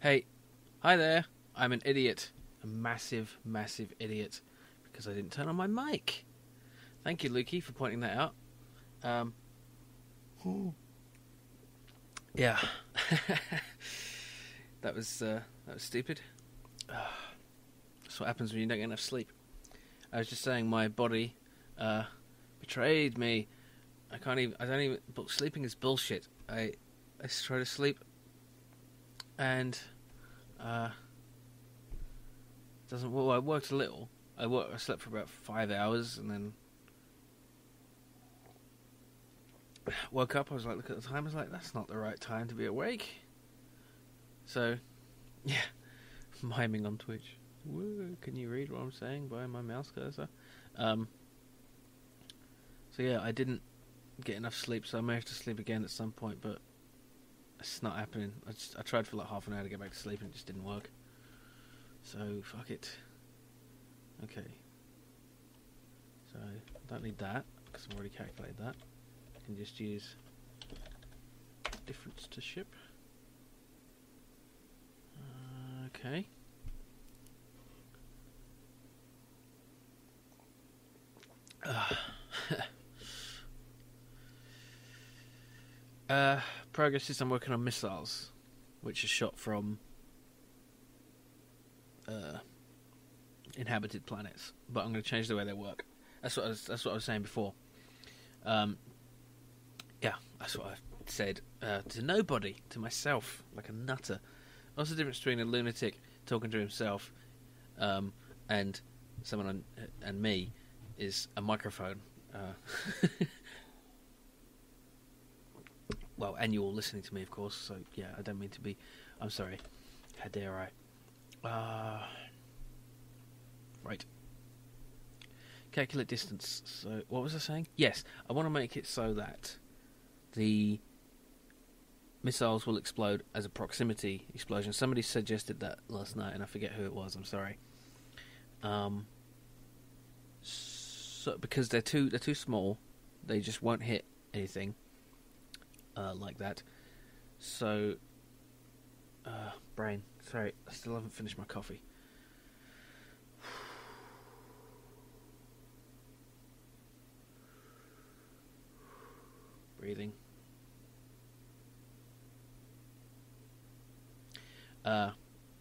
Hey, hi there. I'm an idiot. A massive, massive idiot. Because I didn't turn on my mic. Thank you, Lukey, for pointing that out. Yeah. That was stupid. That's what happens when you don't get enough sleep. I was just saying my body betrayed me. But sleeping is bullshit. I try to sleep and doesn't. Well, I worked a little. I slept for about 5 hours and then woke up. I was like, look at the time. I was like, that's not the right time to be awake. So, yeah, miming on Twitch. Woo, can you read what I'm saying by my mouse cursor? So yeah, I didn't get enough sleep, so I may have to sleep again at some point, but it's not happening. I tried for like half an hour to get back to sleep and it just didn't work. So, fuck it. Okay. So, I don't need that, because I've already calculated that. I can just use difference to ship. Okay. Progress is I'm working on missiles, which are shot from inhabited planets, but I'm going to change the way they work. That's what I was saying before. Yeah, that's what I said to nobody, to myself, like a nutter. What's the difference between a lunatic talking to himself and someone and me is a microphone. Well, and you're all listening to me, of course, so yeah, I don't mean to be... I'm sorry. How dare I? Right. Calculate distance. So, what was I saying? Yes, I want to make it so that the missiles will explode as a proximity explosion. Somebody suggested that last night, and I forget who it was, I'm sorry. So, because they're too small, they just won't hit anything like that. So, brain. Sorry, I still haven't finished my coffee. Breathing. I'm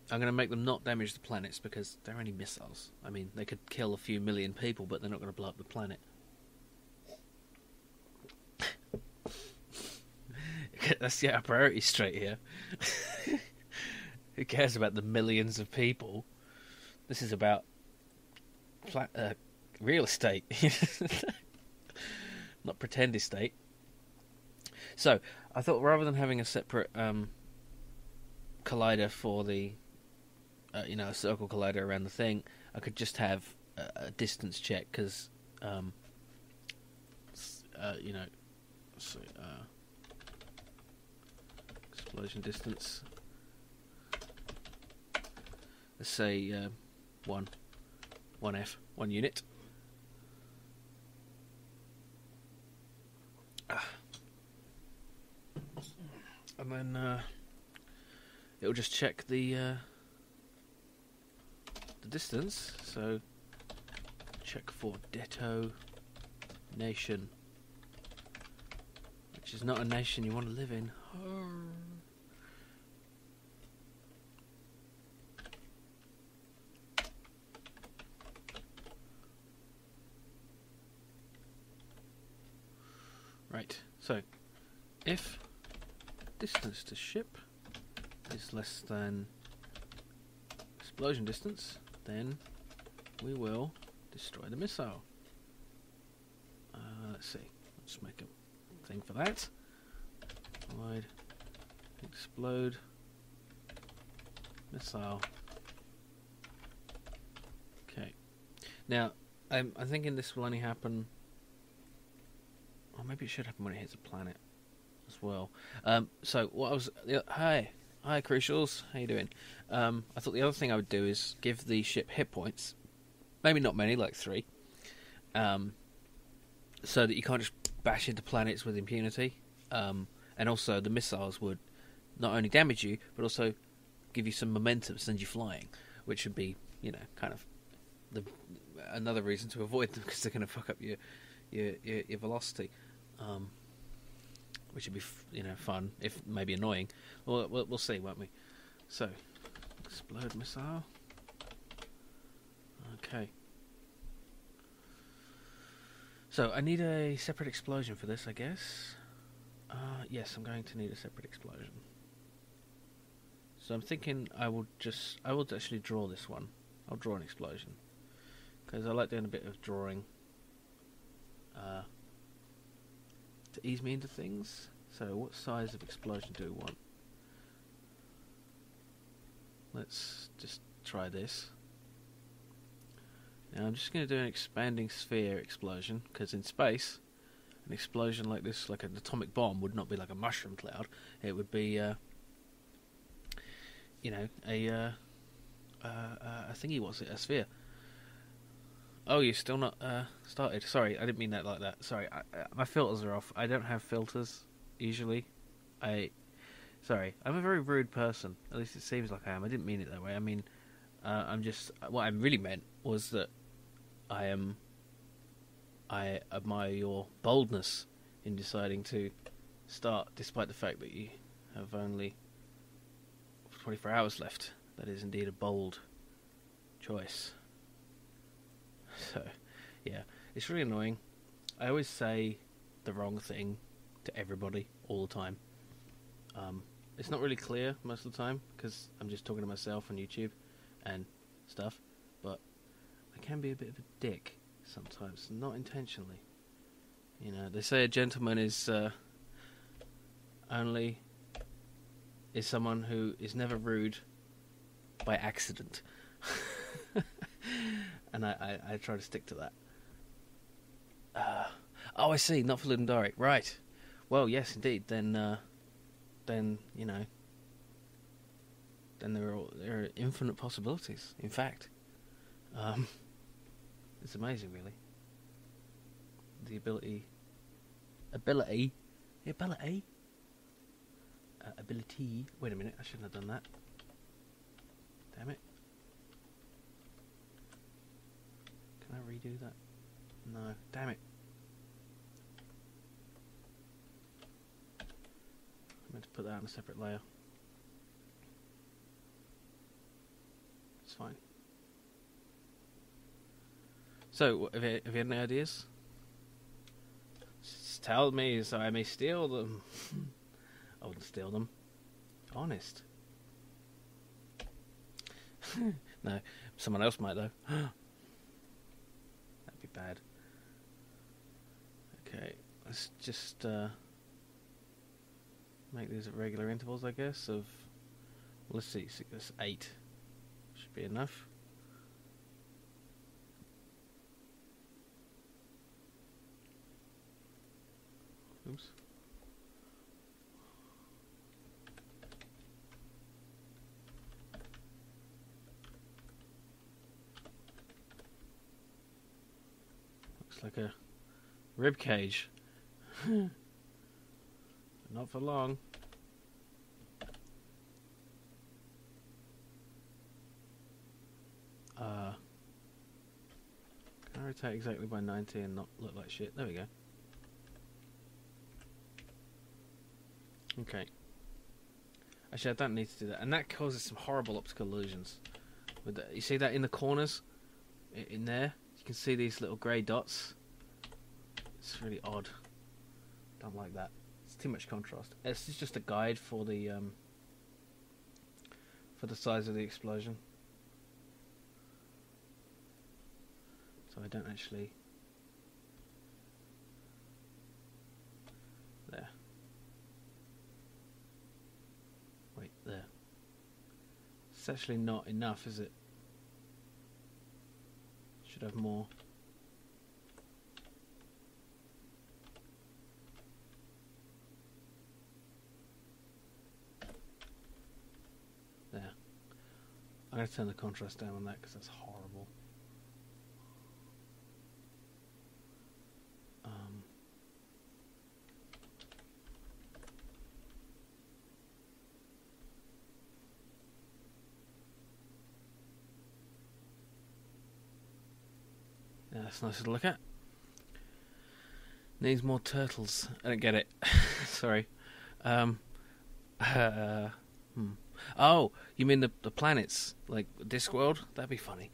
going to make them not damage the planets because they're only missiles. I mean, they could kill a few million people, but they're not going to blow up the planet. Let's get our priorities straight here. Who cares about the millions of people? This is about real estate, not pretend estate. So, I thought rather than having a separate collider for the, a circle collider around the thing, I could just have a distance check because, explosion distance. Let's say 1 unit. And then it'll just check the distance. So check for detonation, which is not a nation you want to live in. Right, so if distance to ship is less than explosion distance, then we will destroy the missile. Let's see, let's make a thing for that. Wide explode missile. Okay, now I'm thinking this will only happen. Or maybe it should happen when it hits a planet as well. So what I was... Hi Crucials, how you doing? I thought the other thing I would do is give the ship hit points. Maybe not many, like 3. So that you can't just bash into planets with impunity. And also the missiles would not only damage you, but also give you some momentum, send you flying, which would be, you know, kind of another reason to avoid them, because they're going to fuck up your velocity, which would be, you know, fun, if maybe annoying. We'll see, won't we? So, explode missile. Okay. So I need a separate explosion for this, I guess. Yes, I'm going to need a separate explosion. So I'm thinking I will actually draw this one. I'll draw an explosion, because I like doing a bit of drawing to ease me into things. So what size of explosion do we want? Let's just try this. Now I'm just going to do an expanding sphere explosion, because in space, an explosion like this, like an atomic bomb, would not be like a mushroom cloud. It would be, you know, a thingy. What's it? A sphere. Oh, you're still not started. Sorry, I didn't mean that like that. Sorry, my filters are off. I don't have filters usually. Sorry, I'm a very rude person. At least it seems like I am. I didn't mean it that way. I mean, I'm just. What I really meant was that I admire your boldness in deciding to start, despite the fact that you have only 24 hours left. That is indeed a bold choice. So, yeah, it's really annoying. I always say the wrong thing to everybody all the time. It's not really clear most of the time, because I'm just talking to myself on YouTube and stuff, but I can be a bit of a dick sometimes, not intentionally. You know, they say a gentleman is someone who is never rude by accident. And I try to stick to that. Oh, I see, not for Ludum Dare. Right. Well, yes, indeed. Then you know, then there are infinite possibilities. In fact, it's amazing, really. The ability. Wait a minute, I shouldn't have done that. Damn it. Can I redo that? No, damn it. I meant to put that on a separate layer. It's fine. So, have you had any ideas? Just tell me so I may steal them. I wouldn't steal them. Honest. No, someone else might though. That'd be bad. Okay, let's just make these at regular intervals, I guess, of, let's see, that's 8. Should be enough. Oops. Looks like a rib cage. Not for long. Can I rotate exactly by 90 and not look like shit? There we go. Okay. Actually, I don't need to do that. And that causes some horrible optical illusions. With the, you see that in the corners? In there? You can see these little grey dots. It's really odd. Don't like that. It's too much contrast. This is just a guide for the size of the explosion. So I don't actually... There. Wait, there. It's actually not enough, is it? Should have more. There. I'm going to turn the contrast down on that because that's horrible. That's nice to look at. Needs more turtles. I don't get it. Sorry. Oh, you mean the planets? Like Discworld? That'd be funny.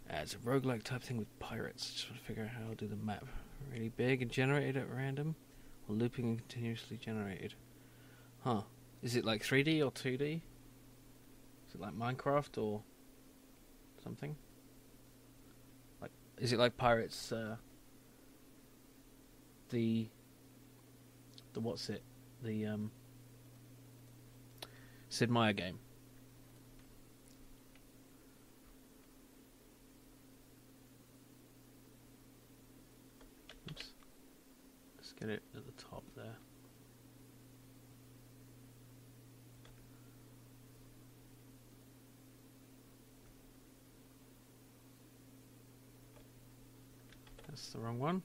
It's a roguelike type thing with pirates. Just want to figure out how to do the map. Really big and generated at random? Or looping and continuously generated? Huh. Is it like 3D or 2D? Is it like Minecraft or something? Like, is it like Pirates, the what's it? The, Sid Meier game? Oops. Let's get it at the top there. That's the wrong one.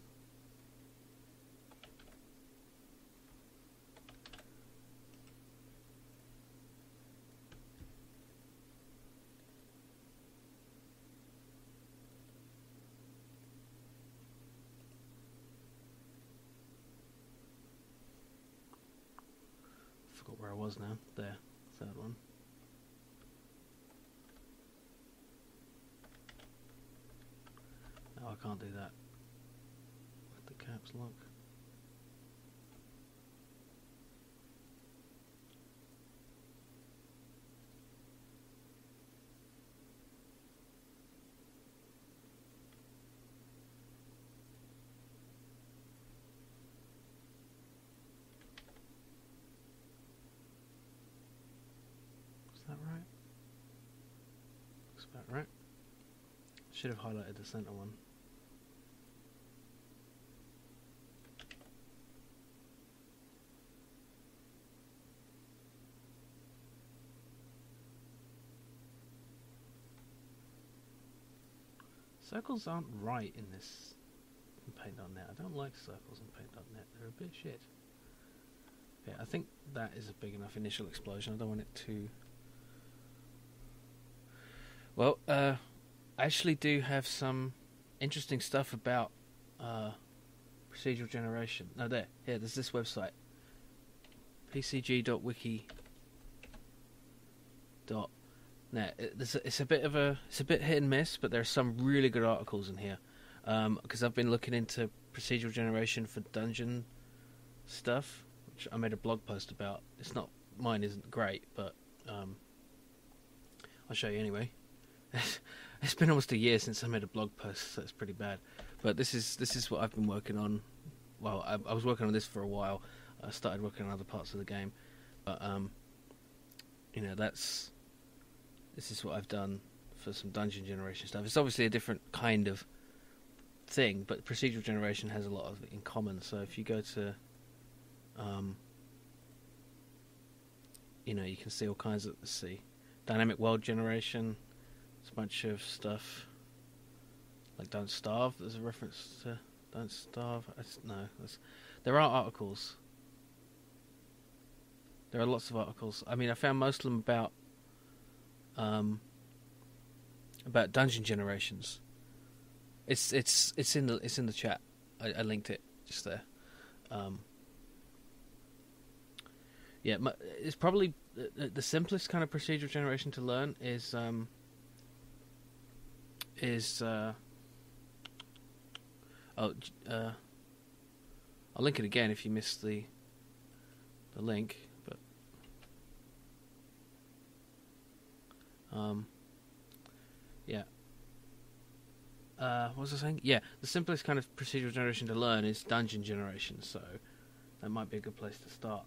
Forgot where I was now. There, third one. Oh, I can't do that. With the caps lock. Is that right? Looks about right. Should have highlighted the center one. Circles aren't right in this in Paint.net. I don't like circles in Paint.net. They're a bit shit. Yeah, I think that is a big enough initial explosion. I don't want it to... Well, I actually do have some interesting stuff about procedural generation. No, here, there's this website. pcg.wiki.net. It's a bit hit and miss, but there are some really good articles in here. Because I've been looking into procedural generation for dungeon stuff, which I made a blog post about. Mine isn't great, but I'll show you anyway. It's been almost a year since I made a blog post, so it's pretty bad. But this is what I've been working on. Well, I was working on this for a while. I started working on other parts of the game, but this is what I've done for some dungeon generation stuff. It's obviously a different kind of thing, but procedural generation has a lot of it in common. So if you go to, you can see all kinds of, let's see, dynamic world generation. It's a bunch of stuff like Don't Starve. There's a reference to Don't Starve. There are articles. There are lots of articles. I mean, I found most of them about dungeon generations. It's in the chat. I linked it just there. It's probably the simplest kind of procedural generation to learn is I'll link it again if you missed the link, but what was I saying? Yeah, the simplest kind of procedural generation to learn is dungeon generation, so that might be a good place to start.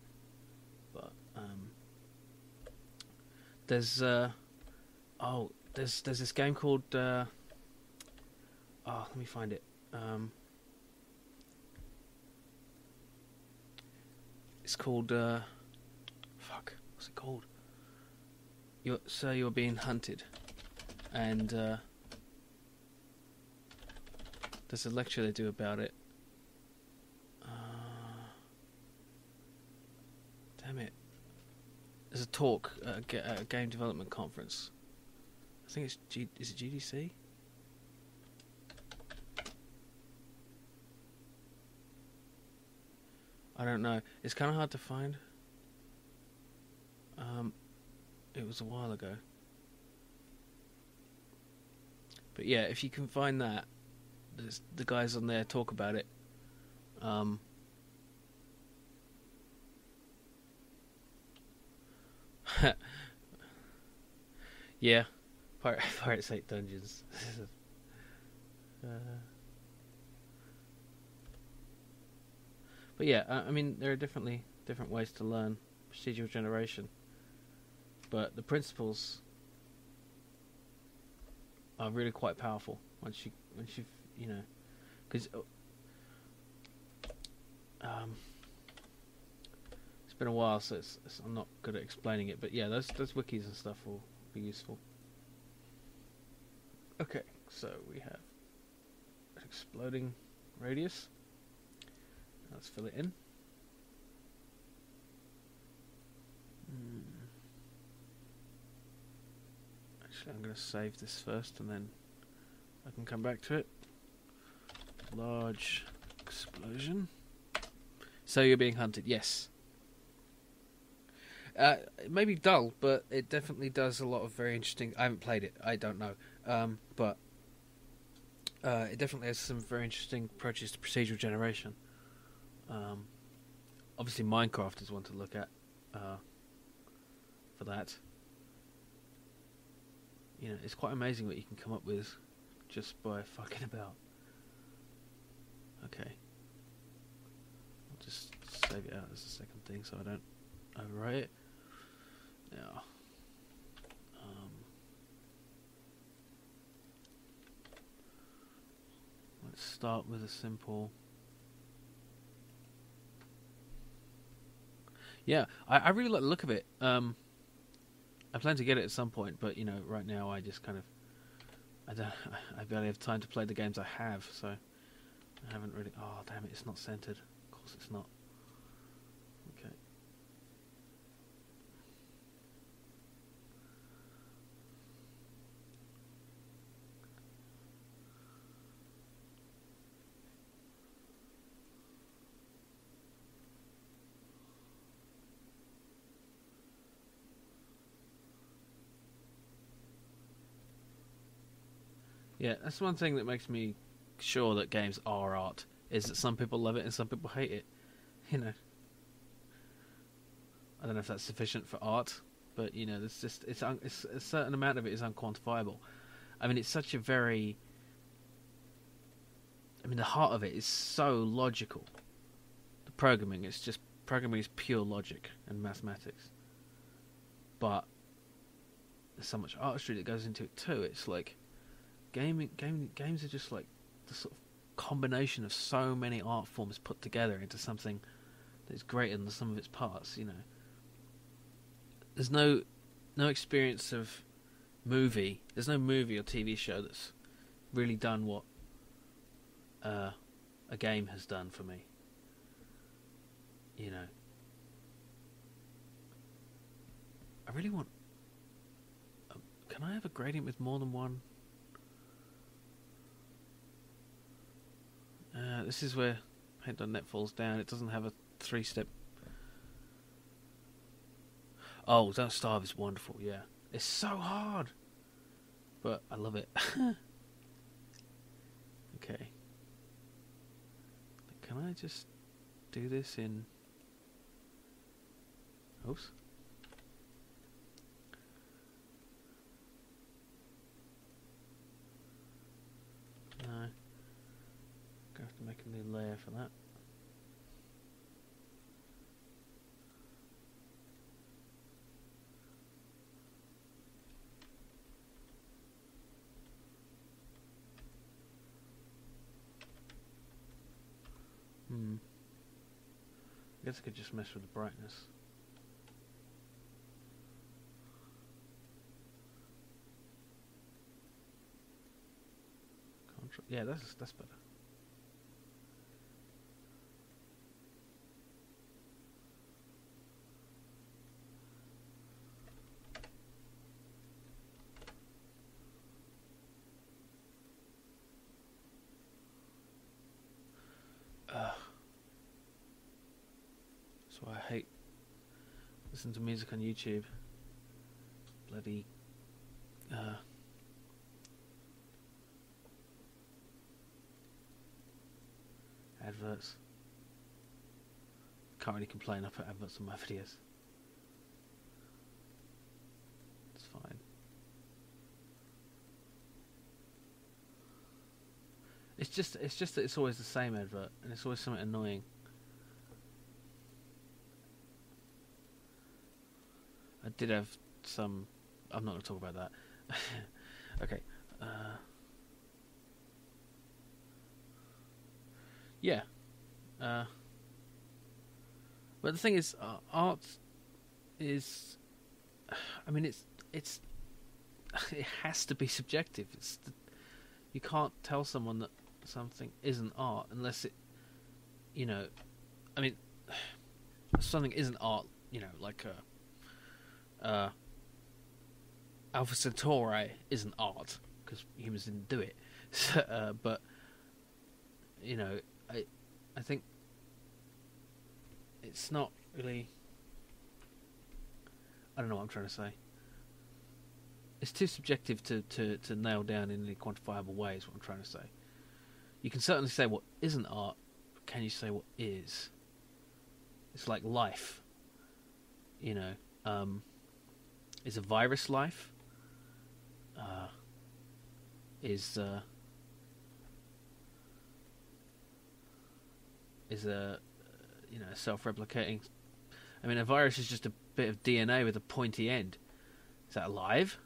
But there's this game called let me find it. It's called what's it called? You're being hunted, and there's a lecture they do about it. Damn it! There's a talk at a game development conference. I think is it GDC? I don't know. It's kind of hard to find. It was a while ago. But yeah, if you can find that, the guys on there talk about it. Yeah, Pirate State Dungeons. But yeah, I mean, there are different ways to learn procedural generation, but the principles are really quite powerful once you've because it's been a while, so I'm not good at explaining it. But yeah, those wikis and stuff will be useful. Okay, so we have an exploding radius. Let's fill it in. Actually, I'm going to save this first and then I can come back to it. Large explosion. So you're being hunted, yes. It may be dull, but it definitely does a lot of very interesting... I haven't played it, I don't know. But it definitely has some very interesting approaches to procedural generation. Obviously Minecraft is one to look at for that. It's quite amazing what you can come up with just by fucking about. Okay. I'll just save it out as a second thing so I don't overwrite it. Now, let's start with a simple... Yeah, I really like the look of it. I plan to get it at some point, but right now I just kind of I barely have time to play the games I have, so I haven't really. Oh damn it! It's not centered. Of course, it's not. Okay. Yeah, that's one thing that makes me sure that games are art, is that some people love it and some people hate it. I don't know if that's sufficient for art, but there's just it's a certain amount of it is unquantifiable. I mean, it's such a very... I mean, the heart of it is so logical. The programming is pure logic and mathematics. But there's so much artistry that goes into it too. It's like games are just like the sort of combination of so many art forms put together into something that's greater than the sum of its parts. There's no experience of movie. There's no movie or TV show that's really done what a game has done for me. I really want... can I have a gradient with more than one? This is where Paint.net falls down. It doesn't have a 3-step... Oh, Don't Starve is wonderful, yeah. It's so hard! But I love it. Okay. Can I just do this in... Oops. No. Gonna have to make a new layer for that. I guess I could just mess with the brightness. Yeah, that's better. That's why I hate listening to music on YouTube. Bloody adverts. Can't really complain. I put adverts on my videos. It's fine. It's just that it's always the same advert, and it's always something annoying. I did have some. I'm not going to talk about that. Okay. Yeah. But the thing is, art is. I mean, it's it has to be subjective. You can't tell someone that something isn't art unless it, you know, I mean, something isn't art, you know, like Alpha Centauri isn't art because humans didn't do it. So, but you know, I think it's not really. I don't know what I'm trying to say. It's too subjective to nail down in any quantifiable way, is what I'm trying to say. You can certainly say what isn't art, but can you say what is? It's like life. You know, is a virus life? Is a you know, self-replicating? I mean, a virus is just a bit of DNA with a pointy end. Is that alive?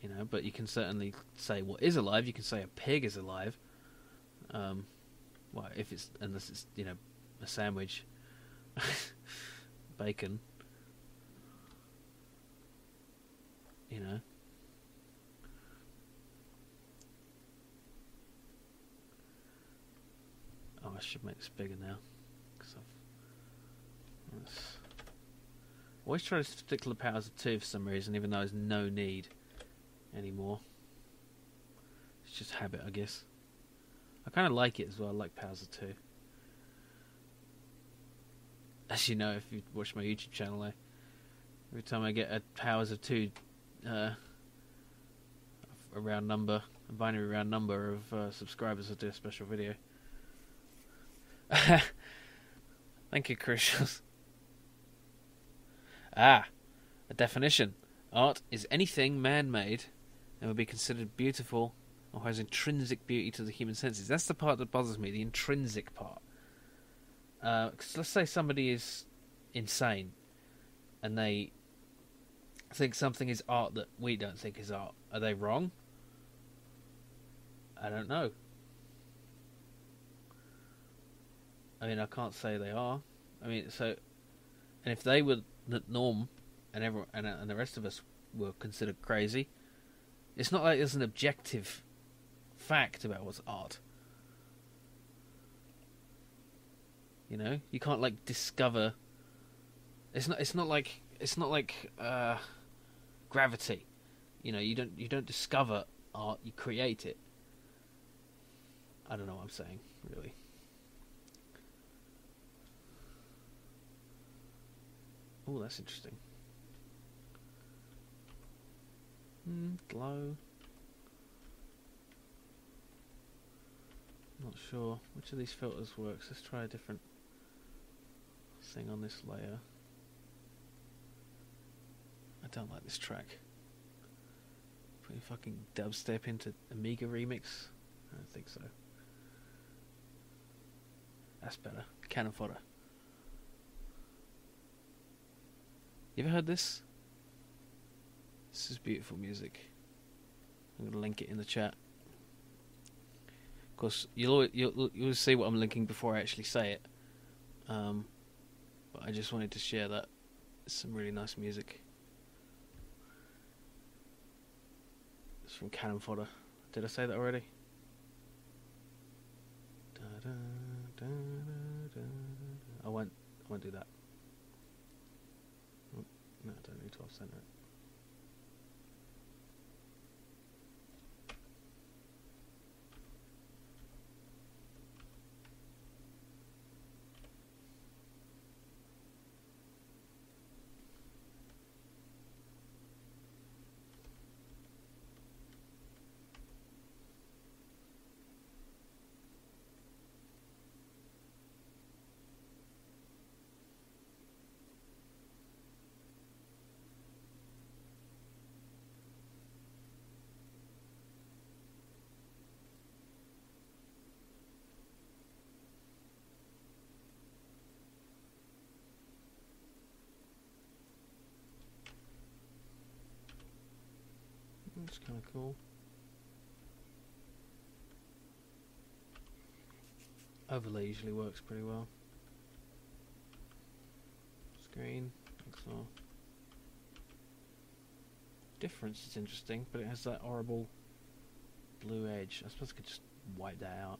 You know, but you can certainly say what is alive. You can say a pig is alive. Well, if it's, unless it's, you know, a sandwich, bacon. You know. Oh, I should make this bigger now, because I always try to stick to the powers of 2 for some reason, even though there's no need anymore. It's just habit, I guess. I kind of like it as well. I like powers of 2. As you know, if you watch my YouTube channel, every time I get a powers of 2, a round number, a binary round number of subscribers, I'll do a special video. Thank you, Crucials. A definition. Art is anything man-made and will be considered beautiful or has intrinsic beauty to the human senses. That's the part that bothers me, the intrinsic part. 'Cause let's say somebody is insane and they think something is art that we don't think is art. Are they wrong? I don't know. I mean, I can't say they are. I mean, so, and if they were the norm, and everyone and the rest of us were considered crazy, it's not like there's an objective fact about what's art. You know, you can't like discover. It's not like gravity. You know, you don't discover art. You create it. I don't know what I'm saying, really. Oh, that's interesting. Glow. Not sure which of these filters works. Let's try a different thing on this layer. I don't like this track. Putting fucking dubstep into Amiga remix? I don't think so. That's better. Cannon fodder. You ever heard this? This is beautiful music. I'm going to link it in the chat. Of course, you'll see what I'm linking before I actually say it. But I just wanted to share that. It's some really nice music. It's from Cannon Fodder. Did I say that already? I won't do that. No, I don't need to off-center it. It's kind of cool. Overlay usually works pretty well. Screen, XR. Difference is interesting, but it has that horrible blue edge. I suppose I could just wipe that out.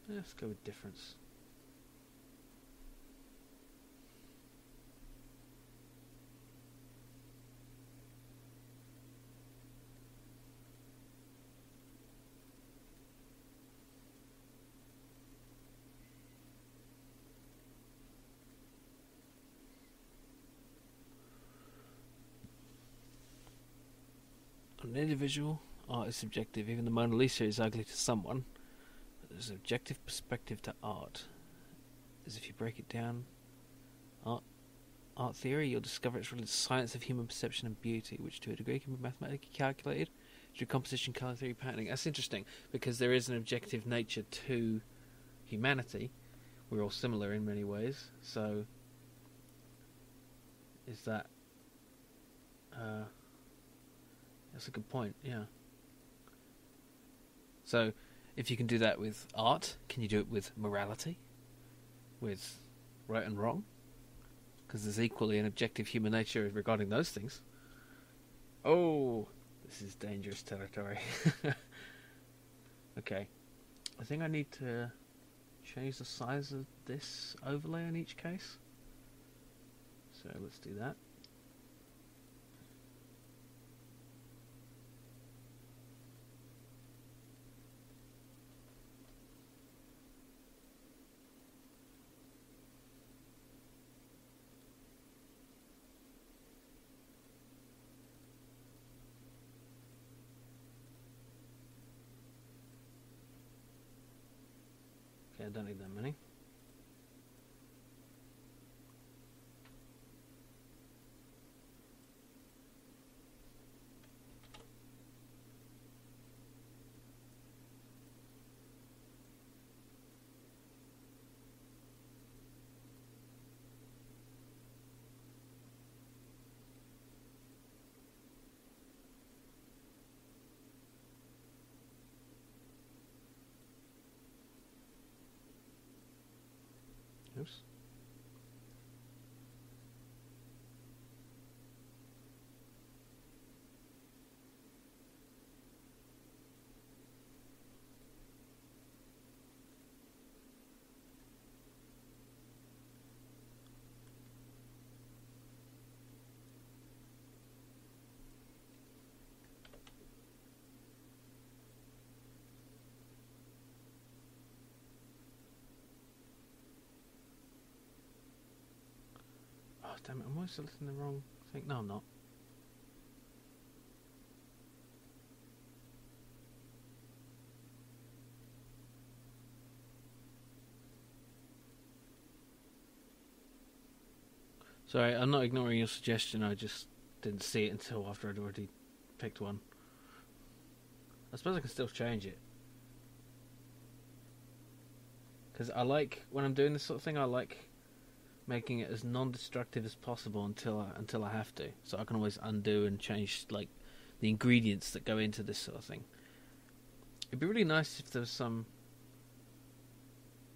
Let's go with difference. An individual, art is subjective. Even the Mona Lisa is ugly to someone. There's an objective perspective to art. As if you break it down, art theory, you'll discover it's really the science of human perception and beauty, which to a degree can be mathematically calculated through composition, colour theory, patterning. That's interesting, because there is an objective nature to humanity. We're all similar in many ways, so is that... that's a good point, yeah. So, if you can do that with art, can you do it with morality? With right and wrong? Because there's equally an objective human nature regarding those things. Oh, this is dangerous territory. Okay. I think I need to change the size of this overlay in each case. So let's do that. Okay, I don't need that many. Oops. Oh, damn it, am I selecting the wrong thing? No, I'm not. Sorry, I'm not ignoring your suggestion, I just didn't see it until after I'd already picked one. I suppose I can still change it. Because I like, when I'm doing this sort of thing, I like making it as non-destructive as possible until I have to. So I can always undo and change like the ingredients that go into this sort of thing. It'd be really nice if there was some...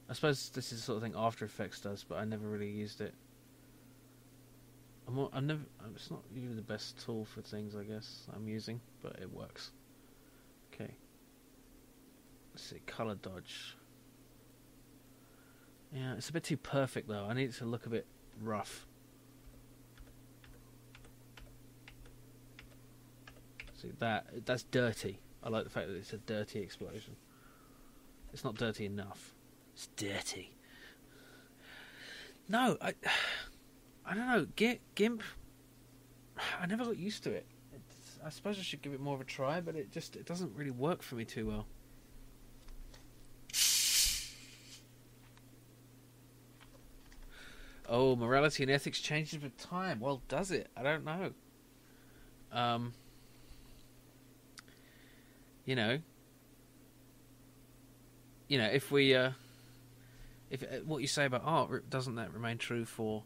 I suppose this is the sort of thing After Effects does, but I never really used it. It's not really the best tool for things, I guess, I'm using, but it works. Okay. Let's see, color dodge. Yeah, it's a bit too perfect though. I need it to look a bit rough. See, that's dirty. I like the fact that it's a dirty explosion. It's not dirty enough. It's dirty. No, I don't know. GIMP, I never got used to it. I suppose I should give it more of a try, but it doesn't really work for me too well. Oh, morality and ethics changes with time. Well, does it? I don't know. You know, you know, if we, if what you say about art, doesn't that remain true for,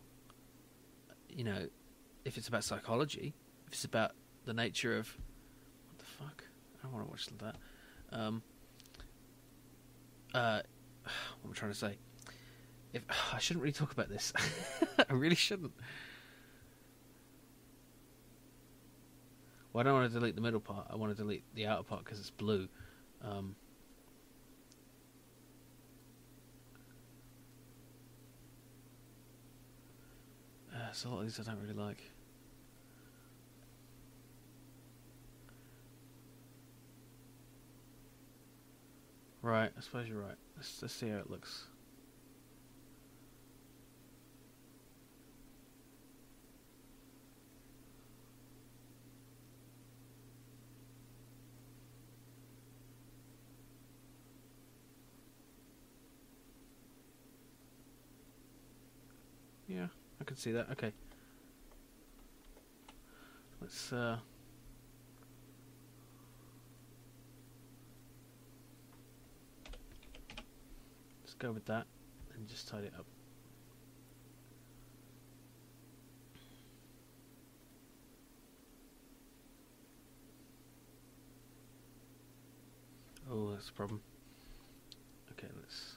you know, if it's about psychology, if it's about the nature of, what the fuck? I don't want to watch that. What am I trying to say? If I shouldn't really talk about this. I really shouldn't. Well, I don't want to delete the middle part. I want to delete the outer part because it's blue. So a lot of these I don't really like. Right, I suppose you're right. Let's see how it looks. Yeah, I can see that. Okay. Let's go with that and just tidy it up. Oh, that's a problem. Okay, let's...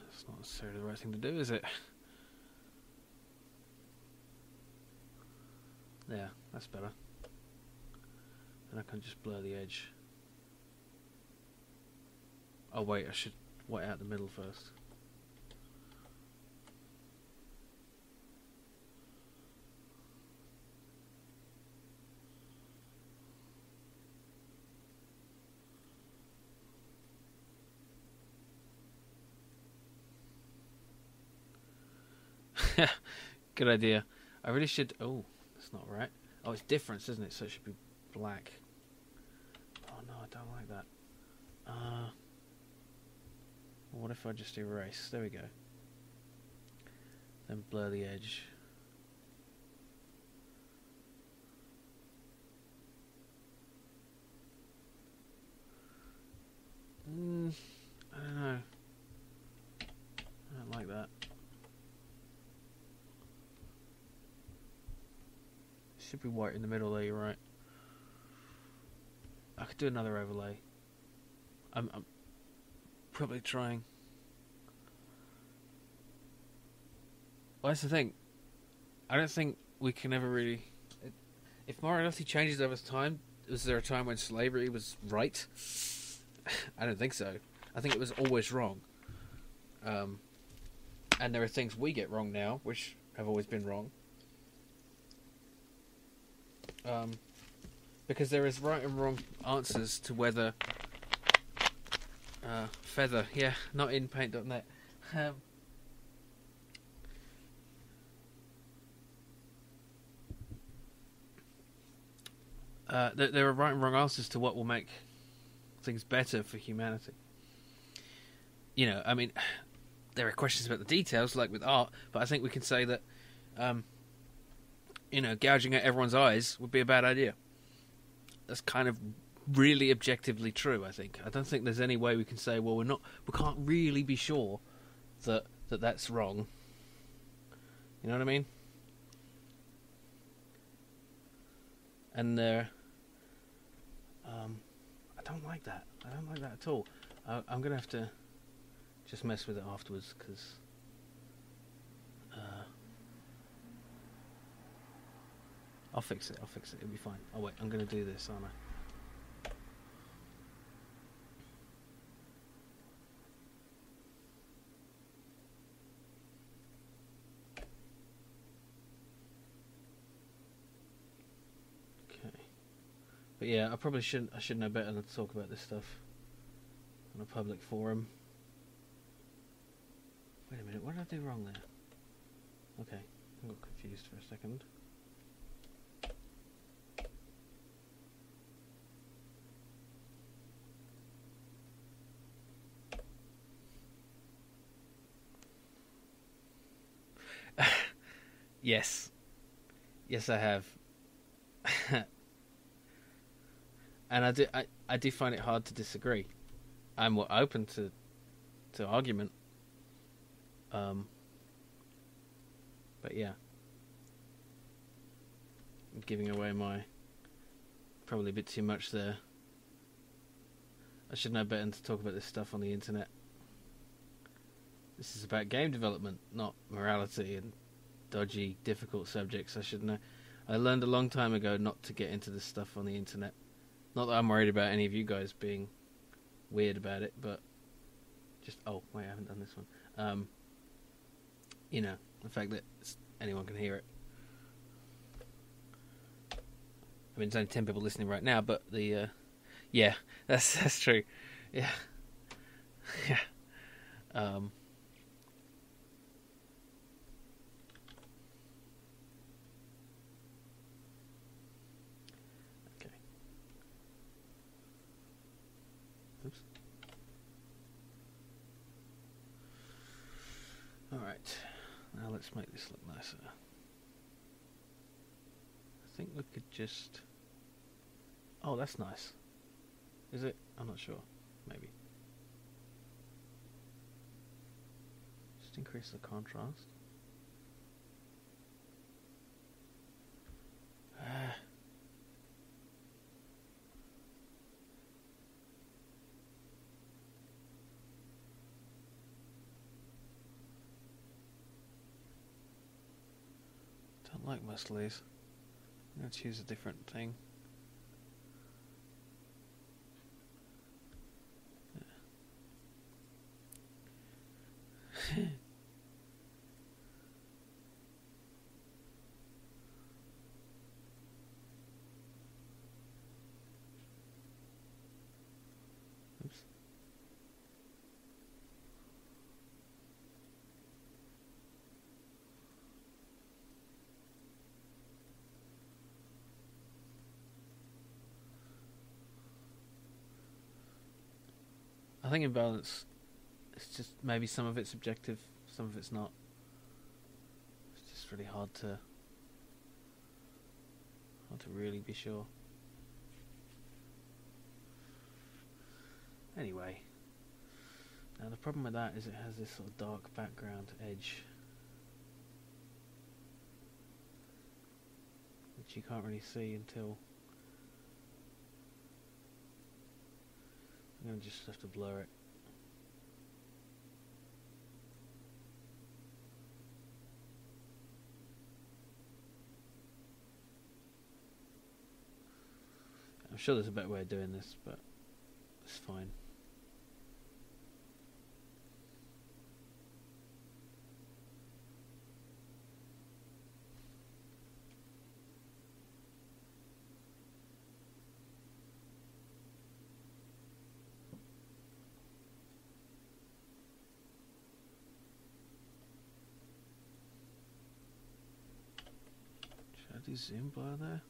That's not necessarily the right thing to do, is it? Yeah, that's better. And I can just blur the edge. Oh wait, I should white out the middle first. Good idea. I really should... Oh, that's not right. Oh, it's difference, isn't it? So it should be black. Oh no, I don't like that. What if I just erase? There we go. Then blur the edge. I don't know. I don't like that. Should be white in the middle there, you're right. I could do another overlay. I'm probably trying. Well, that's the thing. I don't think we can ever really... If morality changes over time, was there a time when slavery was right? I don't think so. I think it was always wrong. And there are things we get wrong now, which have always been wrong. Because there is right and wrong answers to whether... feather, yeah, not in paint.net. There are right and wrong answers to what will make things better for humanity. You know, I mean, there are questions about the details, like with art, but I think we can say that, you know, gouging out everyone's eyes would be a bad idea. That's kind of really objectively true, I think. I don't think there's any way we can say, well, we can't really be sure that that's wrong. You know what I mean? And I don't like that. I don't like that at all. I'm going to have to just mess with it afterwards, because I'll fix it. It'll be fine. Oh wait, I'm going to do this, aren't I? But yeah, I should know better than to talk about this stuff on a public forum. Wait a minute, what did I do wrong there? Okay, I got confused for a second. Yes. Yes, I have. And I do find it hard to disagree. I'm more open to argument. But yeah. I'm giving away my... Probably a bit too much there. I should know better than to talk about this stuff on the internet. This is about game development, not morality and dodgy, difficult subjects. I should know. I learned a long time ago not to get into this stuff on the internet. Not that I'm worried about any of you guys being weird about it, but just... Oh, wait, I haven't done this one. You know, the fact that anyone can hear it. I mean, there's only 10 people listening right now, but the... yeah, that's true. Yeah. Yeah. Okay. Oops. Alright. Now let's make this look nicer. I think we could just... Oh, that's nice. Is it? I'm not sure. Maybe. Just increase the contrast. Don't like most of these. I'm going to choose a different thing. Oops. I think in balance, it's just maybe some of it's objective, some of it's not. It's just really hard to really be sure. Anyway, now the problem with that is it has this sort of dark background edge, which you can't really see until... I'm going to just have to blur it. I'm sure there's a better way of doing this, but it's fine. Should I do zoom blur there?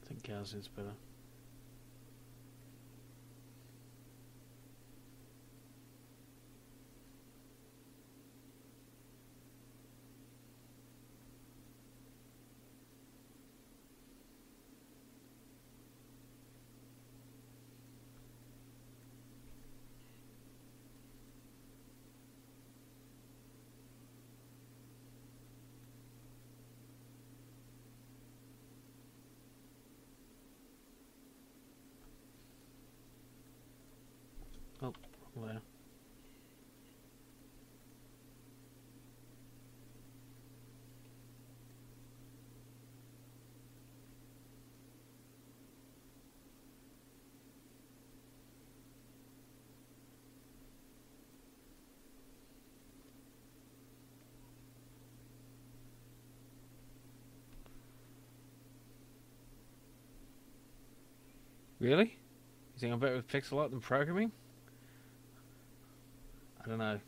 I think Gaussian's better. Oh, wrong layer. Really? You think I'm better with pixel art than programming? I don't know.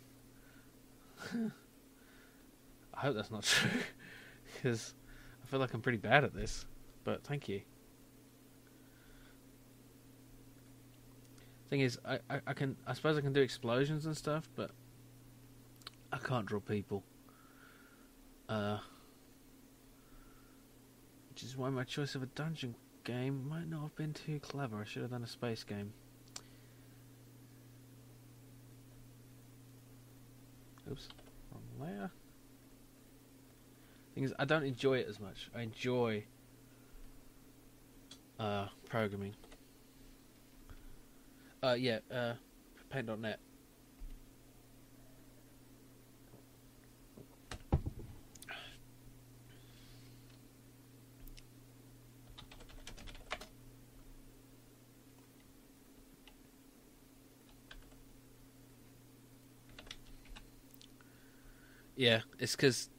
hope that's not true, because I feel like I'm pretty bad at this. But thank you. Thing is, I suppose I can do explosions and stuff, but I can't draw people. Which is why my choice of a dungeon game might not have been too clever. I should have done a space game. Oops, wrong layer. Thing is, I don't enjoy it as much. I enjoy programming. Paint.net. Yeah, it's because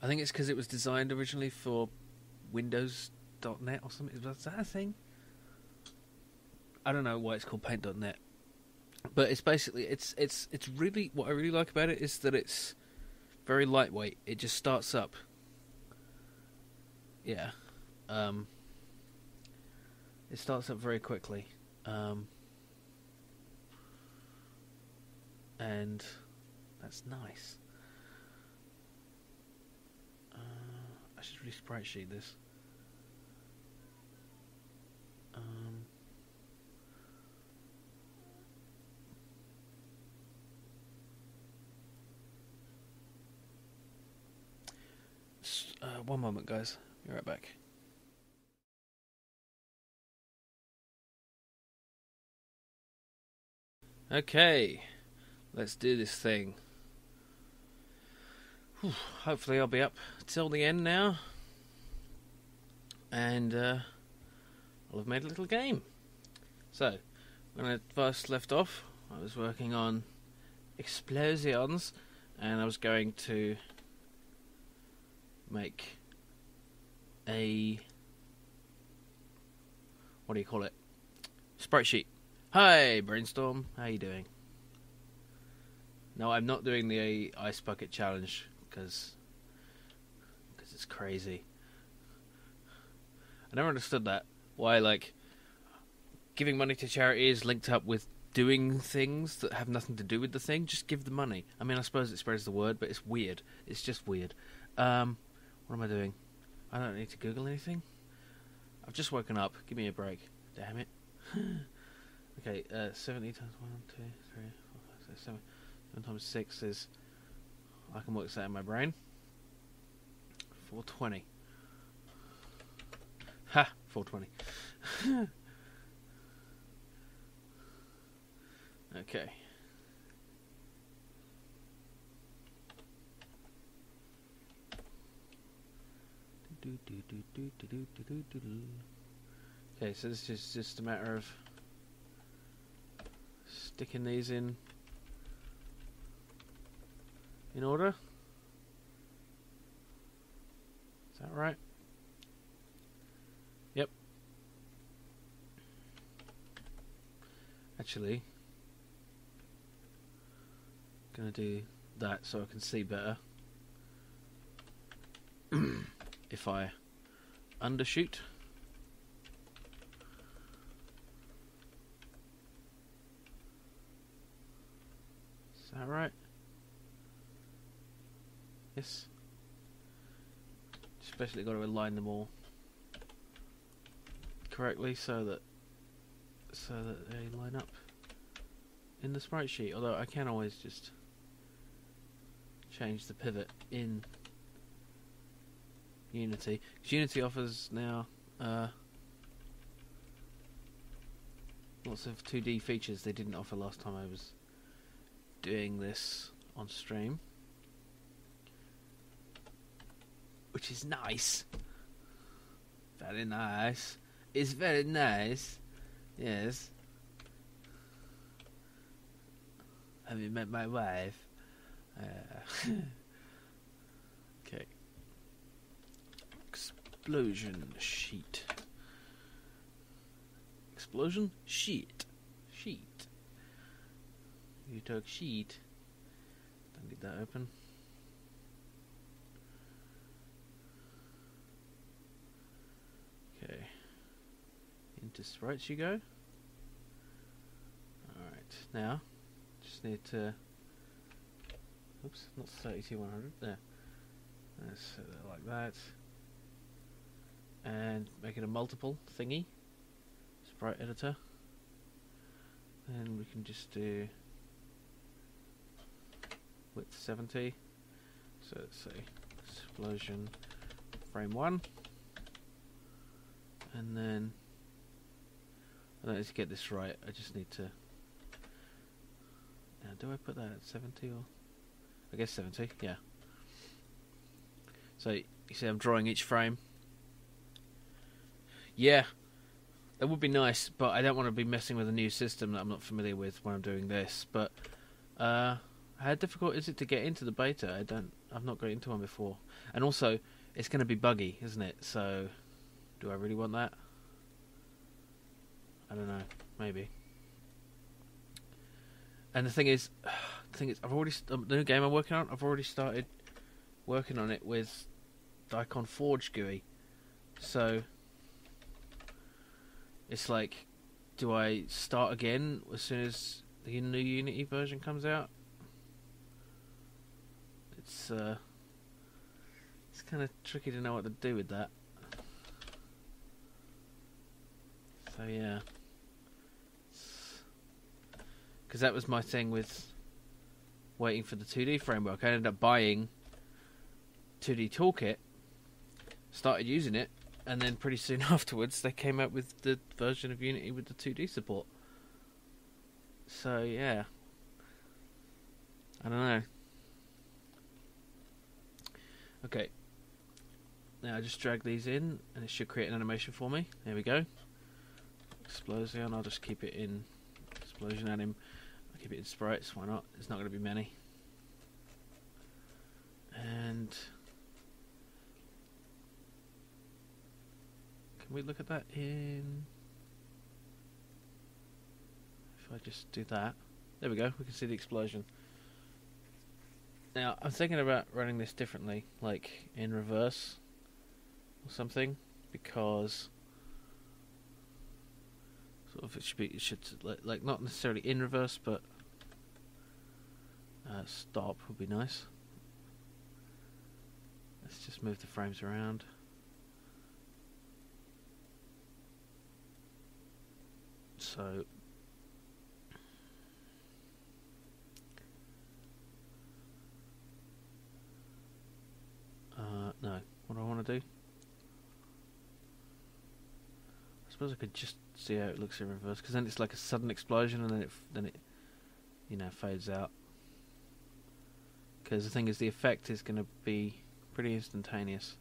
I think it's because it was designed originally for Windows.net or something. Was that a thing? I don't know why it's called Paint.net, but it's basically it's really what I really like about it is that it's very lightweight. It just starts up. Yeah, it starts up very quickly, and that's nice. I should really sprite sheet this. One moment, guys. Be right back. Okay, let's do this thing. Whew, hopefully I'll be up till the end now. And I'll have made a little game. So, when I first left off, I was working on explosions, and I was going to make a, what do you call it? Sprite sheet. Hi, Brainstorm. How you doing? No, I'm not doing the ice bucket challenge because it's crazy. I never understood that. Why, like, giving money to charity is linked up with doing things that have nothing to do with the thing. Just give the money. I mean, I suppose it spreads the word, but it's weird. It's just weird. What am I doing? I don't need to Google anything. I've just woken up. Give me a break. Damn it. Okay, 70 times 1, 2, 3, 4, 5, 6, 7. 7 times 6 is... I can work this out in my brain. 420. Ha! 420. Okay. Okay, so this is just a matter of sticking these in order. Is that right? Yep. Actually, gonna do that so I can see better. If I undershoot. Is that right? Yes. Just basically got to align them all correctly so that they line up in the sprite sheet. Although I can always just change the pivot in Unity, because Unity offers now lots of 2D features they didn't offer last time I was doing this on stream, which is nice. Very nice. It's very nice. Yes. Have you met my wife? Okay. Explosion sheet. Explosion sheet. Sheet. You took sheet. Don't need that open. into sprites you go. Alright, now just need to, oops, not 32100, there. Let's set that like that. And make it a multiple thingy. Sprite editor. And we can just do width 70. So let's say explosion frame 1. And then I don't need to get this right, I just need to, now do I put that at 70 or, I guess 70, yeah. So you see I'm drawing each frame. Yeah, that would be nice, but I don't want to be messing with a new system that I'm not familiar with when I'm doing this. But how difficult is it to get into the beta? I've not got into one before. And also, it's going to be buggy, isn't it? So, do I really want that? I don't know, maybe. And the thing is, I've already the new game I'm working on. I've already started working on it with Daikon Forge GUI. So it's like, do I start again as soon as the new Unity version comes out? It's kind of tricky to know what to do with that. So yeah, because that was my thing with waiting for the 2D framework. I ended up buying 2D Toolkit, started using it, and then pretty soon afterwards they came out with the version of Unity with the 2D support. So yeah, I don't know. Okay, now I just drag these in and it should create an animation for me. There we go. Explosion, I'll just keep it in explosion anim. I'll keep it in sprites, why not? There's not going to be many. And can we look at that in, if I just do that, there we go, we can see the explosion. Now I'm thinking about running this differently, like in reverse or something, because sort of it should like not necessarily in reverse, but stop would be nice. Let's just move the frames around. So no, what do I want to do? I suppose I could just see how it looks in reverse, because then it's like a sudden explosion, and then it you know fades out. Because the thing is, the effect is going to be pretty instantaneous.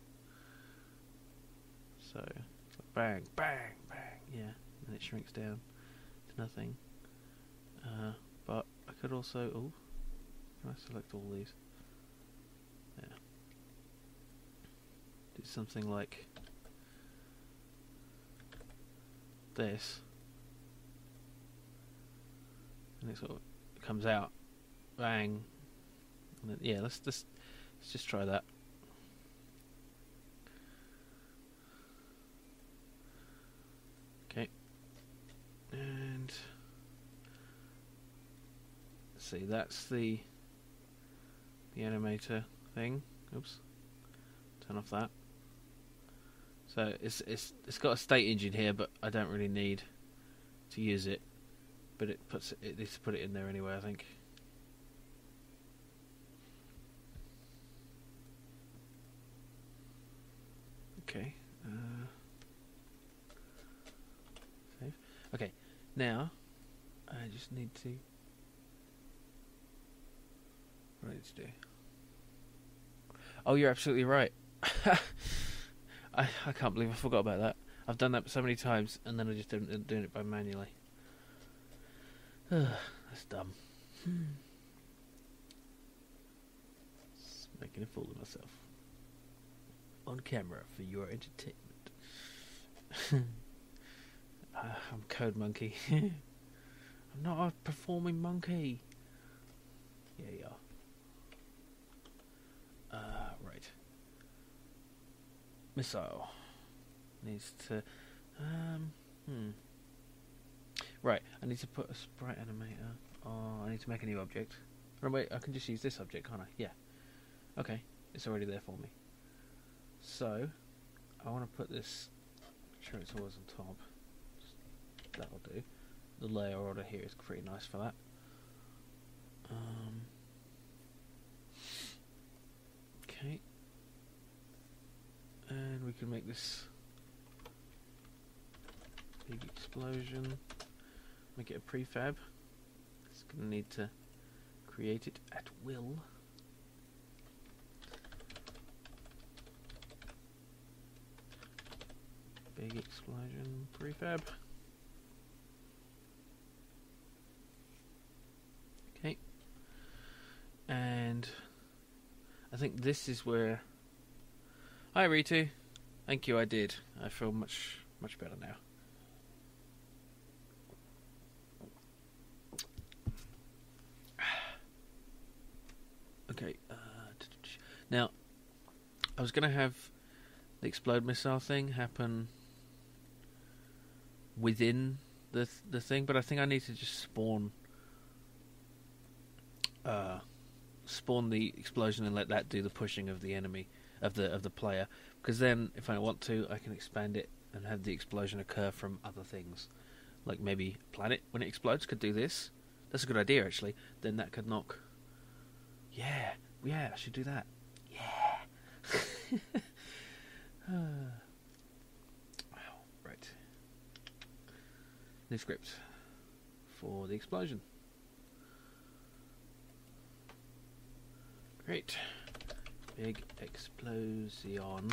So it's like bang, bang, bang, yeah, and it shrinks down to nothing. But I could also, oh, can I select all these? Yeah. Do something like this, and it sort of comes out, bang. And then, yeah, let's just try that. Okay, and let's see, that's the animator thing. Oops, turn off that. So it's got a state engine here, but I don't really need to use it. But it needs to put it in there anyway, I think. Okay. Save. Okay. Now I just need to. What do I need to do? Oh, you're absolutely right. I can't believe I forgot about that. I've done that so many times, and then I just didn't do it by manually. That's dumb. Just making a fool of myself on camera for your entertainment. I'm Code Monkey. I'm not a performing monkey. Yeah, you are. Right. Missile needs to Right, I need to put a sprite animator. Oh, I need to make a new object. Oh, wait, I can just use this object, can't I? Yeah. Okay, it's already there for me. So, I want to put this. Make sure it's always on top. That'll do. The layer order here is pretty nice for that. Okay. And we can make this big explosion. Make it a prefab. It's going to need to create it at will. Big explosion prefab. Okay. And I think this is where... Hi Ritu. Thank you, I did. I feel much better now. Okay. Now, I was going to have the explode missile thing happen within the thing, but I think I need to just spawn the explosion and let that do the pushing of the enemy of the player, because then if I want to, I can expand it and have the explosion occur from other things, like maybe a planet when it explodes could do this. That's a good idea, actually. Then that could knock. Yeah, I should do that. Yeah. Right. New script for the explosion. Great. Big explosion.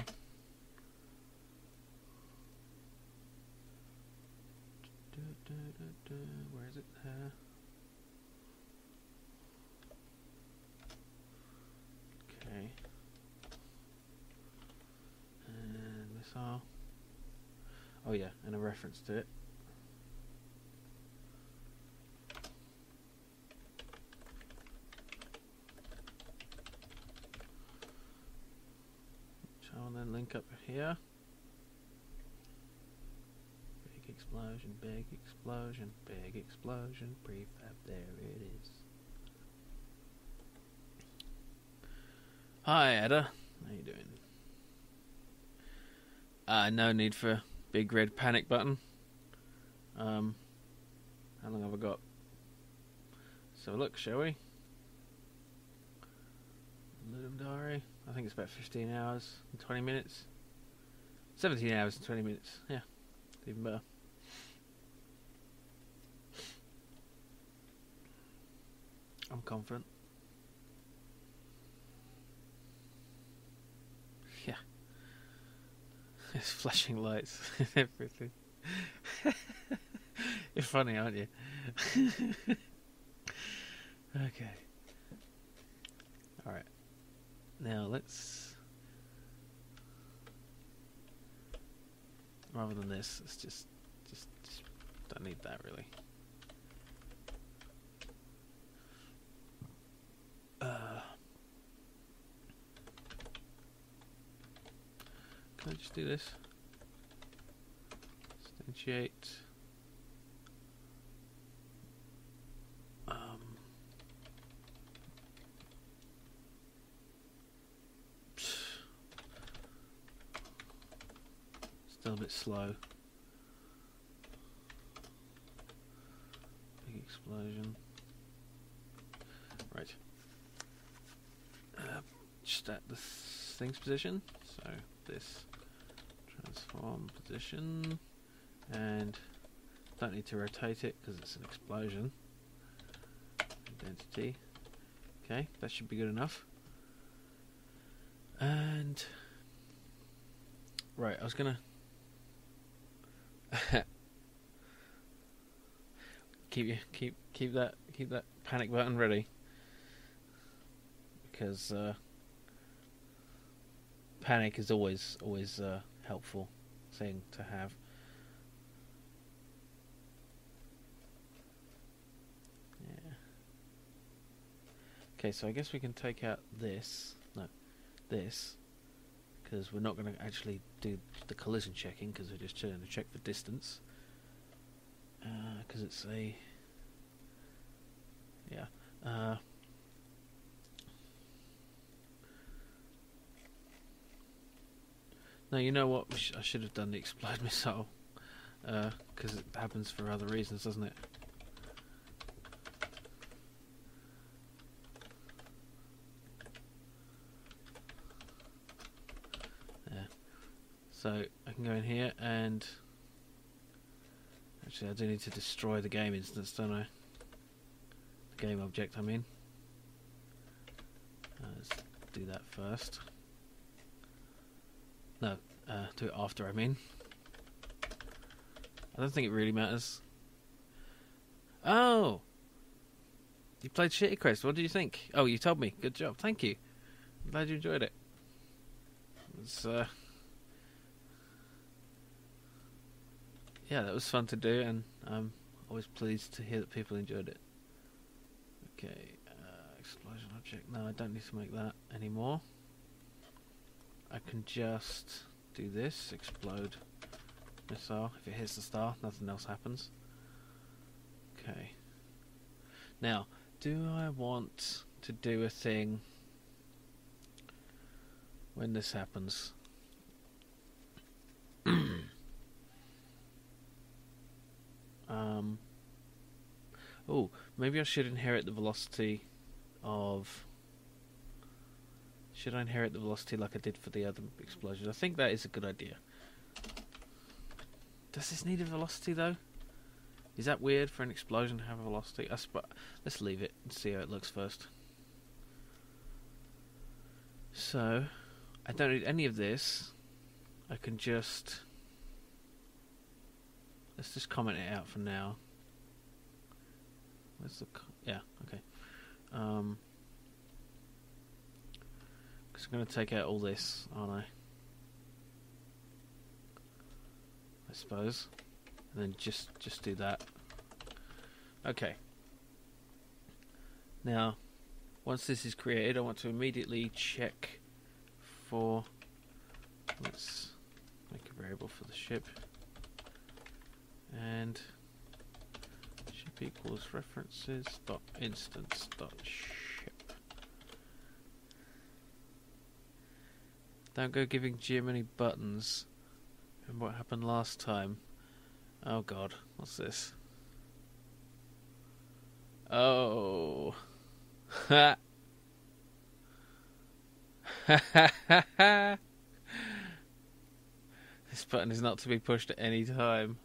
Where is it? Okay. And missile. Oh yeah, and a reference to it. And then link up here. Big explosion, big explosion, big explosion, prefab, there it is. Hi Ada, how you doing? No need for big red panic button. How long have I got? So look, shall we? Ludum Dare. I think it's about 15 hours and 20 minutes. 17 hours and 20 minutes. Yeah, even better. I'm confident. Yeah. It's flashing lights and everything. You're funny, aren't you? Okay. Alright. Now let's, rather than this, let's just don't need that really. Can I just do this? Instantiate. Still a bit slow. Big explosion. Right. Just at the thing's position. So this transform position, and don't need to rotate it because it's an explosion. Identity. Okay, that should be good enough. And right, I was gonna keep that panic button ready, because panic is always helpful thing to have. Yeah. Okay, so I guess we can take out this. No, this. Because we're not going to actually do the collision checking, because we're just trying to check for distance. because it's a no, you know what? I should have done the explode missile, because it happens for other reasons, doesn't it? There. So I can go in here and actually I do need to destroy the game instance, don't I? The game object, I mean. Let's do that first. No, do it after, I mean. I don't think it really matters. Oh! You played Shitty Crest, what do you think? Oh, you told me. Good job, thank you. I'm glad you enjoyed it. It's, yeah, that was fun to do, and I'm always pleased to hear that people enjoyed it. Okay, explosion object. No, I don't need to make that anymore. I can just do this, explode missile. If it hits the star, nothing else happens. Okay. Now, do I want to do a thing when this happens? Oh, maybe I should inherit the velocity of... Should I inherit the velocity like I did for the other explosion? I think that is a good idea. Does this need a velocity though? Is that weird for an explosion to have a velocity? Let's leave it and see how it looks first. So, I don't need any of this. I can just... Let's just comment it out for now. Where's the... Yeah, okay. Because I'm going to take out all this, aren't I? I suppose. And then just do that. Okay. Now, once this is created, I want to immediately check for... Let's make a variable for the ship. And ship equals references dot instance dot ship. Don't go giving Jim any buttons. Remember what happened last time? Oh god, what's this? Oh. Ha. This button is not to be pushed at any time.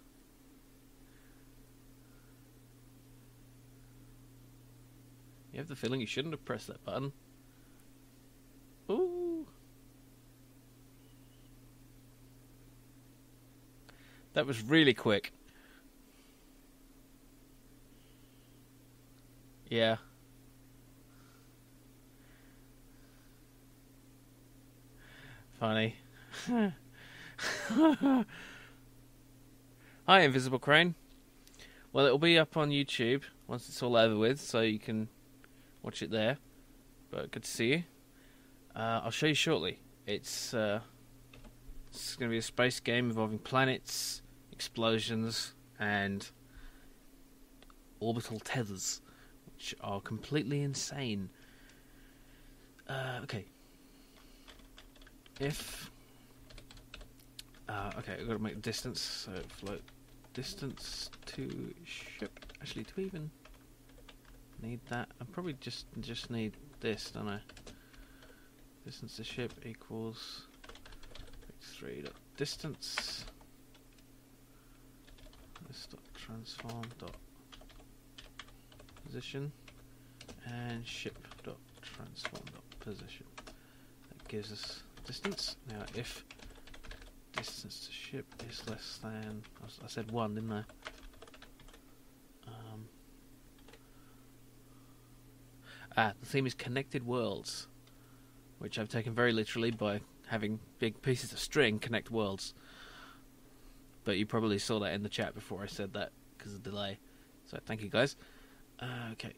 You have the feeling you shouldn't have pressed that button. Ooh. That was really quick. Yeah. Funny. Hi, Invisible Crane. Well, it'll be up on YouTube once it's all over with, so you can watch it there. But good to see you. I'll show you shortly. It's going to be a space game involving planets, explosions, and orbital tethers, which are completely insane. Okay. If... okay, I've got to make distance, so float distance to ship. Actually, do we even need that? I probably just need this, don't I? Distance to ship equals x3 dot distance. This dot transform dot position and ship dot transform dot position. That gives us distance. Now, if distance to ship is less than, I said 1, didn't I? The theme is connected worlds, which I've taken very literally by having big pieces of string connect worlds. But you probably saw that in the chat before I said that because of the delay. So thank you guys. Okay,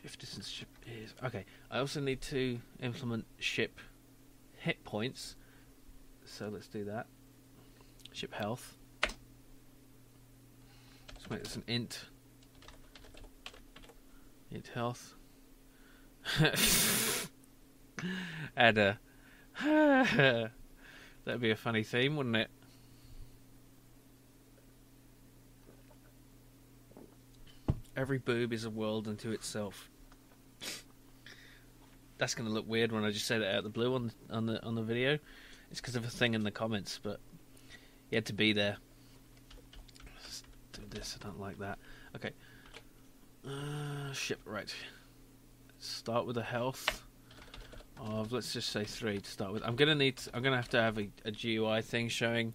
if distance to ship is... Okay, I also need to implement ship hit points. So let's do that. Ship health. So Let's make this an int. Int health. Add a... That'd be a funny theme, wouldn't it? Every boob is a world unto itself. That's going to look weird when I just say that out of the blue on the video. It's because of a thing in the comments, but you had to be there. Let's do this. I don't like that. Okay. Ship, right. Start with a health of, let's just say 3 to start with. I'm gonna have to have a GUI thing showing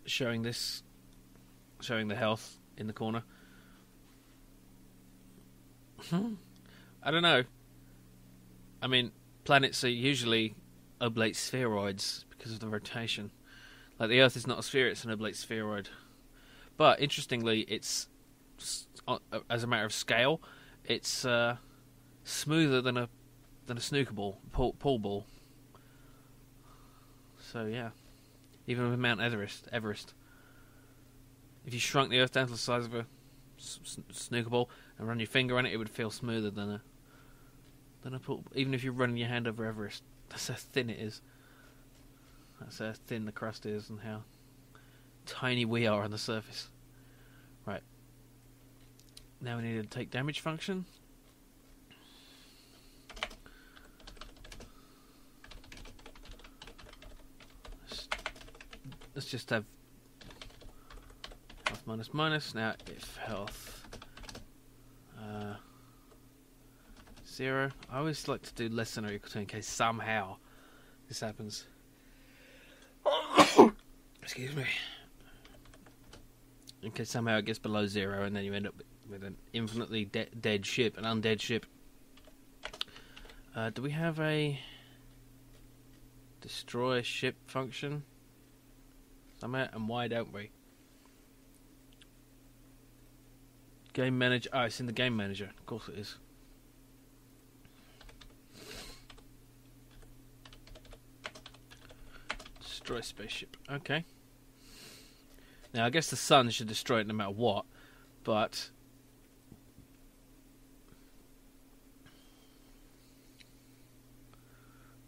showing the health in the corner. I don't know. I mean, planets are usually oblate spheroids because of the rotation. Like the Earth is not a sphere; it's an oblate spheroid. But interestingly, it's, as a matter of scale, it's smoother than a snooker ball, pool ball. So yeah, even with Mount Everest, if you shrunk the Earth down to the size of a snooker ball and run your finger on it, it would feel smoother than a pool. Even if you're running your hand over Everest, that's how thin it is. That's how thin the crust is and how tiny we are on the surface. Right. Now we need to take damage function. Let's just have health minus minus. Now if health 0. I always like to do less than or equal to in case somehow this happens. Excuse me. In case somehow it gets below 0 and then you end up with an infinitely dead ship, an undead ship. Do we have a destroy ship function? Somewhere, and why don't we? Game manager. Oh, it's in the game manager. Of course it is. Destroy spaceship. Okay. Now, I guess the sun should destroy it no matter what, but...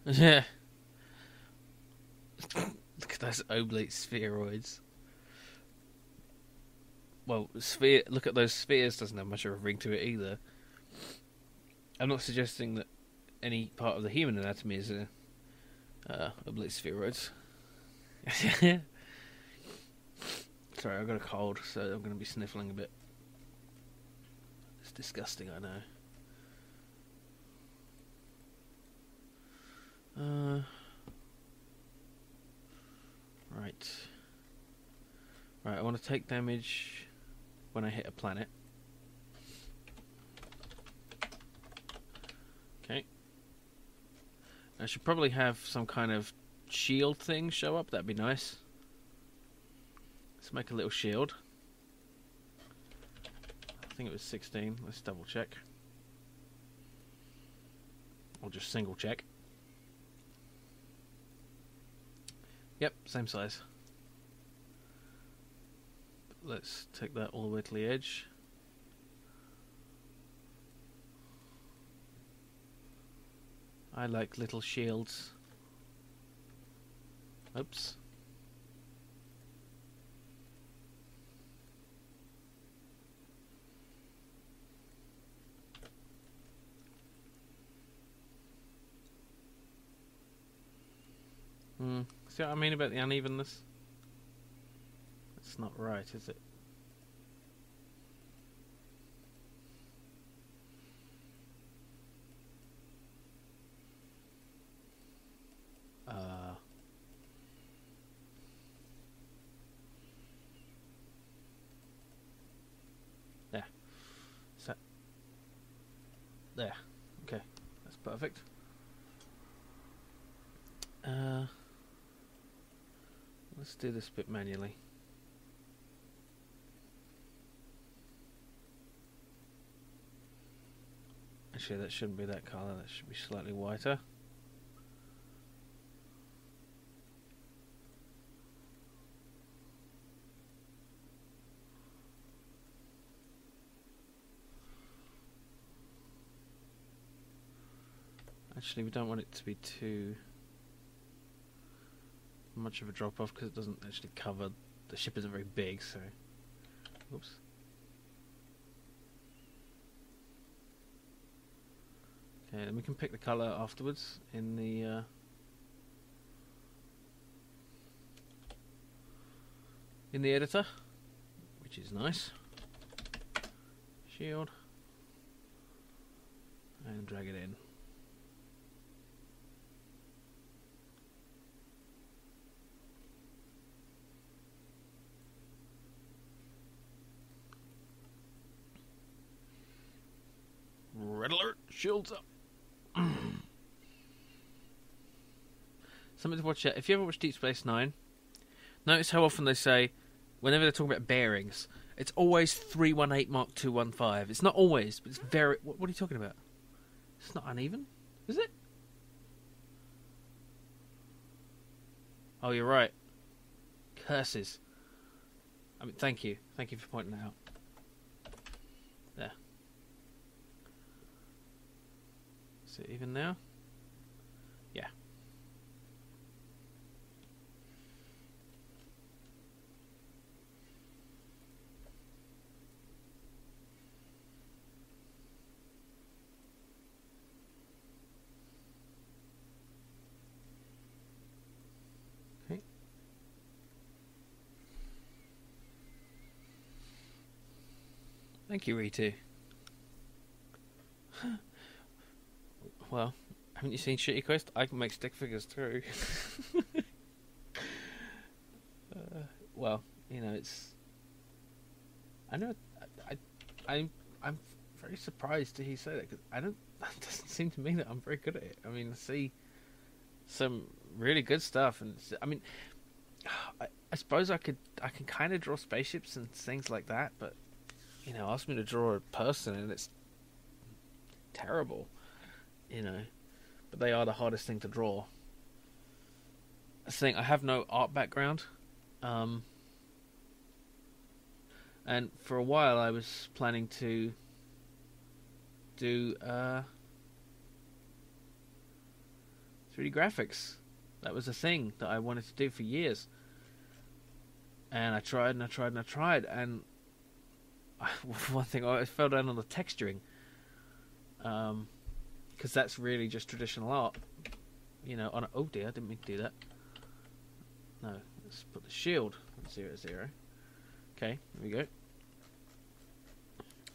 Yeah. Look at those oblate spheroids. Well, look at those spheres, doesn't have much of a ring to it either. I'm not suggesting that any part of the human anatomy is a oblate spheroids. Sorry, I've got a cold, so I'm going to be sniffling a bit. It's disgusting, I know. Right. Right, I want to take damage when I hit a planet. Okay. I should probably have some kind of shield thing show up. That'd be nice. Let's make a little shield. I think it was 16. Let's double check. Or just single check. Yep, same size. Let's take that all the way to the edge. I like little shields. Oops. See what I mean about the unevenness? It's not right, is it? There. So, there. Okay, that's perfect. Let's do this bit manually. Actually, that shouldn't be that colour, that should be slightly whiter. Actually, we don't want it to be too much of a drop off because it doesn't actually cover. The ship isn't very big, so. Oops. Okay, then we can pick the color afterwards in the. In the editor, which is nice. Shield. And drag it in. Red alert! Shields up! Something to watch out. If you ever watch Deep Space Nine, notice how often they say, whenever they're talking about bearings, it's always 318 Mark 215. It's not always, but it's very... What are you talking about? It's not uneven, is it? Oh, you're right. Curses. I mean, thank you. Thank you for pointing that out. There. Is it even now? Yeah. Okay. Thank you, Ritu. Well, haven't you seen Shitty Quest? I can make stick figures too. Well, you know, it's. I know. I'm very surprised to hear you say that because I don't. It doesn't seem to me that I'm very good at it. I mean, I see some really good stuff, and I mean, I suppose I can kind of draw spaceships and things like that, but you know, ask me to draw a person, and it's terrible. You know, but they are the hardest thing to draw. I think I have no art background, and for a while I was planning to do 3D graphics. That was a thing that I wanted to do for years, and I tried and I tried and I tried, and one thing I fell down on the texturing. Because that's really just traditional art, you know. On a, oh dear, I didn't mean to do that. No, let's put the shield on 0, 0. Okay, there we go.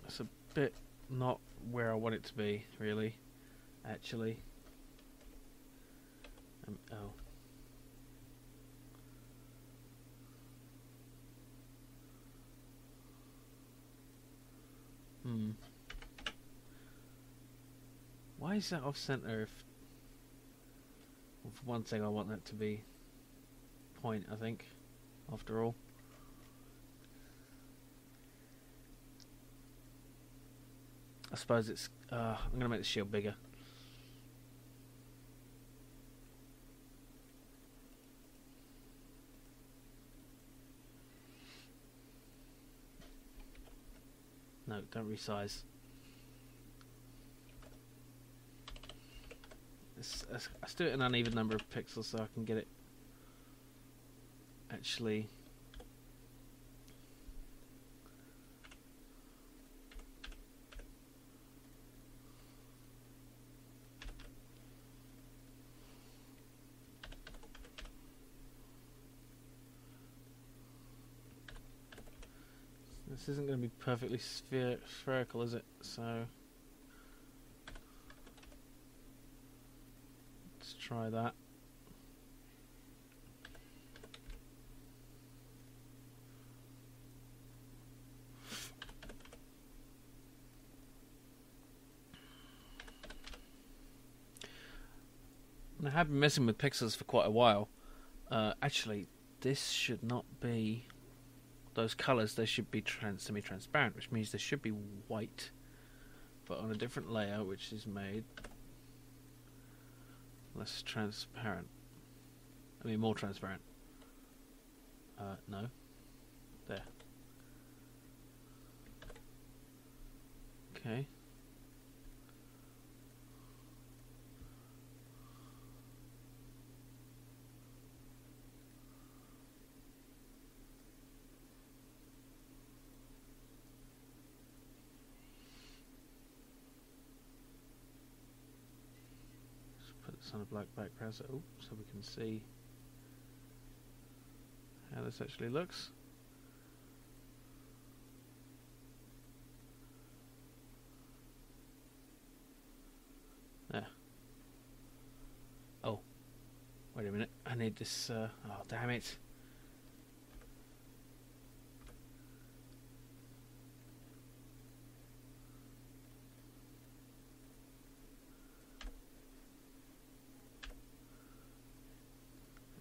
That's a bit not where I want it to be, really. Actually, oh. Why is that off center? Well, for one thing, I want that to be point, I think, after all. I suppose it's. I'm going to make the shield bigger. No, don't resize. Let's do it an uneven number of pixels so I can get it actually. This isn't going to be perfectly spherical, is it? So let's try that. I have been messing with pixels for quite a while. Actually, this should not be those colours. They should be semi-transparent, which means they should be white, but on a different layer, which is made less transparent. I mean, more transparent. No. There. Okay. on a black background so we can see how this actually looks. There. Oh, wait a minute. I need this. Oh, damn it.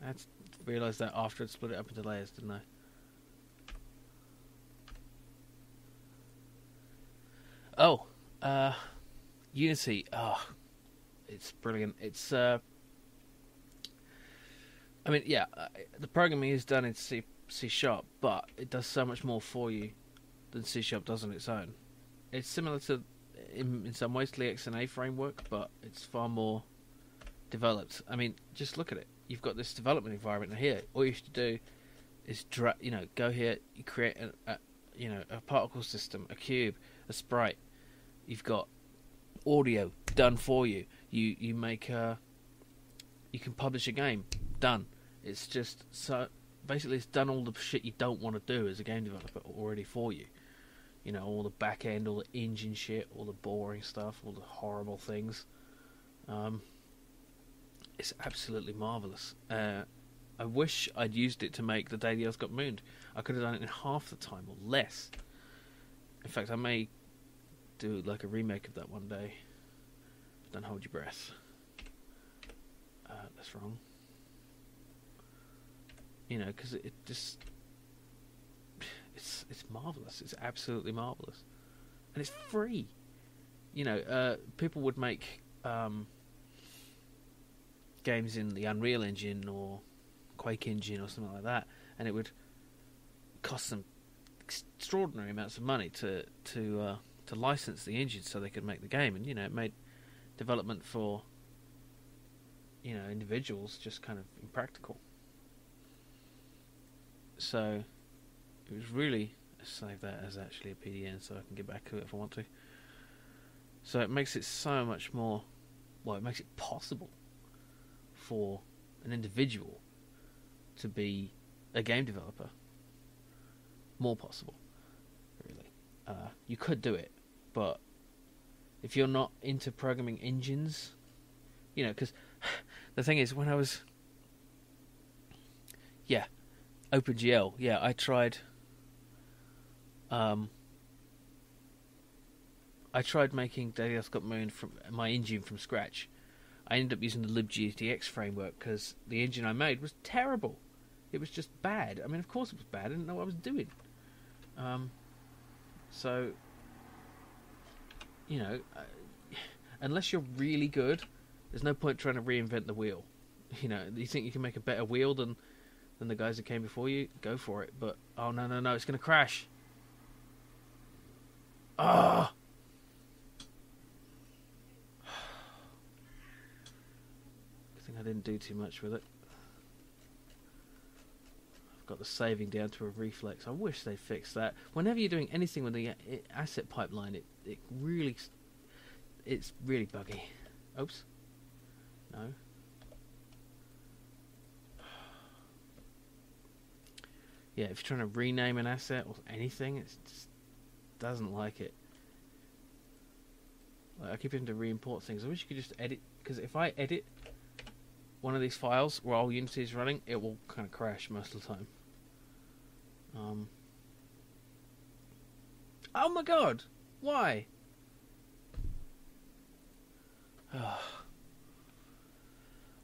I had to realise that after I'd split it up into layers, didn't I? Oh, Unity. Oh, it's brilliant. It's I mean, yeah, the programming is done in C Sharp, but it does so much more for you than C Sharp does on its own. It's similar to, in some ways, to the XNA framework, but it's far more developed. I mean, just look at it. You've got this development environment here. All you have to do is go here. You create a particle system, a cube, a sprite. You've got audio done for you. You make you can publish a game. Done. It's just so basically it's done all the shit you don't want to do as a game developer already for you. You know, all the back end, all the engine shit, all the boring stuff, all the horrible things. It's absolutely marvellous. I wish I'd used it to make The Day the Earth Got Mooned. I could have done it in half the time or less. In fact, I may do like a remake of that one day. Don't hold your breath. That's wrong. You know, because it just... It's marvellous. It's absolutely marvellous. And it's free. You know, people would make... games in the Unreal Engine or Quake Engine or something like that, and it would cost them extraordinary amounts of money to license the engine so they could make the game, and you know it made development for individuals just kind of impractical. So it was really, save that as actually a PDN so I can get back to it if I want to. So it makes it so much more, well, it makes it possible for an individual to be a game developer. More possible, really. You could do it, but if you're not into programming engines, you know, because the thing is, when I was, OpenGL, I tried. I tried making Day the Earth Got Mooned from my engine from scratch. I ended up using the libGTX framework because the engine I made was terrible. It was just bad. I mean, of course it was bad. I didn't know what I was doing. So, you know, unless you're really good, there's no point trying to reinvent the wheel. You know, you think you can make a better wheel than the guys that came before you? Go for it. But, oh, no, it's going to crash. Ah! I didn't do too much with it. I've got the saving down to a reflex. I wish they'd fix that. Whenever you're doing anything with the asset pipeline, it's really buggy. Oops. No. Yeah, if you're trying to rename an asset or anything, it just doesn't like it. Like, I keep having to re-import things. I wish you could just edit, because if I edit one of these files while Unity is running, it will kind of crash most of the time. Oh my god! Why?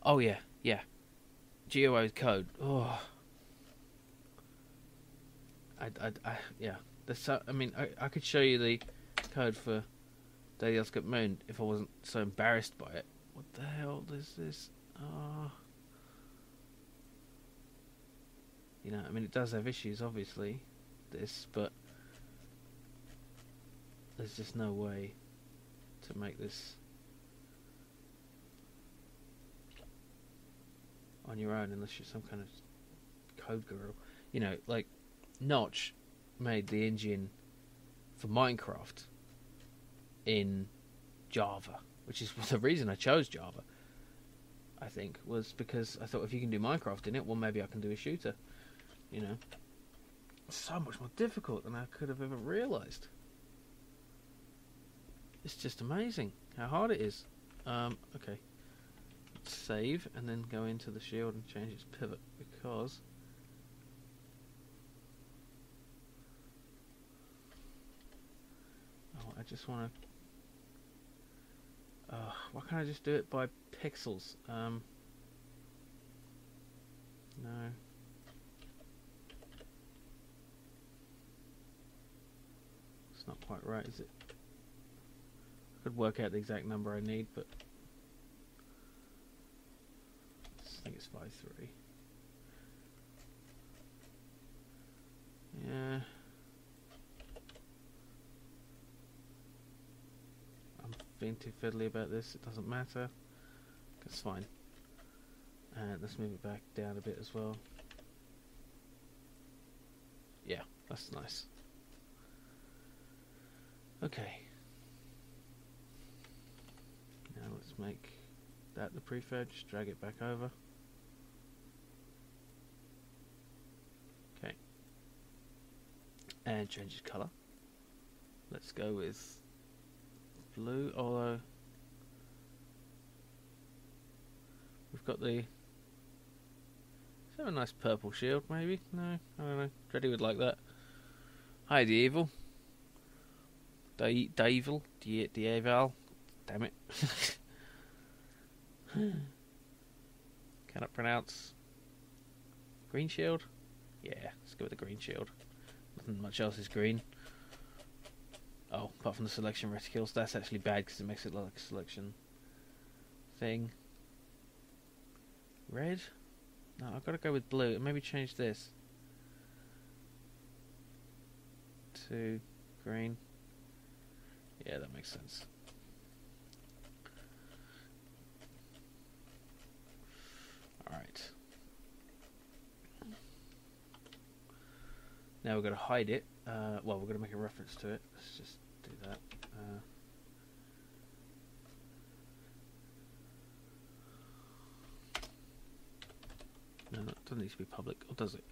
Oh yeah. GUI code. Oh. Yeah. I mean, I could show you the code for Day the Earth Got Mooned if I wasn't so embarrassed by it. What the hell is this? You know, I mean, it does have issues, obviously, but there's just no way to make this on your own unless you're some kind of code guru. You know, like Notch made the engine for Minecraft in Java, which is the reason I chose Java. I think, was because I thought if you can do Minecraft in it, well, maybe I can do a shooter. You know, it's so much more difficult than I could have ever realised. It's just amazing how hard it is. Okay, let's save and then go into the shield and change its pivot because I just want to. Why can't I just do it by pixels? No. It's not quite right, is it? I could work out the exact number I need, but I think it's 5.3. Yeah. I'm being too fiddly about this. It doesn't matter. That's fine. And let's move it back down a bit as well. Yeah, that's nice. Okay. Now let's make that the prefab. Just drag it back over. Okay. And change its colour. Let's go with blue, although we've got the... Is there a nice purple shield, maybe? No, I don't know. Dreddy would like that. Hi, the evil. Devil. Dieval. Damn it. Cannot pronounce. Green shield? Yeah, let's go with the green shield. Nothing much else is green. Oh, apart from the selection reticules. That's actually bad because it makes it look like a selection thing. Red? No, I've got to go with blue and maybe change this to green. Yeah, that makes sense. Alright. Now we're going to hide it. Well, we're going to make a reference to it. Let's just do that. No, it doesn't need to be public, or does it?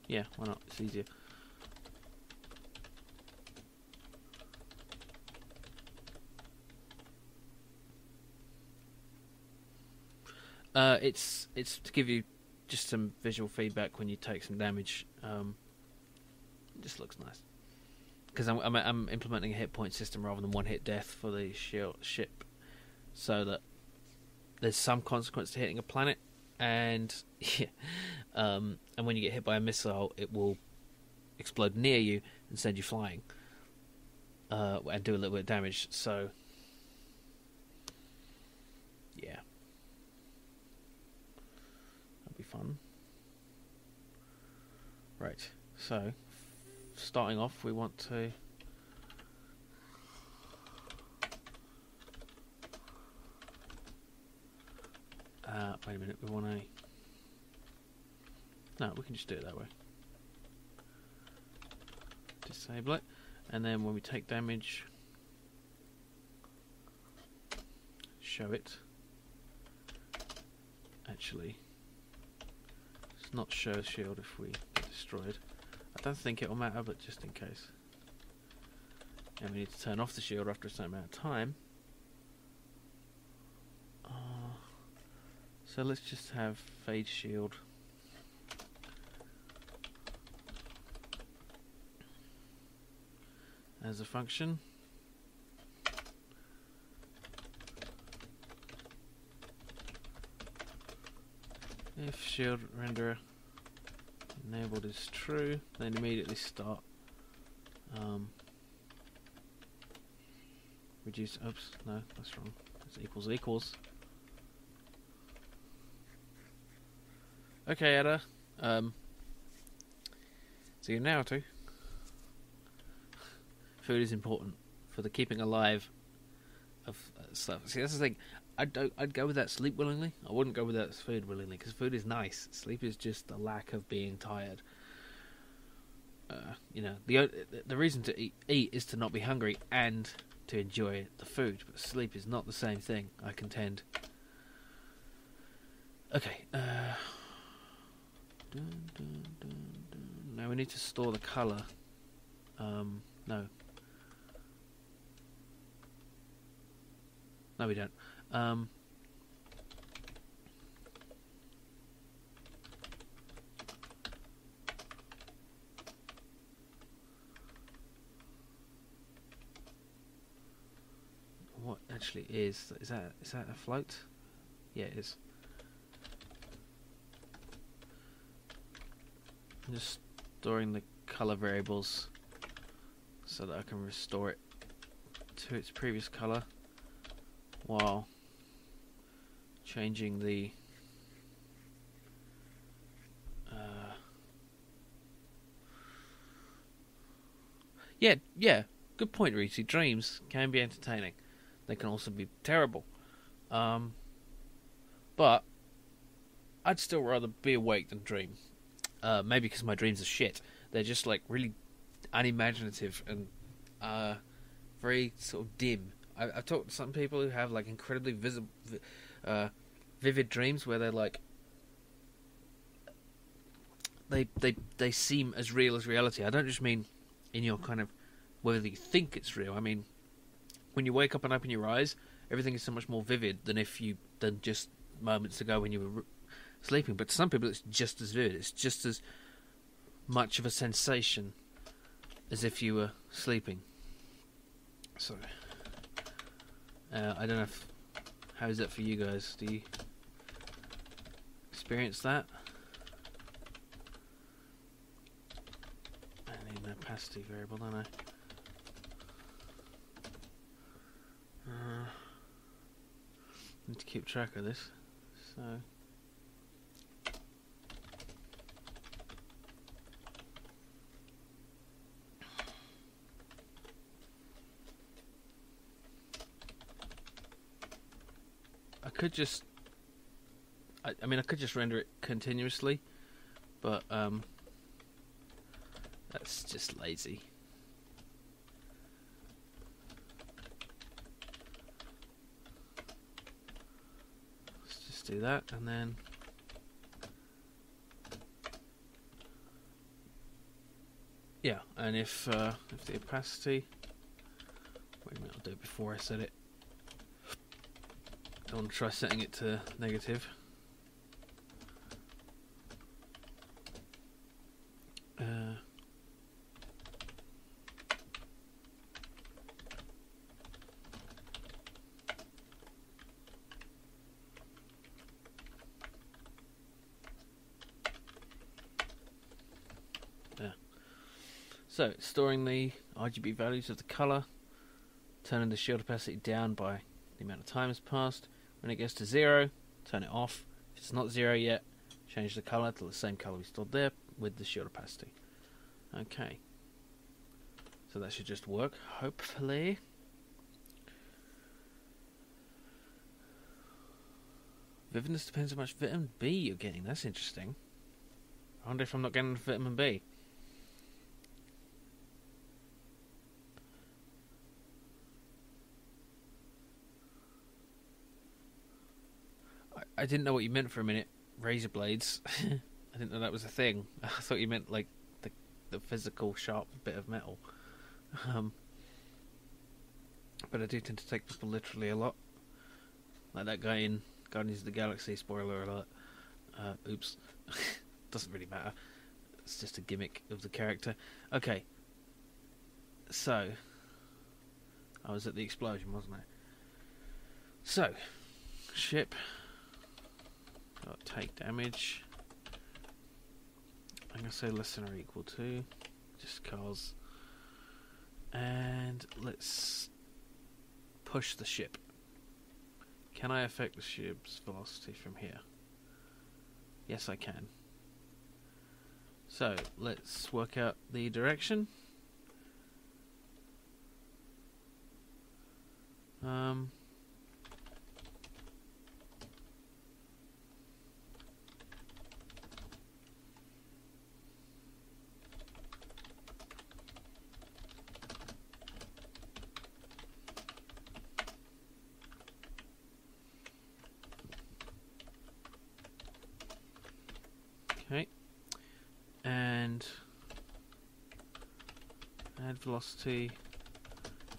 Yeah, why not? It's easier. It's to give you just some visual feedback when you take some damage. It just looks nice because I'm implementing a hit point system rather than one hit death for the ship, so that there's some consequence to hitting a planet, and and when you get hit by a missile, it will explode near you and send you flying, and do a little bit of damage. So yeah. That'd be fun. Right, so starting off, we want to wait a minute, we want to... No, we can just do it that way. Disable it, and then when we take damage, show it. Actually, it's not show shield if we get destroyed. I don't think it will matter, but just in case. And we need to turn off the shield after a certain amount of time. So let's just have fade shield. As a function. If shield renderer enabled is true, then immediately start reduce. Oops, no, that's wrong. It's equals. Okay, Ada. So now to food is important for the keeping alive of stuff. See, that's the thing. I'd go with that sleep willingly. I wouldn't go with that food willingly because food is nice. Sleep is just the lack of being tired. You know, the reason to eat is to not be hungry and to enjoy the food. But sleep is not the same thing, I contend. Okay. Now we need to store the color. No. No, we don't. What actually is that a float? Yeah, it is. I'm just storing the color variables so that I can restore it to its previous color while changing the yeah, good point, Reese. Dreams can be entertaining. They can also be terrible. But I'd still rather be awake than dream. Maybe because my dreams are shit. They're just like really unimaginative and very sort of dim. I've talked to some people who have like incredibly vivid dreams where they're like they seem as real as reality. I don't just mean in your kind of whether you think it's real. I mean when you wake up and open your eyes, everything is so much more vivid than just moments ago when you were sleeping. But to some people, it's just as vivid. It's just as much of a sensation as if you were sleeping. So, I don't know how is that for you guys? Do you experience that? I need an opacity variable, don't I? Need to keep track of this. So. I could just render it continuously, but that's just lazy. Let's just do that, and then yeah, and if the opacity, wait a minute, I'll do it before I set it. I want to try setting it to negative. So, storing the RGB values of the colour, turning the shield opacity down by the amount of time has passed. When it gets to 0, turn it off. If it's not 0 yet, change the colour to the same colour we stored there with the shield opacity. Okay. So that should just work, hopefully. Vividness depends how much vitamin B you're getting. That's interesting. I wonder if I'm not getting enough vitamin B. I didn't know what you meant for a minute. Razor blades. I didn't know that was a thing. I thought you meant like the physical sharp bit of metal. But I do tend to take people literally a lot. Like that guy in Guardians of the Galaxy, spoiler alert. Oops. Doesn't really matter. It's just a gimmick of the character. Okay. So, I was at the explosion, wasn't I? So, ship. Take damage. I'm going to say less than or equal to. Just cause. And let's push the ship. Can I affect the ship's velocity from here? Yes, I can. So, let's work out the direction. Okay. And add velocity,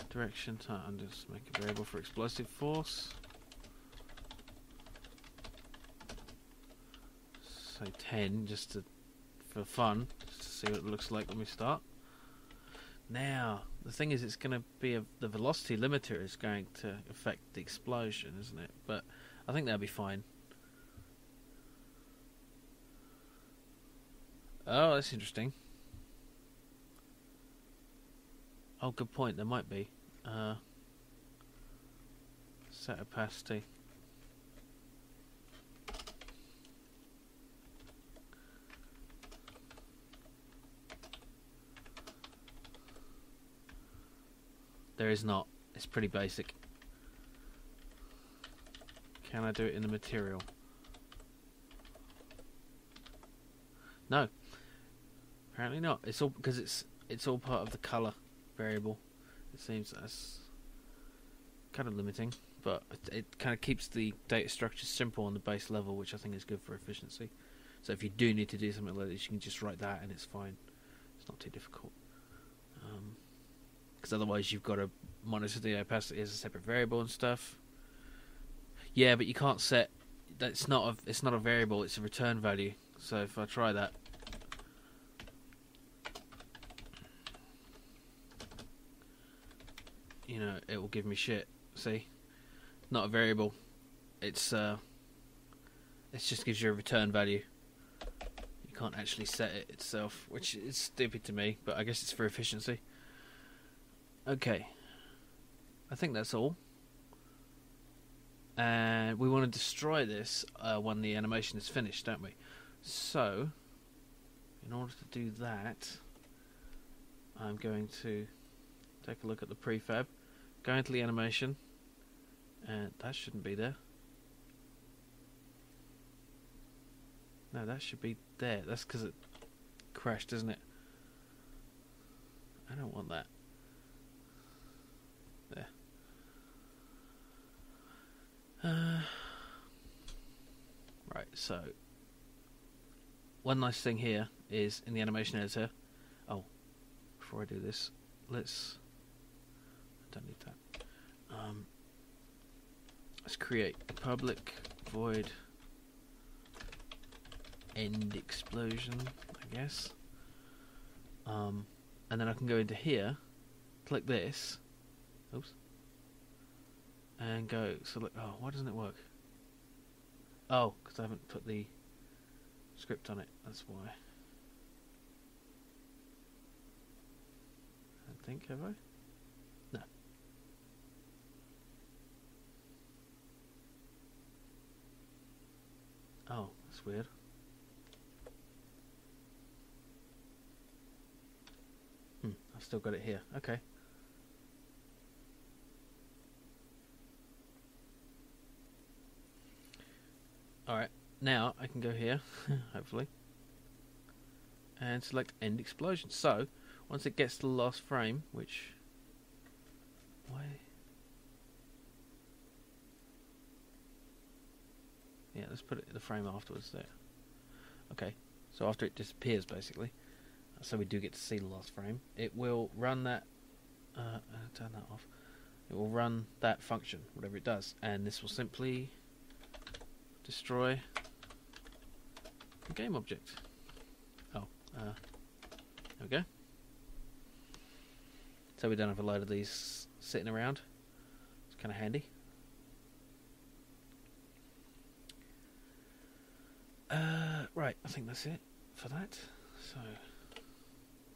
direction time, and just make a variable for explosive force. Say 10, just for fun, just to see what it looks like when we start. Now, the thing is, it's going to be the velocity limiter is going to affect the explosion, isn't it? But I think that'll be fine. Oh, that's interesting. Oh, good point. There might be. Set opacity. There is not. It's pretty basic. Can I do it in the material? No. Apparently not. It's all because it's all part of the color variable. It seems that's kind of limiting, but it kind of keeps the data structure simple on the base level, which I think is good for efficiency. So if you do need to do something like this, you can just write that and it's fine. It's not too difficult. Because otherwise you've got to monitor the opacity as a separate variable and stuff. Yeah, but you can't set. It's not a variable. It's a return value. So if I try that, you know, it will give me shit. See, not a variable. It just gives you a return value. You can't actually set it itself, which is stupid to me. But I guess it's for efficiency. Okay, I think that's all. And we want to destroy this when the animation is finished, don't we? So, in order to do that, I'm going to take a look at the prefab, go into the animation, and that shouldn't be there. No, that should be there. That's because it crashed, isn't it? I don't want that. There. Right, so one nice thing here is in the animation editor. Oh, before I do this, I don't need that. Let's create a public void end explosion, I guess. And then I can go into here, click this. Oops. And go select. Oh, why doesn't it work? Oh, because I haven't put the script on it. That's why. I think, have I? No. Oh, that's weird. I've still got it here. Okay. Alright, now I can go here, hopefully, and select end explosion. So, once it gets to the last frame, which... Why? Yeah, let's put it in the frame afterwards there. Okay, so after it disappears, basically, so we do get to see the last frame, it will run that... turn that off. It will run that function, whatever it does, and this will simply... destroy the game object. Oh, there we go. So we don't have a load of these sitting around. It's kind of handy. Right, I think that's it for that. So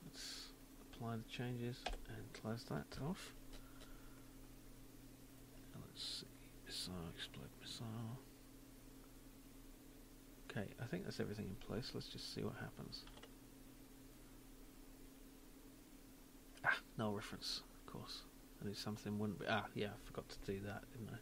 let's apply the changes and close that off. And let's see, missile, explode missile. Okay, I think that's everything in place. Let's just see what happens. Ah, null reference, of course. I knew something wouldn't be. Ah, yeah, I forgot to do that, didn't I?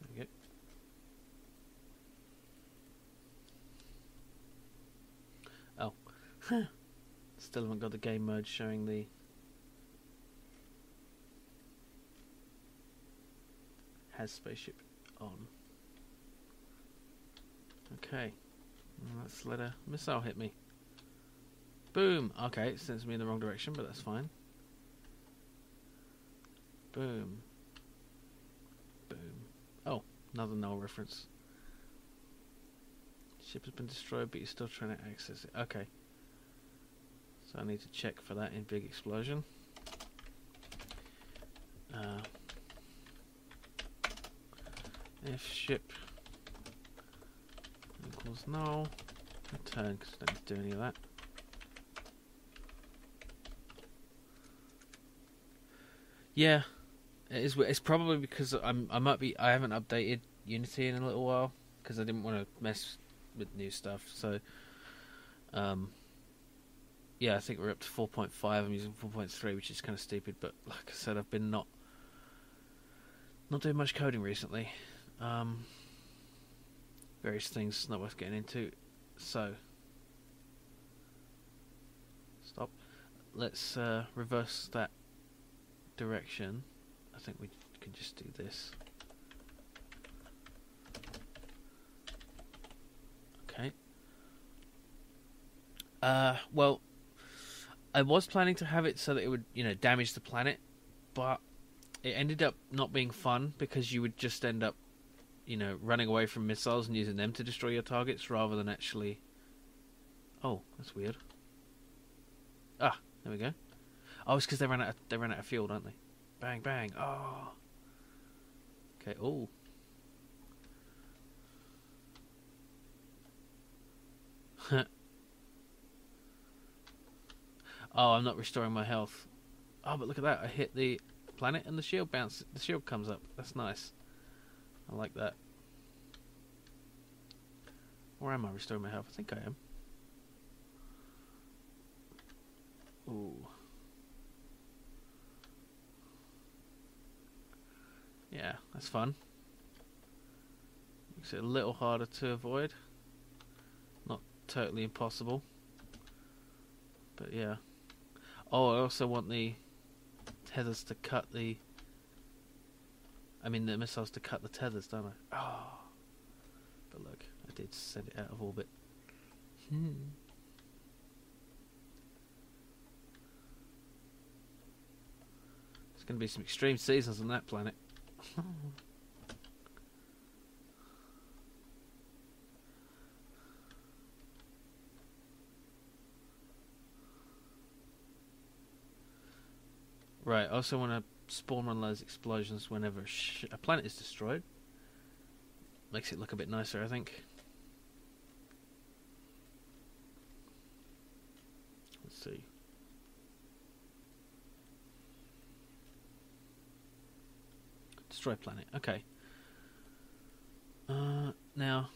There we go. Still haven't got the game mode showing the has spaceship on. Okay, let's let a missile hit me. Boom! Okay, it sends me in the wrong direction, but that's fine. Boom. Boom. Oh, another null reference. Ship has been destroyed, but you're still trying to access it. Okay. So I need to check for that in big explosion. If ship equals null, return, because I don't need to do any of that. Yeah, it is. It's probably because I haven't updated Unity in a little while because I didn't want to mess with new stuff. So, yeah, I think we're up to 4.5. I'm using 4.3, which is kind of stupid. But like I said, I've been not doing much coding recently. Various things not worth getting into. So, stop. Let's reverse that direction. I think we can just do this. Okay. Well, I was planning to have it so that it would, damage the planet, but it ended up not being fun because you would just end up, running away from missiles and using them to destroy your targets rather than actually... Oh, that's weird. Ah, there we go. Oh, it's because they ran out of fuel, don't they? Bang, bang. Oh. Okay. Oh. Oh, I'm not restoring my health. Oh, but look at that! I hit the planet and the shield bounces. The shield comes up. That's nice. I like that. Or am I restoring my health? I think I am. Ooh. Yeah, that's fun. Makes it a little harder to avoid. Not totally impossible. But yeah. Oh, I also want the tethers to cut the... I mean the missiles to cut the tethers, don't I? Oh. But look, I did send it out of orbit. There's going to be some extreme seasons on that planet. Right, I also want to spawn one of those explosions whenever a planet is destroyed. Makes it look a bit nicer, I think. Let's see. Destroy planet. Okay. Now,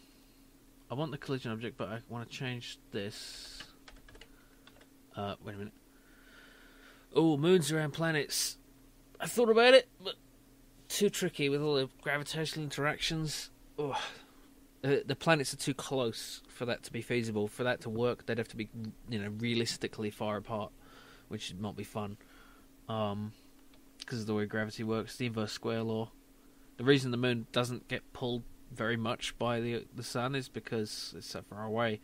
I want the collision object, but I want to change this. Wait a minute. Oh, moons around planets. I thought about it, but too tricky with all the gravitational interactions. Oh, the planets are too close for that to be feasible. For that to work, they'd have to be, realistically far apart, which would not be fun. Because of the way gravity works, the inverse square law. The reason the moon doesn't get pulled very much by the sun is because it's so far away.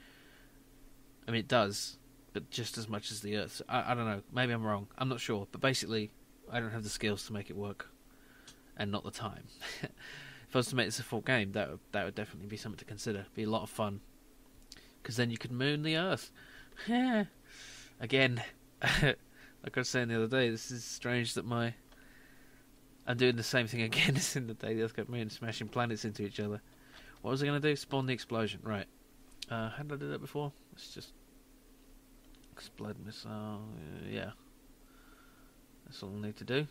I mean, it does, but just as much as the Earth. I don't know. Maybe I'm wrong. I'm not sure. But basically, I don't have the skills to make it work, and not the time. If I was to make this a full game, that would definitely be something to consider. Be a lot of fun, because then you could moon the Earth. Again, like I was saying the other day, this is strange that I'm doing the same thing again as in the day the Earth got moon, smashing planets into each other. What was I going to do? Spawn the explosion. Right. How did I do that before? Let's just explode missile. Yeah. That's all I need to do.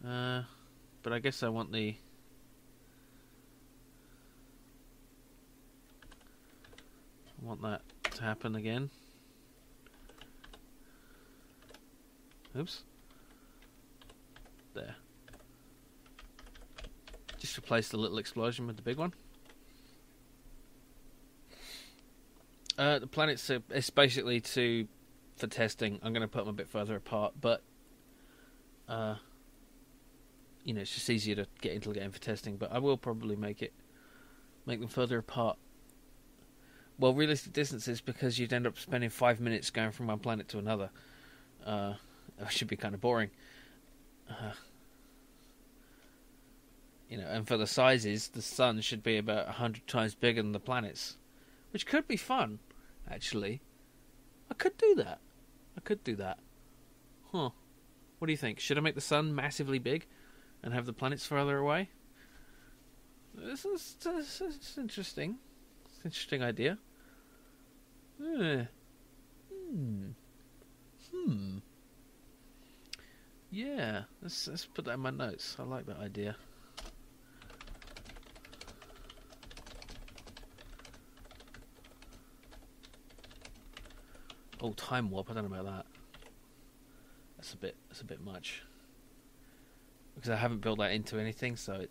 But I guess I want the... I want that to happen again. Oops. There. Just replace the little explosion with the big one. The planets are, it's basically for testing. I'm going to put them a bit further apart, but it's just easier to get in for testing. But I will probably make them further apart. Well, realistic distances, because you'd end up spending 5 minutes going from one planet to another. It should be kind of boring. And for the sizes, the sun should be about 100 times bigger than the planets, which could be fun, actually. I could do that. Huh. What do you think? Should I make the sun massively big and have the planets further away? This is interesting. It's an interesting idea. Yeah, let's put that in my notes. I like that idea. Oh, time warp. I don't know about that. That's a bit much. Because I haven't built that into anything, so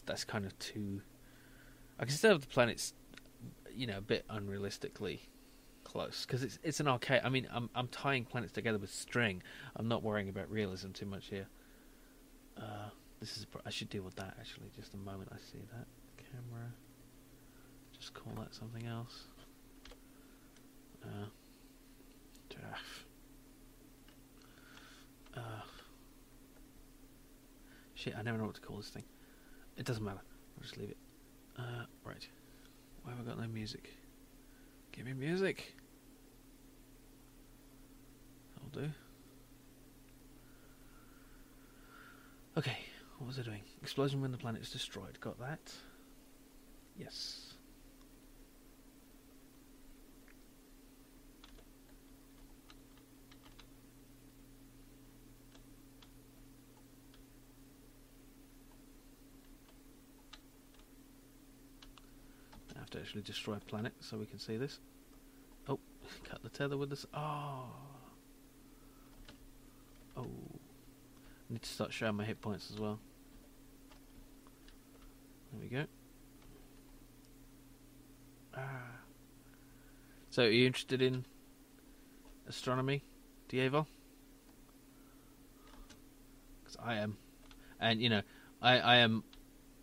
that's kind of too. I can still have the planets, a bit unrealistically close, because it's an arcade. I mean, I'm tying planets together with string. I'm not worrying about realism too much here. I should deal with that actually. Just a moment. I see that camera. Just call that something else. Shit, I never know what to call this thing. It doesn't matter. I'll just leave it. Right. Why have I got no music? Give me music. That'll do. Okay, what was I doing? Explosion when the planet is destroyed. Got that? Yes. I have to actually destroy a planet so we can see this. Oh, cut the tether with this. Oh. I need to start showing my hit points as well. There we go. So, are you interested in astronomy, Diego? Because I am. And, I am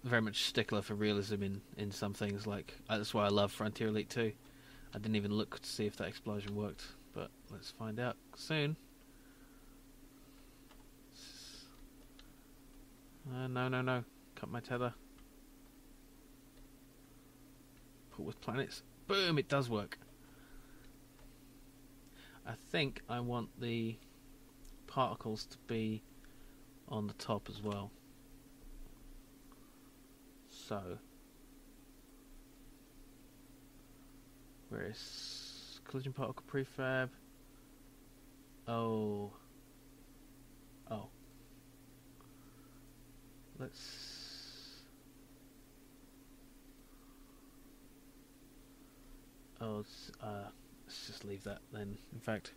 very much stickler for realism in some things. Like, that's why I love Frontier Elite 2. I didn't even look to see if that explosion worked, but let's find out soon. No. Cut my tether. Put with planets. Boom, it does work. I think I want the particles to be on the top as well. So, where is collision particle prefab? Oh. Let's just leave that then. In fact,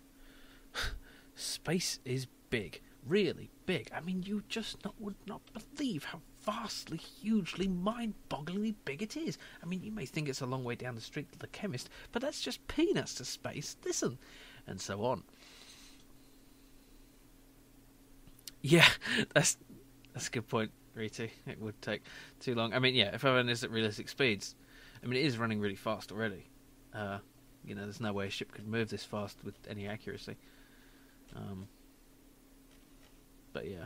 space is big, really big. I mean, you just would not believe how vastly, hugely, mind-bogglingly big it is. I mean, you may think it's a long way down the street to the chemist, but that's just peanuts to space. Listen, and so on. Yeah, that's a good point, Riti. It would take too long. I mean, yeah, if everyone is at realistic speeds, I mean, it is running really fast already. There's no way a ship could move this fast with any accuracy. But yeah.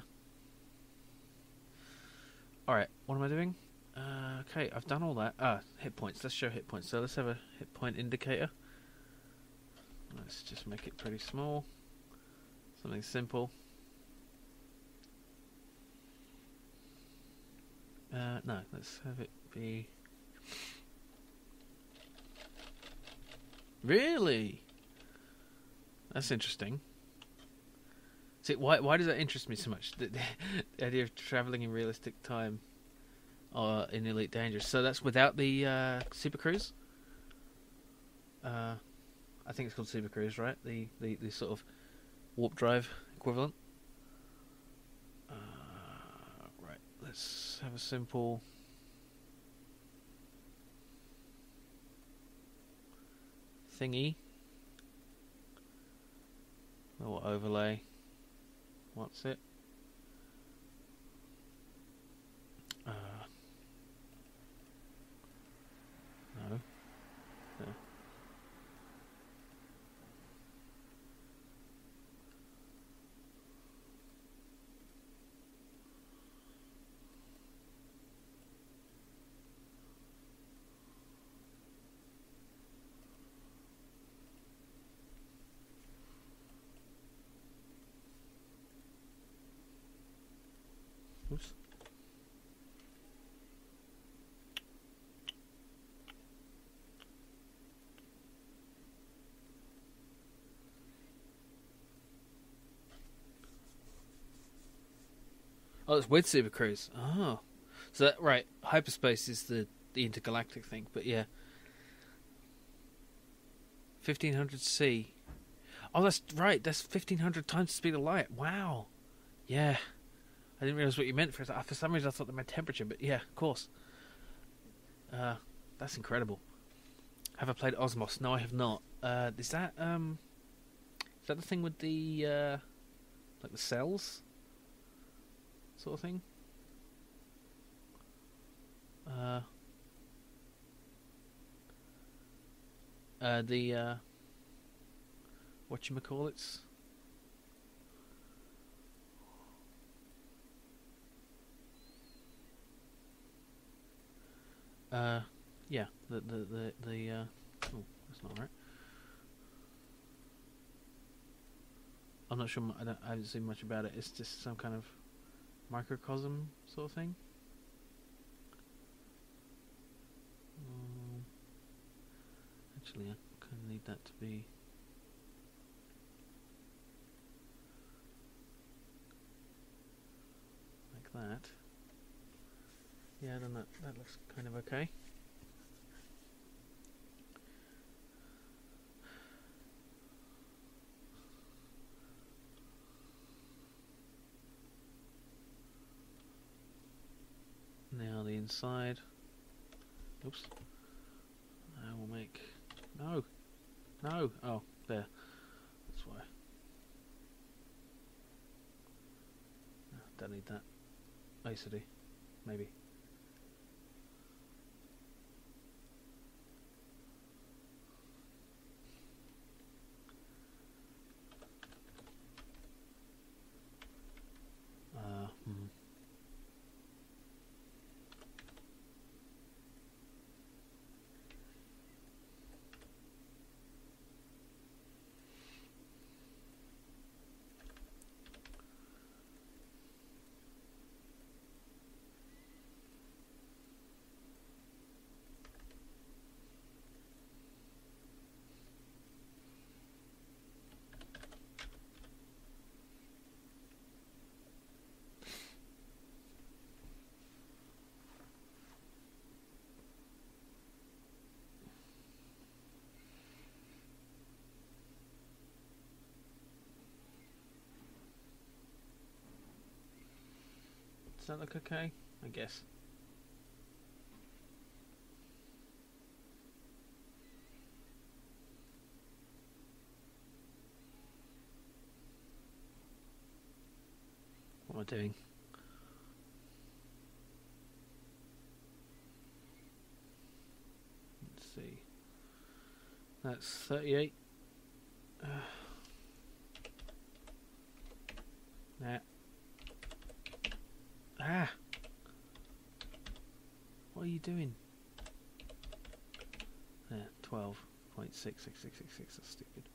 Alright, what am I doing? Okay, I've done all that. Hit points. Let's show hit points. So let's have a hit point indicator. Let's just make it pretty small. Something simple. No, let's have it be... Really? That's interesting. See, why does that interest me so much? The idea of travelling in realistic time in Elite Dangerous. So that's without the Super Cruise? I think it's called Super Cruise, right? The sort of warp drive equivalent. Right, let's have a simple... thingy. Little overlay. What's it? No. No. Oops. Oh, it's with Super Cruise. Oh. So, that, right, hyperspace is the intergalactic thing, but yeah. 1500C. Oh, that's right, that's 1500 times the speed of light. Wow. Yeah. I didn't realise what you meant for some reason I thought they meant temperature, but yeah, of course. That's incredible. Have I played Osmos? No, I have not. Is that the thing with the like the cells sort of thing? The whatchamacallits? Yeah, the oh, that's not right. I'm not sure. I haven't seen much about it. It's just some kind of microcosm sort of thing. Actually, I kind of need that to be. Like that. Yeah, then that looks kind of okay. Now the inside. Oops. I will make. No! No! Oh, there. That's why. No, don't need that. Basically. Maybe. Does that look okay? I guess. What am I doing? Let's see. That's 38. Nah. Ah! What are you doing? There, 12.66666. That's stupid.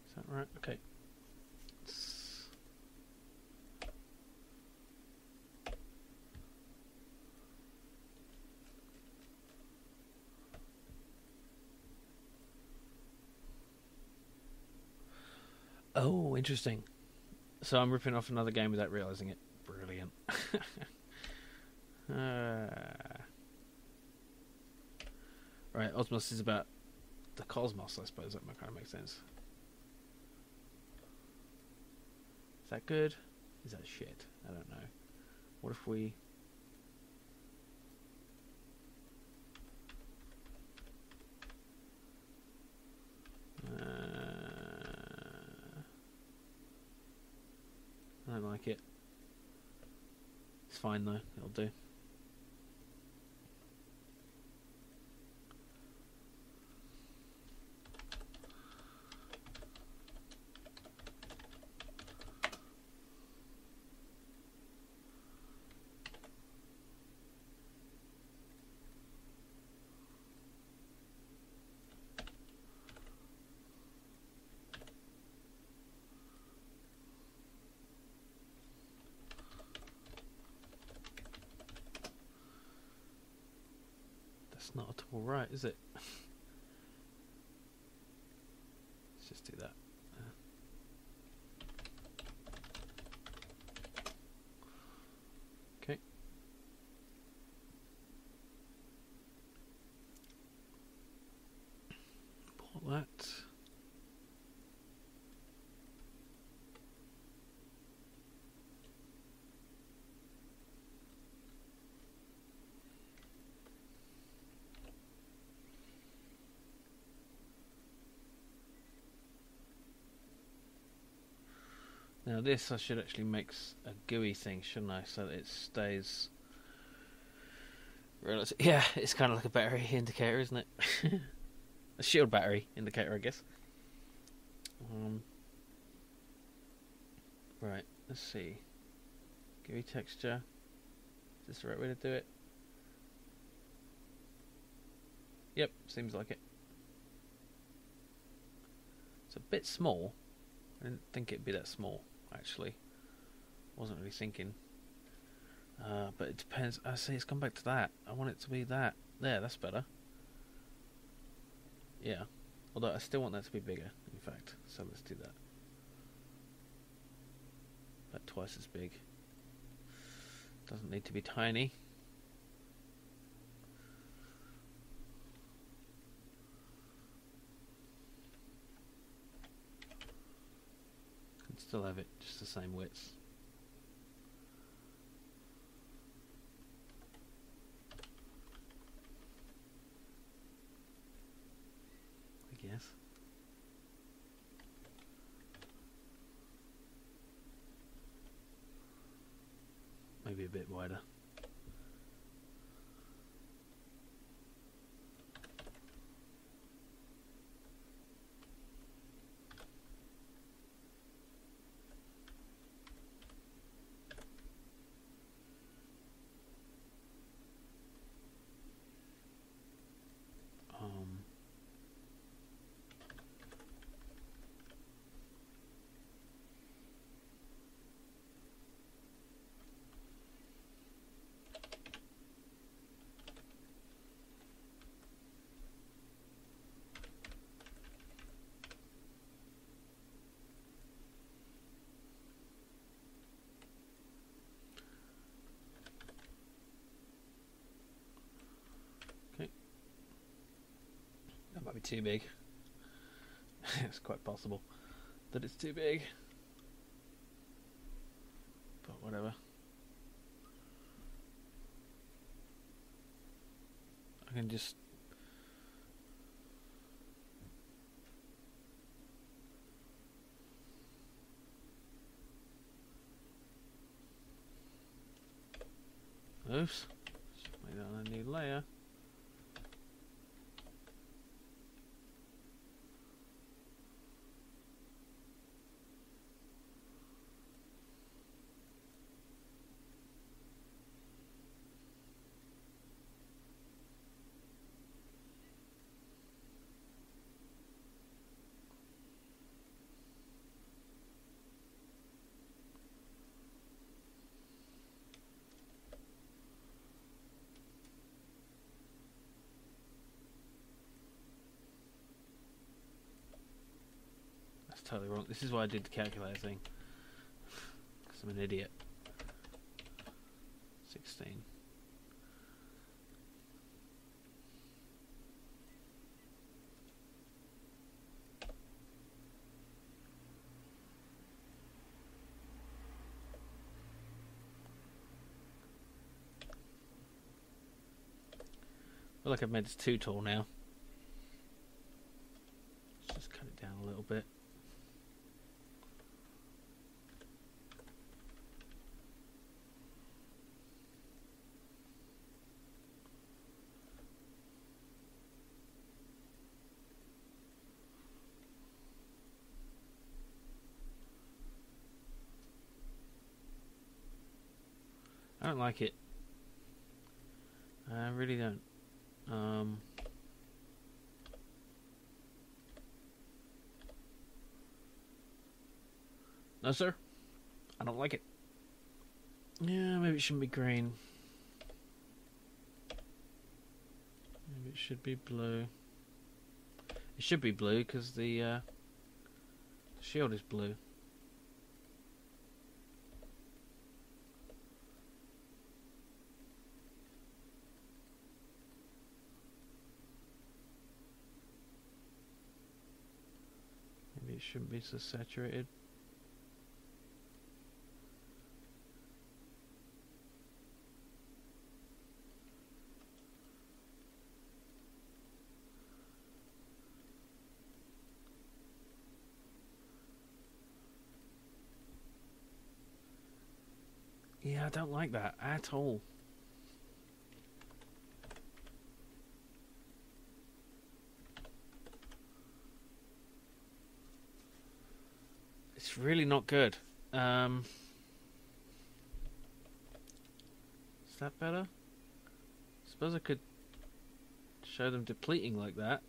Is that right? Okay. Oh, interesting. So I'm ripping off another game without realising it. Brilliant. Right, Osmos is about the cosmos, I suppose. That kind of makes sense. Is that good? Is that shit? I don't know. What if we... I don't like it. It's fine though, it'll do. That's not at all right, is it? Let's just do that. Okay. Pull that. Now this I should actually make a GUI thing, shouldn't I? So that it stays... Yeah, it's kind of like a battery indicator, isn't it? A shield battery indicator, I guess. Right, let's see. GUI texture. Is this the right way to do it? Yep, seems like it. It's a bit small. I didn't think it'd be that small, actually. Wasn't really thinking. But it depends. I see it's gone back to that. I want it to be that. There, that's better. Yeah. Although I still want that to be bigger, in fact. So let's do that. About twice as big. Doesn't need to be tiny. Can still have it just the same width. I guess. Maybe a bit wider. That might be too big. It's quite possible that it's too big. But whatever. I can just... Oops. Just make that on a new layer. Totally wrong. This is why I did the calculator thing. Because I'm an idiot. 16. I feel like I've made this too tall now. Let's just cut it down a little bit. I don't like it. I really don't. No, sir. I don't like it. Yeah, maybe it shouldn't be green. Maybe it should be blue. It should be blue because the shield is blue. Maybe it shouldn't be so saturated. Yeah, I don't like that at all. It's really not good. Is that better? Suppose I could show them depleting like that.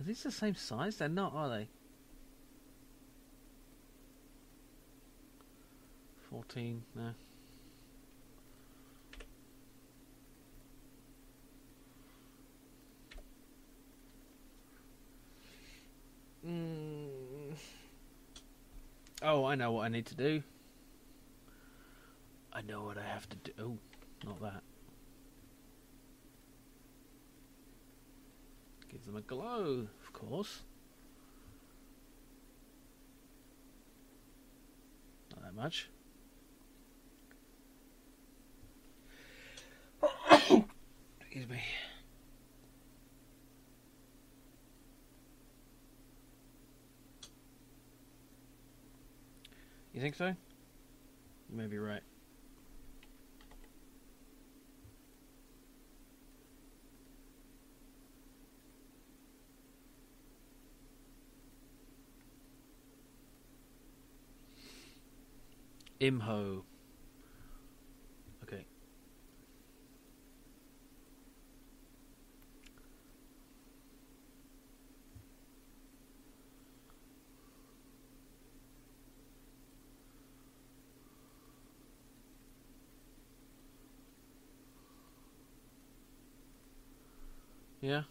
Are these the same size? They're not, are they? 14, no. Oh, I know what I need to do. I know what I have to do. Oh, not that. Give them a glow, of course. Not that much. Excuse me. You think so? You may be right. Imho. Okay. Yeah.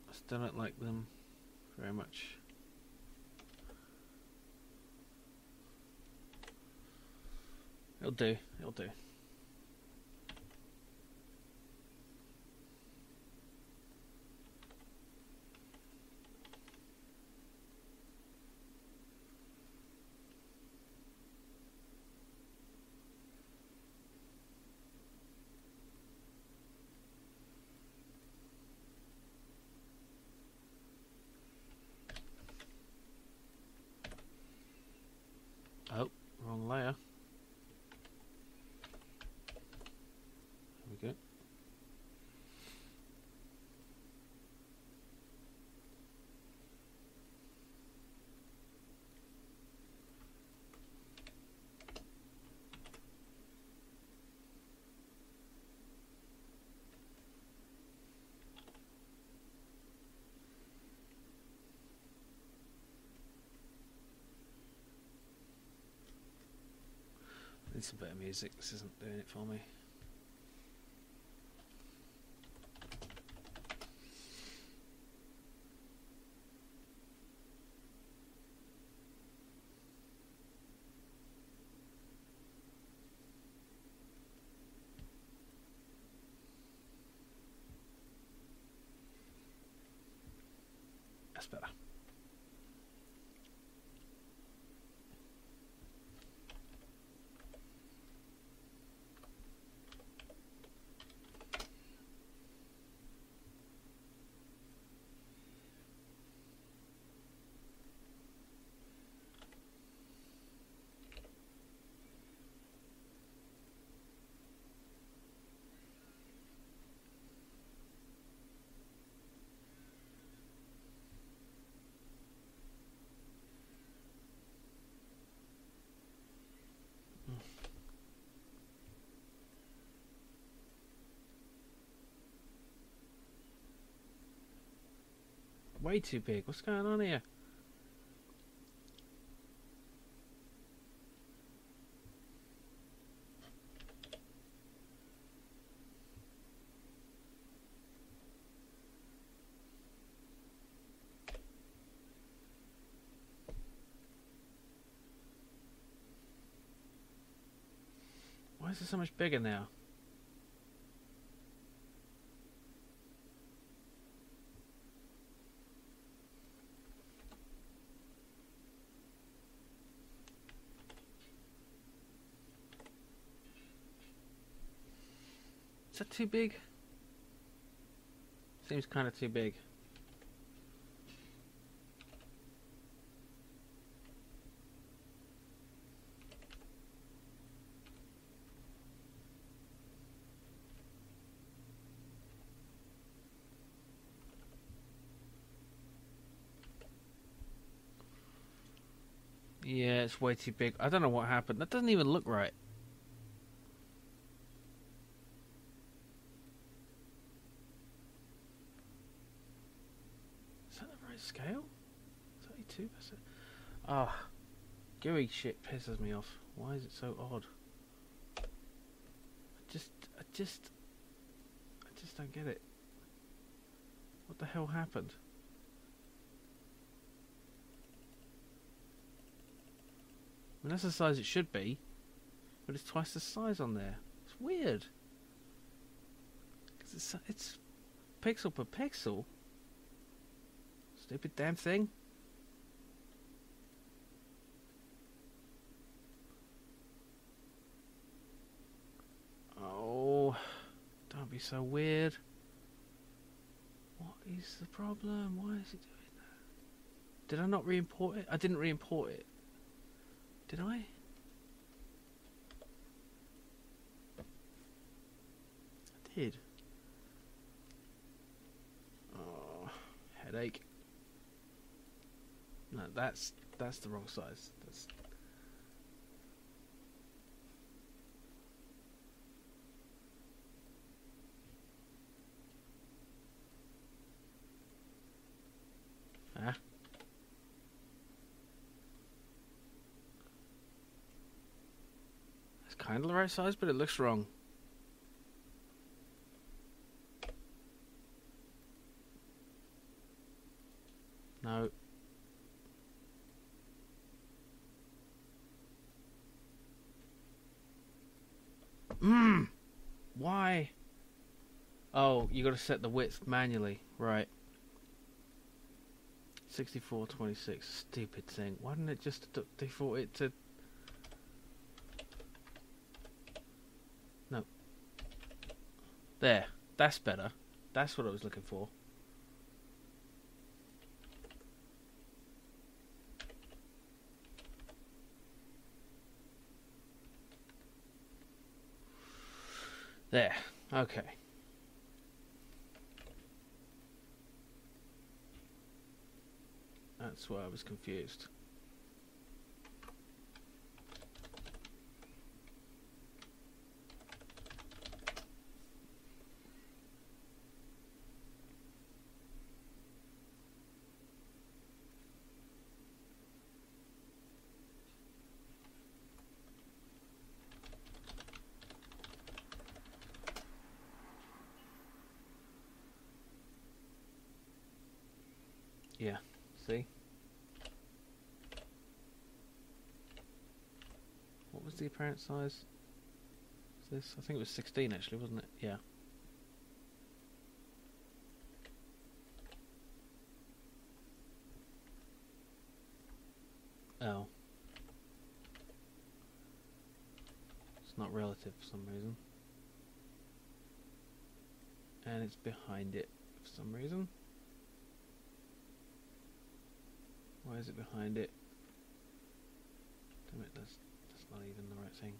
I still don't like them very much. It'll do. It'll do. Oh, wrong layer. There we go. I need some better music. This isn't doing it for me. That's better. way too big. What's going on here? Why is it so much bigger now? Is that too big? Seems kind of too big. Yeah, it's way too big. I don't know what happened. That doesn't even look right. Is that the right scale? 32%. Ah, gooey shit pisses me off. Why is it so odd? I just don't get it. What the hell happened? I mean, that's the size it should be, but it's twice the size on there. It's weird. 'Cause it's pixel per pixel. Stupid damn thing. Oh, don't be so weird. What is the problem? Why is it doing that? Did I not re-import it? I didn't re-import it. Did I? I did. Oh, headache. No, that's the wrong size. That's It's kind of the right size, but it looks wrong. No. Why? Oh, you got to set the width manually, right? 64:26. Stupid thing. Why didn't it just default it to? No. There. That's better. That's what I was looking for. There. Okay. That's why I was confused. Yeah, see? What was the apparent size? This? I think it was 16 actually, wasn't it? Yeah. Oh. It's not relative for some reason. And it's behind it for some reason. Why is it behind it? Damn it, that's not even the right thing.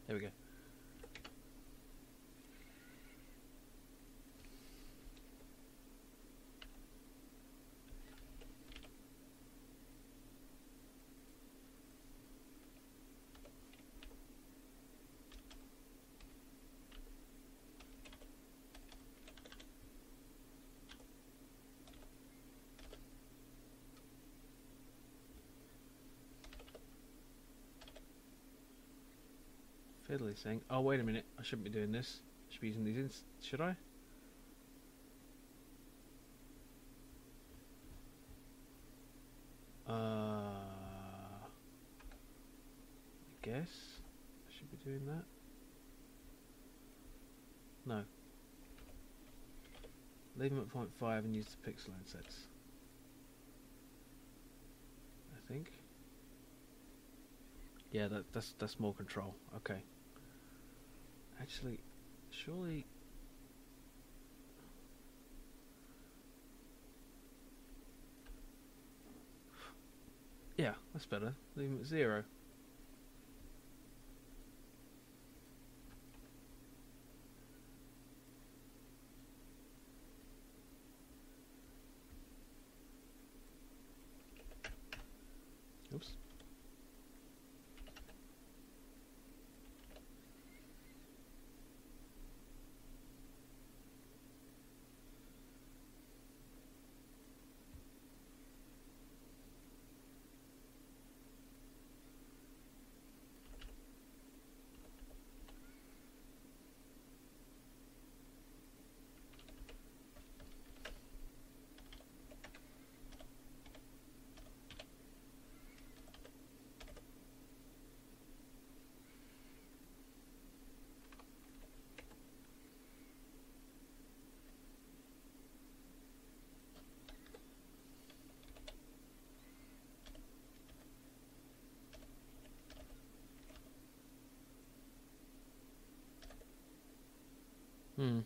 There we go. Fiddly thing. Oh, wait a minute. I shouldn't be doing this. I should be using these. Should I? I guess I should be doing that. No. Leave them at 0.5 and use the pixel insets. I think. Yeah, that's more control. Okay. Actually, surely. Yeah, that's better. Leave them at 0. Oops. Hmm.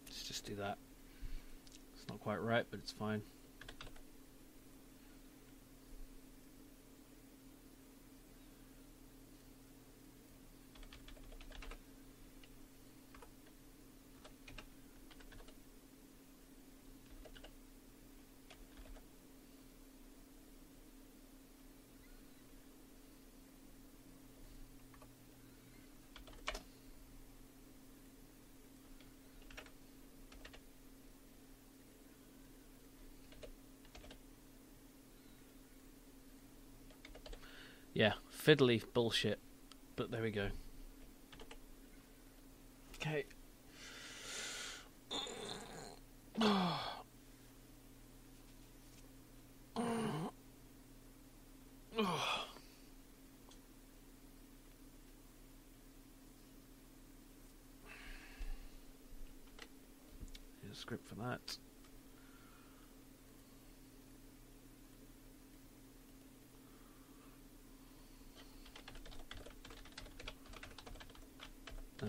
Let's just do that. It's not quite right, but it's fine. Yeah, fiddly bullshit. But there we go. Okay. Here's a script for that.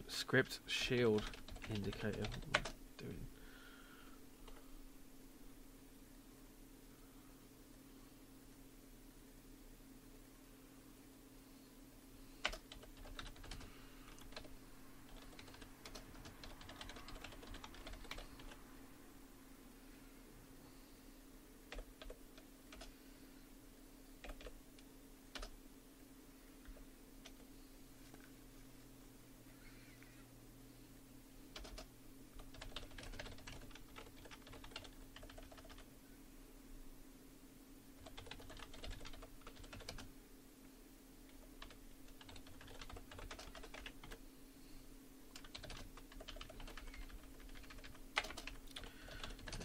Script shield indicator. What am I doing?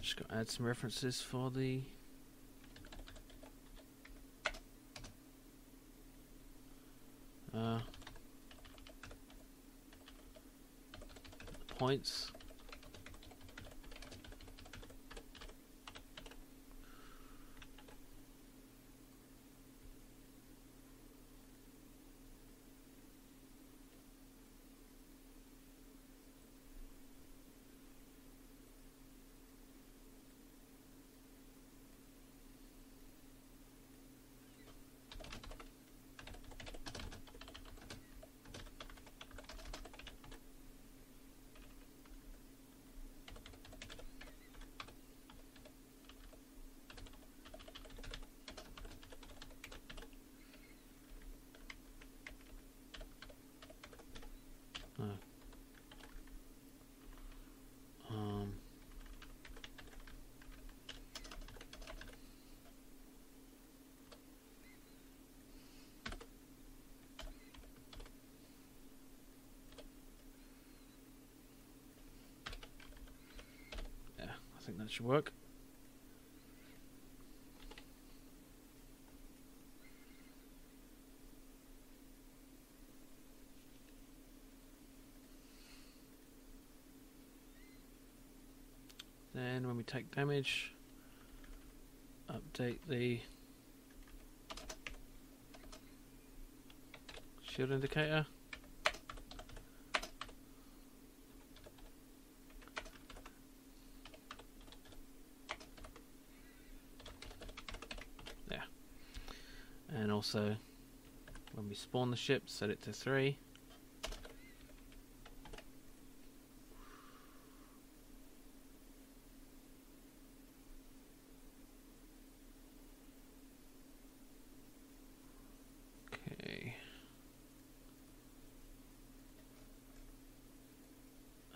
Just got to add some references for the points. that should work. Then when we take damage, update the shield indicator. There. And also when we spawn the ship, set it to 3.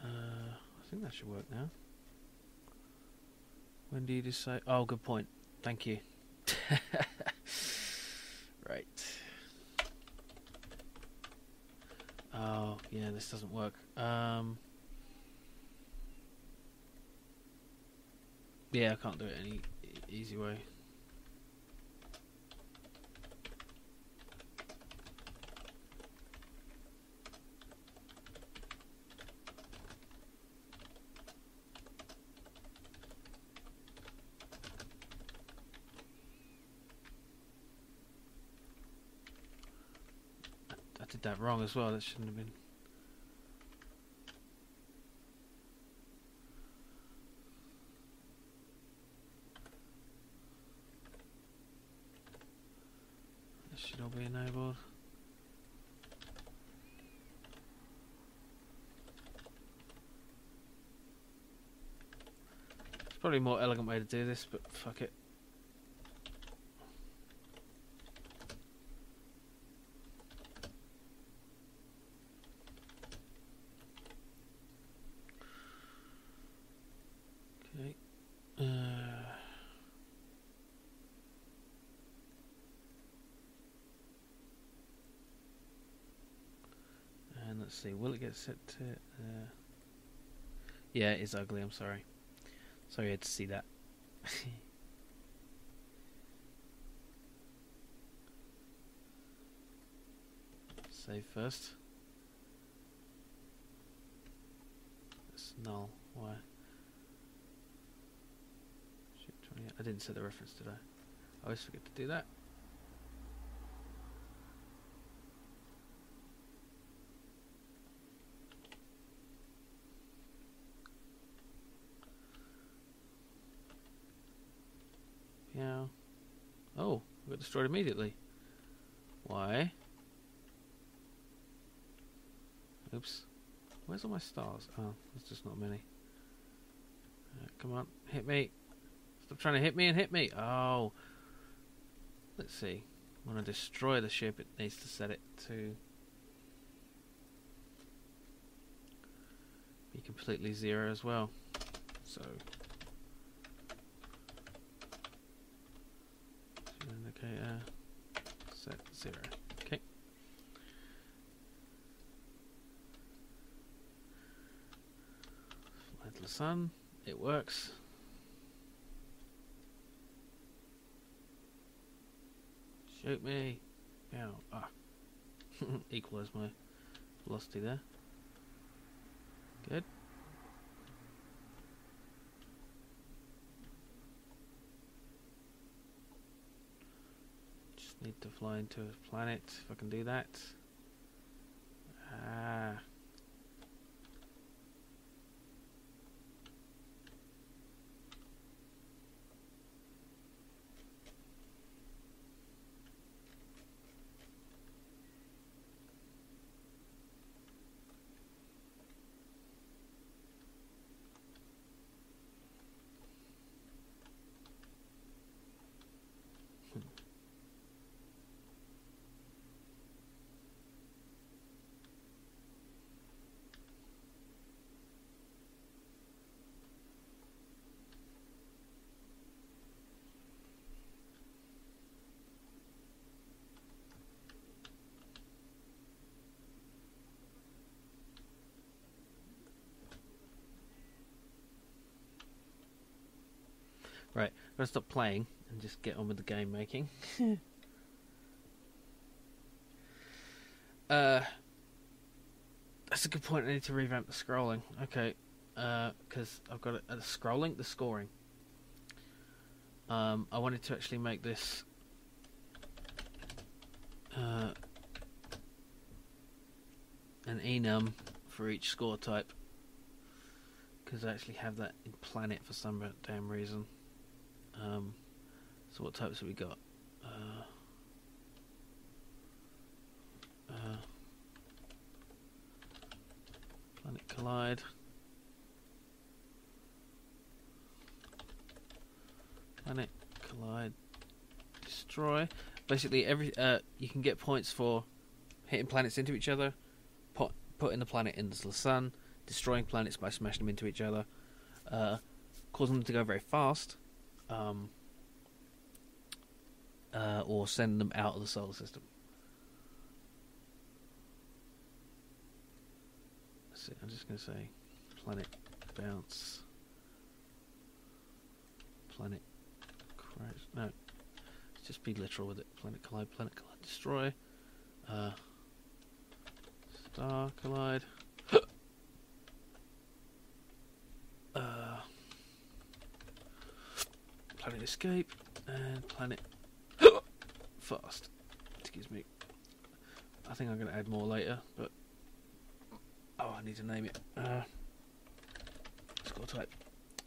I think that should work now. When do you decide? Oh, good point. Thank you. Right. Oh, yeah, this doesn't work. Yeah, I can't do it any easy way. I did that wrong as well. That shouldn't have been. This should all be enabled. It's probably a more elegant way to do this, but fuck it. Okay. And let's see, will it get set to... yeah, it is ugly, I'm sorry. Sorry you had to see that. Save first. It's null. Why? Ship 28. I didn't set the reference, did I? I always forget to do that. Yeah. Oh, we got destroyed immediately. Why? Oops. Where's all my stars? Oh, there's just not many. Come on, hit me. Stop trying to hit me and hit me. Oh. Let's see. When I destroy the ship, it needs to set it to be completely 0 as well. So indicator set 0. Okay. Fly to the sun. It works. Shoot me. Ow. Ah. Equalize my velocity there. Good. Just need to fly into a planet if I can do that. Ah. Right, I'm gonna stop playing and just get on with the game making. That's a good point. I need to revamp the scrolling. Okay, because I've got the scrolling, the scoring. I wanted to actually make this an enum for each score type, because I actually have that in Planet for some damn reason. So what types have we got? Planet Collide. Planet Collide. Destroy. Basically, you can get points for hitting planets into each other, putting the planet into the sun, destroying planets by smashing them into each other, causing them to go very fast, or sending them out of the solar system. Let's see, I'm just going to say planet bounce, planet crash. No, let's just be literal with it. Planet collide, destroy, star collide. Planet escape and planet fast. Excuse me. I think I'm going to add more later, but I need to name it. Score type.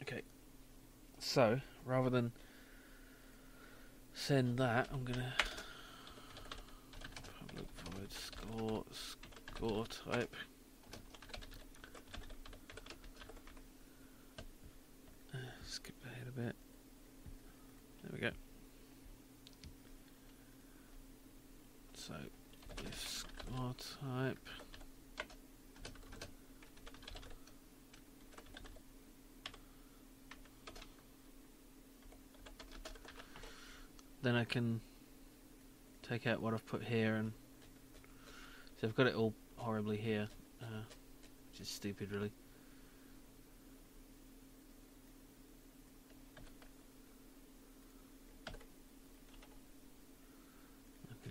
Okay. So rather than send that, I'm going to public void score type. Skip ahead a bit. There we go. So, if score type then I can take out what I've put here, and so I've got it all horribly here, which is stupid really.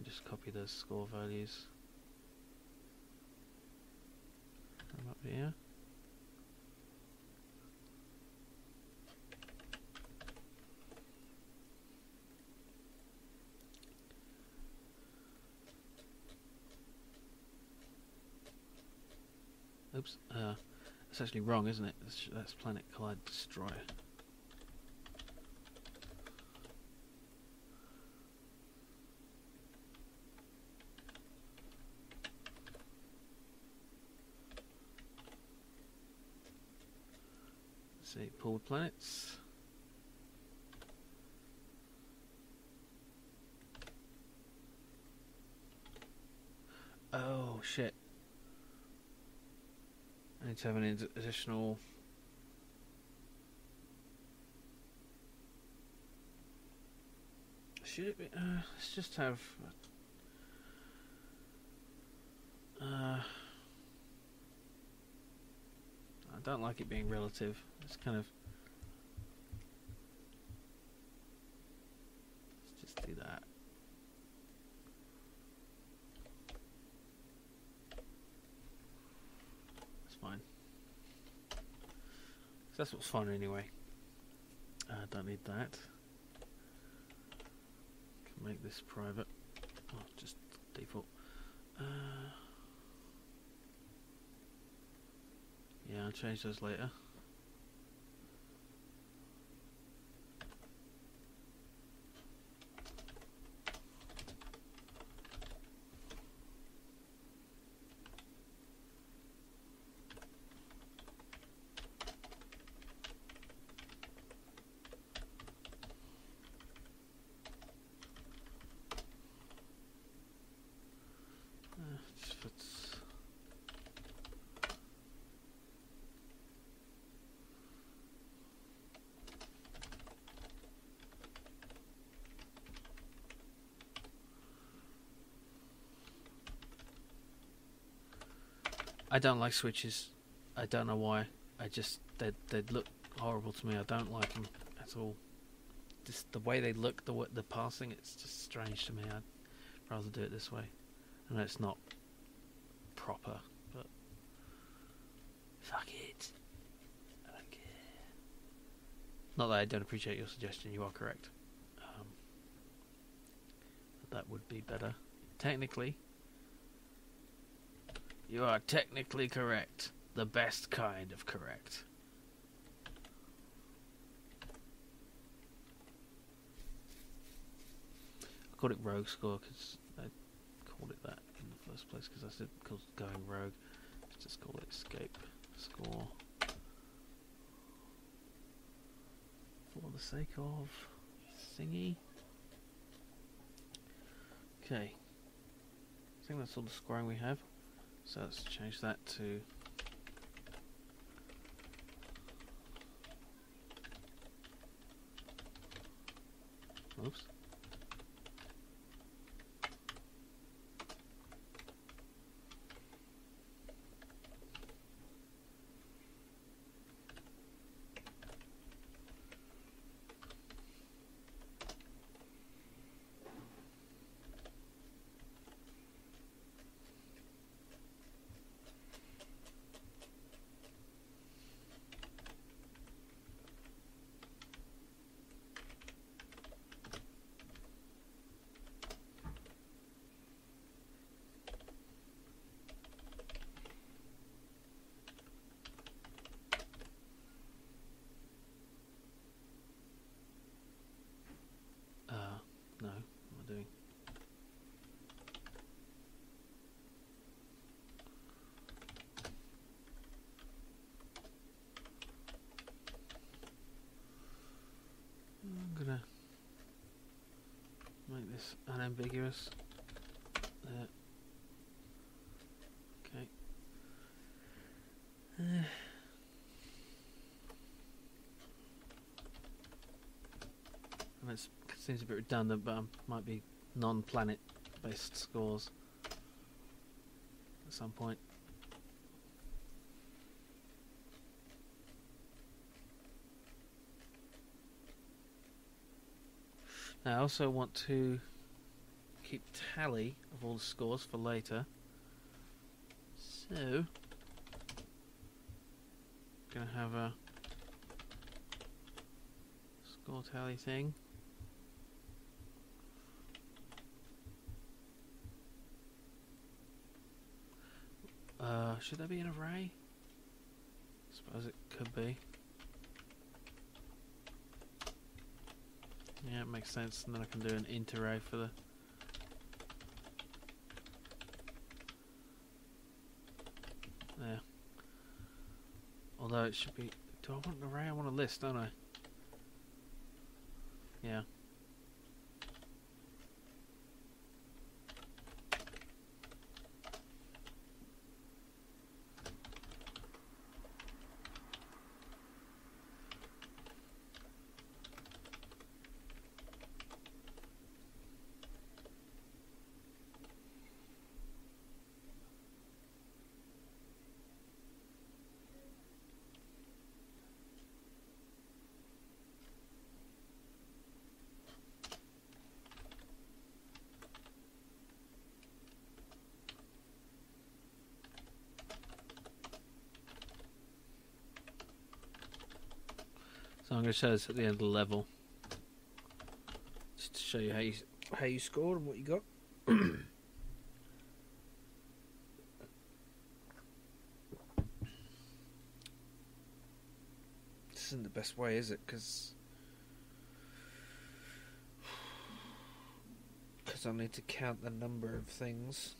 Just copy those score values. Come up here. Oops, that's actually wrong, isn't it? That's Planet Collide Destroy. See, pooled planets. Oh shit! I need to have an additional. Should it be? Let's just have. I don't like it being relative. It's kind of. Let's just do that. That's fine. That's what's fun anyway. Don't need that. Can make this private. Oh, just default. Yeah, I'll change those later. Just fits. I don't like switches. I don't know why. They look horrible to me. I don't like them at all. just the way they look, the passing, it's just strange to me. I'd rather do it this way. I know it's not proper, but fuck it. I don't care. Not that I don't appreciate your suggestion. You are correct. But that would be better. Technically, you are technically correct. The best kind of correct. I called it rogue score because I called it that in the first place because I said going rogue. Let's just call it escape score for the sake of thingy. Okay, I think that's all the scoring we have. So let's change that to oops. No, what am I doing? I'm gonna make this unambiguous. There. Okay. And it seems a bit redundant, but might be non-planet based scores at some point. Now I also want to keep tally of all the scores for later. So gonna have a score tally thing. Should there be an array? I suppose it could be. Yeah, it makes sense, and then I can do an int array for the there. Although it should be, do I want an array? I want a list, don't I? Yeah. So I'm going to show this at the end of the level, just to show you how you scored and what you got. This isn't the best way, is it? Because I need to count the number of things.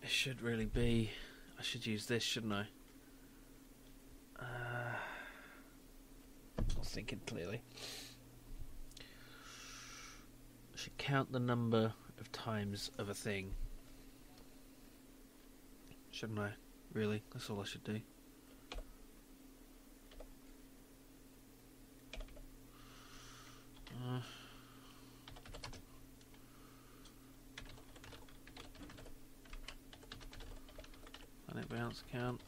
It should really be. I should use this, shouldn't I? Not thinking clearly. I should count the number of times of a thing. Shouldn't I? Really? That's all I should do. Planet bounce count.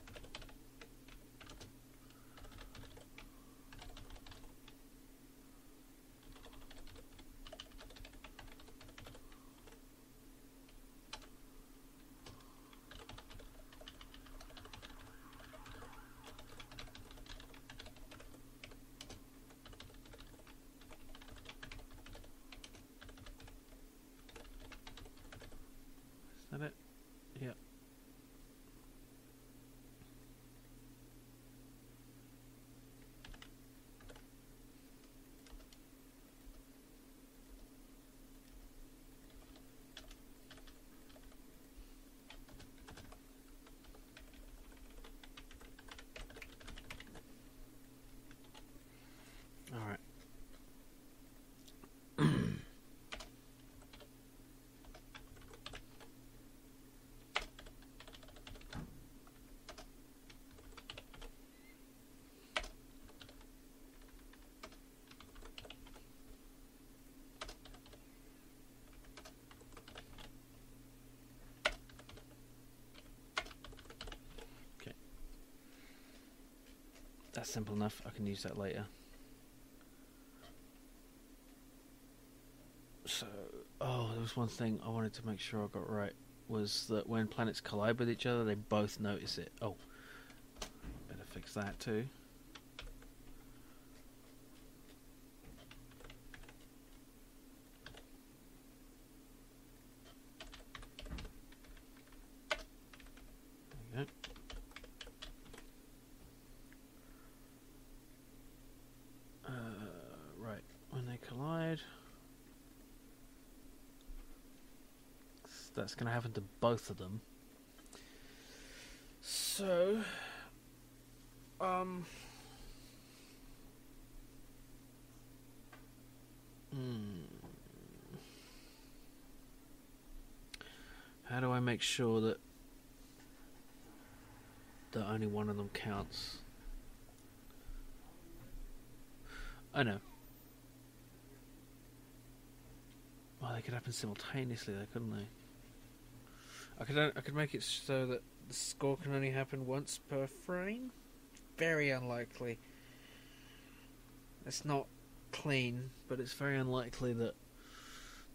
That's simple enough. I can use that later. So, there was one thing I wanted to make sure I got right. Was that when planets collide with each other, they both notice it. Oh, better fix that too. There we go. Right, when they collide, that's going to happen to both of them. So, how do I make sure that only one of them counts? I know. Well, they could happen simultaneously, though, couldn't they? I could make it so that the score can only happen once per frame. Very unlikely. It's not clean, but it's very unlikely that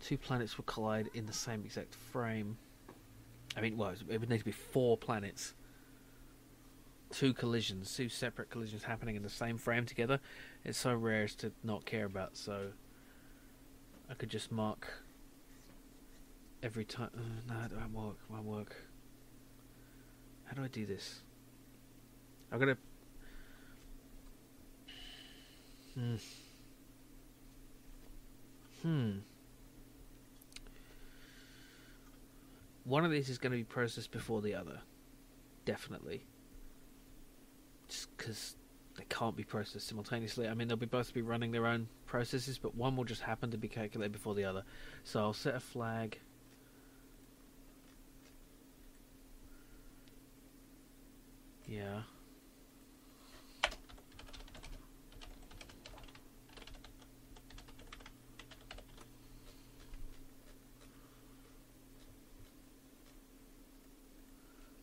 two planets will collide in the same exact frame. I mean, well, it would need to be 4 planets. 2 collisions, 2 separate collisions happening in the same frame together. It's so rare as to not care about, so I could just mark every time. No, it won't work. How do I do this? I'm gonna. One of these is going to be processed before the other. Definitely. Just because they can't be processed simultaneously. I mean, they'll both be running their own processes, but one will just happen to be calculated before the other. So I'll set a flag. Yeah.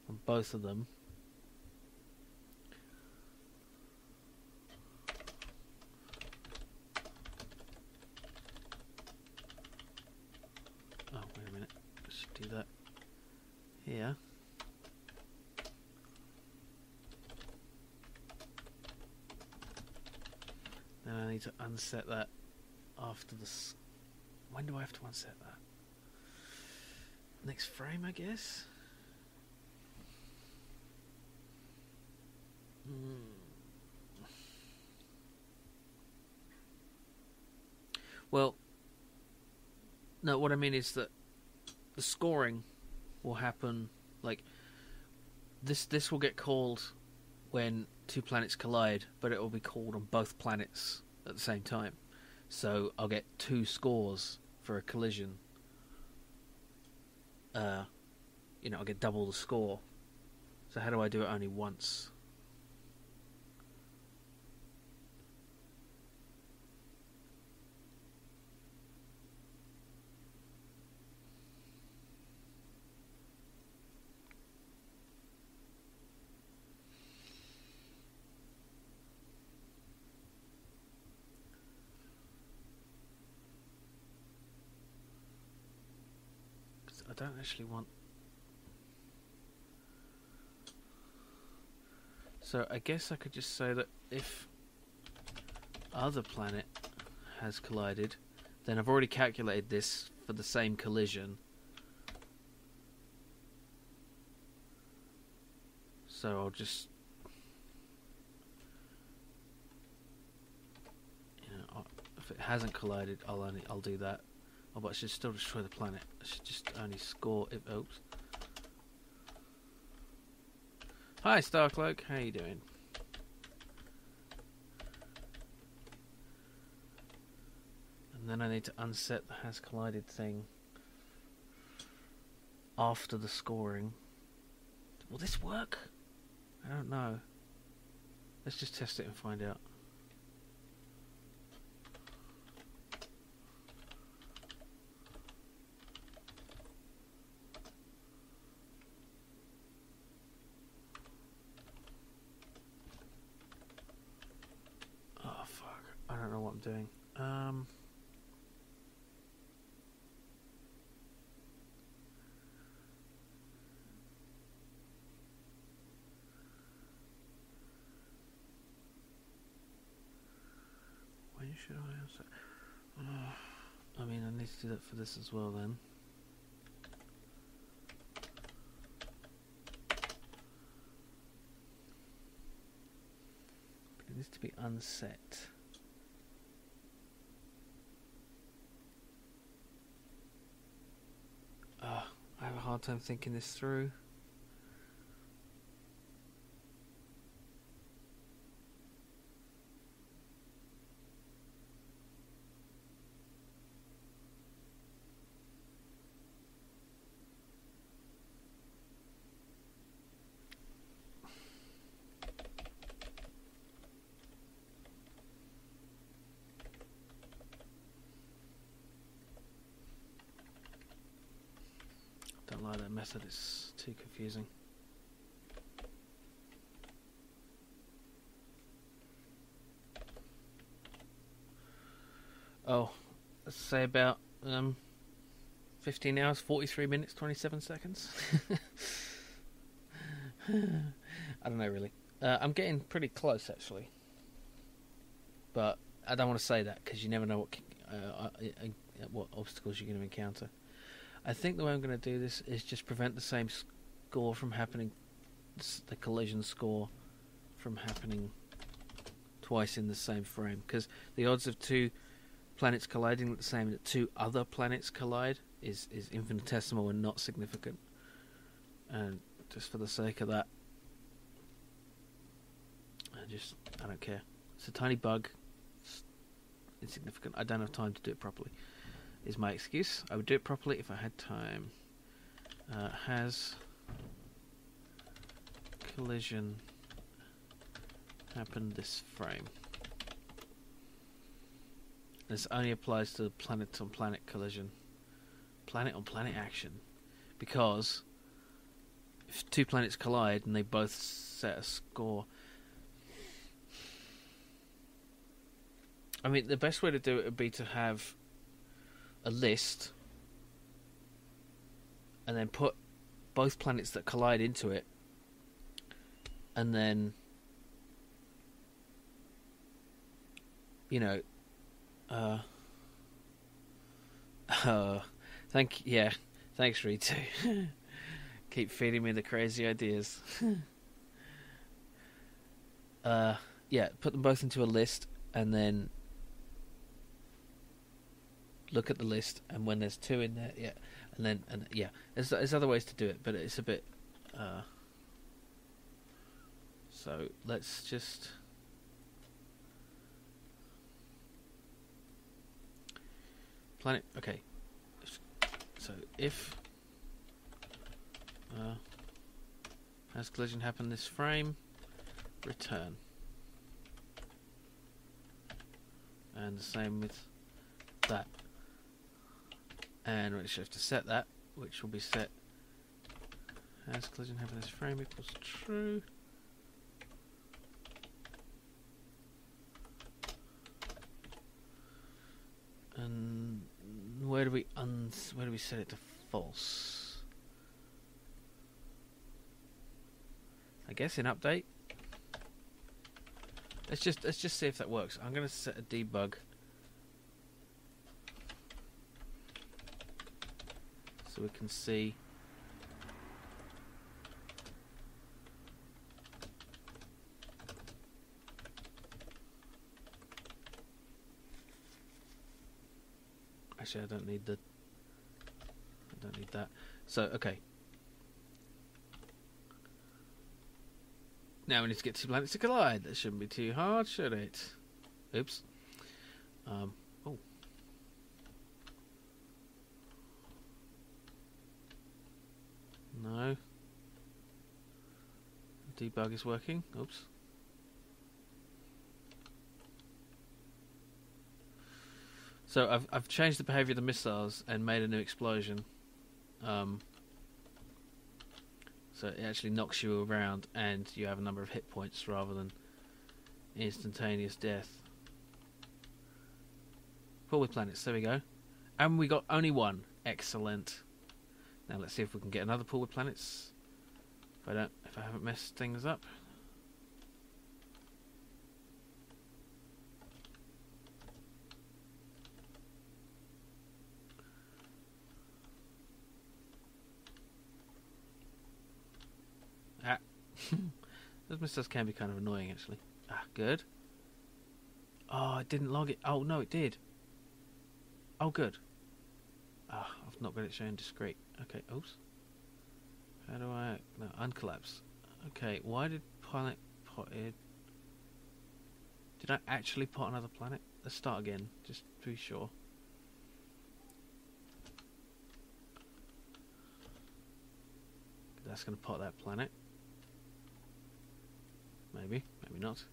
On both of them. Oh, wait a minute. Let's do that here. Then I need to unset that after the... When do I have to unset that? Next frame, I guess? Well, no, what I mean is that the scoring will happen, like, this will get called when 2 planets collide, but it will be called on both planets at the same time. So I'll get 2 scores for a collision. I'll get double the score. So how do I do it only once? I don't actually want... So I guess I could just say that if other planet has collided, then I've already calculated this for the same collision. So I'll just... if it hasn't collided, I'll do that. Oh, but I should still destroy the planet. I should just only score if... Oops. Hi, Starcloak. How you doing? And then I need to unset the has collided thing after the scoring. Will this work? I don't know. Let's just test it and find out. doing? When should I answer? I mean, I need to do that for this as well then. But it needs to be unset. I have a hard time thinking this through. Don't like that method, it's too confusing. Oh, let's say about 15 hours, 43 minutes, 27 seconds. I don't know really. I'm getting pretty close actually. But I don't want to say that because you never know what obstacles you're going to encounter. I think the way I'm going to do this is just prevent the same score from happening, the collision score from happening twice in the same frame, because the odds of two planets colliding the same that two other planets collide is infinitesimal and not significant. And just for the sake of that, I don't care. It's a tiny bug. It's insignificant. I don't have time to do it properly. Is my excuse. I would do it properly if I had time. Has collision happened this frame? This only applies to planet-on-planet collision. Planet-on-planet action. Because if two planets collide and they both set a score... I mean, the best way to do it would be to have a list and then put both planets that collide into it, and then thanks Ritu. Keep feeding me the crazy ideas. Put them both into a list and then look at the list, and when there's two in there, there's other ways to do it, but it's a bit so let's just planet. Okay, so if has collision happen this frame, return, and the same with that. And we actually have to set that, which will be set as collision happen this frame equals true. And where do we set it to false? I guess in update. Let's just see if that works. I'm going to set a debug. So we can see actually I don't need that. So okay. Now we need to get two planets to collide. That shouldn't be too hard, should it? Oops. Oh. No. Debug is working. Oops. So I've changed the behavior of the missiles and made a new explosion. So it actually knocks you around and you have a number of hit points rather than instantaneous death. Pull with planets. There we go. And we got only one. Excellent. Now let's see if we can get another pull with planets. If I haven't messed things up. Ah. Those mistakes can be kind of annoying, actually. Ah, good. Oh, it didn't log it. Oh, no, it did. Oh, good. Ah, I've not got it showing discrete. Okay, oops. How do I... No, uncollapse. Okay, why did planet pot it? Did I actually pot another planet? Let's start again, just to be sure. That's going to pot that planet. Maybe, maybe not.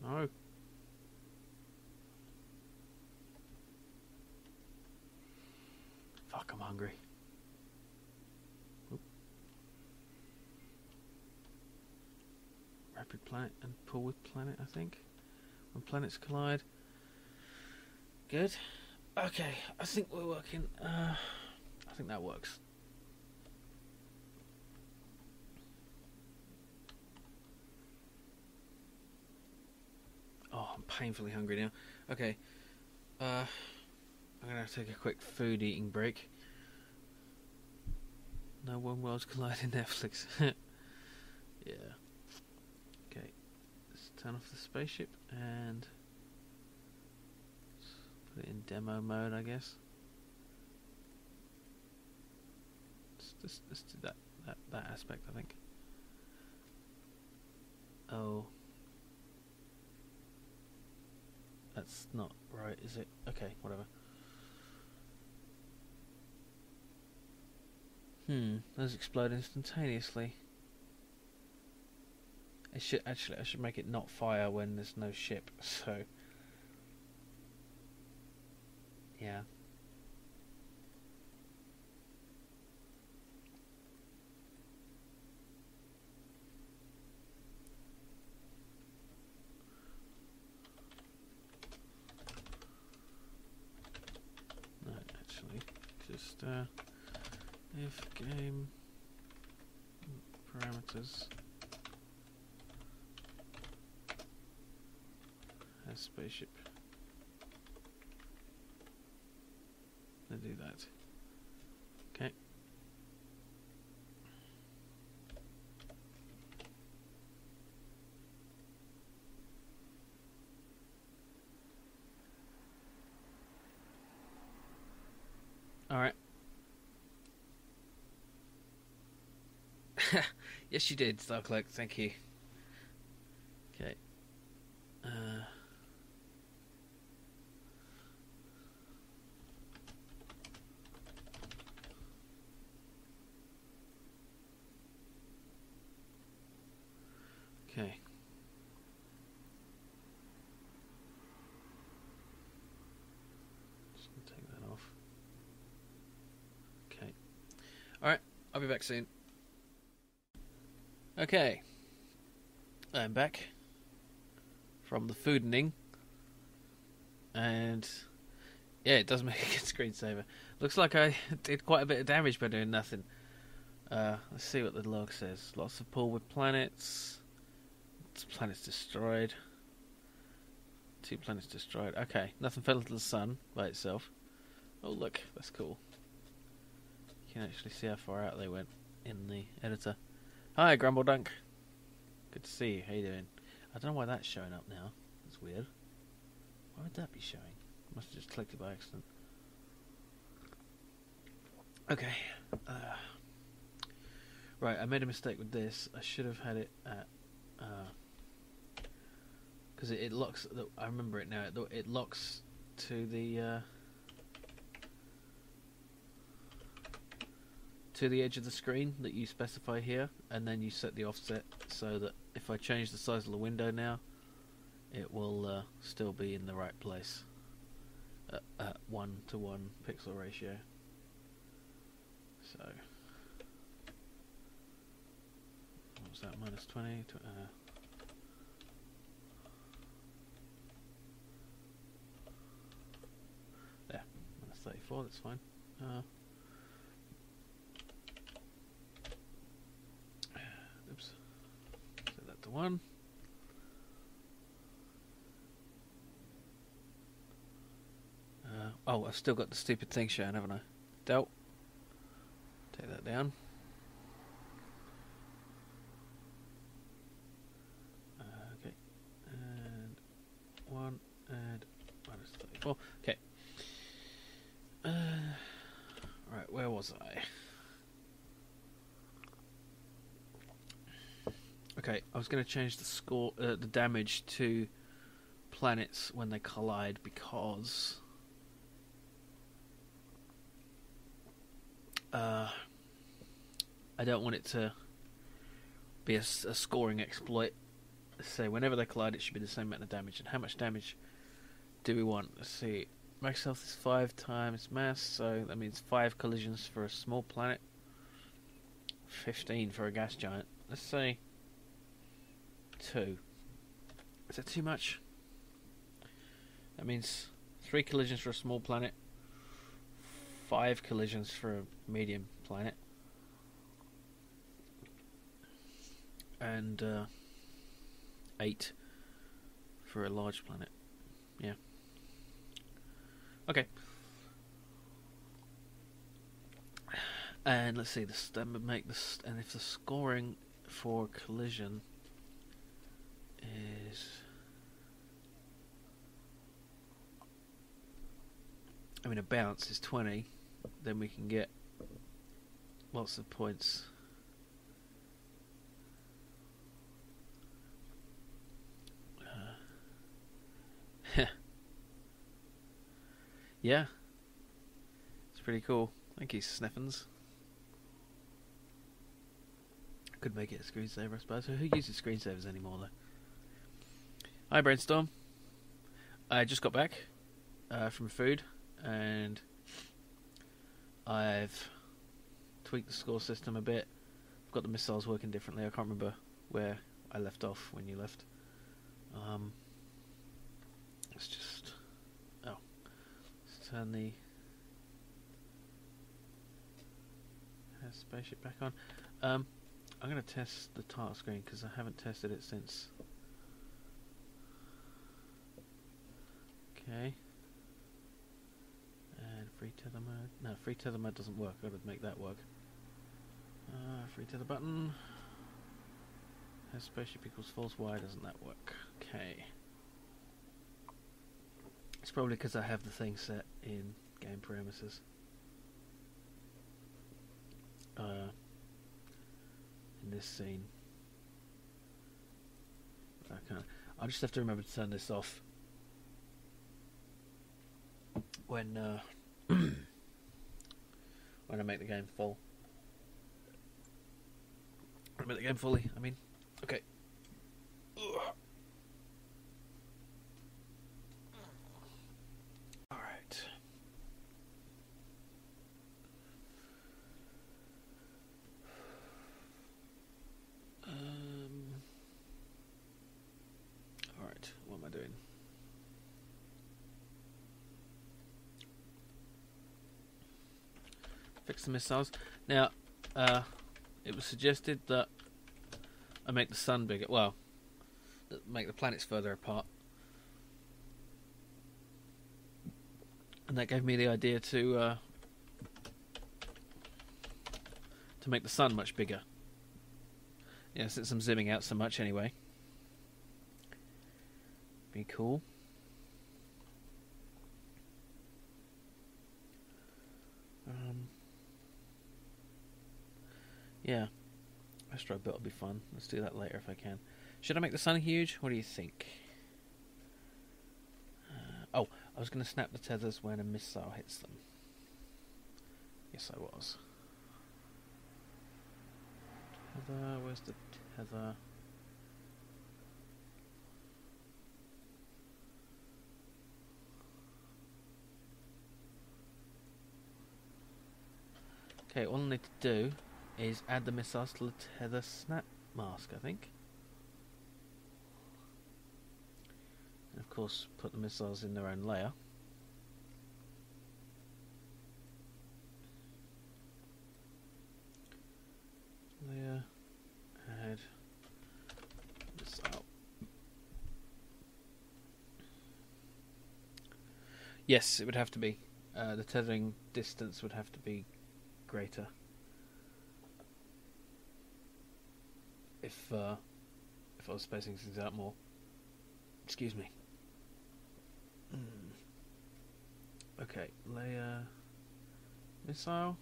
No. Fuck, I'm hungry. Oop. Rapid planet and pull with planet, I think. When planets collide. Good. Okay, I think we're working. I think that works. Oh, I'm painfully hungry now. Okay. I'm gonna have to take a quick food eating break. No one worlds colliding Netflix. Yeah. Okay. Let's turn off the spaceship and put it in demo mode, I guess. Let's do that aspect, I think. Oh. That's not right, is it? Okay, whatever. Those explode instantaneously. I should make it not fire when there's no ship, so yeah. No, actually, just if game parameters has spaceship, let's do that. Okay. All right. Yes, you did, Starcloak. Thank you. Okay. Okay. Just gonna take that off. Okay. All right. I'll be back soon. Okay, I'm back from the foodening, and yeah, it does make a good screensaver. Looks like I did quite a bit of damage by doing nothing. Let's see what the log says. Lots of pull with planets. Planets destroyed. 2 planets destroyed. Okay, nothing fell into the sun by itself. Oh look, that's cool. You can actually see how far out they went in the editor. Hi, Grumble Dunk. Good to see you. How you doing? I don't know why that's showing up now. That's weird. Why would that be showing? Must have just clicked it by accident. Okay. Right, I made a mistake with this. I should have had it at... because it locks... I remember it now. It locks to the... to the edge of the screen that you specify here, and then you set the offset so that if I change the size of the window now, it will still be in the right place at 1:1 pixel ratio. minus 20 to, there, minus 34, that's fine. Oops, set that to 1. Oh, I've still got the stupid thing showing, haven't I? Delt. Take that down. Okay. And 1 and minus 34. Okay. Right, where was I? Okay, I was going to change the score, the damage to planets when they collide because I don't want it to be a scoring exploit. So whenever they collide, it should be the same amount of damage. And how much damage do we want? Let's see. Max health is 5 times mass, so that means 5 collisions for a small planet, 15 for a gas giant. Let's say 2. Is that too much? That means 3 collisions for a small planet, 5 collisions for a medium planet, and 8 for a large planet. Yeah. Okay. And let's see. That would make this. And if the scoring for collision is, I mean, a bounce is 20, then we can get lots of points. Yeah, it's pretty cool. Thank you, Sneffens. Could make it a screensaver, I suppose. Who uses screensavers anymore, though? Hi, Brainstorm. I just got back from food, and I've tweaked the score system a bit. I've got the missiles working differently. I can't remember where I left off when you left. Let's just... Oh. Let's turn the spaceship back on. I'm going to test the title screen because I haven't tested it since. Okay. And free tether mode. No, free tether mode doesn't work. I've got to make that work. Free tether button. Has spaceship equals false. Why doesn't that work? Okay. It's probably because I have the thing set in game parameters. In this scene. I'll just have to remember to turn this off when when I make the game full. When I make the game fully, I mean. Okay. Alright. Alright, what am I doing? Fix the missiles. Now, it was suggested that I make the sun bigger. Well, make the planets further apart. And that gave me the idea to make the sun much bigger. Yeah, since I'm zooming out so much anyway. Be cool. Yeah. Astro bit will be fun. Let's do that later if I can. Should I make the sun huge? What do you think? Oh, I was going to snap the tethers when a missile hits them. Yes, I was. Tether, where's the tether? Okay, all I need to do is add the missiles to the tether snap mask, I think. And of course, put the missiles in their own layer. Layer, add missile. Yes, it would have to be. The tethering distance would have to be greater. If I was spacing things out more. Excuse me. Okay, layer missile.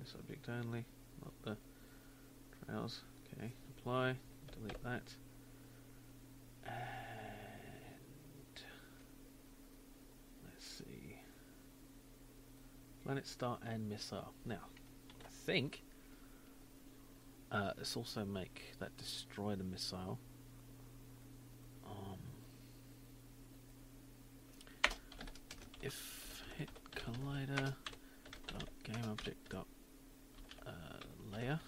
This object only, not the trails. Okay, apply, delete that. And let's see. Planet start and missile. Now, I think let's also make that destroy the missile. If hit collider dot game object dot layer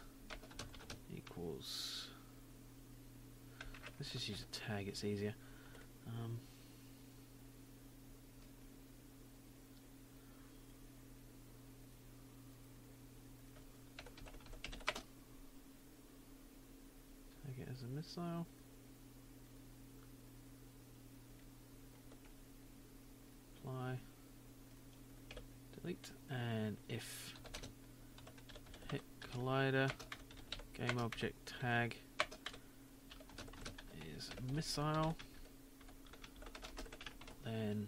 equals, let's just use a tag, it's easier. Take it as a missile. Apply, delete, and if hit collider game object tag is missile, then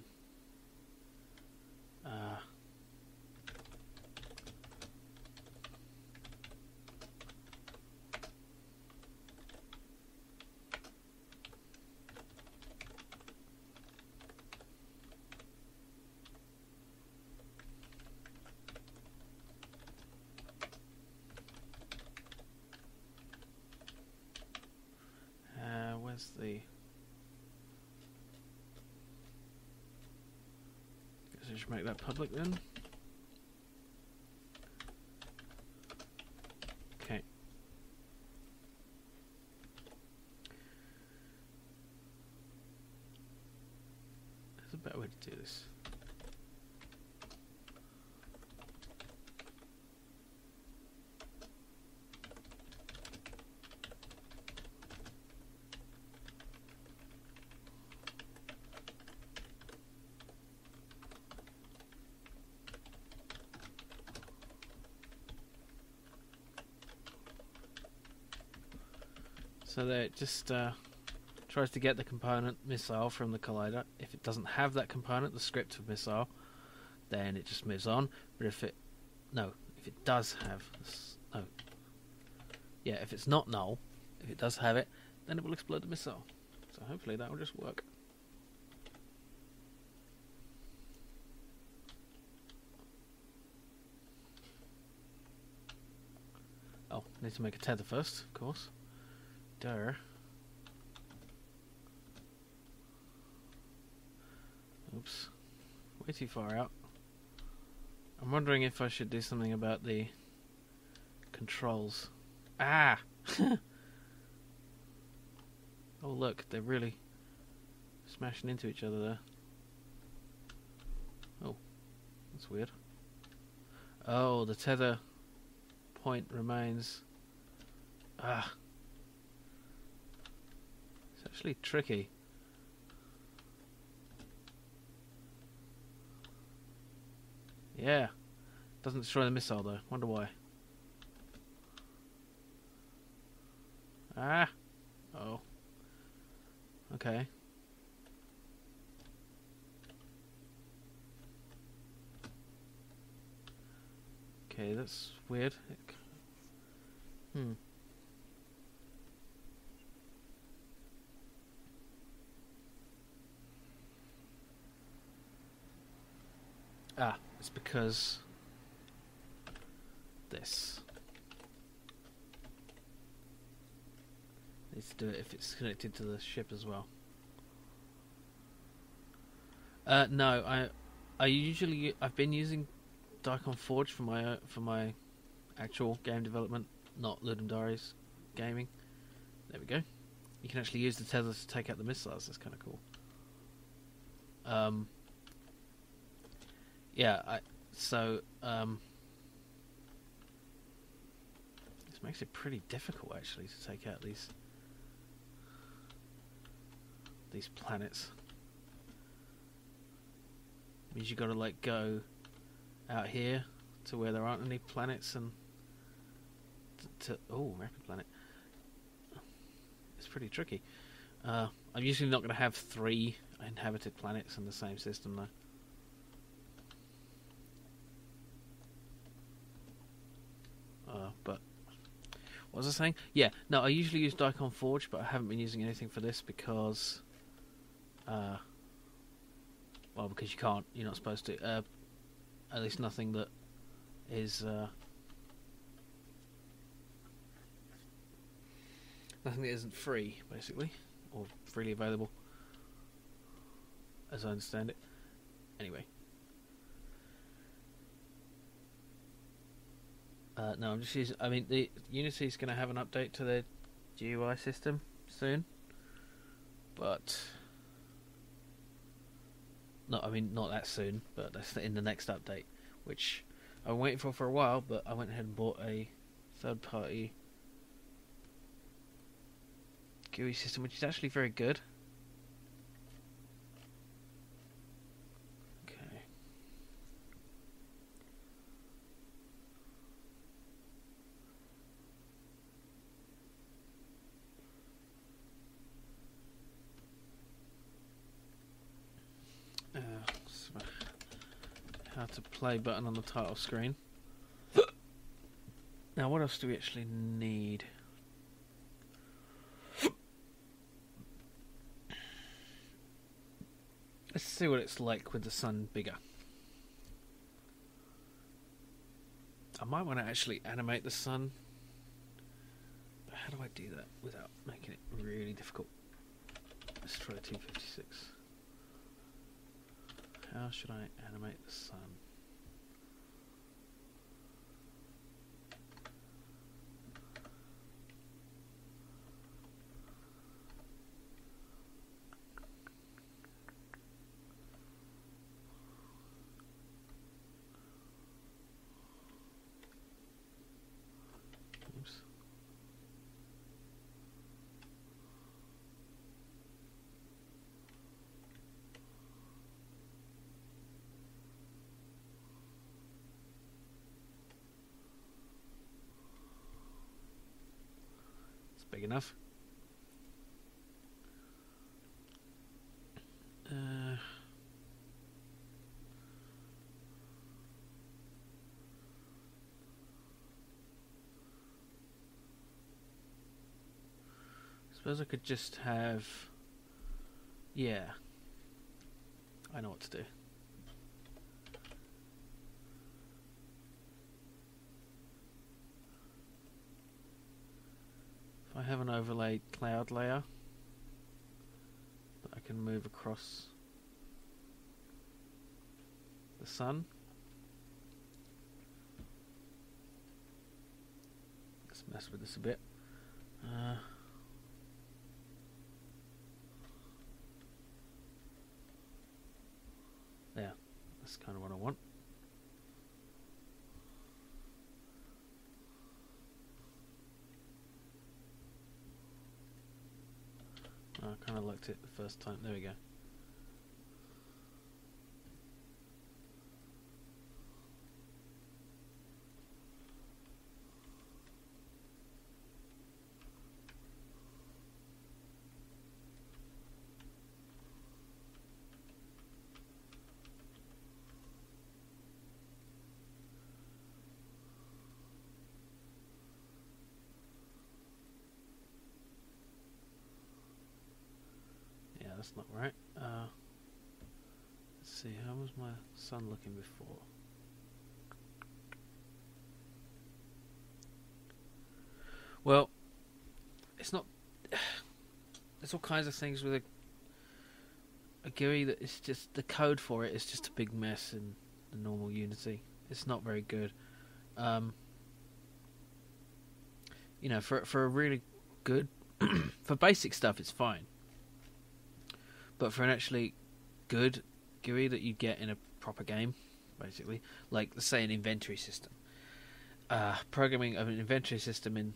where's the, guess I should make that public then. Okay. There's a better way to do this. So that it just tries to get the component missile from the collider. If it doesn't have that component, the script for missile, then it just moves on. But if it does have, if it's not null, if it does have it, then it will explode the missile. So hopefully that will just work. Oh, need to make a tether first, of course. Dare. Oops. Way too far out. I'm wondering if I should do something about the controls. Ah! Oh look, they're really smashing into each other there. Oh, that's weird. Oh, the tether point remains. Ah. It's actually tricky. Yeah. Doesn't destroy the missile though. Wonder why. Ah. Oh. Okay. Okay, that's weird. Ah, it's because this needs to do it if it's connected to the ship as well. No, I've been using Daikon Forge for my actual game development, not Ludum Dare's gaming. There we go. You can actually use the tether to take out the missiles. That's kind of cool. Yeah, this makes it pretty difficult actually to take out these planets. Means you got to like go out here to where there aren't any planets and rapid planet. It's pretty tricky. I'm usually not going to have 3 inhabited planets in the same system though. But what was I saying? Yeah, no, I usually use Daikon Forge, but I haven't been using anything for this because, because you can't. You're not supposed to. At least nothing that is nothing that isn't free, basically, or freely available, as I understand it. Anyway. No, I'm just using. I mean, the Unity is going to have an update to their GUI system soon, but not that soon. But that's in the next update, which I've been waiting for a while. But I went ahead and bought a third-party GUI system, which is actually very good. How to play button on the title screen. Now, what else do we actually need? Let's see what it's like with the sun bigger. I might want to actually animate the sun. But how do I do that without making it really difficult? Let's try 256. How should I animate the sun? Oops. Big enough. Suppose I could just have. Yeah, I know what to do. If I have an overlaid cloud layer that I can move across the sun. Let's mess with this a bit. Yeah, that's kind of what I want. I kind of liked it the first time. There we go. That's not right. Let's see, how was my sun looking before? Well, it's not. There's all kinds of things with a GUI that is just the code for it is just a big mess in the normal Unity. It's not very good. You know, for a really good for basic stuff, it's fine. But for an actually good GUI that you get in a proper game, basically, like let's say an inventory system, programming of an inventory system in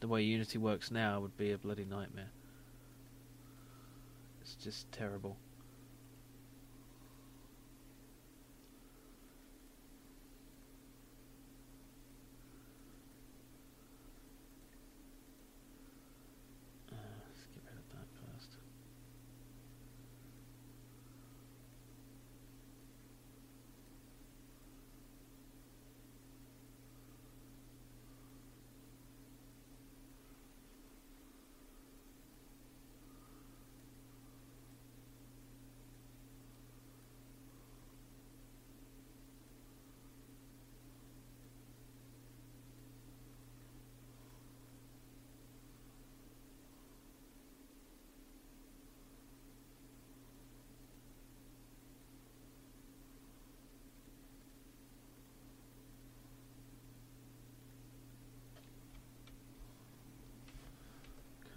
the way Unity works now would be a bloody nightmare. It's just terrible. Let's get rid of that first.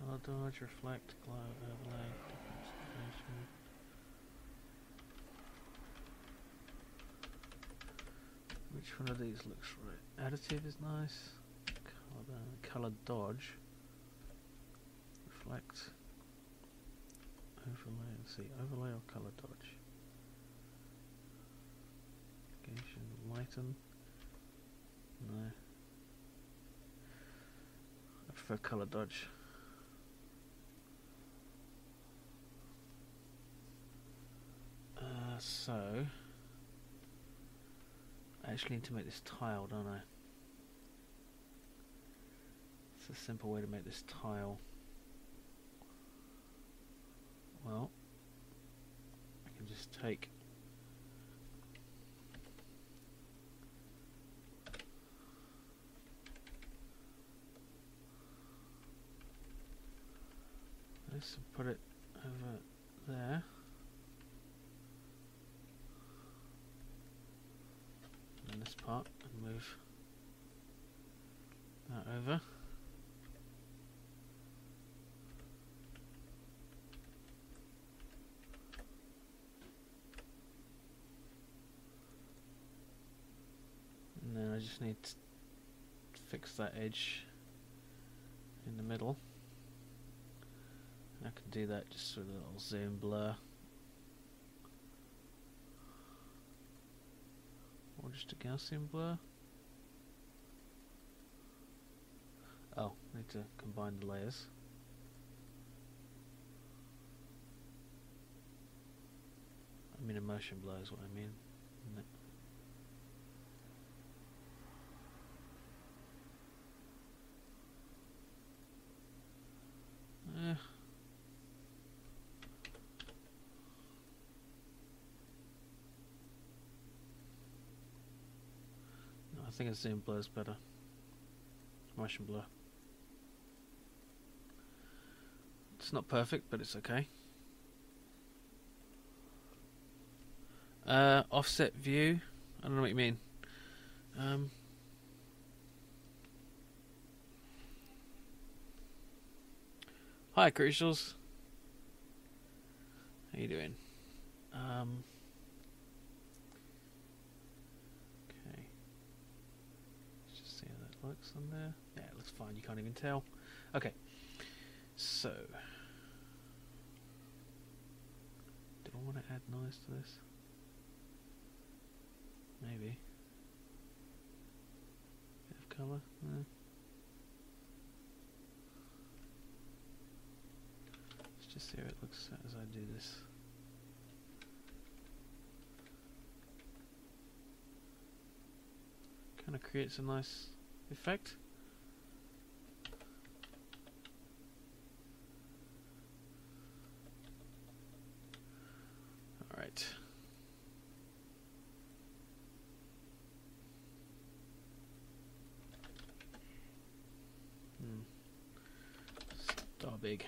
Color dodge, reflect, glow, overlay, differentiation. Which one of these looks right? Additive is nice. Color dodge, reflect, overlay. Let's see, overlay or color dodge. Negation, lighten. No. I prefer color dodge. So I actually need to make this tile, don't I? It's a simple way to make this tile. Well, I can just take this and put it over there. And this part, and move that over. And then I just need to fix that edge in the middle. I can do that just with a little zoom blur. Or just a Gaussian blur. Oh, I need to combine the layers. I mean a motion blur is what I mean, isn't it? No, I think a zoom blur is better. Motion blur. It's not perfect, but it's okay. Offset view. I don't know what you mean. Hi, Crucials. How you doing? Okay. Let's just see how that looks on there. Yeah, it looks fine. You can't even tell. Okay. So, do I want to add noise to this? Maybe. Bit of colour. Let's just see how it looks as I do this. Kind of creates a nice effect. All right. Star big.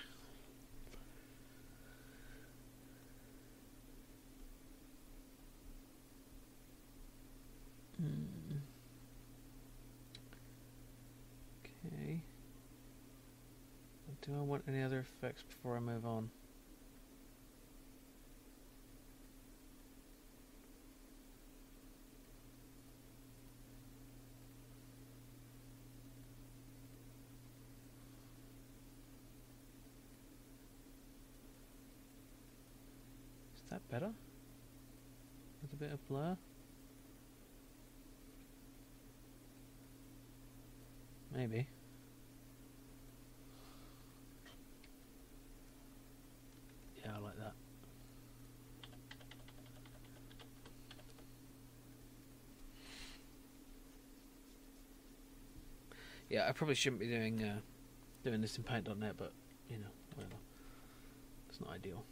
Okay. Do I want any other effects before I move on? Is that better? With a bit of blur? Maybe. Yeah, I like that. Yeah, I probably shouldn't be doing this in Paint.net, but you know, whatever. It's not ideal.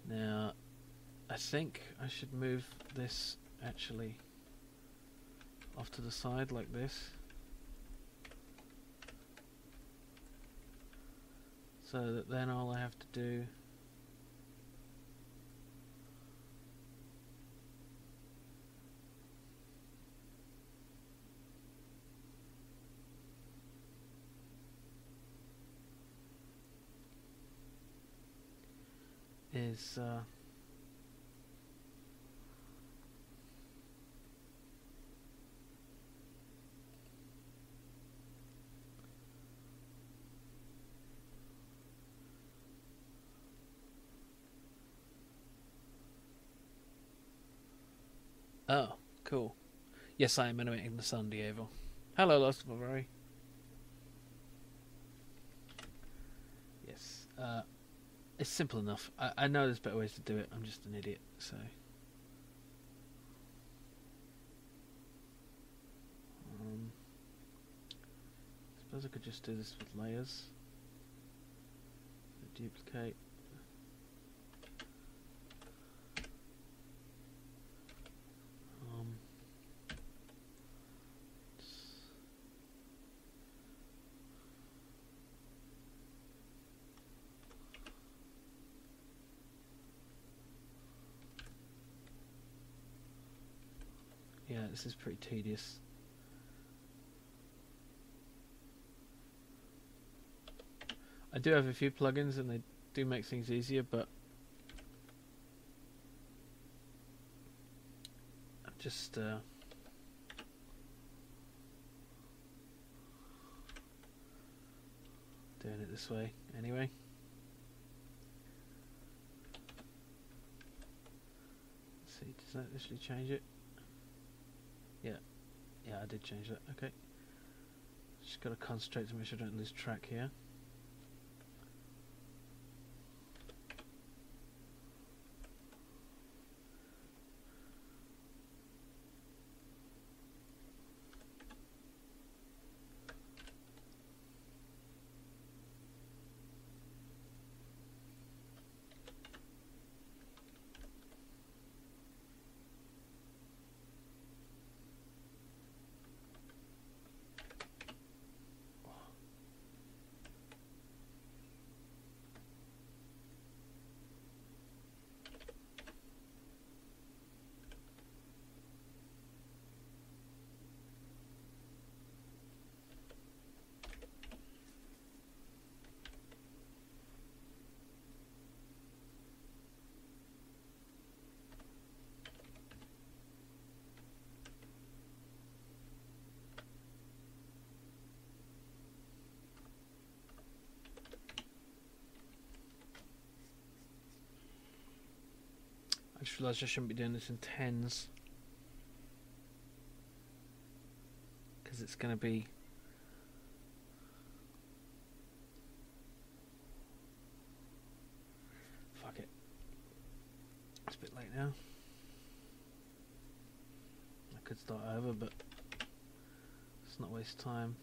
Now, I think I should move this actually off to the side like this, so that then all I have to do is oh, cool. Yes, I am animating the sun, Diego. Hello, Lost of Bavaria. Yes, it's simple enough. I know there's better ways to do it. I'm just an idiot, so. I suppose I could just do this with layers. So duplicate. Yeah, this is pretty tedious. I do have a few plugins and they do make things easier, but I'm just doing it this way anyway. Let's see, does that actually change it? Yeah, I did change that. Okay. Just got to concentrate to make sure I don't lose track here. I just realised I shouldn't be doing this in tens, because it's going to be fuck it. It's a bit late now. I could start over, but let's not waste time.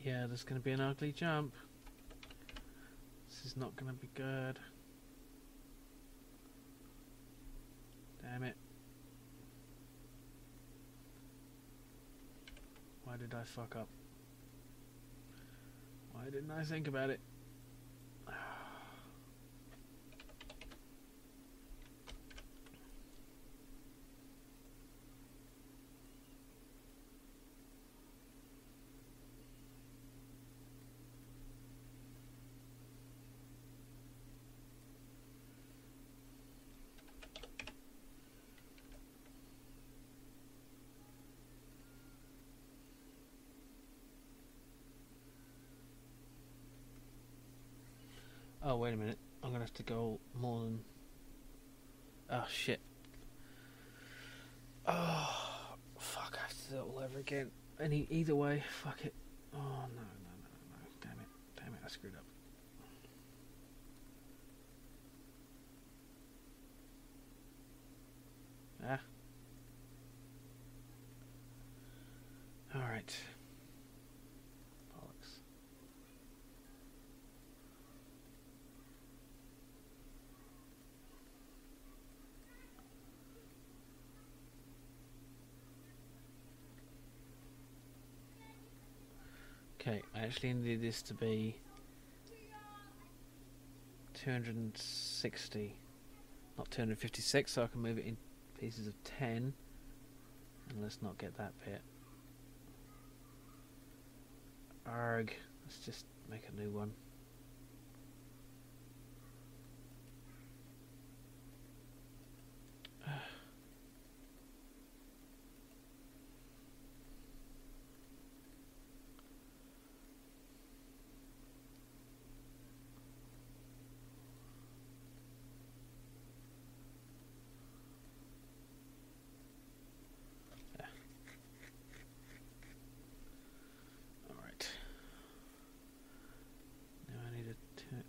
Yeah, there's going to be an ugly jump. This is not going to be good. Damn it. Why did I fuck up? Why didn't I think about it? Oh, wait a minute. I'm going to have to go more than... Oh, shit. Oh, fuck. I have to do it all over again. Either way, fuck it. Oh, no. Damn it, I screwed up. Ah. Alright. Bollocks. Okay, I actually needed this to be 260, not 256, so I can move it in pieces of 10. And let's not get that bit. Arg. Let's just make a new one.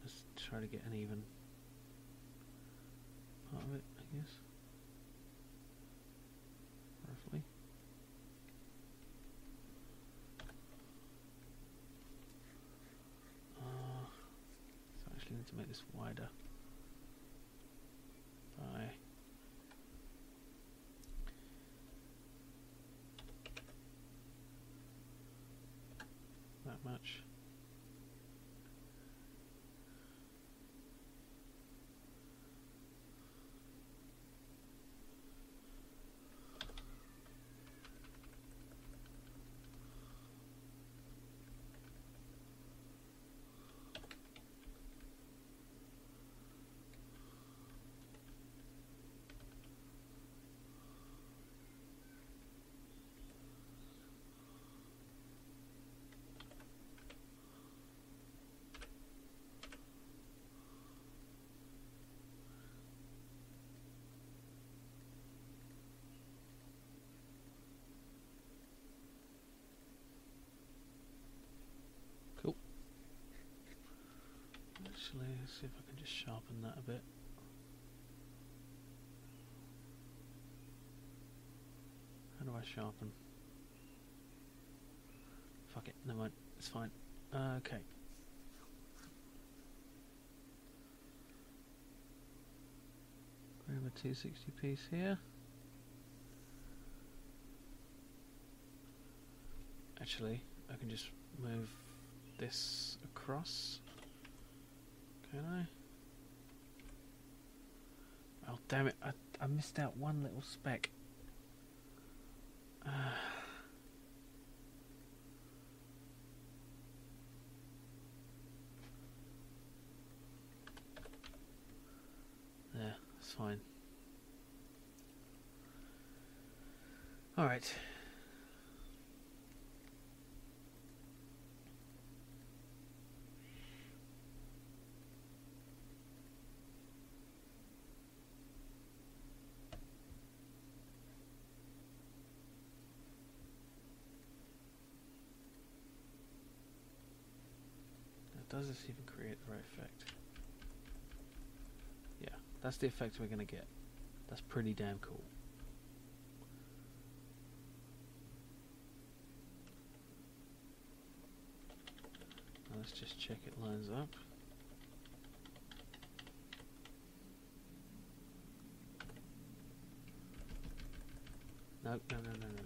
Let's try to get an even part of it, I guess. Roughly. So I actually need to make this wider by that much. Cool. Actually, let's see if I can just sharpen that a bit. How do I sharpen? Fuck it, never mind, it's fine. Okay. Grab a 260 piece here. Actually, I can just move this across. Can I? Oh damn it, I missed out one little speck. There, that's fine. Alright. Does this even create the right effect? Yeah, that's the effect we're going to get. That's pretty damn cool. let's just check it lines up. No, no, no, no, no.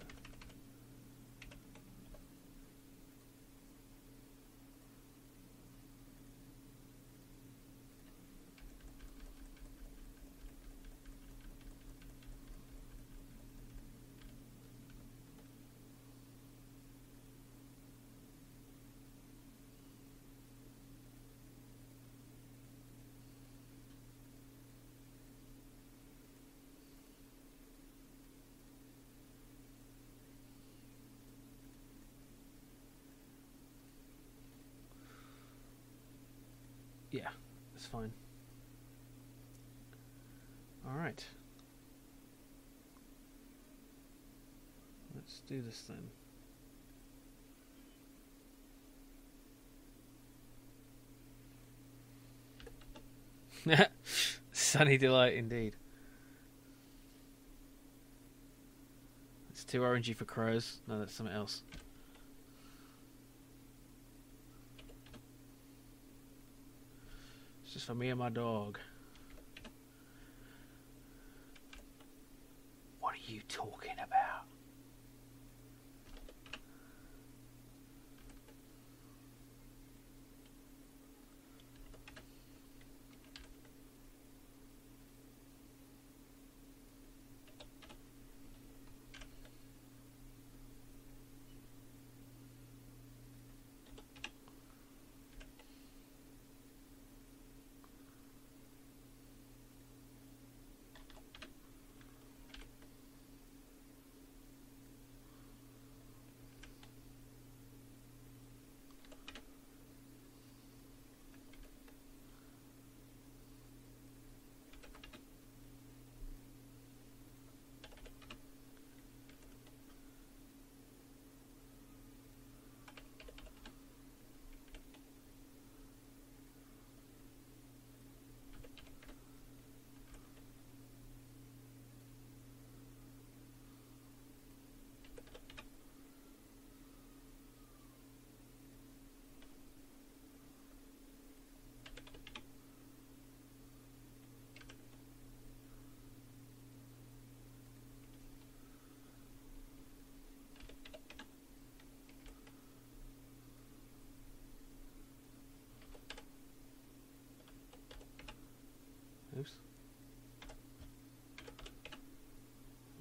Yeah, that's fine. Alright. Let's do this then. Sunny delight indeed. It's too orangey for crows. No, that's something else. It's just for me and my dog. What are you talking about? Oops.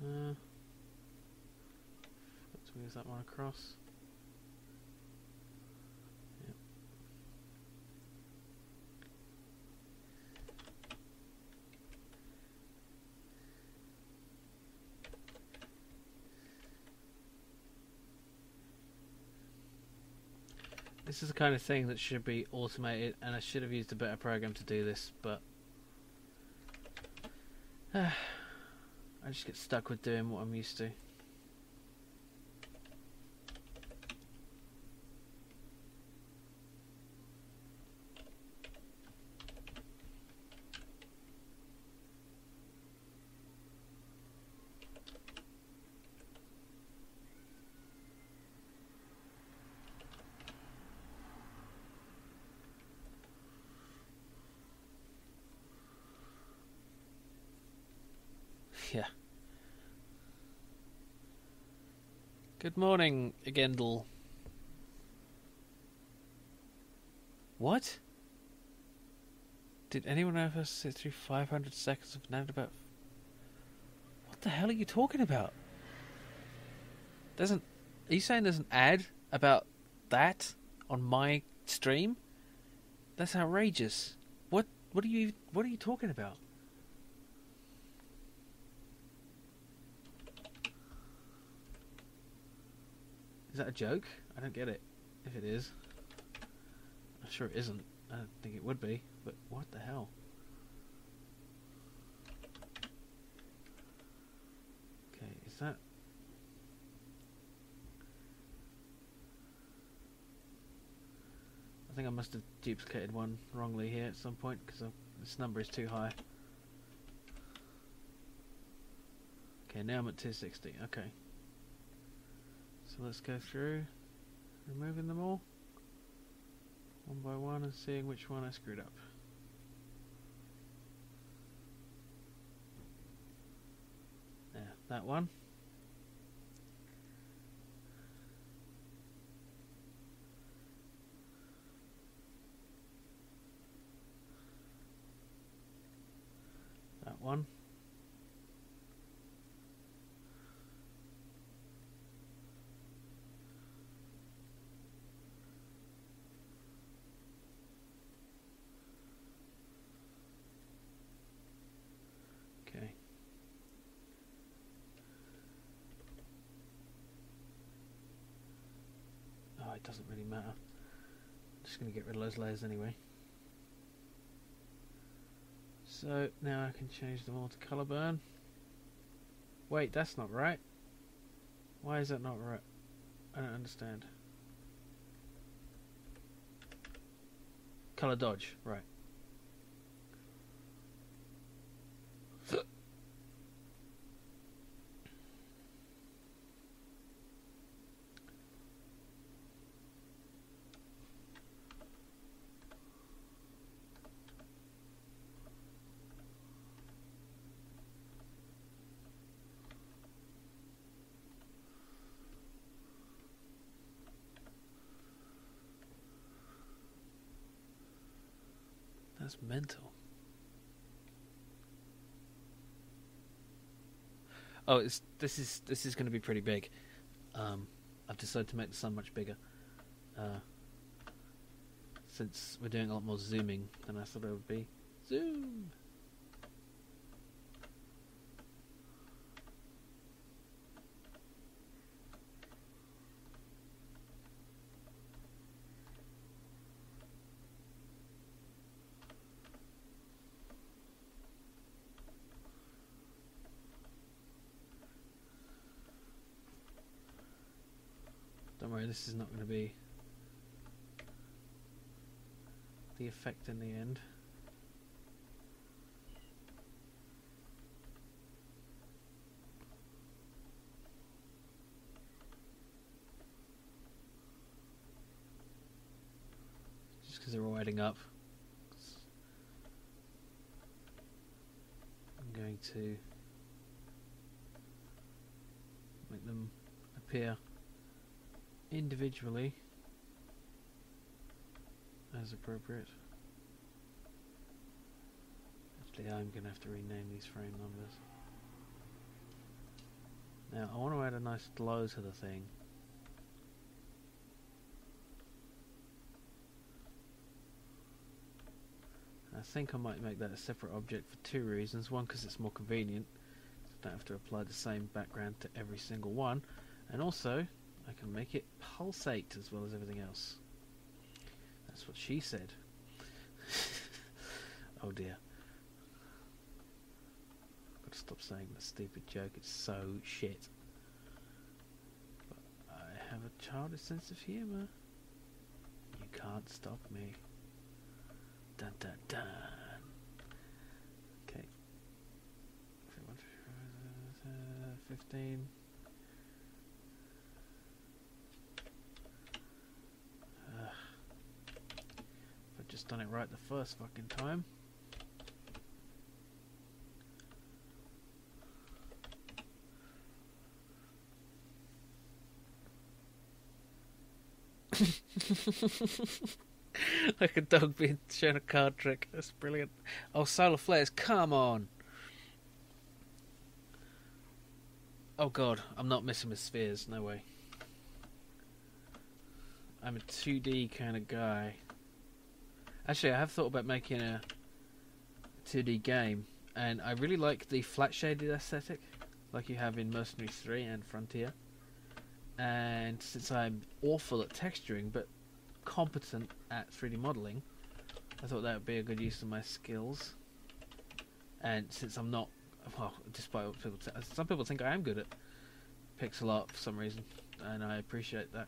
Forgot to move that one across. Yep. This is the kind of thing that should be automated, and I should have used a better program to do this, but I just get stuck with doing what I'm used to. Yeah. Good morning, Agendel. What? Did anyone ever sit through 500 seconds of an about... What the hell are you talking about? Are you saying there's an ad about that on my stream? That's outrageous. What are you talking about? Is that a joke? I don't get it. If it is. I'm sure it isn't. I don't think it would be. But what the hell? Okay, is that... I think I must have duplicated one wrongly here at some point, because this number is too high. Okay, now I'm at 260. Okay. So let's go through removing them all. one by one and seeing which one I screwed up. There, that one. That one. Okay. Oh, it doesn't really matter. I'm just going to get rid of those layers anyway. So now I can change them all to colour burn. Wait, that's not right. Why is that not right? I don't understand. Colour dodge, right. That's mental. Oh, this is going to be pretty big. I've decided to make the sun much bigger, since we're doing a lot more zooming than I thought it would be. Zoom. Don't worry, this is not going to be the effect in the end. Just because they're all adding up. I'm going to make them appear individually as appropriate. Actually, I'm going to have to rename these frame numbers. Now, I want to add a nice glow to the thing. I think I might make that a separate object for two reasons. One, because it's more convenient, so I don't have to apply the same background to every single one, and also I can make it pulsate as well as everything else. That's what she said. Oh dear. I've got to stop saying that stupid joke, it's so shit. But I have a childish sense of humour. You can't stop me. Dun dun dun. Okay. 15. I've just done it right the first fucking time. Like a dog being shown a card trick. That's brilliant. Oh, solar flares, come on! Oh god, I'm not messing with spheres, no way. I'm a 2D kind of guy. Actually, I have thought about making a 2D game, and I really like the flat shaded aesthetic, like you have in Mercenaries 3 and Frontier. And since I'm awful at texturing, but competent at 3D modelling, I thought that would be a good use of my skills. And since I'm not, well, despite what people some people think I am good at pixel art for some reason, and I appreciate that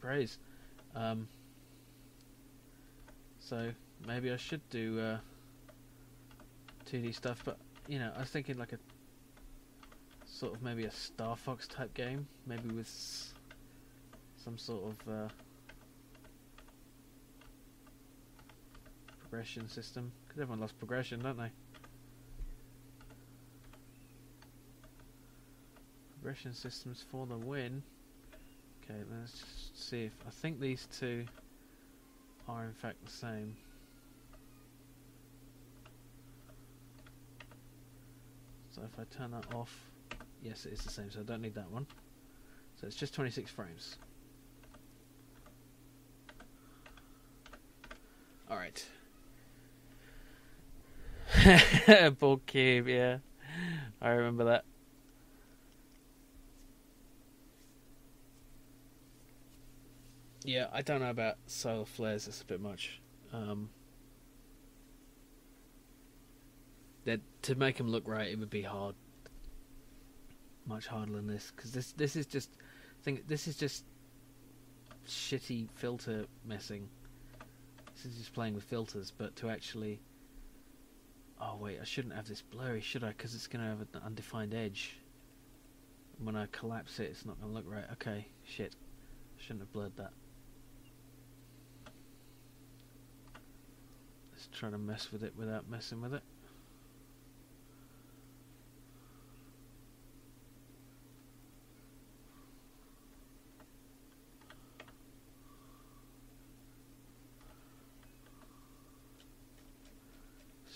praise. So maybe I should do 2D stuff, but you know, I was thinking like a sort of maybe a Star Fox type game, maybe with some sort of progression system, because everyone loves progression, don't they? Progression systems for the win. Okay, let's just see if I think these two are in fact the same. So if I turn that off, yes, it is the same, so I don't need that one. So it's just 26 frames. Alright. Ball cube, yeah. I remember that. Yeah, I don't know about solar flares, it's a bit much. That to make them look right, it would be hard. Much harder than this, because this is just shitty filter messing. This is just playing with filters, but to actually... Oh wait, I shouldn't have this blurry, should I? Because it's going to have an undefined edge. When I collapse it, it's not going to look right. Okay, shit. Shouldn't have blurred that. Let's try to mess with it without messing with it.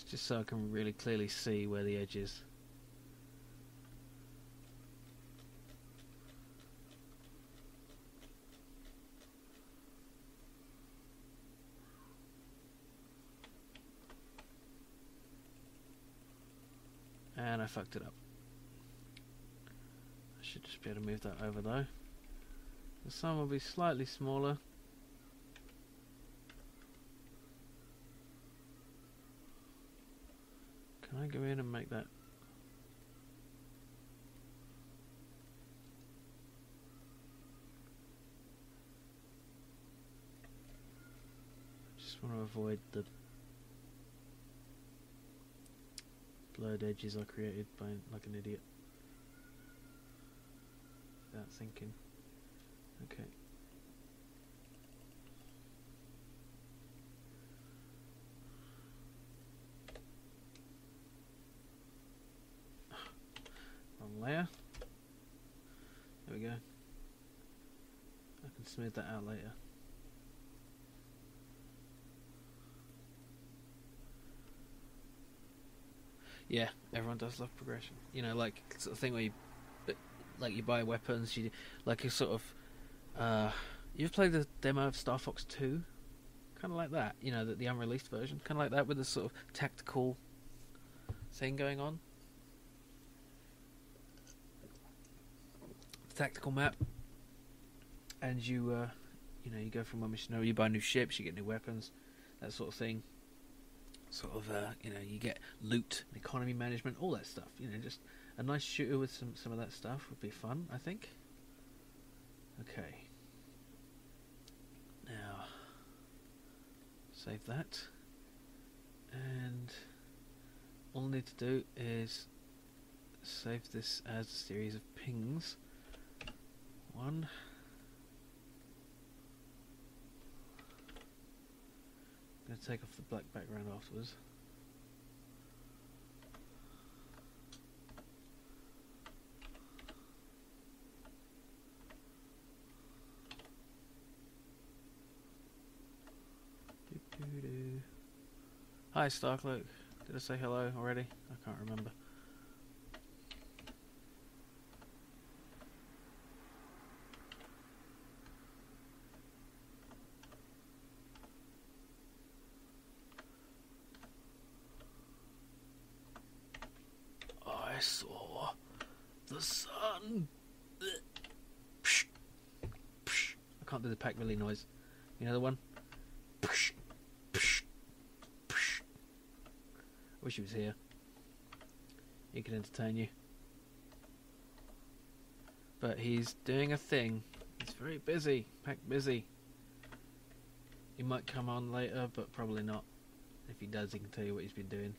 Just so I can really clearly see where the edge is. And I fucked it up. I should just be able to move that over though. The sun will be slightly smaller. Can I go in and make that? Just want to avoid the blurred edges I created by like an idiot without thinking. Okay. Layer. There we go. I can smooth that out later. Yeah, everyone does love progression. You know, like sort of thing where you buy weapons. You like a sort of. You've played the demo of Star Fox 2, kind of like that. You know, the unreleased version, kind of like that with a sort of tactical thing going on. Tactical map, and you you go from one mission over, you buy new ships, you get new weapons, that sort of thing. Sort of you get loot, economy management, all that stuff. You know, just a nice shooter with some of that stuff would be fun, I think. Okay. Now save that, and all I need to do is save this as a series of pings. One. I'm going to take off the black background afterwards. Hi Starcloak. Did I say hello already? I can't remember. I saw the sun. I can't do the pack really noise. You know the one? Wish he was here. He could entertain you. But he's doing a thing. He's very busy. Pack busy. He might come on later, but probably not. If he does, he can tell you what he's been doing.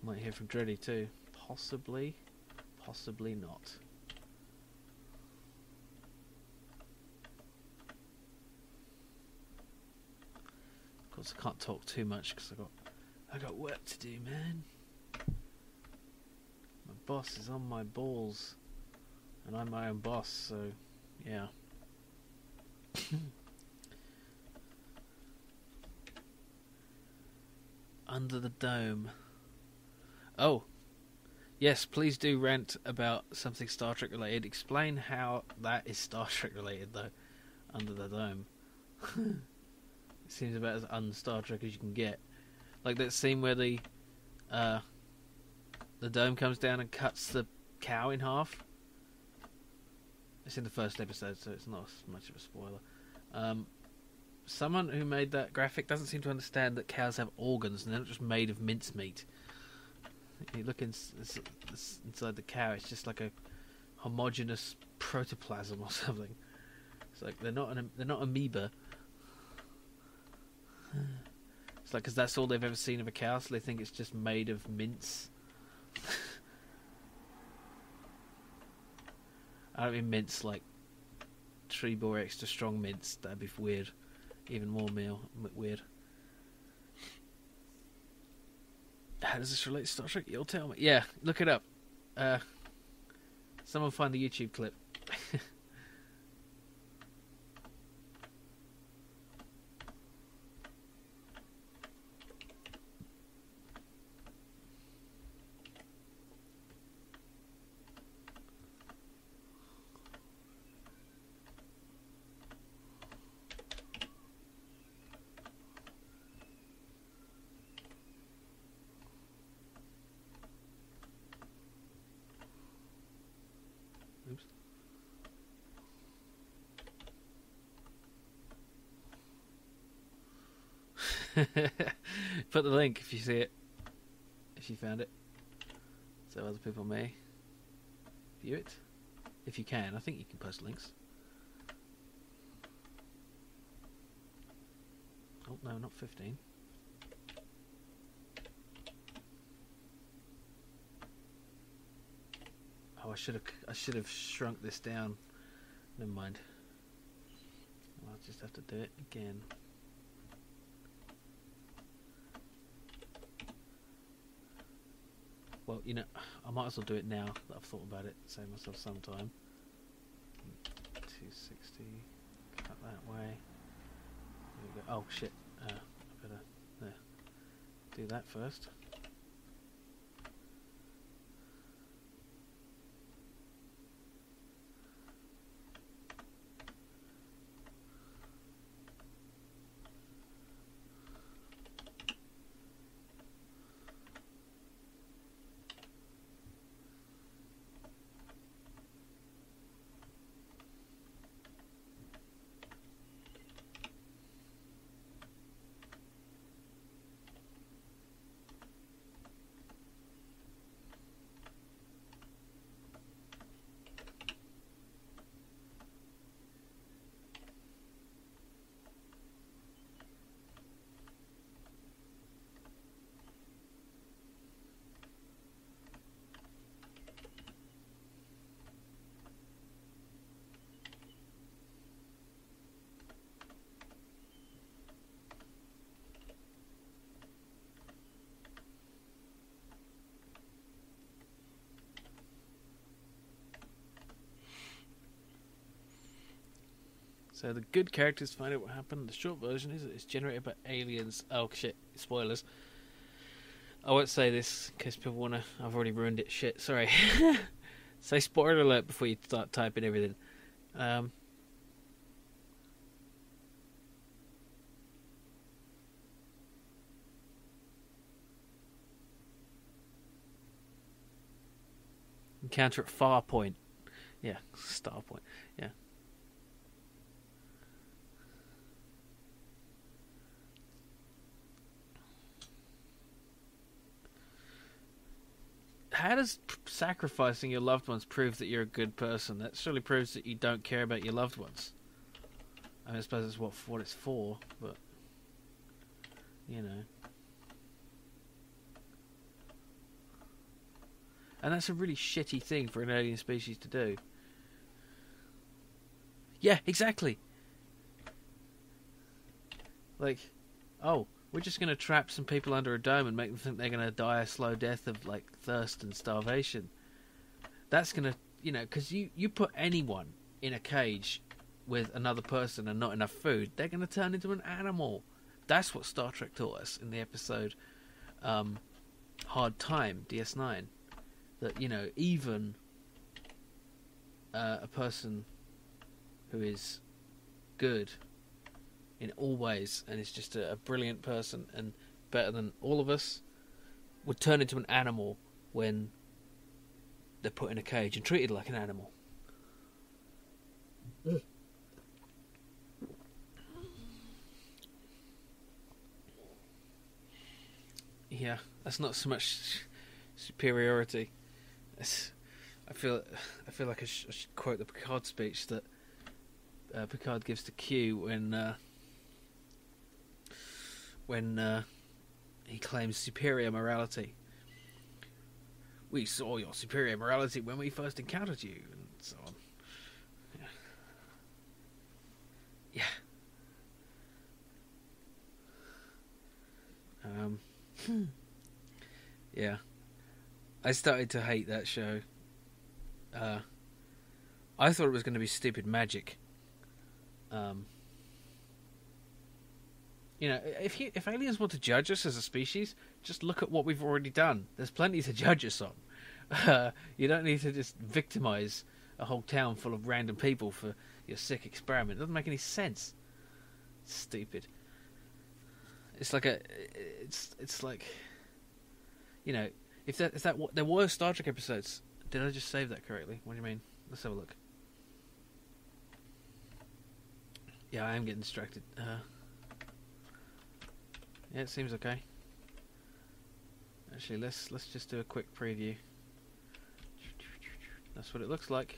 Might hear from Dreddy too. Possibly. Possibly not. course, I can't talk too much because I got work to do, man. My boss is on my balls, and I'm my own boss, so yeah. Under the Dome. Oh, yes, please do rant about something Star Trek related. Explain how that is Star Trek related, though. Under the Dome. It seems about as un-Star Trek as you can get. Like that scene where the dome comes down and cuts the cow in half. It's in the first episode, so it's not much of a spoiler. Someone who made that graphic doesn't seem to understand that cows have organs and they're not just made of mincemeat. You look inside the cow, it's just like a homogeneous protoplasm or something. It's like they're not amoeba. It's like because that's all they've ever seen of a cow, so they think it's just made of mince. I don't mean mince like Trebor extra strong mince. That'd be weird. Even more weird. How does this relate to Star Trek? You'll tell me. Yeah, look it up. Someone find the YouTube clip. Oops. Put the link if you see it. If you found it. So other people may view it. If you can. I think you can post links. Oh no, not 15. Oh, I should have shrunk this down. Never mind. I'll just have to do it again. Well, you know, I might as well do it now that I've thought about it. Save myself some time. 260. Cut that way. There we go. Oh shit. I better do that first. So the good characters find out what happened. The short version is it's generated by aliens. Oh shit! Spoilers. I won't say this in case people wanna. I've already ruined it. Shit. Sorry. Say spoiler alert before you start typing everything. Encounter at Farpoint. Yeah, Starpoint. Yeah. How does sacrificing your loved ones prove that you're a good person? That surely proves that you don't care about your loved ones. I mean, I suppose that's what it's for, but you know. And that's a really shitty thing for an alien species to do. Yeah, exactly. Like, oh, we're just going to trap some people under a dome and make them think they're going to die a slow death of like thirst and starvation. That's going to, because you put anyone in a cage with another person and not enough food, they're going to turn into an animal. That's what Star Trek taught us in the episode Hard Time, DS9. That, even a person who is good in all ways and is just a brilliant person and better than all of us would turn into an animal when they're put in a cage and treated like an animal. Yeah, that's not so much superiority. I feel like I should quote the Picard speech that Picard gives to Q when he claims superior morality. We saw your superior morality when we first encountered you, and so on. Yeah. Yeah. I started to hate that show. I thought it was going to be stupid magic. If aliens want to judge us as a species, just look at what we've already done. There's plenty to judge us on. You don't need to just victimize a whole town full of random people for your sick experiment. It doesn't make any sense. It's stupid. It's like if there were Star Trek episodes. Did I just save that correctly? What do you mean? Let's have a look. Yeah, I am getting distracted. Yeah, it seems okay. Actually, let's just do a quick preview. That's what it looks like.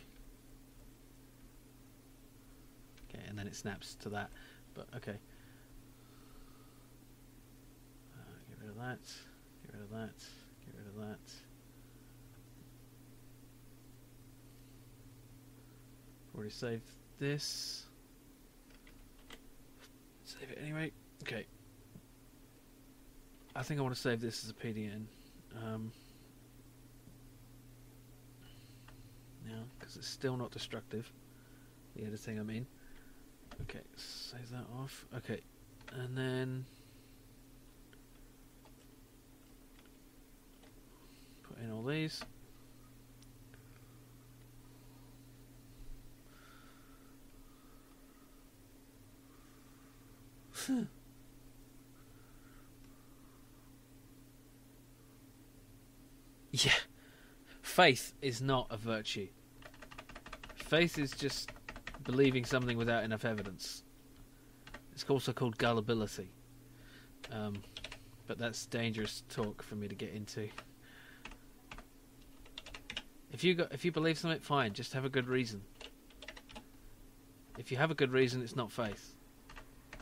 Okay, and then it snaps to that. But okay. Get rid of that. Get rid of that. Get rid of that. Already saved this. Save it anyway. Okay. I think I want to save this as a PDN. Now, because it's still not destructive. The editing, I mean. Okay, save that off. Okay, and then put in all these. Yeah. Faith is not a virtue. Faith is just believing something without enough evidence. It's also called gullibility. But that's dangerous talk for me to get into. If you believe something, fine, just have a good reason. If you have a good reason, it's not faith.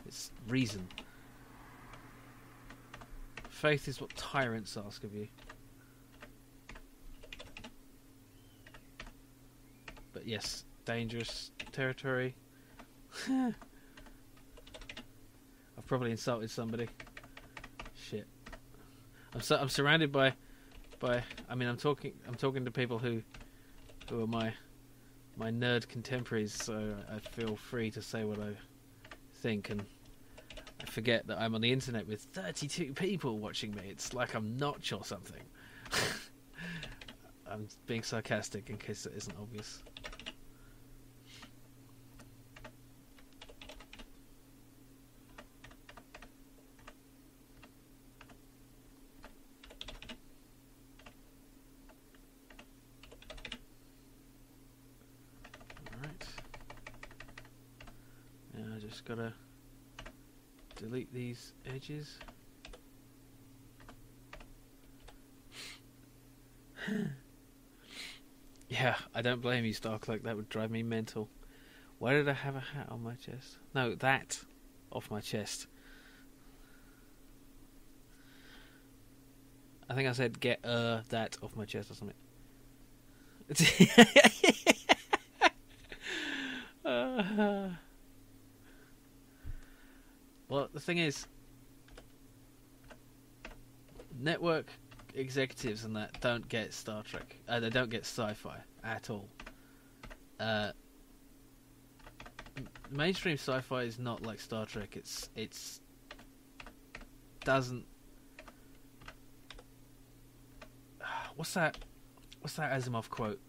It's reason. Faith is what tyrants ask of you. But yes, dangerous territory. I've probably insulted somebody. Shit. I'm surrounded by. I mean, I'm talking to people who are my nerd contemporaries, so I feel free to say what I think, and I forget that I'm on the internet with 32 people watching me. It's like I'm Notch or something. I'm being sarcastic in case it isn't obvious. Alright. Now I just gotta delete these edges. Yeah, I don't blame you, Starcloak. That would drive me mental. Why did I have a hat on my chest? No, that off my chest. I think I said get that off my chest or something. Well, the thing is, network executives and that don't get Star Trek. They don't get sci-fi at all. Mainstream sci-fi is not like Star Trek. It's doesn't. What's that Asimov quote?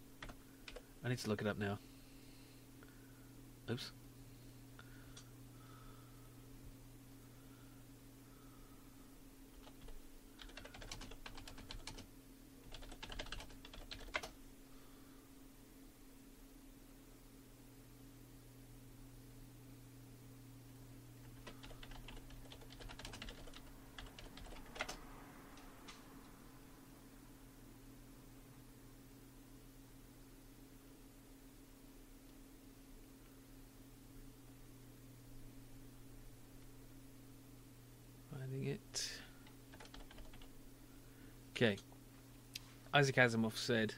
I need to look it up now. Oops. It. Okay. Isaac Asimov said,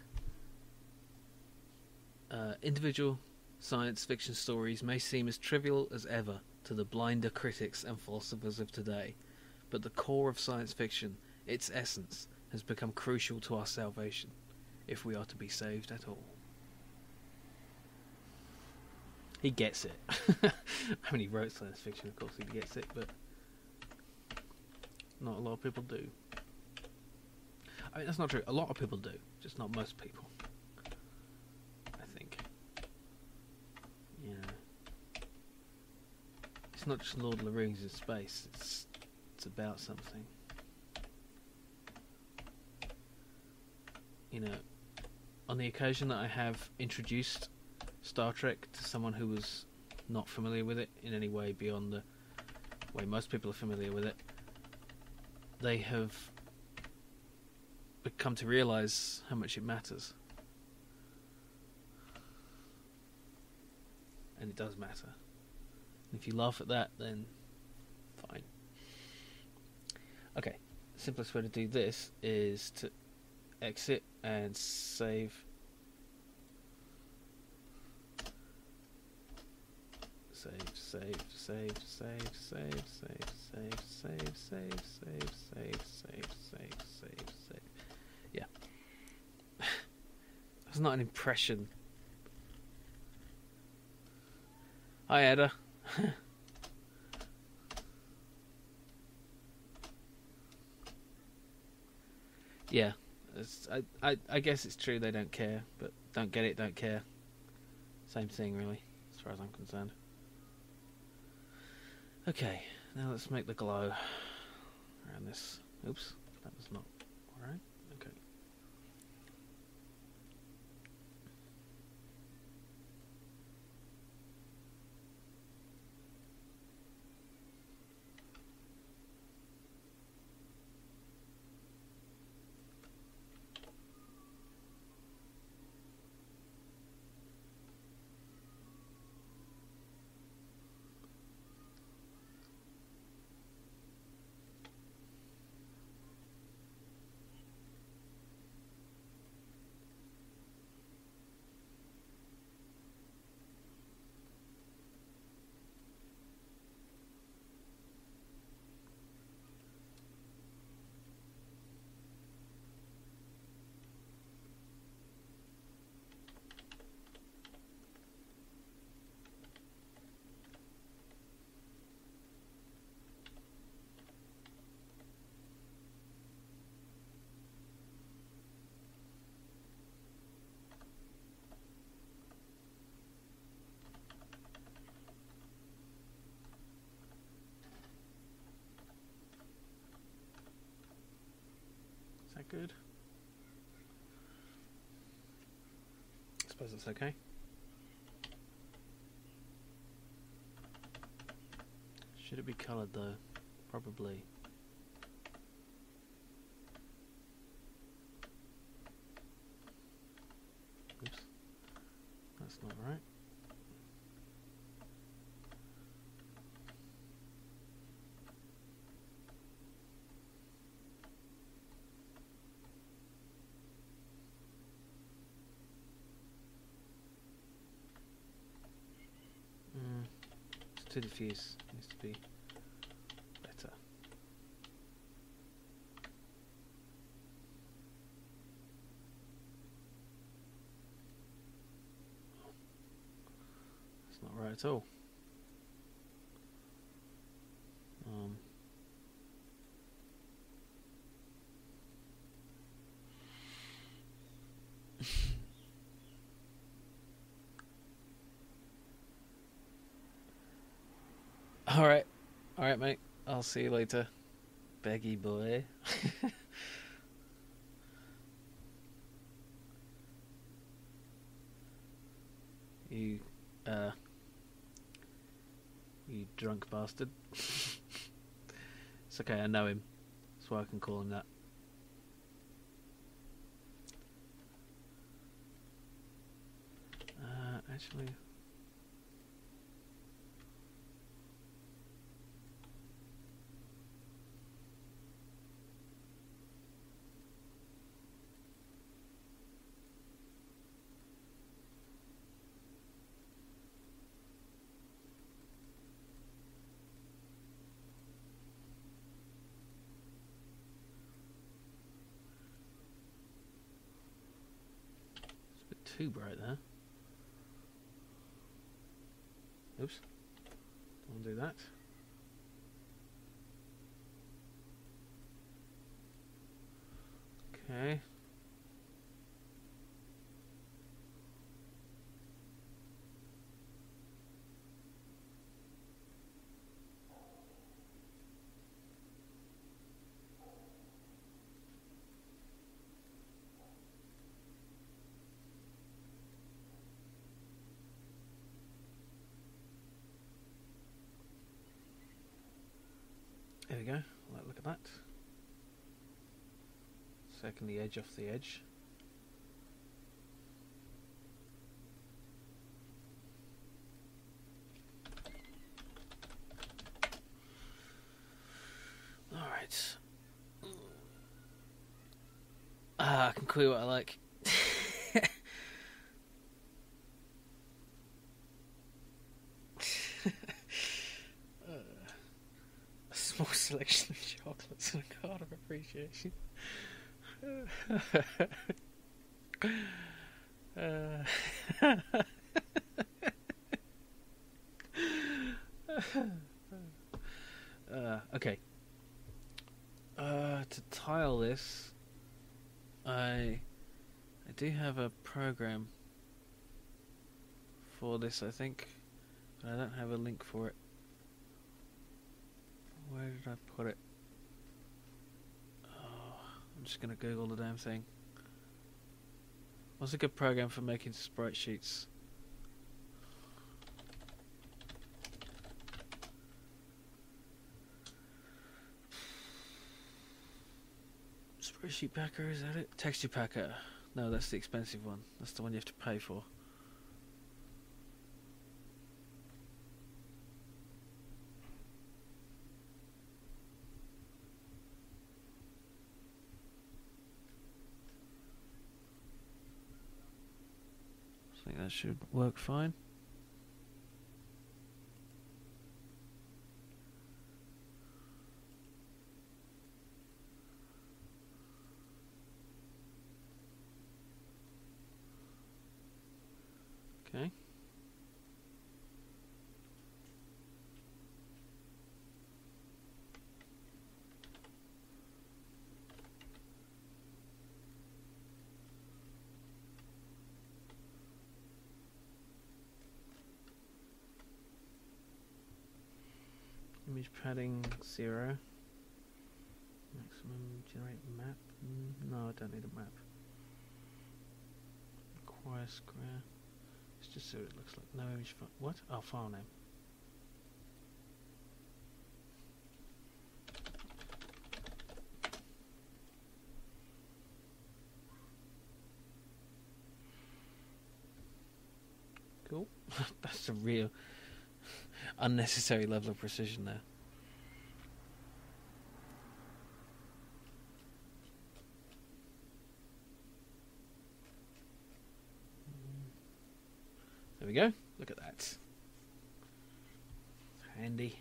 individual science fiction stories may seem as trivial as ever to the blinder critics and philosophers of today, but the core of science fiction, its essence, has become crucial to our salvation, if we are to be saved at all. He gets it. I mean, he wrote science fiction, of course he gets it, but not a lot of people do. I mean, that's not true. A lot of people do, just not most people. I think. Yeah. It's not just Lord of the Rings in space. It's about something. You know, on the occasion that I have introduced Star Trek to someone who was not familiar with it in any way beyond the way most people are familiar with it, they have come to realise how much it matters. And it does matter. And if you laugh at that, then fine. Okay, the simplest way to do this is to exit and save. Save. Yeah. That's not an impression. Hi, Ada. Yeah. I guess it's true they don't care, but don't get it, don't care. Same thing, really, as far as I'm concerned. Okay, now let's make the glow around this. Oops, that was not alright. Okay. Is that good? I suppose that's okay. Should it be coloured though? Probably. Oops. That's not right. It's too diffuse. It needs to be better. right at all. Alright, mate. I'll see you later. Beggy boy. You, you drunk bastard. It's okay, I know him. That's why I can call him that. Actually... too bright there. Oops. Don't do that. Okay. There we go. Look at that. Second the edge off the edge. Alright. I can call you what I like. A small selection of chocolates and a card of appreciation. Okay. To tile this, I do have a program for this, I think, but I don't have a link for it. Where did I put it? Oh, I'm just going to Google the damn thing. What's a good program for making sprite sheets? Spreadsheet Packer, is that it? Texture Packer. No, that's the expensive one. That's the one you have to pay for. I think that should work fine. Okay. Image padding 0. Maximum generate map. No, I don't need a map. Require square. It's just so it looks like no image. What? Oh, file name. Cool. That's a real unnecessary level of precision there. There we go. Look at that. Handy.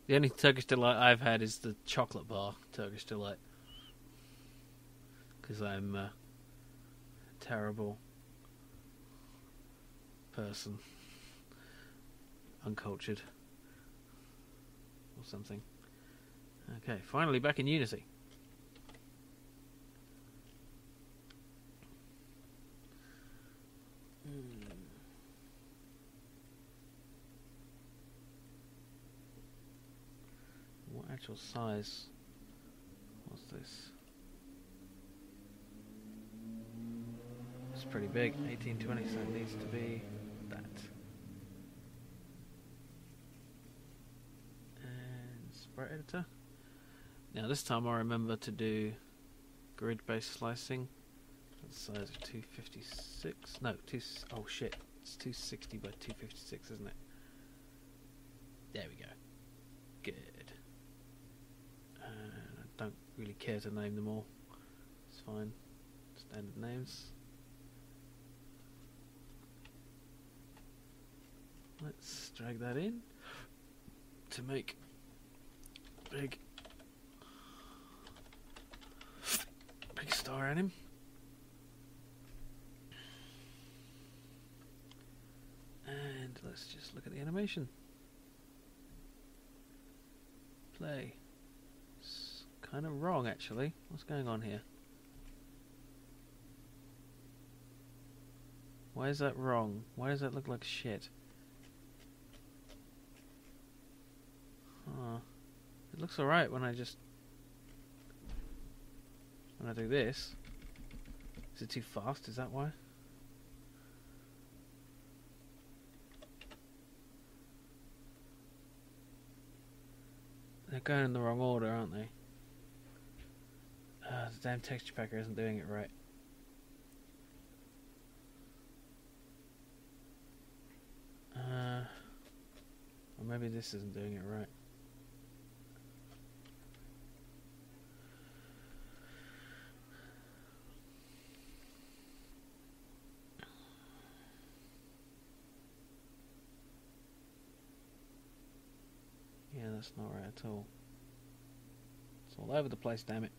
The only Turkish delight I've had is the chocolate bar Turkish delight, because I'm a terrible person, uncultured or something. Okay, finally back in Unity. What actual size was this? It's pretty big, 1820, so it needs to be that. And sprite editor. Now this time I remember to do grid-based slicing. That's the size of 256. No, oh shit, it's 260 by 256, isn't it? There we go. Good. I don't really care to name them all. It's fine. Standard names. Let's drag that in to make big star anim. And let's just look at the animation. Play. It's kind of wrong actually. What's going on here? Why is that wrong? Why does that look like shit? It looks alright when I do this. Is it too fast? Is that why? They're going in the wrong order, aren't they? The damn texture packer isn't doing it right. Or maybe this isn't doing it right. Yeah, that's not right at all. It's all over the place, damn it.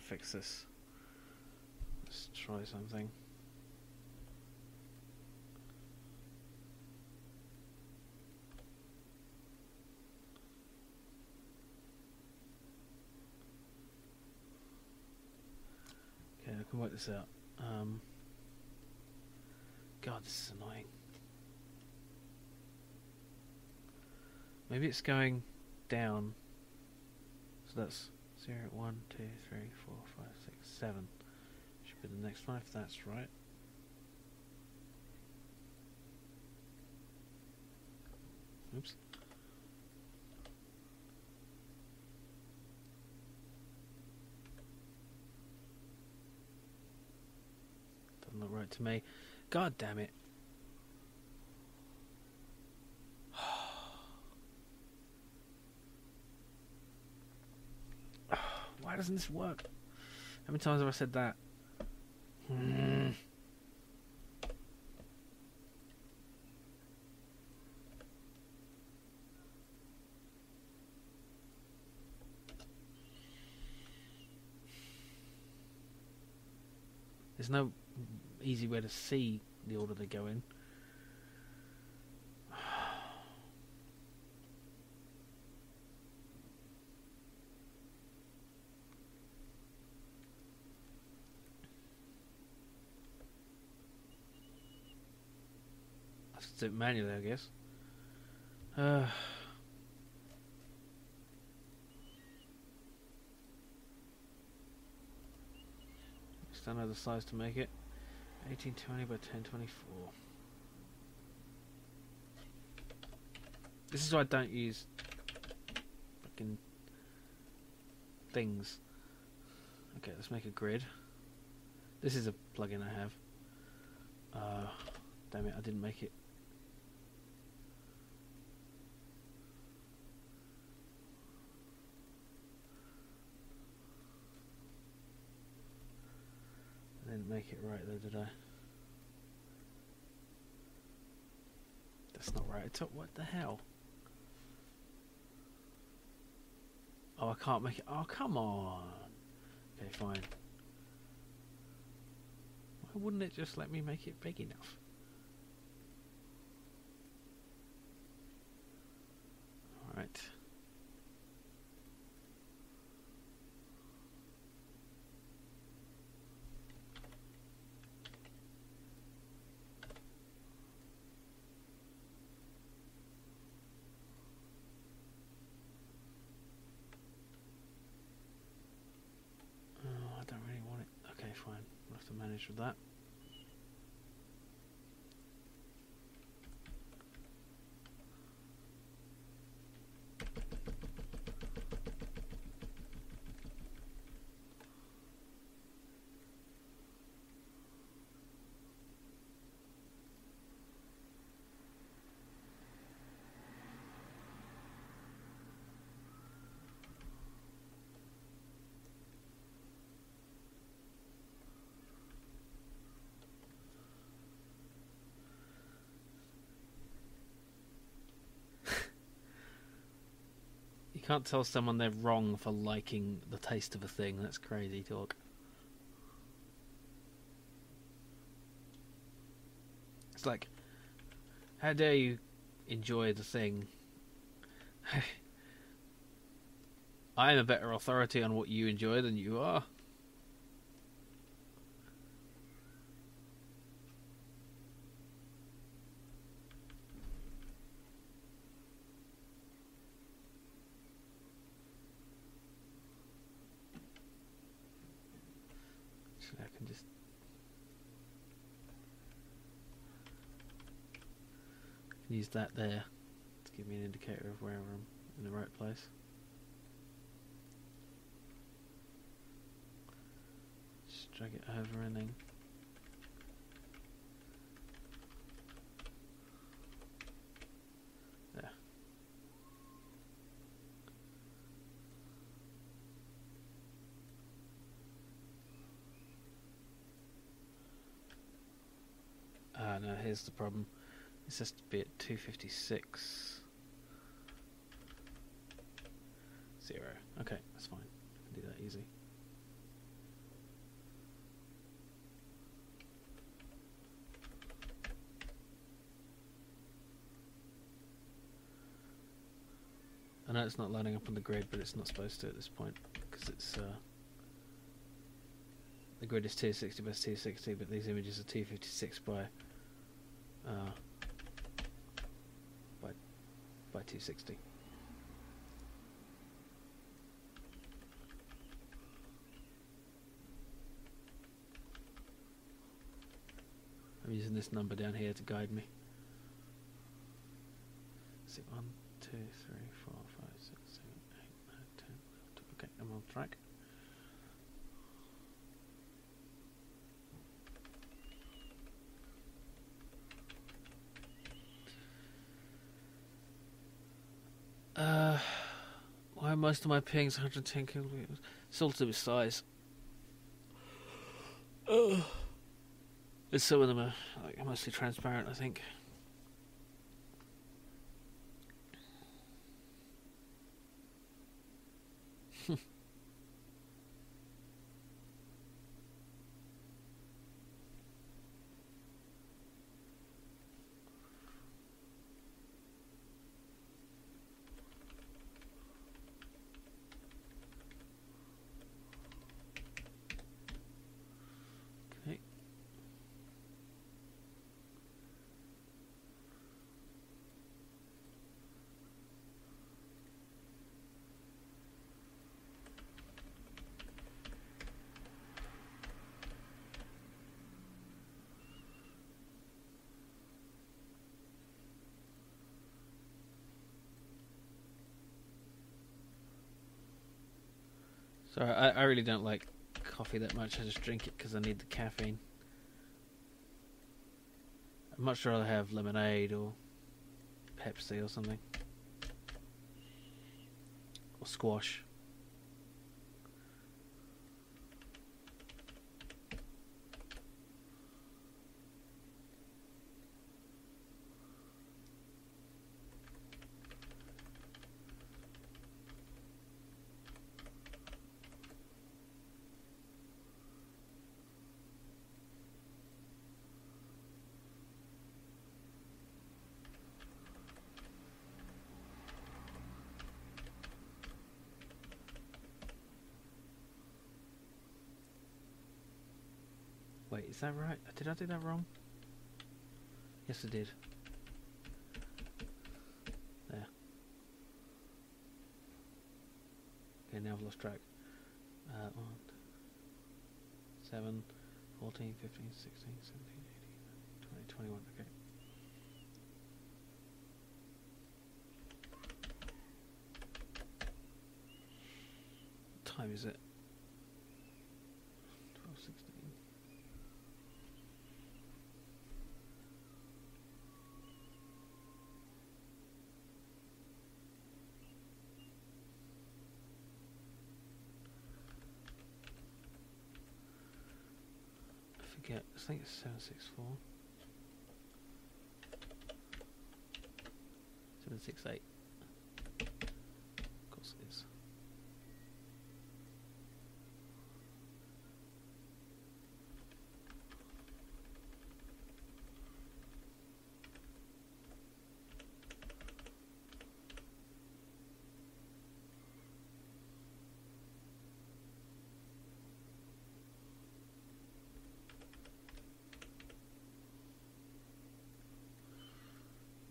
Fix this. Let's try something. Okay, I can work this out. God, this is annoying. Maybe it's going down. So that's 0, 1, 2, 3, 4, 5, 6, 7. Should be the next one if that's right. Oops. Doesn't look right to me. God damn it. Why doesn't this work? How many times have I said that? There's no easy way to see the order they go in. Do it manually, I guess. Just don't know the size to make it. 1820 by 1024. This is why I don't use fucking things. Okay, let's make a grid. This is a plugin I have. Damn it, I didn't make it. make it right though, did I? That's not right at all. What the hell? Oh, I can't make it. Oh, come on. Okay, fine. Why wouldn't it just let me make it big enough? Alright. I don't really want it. Okay, fine. We'll have to manage with that. You can't tell someone they're wrong for liking the taste of a thing. That's crazy talk. It's like, how dare you enjoy the thing? I am a better authority on what you enjoy than you are. Actually, I can just use that there to give me an indicator of wherever I'm in the right place. Just drag it over and then there. Ah, no, here's the problem. This has to be at 256. 0. Okay, that's fine. I can do that easy. I know it's not lining up on the grid, but it's not supposed to at this point because it's the grid is 260 by 260, but these images are 256 by 260. I'm using this number down here to guide me. See, 1, 2, 3, 4, 5, 6, 7, 8, 9, 10, 11, 12. Okay, I'm on track. Why are most of my pings 110 kilometers? It's all to do with size. And some of them are like mostly transparent, I think. So I really don't like coffee that much. I just drink it because I need the caffeine. I'd much rather have lemonade or Pepsi or something. Or squash. Wait, is that right? Did I do that wrong? Yes, I did. There. Okay, now I've lost track. 1, 7, 14, 15, 16, 17, 18, 20, 21. Okay. What time is it? 12, 16. I think it's 764. 768. Of course it is.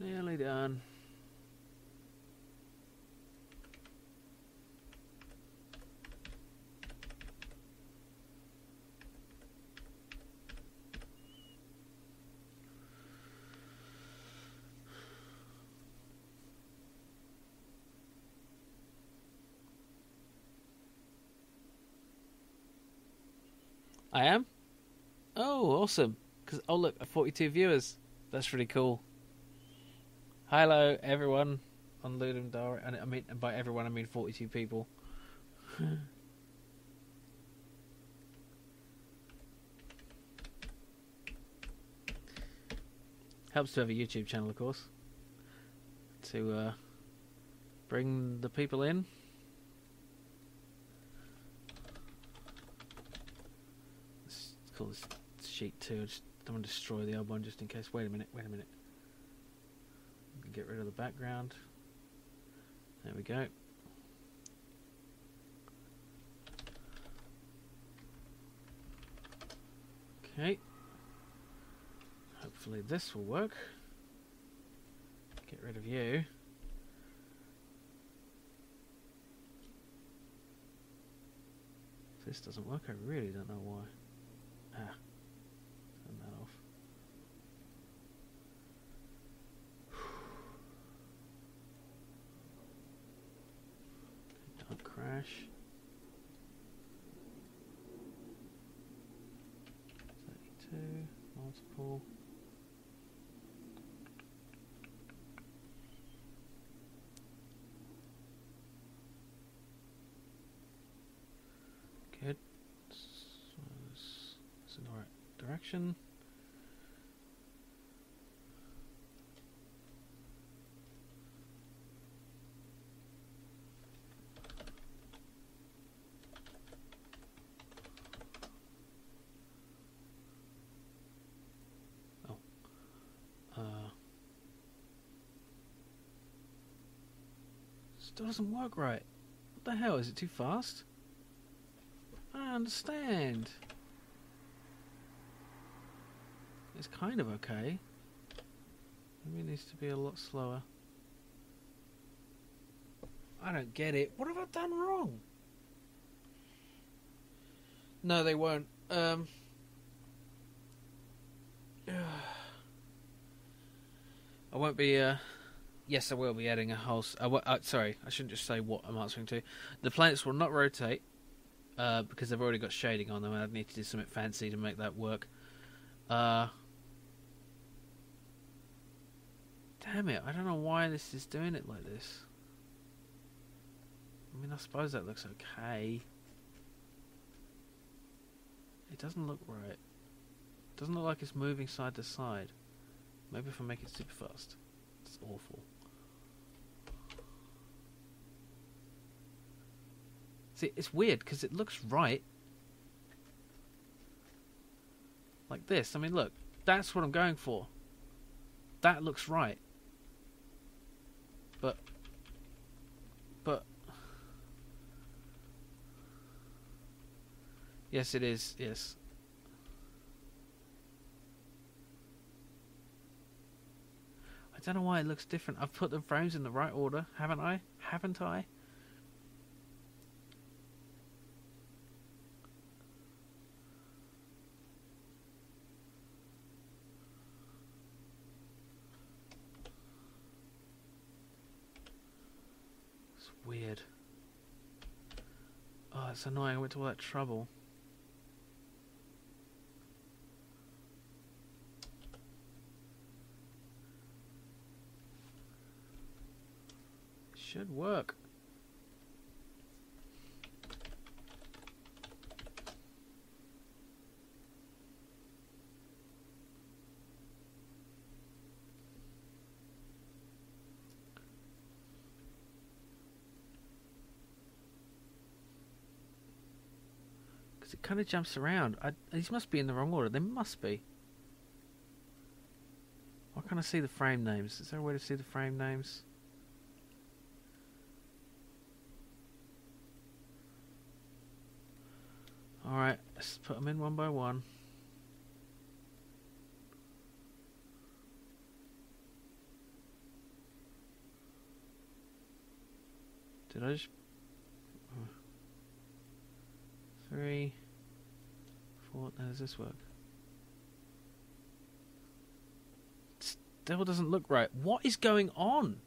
Nearly done. I am? Oh, awesome. Oh look, 42 viewers. That's really cool. Hello, everyone on Ludum Dare, and I mean by everyone I mean 42 people. Helps to have a YouTube channel, of course, to bring the people in. Let's call this sheet 2. I just don't want to destroy the old one just in case. Wait a minute. Get rid of the background. There we go. Okay. Hopefully this will work. Get rid of you. If this doesn't work, I really don't know why. Turn that off. Don't crash. 32, multiple. Good. So it's in the right direction. Still doesn't work right. What the hell? Is it too fast? I don't understand. It's kind of okay. Maybe it needs to be a lot slower. I don't get it. What have I done wrong? No, they won't. I won't be... Yes, I will be adding a whole... sorry, I shouldn't just say what I'm answering to. The planets will not rotate, because they've already got shading on them, and I'd need to do something fancy to make that work. Damn it, I don't know why this is doing it like this. I mean, I suppose that looks okay. It doesn't look right. It doesn't look like it's moving side to side. Maybe if I make it super fast. It's awful. See, it's weird because it looks right. Like this. I mean, look. That's what I'm going for. That looks right. But... Yes, it is. Yes. I don't know why it looks different. I've put the frames in the right order, haven't I? Haven't I? It's weird. Oh, it's annoying. I went to all that trouble. Should work. Because it kind of jumps around. These must be in the wrong order. They must be. Why can't I see the frame names? Is there a way to see the frame names? Alright, let's put them in one by one. Did I just... 3, 4... How does this work? Still doesn't look right. What is going on?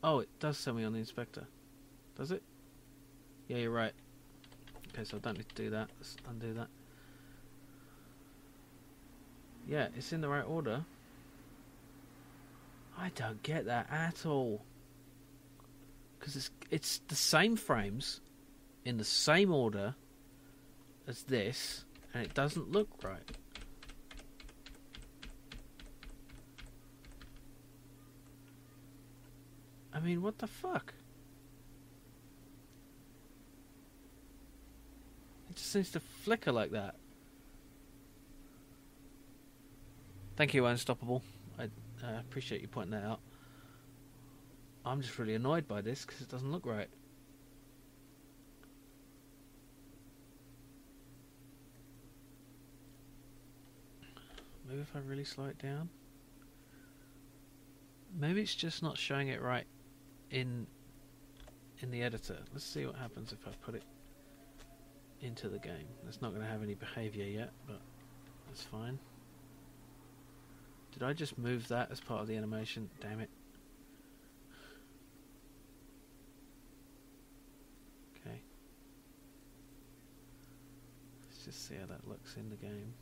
Oh, it does tell me on the inspector. Does it? Yeah, you're right. Okay, so I don't need to do that. Let's undo that. Yeah, it's in the right order. I don't get that at all. Because it's the same frames in the same order as this, and it doesn't look right. I mean, what the fuck? It just seems to flicker like that. Thank you, Unstoppable. I appreciate you pointing that out. I'm just really annoyed by this because it doesn't look right. Maybe if I really slow it down. Maybe it's just not showing it right in the editor. Let's see what happens if I put it into the game. It's not going to have any behavior yet, but that's fine. Did I just move that as part of the animation? Damn it. Okay. Let's just see how that looks in the game.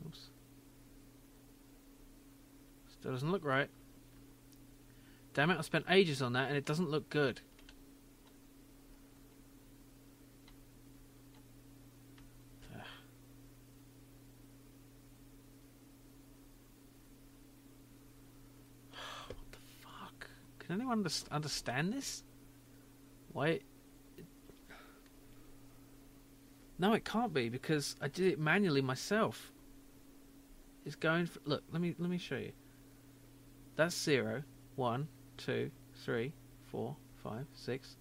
Oops. Still doesn't look right. Damn it, I spent ages on that and it doesn't look good. Ugh. What the fuck? Can anyone understand this? Why? No, it can't be because I did it manually myself. It's going for, look, let me show you. That's 0, 1, 2, 3, 4, 5, 6,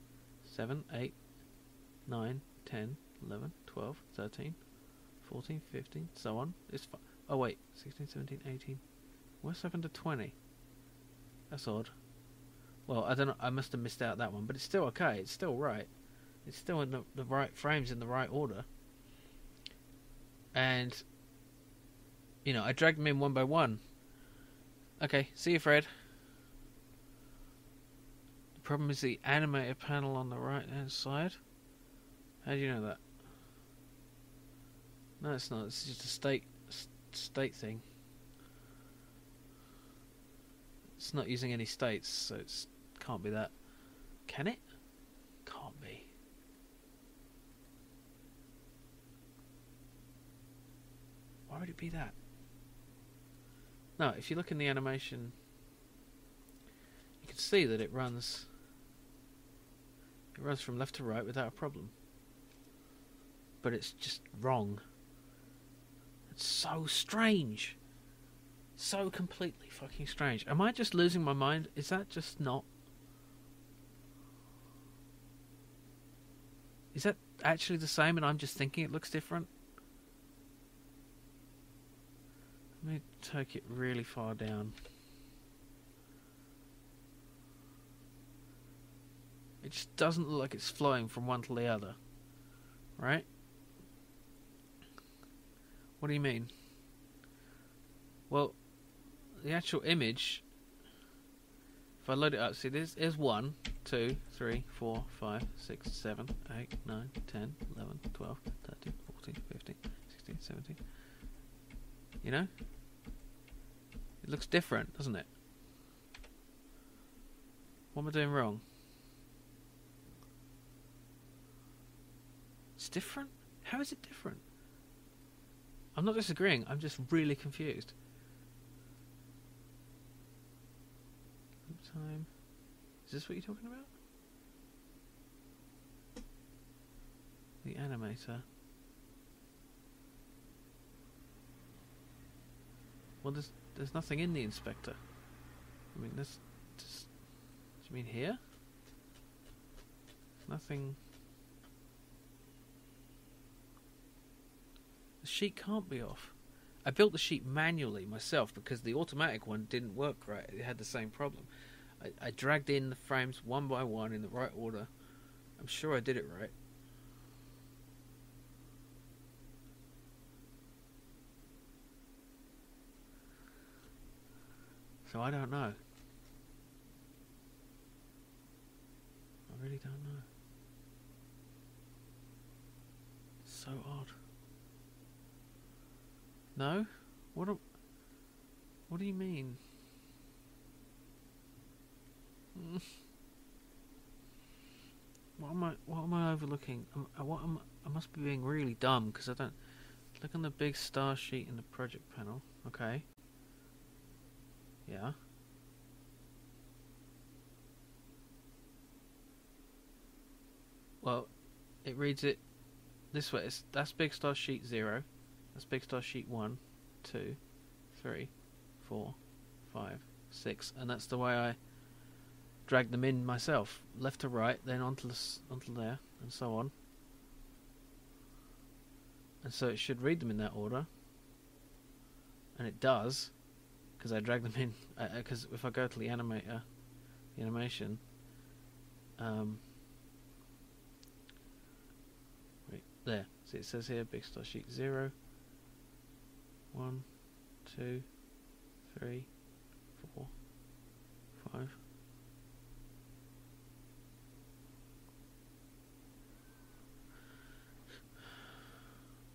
7, 8, 9, 10, 11, 12, 13, 14, 15, so on. It's oh wait, 16, 17, 18. What's happened to 20? That's odd. Well, I don't know, I must have missed out that one, but it's still okay. It's still right. It's still in the right frames in the right order. And you know, I dragged them in one by one. Okay, see you, Fred. The problem is the animator panel on the right-hand side. How do you know that? No, it's not. It's just a state thing. It's not using any states, so it can't be that. Can it? Can't be. Why would it be that? No, if you look in the animation, you can see that it runs from left to right without a problem. But it's just wrong. It's so strange. So completely fucking strange. Am I just losing my mind? Is that just not... Is that actually the same and I'm just thinking it looks different? Let me take it really far down. It just doesn't look like it's flowing from one to the other. Right? What do you mean? Well, the actual image, if I load it up, see there's 1, 2, 3, 4, 5, 6, 7, 8, 9, 10, 11, 12, 13, 14, 15, 16, 17. You know? It looks different, doesn't it? What am I doing wrong? It's different? How is it different? I'm not disagreeing, I'm just really confused. Time. Is this what you're talking about? The animator. Well, there's nothing in the inspector. I mean, there's just... Do you mean here? There's nothing... The sheet can't be off. I built the sheet manually myself because the automatic one didn't work right. It had the same problem. I dragged in the frames one by one in the right order. I'm sure I did it right. So I don't know. I really don't know. It's so odd. No? What do you mean? What am I overlooking? I must be being really dumb because I don't look on the big star sheet in the project panel. Okay. Yeah. Well, it reads it this way. That's big star sheet 0. That's big star sheet 1, 2, 3, 4, 5, 6, and that's the way I drag them in myself, left to right, then onto there, and so on. And so it should read them in that order, and it does, because I drag them in. Because if I go to the animator, the animation, right there. See, it says here big star sheet 0. 1, 2, 3, 4, 5.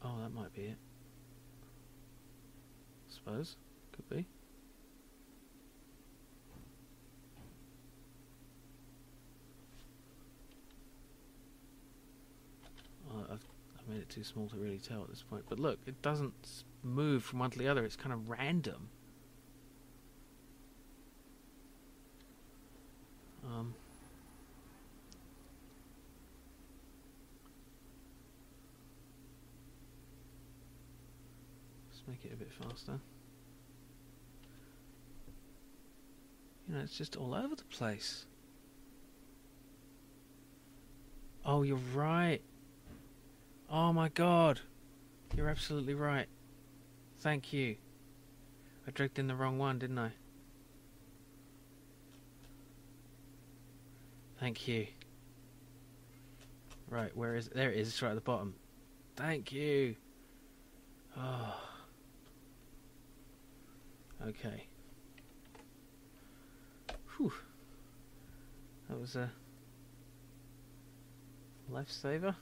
Oh, that might be it. I suppose. Could be. I've made it too small to really tell at this point. But look, it doesn't move from one to the other. It's kind of random. Let's make it a bit faster. You know, it's just all over the place. Oh, you're right. Oh my god. You're absolutely right. Thank you. I dragged in the wrong one, didn't I? Thank you. Right, where is it? There it is, it's right at the bottom. Thank you. Oh. Okay. Whew. That was a lifesaver.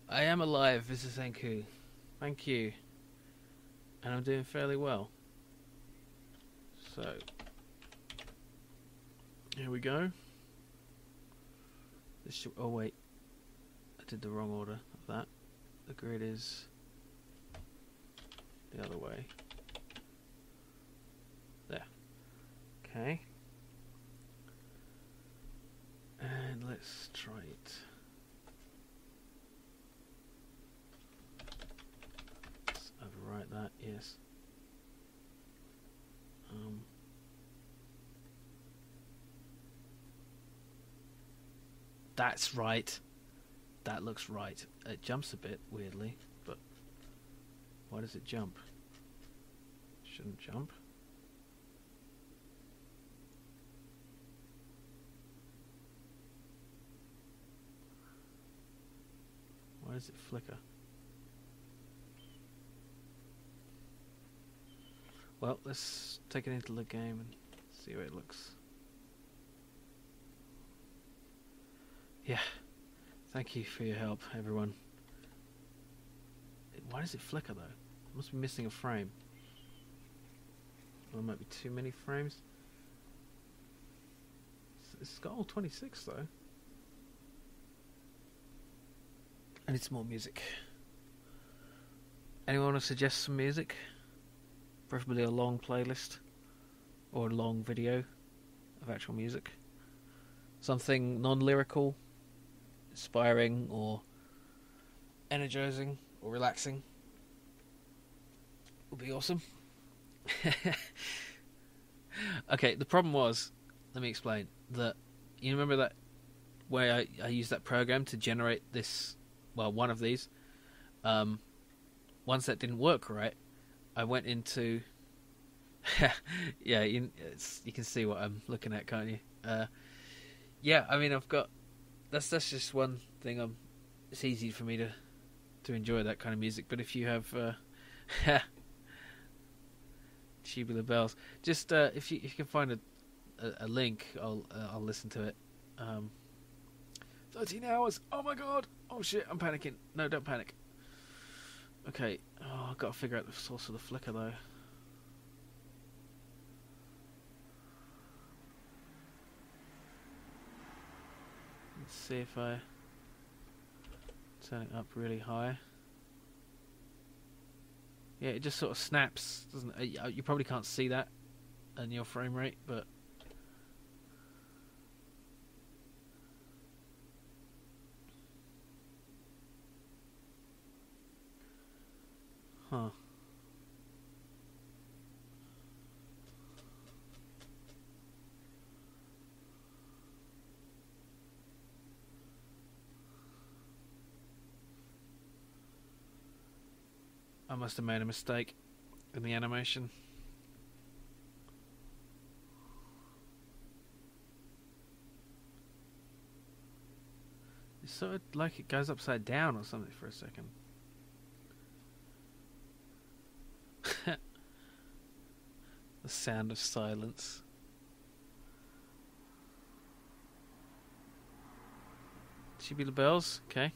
I am alive, Mr. Senku. Thank you. And I'm doing fairly well. So, here we go. This should, oh wait, I did the wrong order of that. The grid is the other way. There. Okay. And let's try it. Let's overwrite that, yes. That's right. That looks right. It jumps a bit weirdly, but why does it jump? Shouldn't jump. Why does it flicker? Well, let's take it into the game and see how it looks. Yeah. Thank you for your help, everyone. Why does it flicker, though? It must be missing a frame. Or it might be too many frames. It's got all 26, though. I need some more music. Anyone want to suggest some music? Preferably a long playlist. Or a long video of actual music. Something non-lyrical, inspiring, or energizing, or relaxing. Would be awesome. Okay, the problem was, let me explain, that you remember that where I used that program to generate this, well, one of these. Once that didn't work right, I went into yeah, you can see what I'm looking at, can't you? Yeah, I mean, I've got that's just one thing. It's easy for me to enjoy that kind of music, but if you have tubular bells, just if you can find a link, I'll listen to it. 13 hours. Oh my god. Oh shit. I'm panicking. No, don't panic. Okay. Oh, I've got to figure out the source of the flicker though. Let's see if I turn it up really high. Yeah, it just sort of snaps, doesn't it? You probably can't see that in your frame rate, but huh. I must have made a mistake in the animation. It's sort of like it goes upside down or something for a second. The sound of silence. Tubular bells, okay.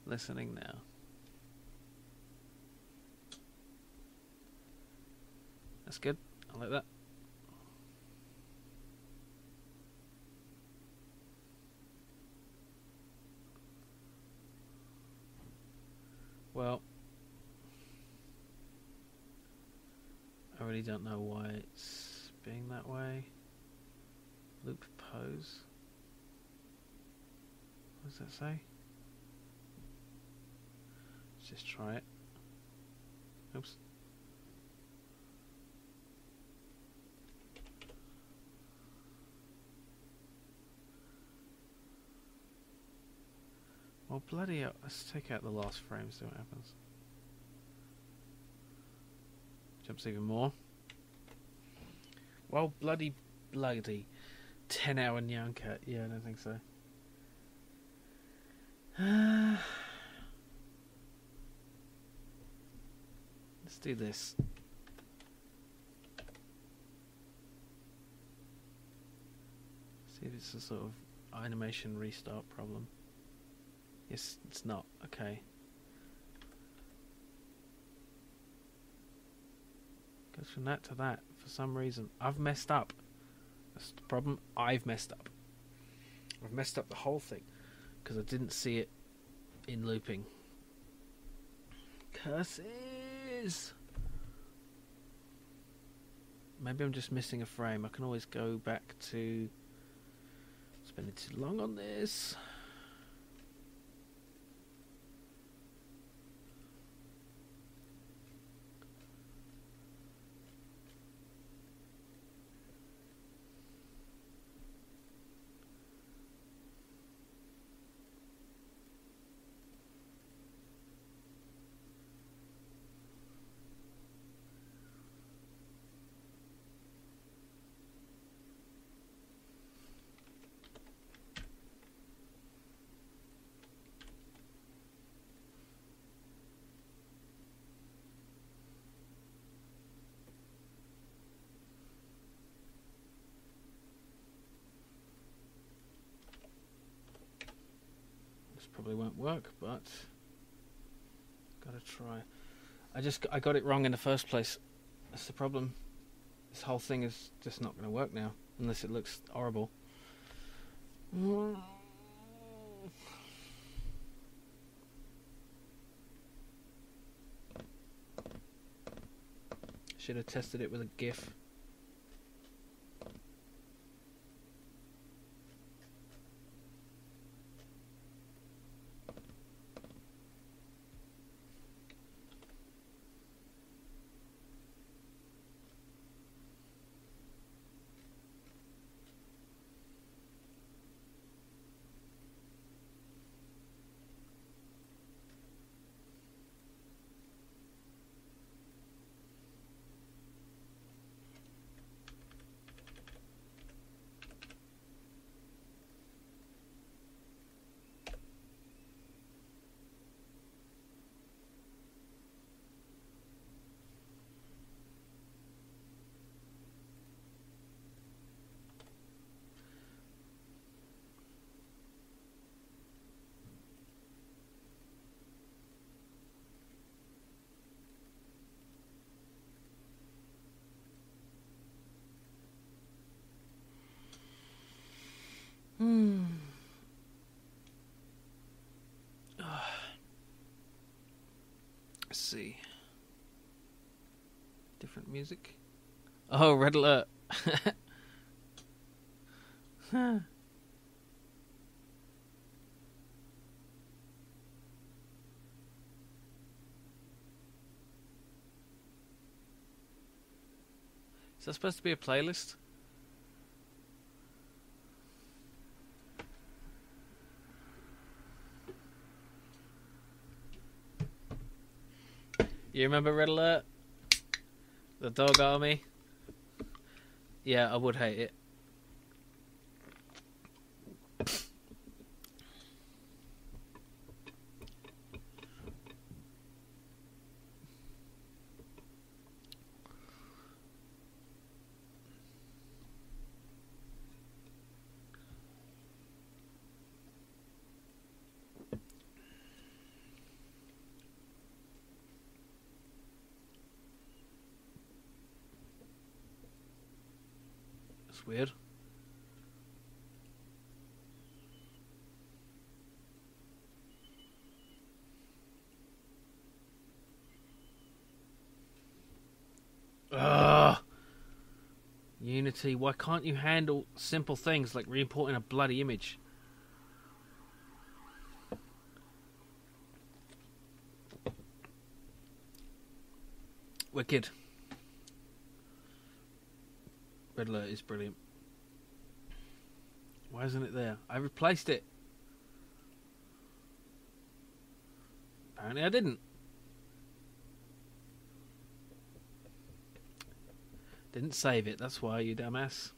Listening now. That's good. I like that. Well, I really don't know why it's being that way. Loop pose. What does that say? Let's just try it. Oops. Well, bloody hell. Let's take out the last frame, see what happens. Jumps even more. Well, bloody 10-hour nyan cat. Yeah, I don't think so. Let's do this. See if it's a sort of animation restart problem. Yes, it's not. Okay. Goes from that to that. For some reason, I've messed up. That's the problem. I've messed up. I've messed up the whole thing because I didn't see it in looping. Curses! Maybe I'm just missing a frame. I can always go back to spending too long on this. probably won't work, but gotta try. I got it wrong in the first place. That's the problem. This whole thing is just not going to work now, unless it looks horrible. Should have tested it with a GIF. Let's see. Different music. Oh, red alert. Huh. Is that supposed to be a playlist? You remember Red Alert? The dog army? Yeah, I would hate it. That's weird. Ugh. Unity, why can't you handle simple things like re-importing a bloody image? Wicked. Red Alert is brilliant. Why isn't it there? I replaced it. Apparently I didn't. Didn't save it, that's why, you dumbass.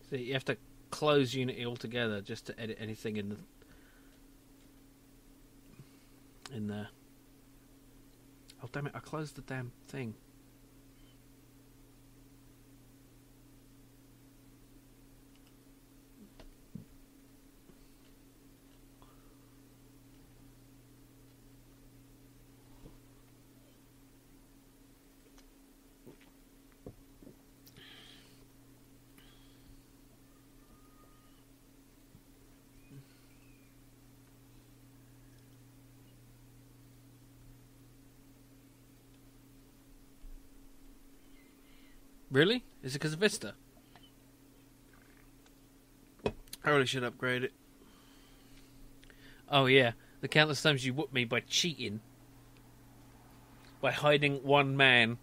See, you have to close Unity altogether just to edit anything in there. Oh damn it, I closed the damn thing. Really? Is it because of Vista? I really should upgrade it. Oh yeah, the countless times you whooped me by cheating. By hiding one man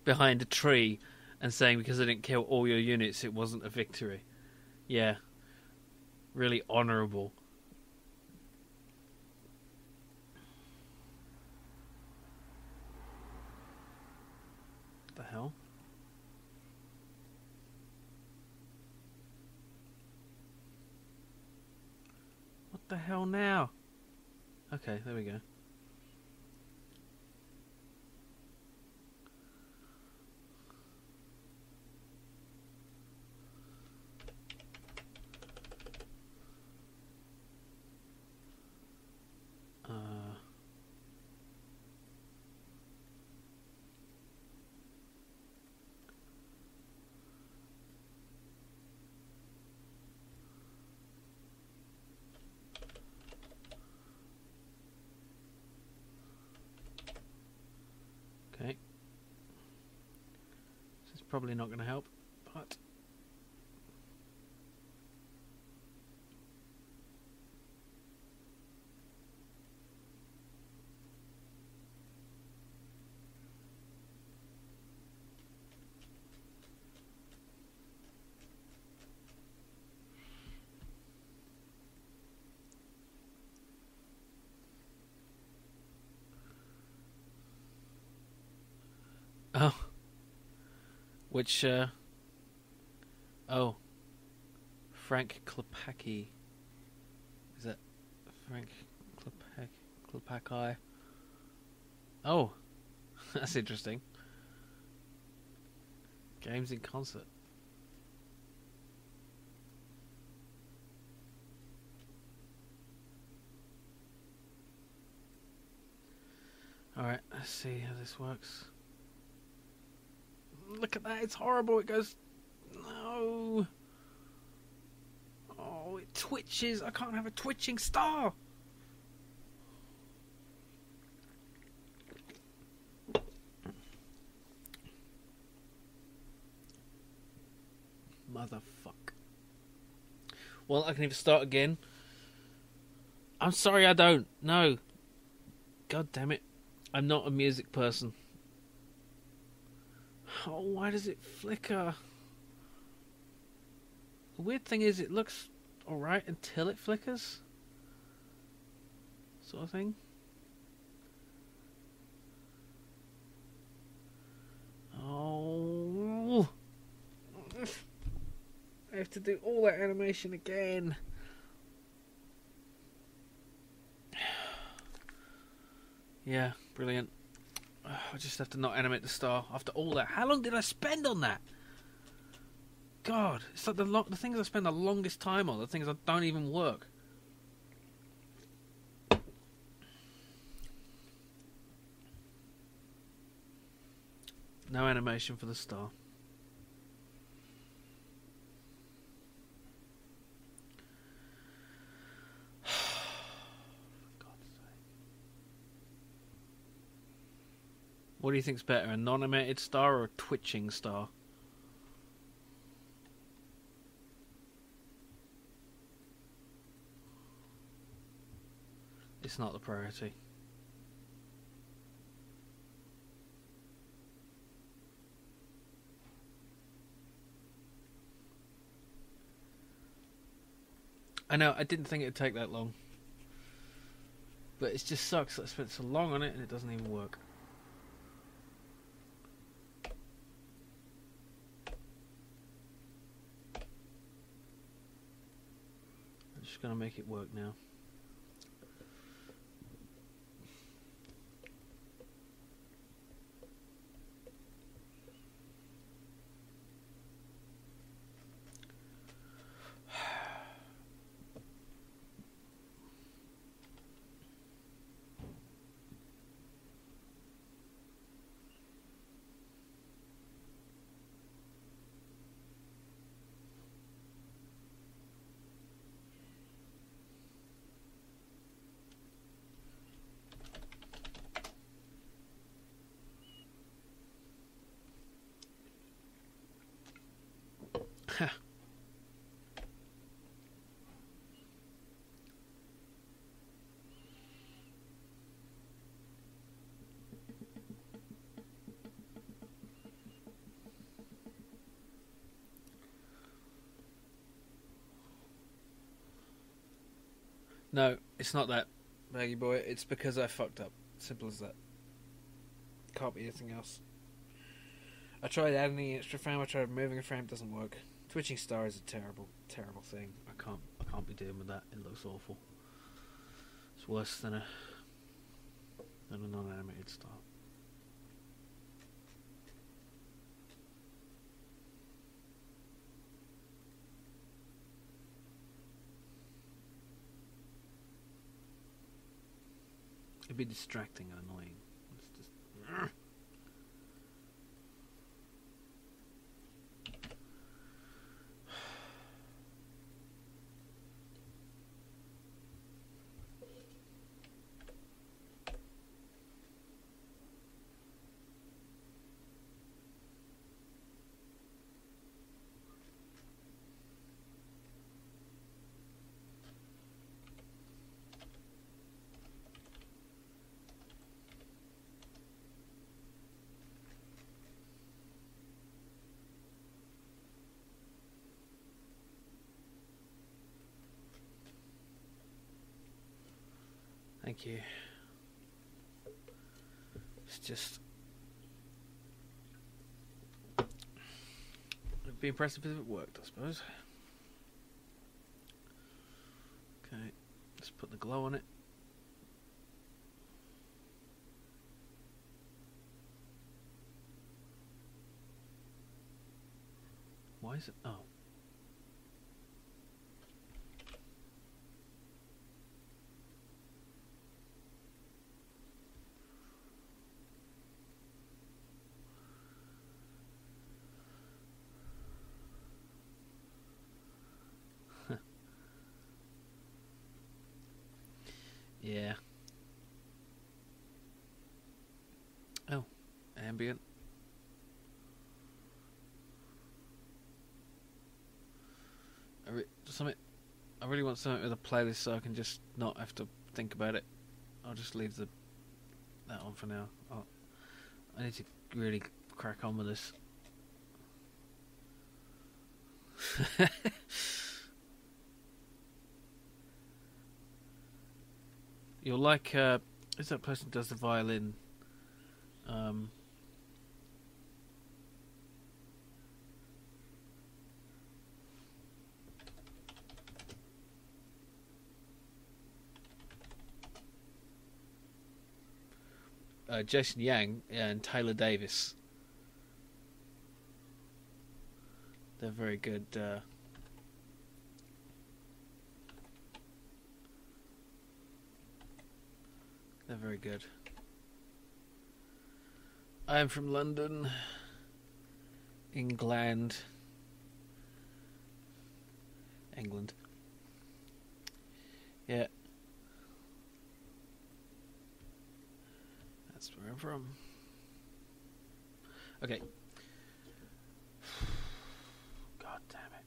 behind a tree and saying because I didn't kill all your units it wasn't a victory. Yeah. Really honourable. What the hell? What the hell now? Okay, there we go. probably not going to help, but... Oh. Which, oh. Frank Klepacki. Is that Frank Klepacki? Oh. That's interesting. Games in concert. Alright, let's see how this works. Look at that, it's horrible. It goes... No. Oh, it twitches. I can't have a twitching star. Motherfuck. Well, I can even start again. I'm sorry I don't. No. God damn it. I'm not a music person. Oh, why does it flicker? The weird thing is it looks alright until it flickers. Sort of thing. Oh. I have to do all that animation again. Yeah, brilliant. I just have to not animate the star after all that. How long did I spend on that? God, it's like the things I spend the longest time on, the things that don't even work. No animation for the star. What do you think's better, a non-animated star or a twitching star? It's not the priority. I know, I didn't think it'd take that long. But it just sucks that I spent so long on it and it doesn't even work. I'm just gonna make it work now. No, it's not that, Maggie boy. It's because I fucked up. Simple as that. Can't be anything else. I tried adding the extra frame. I tried removing a frame. Doesn't work. Twitching star is a terrible, terrible thing. I can't be dealing with that. It looks awful. It's worse than a non-animated star. It'd be distracting and annoying. It's just... Thank you. It's just... it'd be impressive if it worked, I suppose. Okay, let's put the glow on it. Why is it? Oh. Yeah. Oh, ambient. I really want something with a playlist so I can just not have to think about it. I'll just leave that on for now. I need to really crack on with this. You're like, who's that person who does the violin? Jason Yang and Taylor Davis. They're very good. They're very good. I am from London, England. Yeah. That's where I'm from. Okay. God damn it.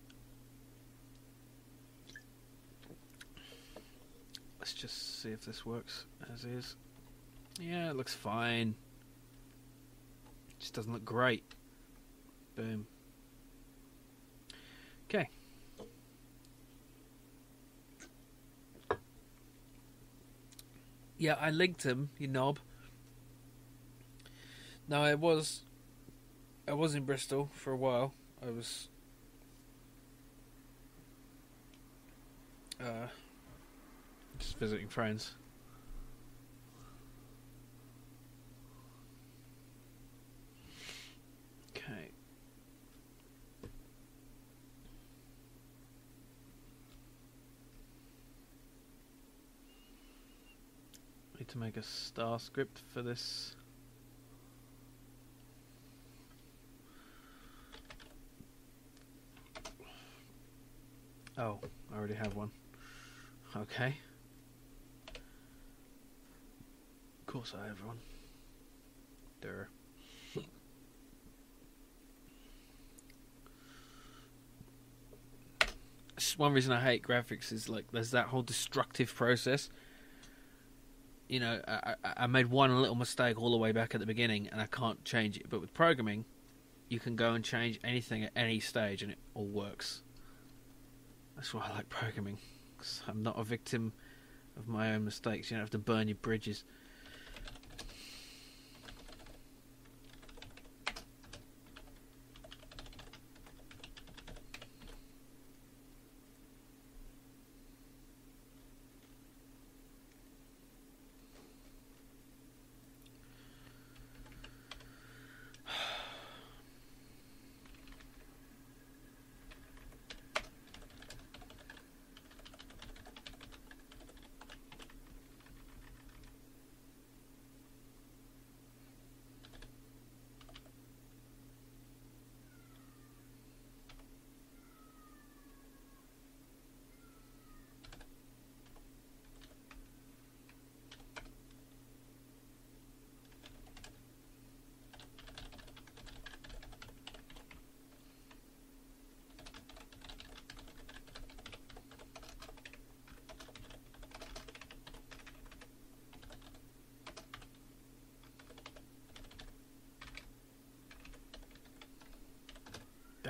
Let's just see if this works as is. Yeah, it looks fine. Just doesn't look great. Boom. Okay. Yeah, I linked him, you knob. No, I was in Bristol for a while. I was just visiting friends. Okay. Need to make a star script for this. Oh, I already have one. Okay. Of course I have one. There. One reason I hate graphics is like there's that whole destructive process. You know, I made one little mistake all the way back at the beginning and I can't change it. But with programming, you can go and change anything at any stage and it all works. That's why I like programming. 'Cause I'm not a victim of my own mistakes. You don't have to burn your bridges.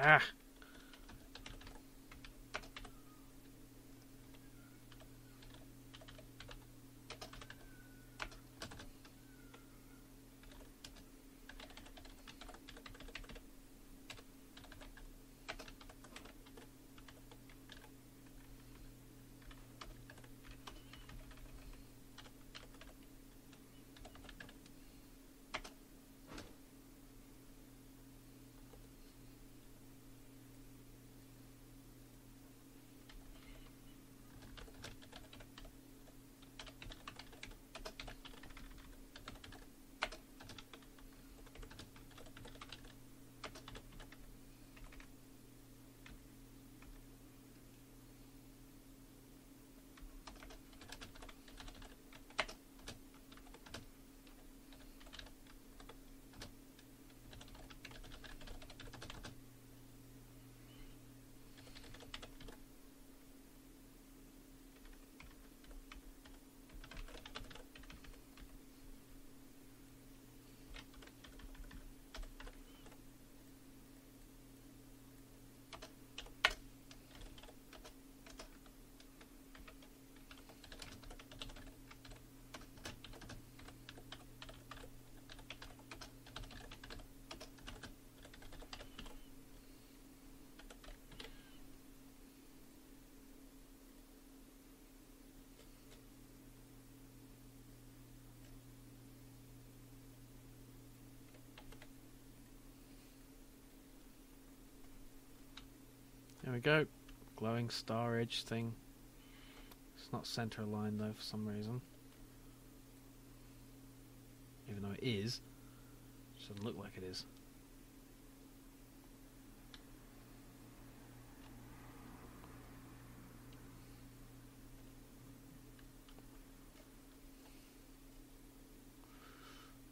Ah. There we go. Glowing star edge thing. It's not center aligned though for some reason. Even though it is. It doesn't look like it is.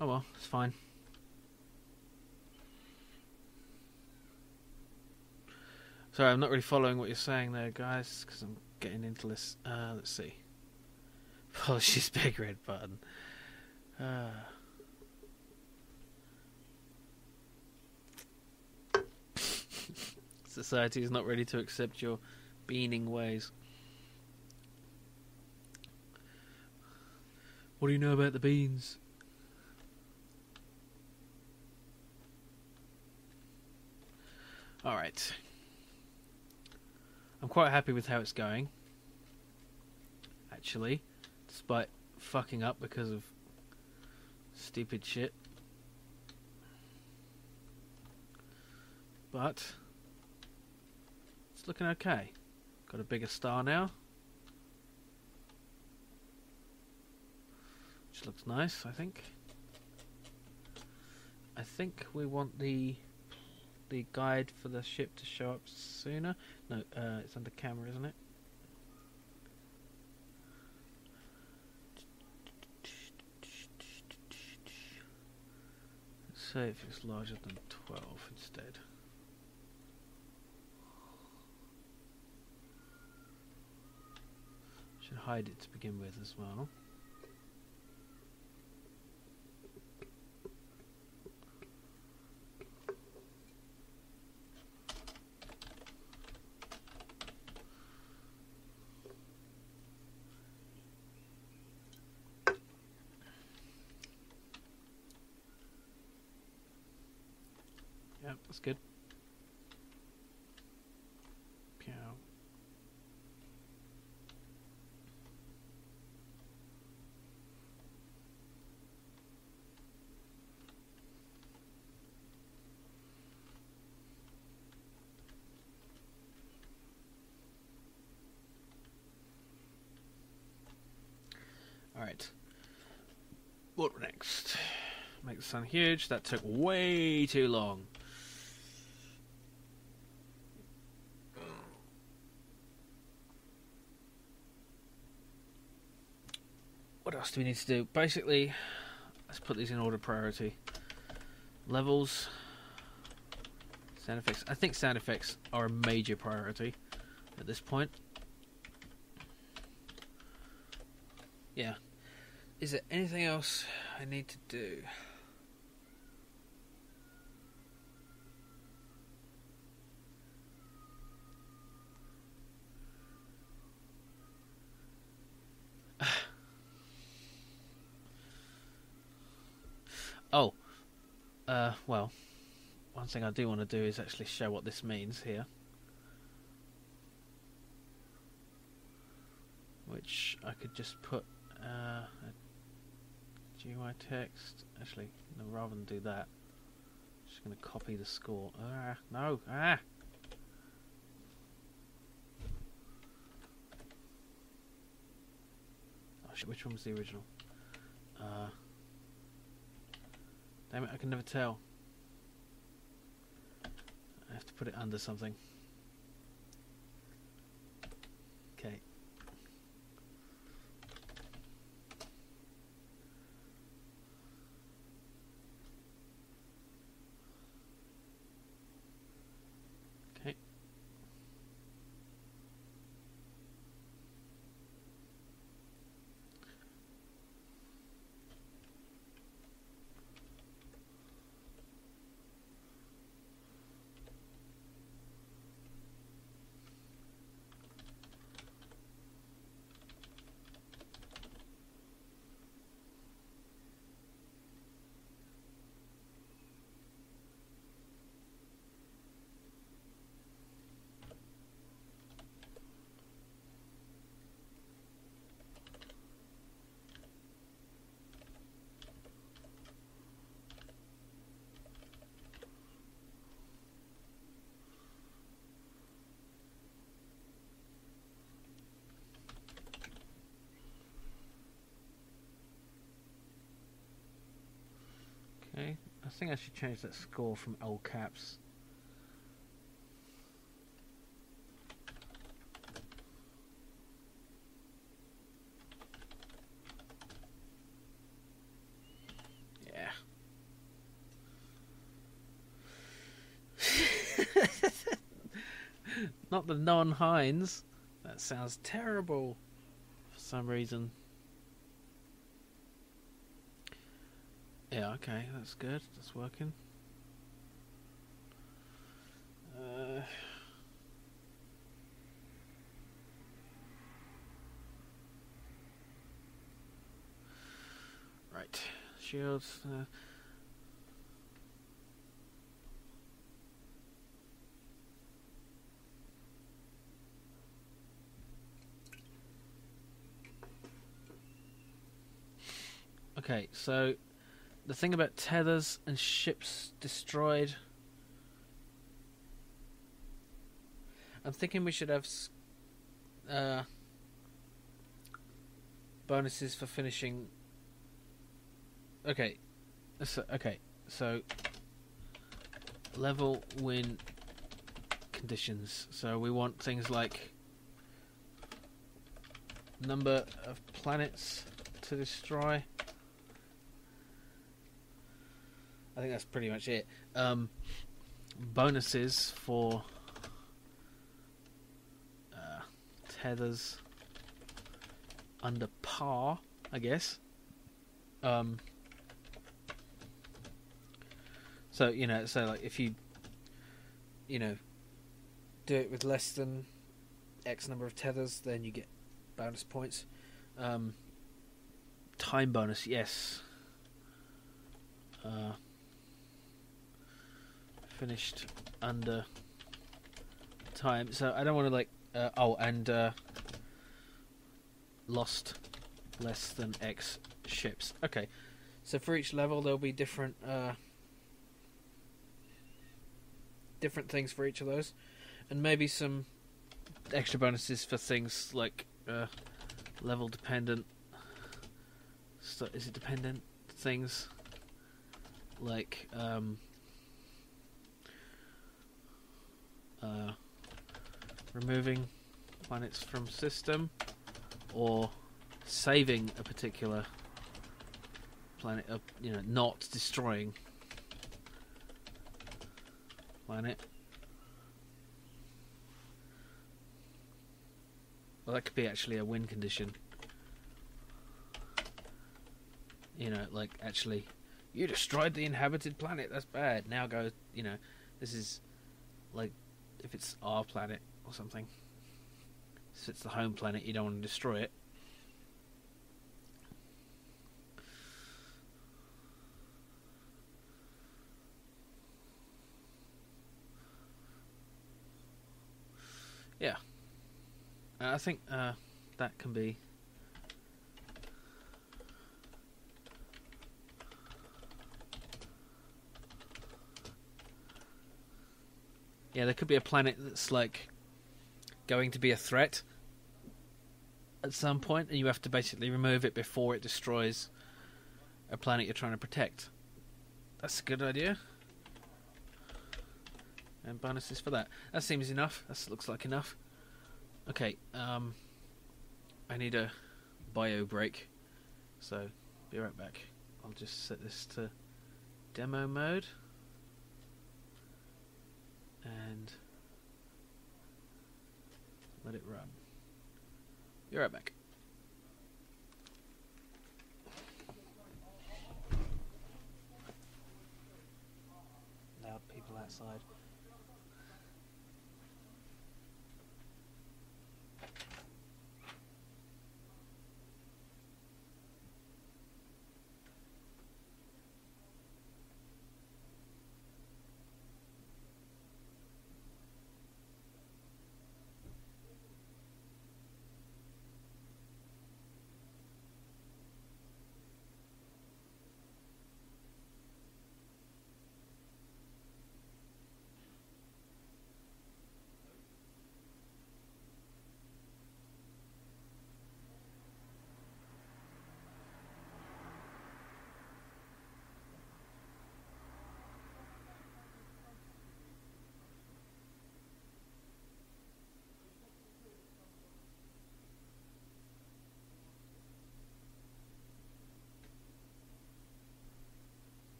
Oh well, it's fine. Sorry, I'm not really following what you're saying there, guys, because I'm getting into this. Let's see. Polish this big red button. Society is not ready to accept your beaning ways. What do you know about the beans? Alright. I'm quite happy with how it's going. Actually. Despite fucking up because of stupid shit. But it's looking okay. Got a bigger star now. Which looks nice, I think. I think we want the guide for the ship to show up sooner. No, it's under camera, isn't it? Let's say if it's larger than 12 instead. Should hide it to begin with as well. Yep, that's good. Pew. Alright. What next? Make the sun huge. That took way too long. What else do we need to do? Basically, let's put these in order of priority. Levels. Sound effects. I think sound effects are a major priority at this point. Yeah. Is there anything else I need to do? Oh. Well, one thing I do want to do is actually show what this means here. Which I could just put a GUI text. Actually, no, rather than do that, I'm just going to copy the score. No! Oh shit, which one was the original? Damn it, I can never tell. I have to put it under something. Okay. Okay. Okay, I think I should change that score from all caps. Yeah. Not the non-Heinz. That sounds terrible for some reason. Yeah, okay, that's good. That's working. Right, shields. Okay, so the thing about tethers and ships destroyed. I'm thinking we should have bonuses for finishing. Okay, so level win conditions. So we want things like number of planets to destroy. I think that's pretty much it. Bonuses for tethers under par, I guess. So like if you do it with less than X number of tethers, then you get bonus points. Time bonus, yes. Finished under time. So I don't want to like. Lost less than X ships. Okay, so for each level there'll be different things for each of those, and maybe some extra bonuses for things like level dependent. So is it dependent things like removing planets from system, or saving a particular planet, not destroying planet. Well, that could be actually a win condition. Like actually, you destroyed the inhabited planet. That's bad. Now go. This is like if it's our planet or something. If it's the home planet, you don't want to destroy it. Yeah. I think that can be. Yeah, there could be a planet that's like going to be a threat at some point, and you have to basically remove it before it destroys a planet you're trying to protect. That's a good idea. And bonuses for that. That seems enough. That looks like enough. Okay, I need a bio break, so be right back. I'll just set this to demo mode. And let it run. Be right back. Loud people outside.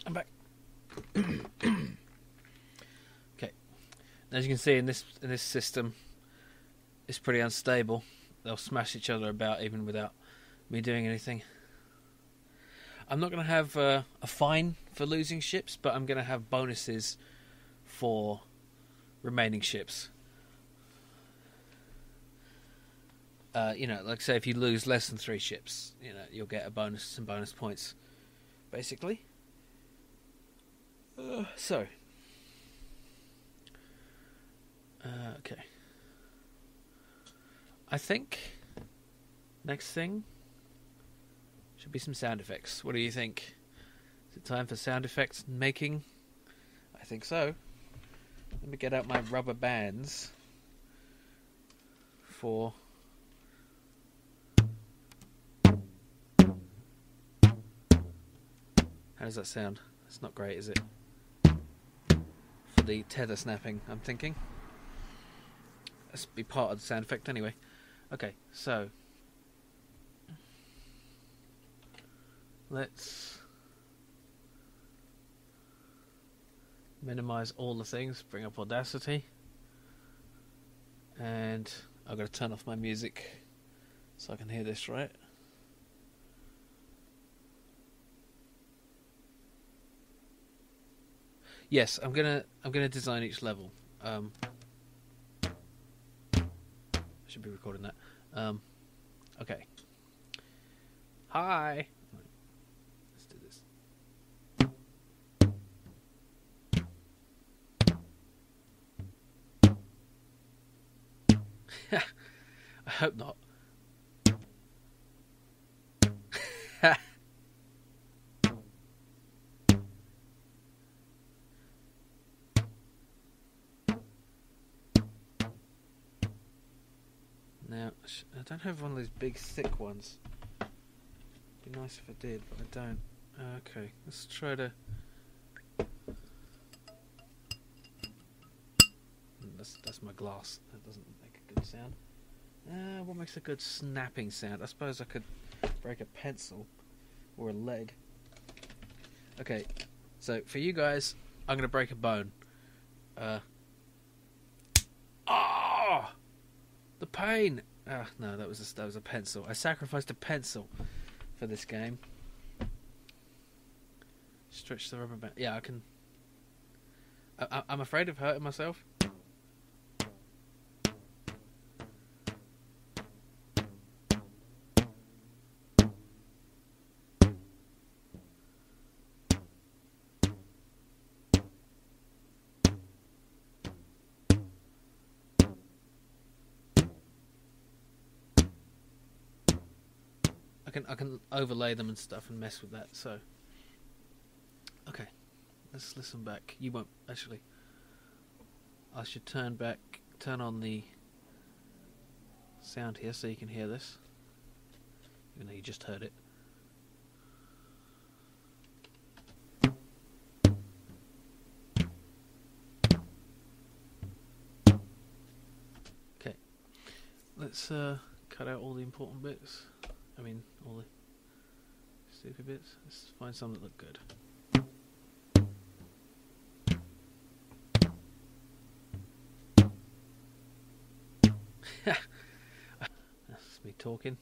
I'm back. Okay. As you can see in this system, it's pretty unstable. They'll smash each other about even without me doing anything. I'm not going to have a fine for losing ships, but I'm going to have bonuses for remaining ships. Like say if you lose less than 3 ships, you'll get a bonus, some bonus points, basically. Okay. I think next thing should be some sound effects. What do you think? Is it time for sound effects making? I think so. Let me get out my rubber bands for... How does that sound? It's not great, is it? For the tether snapping, I'm thinking. Let's be part of the sound effect anyway. Okay, so let's minimize all the things, bring up Audacity, and I've got to turn off my music so I can hear this right. Yes, I'm gonna design each level. I should be recording that. Okay. Hi. Let's do this. I hope not. Now, I don't have one of those big thick ones. It'd be nice if I did, but I don't. Okay, let's try to... That's my glass. That doesn't make a good sound. What makes a good snapping sound? I suppose I could break a pencil or a leg. Okay, so for you guys, I'm going to break a bone. The pain! No, that was a pencil. I sacrificed a pencil for this game. Stretch the rubber band. Yeah, I can... I'm afraid of hurting myself. I can overlay them and stuff and mess with that. So, okay, let's listen back. You won't actually. I should turn on the sound here so you can hear this. Even though you just heard it. Okay, let's cut out all the important bits. I mean, all the stupid bits. Let's find some that look good. That's me talking.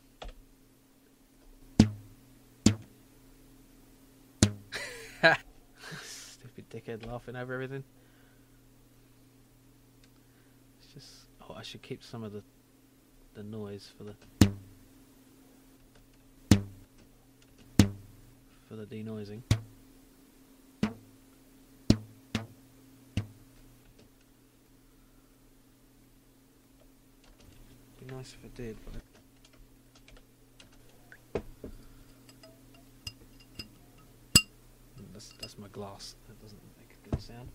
Stupid dickhead laughing over everything. It's just... Oh, I should keep some of the noise for the denoising. Be nice if I did, but that's my glass. That doesn't make a good sound.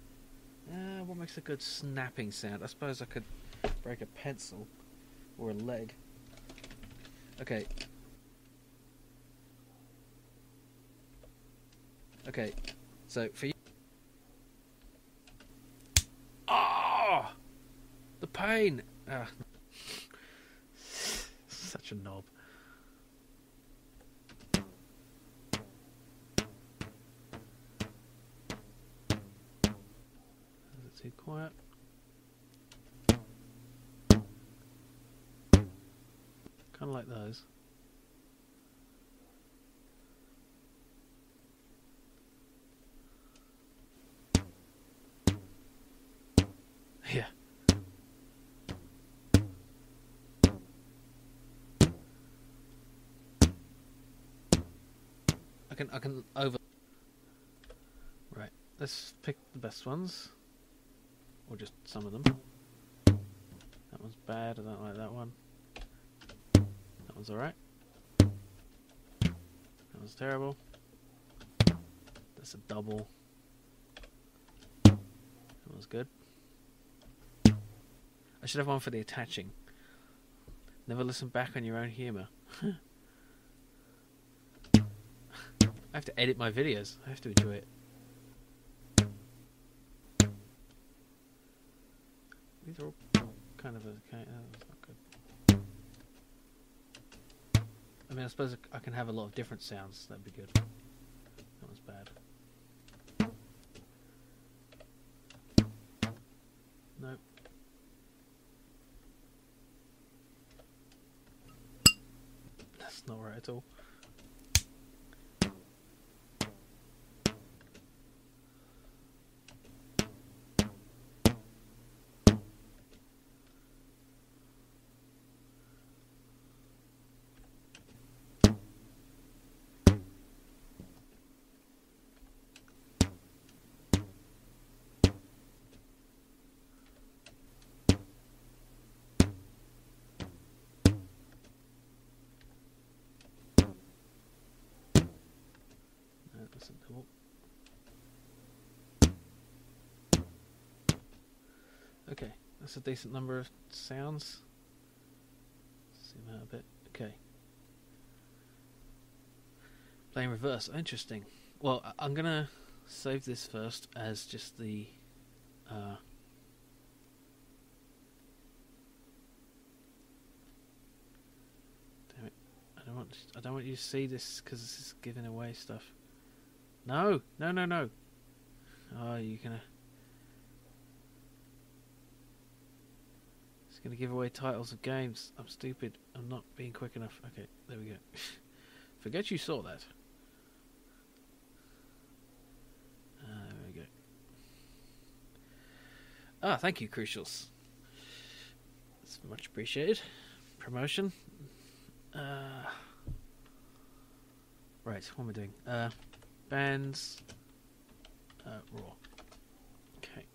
What makes a good snapping sound? I suppose I could break a pencil or a leg. Okay. Okay, so for you... The pain! Such a knob. too quiet. Kind of like those. Yeah. I can over. Right. Let's pick the best ones, or just some of them. That one's bad. I don't like that one. That one's alright. That one's terrible. That's a double. That one's good. I should have one for the attaching. Never listen back on your own humour. I have to edit my videos. I have to enjoy it. These are all kind of okay. That's not good. I mean, I suppose I can have a lot of different sounds. That'd be good. That one's bad. Nope. That's not right at all. That's a double. Okay, that's a decent number of sounds. Zoom out a bit. Okay. Playing reverse. Interesting. Well, I'm gonna save this first as just the damn it! I don't want you to see this because this is giving away stuff. No, no, no, no. Oh, you're gonna. It's gonna give away titles of games. I'm stupid. I'm not being quick enough. Okay, there we go. Forget you saw that. There we go. Ah, thank you, Crucials. That's much appreciated. Promotion. Right, what am I doing? Bands. Raw. Okay.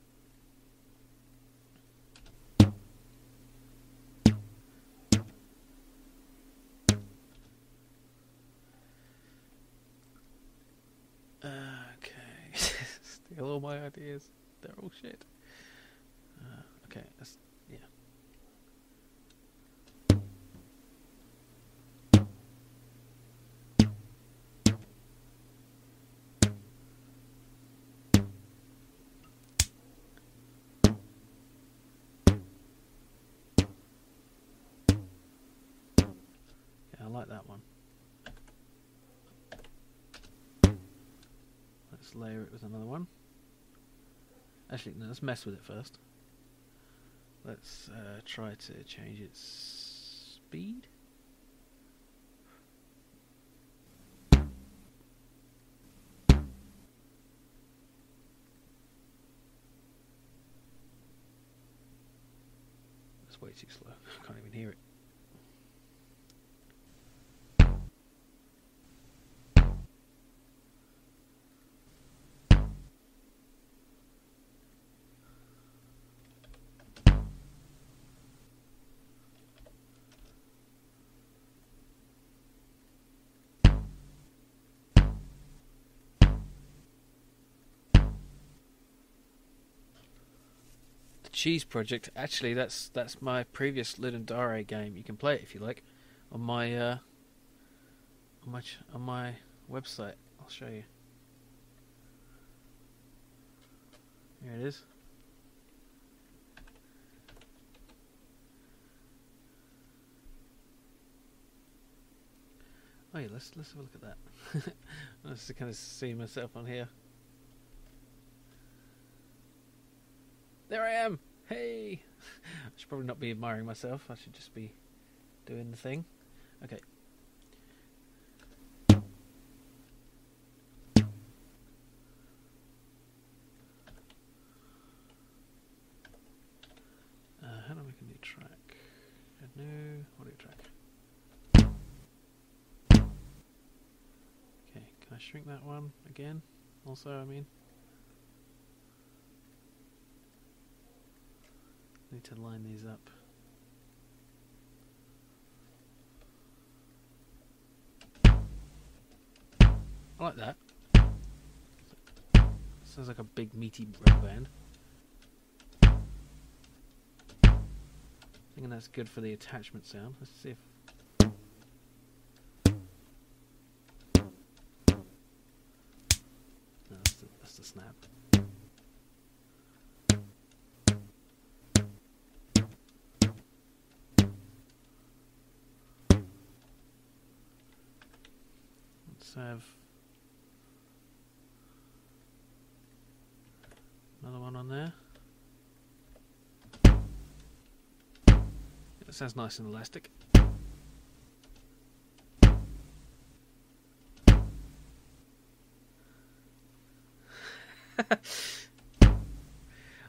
Okay. Steal all my ideas. They're all shit. Okay, that's yeah. I like that one. Let's layer it with another one. Actually, no, let's mess with it first. Let's try to change its speed. That's way too slow. I can't even hear it. Cheese Project. Actually, that's my previous Ludum Dare game. You can play it if you like on my on my website. I'll show you. Here it is. Oh yeah, let's have a look at that. Let's kind of see myself on here. There I am! Hey! I should probably not be admiring myself. I should just be doing the thing. Okay. How do I make a new track? A new audio track. Okay, can I shrink that one again? Also, I mean. Need to line these up. I like that. Sounds like a big meaty rock band. Thinking that's good for the attachment sound. Let's see if. No, that's the snap. Let's have another one on there. That sounds nice and elastic.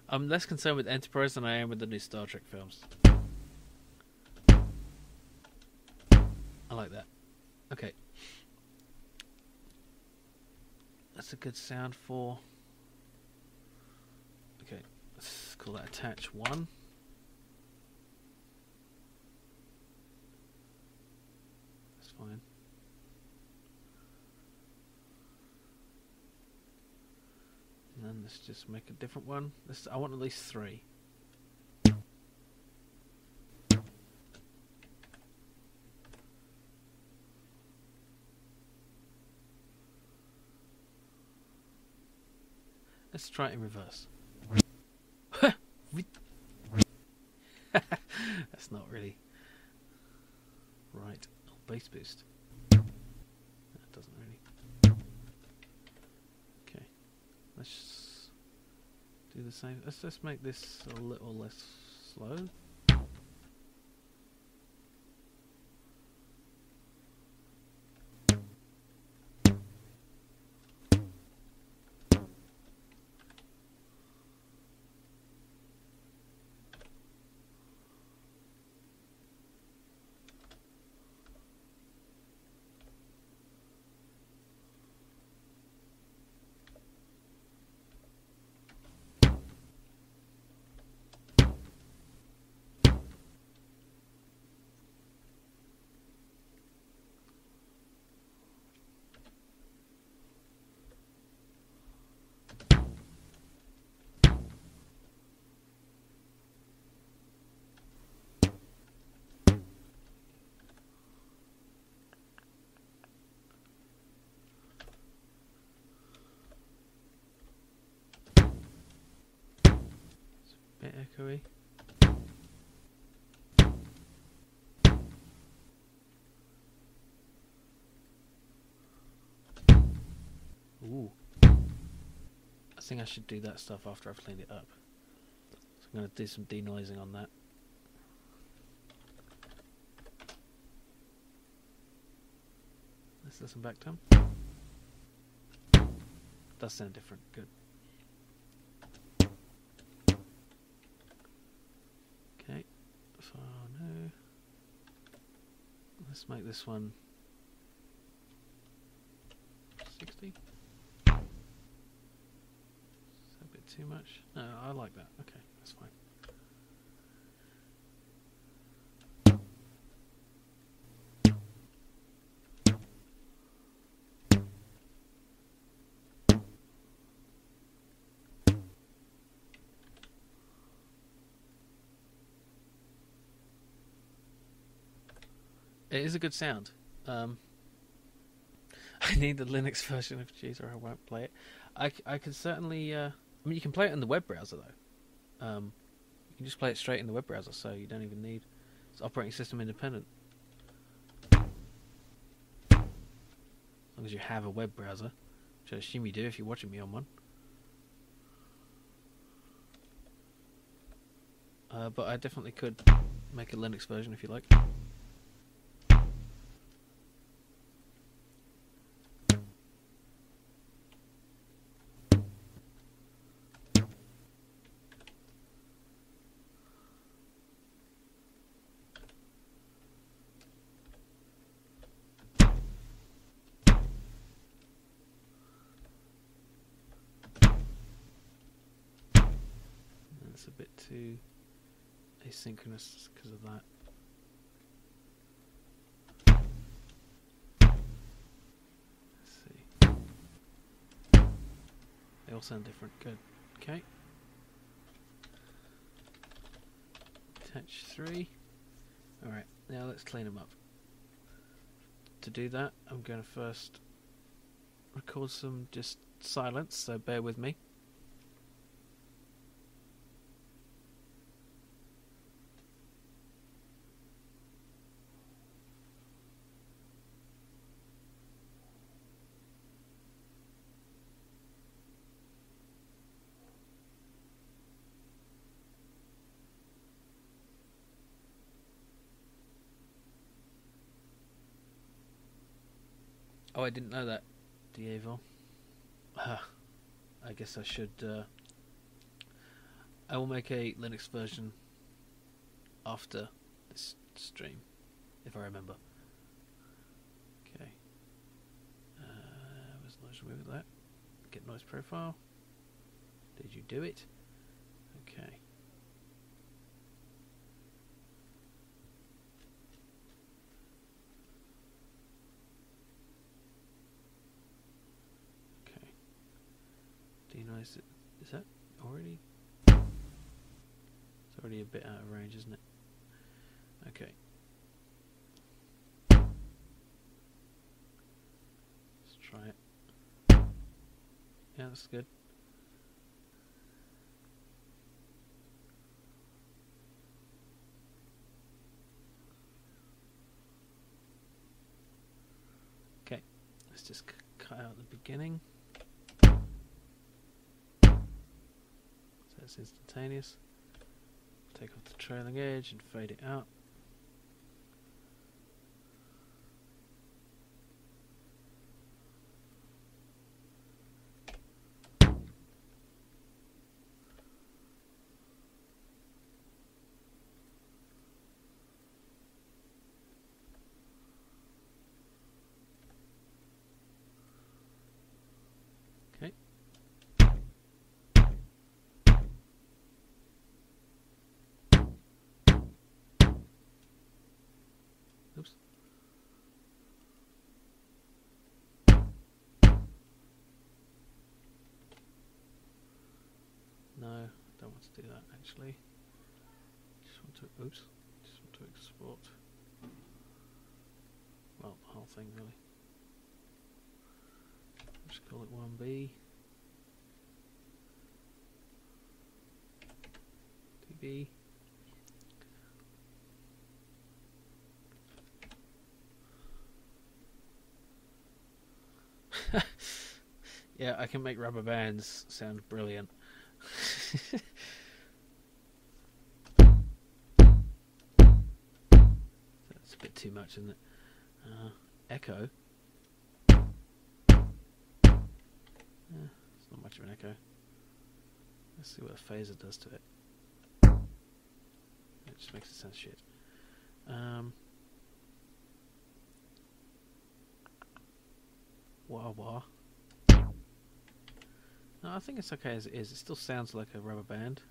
I'm less concerned with Enterprise than I am with the new Star Trek films. I like that. Okay. That's a good sound for... Okay, let's call that attach 1. That's fine. And then let's just make a different one. I want at least 3. Let's try it in reverse. That's not really right. Oh, bass boost. That doesn't really. Okay, let's do the same. Let's just make this a little less slow. Bit echoey. Ooh. I think I should do that stuff after I've cleaned it up. So I'm going to do some denoising on that. Let's listen back to him. Does sound different. Good. Okay. So no. Let's make this one 60. Is that a bit too much? No, I like that. Okay, that's fine. It is a good sound. I need the Linux version of Cheese or I won't play it. I could certainly... I mean, you can play it in the web browser, though. You can just play it straight in the web browser, so you don't even need... It's operating system independent. As long as you have a web browser, which I assume you do if you're watching me on one. but I definitely could make a Linux version if you like. It's a bit too asynchronous because of that. Let's see. They all sound different. Good. Okay. Attach 3. Alright, now let's clean them up. To do that, I'm going to first record some just silence, so bear with me. Oh, I didn't know that, Diego. I guess I should. I will make a Linux version after this stream, if I remember. Okay. Where's the noise remover? That. Get noise profile. Did you do it? Okay. Denoise it. Is that already? It's already a bit out of range, isn't it? Okay. Let's try it. Yeah, that's good. Okay, let's just cut out the beginning. It's instantaneous. Take off the trailing edge and fade it out. Okay. Oops. No, I don't want to do that actually. Just want to export. Well, the whole thing really. Just call it 1B. 2B. Yeah, I can make rubber bands sound brilliant. That's a bit too much, isn't it? Echo. It's not much of an echo. Let's see what a phaser does to it. It just makes it sound shit. Wah wah. No, I think it's okay as it is. It still sounds like a rubber band.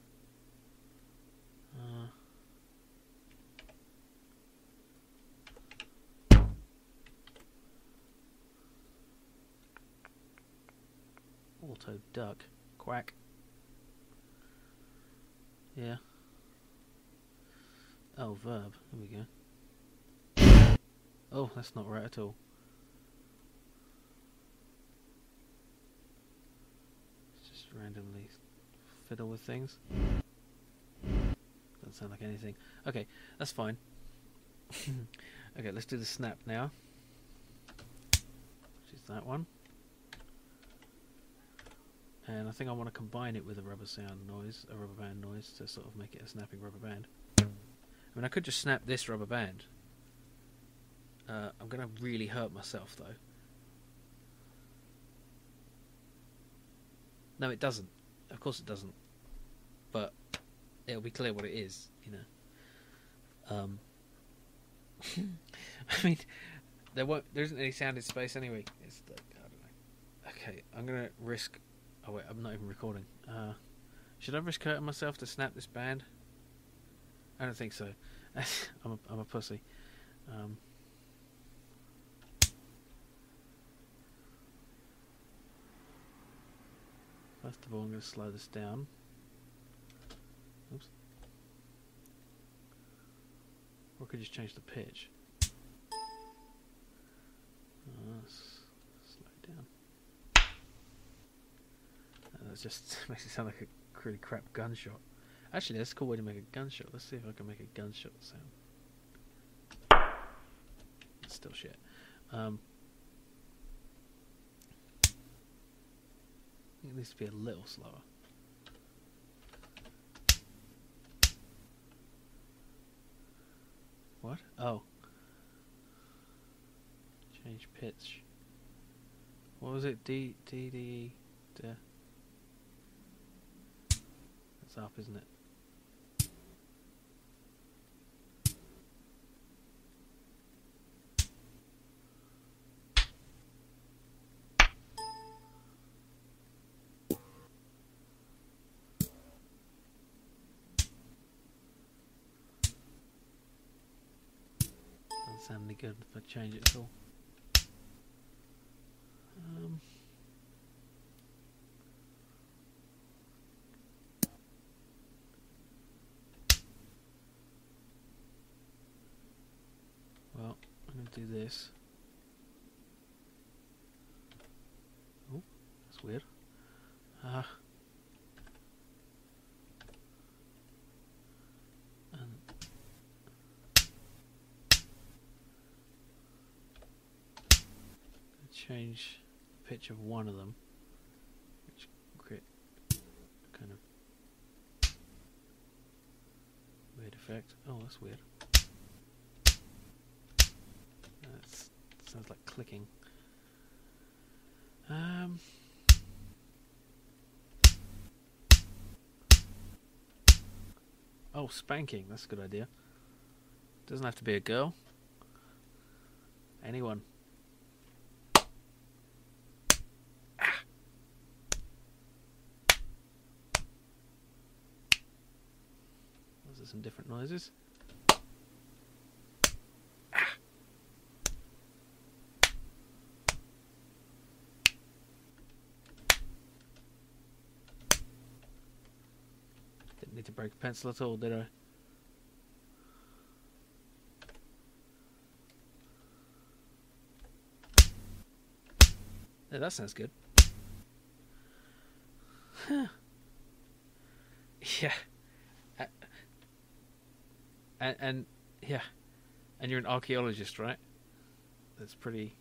Auto duck. Quack. Yeah. Oh, verb. There we go. Oh, that's not right at all. Just randomly fiddle with things. Doesn't sound like anything. Okay, that's fine. Okay, let's do the snap now. Which is that one. And I think I want to combine it with a rubber band noise to sort of make it a snapping rubber band. I mean, I could just snap this rubber band. I'm going to really hurt myself, though. No, it doesn't. Of course it doesn't. But it'll be clear what it is, you know. I mean, there isn't any sound in space anyway. It's like, I don't know. Okay, I'm going to risk... Oh, wait, I'm not even recording. Should I risk hurting myself to snap this band? I don't think so. I'm a pussy. First of all, I'm going to slow this down. Oops. Or I could just change the pitch. Slow it down. That just makes it sound like a really crap gunshot. Actually, that's a cool way to make a gunshot. Let's see if I can make a gunshot sound. It's still shit. It needs to be a little slower. What? Oh. Change pitch. What was it? D. That's up, isn't it? Doesn't sound any good if I change it at all. Well, I'm going to do this. Oh, that's weird. And change the pitch of one of them, which create kind of weird effect. Oh, that's weird. That sounds like clicking. Oh, spanking. That's a good idea. Doesn't have to be a girl. Anyone. Those are some different noises. Didn't need to break a pencil at all, did I? Yeah, that sounds good. Huh. Yeah. And yeah. And you're an archaeologist, right? That's pretty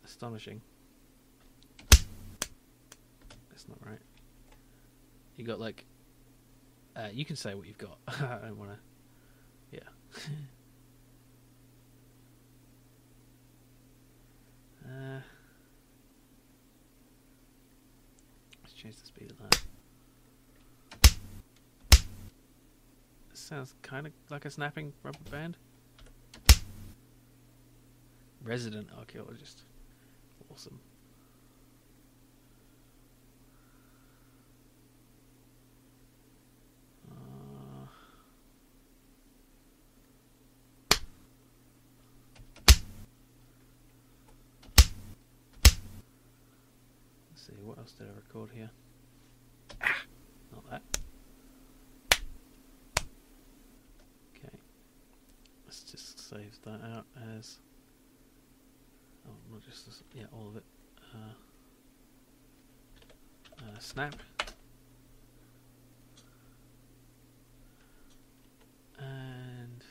astonishing. That's not right. You got like... you can say what you've got. I don't want to... Yeah. Let's change the speed of that. This sounds kind of like a snapping rubber band. Resident archaeologist. Awesome. Let's see, what else did I record here? Not that. Okay. Let's just save that out as... Oh, not just this, yeah, all of it. Snap. And...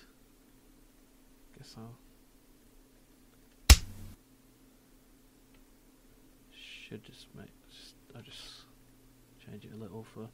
guess I'll... should just make... a little for.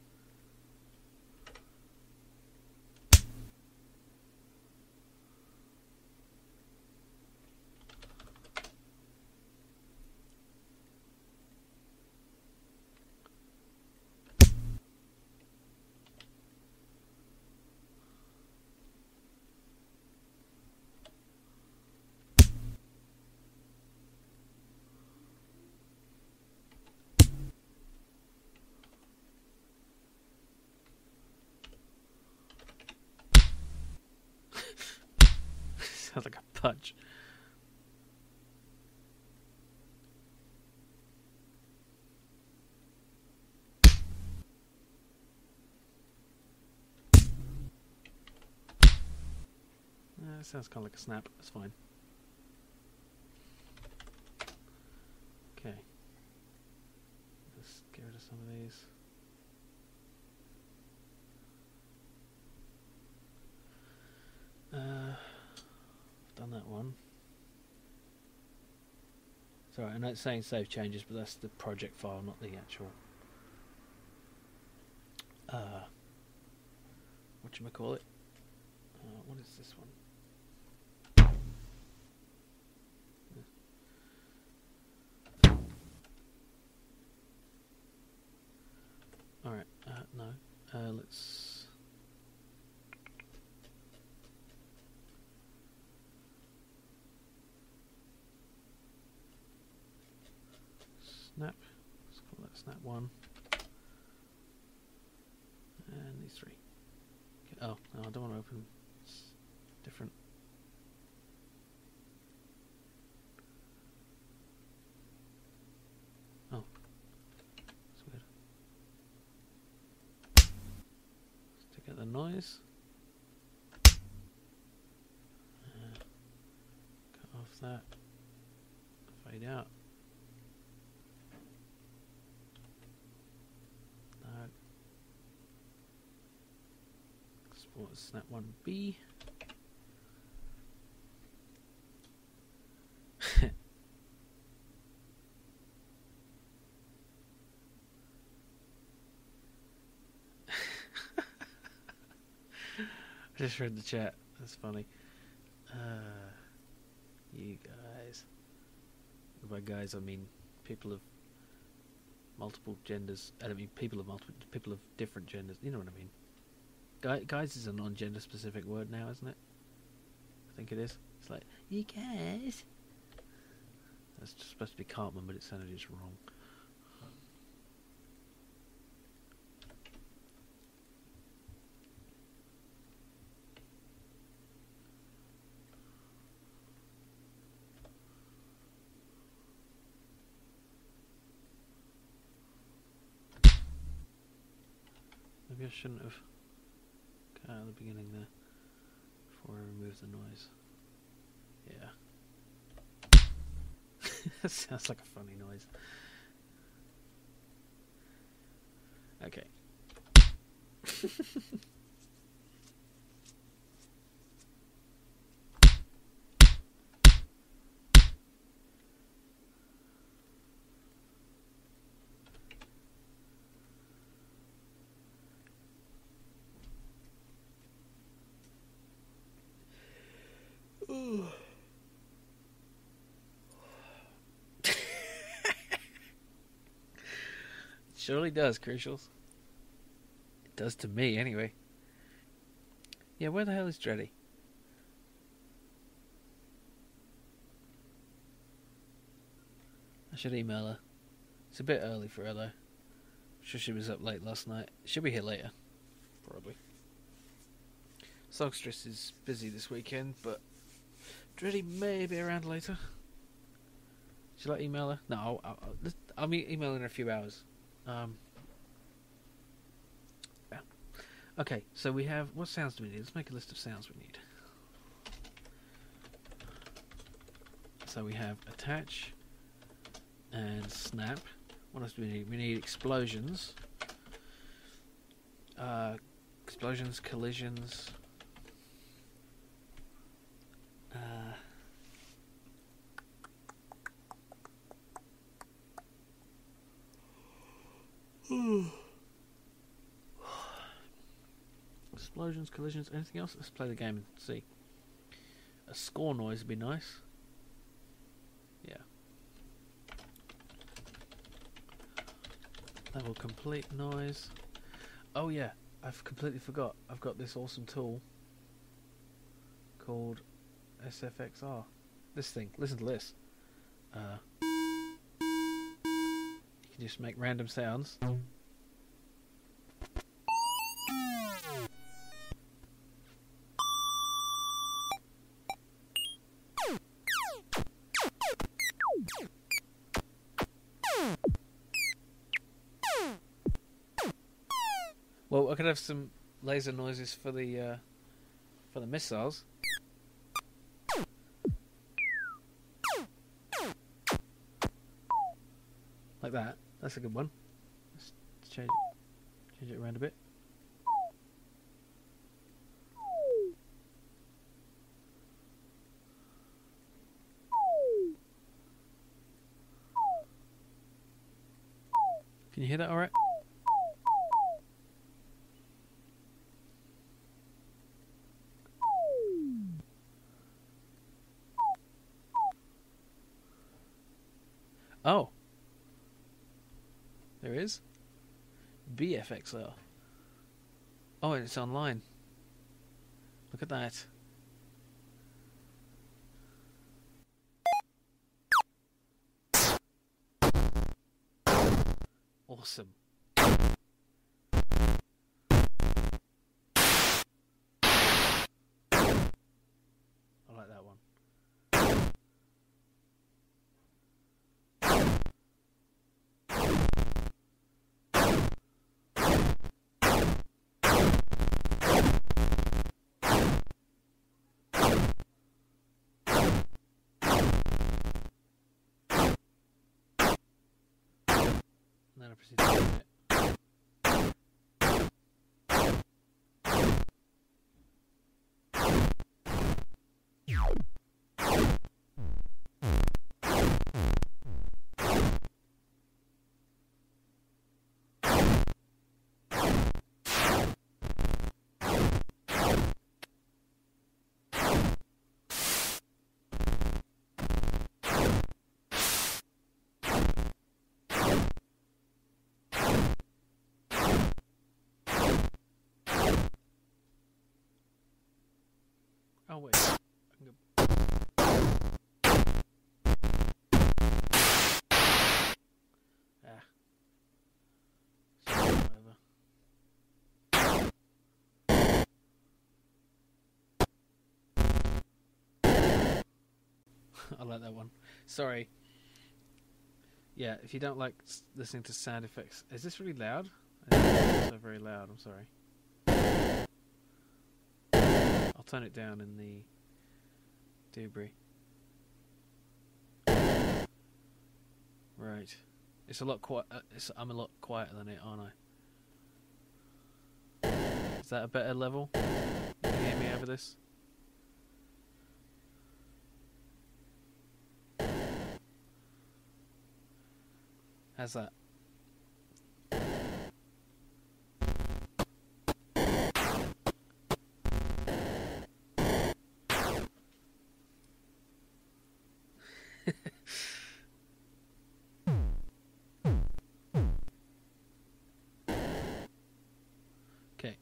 Sounds like a punch. That sounds kind of like a snap. That's fine. Okay. Let's get rid of some of these. Done that one. Sorry, I know it's saying save changes, but that's the project file, not the actual. Whatchamacallit? What is this one? Alright, no. Let's. Snap. Let's call that snap 1. And these 3. Okay. Oh, no, I don't want to open. It's different. Oh. That's weird. Let's take out the noise. Cut off that. Fade out. Export snap 1B. I just read the chat. That's funny. You guys. By guys, I mean people of multiple genders. I don't mean people of different genders. You know what I mean. Guys is a non-gender specific word now, isn't it? I think it is. It's like, you guys. That's just supposed to be Cartman, but it sounded just wrong. Maybe I shouldn't have cut out at the beginning there before I remove the noise. Yeah. That sounds like a funny noise. Okay. Surely does, Crucials. It does to me, anyway. Yeah, where the hell is Dreddy? I should email her. It's a bit early for her, though. I'm sure she was up late last night. She'll be here later. Probably. Songstress is busy this weekend, but Dreddy may be around later. Should I email her? No, I'll be emailing her in a few hours. Yeah. Okay, so we have... What sounds do we need? Let's make a list of sounds we need. So we have attach and snap. What else do we need? We need explosions. Explosions, collisions. Explosions, collisions, anything else? Let's play the game and see. A score noise would be nice. Yeah. Level complete noise. Oh yeah, I've completely forgot. I've got this awesome tool called SFXR. This thing. Listen to this. You can just make random sounds. Well, I could have some laser noises for the missiles. Like that. That's a good one. Let's change it around a bit. Can you hear that all right? Oh. There is. BFXR. Oh, and it's online. Look at that. Awesome. I like that one. And then I proceed to do it. Oh wait, I can go. Ah. Whatever. I like that one. Sorry. Yeah, if you don't like listening to sound effects, is this really loud? It's so very loud. I'm sorry. I'll turn it down in the debris. Right. It's a lot I'm a lot quieter than it, aren't I? Is that a better level? You can hear me over this? How's that? Okay.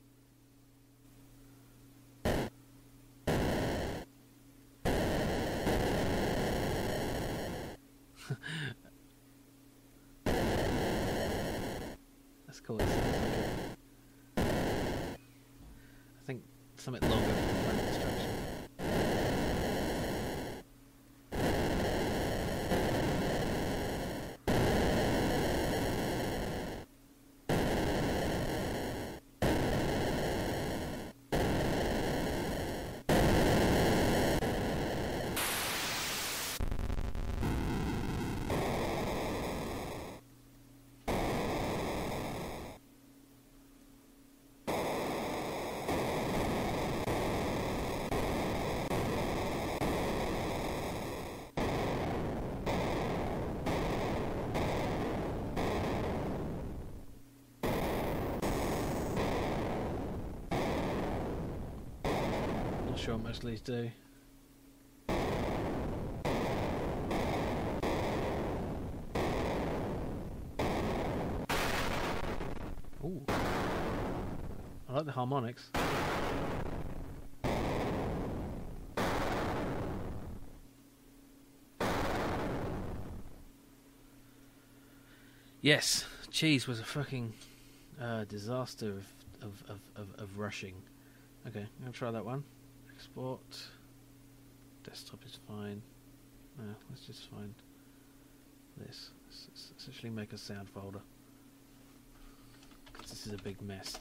That's cool. I think something longer for the front instruction. not sure what most of these do. Ooh. I like the harmonics. Yes, cheese was a fucking disaster of rushing. Okay, I'm going to try that one. Export. Desktop is fine. No, let's just find this. Let's actually make a sound folder. This is a big mess.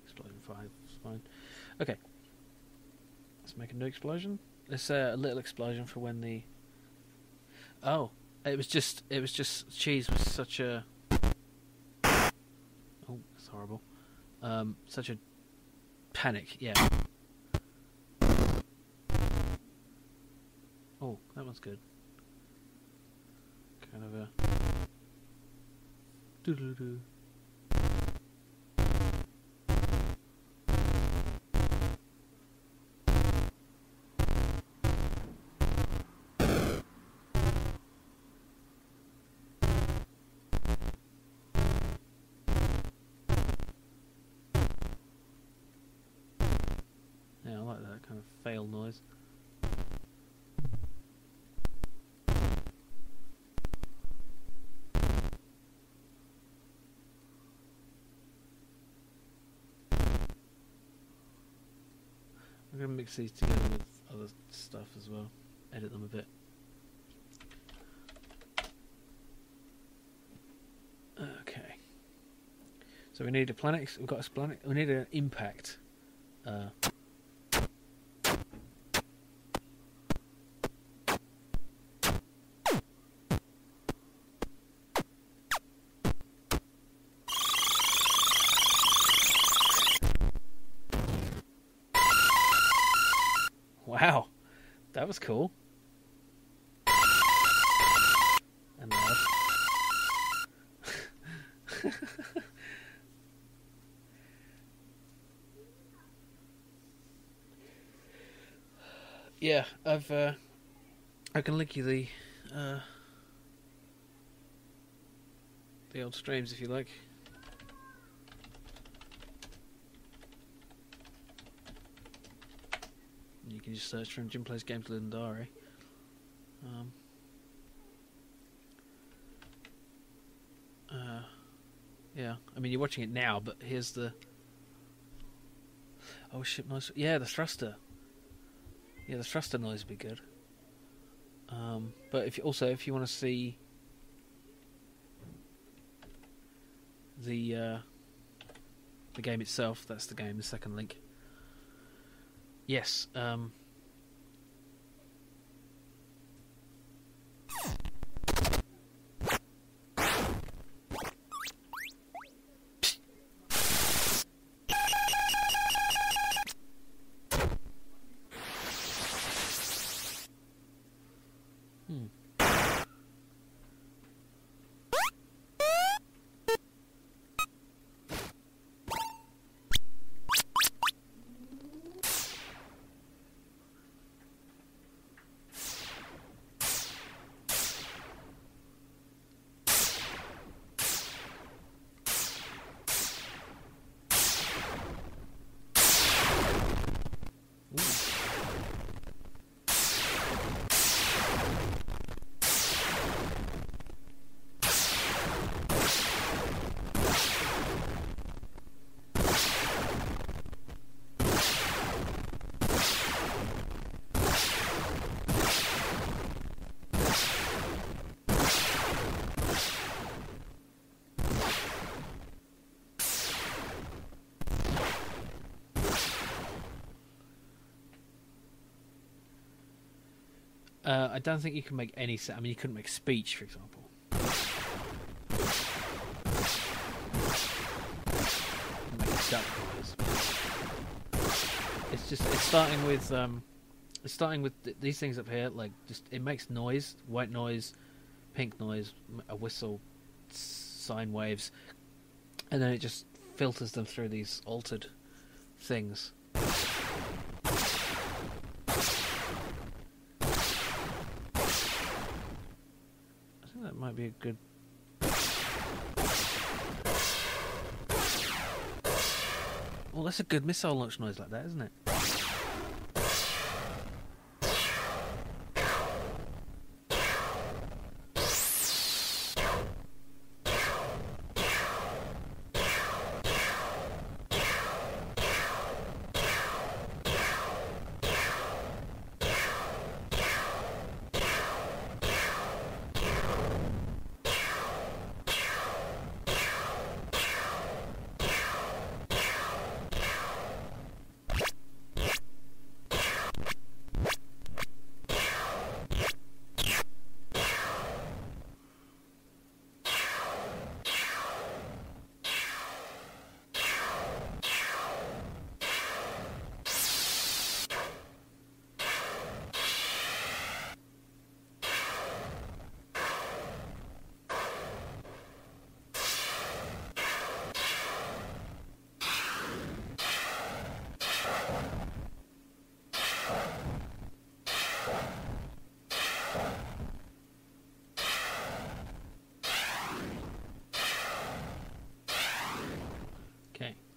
Explosion 5 is fine. Okay. Let's make a new explosion. Let's a little explosion for when the... Oh, it was just cheese was such a... Oh, that's horrible. Such a panic, yeah. Oh, that one's good. Kind of a... Doo-doo-doo. Yeah, I like that kind of fail noise. I'm going to mix these together with other stuff as well. Edit them a bit. Okay. So we need a planet. We've got a planet. We need an impact. Wow, that was cool. And loud. Yeah, I can link you the old streams if you like. You can just search for him. Jim Plays Games Ludum Dare. Yeah, I mean you're watching it now, but here's the... Oh shit, noise. Yeah, the thruster. Yeah, the thruster noise would be good. But if you want to see the game itself, that's the game. The second link. Yes. I don't think you can make any sound. I mean, you couldn't make speech, for example. Make a duck noise. starting with these things up here. Like just it makes noise, white noise, pink noise, a whistle, sine waves, and then it just filters them through these altered things. I think that might be a good. Well, that's a good missile launch noise like that, isn't it?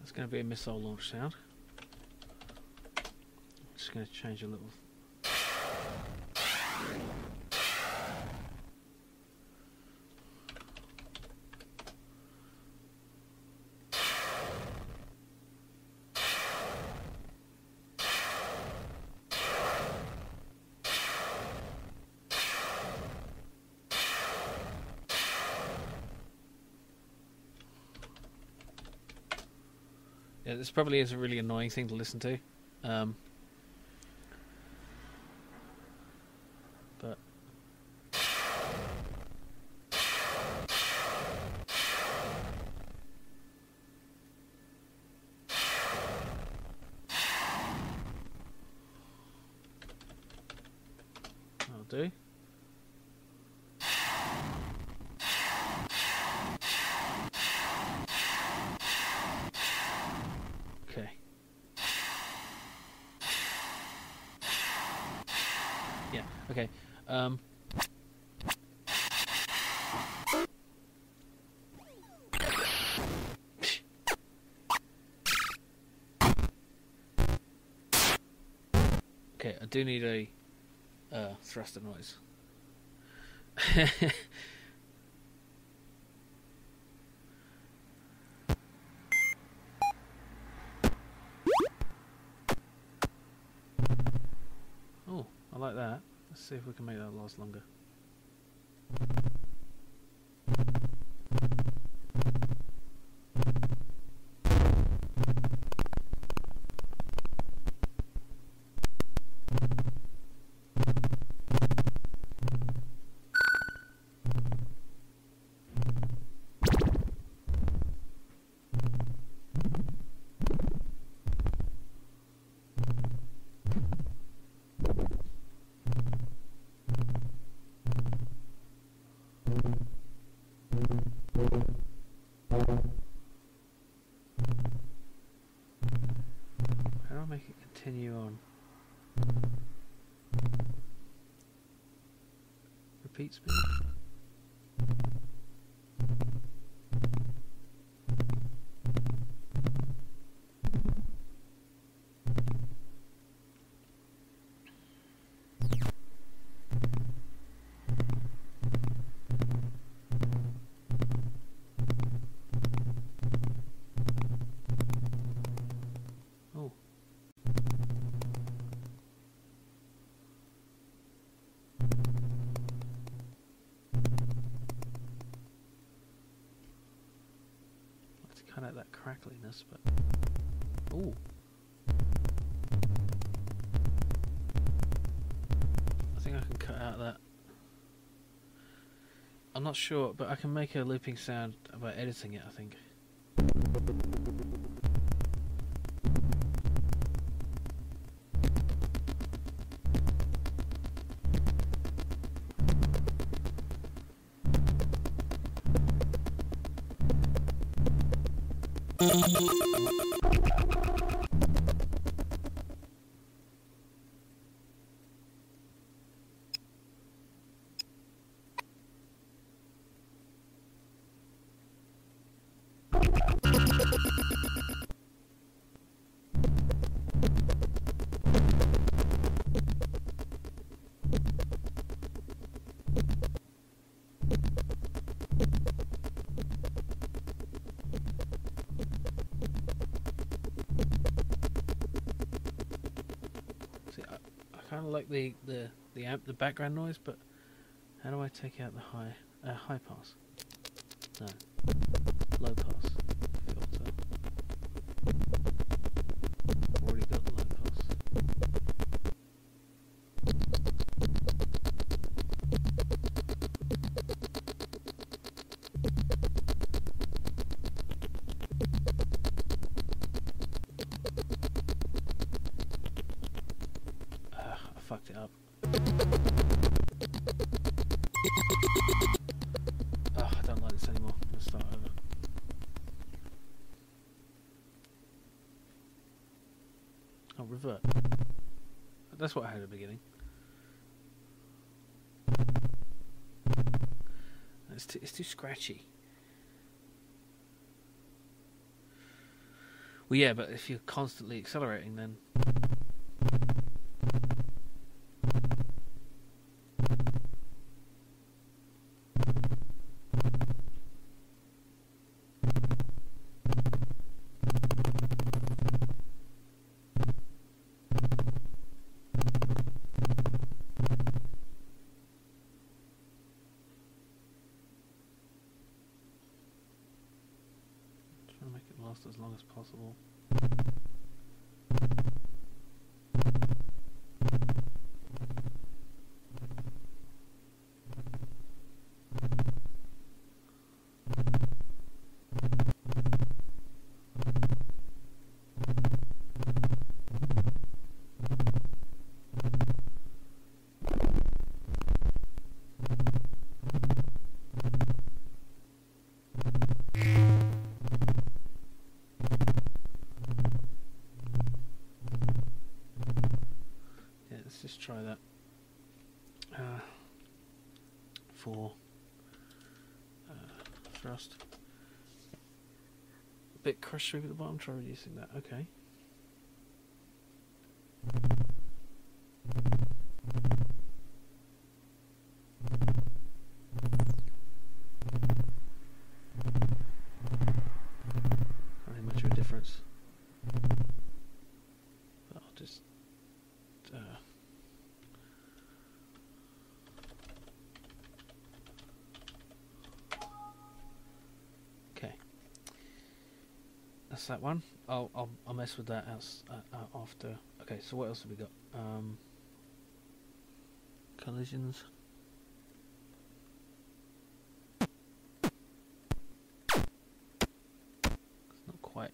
It's going to be a missile launch sound. I'm just going to change a little. Yeah, this probably is a really annoying thing to listen to, but I'll do. Okay. Yeah, okay. Okay, I do need a thruster noise. Oh, I like that. Let's see if we can make that last longer. How do I make it continue on? Repeat speed. Oh. Let's cut out that crackliness, but ooh. I think I can cut out that. I'm not sure, but I can make a looping sound by editing it, I think. Kind of like the background noise, but how do I take out the high pass? No, low pass filter. Already got the low pass. I fucked it up. Oh, I don't like this anymore. Let's start over. Oh, revert. That's what I had at the beginning. It's too scratchy. Well, yeah, but if you're constantly accelerating, then... Trying to make it last as long as possible. Let's just try that for thrust. A bit crush through at the bottom, try reducing that. Okay. Not really much of a difference. But I'll just okay. That's that one. I'll mess with that after. Okay, so what else have we got? Collisions. It's not quite.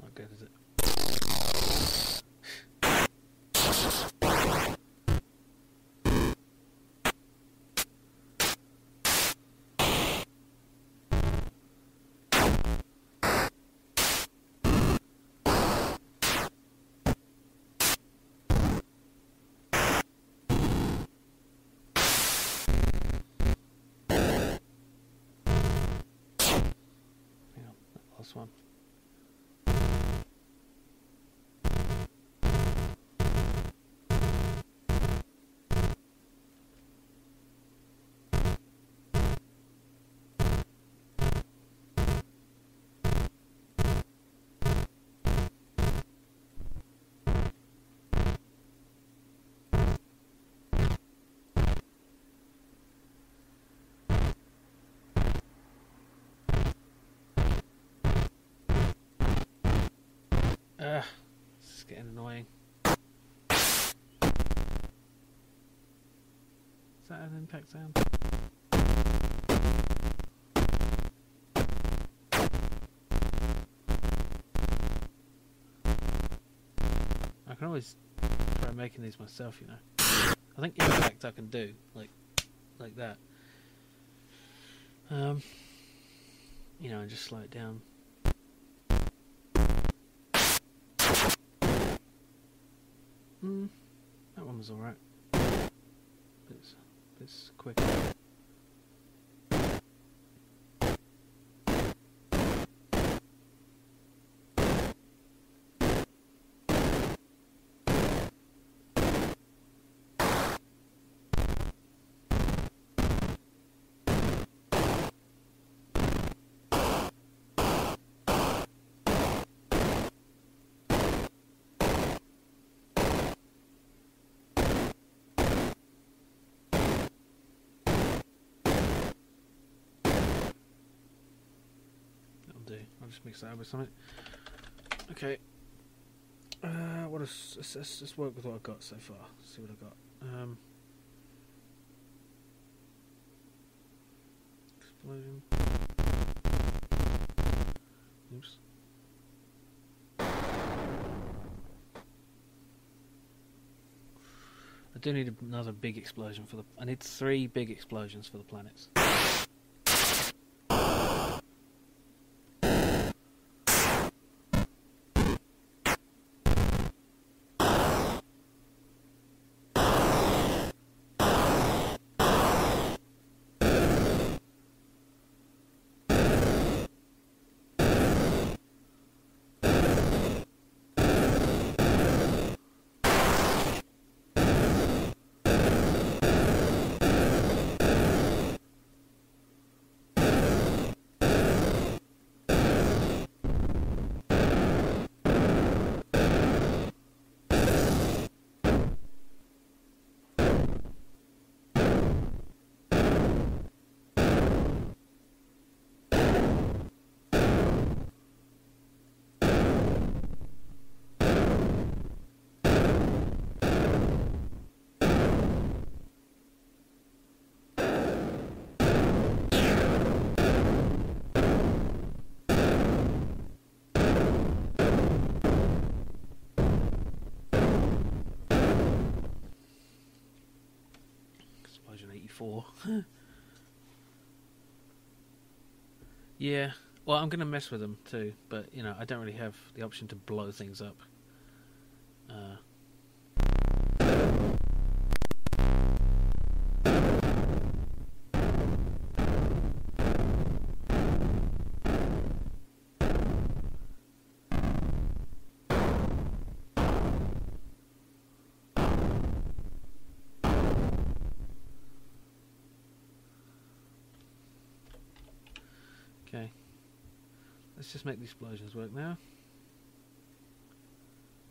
Not good, is it? +1. This is getting annoying. Is that an impact sound? I can always try making these myself, you know. I think impact I can do, like that. You know, and just slow it down. That one was alright. It's quick. I'll just mix that up with something. Okay. What else? Let's work with what I've got so far. See what I've got. Explosion. Oops. I do need another big explosion for the. I need 3 big explosions for the planets. Explosion 84. Yeah, well, I'm going to mess with them too, but you know, I don't really have the option to blow things up. Okay, let's just make the explosions work now.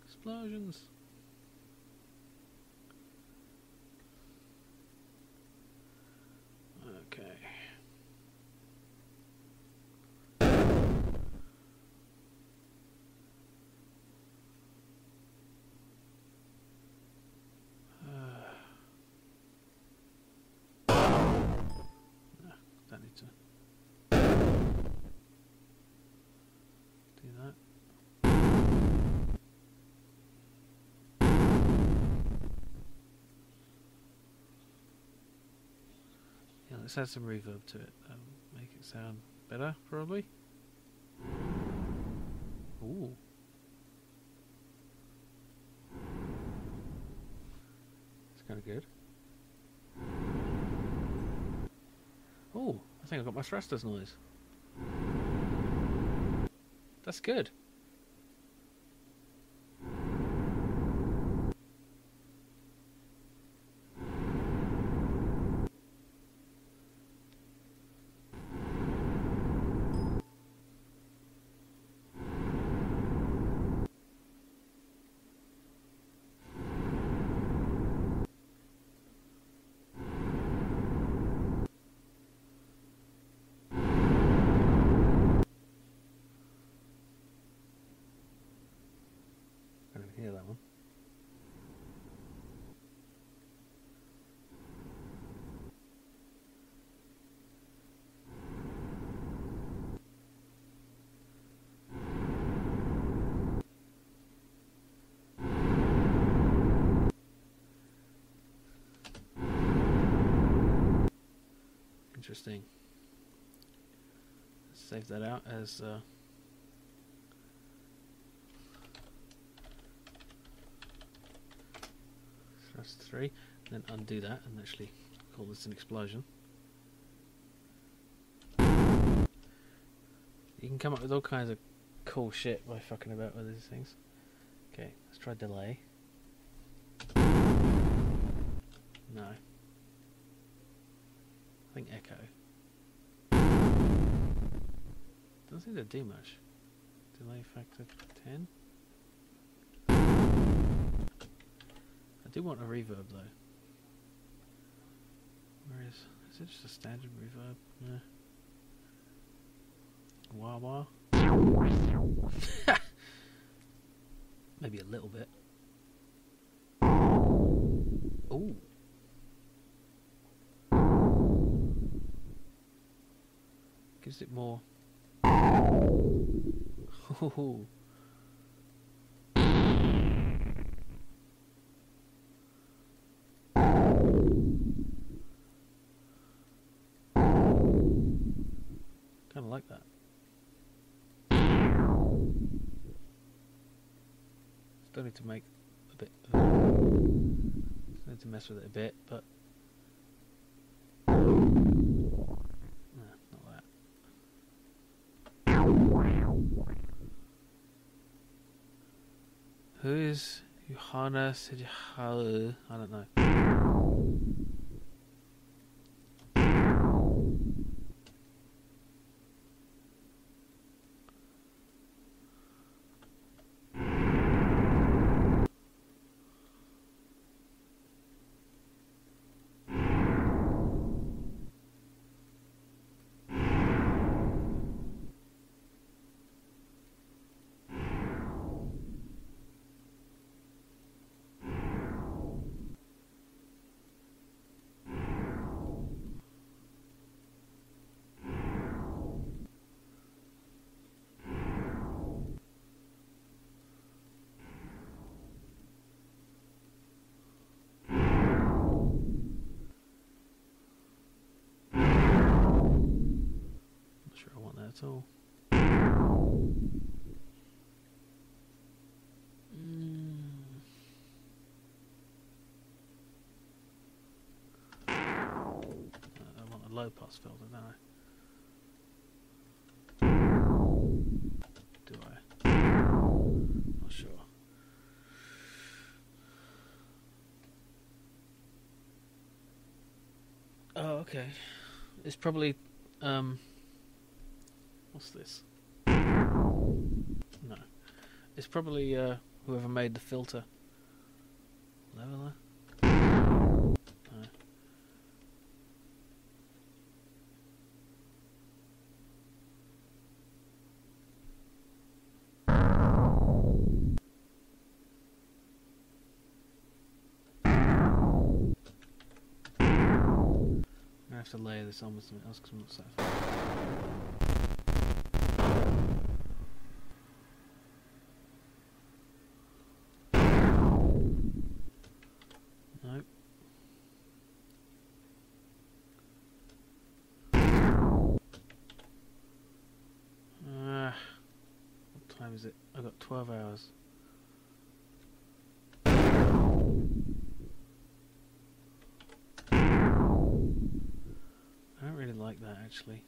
Explosions! Okay. No, don't need to do that. Yeah, let's add some reverb to it. Make it sound better, probably. Ooh. It's kind of good. Oh, I think I got my thrusters noise. That's good. I didn't hear that one. Interesting. Save that out as thrust 3, then undo that and actually call this an explosion. You can come up with all kinds of cool shit by fucking about with these things. Okay, let's try delay. No. I think echo. Doesn't seem to do much. Delay factor 10. I do want a reverb though. Where is it just a standard reverb? No. Wah wah. Maybe a little bit. Ooh. Gives it more. Ooh. Kind of like that. Still need to make a bit. Still need to mess with it a bit, but no, not that. Who is Johanna Sidihalu? I don't know. At all. I want a low pass filter, don't I? Do I? Not sure. Oh, okay. It's probably what's this? No. It's probably whoever made the filter. Leveler? No. I'm gonna have to layer this on with something else because I'm not satisfied. What time is it? I've got 12 hours. I don't really like that actually.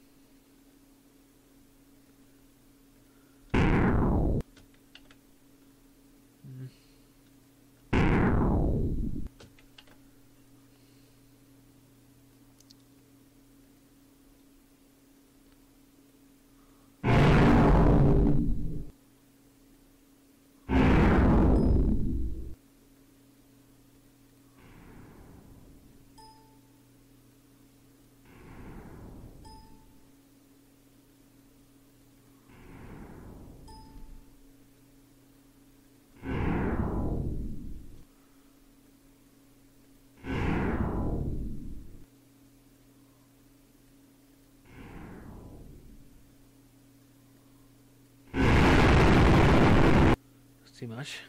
Too much.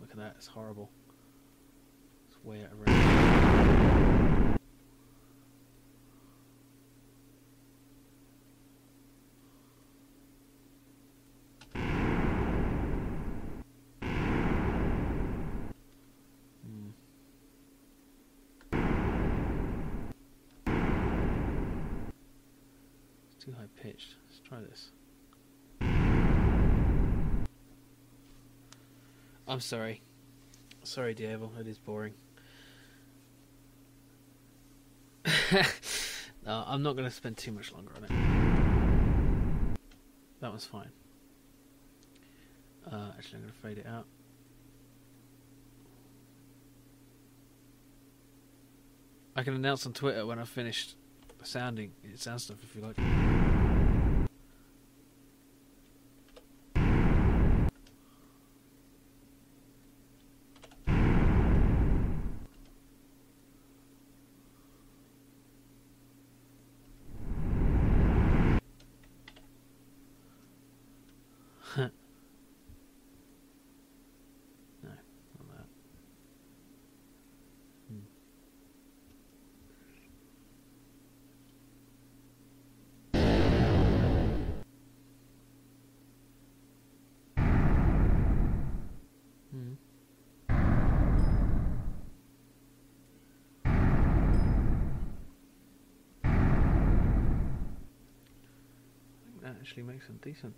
Look at that, it's horrible. It's way out of range. It's too high pitched. Let's try this. I'm sorry. Sorry, Diego, it is boring. No, I'm not going to spend too much longer on it. That was fine. Actually, I'm going to fade it out. I can announce on Twitter when I've finished sounding sound stuff if you like. No, not that. That actually makes some decent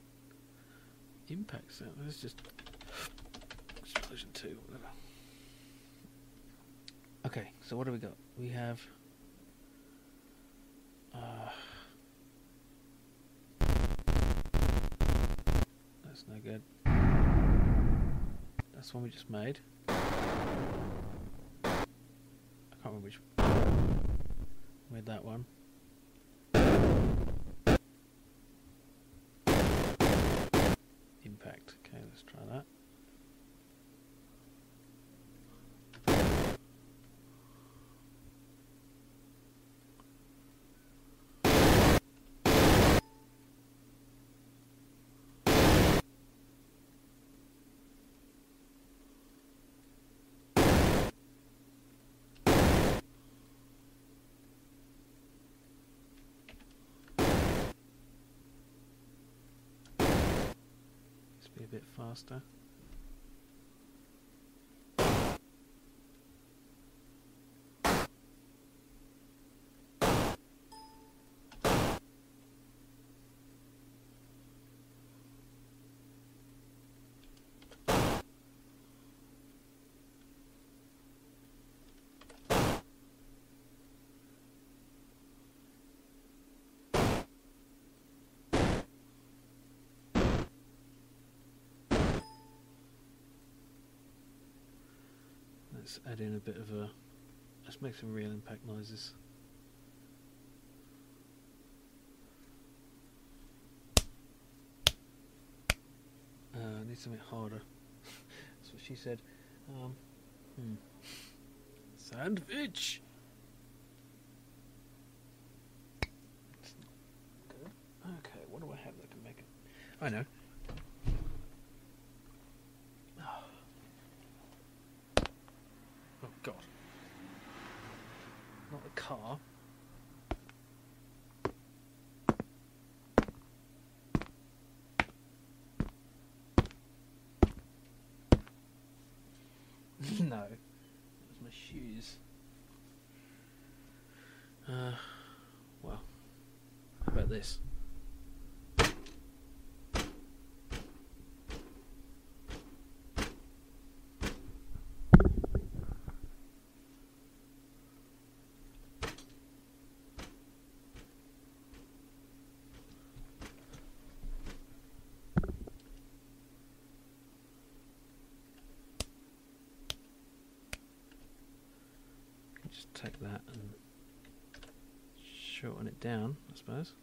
impact sound. Let's just explosion 2, whatever. Okay, so what do we got? We have that's no good. That's the one we just made. I can't remember which made that one. Impact. Okay, let's try that. Be a bit faster. Let's add in a bit of a... Let's make some real impact noises. I need something harder. That's what she said. Sandwich! It's not good. Okay, what do I have that can make it? I know. Oh God. Not the car. No. It was my shoes. Well. How about this? Just take that and shorten it down, I suppose.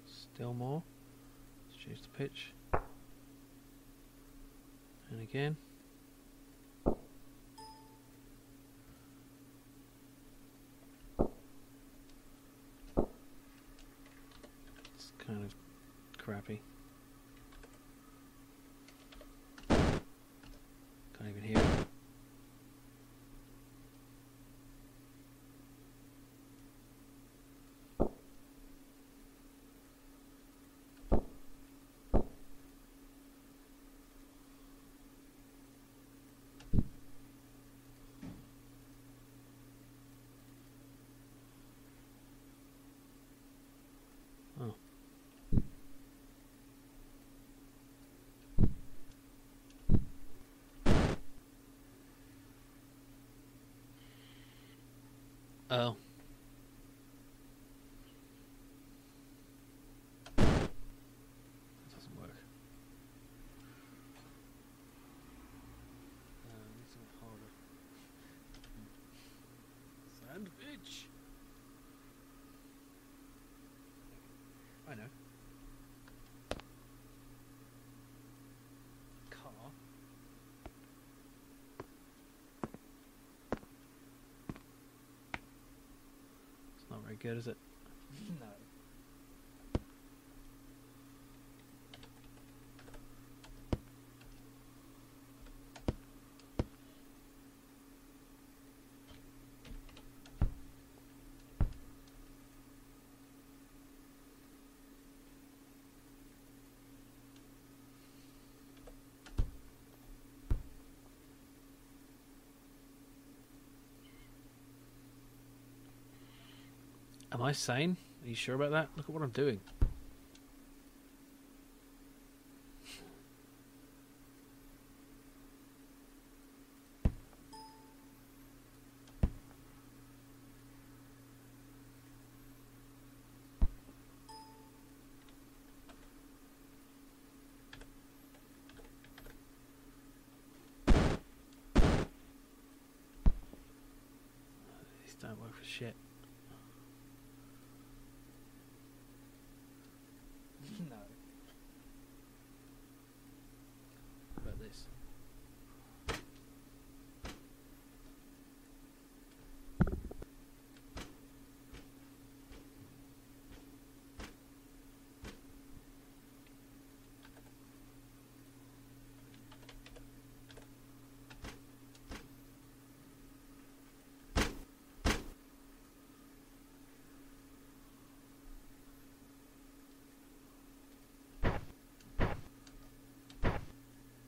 Still more. Let's choose the pitch. And again. It's kind of crappy. Can't even hear it. Oh. Oh. That doesn't work. Need something harder. Sandwich! I know. Car. It's not very good, is it? No. Am I sane? Are you sure about that? Look at what I'm doing. These don't work for shit. No. What about this?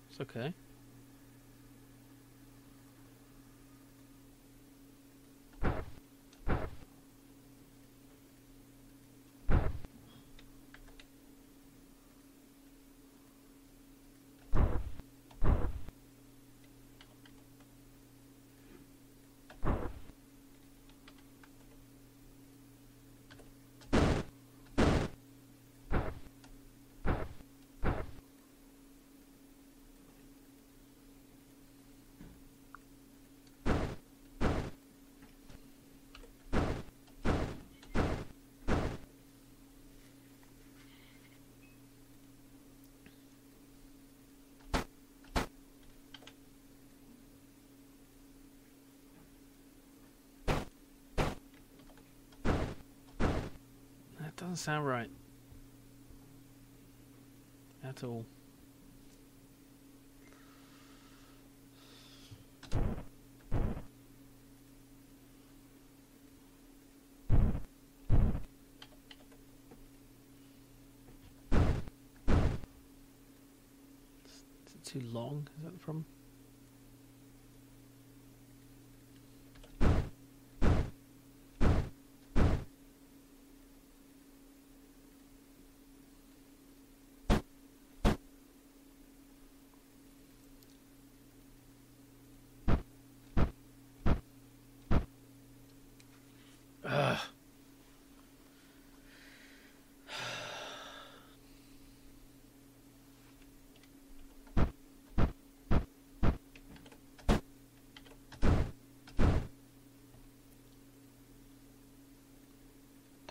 It's okay. That doesn't sound right. At all. Is it too long? Is that the problem?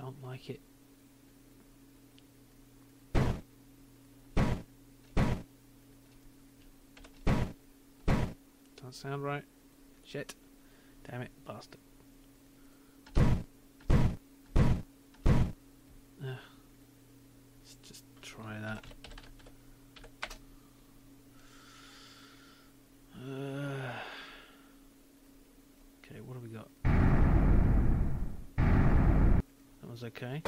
don't like it. Doesn't sound right. Shit. Damn it, bastard. Let's just try that. Okay, what have we got? That was okay.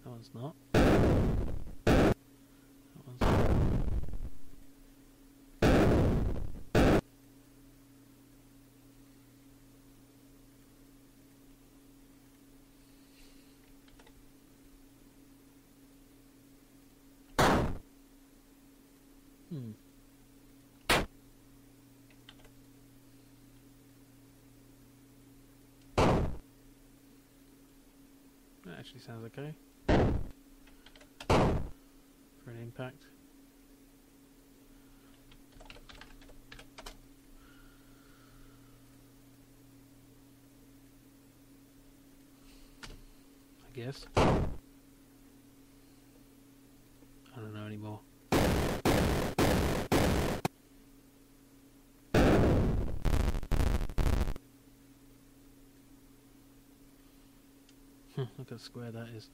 That one's not. That one's not. That actually sounds okay. For an impact. I guess. I don't know anymore. Look how square that is.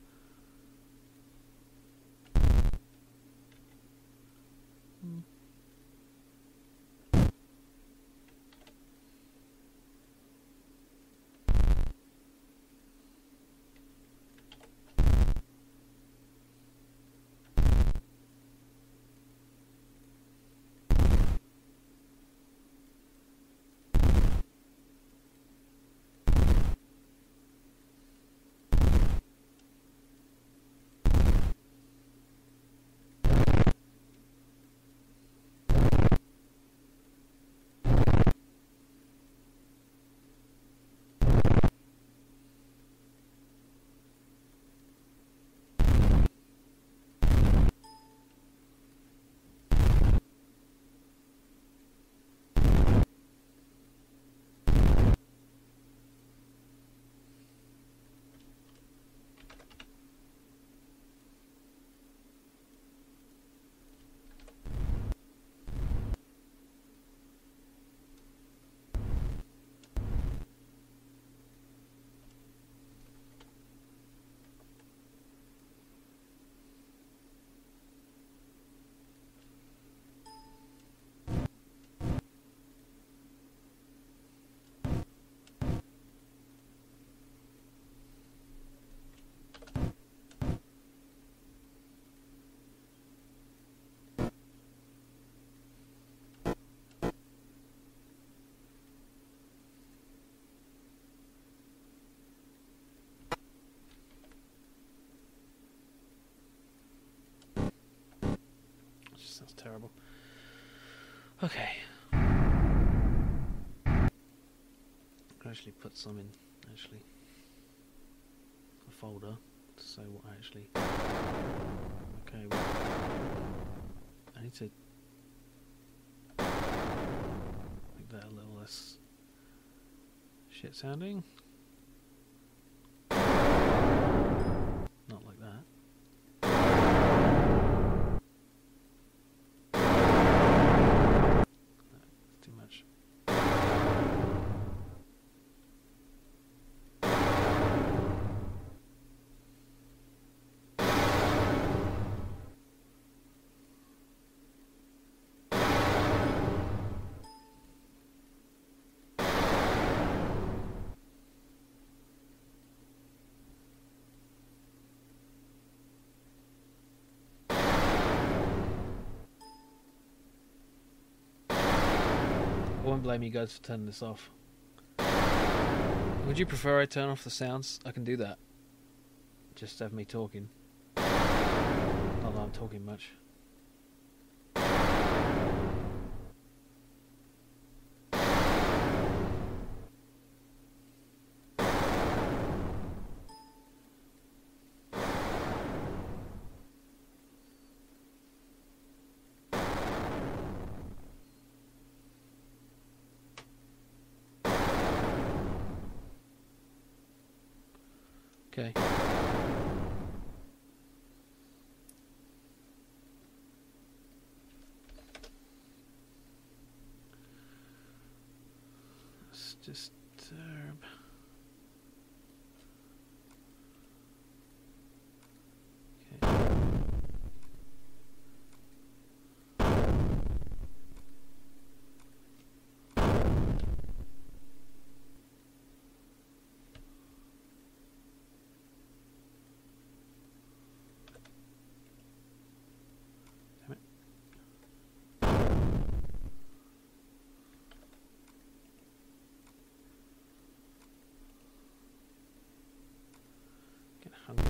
Sounds terrible. Okay. I could actually put some in, actually. A folder to say what I actually... Okay, well, I need to make that a little less shit sounding. Not like that. Too much. I won't blame you guys for turning this off. Would you prefer I turn off the sounds? I can do that. Just have me talking. Not that I'm talking much. Okay. Let's disturb. Okay. Get hungry.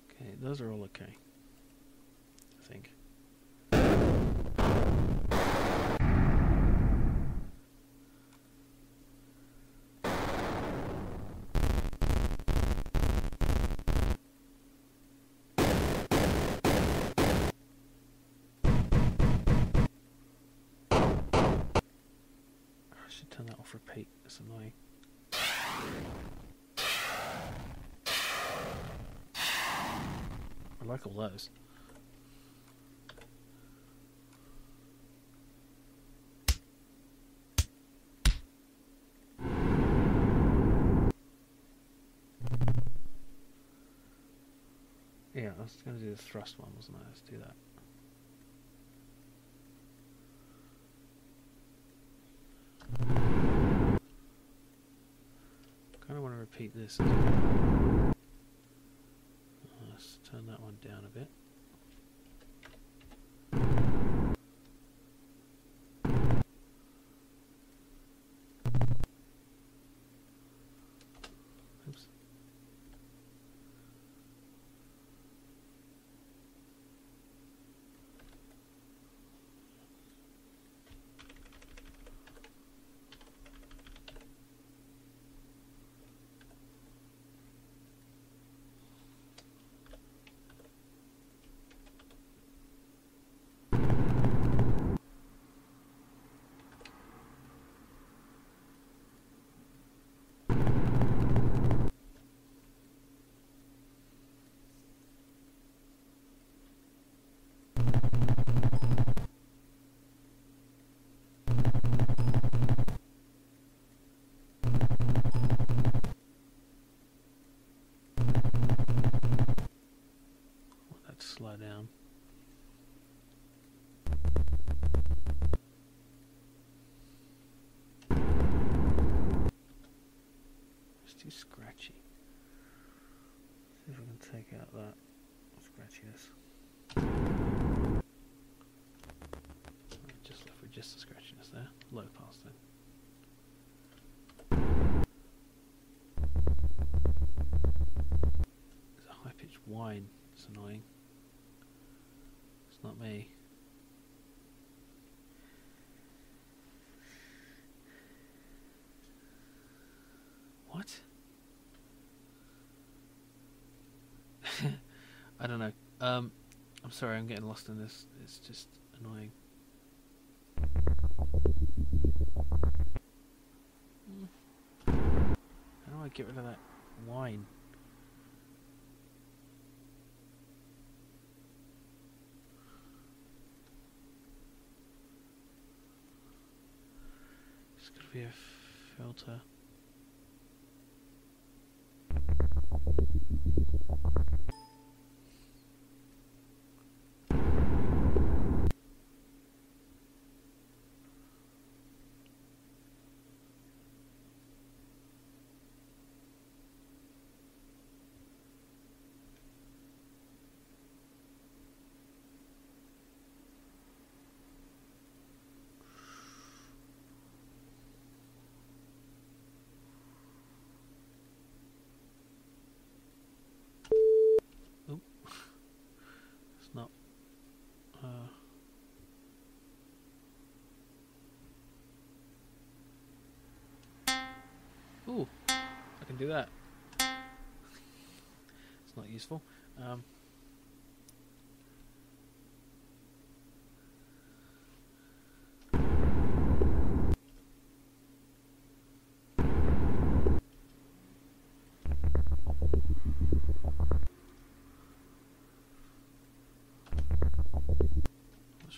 Okay, those are all okay, I think. I should turn that off repeat, that's annoying. I like all those. Yeah, I was going to do the thrust one, wasn't I? Let's do that. Kind of want to repeat this. Let's turn that one down a bit. Oops. Slow down. It's too scratchy. See if I can take out that scratchiness. Just left with just the scratchiness there. Low pass then. There's a high pitched whine. It's annoying. It's not me. What? I don't know. I'm sorry, I'm getting lost in this. It's just annoying. How do I get rid of that whine? It's gotta be a filter. Not ooh, I can do that. It's not useful.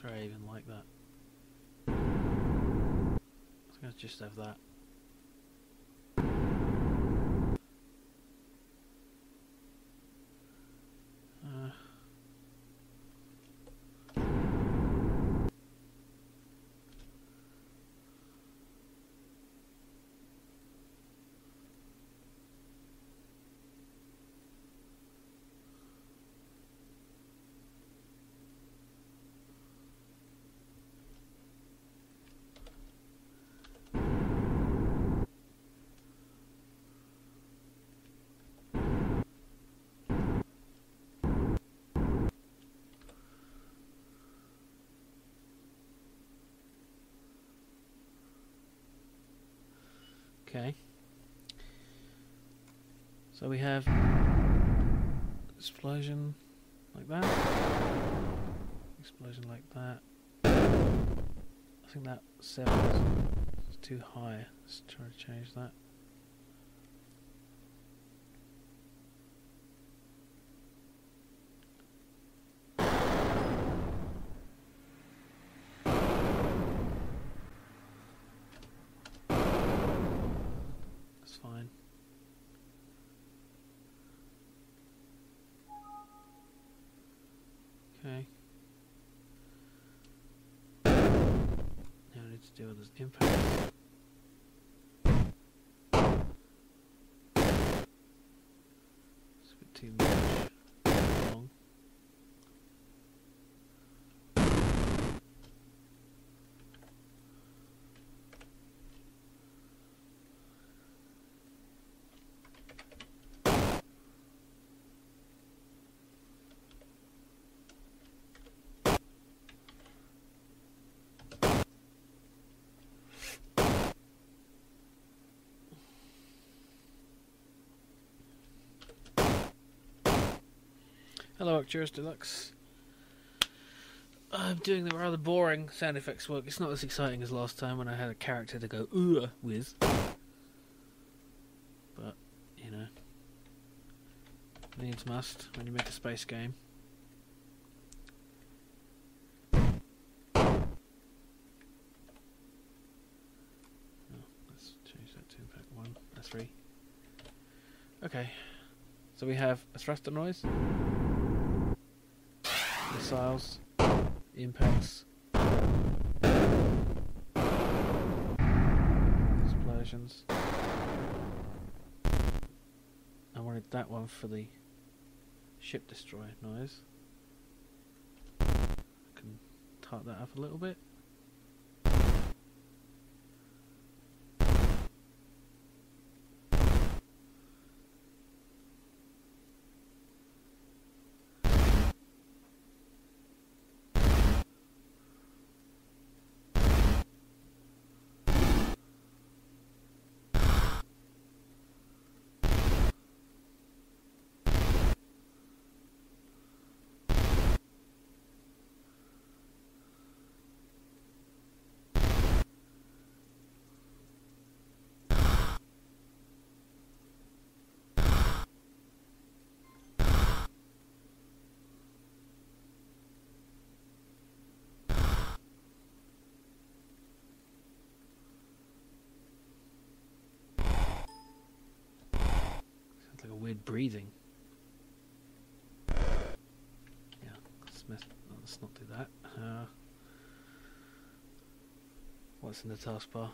sure I even like that. I think I just have that. Okay. So we have explosion like that. Explosion like that. I think that 7 is too high. Let's try to change that. That's fine. Okay. Now I need to deal with this impact. It's a bit too much. Long. Hello, Arcturus Deluxe. I'm doing the rather boring sound effects work. It's not as exciting as last time when I had a character to go ooh with. But, you know, needs must when you make a space game. Oh, let's change that to impact 1. That's 3. Okay, so we have a thruster noise. Missiles, impacts, explosions. I wanted that one for the ship destroyer noise. I can tart that up a little bit. Like a weird breathing. Yeah, let's not do that. What's in the taskbar?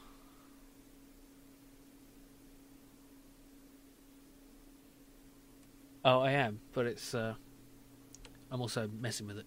Oh, I am, but it's I'm also messing with it.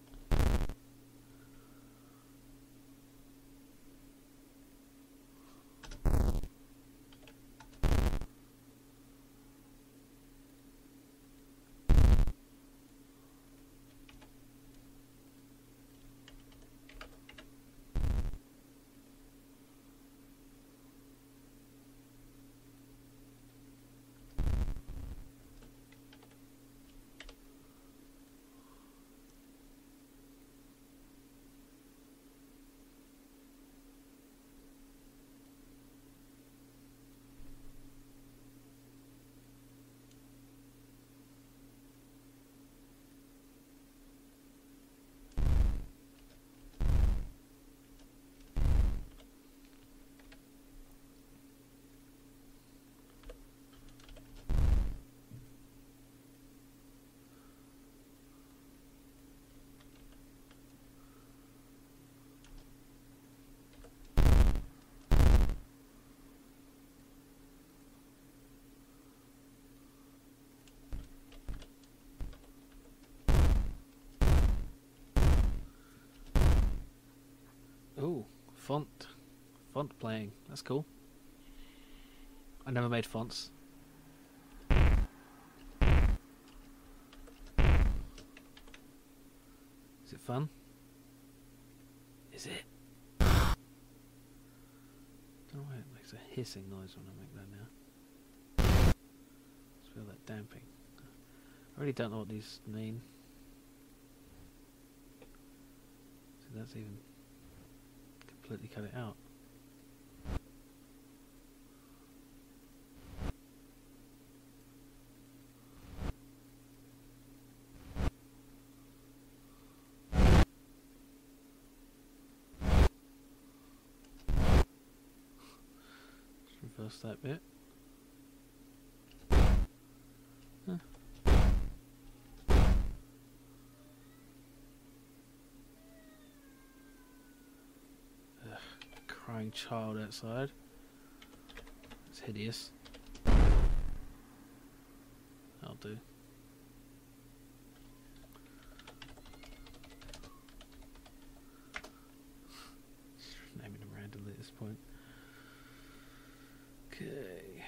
font playing. That's cool. I never made fonts. Is it fun? Is it? I don't know why it makes a hissing noise when I make that now. Just feel that damping. I really don't know what these mean. So that's even completely cut it out. Reverse that bit. Huh. Ugh, crying child outside. It's hideous. I'll do. Naming them randomly at this point. Okay.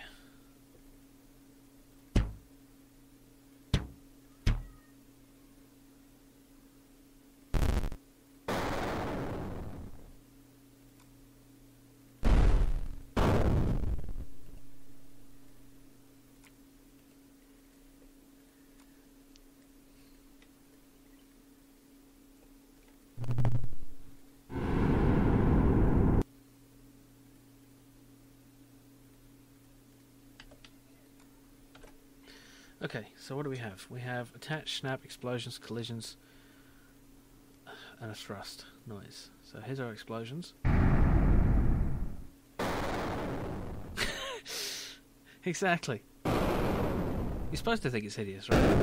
Okay, so what do we have? We have attach, snap, explosions, collisions, and a thrust noise. So here's our explosions. Exactly. You're supposed to think it's hideous, right?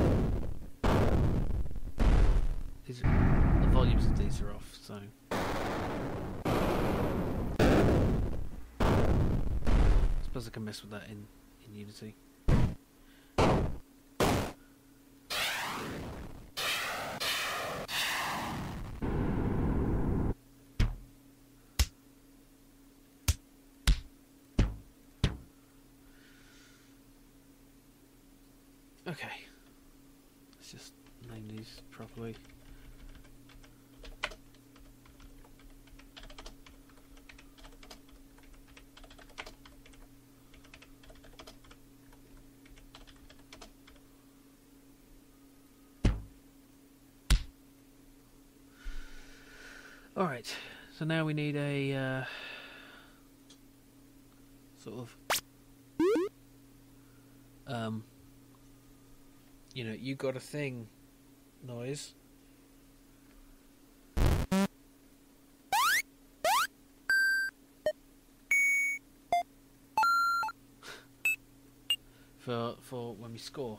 The volumes of these are off, so... I suppose I can mess with that in Unity. Okay, let's just name these properly. Alright, so now we need a sort of you know, you got a thing noise. For when we score.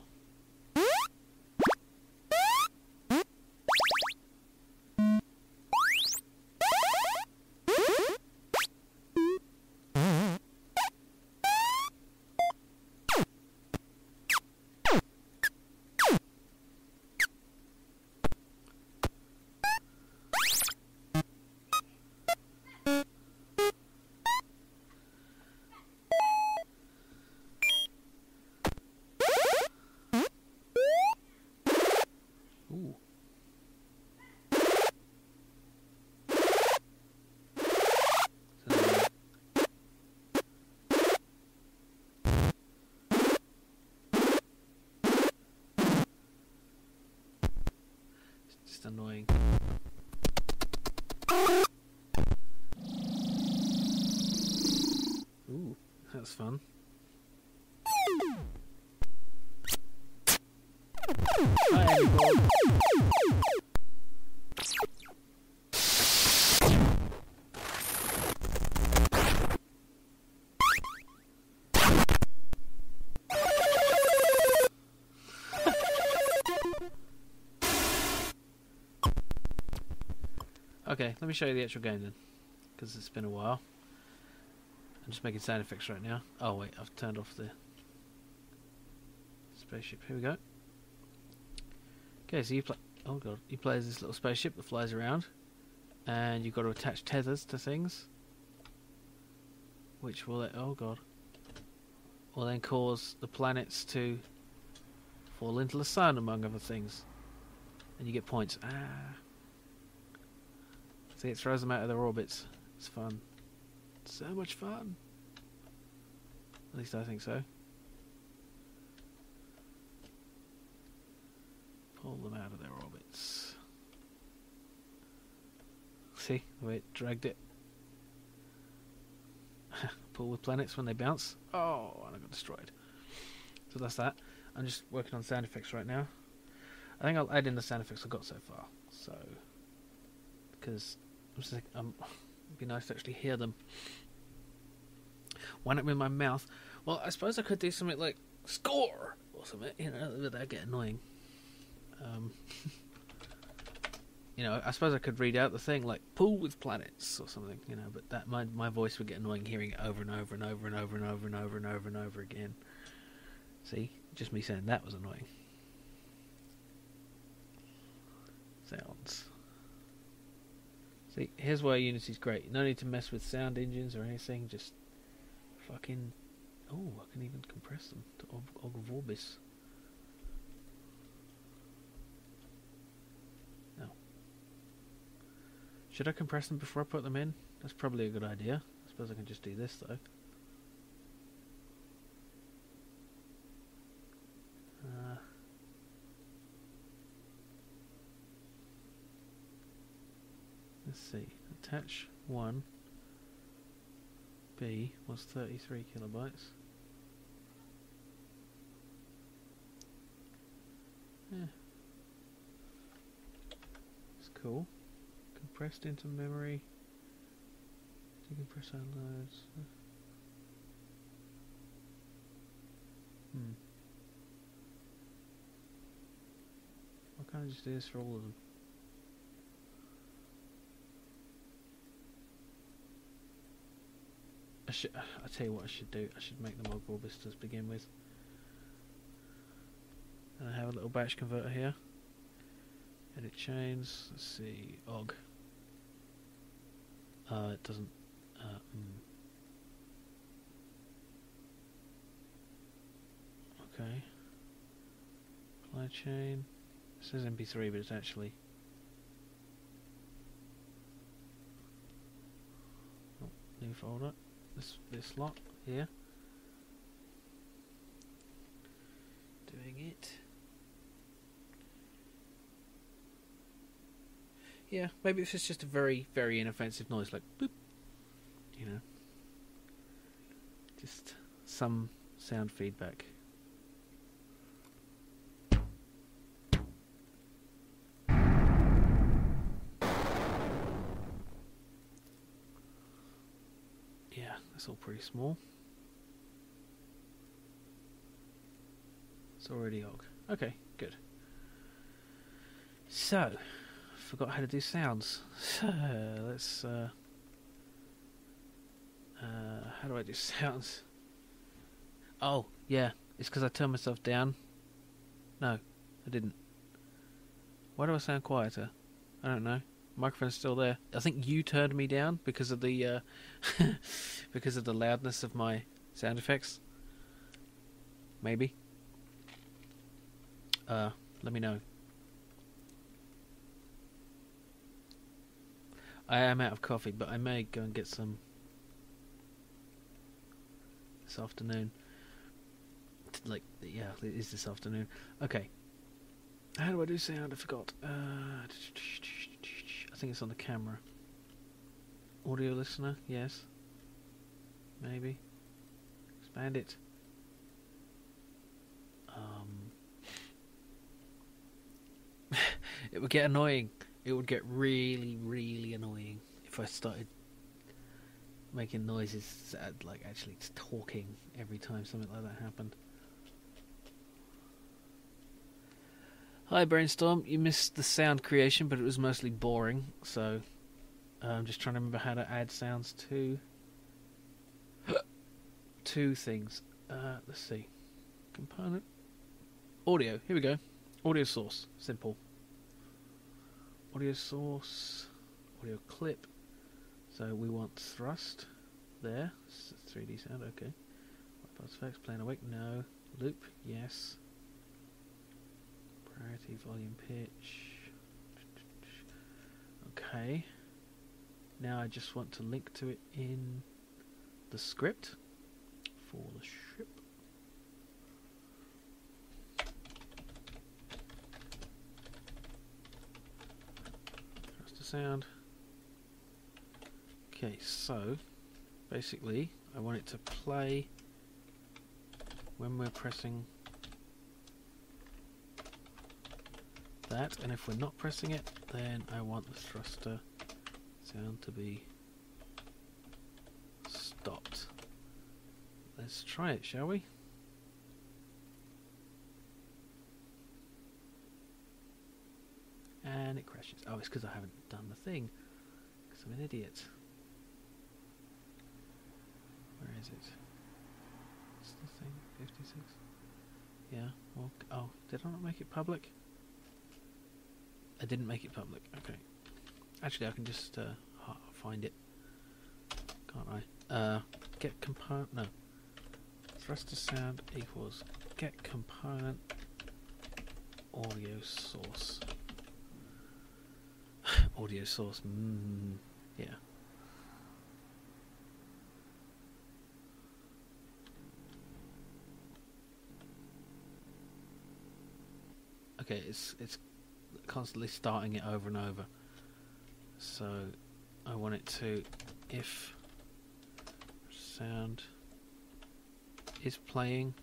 Just annoying. Ooh, that's fun. Hi, everybody. Okay, let me show you the actual game then, because it's been a while. I'm just making sound effects right now. Oh wait, I've turned off the spaceship. Here we go. Okay, so you play. Oh god, you play as this little spaceship that flies around, and you've got to attach tethers to things. which will, oh god, will then cause the planets to fall into the sun, among other things. And you get points. Ah. See, it throws them out of their orbits. It's fun. So much fun. At least I think so. Pull them out of their orbits. See the way it dragged it? Pull with planets when they bounce. Oh, and I got destroyed. So that's that. I'm just working on sound effects right now. I think I'll add in the sound effects I've got so far. So, because it'd be nice to actually hear them. Wind up with my mouth. Well, I suppose I could do something like score or something. You know, that'd get annoying. You know, I suppose I could read out the thing like "pool with planets" or something. You know, but that my voice would get annoying hearing it over and over and over and over and over and over and over and over again. See, just me saying that was annoying. Sounds. See, here's why Unity's great. No need to mess with sound engines or anything. Just fucking. Oh, I can even compress them to Ogvorbis. Should I compress them before I put them in? That's probably a good idea. I suppose I can just do this though. Let's see. Attach 1. B was 33 kilobytes. Yeah. It's cool. Compressed into memory. Decompress downloads. Why can't I just do this for all of them? I'll tell you what I should do. I should make them Ogvorbis to begin with. And I have a little batch converter here. Edit chains. Let's see. Og. It doesn't. Okay. Apply chain. It says MP3, but it's actually. Oh, new folder. This lot here. Doing it. Yeah, maybe if it's just a very, very inoffensive noise, like boop, you know, just some sound feedback. Yeah, that's all pretty small. It's already Og. Okay, good. So. Forgot how to do sounds. So let's how do I do sounds? Oh yeah, it's because I turned myself down. No, I didn't. Why do I sound quieter? I don't know. Microphone's still there. I think you turned me down because of the because of the loudness of my sound effects. Maybe. Let me know. I am out of coffee, but I may go and get some this afternoon. Like, yeah, it is this afternoon. Okay. How do I do sound? I forgot. I think it's on the camera. Audio listener, yes. Maybe. Expand it. It would get annoying. It would get really, really annoying if I started making noises, like actually just talking every time something like that happened. Hi Brainstorm, you missed the sound creation, but it was mostly boring, so I'm just trying to remember how to add sounds to two things. Let's see. Component. Audio, here we go. Audio source, simple. Audio source, audio clip. So we want thrust. there. This is a 3D sound, okay. White effects, playing awake, no. Loop, yes. Priority, volume, pitch. Okay. Now I just want to link to it in the script for the ship. Trust the sound. Okay, so basically I want it to play when we're pressing that, and if we're not pressing it, then I want the thruster sound to be stopped. Let's try it, shall we? And it crashes. Oh, it's because I haven't done the thing. Because I'm an idiot. Where is it? What's the thing? 56? Yeah. Well, oh, did I not make it public? I didn't make it public. Okay. Actually, I can just find it. Can't I? Get component. No. Thruster sound equals get component audio source. Audio source. Yeah. Okay, it's constantly starting it over and over. So I want it to, if sound is playing,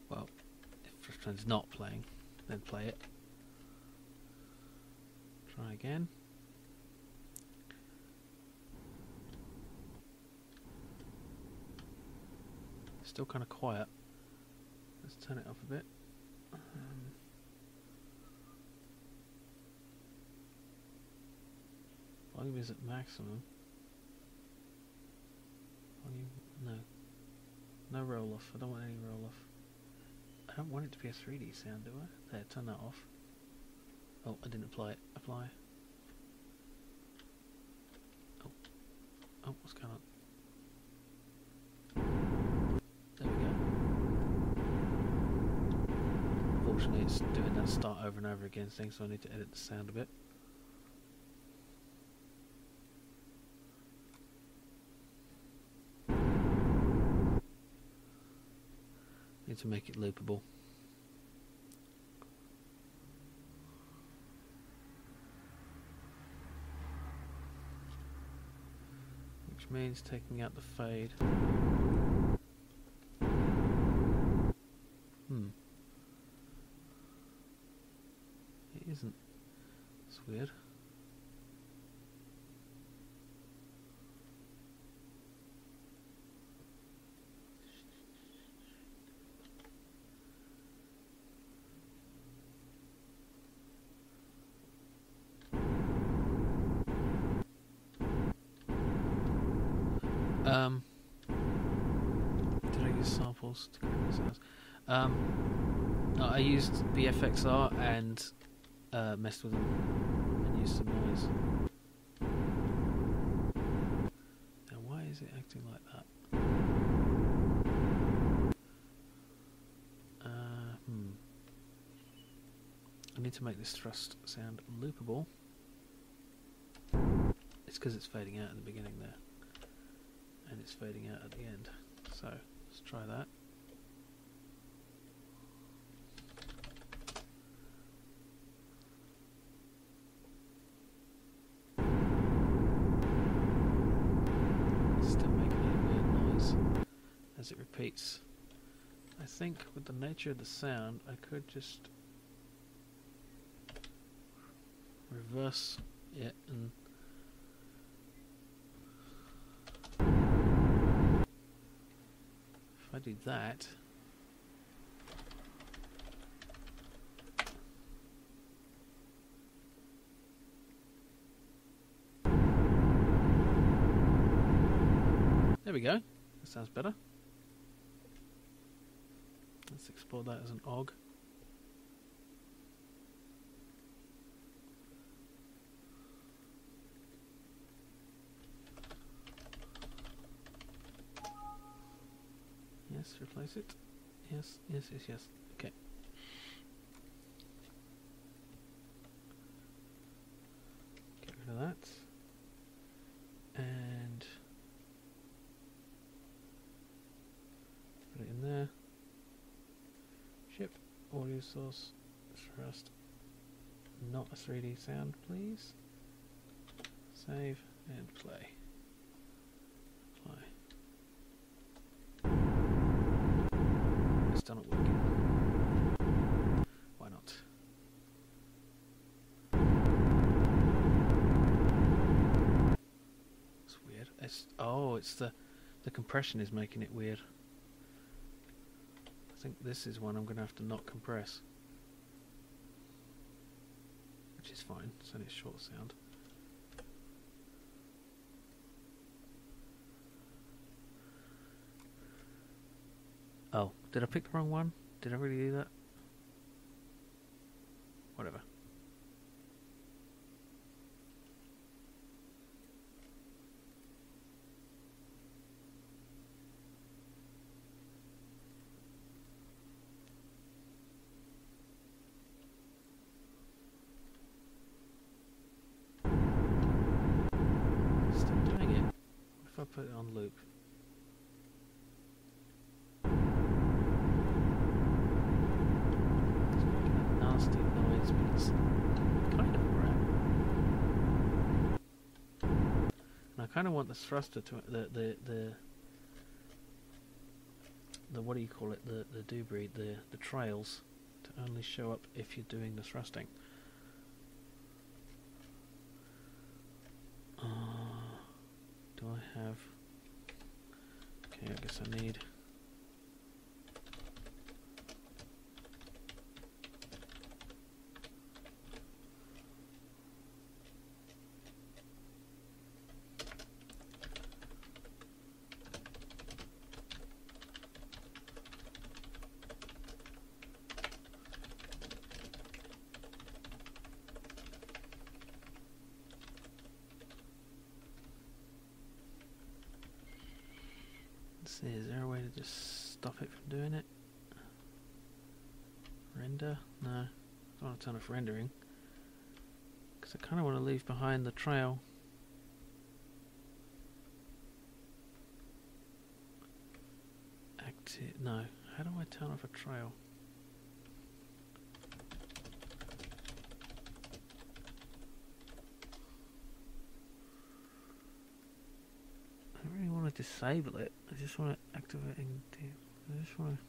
well, if sound's not playing, then play it. Try again. Still kind of quiet. Let's turn it off a bit. Volume is at maximum. Volume, no. No roll off. I don't want any roll off. I don't want it to be a 3D sound, do I? There, turn that off. Oh, I didn't apply it. Apply. Oh. Oh, what's going on? There we go. Unfortunately, it's doing that start over and over again thing, so I need to edit the sound a bit. Need to make it loopable. Which means taking out the fade. It isn't. It's weird. Did I use samples to create the sounds? No, I used BFXR and messed with them and used some noise. Now why is it acting like that? I need to make this thrust sound loopable. It's because it's fading out at the beginning there. And it's fading out at the end. So, let's try that. Still making a weird noise as it repeats. I think with the nature of the sound, I could just reverse it and if I do that, there we go. That sounds better. Let's explore that as an OGG. Let's replace it. Yes, yes, yes, yes. Okay. Get rid of that. And put it in there. Ship, audio source, thrust. Not a 3D sound, please. Save and play. It's still not working. Why not? It's weird. It's the compression is making it weird. I think this is one I'm going to have to not compress, which is fine. It's only a short sound. Oh, did I pick the wrong one? Did I really do that? Whatever. Still doing it. What if I put it on loop? Nasty noise, but it's kind of alright. And I kind of want the thruster to the what do you call it? The debris, the trails to only show up if you're doing the thrusting. Do I have? Okay, I guess I need. Let's see, is there a way to just stop it from doing it? Render? No, I don't want to turn off rendering because I kind of want to leave behind the trail. Active? No. How do I turn off a trail? I don't really want to disable it. I just want to activate and I just want to.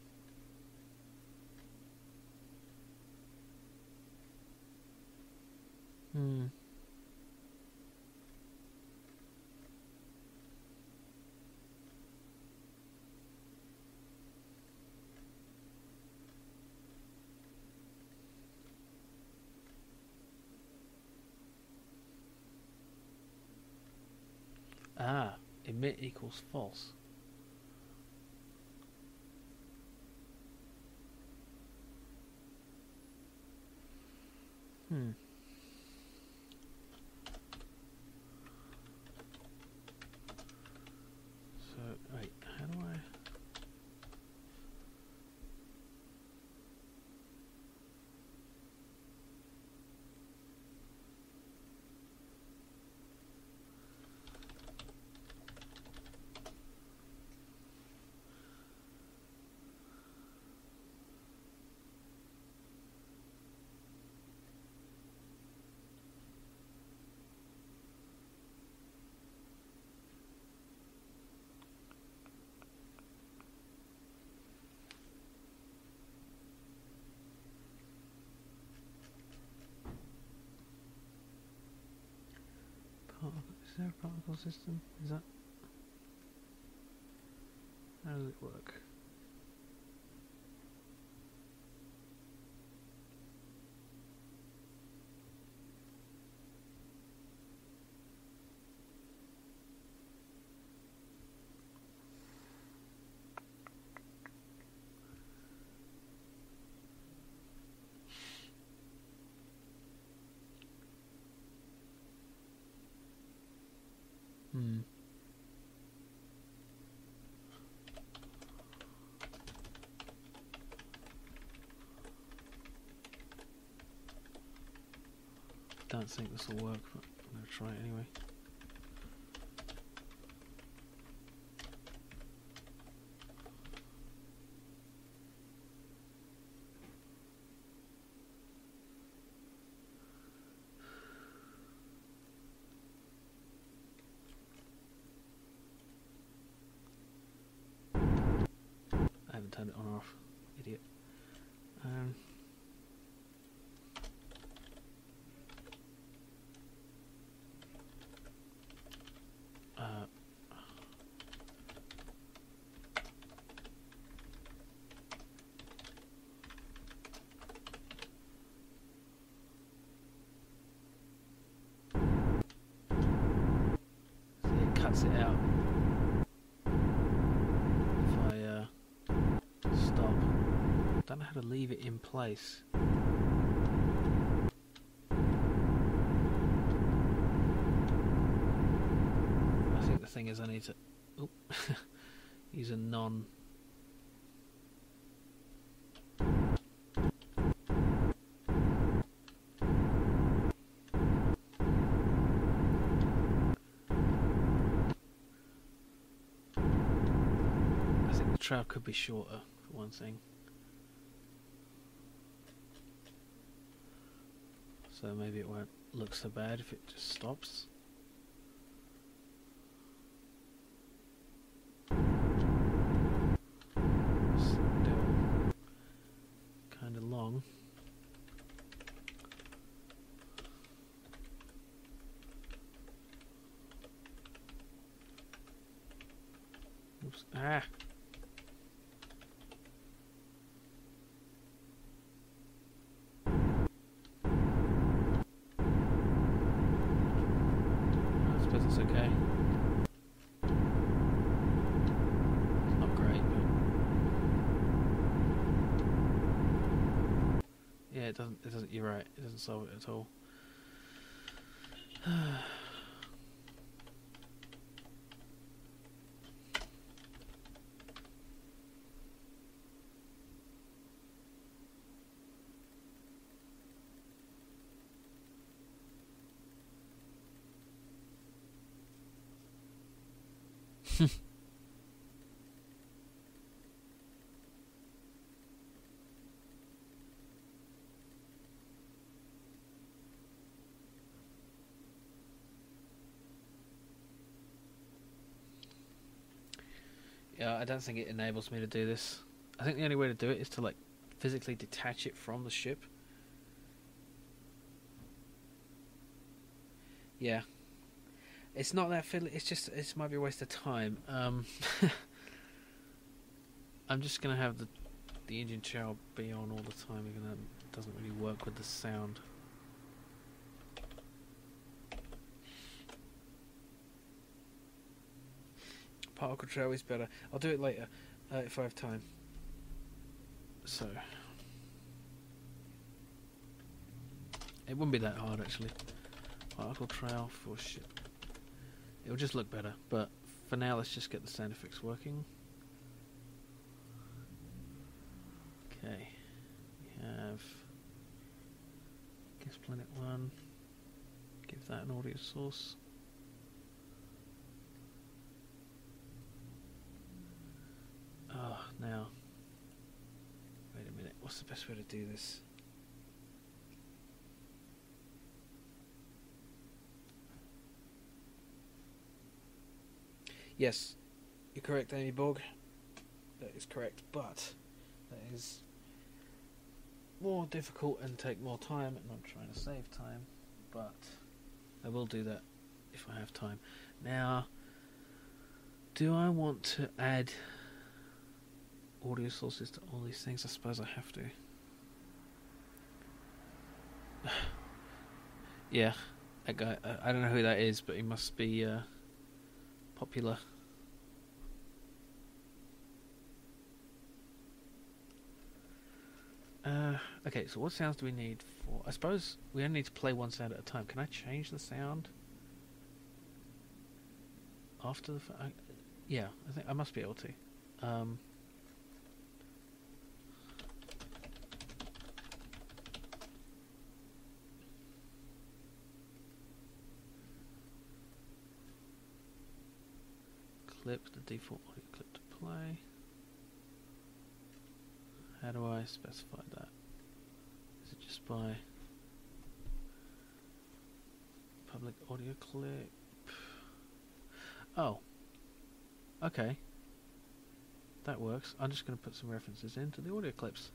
Emit equals false. So, wait, how do I... Is there a particle system? Is that... How does it work? don't think this will work, but I'm going to try it anyway. I haven't turned it on or off, idiot. See, it cuts it out if I stop. Don't know how to leave it in place. I think the thing is I need to use a non. I think the trail could be shorter for one thing. So maybe it won't look so bad if it just stops. Still kind of long. Oops. Ah! It's okay. It's not great, but yeah, it doesn't. You're right. It doesn't solve it at all. Yeah, I don't think it enables me to do this. I think the only way to do it is to like physically detach it from the ship. Yeah. It's not that fiddly, it's just, it might be a waste of time. I'm just going to have the engine channel be on all the time, even though it doesn't really work with the sound. Particle trail is better. I'll do it later, if I have time. So, it wouldn't be that hard actually. Particle trail for ship. It'll just look better, but for now let's just get the sound effects working. Okay, we have Guess Planet 1. Give that an audio source. Oh, now, wait a minute, what's the best way to do this? Yes, you're correct, Amy Borg. That is correct, but that is more difficult and take more time, and I'm trying to save time, but I will do that if I have time. Now, do I want to add audio sources to all these things? I suppose I have to. Yeah, that guy, I don't know who that is, but he must be popular. Okay, so what sounds do we need for... I suppose we only need to play one sound at a time. Can I change the sound after the... yeah, I think I must be able to. clip, the default audio clip to play. How do I specify that? Is it just by public audio clip? Oh, okay. That works. I'm just going to put some references into the audio clips.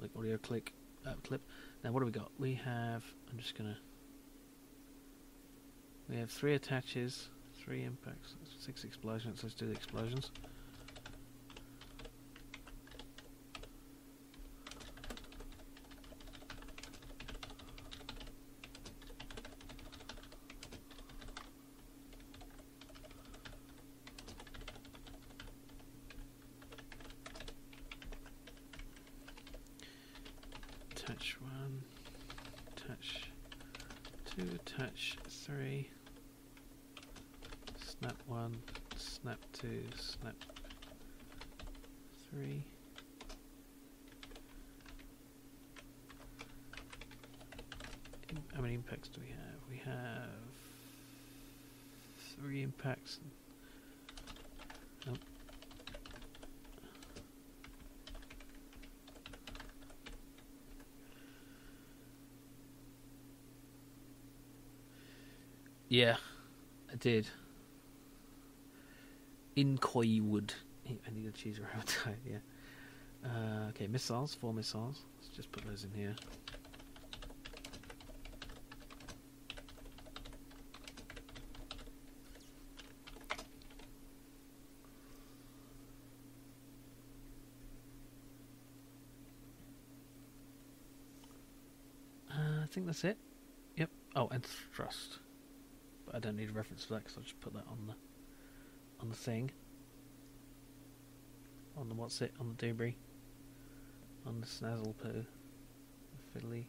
Like audio clip. Now what do we got? We have. We have 3 attaches, 3 impacts, 6 explosions. Let's do the explosions. Attach 1, attach 2, attach 3, snap 1, snap 2, snap 3. How many impacts do we have? We have 3 impacts. Oh. Yeah, I did. In Koiwood. I need to choose a round type, yeah. Okay, missiles, 4 missiles. Let's just put those in here. I think that's it. Yep. Oh, and thrust. But I don't need a reference for that because I'll just put that on the thing. On the what's it? On the debris. On the snazzle poo. The fiddly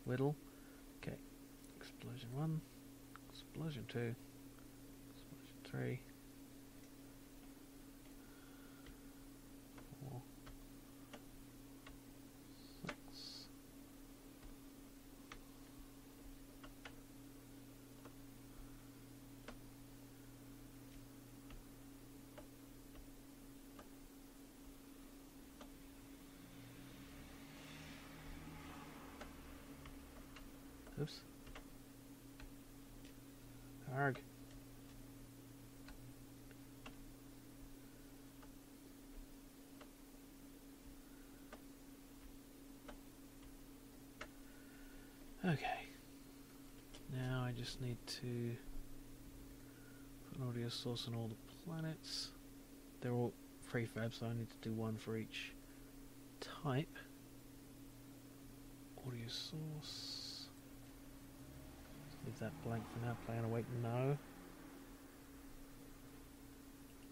whittle. Okay. Explosion 1. Explosion 2. Explosion 3. 4. 6. Oops. Arg. Okay. Now I just need to put an audio source on all the planets. They're all prefab, so I need to do one for each type. Audio source. Leave that blank for now. Play and await. No.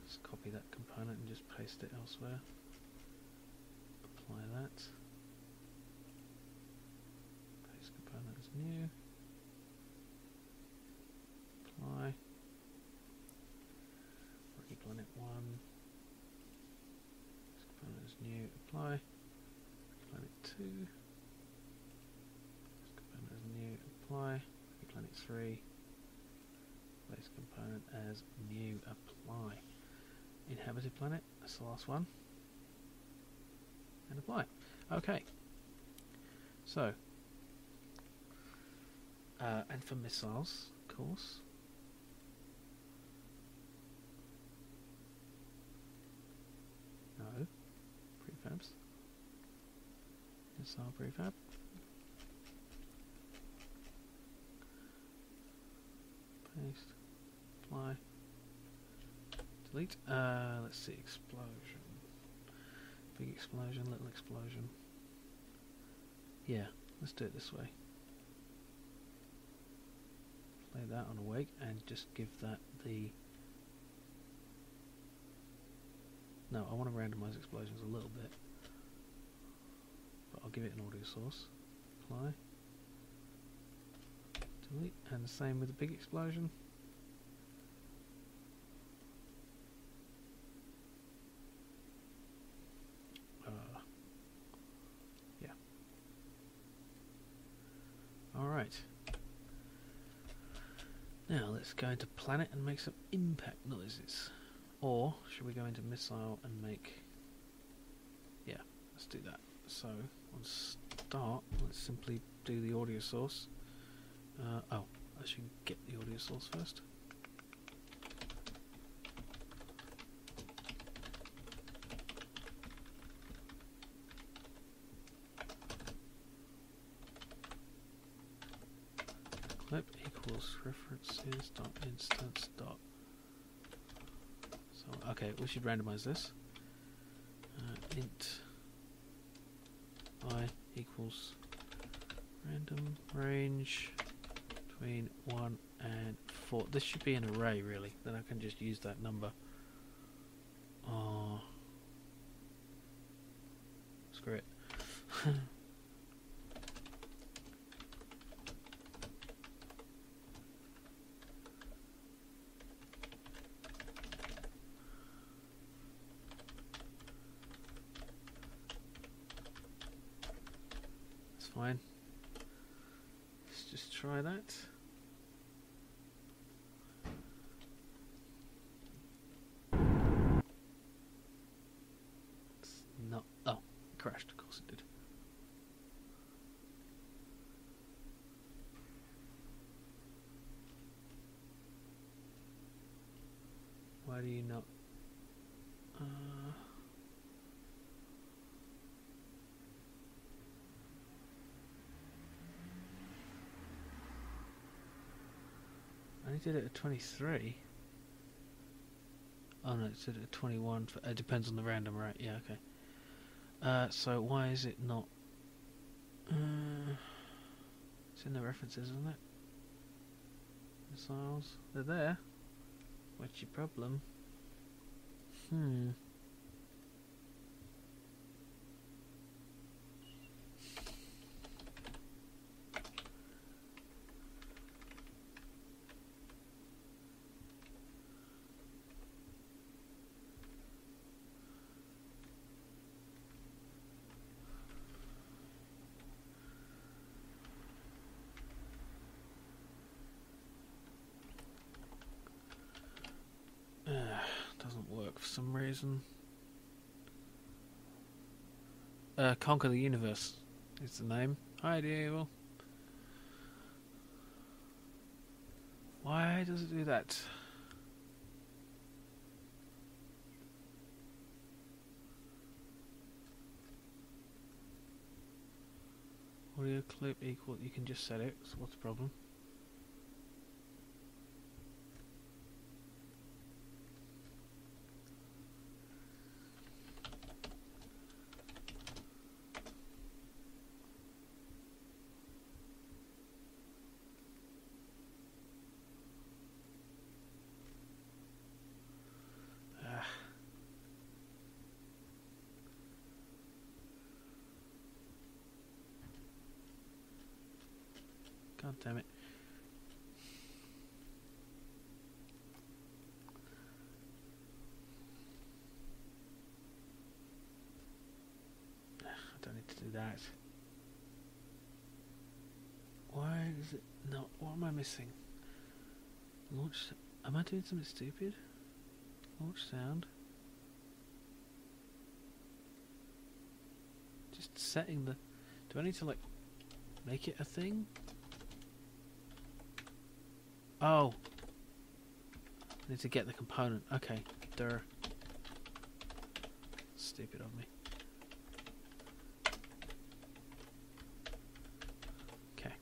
Just copy that component and just paste it elsewhere. Apply that. Paste component as new. Apply. Rocky planet 1. This component is new. Apply. Rocky planet 2. This component is new. Apply. Planet 3, place component as new, apply. Inhabited planet, that's the last one, and apply. Okay, so, and for missiles, of course, no, prefabs, missile prefab. Paste, apply, delete. Let's see, explosion. Big explosion, little explosion. Yeah, let's do it this way. Play that on awake and just give that the... No, I want to randomize explosions a little bit. But I'll give it an audio source. Apply. Delete, and the same with the big explosion. Yeah. Now let's go into planet and make some impact noises. Or should we go into missile and make... Yeah, let's do that. So on start, let's simply do the audio source. Oh, I should get the audio source first. Clip equals references dot instance dot. So okay, we should randomize this. Int I equals random range between 1 and 4. This should be an array really, then I can just use that number. Oh, screw it. Fine. Let's just try that. It's not. Oh, it crashed. Of course it did. Why do you not? I did it at 23. Oh no, it's at 21. It depends on the random, right? Yeah, okay. So why is it not? It's in the references, isn't it? Missiles, they're there. What's your problem? Doesn't work for some reason. Conker the Universe is the name. Hi, Diego. Why does it do that? Audio clip equal. You can just set it. So what's the problem? God damn it. I don't need to do that. Why is it not? What am I missing? Launch. Am I doing something stupid? Launch sound. Just setting the. Do I need to like make it a thing? Oh. I need to get the component. Okay. There. Stupid of me. Okay.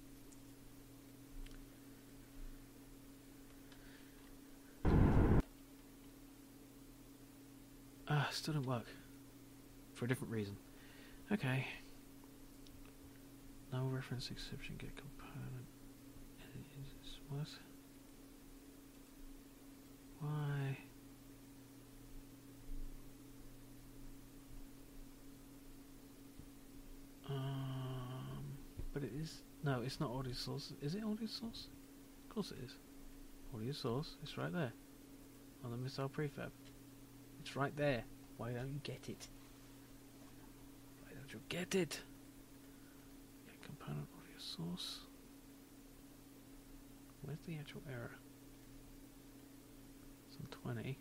Still didn't work. For a different reason. Okay. No reference exception, get component. What? Why? But it is... No, it's not audio source. Is it audio source? Of course it is. Audio source. It's right there. On the missile prefab. It's right there. Why don't you get it? Why don't you get it? Yeah, component audio source. Where's the actual error? 20.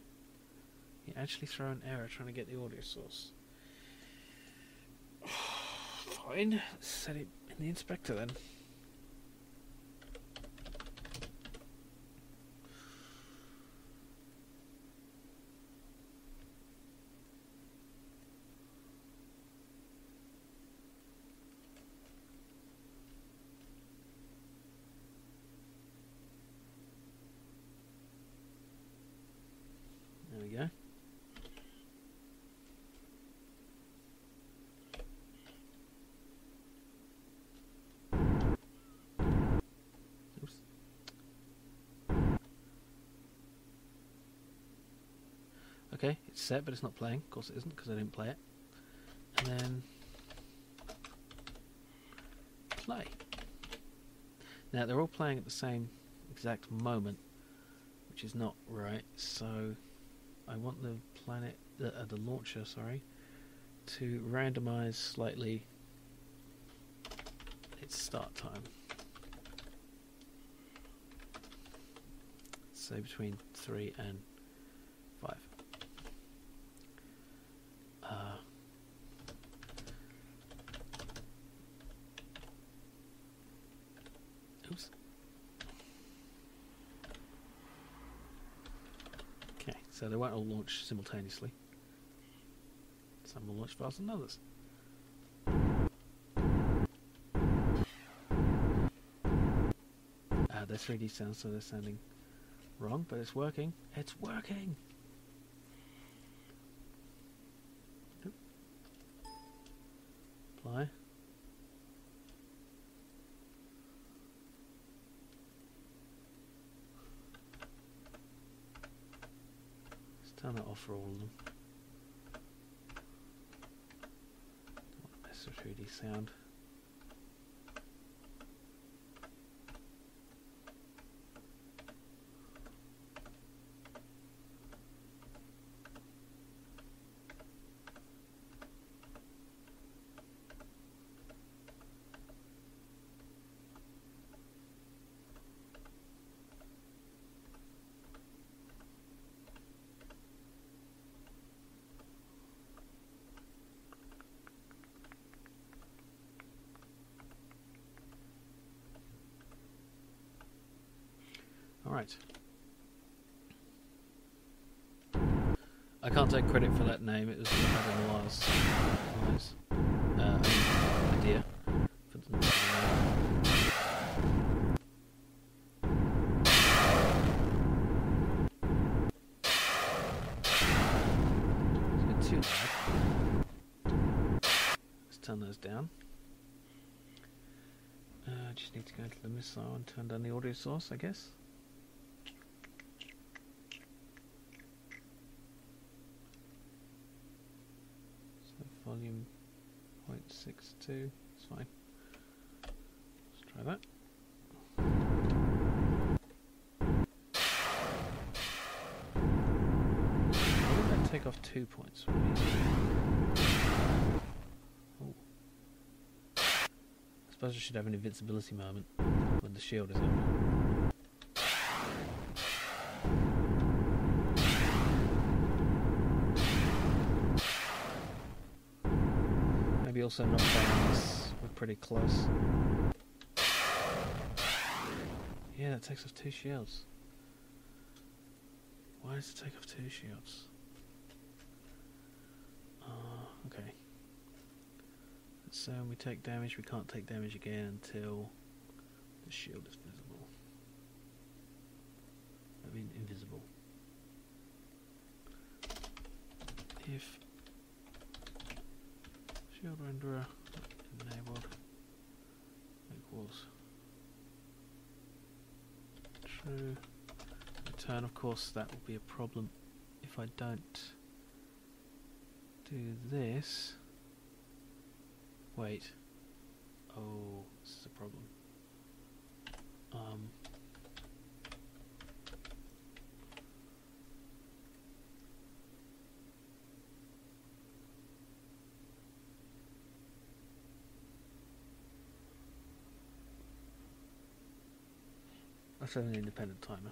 You actually throw an error trying to get the audio source. Fine, let's set it in the inspector then. There we go. Oops. Okay, it's set, but it's not playing. Of course it isn't, because I didn't play it. And then play. Now they're all playing at the same exact moment, which is not right. So I want the planet, the launcher, sorry, to randomize slightly its start time. Say between 3 and 5. Oops. Okay, so they won't all launch simultaneously. Some will launch faster than others. They're 3D sounds, so they're sounding wrong, but it's working. It's working! Oop. Apply. Let's turn that off for all of them. Don't want to mess with 3D sound. Alright. I can't take credit for that name, it was Adam Lars' idea for the name. It's a bit too loud. Let's turn those down. Just need to go into the missile and turn down the audio source, I guess. Volume 0.62, it's fine. Let's try that. Why did that take off 2 points from me? Oh. I suppose I should have an invincibility moment when the shield is up. Maybe also not playing this, we're pretty close. Yeah, that takes off 2 shields. Why does it take off 2 shields? Okay. So when we take damage, we can't take damage again until the shield is visible. I mean invisible. If shield renderer enabled equals true. Return, of course, that will be a problem if I don't do this. Wait. Oh, this is a problem. Let's have an independent timer.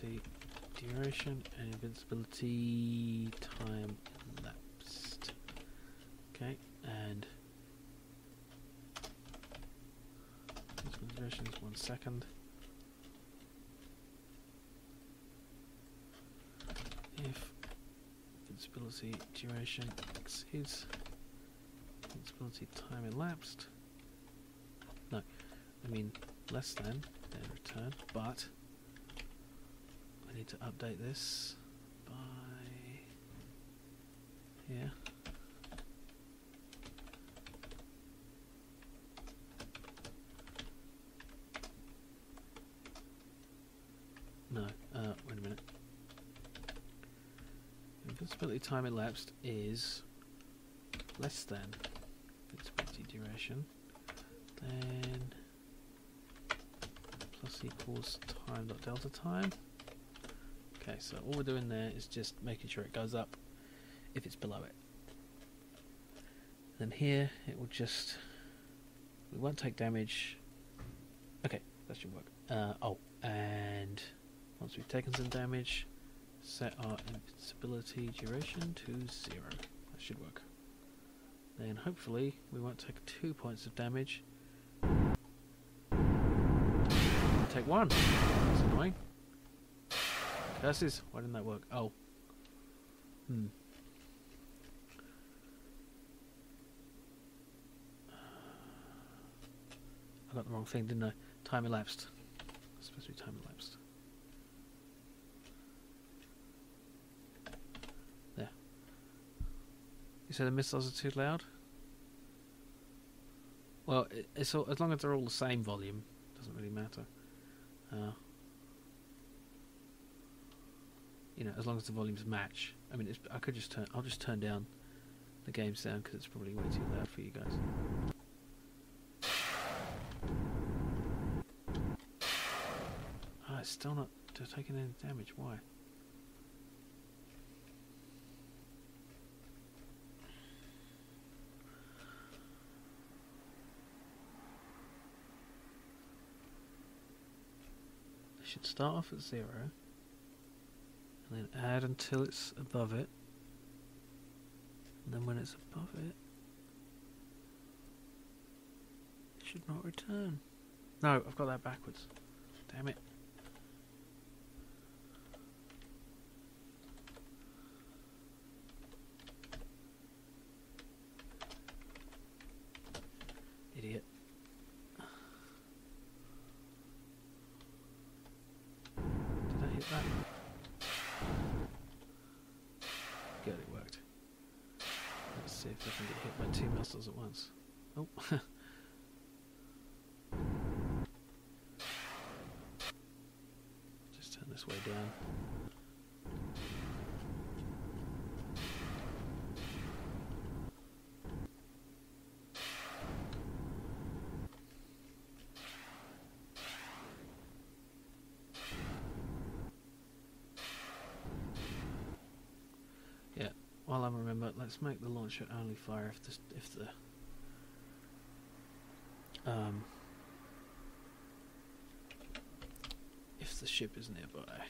invincibility duration and invincibility time elapsed. Okay, and duration is 1 second. If invincibility duration exceeds invincibility time elapsed, no, I mean less than, then return, but I need to update this by here. No, wait a minute. Invincibility time elapsed is less than invincibility duration, then plus equals time.delta time. Okay, so all we're doing there is just making sure it goes up if it's below it. Then here it will just, we won't take damage. Okay, that should work. Oh, and once we've taken some damage, set our invincibility duration to 0. That should work. Then hopefully we won't take 2 points of damage. Take 1. That's annoying. Curses. Why didn't that work? Oh. I got the wrong thing, didn't I? Time elapsed. It's supposed to be time elapsed. There. You said the missiles are too loud? Well, it's all, as long as they're all the same volume, doesn't really matter. You know, as long as the volumes match. I mean, I could just turn. I'll just turn down the game sound because it's probably way too loud for you guys. It's still not taking any damage. Why? It should start off at 0 and then add until it's above it, and then when it's above it, it should not return. No, I've got that backwards. Damn it. Idiot. Did I hit that? Good, it worked. Let's see if I can get hit by 2 missiles at once. Oh. Just turn this way down. While I remember, let's make the launcher only fire if the ship is nearby.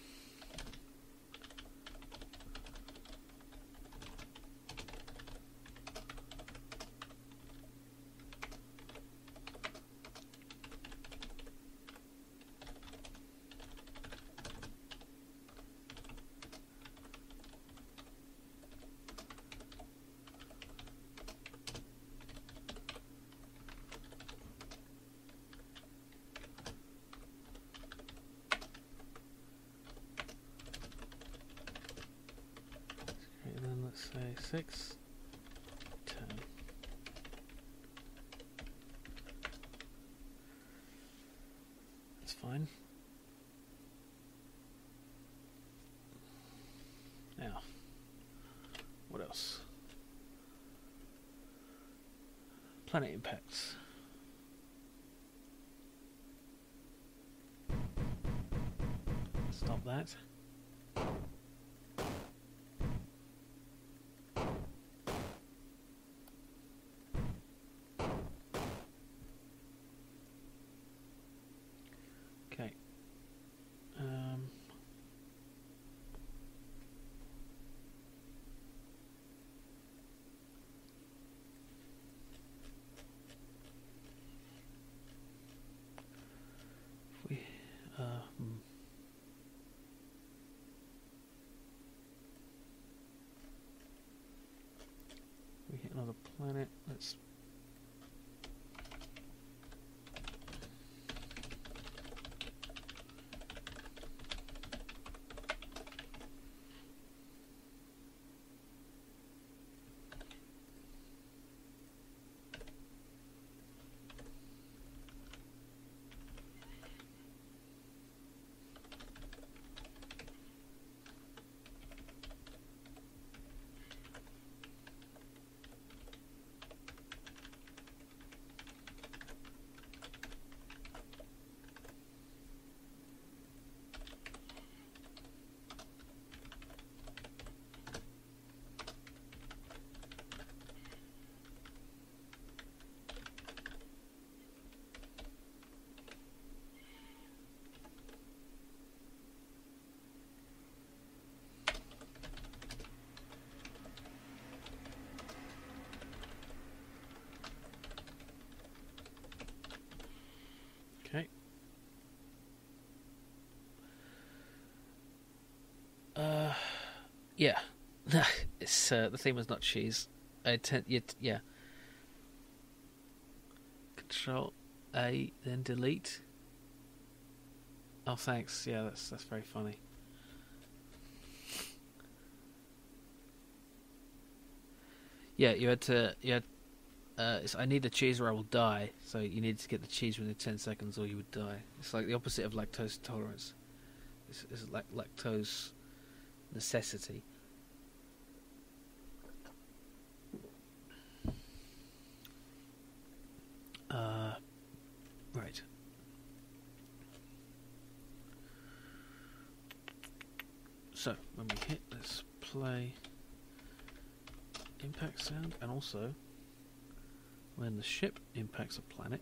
Let's say 6, 10. That's fine. Now, what else? Planet impacts. Stop that. planet. Let's. Okay. Yeah. It's the theme is not cheese. Yeah. Control A, then delete. Oh, thanks. Yeah, that's very funny. Yeah, you had. I need the cheese or I will die. So you need to get the cheese within 10 seconds or you would die. It's like the opposite of lactose tolerance. It's like lactose necessity. Right. So when we hit, let's play impact sound, and also when the ship impacts a planet,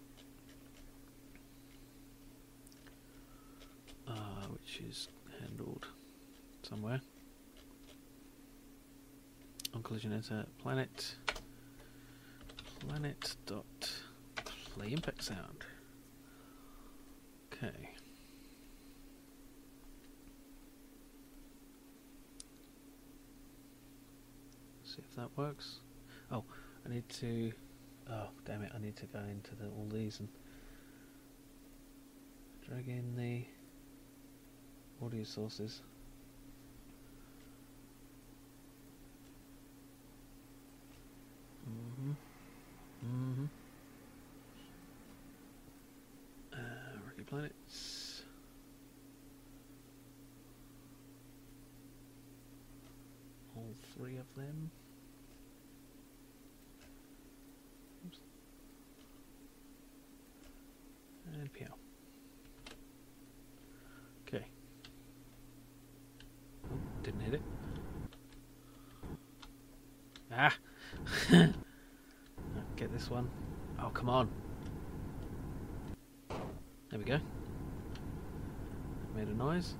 which is handled somewhere on collision enter planet dot play impact sound. Okay. See if that works. Oh, I need to. Oh, damn it! I need to go into all these and drag in the audio sources. Rocky Planets. All three of them. Oops. And PL. Okay. Oh, didn't hit it. Ah! Get this one. Oh, come on. There we go. Made a noise.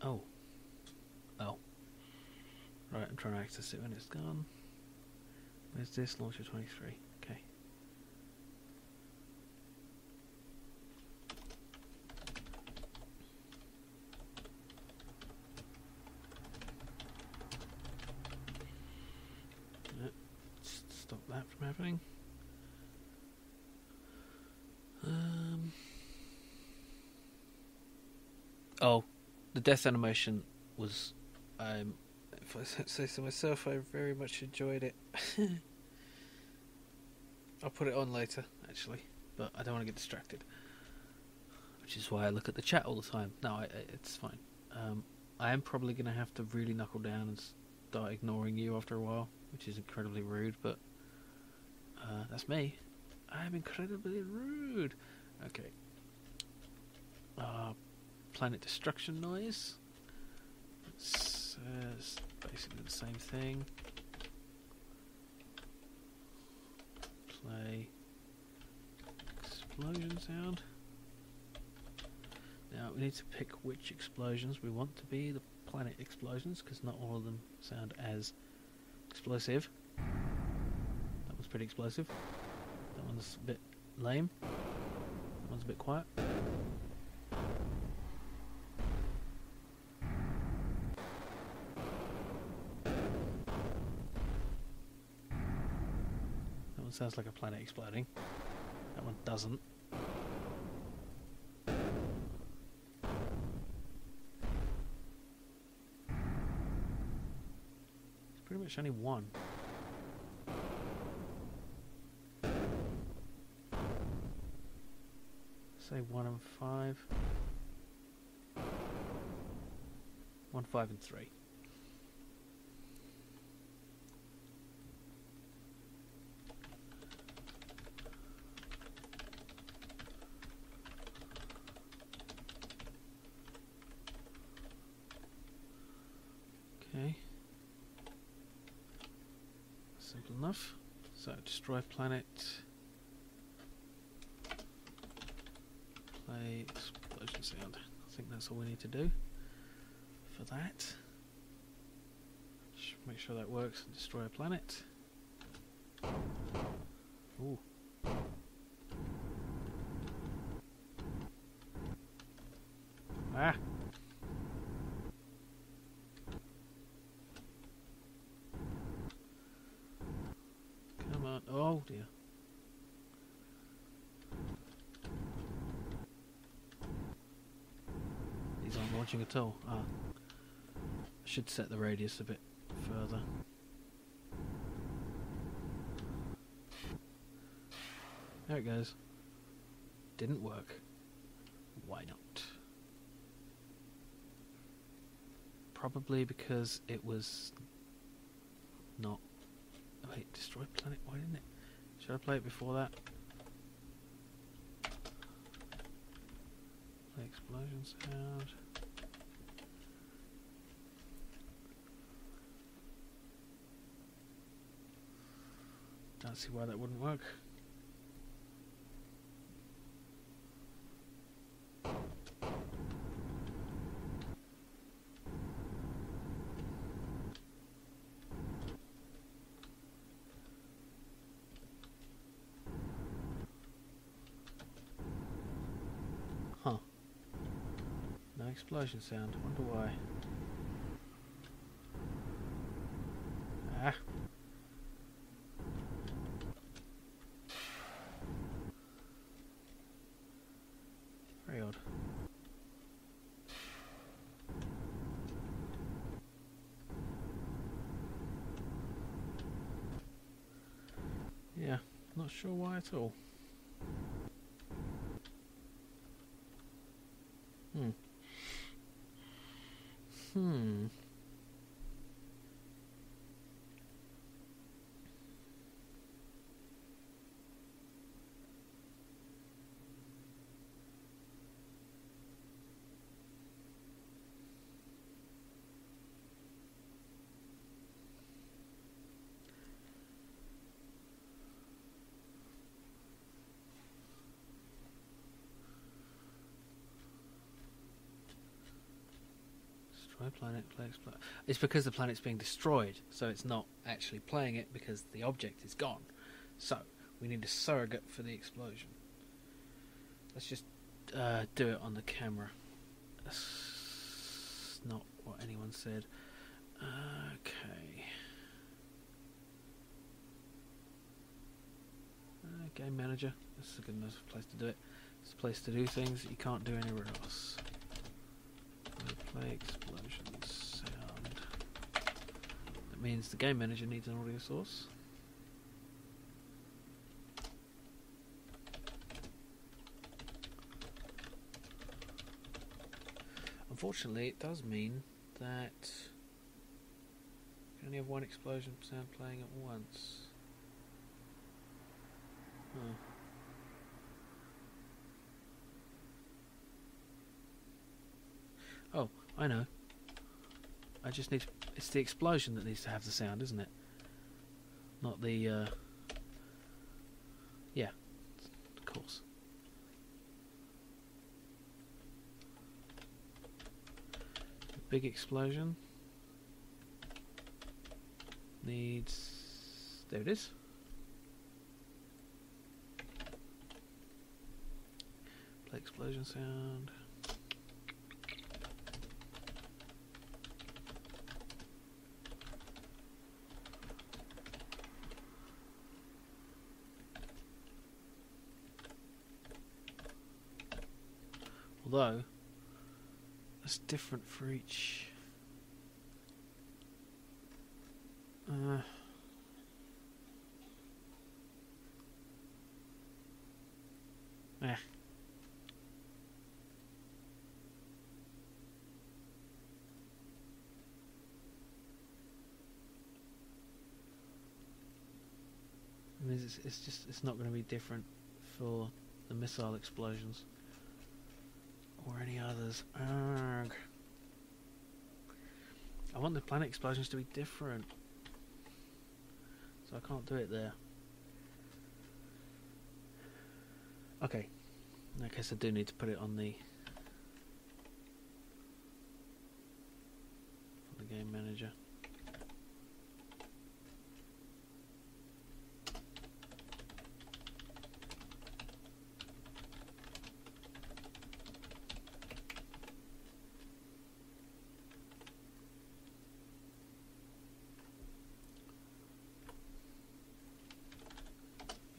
Oh. Oh. Right, I'm trying to access it when it's gone. Where's this? Launcher 23. Okay. Stop that from happening. Oh, the death animation was, if I say so myself, I very much enjoyed it. I'll put it on later, actually, but I don't want to get distracted, which is why I look at the chat all the time. No, it's fine. I am probably going to have to really knuckle down and start ignoring you after a while, which is incredibly rude, but that's me. I am incredibly rude. Okay. Planet destruction noise. It's basically the same thing. Play explosion sound. Now we need to pick which explosions we want to be the planet explosions, because not all of them sound as explosive. That one's pretty explosive. That one's a bit lame. That one's a bit quiet. one sounds like a planet exploding. That one doesn't. It's pretty much only one. Say 1 and 5. 1, 5 and 3. Okay. Simple enough. So destroy planet. Play explosion sound. I think that's all we need to do for that. Just make sure that works and destroy a planet. Ooh. Ah! Come on. Oh dear. These aren't launching at all. Ah. I should set the radius a bit further. There it goes. Didn't work. Why not? Probably because it was not... Wait, destroy planet? Why didn't it? Should I play it before that? Play explosion sound. Don't see why that wouldn't work. Huh. No explosion sound. Wonder why. Ah. Very odd. Yeah, not sure why at all. Hmm. Destroy planet, play explode. It's because the planet's being destroyed, so it's not actually playing it because the object is gone. So, we need a surrogate for the explosion. Let's just do it on the camera. That's not what anyone said. Okay. Game manager. This is a good enough place to do it. It's a place to do things that you can't do anywhere else. Play explosion sound. That means the game manager needs an audio source. Unfortunately, it does mean that you only have one explosion sound playing at once. Huh. Oh, I know. I just need... It's the explosion that needs to have the sound, isn't it? Not the... Yeah, of course. Big explosion needs... There it is. Play explosion sound. Although, it's different for each. Eh. I mean, it's not going to be different for the missile explosions or any others. Arrgh. I want the planet explosions to be different, so I can't do it there. Okay, I guess I do need to put it on the game manager.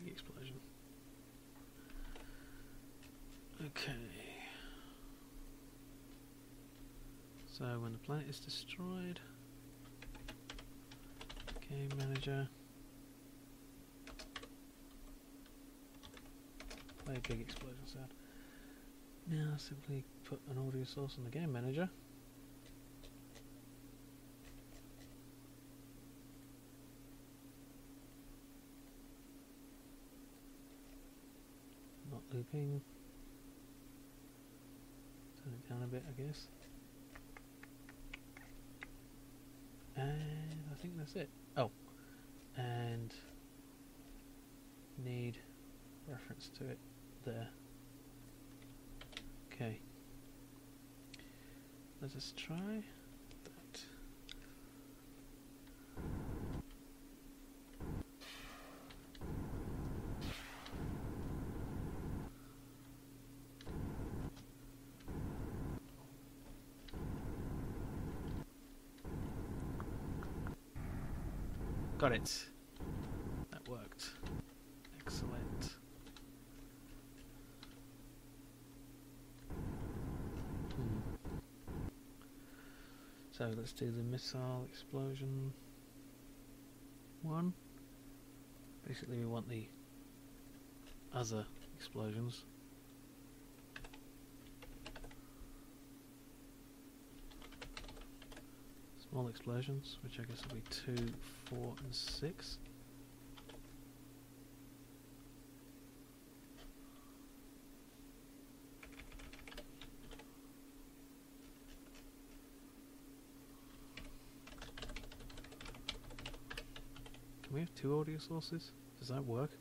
Big explosion. Okay. So when the planet is destroyed, game manager, play a big explosion sound. Now simply put an audio source on the game manager. Not looping. Turn it down a bit, I guess. And I think that's it. Oh, and need reference to it there. Okay. Let us try that. Got it. That worked. Excellent. So let's do the missile explosion one. Basically we want the other explosions. Small explosions, which I guess will be 2, 4 and 6. Can we have 2 audio sources? Does that work?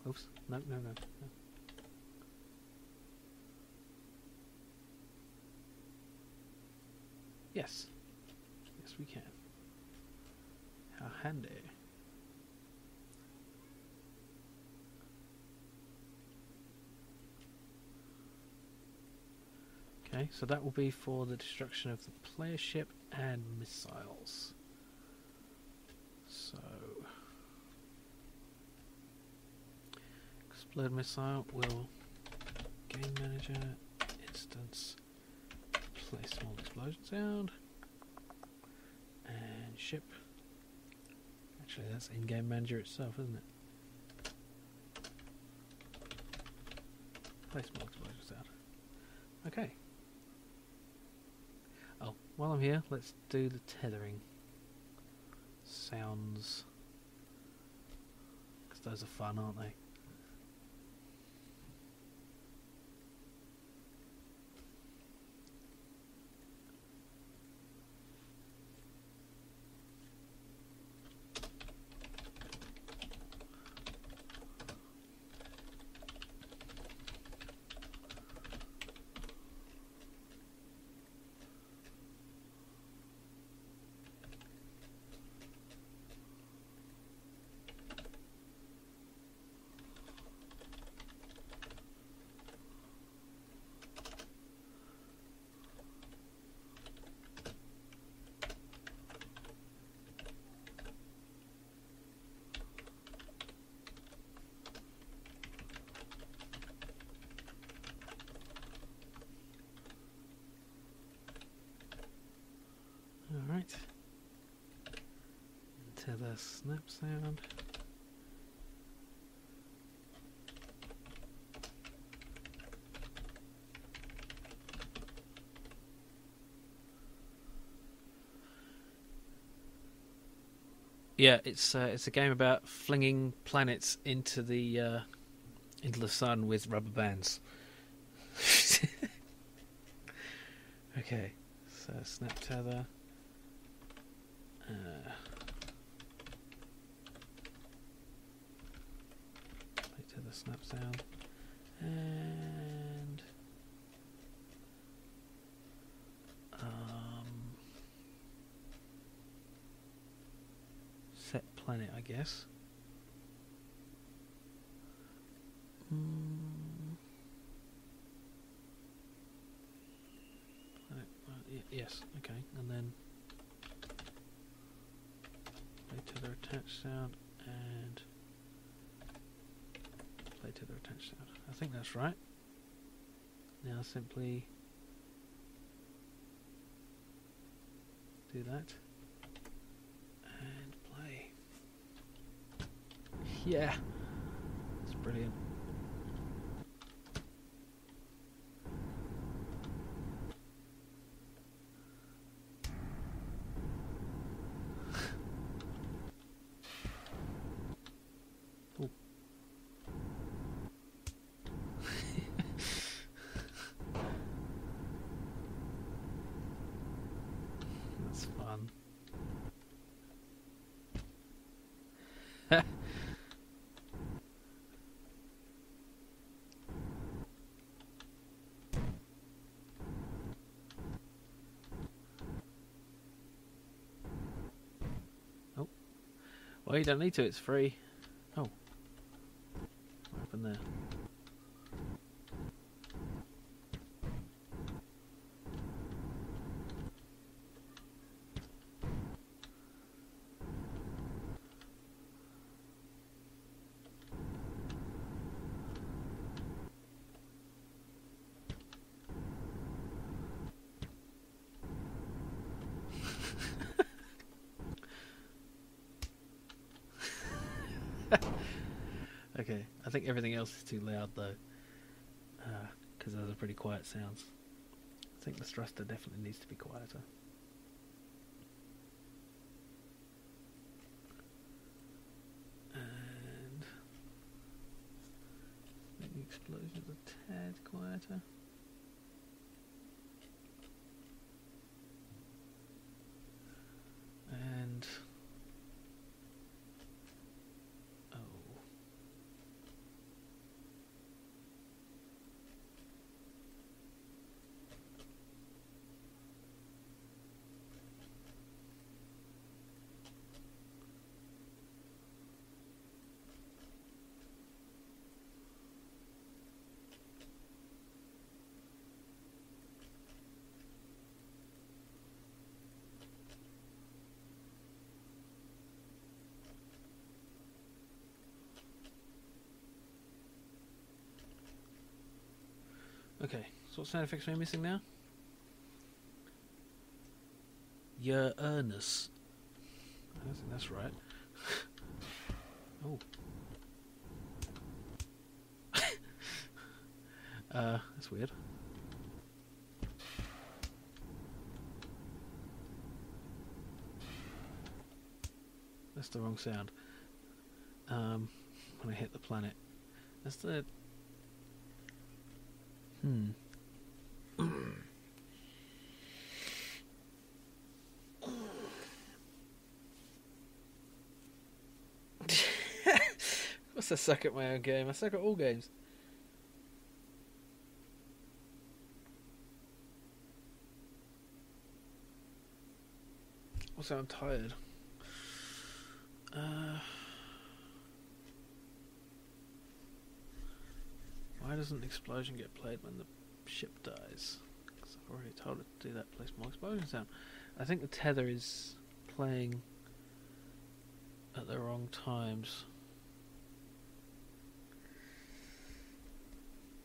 Oops. No. Yes. Yes, we can. How handy. Okay, so that will be for the destruction of the player ship and missiles. So, explode missile will game manager instance play small explosion sound and ship. Actually, that's in game manager itself, isn't it? Play small explosion sound. Okay. Oh, while I'm here, let's do the tethering sounds, because those are fun, aren't they? Right. Into the snap sound. Yeah, it's a game about flinging planets into the sun with rubber bands. Okay, so snap tether. Play tether snap sound, and set planet, I guess. Planet, yes, okay, and then play tether attach sound and play tether attach sound. I think that's right. Now simply do that and play. Yeah, it's brilliant. That's fun. Oh, well, you don't need to, it's free. Oh, what happened there? Okay, I think everything else is too loud though, because those are pretty quiet sounds. I think the thruster definitely needs to be quieter. And make the explosions a tad quieter. And okay, so what sound effects are we missing now? Uranus. I don't think that's right. Oh. That's weird. That's the wrong sound. When I hit the planet. That's the... What's I suck at my own game? I suck at all games. Also, I'm tired. Why doesn't the explosion get played when the ship dies? Because I've already told it to do that. Play small explosion sound. I think the tether is playing at the wrong times.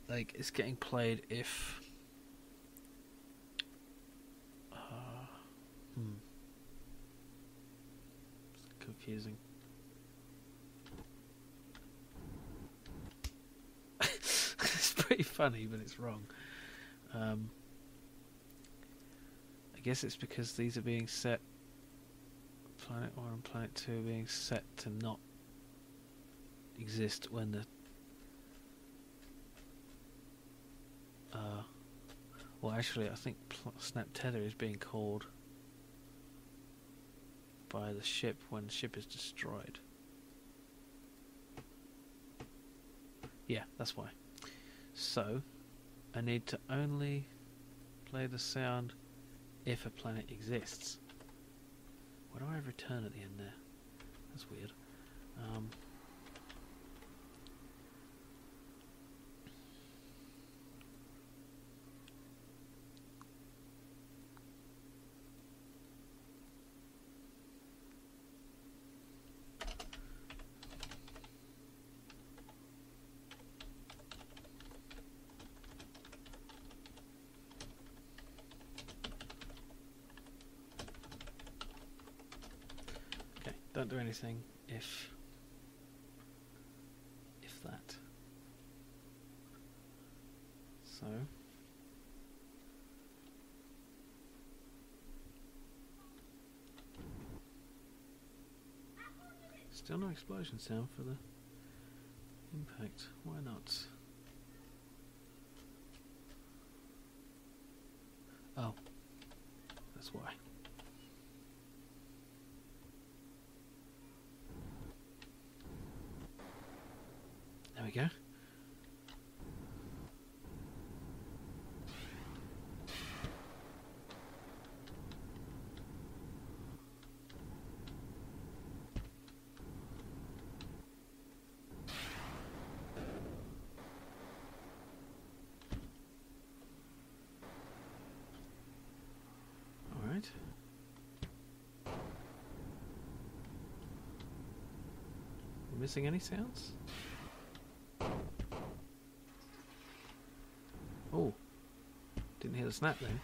Like, it's getting played if... confusing. It's pretty funny, but it's wrong. I guess it's because these are being set. Planet 1 and Planet 2 are being set to not exist when the well, actually, I think Snap Tether is being called by the ship when the ship is destroyed. Yeah, that's why. So, I need to only play the sound if a planet exists. Why do I have return at the end there? That's weird. Don't do anything if that. So still no explosion sound for the impact. Why not? Oh, that's why. There we go. All right. Missing any sounds? Oh, didn't hear the snap then,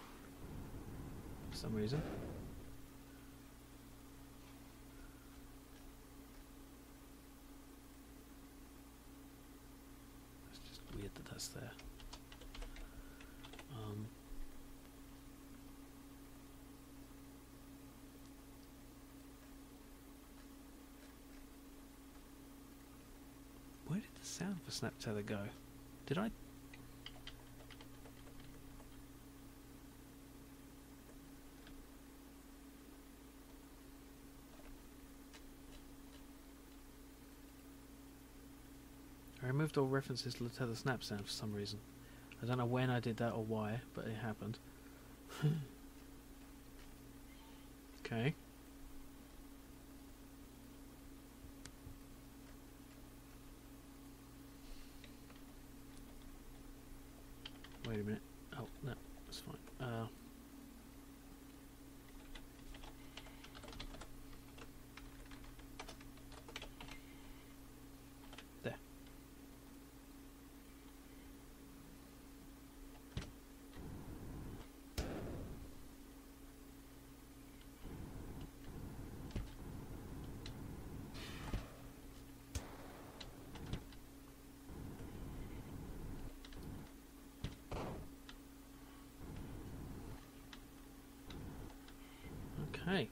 for some reason. It's just weird that that's there. Where did the sound for Snap Tether go? Did I? I removed all references to the tether snap sound for some reason. I don't know when I did that or why, but it happened. Okay. Wait a minute. Oh, no, that's fine. There. Okay.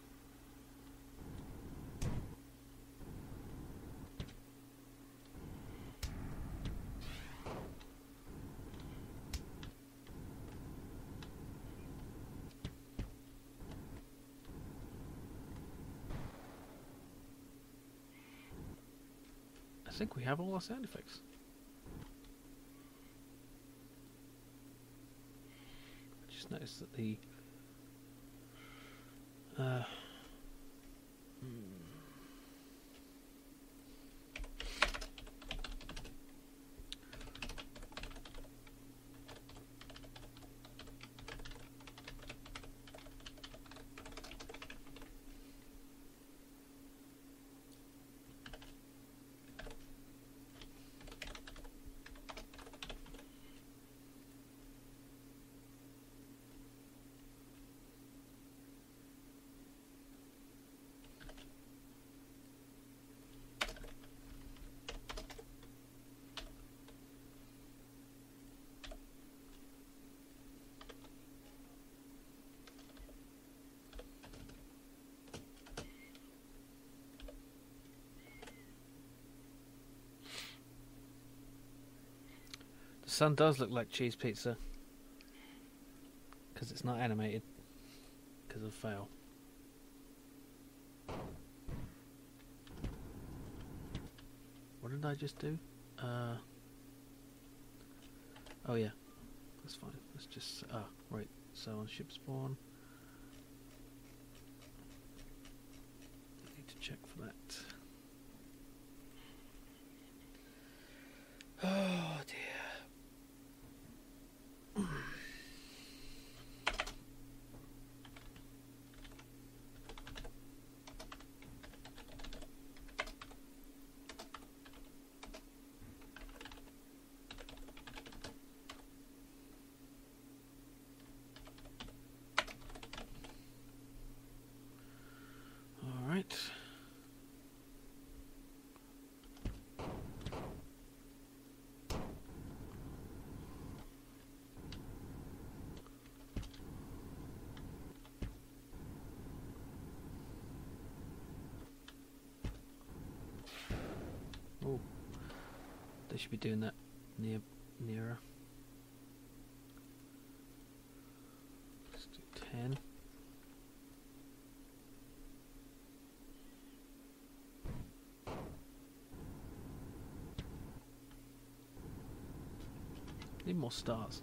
I think we have all our sound effects. I just noticed that the sun does look like cheese pizza. Because it's not animated. Because of fail. What did I just do? Oh yeah. That's fine. Let's just... right. So on ship spawn. I need to check for that. Oh dear. All right. Oh, they should be doing that nearer. Let's do 10. Need more stars.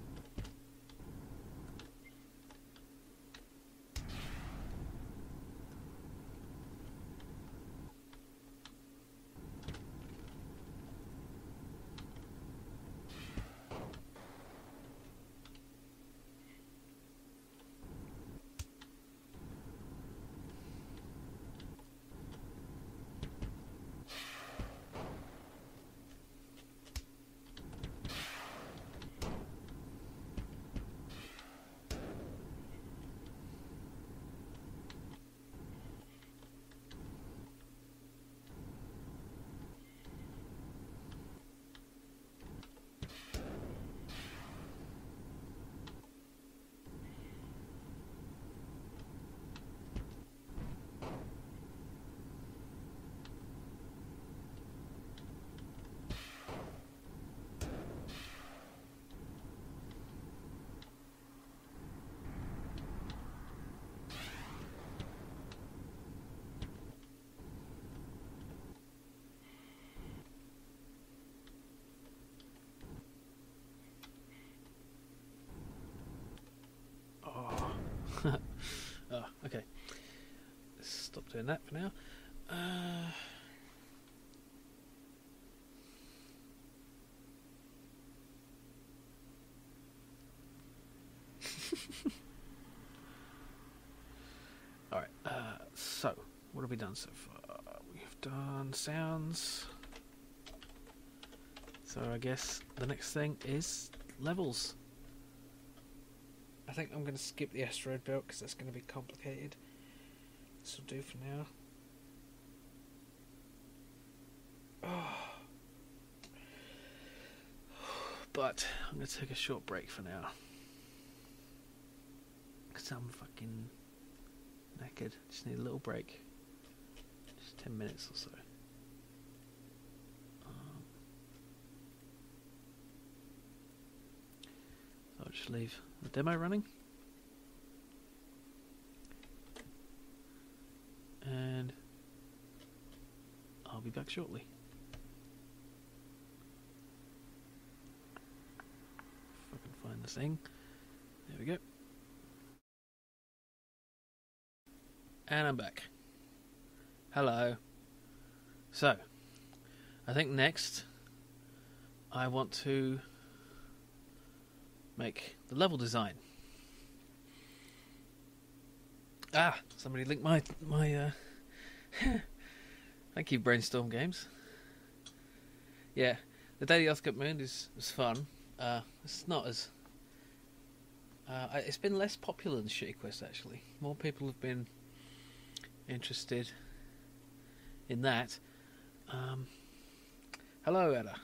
Oh, okay. Let's stop doing that for now. Alright, so, what have we done so far? We've done sounds. So I guess the next thing is levels. I think I'm going to skip the asteroid belt because that's going to be complicated. This will do for now. Oh. But I'm going to take a short break for now. Because I'm fucking knackered. Just need a little break. Just 10 minutes or so. So I'll just leave the demo running. And I'll be back shortly. If I can find the thing. There we go. And I'm back. Hello. So, I think next I want to make the level design. Somebody linked my thank you, Brainstorm Games. Yeah, the Day the Earth Got Mooned was fun. It's not as it's been less popular than Shitty Quest actually. More people have been interested in that. Hello, Edda.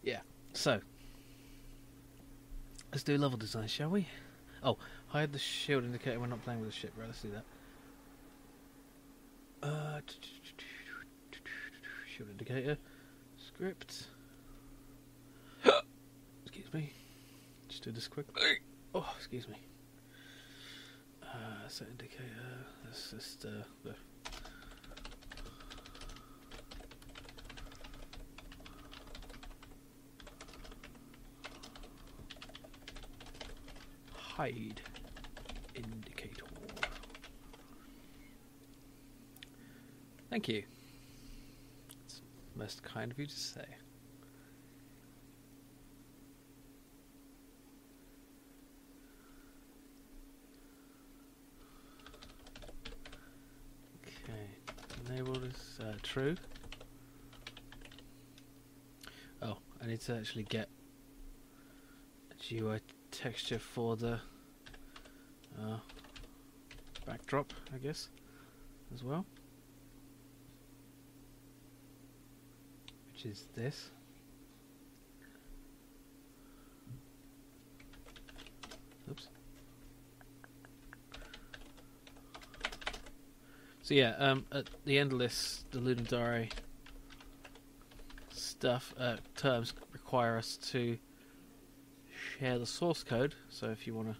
Yeah, so let's do level design, shall we? Oh, hide the shield indicator we're not playing with the ship. Right, let's do that. Shield indicator. Script. Excuse me. Just do this quickly. Oh, excuse me. Set indicator. That's just the hide indicator. Thank you. It's most kind of you to say. Okay, enable is true. Oh, I need to actually get a GUI texture for the backdrop, I guess, as well, which is this. Oops. So yeah, at the end of this, the Ludum Dare stuff terms require us to share the source code. So if you want to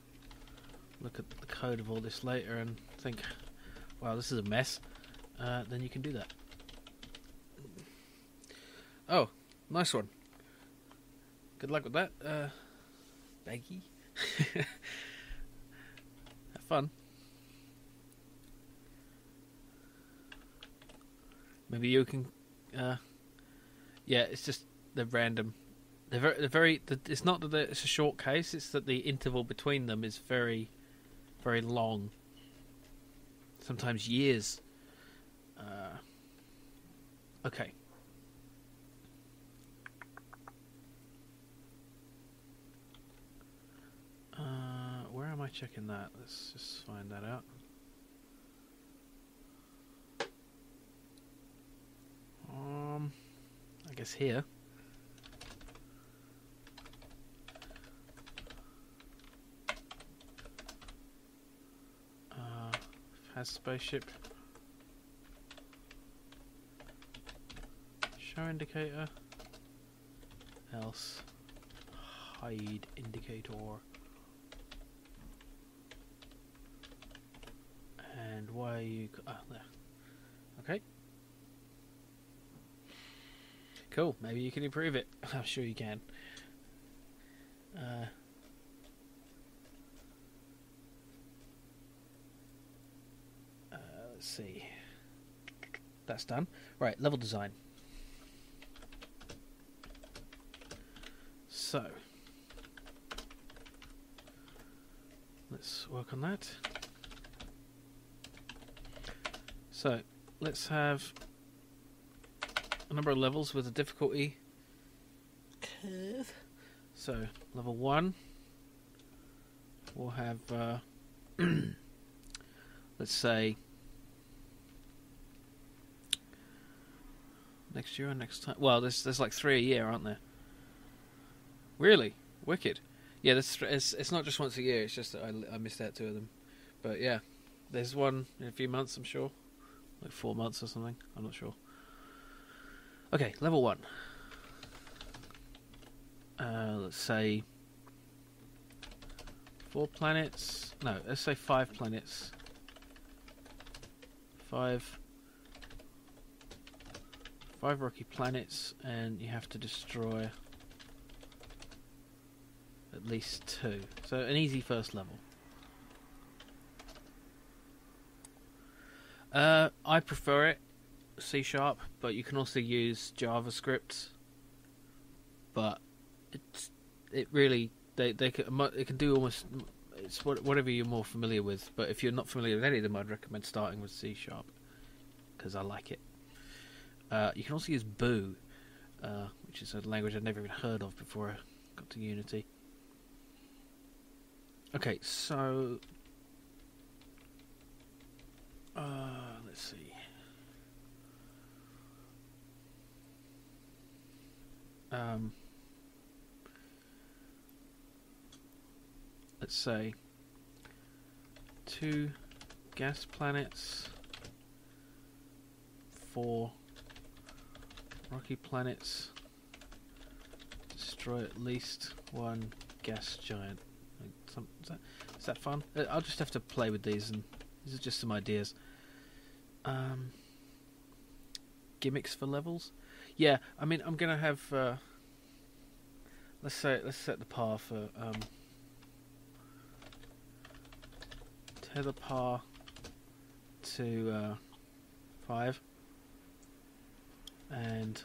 look at the code of all this later and think, wow, this is a mess, then you can do that. Oh, nice one. Good luck with that, Baggy. Have fun. Maybe you can. Yeah, it's just they're random. They're very. It's not that it's a short case. It's that the interval between them is very, very long. Sometimes years. Okay. Where am I checking that? Let's just find that out. I guess here. Has spaceship. Show indicator. Else. Hide indicator. And why are you... Ah, there. Okay. Cool, maybe you can improve it. I'm sure you can. Let's see. That's done. Right, level design. So, let's work on that. So, let's have a number of levels with a difficulty curve. So, level 1, we'll have, let's say, next year or next time. Well, there's like 3 a year, aren't there? Really? Wicked. Yeah, it's not just once a year, it's just that I missed out 2 of them. But yeah, there's one in a few months, I'm sure. Like 4 months or something, I'm not sure. Okay, level 1. Let's say 4 planets. No, let's say 5 planets. 5 rocky planets, and you have to destroy at least 2. So an easy first level. I prefer it C#, but you can also use JavaScript. But it really it can do almost whatever you're more familiar with. But if you're not familiar with any of them, I'd recommend starting with C# because I like it. You can also use Boo, which is a language I'd never even heard of before I got to Unity. Okay, so let's see. Let's say 2 gas planets, 4 rocky planets. Destroy at least one gas giant. Is that fun? I'll just have to play with these, and these are just some ideas. Gimmicks for levels. Yeah, I mean, I'm gonna have. Let's set the par for tether par to 5, and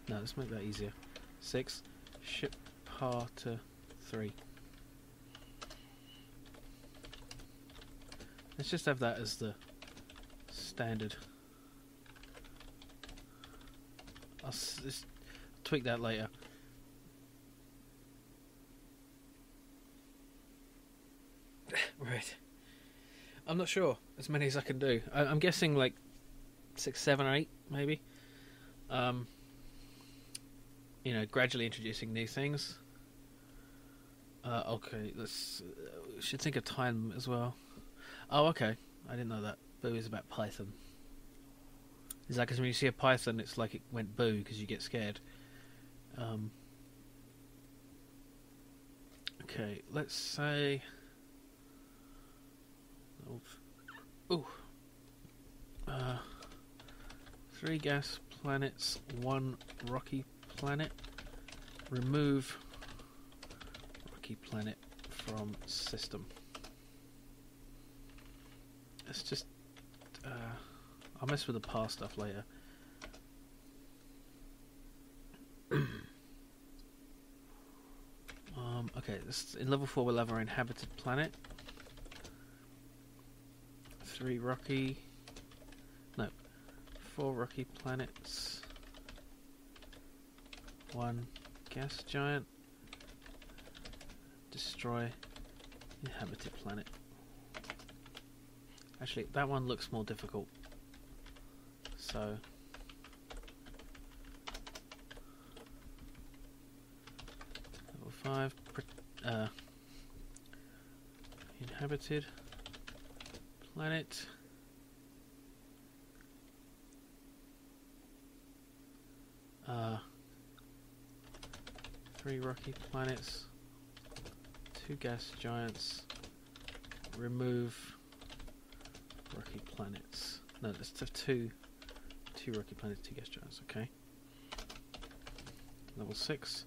no, let's make that easier. 6. Ship par to 3. Let's just have that as the standard. I'll just tweak that later. Right. I'm not sure. As many as I can do. I'm guessing like 6, 7, or 8, maybe. You know, gradually introducing new things. Okay, let's. We should think of time as well. Oh, okay. I didn't know that. Boo is about Python. Is that because when you see a Python, it's like it went boo because you get scared? Okay, let's say. Ooh. 3 gas planets, 1 rocky planet. Remove rocky planet from system. Let's just. I'll mess with the par stuff later. Okay, in level 4 we'll have our inhabited planet. 3 rocky. No. 4 rocky planets. 1 gas giant. Destroy inhabited planet. Actually, that one looks more difficult. So level 5 inhabited planet. Three rocky planets, 2 gas giants. Remove rocky planets. No, let's have two rocky planets, 2 gas giants. Okay. Level 6.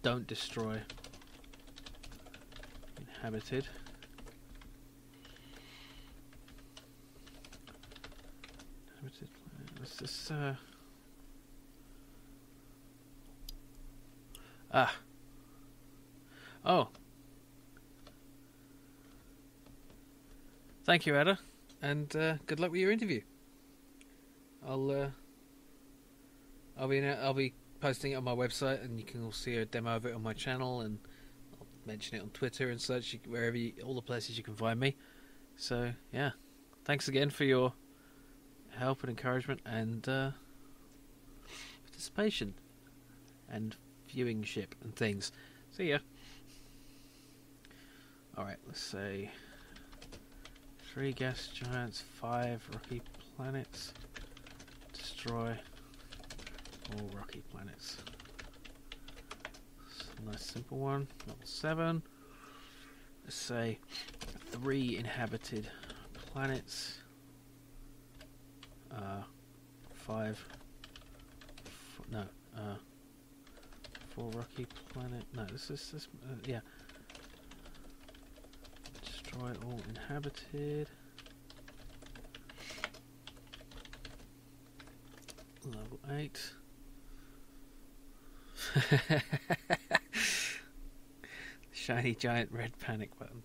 Don't destroy inhabited. Inhabited planet. Let's just Oh. Thank you, Ada, and good luck with your interview. I'll be posting it on my website, and you can all see a demo of it on my channel, and I'll mention it on Twitter and such, all the places you can find me. So yeah, thanks again for your help and encouragement and participation and viewingship and things. See ya. Alright, let's say 3 gas giants, 5 rocky planets. Destroy all rocky planets. A nice simple one. Level 7. Let's say 3 inhabited planets. 5. No. 4 rocky planet. No, this is yeah. Destroy all inhabited. Level 8. Shiny giant red panic button.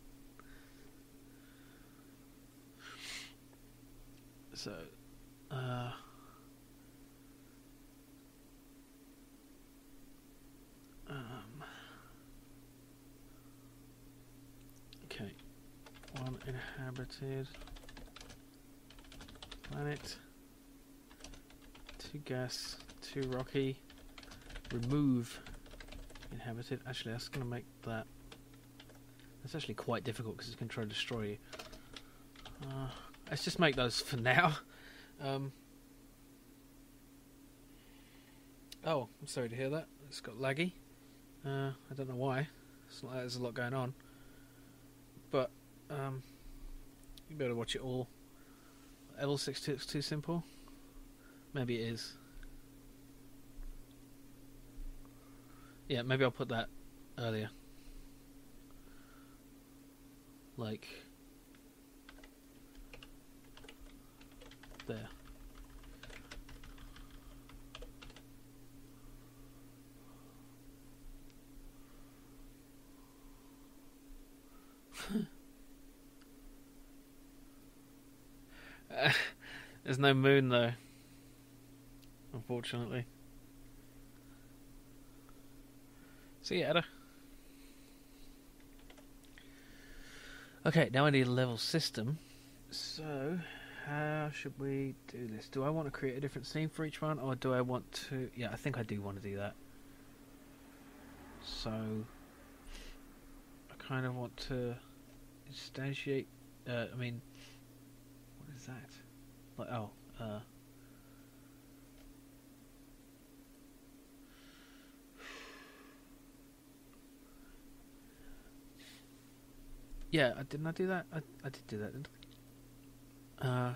So, okay, 1 inhabited planet, 2 gas, 2 rocky. Remove inhabited. Actually, that's going to make that It's actually quite difficult because it's going to try to destroy you. Let's just make those for now. Oh, I'm sorry to hear that. It's got laggy. I don't know why. It's not like there's a lot going on. But you better watch it all. L6 is too simple? Maybe it is. Yeah, maybe I'll put that earlier. Like there. There's no moon though, unfortunately. See you, Ada. Okay, now I need a level system. So, how should we do this? Do I want to create a different scene for each one, or do I want to... Yeah, I think I do want to do that. So, I kind of want to instantiate... I mean... What is that? Like, oh, yeah, didn't I do that? I did do that, didn't I?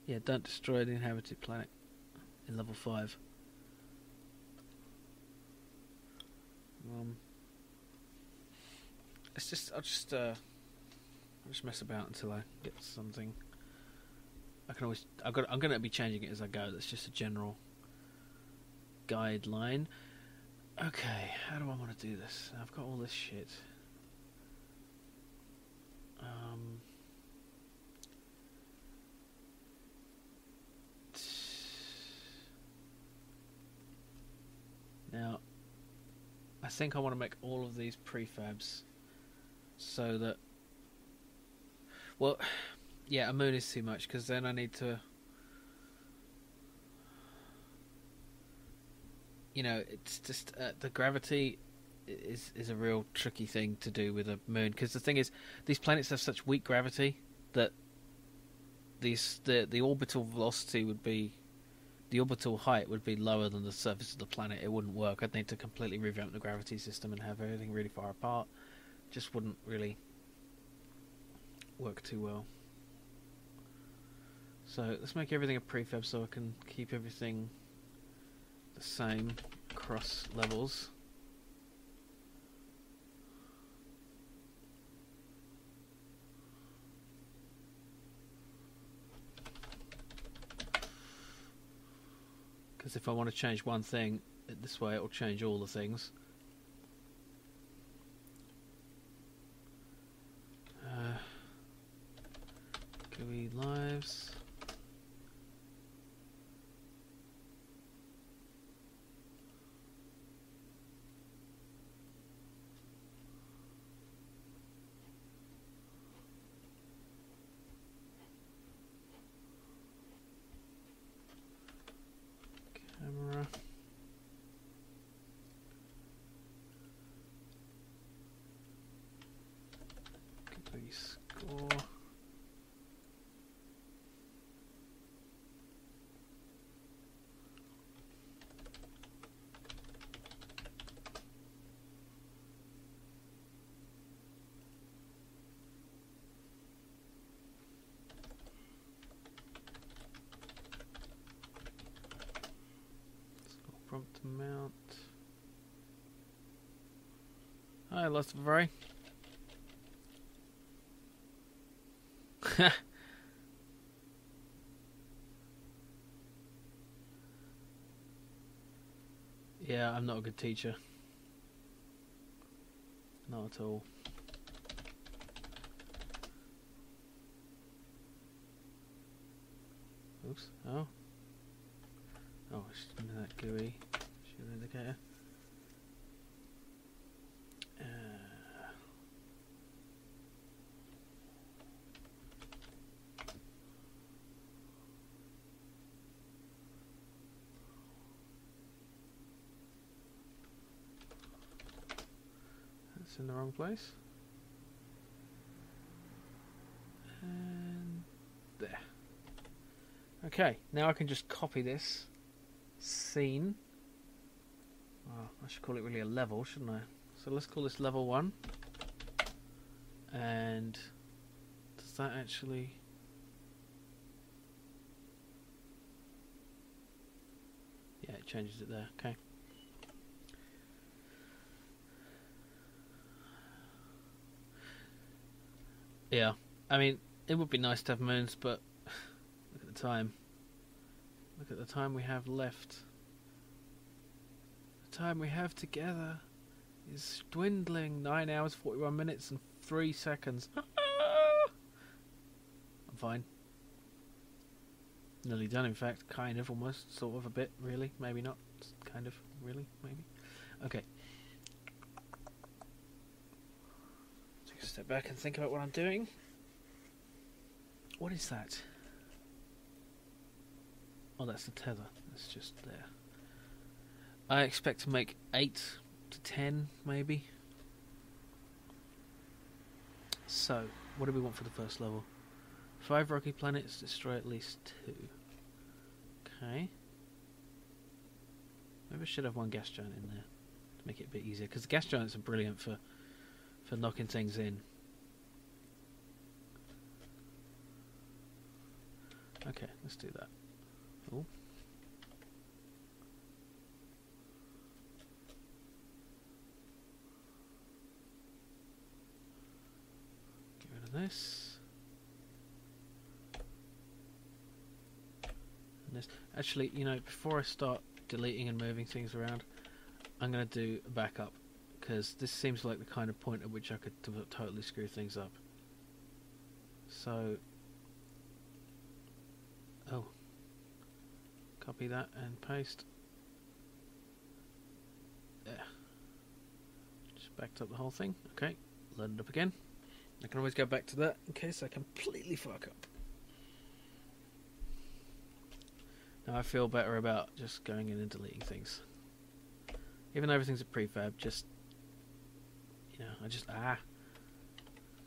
Yeah, don't destroy the inhabited planet in level 5. I'll just mess about until I get something. I can always. I'm going to be changing it as I go. That's just a general guideline. Okay, how do I want to do this? I've got all this shit. Now, I think I want to make all of these prefabs so that... Well, yeah, a moon is too much because then I need to... You know, it's just the gravity is a real tricky thing to do with a moon, because the thing is, these planets have such weak gravity that the orbital velocity would be... The orbital height would be lower than the surface of the planet. It wouldn't work. I'd need to completely revamp the gravity system and have everything really far apart. Just wouldn't really work too well. So let's make everything a prefab so I can keep everything the same across levels. Because if I want to change one thing this way, it will change all the things. GUI lives. Camera. GUI score. Prompt to mount. Hi, Lost Very. Yeah, I'm not a good teacher. Not at all. Oops. Oh. Oh, it's that GUI shield indicator. It's in the wrong place. And there. Okay, now I can just copy this scene. Oh, I should call it really a level, shouldn't I? So let's call this level 1. And does that actually... Yeah, it changes it there. Okay. Yeah, I mean, it would be nice to have moons, but look at the time. Look at the time we have left. The time we have together is dwindling. 9 hours, 41 minutes and 3 seconds. I'm fine. Nearly done, in fact. Kind of, almost, sort of, a bit, really. Maybe not. Kind of, really, maybe. Okay. Take a step back and think about what I'm doing. What is that? Oh, that's the tether. That's just there. I expect to make 8 to 10, maybe. So, what do we want for the first level? 5 rocky planets, destroy at least 2. Okay. Maybe I should have 1 gas giant in there to make it a bit easier, because the gas giants are brilliant for knocking things in. Okay, let's do that. Oh. Get rid of this. And this. Actually, you know, before I start deleting and moving things around, I'm going to do a backup, because this seems like the kind of point at which I could totally screw things up. So, oh, copy that and paste. There. Just backed up the whole thing. Okay, load it up again. I can always go back to that in case I completely fuck up. Now I feel better about just going in and deleting things. Even though everything's a prefab, just, you know,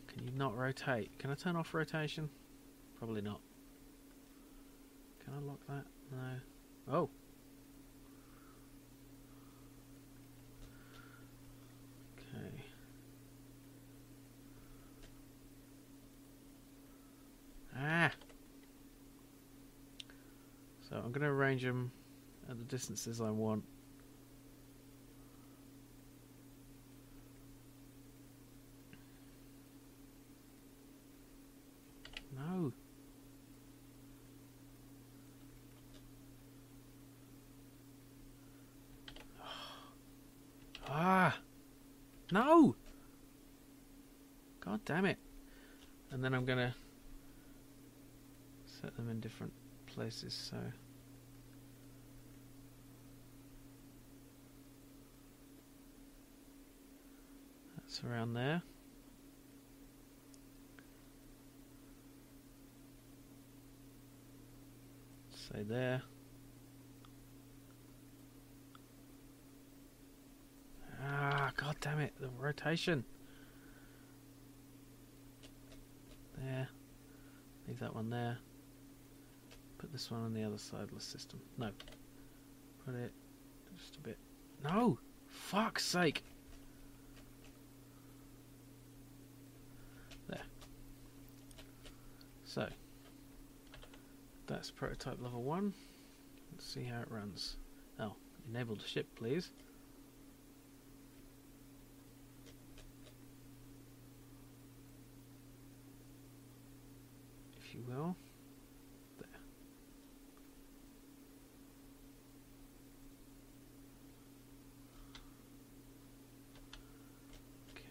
can you not rotate? Can I turn off rotation? Probably not. Can I lock that? No. Oh. Okay. So I'm going to arrange them at the distances I want. No. No! God damn it. And then I'm going to set them in different places, so... That's around there. Say there. God damn it, the rotation. There. Leave that one there. Put this one on the other side of the system. No. Put it just a bit. No! Fuck's sake! There. So. That's prototype level 1. Let's see how it runs. Oh, enable the ship, please. If you will. There.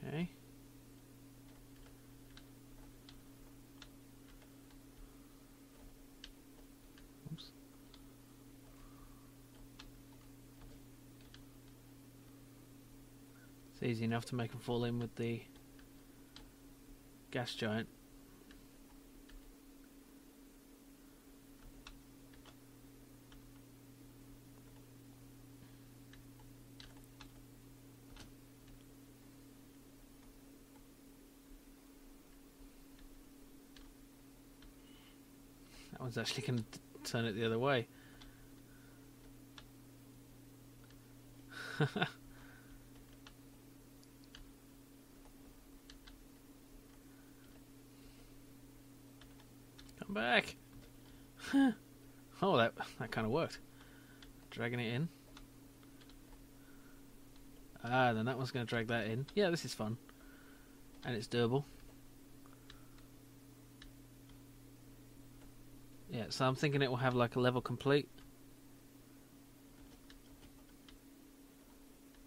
Okay. Oops. It's easy enough to make them fall in with the gas giant. one's actually going to turn it the other way. Come back. Oh, that kind of worked. Dragging it in. Ah, then that one's going to drag that in. Yeah, this is fun. And it's doable. Yeah, so I'm thinking it will have like a level complete.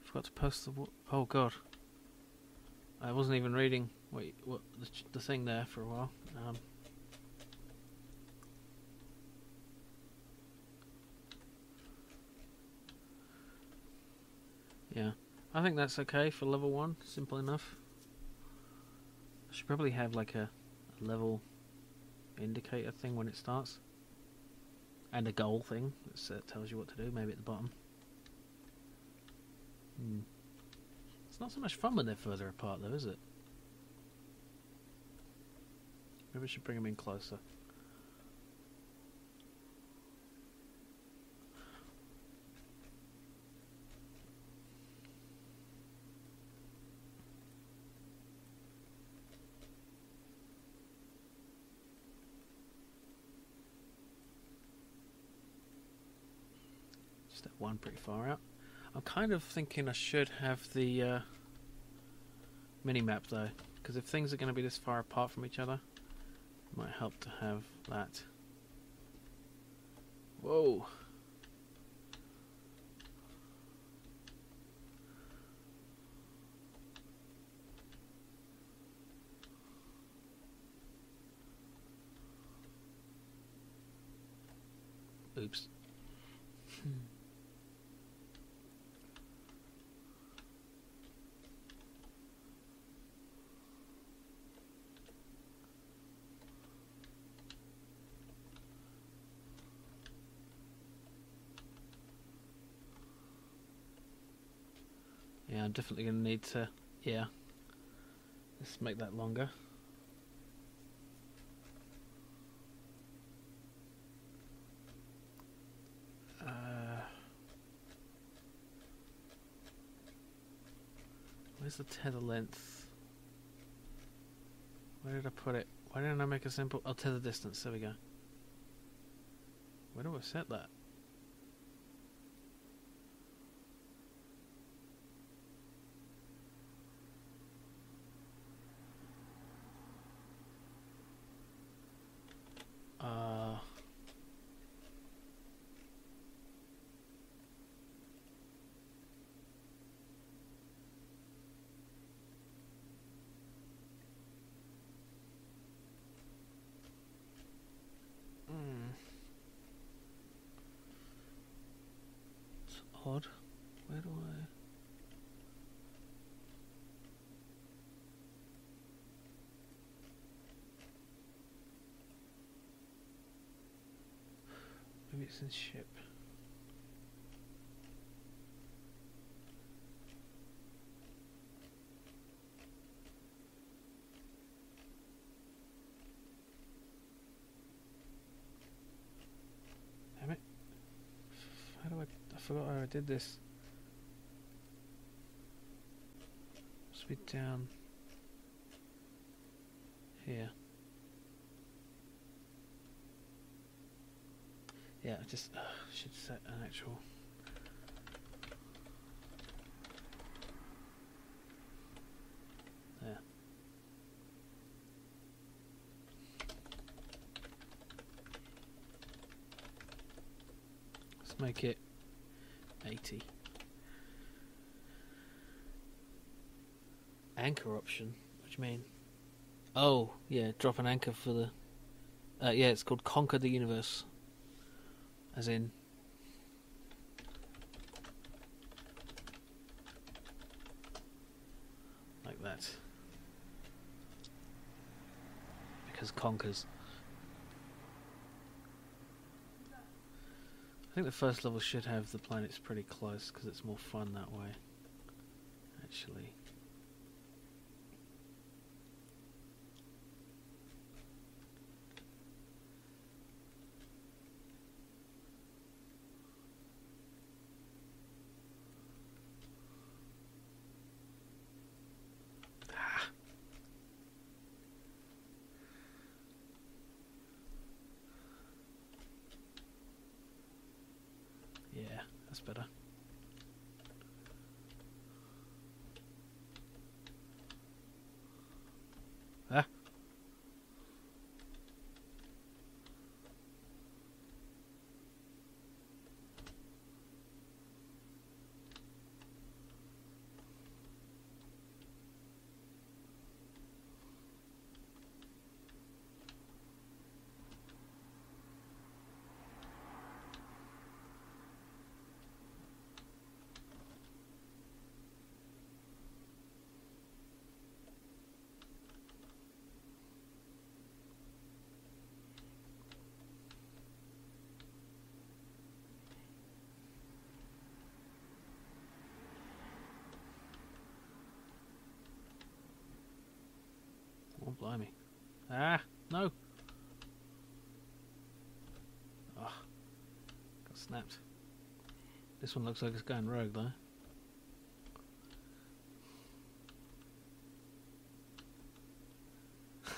Forgot to post the... Oh, God. I wasn't even reading what the thing there for a while. Yeah, I think that's okay for level 1. Simple enough. I should probably have like a level indicator thing when it starts. And a goal thing that tells you what to do, maybe at the bottom. It's not so much fun when they're further apart though, is it? Maybe we should bring them in closer. Just that one pretty far out. I'm kind of thinking I should have the mini-map though, because if things are going to be this far apart from each other, it might help to have that. Whoa! Oops. Yeah, I'm definitely going to need to, let's make that longer. Where's the tether length? Where did I put it? Why didn't I make a simple... Oh, tether distance, there we go. Where do I set that? It's odd. Where do I... Maybe it's in ship. Damn it. How do I forgot how I did this. Must be down here. Yeah, I just should set an actual... There. Let's make it 80. Anchor option? What do you mean? Oh, yeah, drop an anchor for the... yeah, it's called Conker the Universe. As in... like that. Because conkers. I think the first level should have the planets pretty close, because it's more fun that way. Actually. Yeah, that's better. Ah. Oh, blimey. Ah, no. Oh, got snapped. This one looks like it's going rogue, though.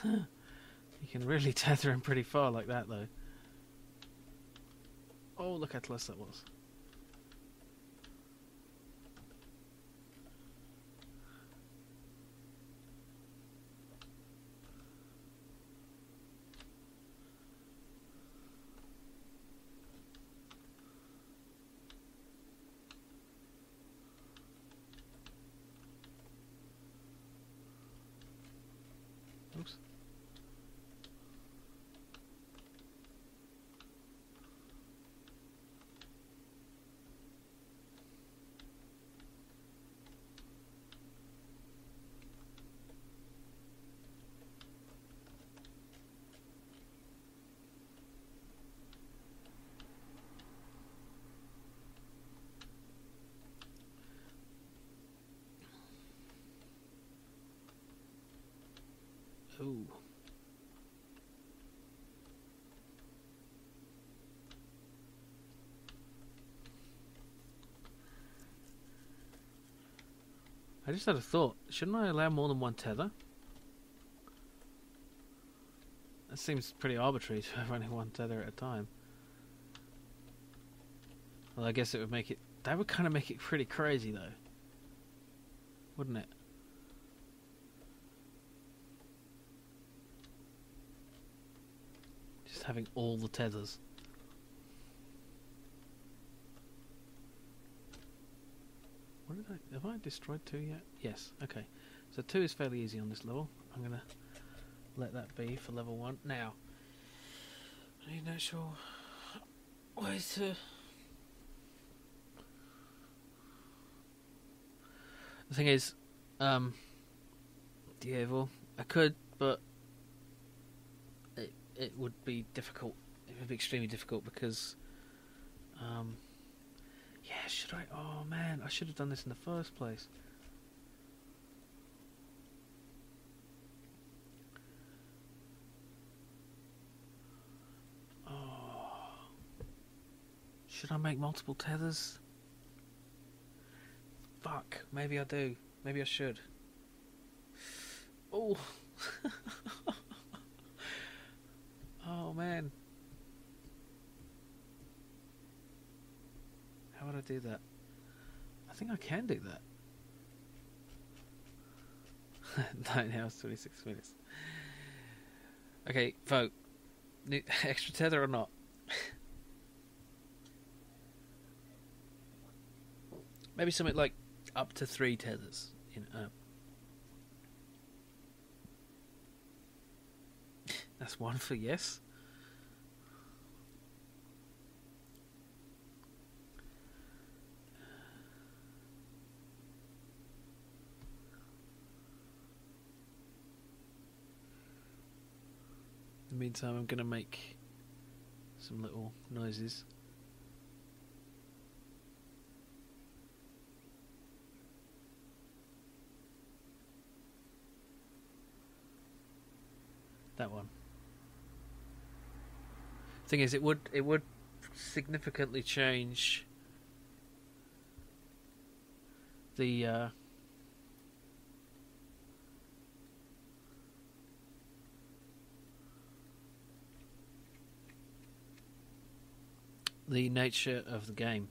You can really tether him pretty far like that, though. Oh, look how close that was. Oops. Ooh. I just had a thought. Shouldn't I allow more than one tether? That seems pretty arbitrary to have only one tether at a time. Well, I guess it would make it... That would kind of make it pretty crazy, though. Wouldn't it? Just having all the tethers. What did I... Have I destroyed 2 yet? Yes, okay. So 2 is fairly easy on this level. I'm going to let that be for level 1. Now, I need an actual way to... The thing is, Diego, I could, but it would be difficult. It would be extremely difficult because, yeah, should I? Oh man, I should have done this in the first place. Oh, should I make multiple tethers? Fuck, maybe I do. Maybe I should. Oh. Oh man. How would I do that? I think I can do that. 9 hours, 26 minutes. Okay, vote. Extra tether or not? Maybe something like up to 3 tethers. You know. That's 1 for yes. In the meantime, I'm going to make some little noises. That one. Thing is, it would significantly change the nature of the game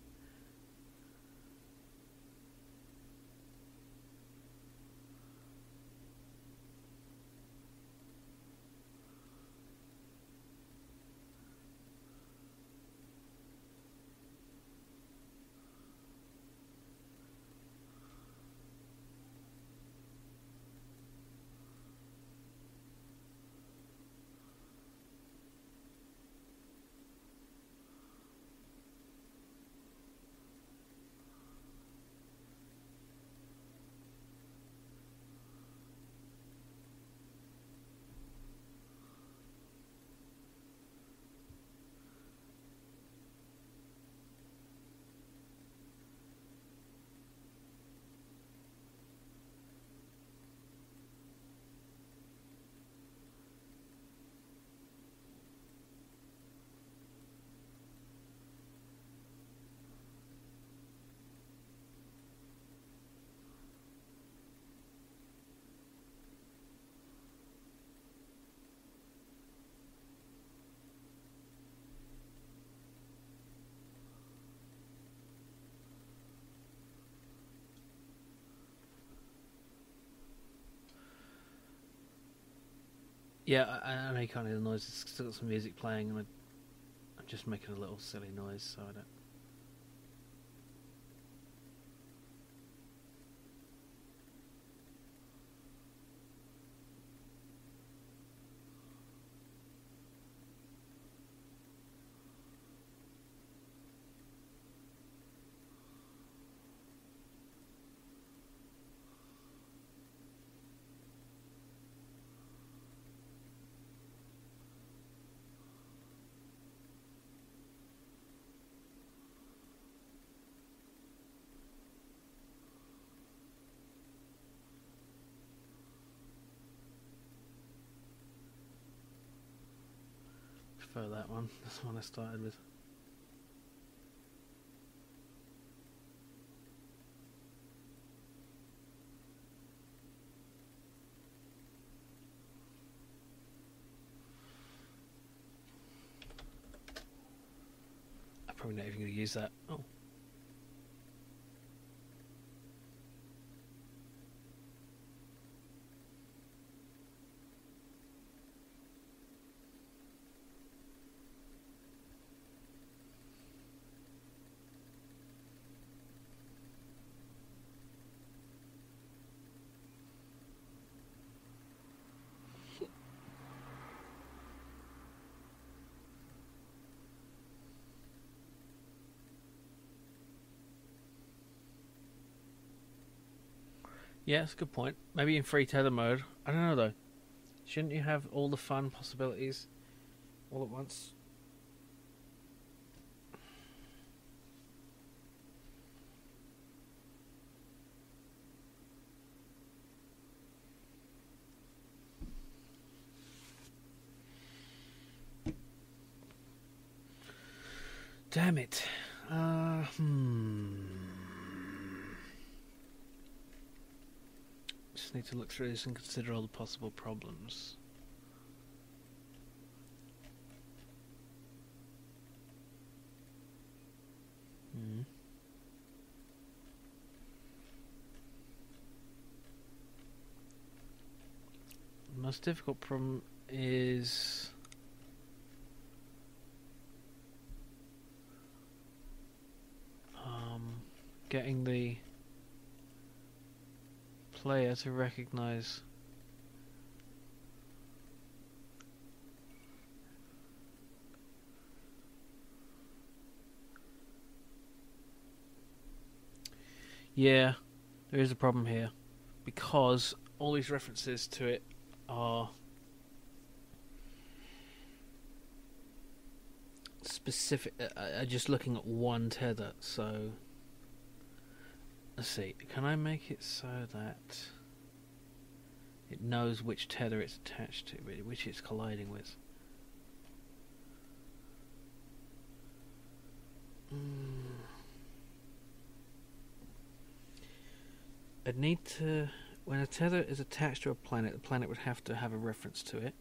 Yeah, I know you can't hear the noise. It's still got some music playing, and I'm just making a little silly noise, so I don't. Prefer that one. That's the one I started with. I'm probably not even going to use that. Oh. Yeah, that's a good point. Maybe in free tether mode. I don't know though. Shouldn't you have all the fun possibilities all at once? Damn it. Just need to look through this and consider all the possible problems. The most difficult problem is getting the player to recognize yeah, there is a problem here because all these references to it are specific, are just looking at one tether. So let's see, can I make it so that it knows which tether it's attached to, which it's colliding with? I'd need to, when a tether is attached to a planet, the planet would have to have a reference to it.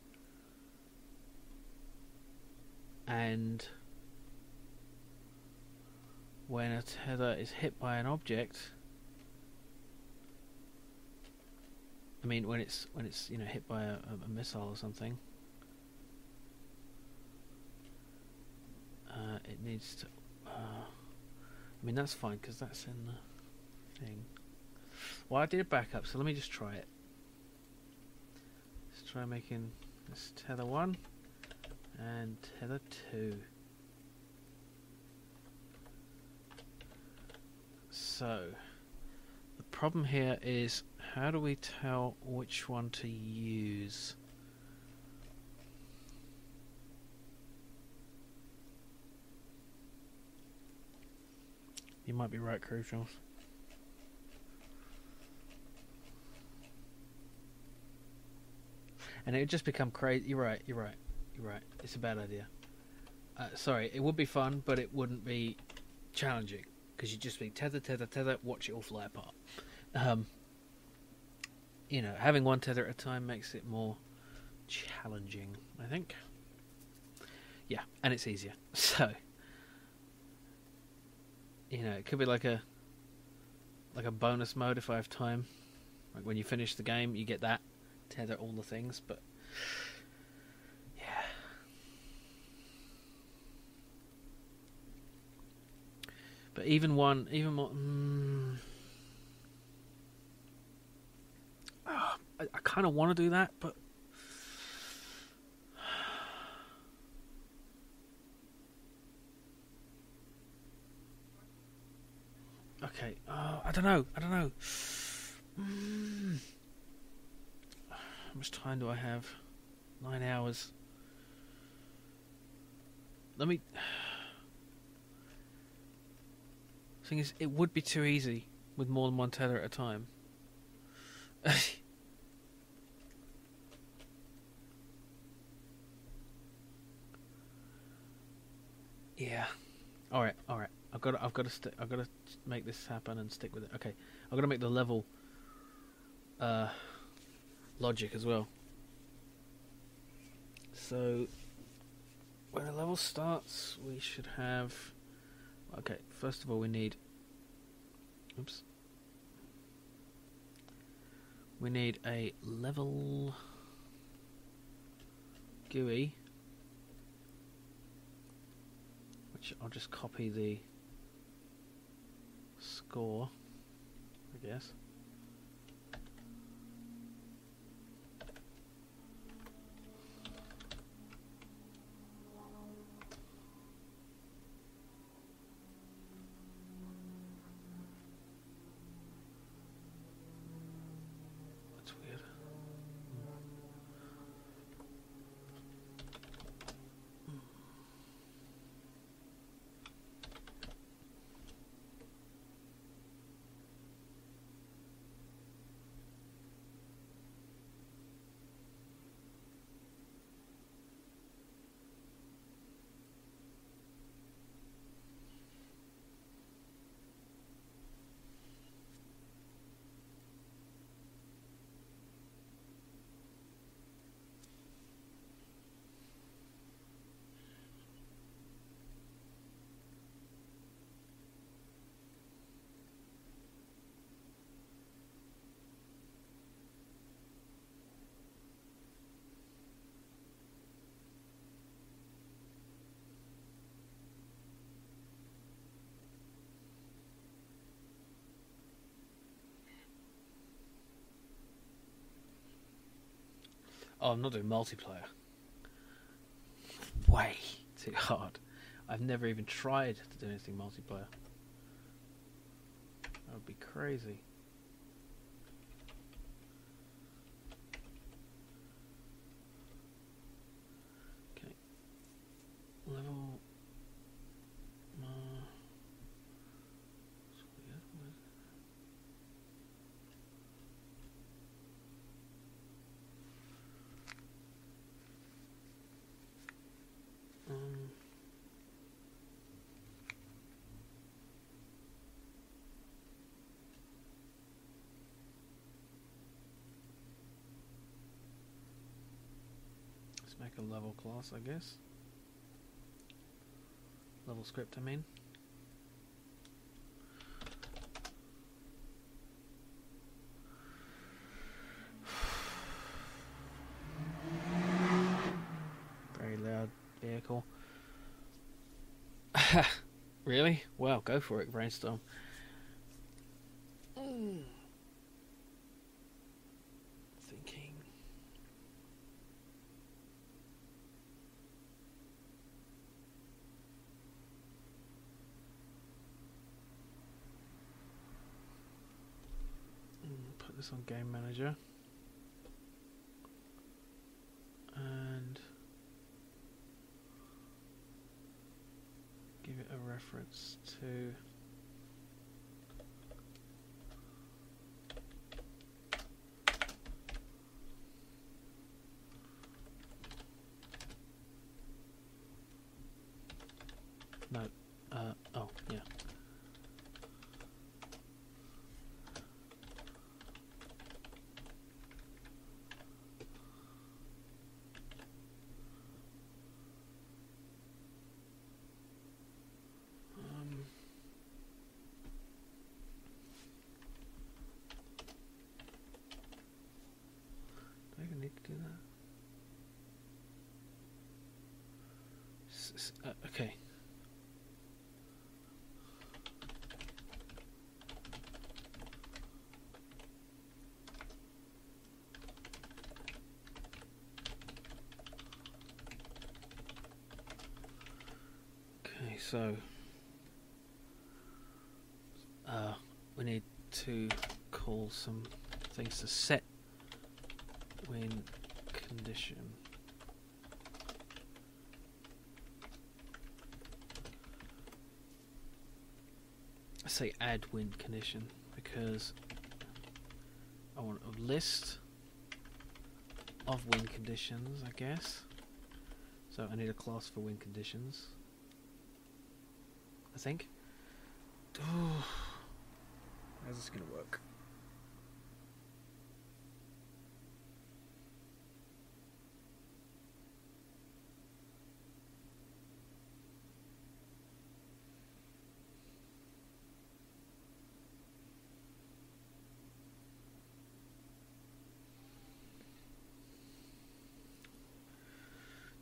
And when a tether is hit by an object, I mean when it's hit by a missile or something, it needs to. I mean that's fine because that's in the thing. Well, I did a backup, so let me just try it. Let's try making this tether 1 and tether 2. So the problem here is, how do we tell which one to use? You might be right, Crucials. And it would just become crazy. You're right. It's a bad idea. Sorry, it would be fun, but it wouldn't be challenging. Because you'd just be tether, watch it all fly apart. Having one tether at a time makes it more challenging, I think. Yeah, and it's easier. So, it could be like a bonus mode if I have time. Like when you finish the game, you get that. Tether all the things, but But even more. I kind of want to do that, but okay. I don't know. How much time do I have? 9 hours. Let me. Thing is, it would be too easy with more than one tether at a time. Yeah. All right. I've got to make this happen and stick with it. Okay. I've got to make the level logic as well. So when a level starts, we should have. Okay. First of all, we need. Oops. We need a level GUI. I'll just copy the score, I guess. That's weird. Oh, I'm not doing multiplayer. Way too hard. I've never even tried to do anything multiplayer. That would be crazy. Okay. Level. Make a level class, I guess. Level script, I mean. Very loud vehicle. Really? Well, go for it, brainstorm. Thinking. Put this on Game Manager. And give it a reference to no oh yeah. Do I even need to do that? Okay. so we need to call some things to set win condition. I say add win condition because I want a list of win conditions, I guess. So I need a class for win conditions, I think. Oh, how's this going to work?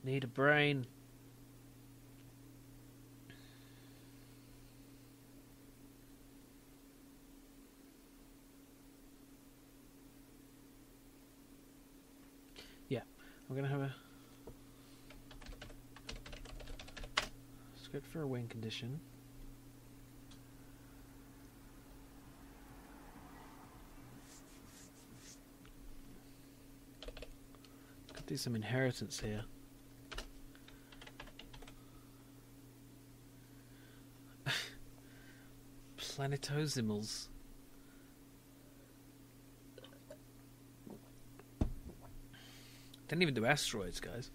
Need a brain. Yeah, I'm gonna have a script for a win condition. Could do some inheritance here. Planetosimals. Didn't even do asteroids, guys.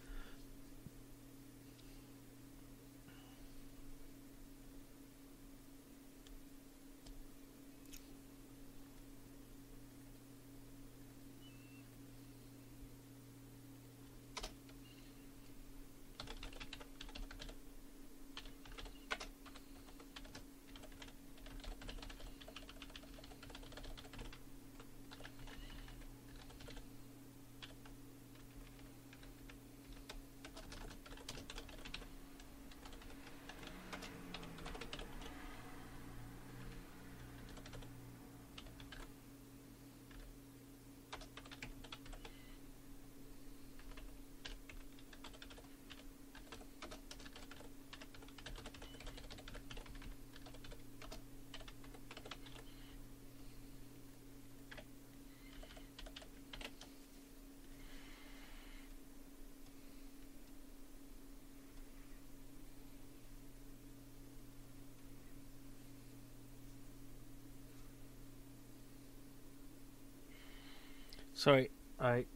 Sorry, I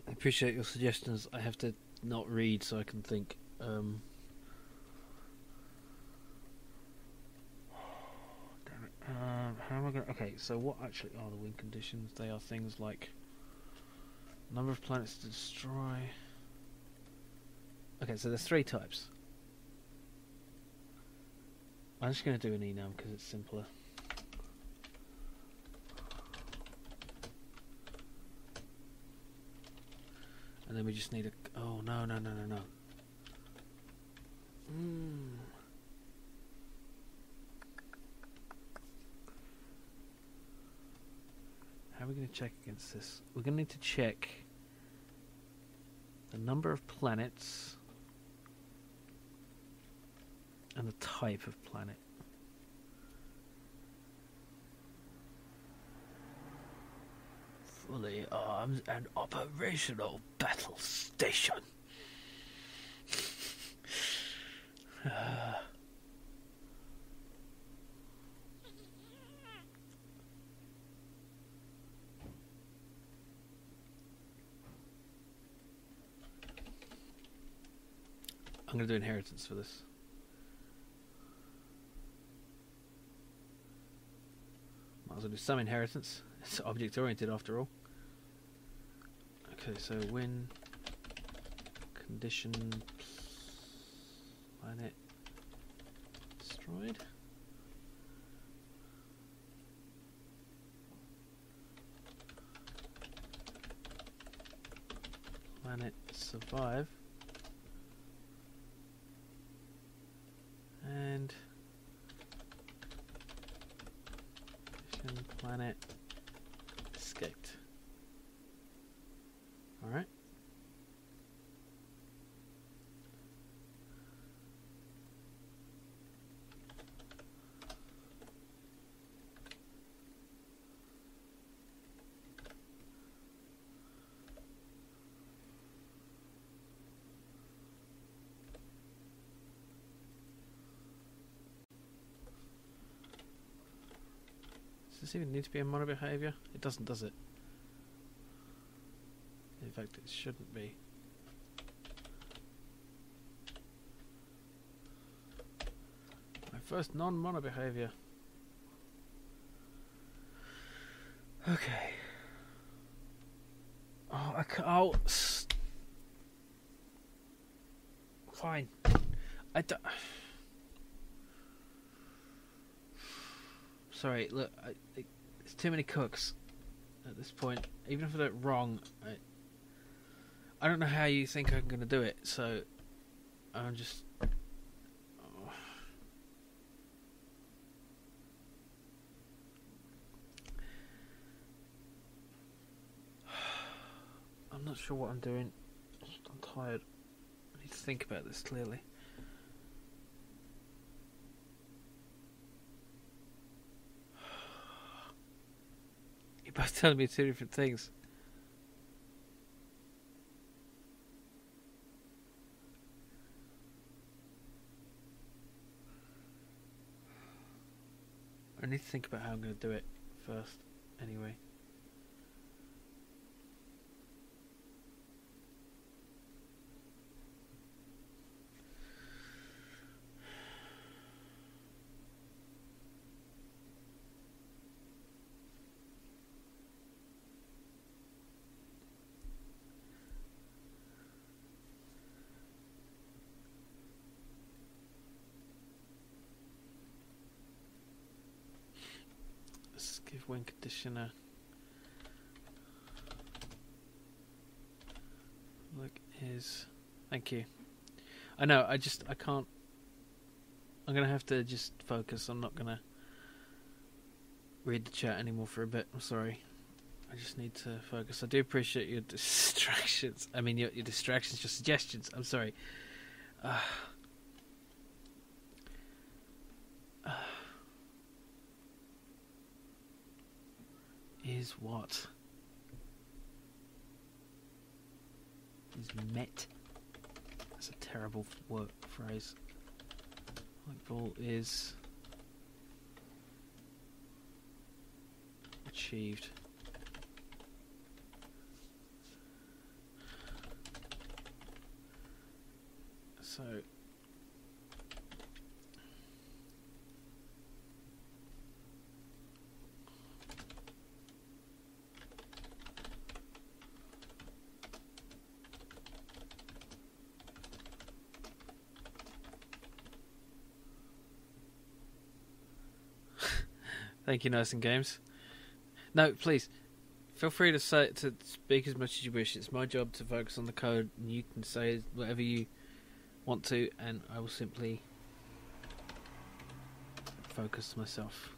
appreciate your suggestions. I have to not read so I can think. Damn it. How am I going to... Okay, so what actually are the win conditions? They are things like number of planets to destroy. Okay, so there's 3 types. I'm just going to do an enum because it's simpler. And then we just need a... Oh, no. How are we going to check against this? We're going to need to check the number of planets and the type of planet. Fully armed and operational battle station. I'm going to do inheritance for this. Might as well do some inheritance. It's object oriented after all. Okay, so win condition planet destroyed. Planet survive. And planet escaped. Alright. Does this even need to be a mono behavior? It doesn't, does it? In fact, it shouldn't be. My first non-mono behavior. Okay. Oh, I can't. Oh, fine. I don't. Sorry, look, it's too many cooks at this point. Even if I do it wrong, I don't know how you think I'm going to do it, so I'm just... Oh. I'm not sure what I'm doing. I'm tired. I need to think about this clearly. You're both telling me two different things. I need to think about how I'm going to do it first, anyway. Let's give when conditioner. Look is. Thank you. I know. I can't. I'm gonna have to just focus. I'm not gonna read the chat anymore for a bit. I'm sorry. I just need to focus. I do appreciate your distractions. I mean, your distractions, your suggestions. I'm sorry. Is what? Is met. That's a terrible word phrase. Like ball is achieved. So thank you, Nice and Games. No, please, feel free to speak as much as you wish. It's my job to focus on the code, and you can say whatever you want to, and I will simply focus myself.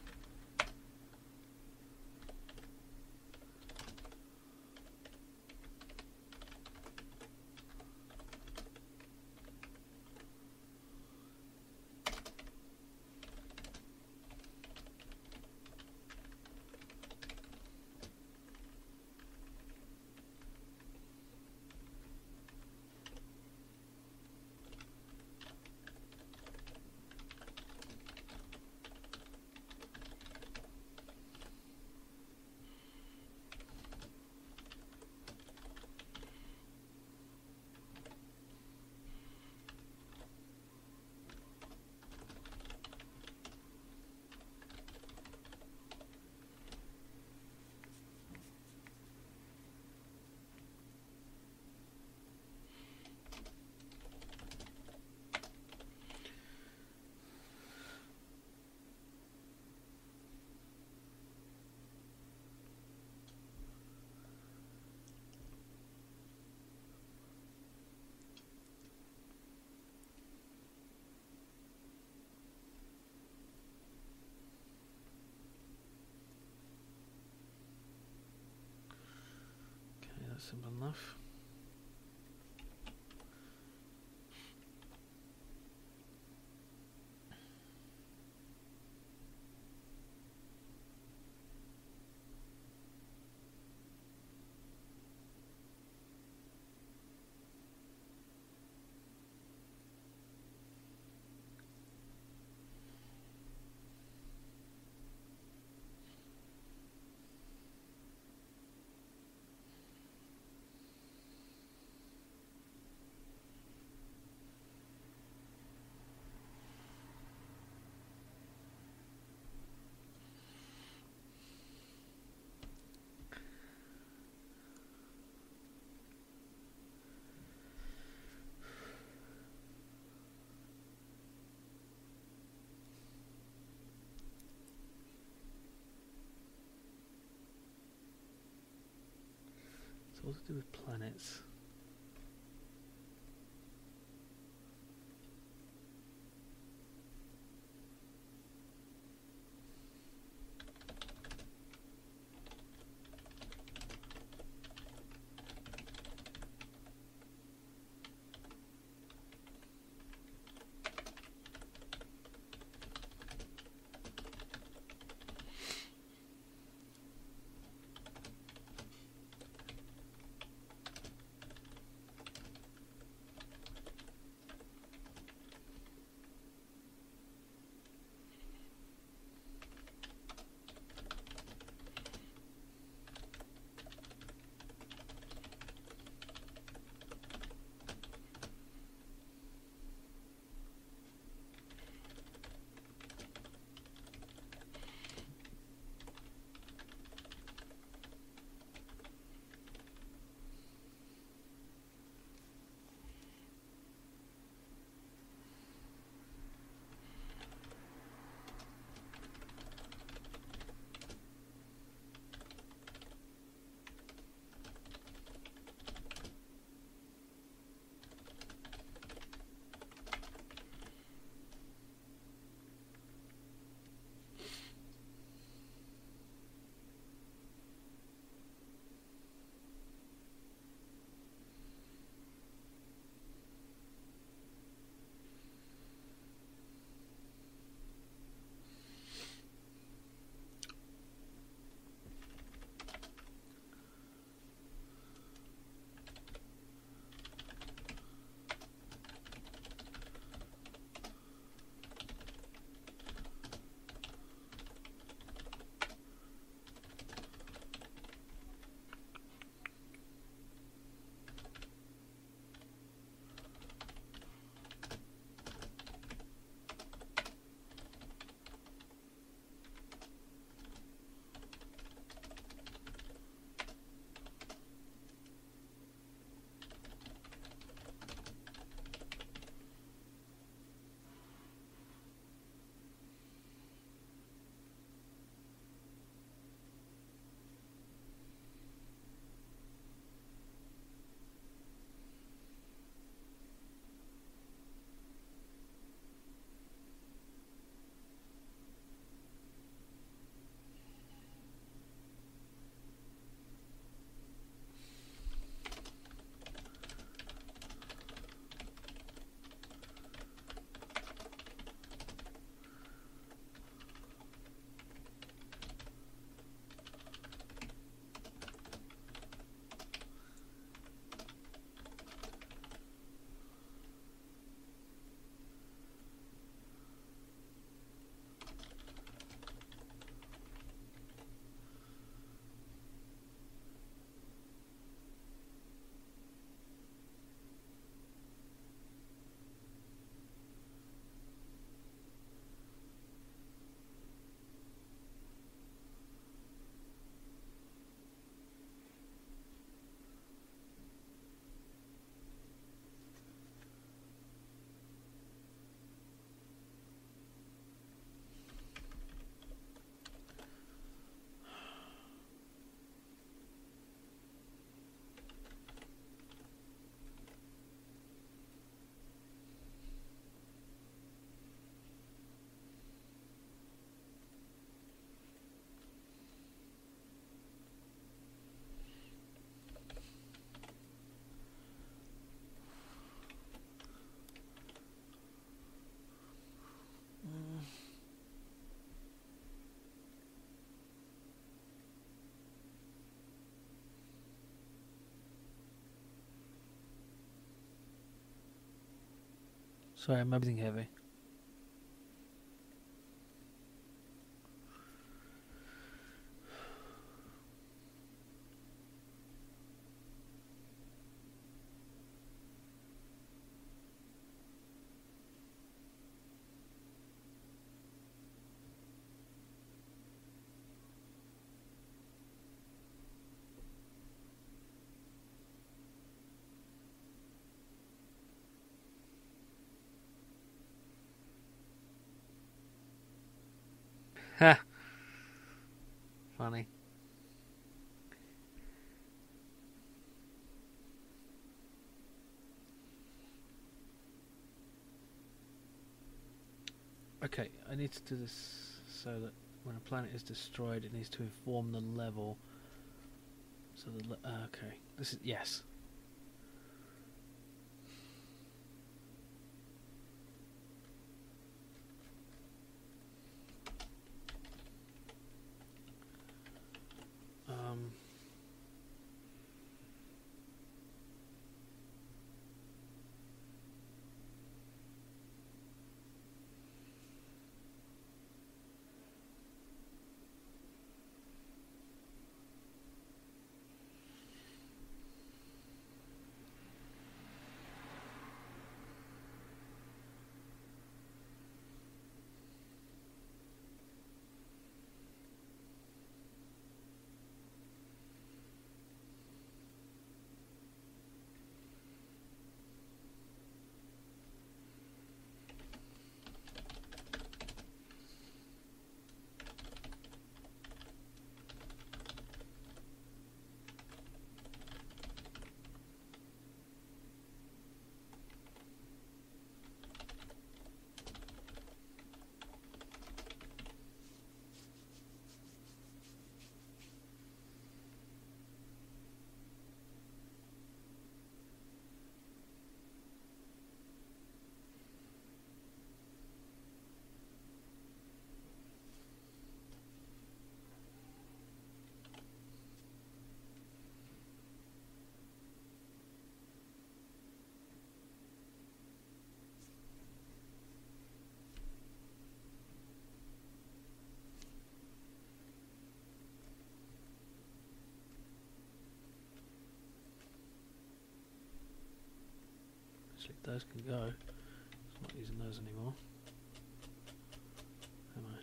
Simple enough. do with planets. Sorry, I'm breathing heavy. Ha! Funny. need to do this so that when a planet is destroyed, it needs to inform the level. So the okay, this is yes. Actually, those can go. I'm not using those anymore. Am I?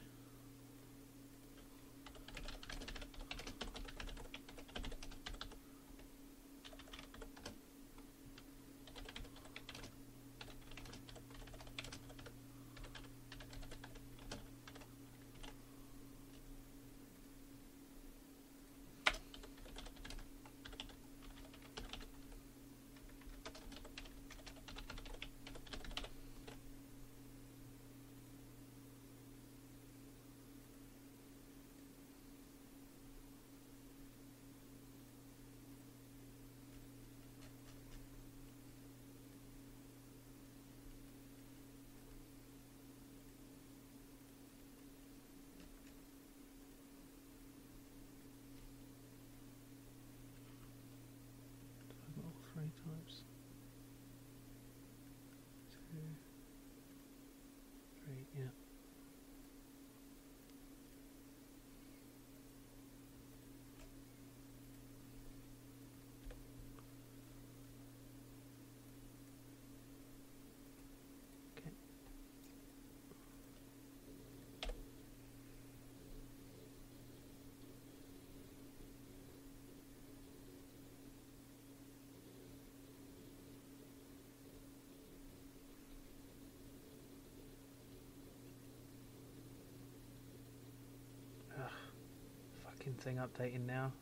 I've got all three types. 2, 3, yeah. Fucking thing updating now.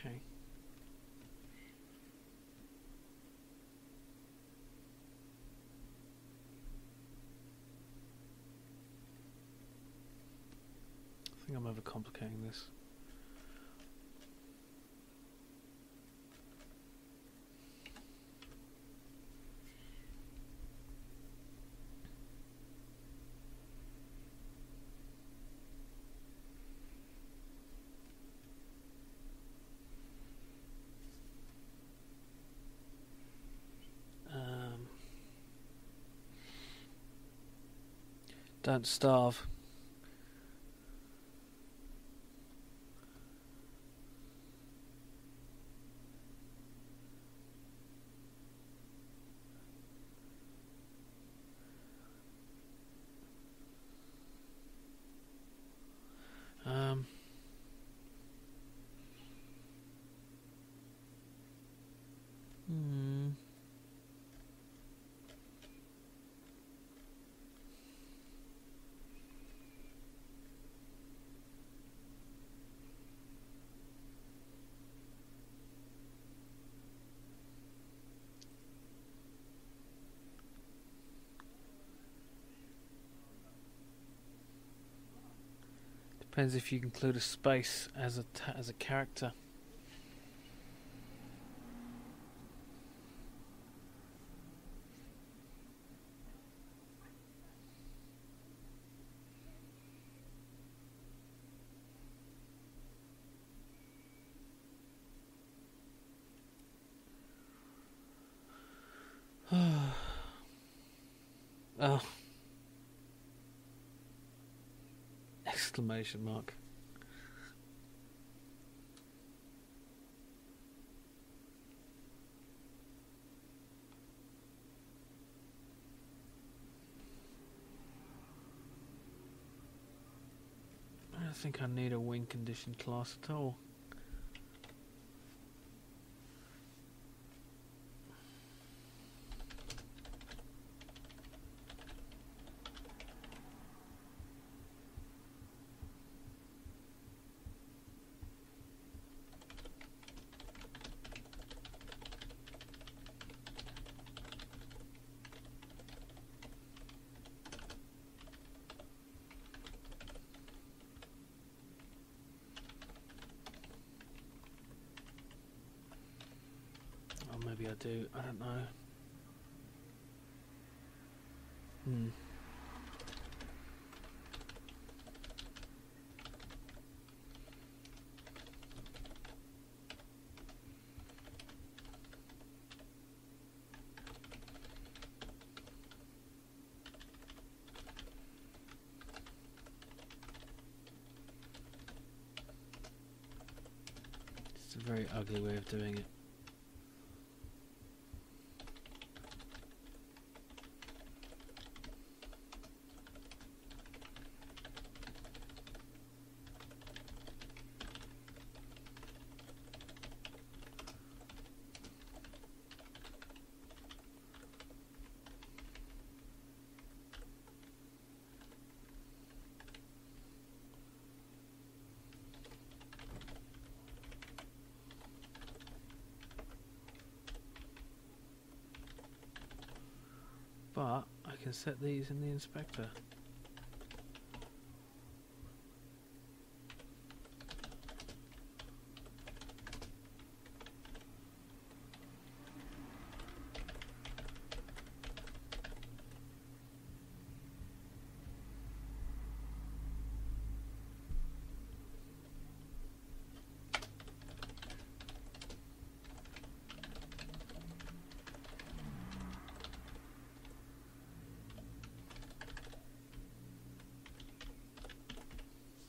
Okay. I think I'm overcomplicating this. Don't starve. Hmm. Depends if you include a space as a character. Oh. Exclamation mark. I don't think I need a win condition class at all. Maybe I do, I don't know. It's a very ugly way of doing it. But I can set these in the inspector.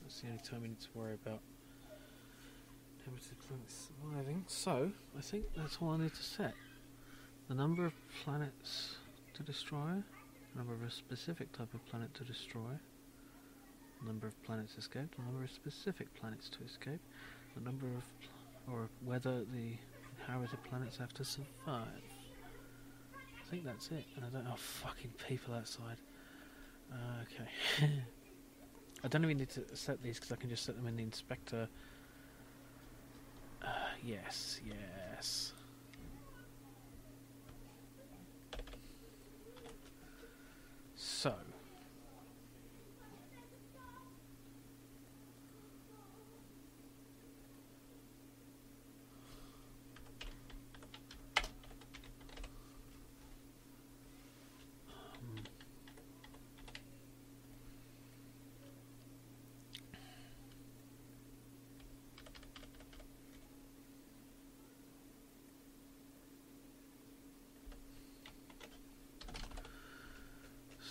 That's the only time we need to worry about limited planets surviving. So, I think that's all I need to set. The number of planets to destroy, the number of a specific type of planet to destroy, the number of planets escaped, the number of specific planets to escape, the number of, or whether the inhabited planets have to survive. I think that's it, and I don't know fucking people outside. Okay. I don't even need to set these because I can just set them in the inspector Yes, yes. So.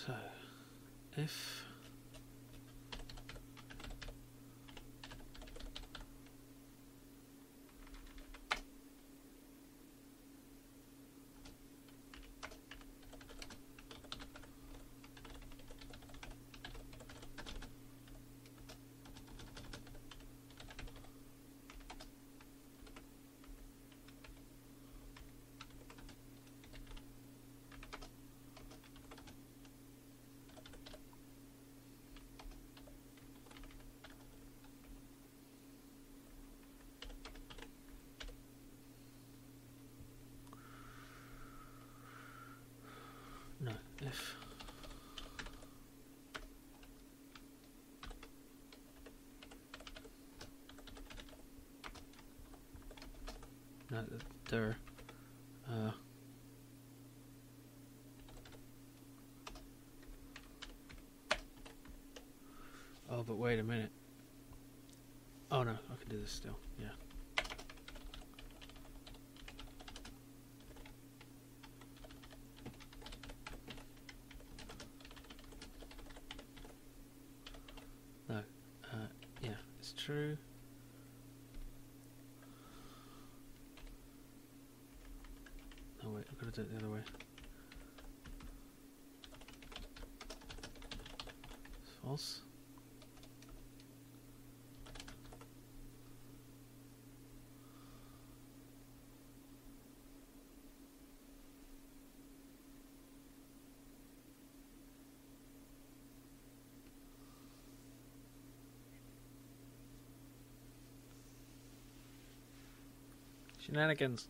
So, if no, if no, there. Oh, but wait a minute. Oh no, I can do this still. Yeah. No. Yeah, it's true. Oh wait, I've got to do it the other way. It's false. Shenanigans.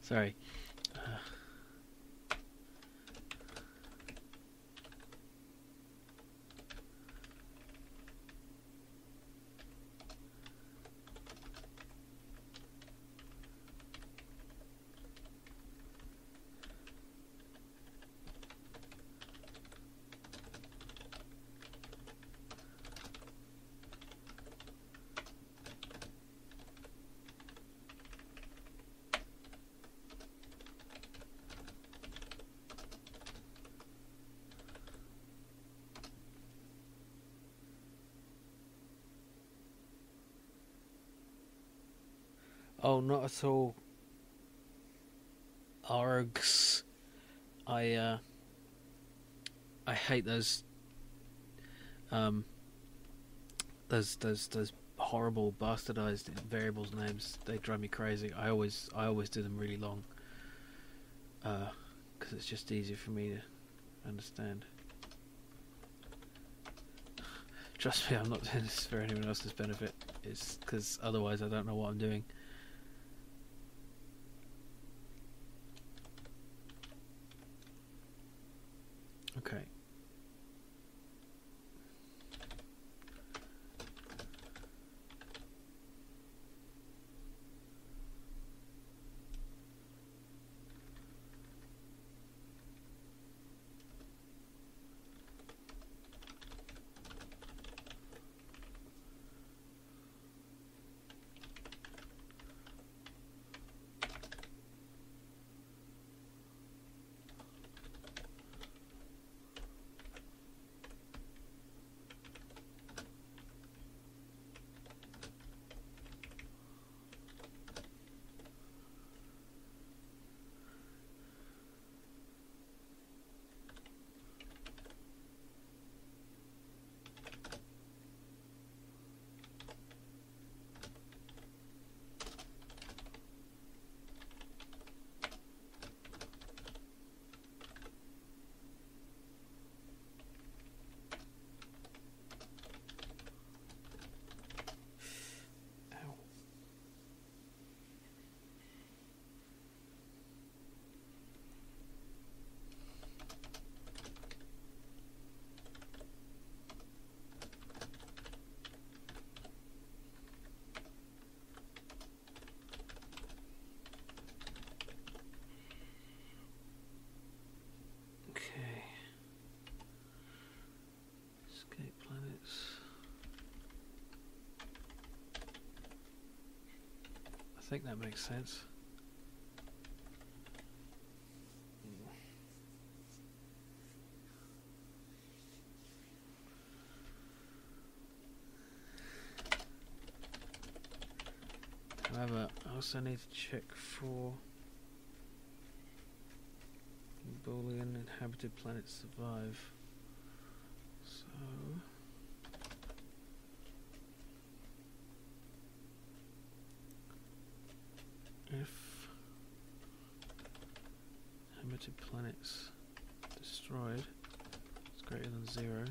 Sorry. Oh, not at all. Args. I hate those those horrible bastardized variables names. They drive me crazy. I always do them really long. Because it's just easier for me to understand. Trust me, I'm not doing this for anyone else's benefit. It's because otherwise I don't know what I'm doing. Okay. think that makes sense. However, I also need to check for Boolean inhabited planets survive. So if inhabited planets destroyed is greater than 0,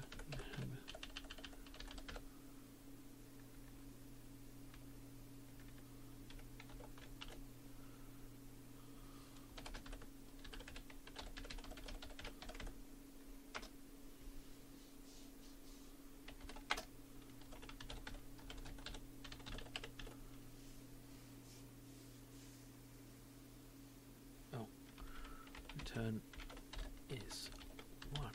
return is 1.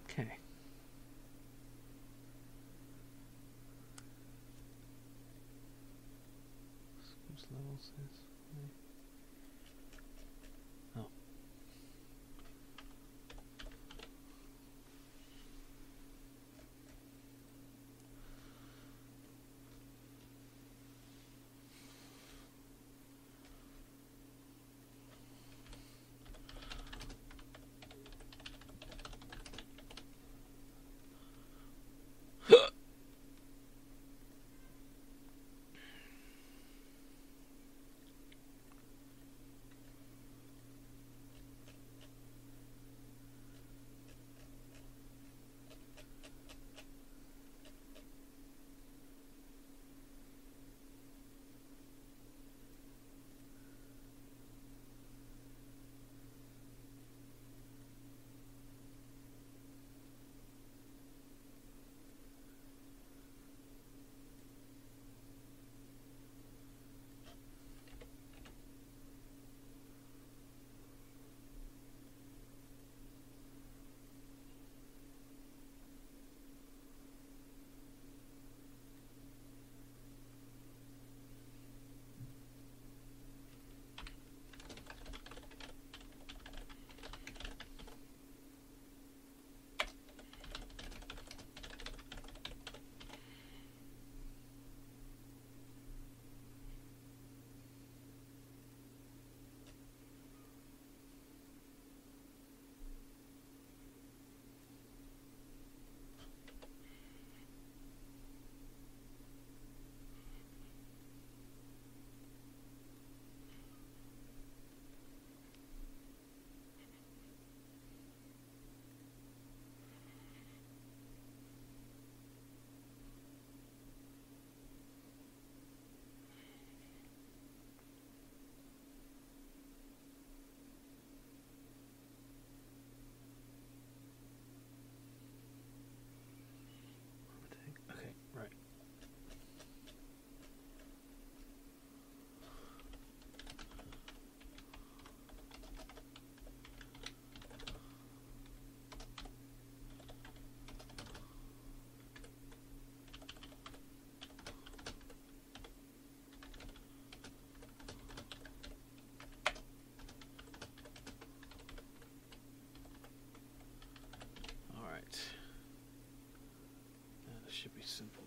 Okay. Levels is oh. Okay, right. Alright. Now this should be simple.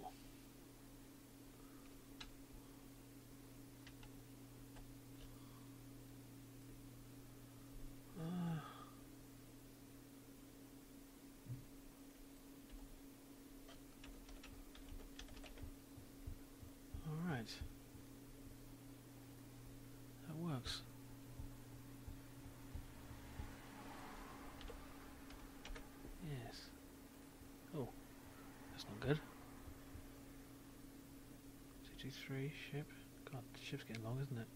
Alright. That works. Yes. Oh, that's not good. 223 ship. God, the ship's getting long, isn't it?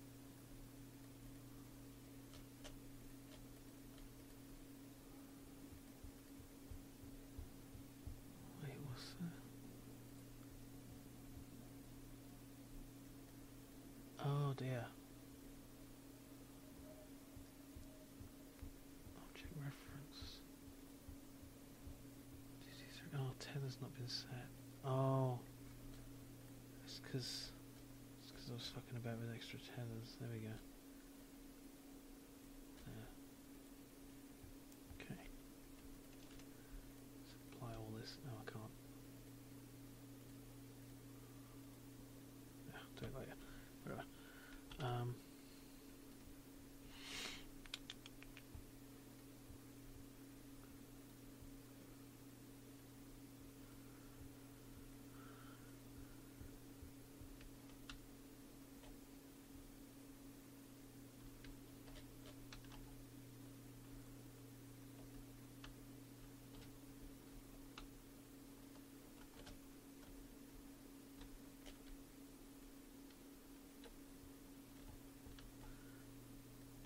tether's not been set. Oh, it's because I was fucking about with extra tethers. There we go. Okay. Let's apply all this. No, I can't. Yeah, do it later. Whatever.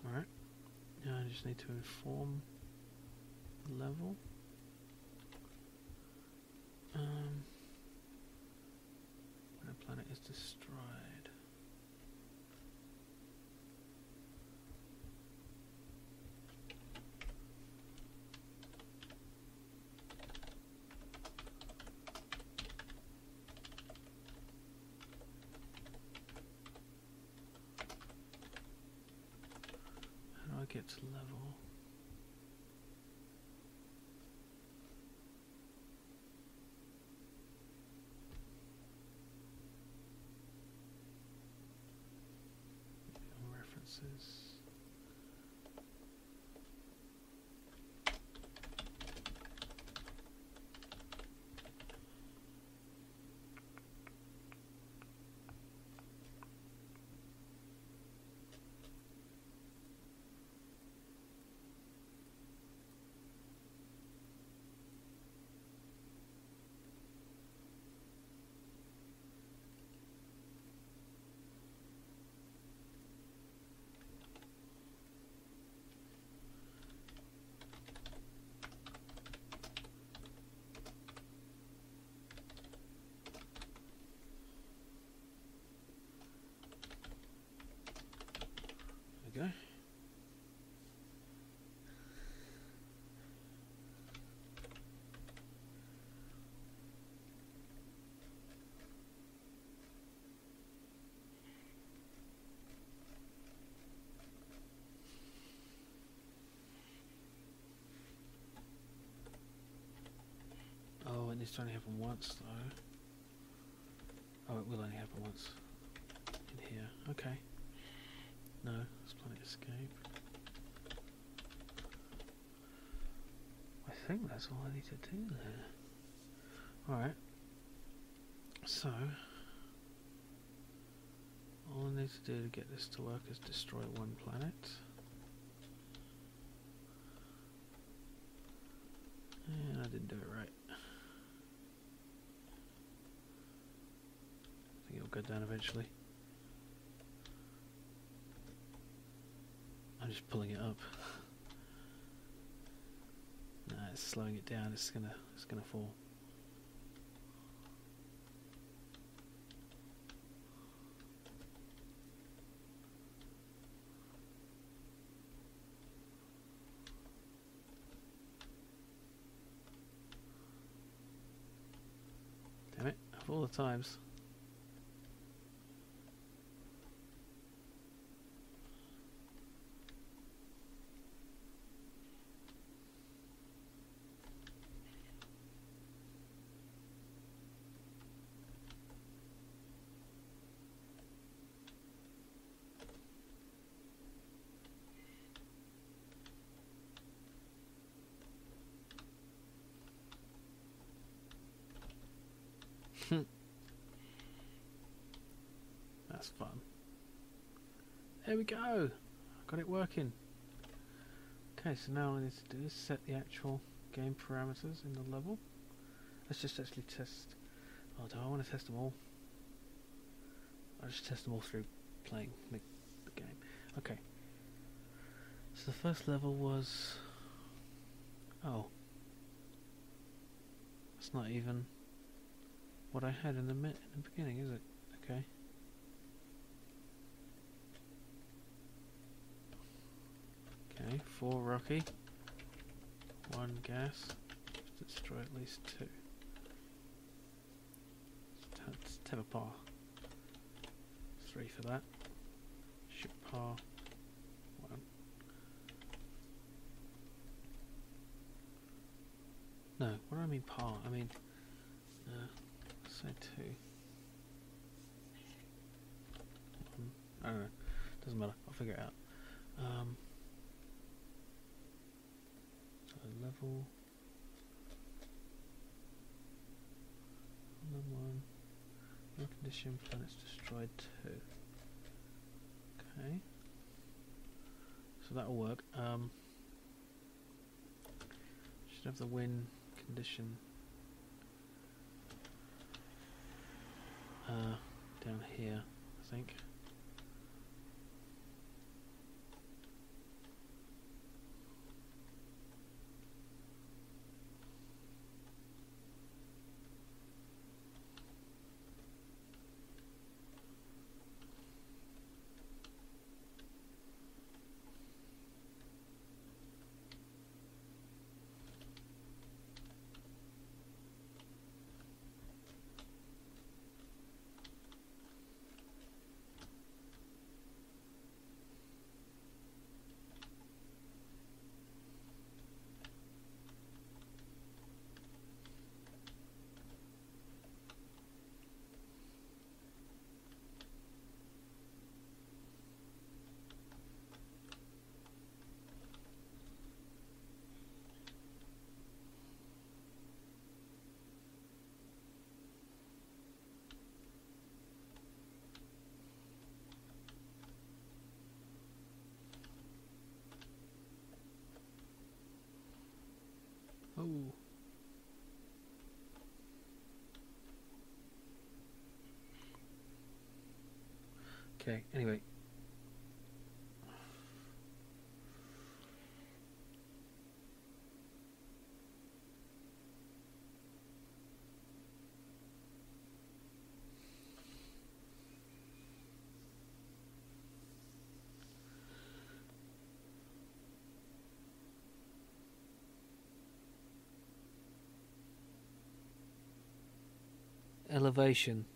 Alright. Now I just need to inform the level. When a planet is destroyed. How do I get to level? References. There we go. Oh, it needs to only happen once though. Oh, it will only happen once. In here. Okay. No, let's planet escape. I think that's all I need to do there. Alright. So, all I need to do to get this to work is destroy one planet. And I didn't do it right. I think it'll go down eventually. I'm just pulling it up. Nah, it's slowing it down. It's gonna fall. Damn it! Of all the times. That's fun. There we go. Got it working. Okay, so now all I need to do is set the actual game parameters in the level. Let's just actually test. Oh, do I want to test them all? I'll just test them all through playing the game. Okay. So the first level was... Oh. That's not even what I had in the beginning, is it? Okay. Okay, 4 rocky, 1 gas, destroy at least 2. Have a par. 3 for that. Ship par. 1. No, what do I mean par? I mean, say 2. I don't know. Doesn't matter. I'll figure it out. So level. Number 1. No condition. Planets destroyed 2. Okay. So that'll work. Should have the win condition down here, I think. Oh. Okay, anyway. Elevation.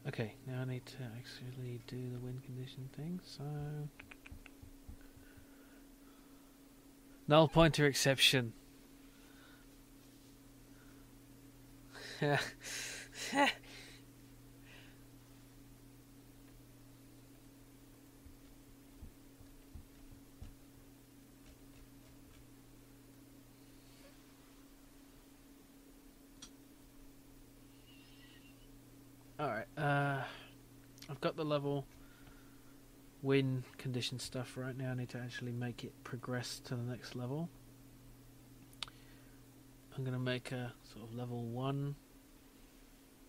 Okay, now I need to actually do the win condition thing, so... Null pointer exception. Alright, I've got the level win condition stuff right now. I need to actually make it progress to the next level. I'm going to make a sort of level 1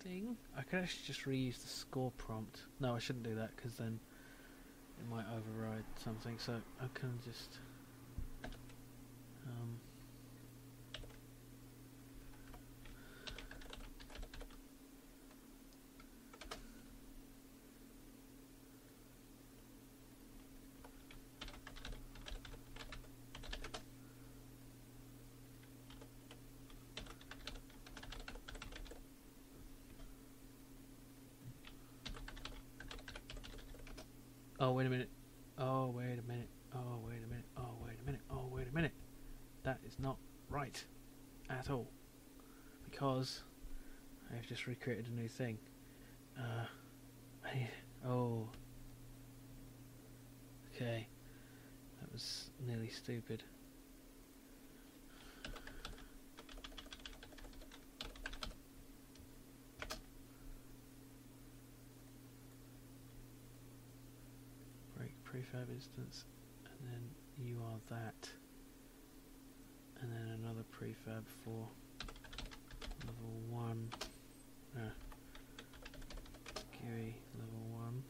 thing. I could actually just reuse the score prompt. No, I shouldn't do that because then it might override something. So I can just... Oh, wait a minute. Oh, wait a minute. Oh, wait a minute. Oh, wait a minute. Oh, wait a minute. That is not right at all. Because I have just recreated a new thing. Oh. Okay. That was nearly stupid. Prefab instance, and then you are that, and then another prefab for level 1, GUI level 1.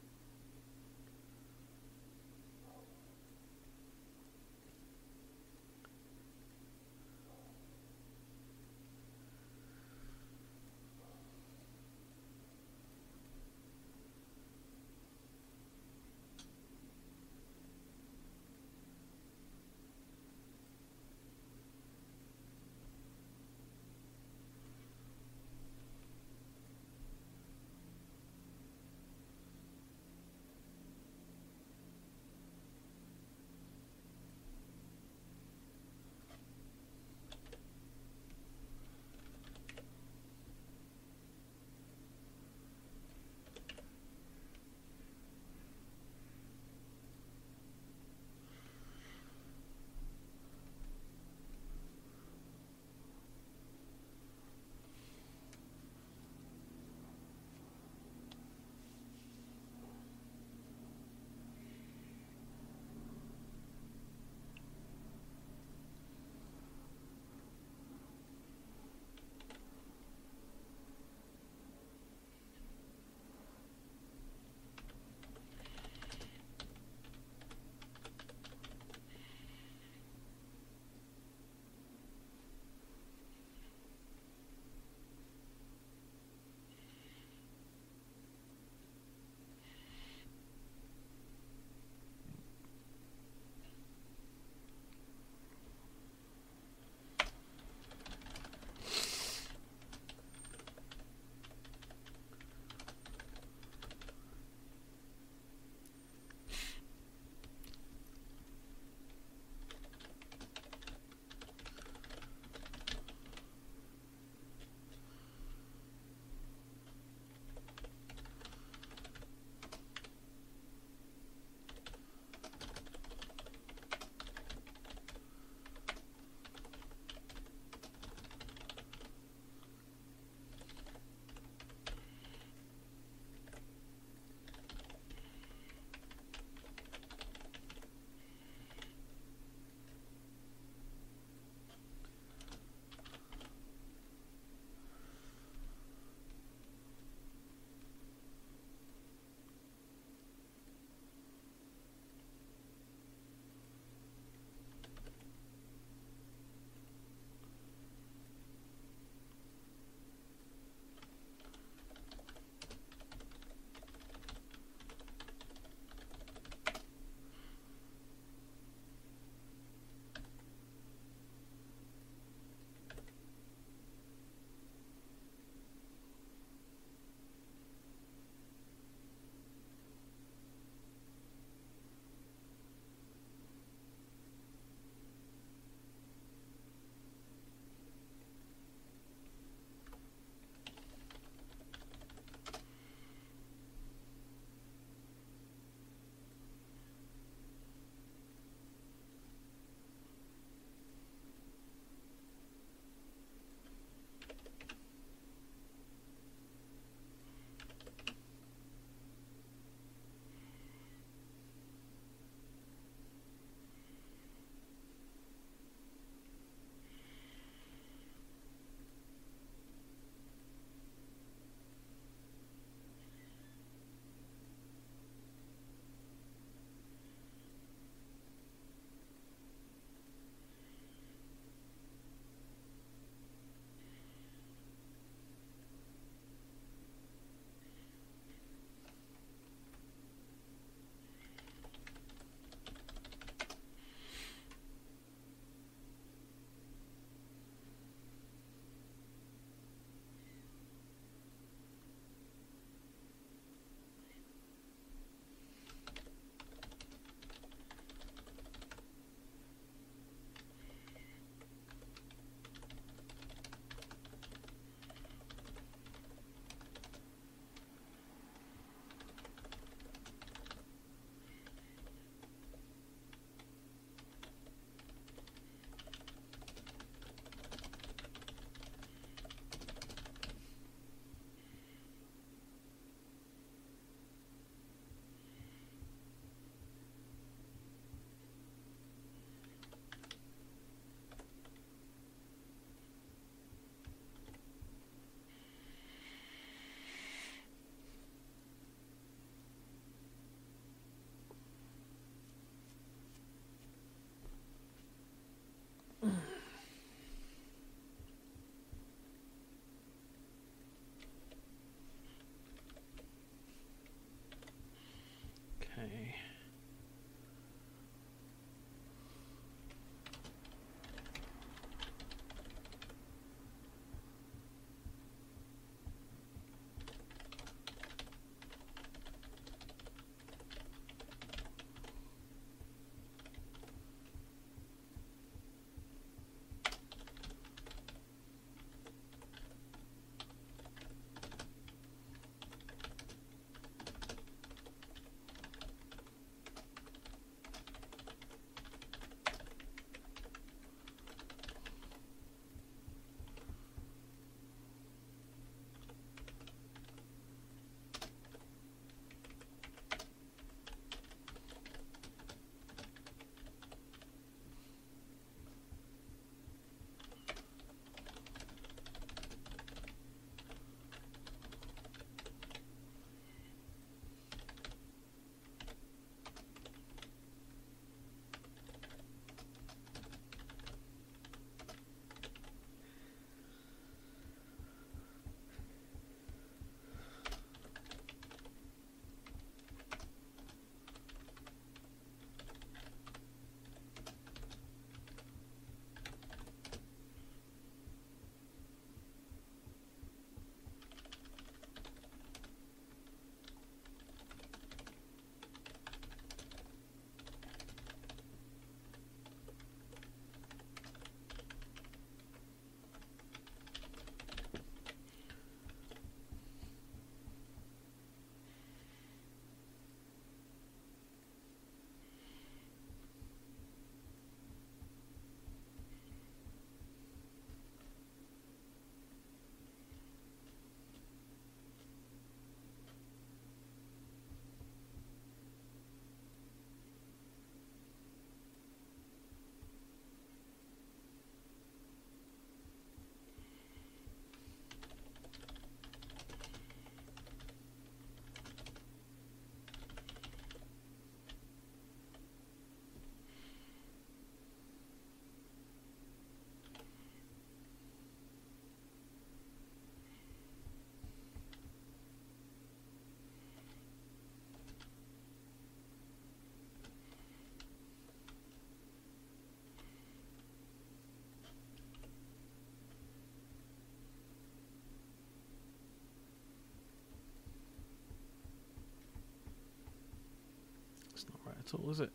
at all, is it?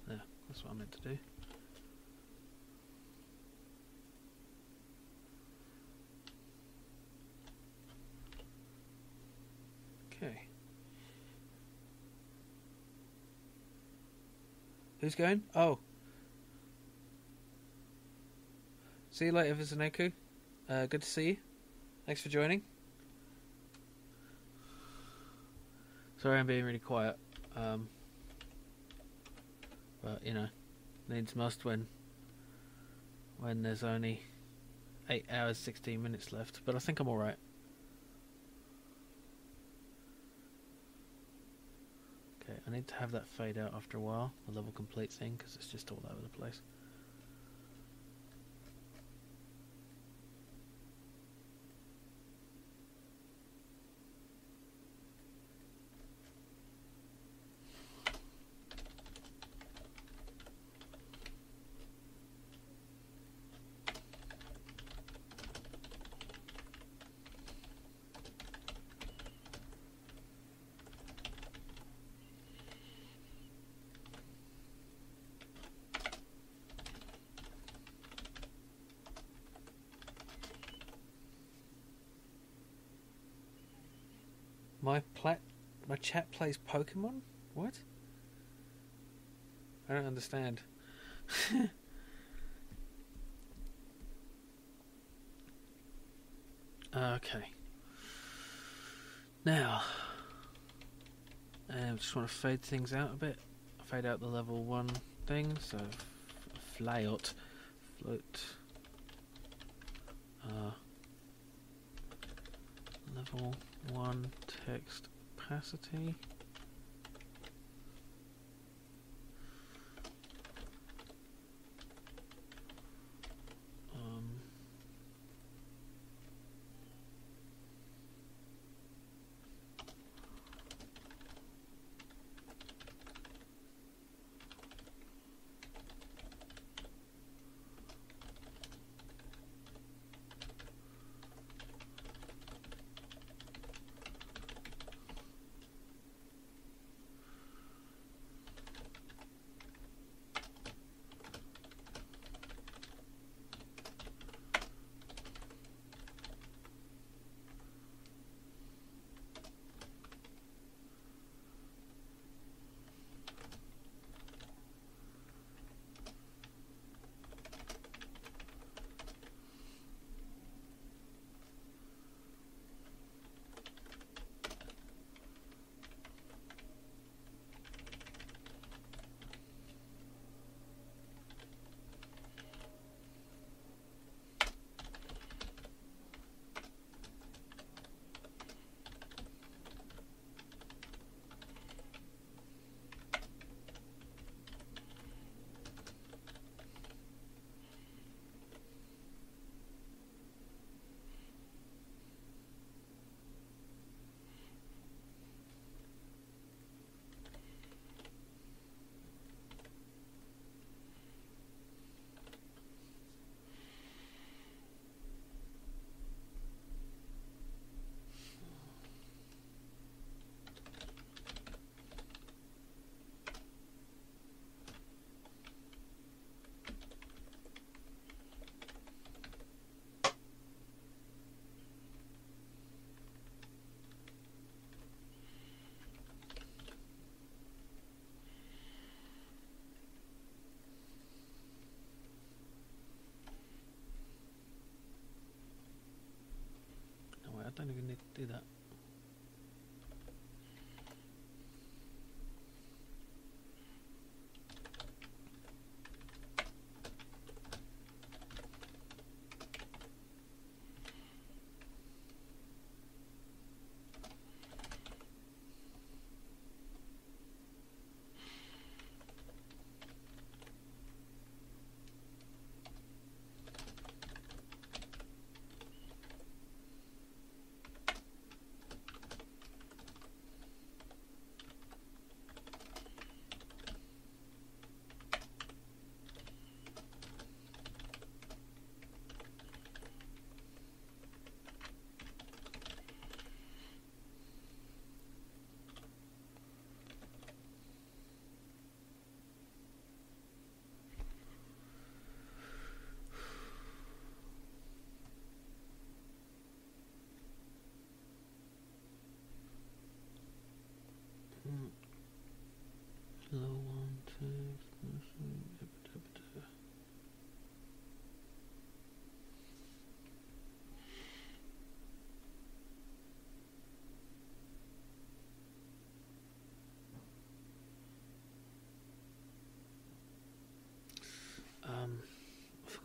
Yeah, that's what I meant to do. Okay. Who's going? Oh. See you later, Vizaneku. Good to see you. Thanks for joining. Sorry I'm being really quiet. But, you know, needs must when there's only 8 hours, 16 minutes left. But I think I'm alright. Okay, I need to have that fade out after a while, the level complete thing, because it's just all over the place. My chat plays Pokemon? What? I don't understand. Okay. Now, I just want to fade things out a bit. Fade out the level 1 thing, so float. Level 1 text opacity.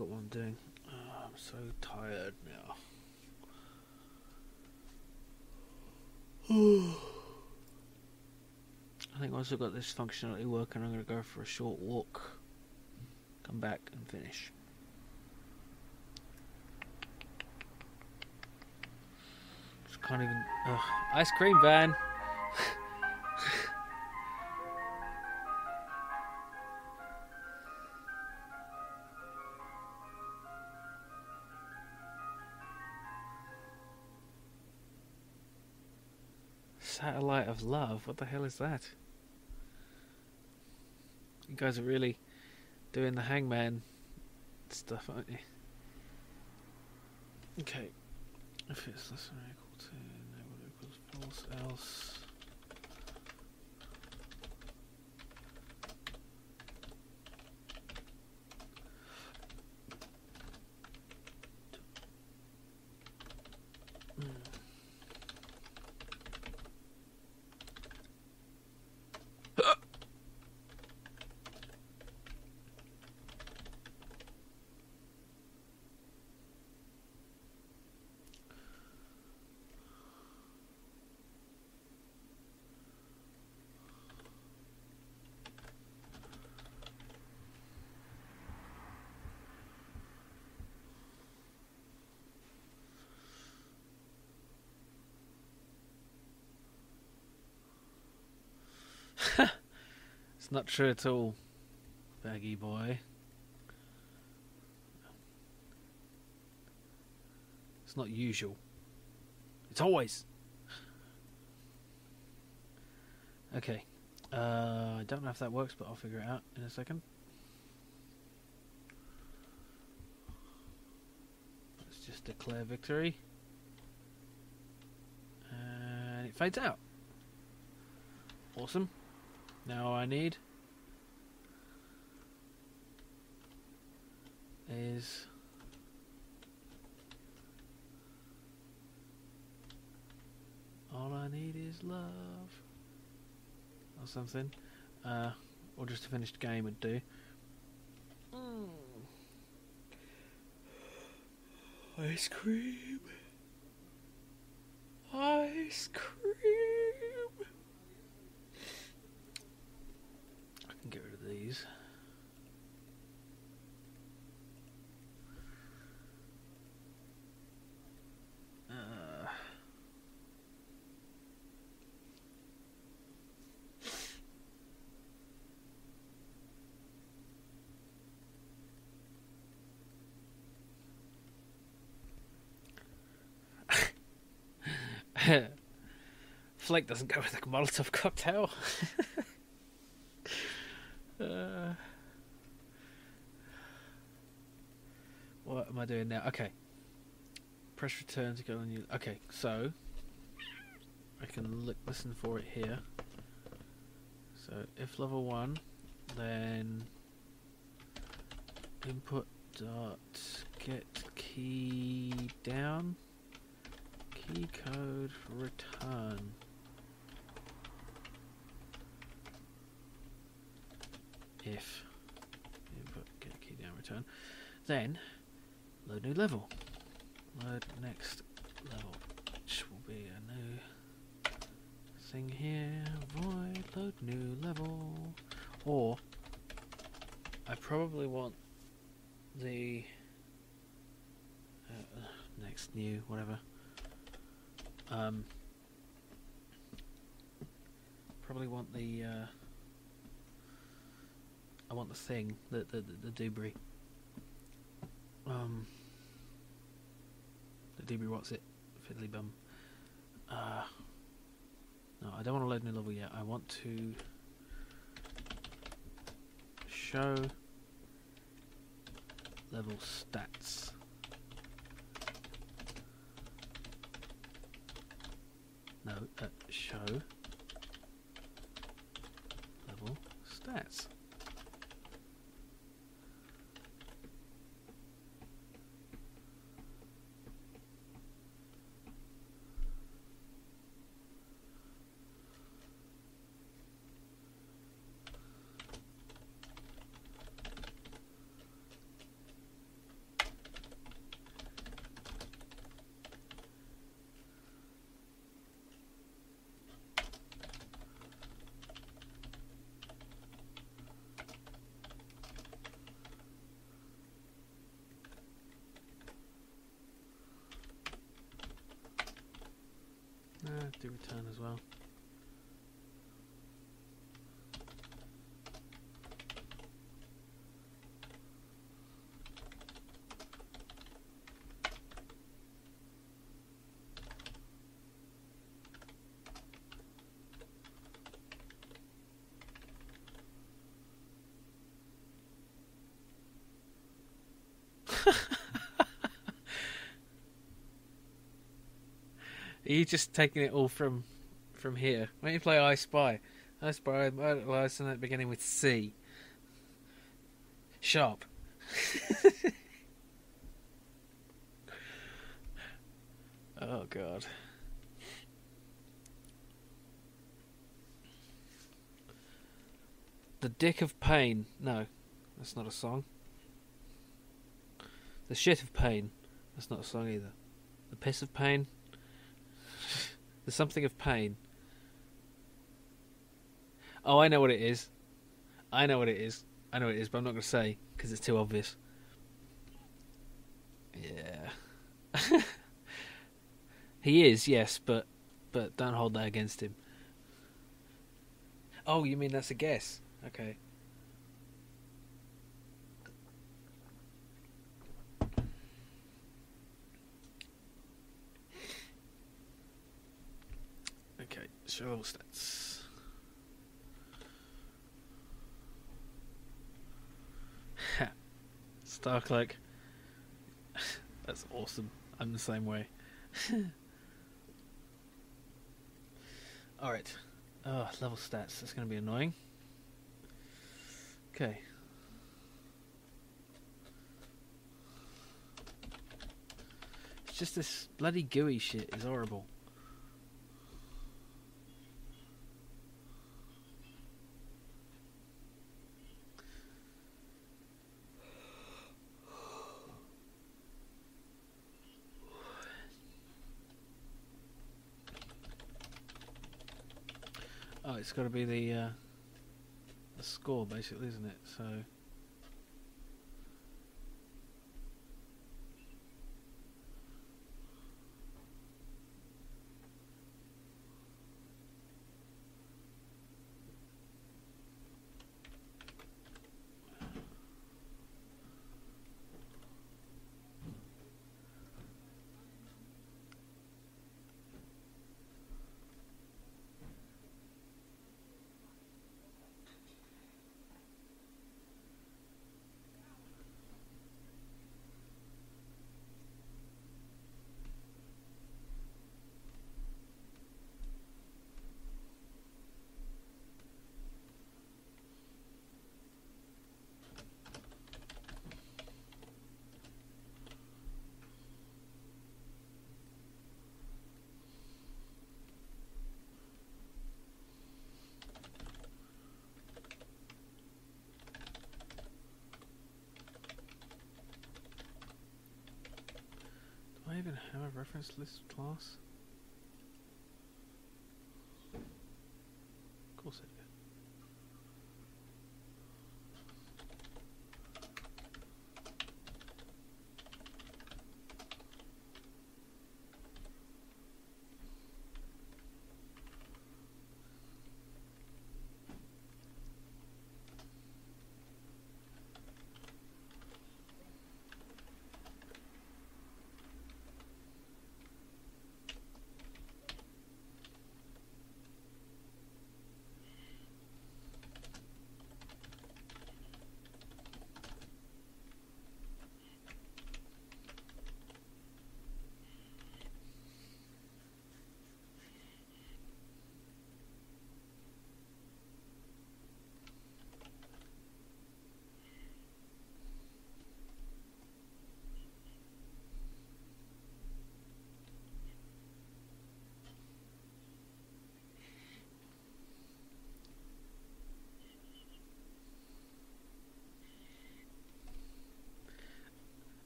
forgot what I'm doing. Oh, I'm so tired now. I think once I've got this functionality working, I'm going to go for a short walk, come back and finish. Just can't even... ice cream van! Satellite of Love? What the hell is that? You guys are really doing the hangman stuff, aren't you? Okay. If it's less than or equal to neighborhood equals false, else... It's not true at all, baggy boy. It's not usual. It's always. Okay. I don't know if that works, but I'll figure it out in a second. Let's just declare victory. And it fades out. Awesome. Now I need is all I need is love or something, or just a finished game would do. Ice cream, ice cream. I can get rid of these. Flake doesn't go with a Molotov cocktail. What am I doing now? Okay. Press return to go on you. Okay, so I can listen for it here. So if level 1, then input dot get key down, key code return. If input get key down return, then load new level. Load next level, which will be a new thing here. Void load new level. Or I probably want the next new whatever. Probably want the I want the thing, the debris. The debris, what's it? Fiddly bum. No, I don't want to load new level yet. I want to show level stats. No, show level stats. Both do return as well. Are you just taking it all from here? Why don't you play I Spy? I Spy, license beginning with C. Sharp. Oh, God. The Dick of Pain. No, that's not a song. The Shit of Pain. That's not a song either. The Piss of Pain. There's something of pain. Oh, I know what it is. I know what it is, but I'm not going to say because it's too obvious. Yeah. He is, yes, but don't hold that against him. Oh, you mean that's a guess? Okay. Okay, show level stats. Starcloak. That's awesome. I'm the same way. Alright. Oh, level stats. That's going to be annoying. Okay. It's just this bloody GUI shit is horrible. Oh, it's got to be the score, basically, isn't it? So. Do I even have a reference list class? Of course I do.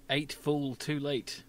Eight full, too late.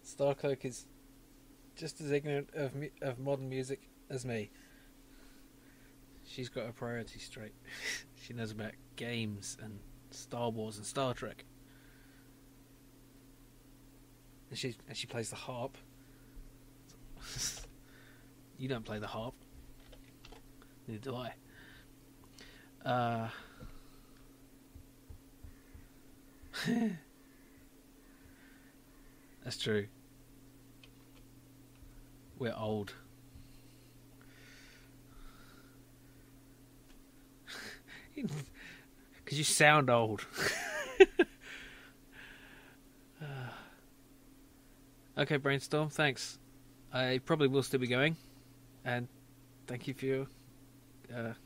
Starcloak is just as ignorant of modern music as me. She's got her priorities straight. She knows about games and Star Wars and Star Trek. And she plays the harp. You don't play the harp. Neither do I. That's true. We're old. Because you sound old. Okay, Brainstorm, thanks. I probably will still be going. And thank you for your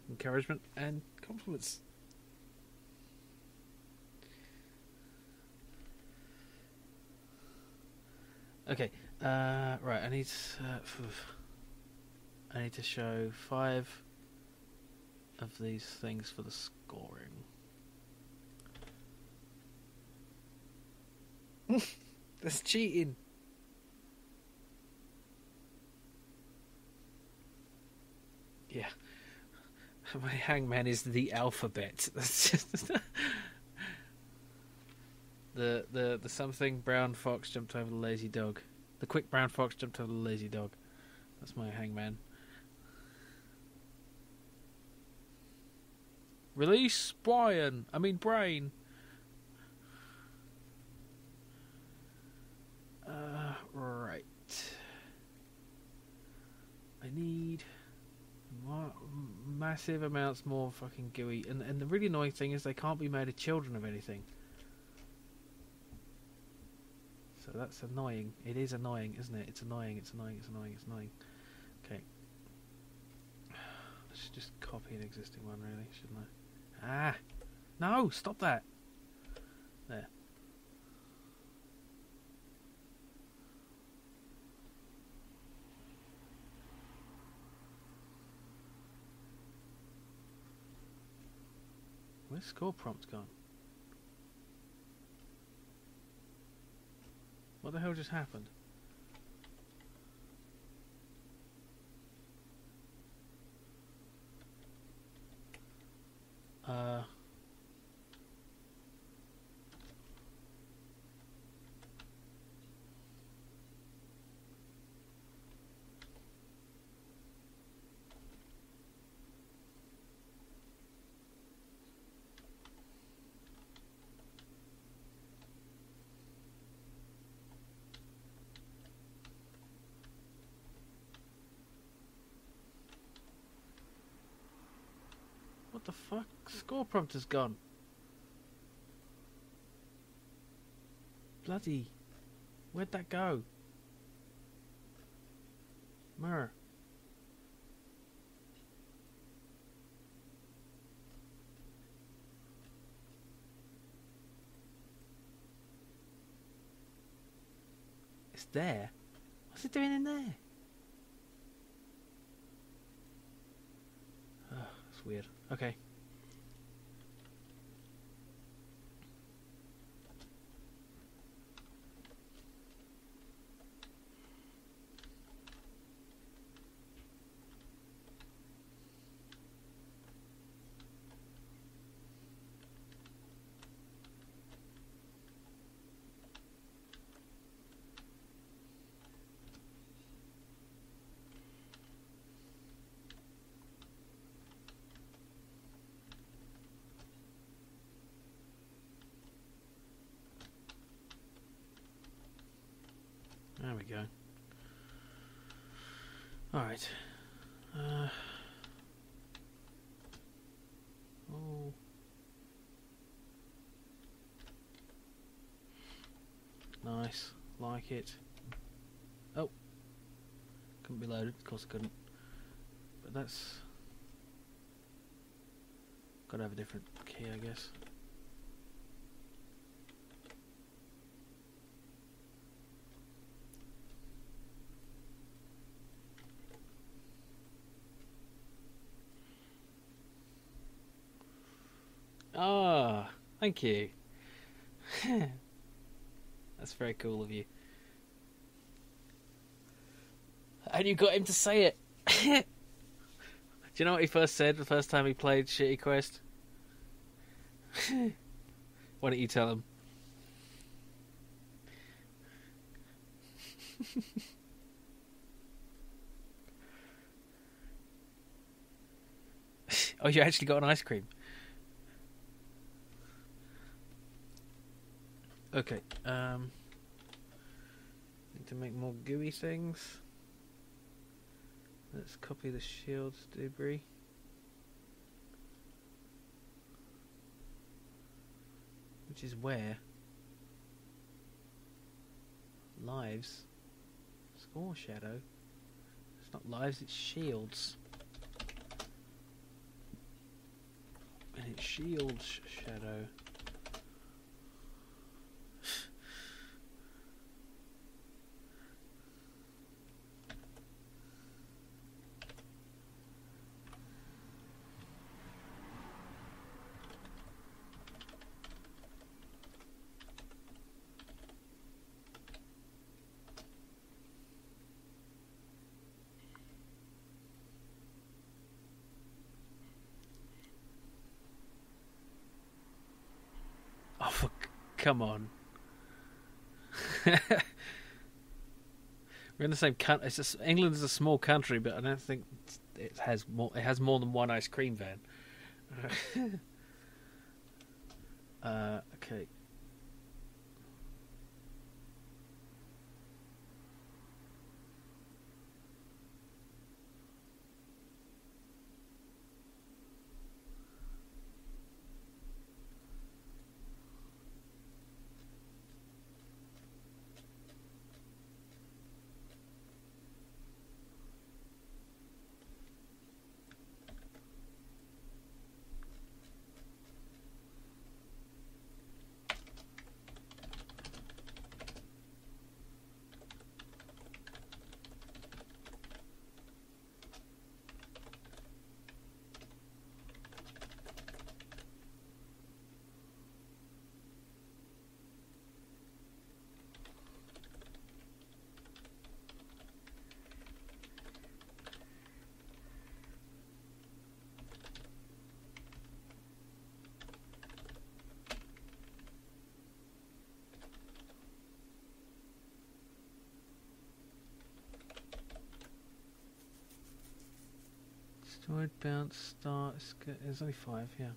encouragement and compliments. Okay, right, I need to show 5 of these things for the scoring. That's cheating. Yeah. My hangman is the alphabet. That's just the something brown fox jumped over the lazy dog. The quick brown fox jumped over the lazy dog. That's my hangman. Release Brian. I mean Brain. Right. I need massive amounts more fucking gooey. And the really annoying thing is they can't be made of children of anything. So that's annoying. It is annoying, isn't it? It's annoying, it's annoying, it's annoying, it's annoying. Okay. Let's just copy an existing one, really, shouldn't I? Ah! No! Stop that! There. Where's score prompt gone? What the hell just happened? What the fuck? Score prompt is gone. Bloody. Where'd that go? Mirror. It's there. What's it doing in there? Oh, that's weird. Okay. There we go. Alright. Oh. Nice. Like it. Oh. Couldn't be loaded. Of course I couldn't. But that's... Gotta have a different key, I guess. Ah, thank you. That's very cool of you. And you got him to say it. Do you know what he first said the first time he played Shitty Quest? Why don't you tell him? Oh, you actually got an ice cream. Okay, need to make more gooey things. Let's copy the shield's debris. Which is where? Lives. Score shadow. It's not lives, it's shields. And it's shields shadow. Oh, come on. We're in the same country. England is a small country, but I don't think it has more. It has more than one ice cream van. Okay. Destroyed, bounce, start. There's only 5, yeah.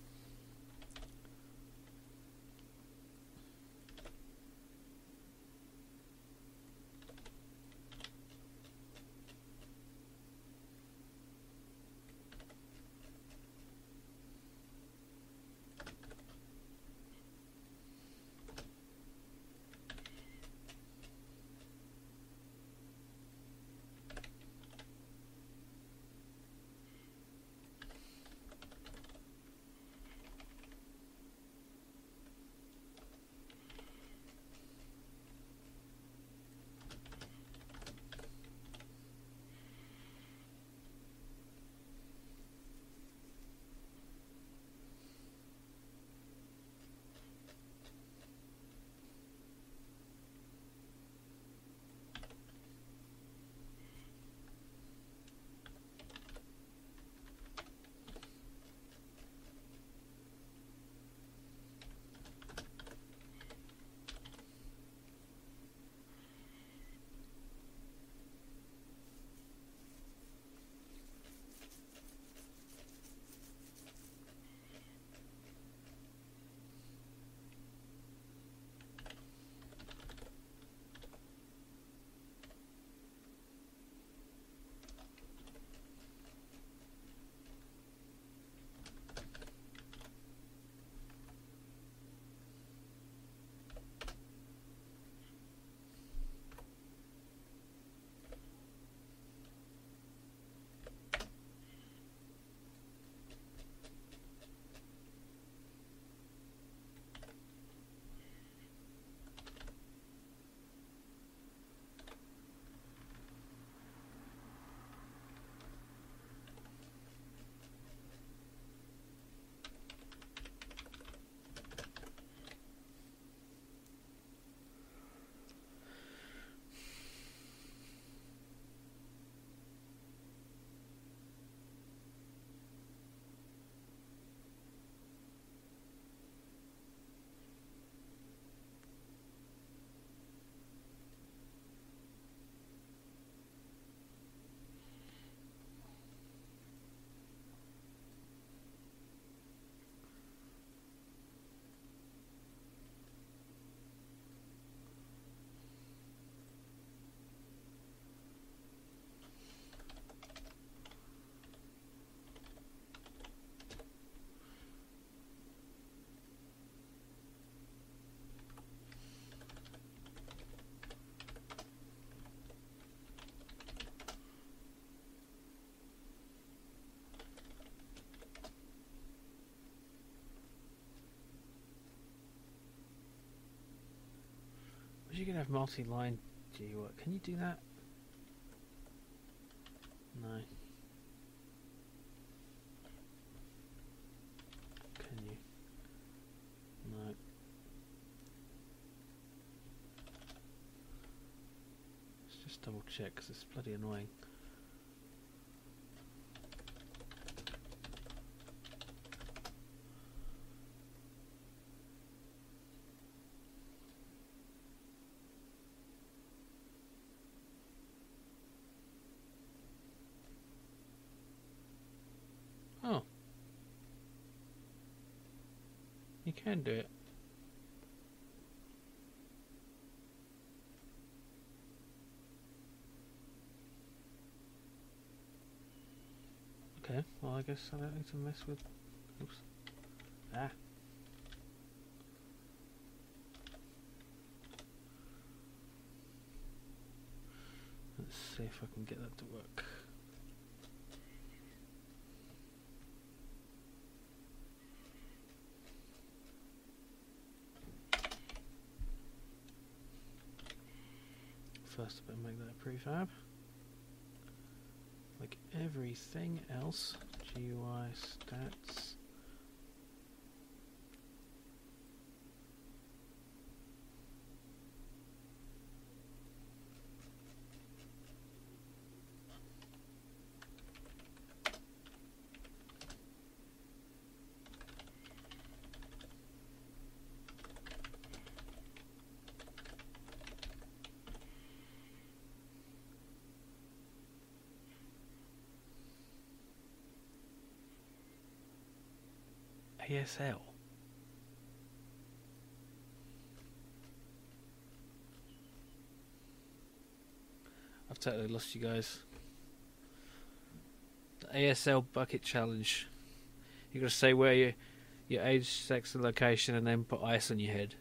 you can have multi-line GUI. Can you do that? No. Can you? No. Let's just double check because it's bloody annoying. Oh. You can do it. Okay, well I guess I don't need to mess with... Oops. Ah. Let's see if I can get that to work. First I better make that a prefab. Like everything else. GUI stats. ASL. I've totally lost you guys. The ASL bucket challenge. You got to say where your age, sex, and location, and then put ice on your head.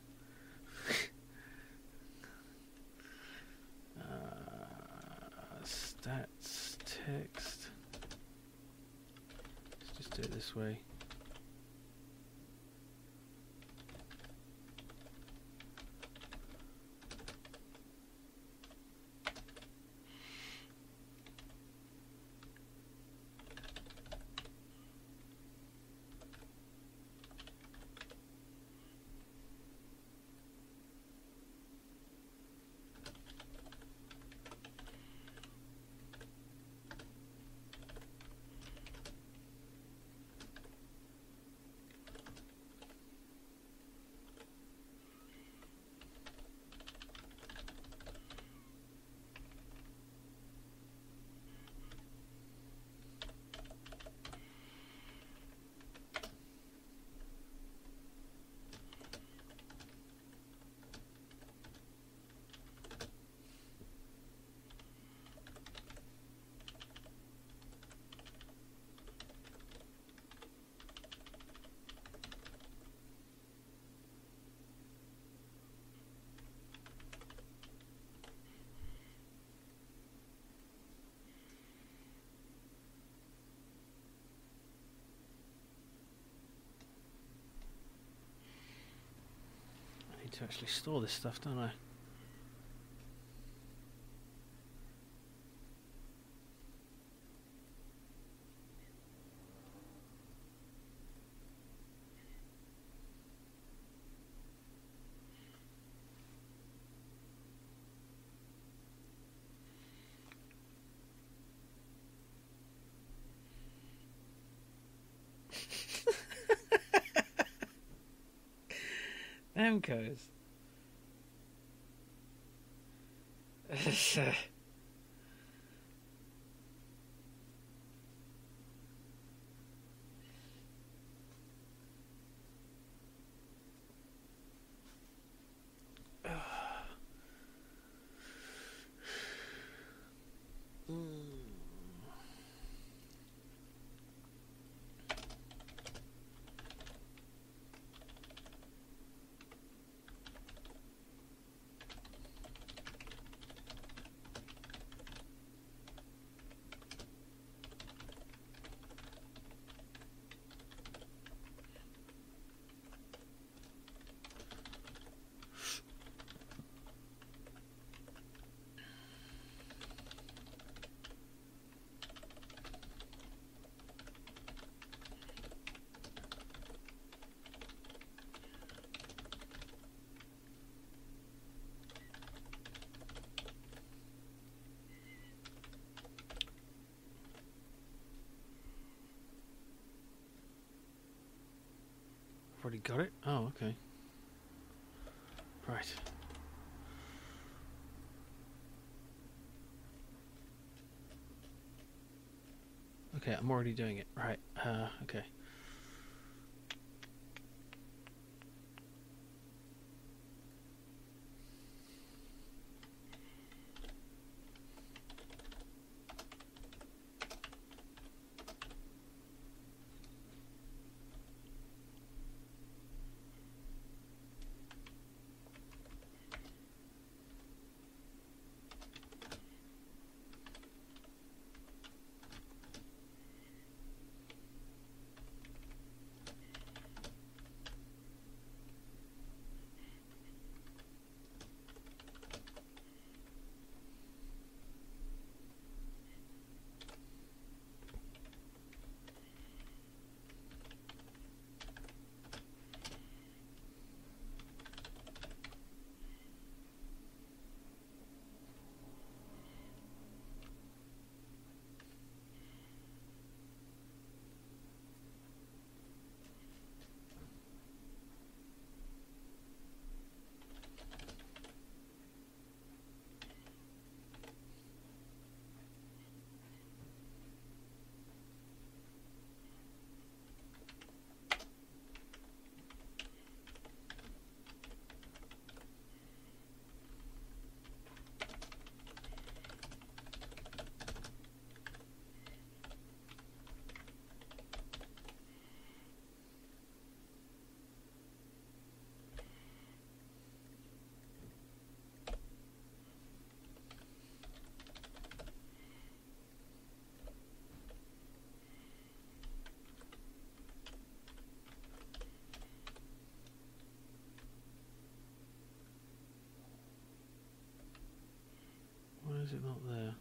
Stats, text. Let's just do it this way. To actually store this stuff, don't I? Namco's. already got it? Oh, okay. Right. Okay, I'm already doing it. Right. Okay. Why is it not there?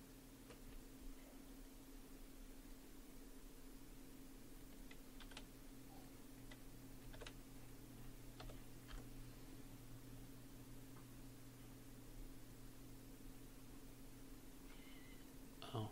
Oh.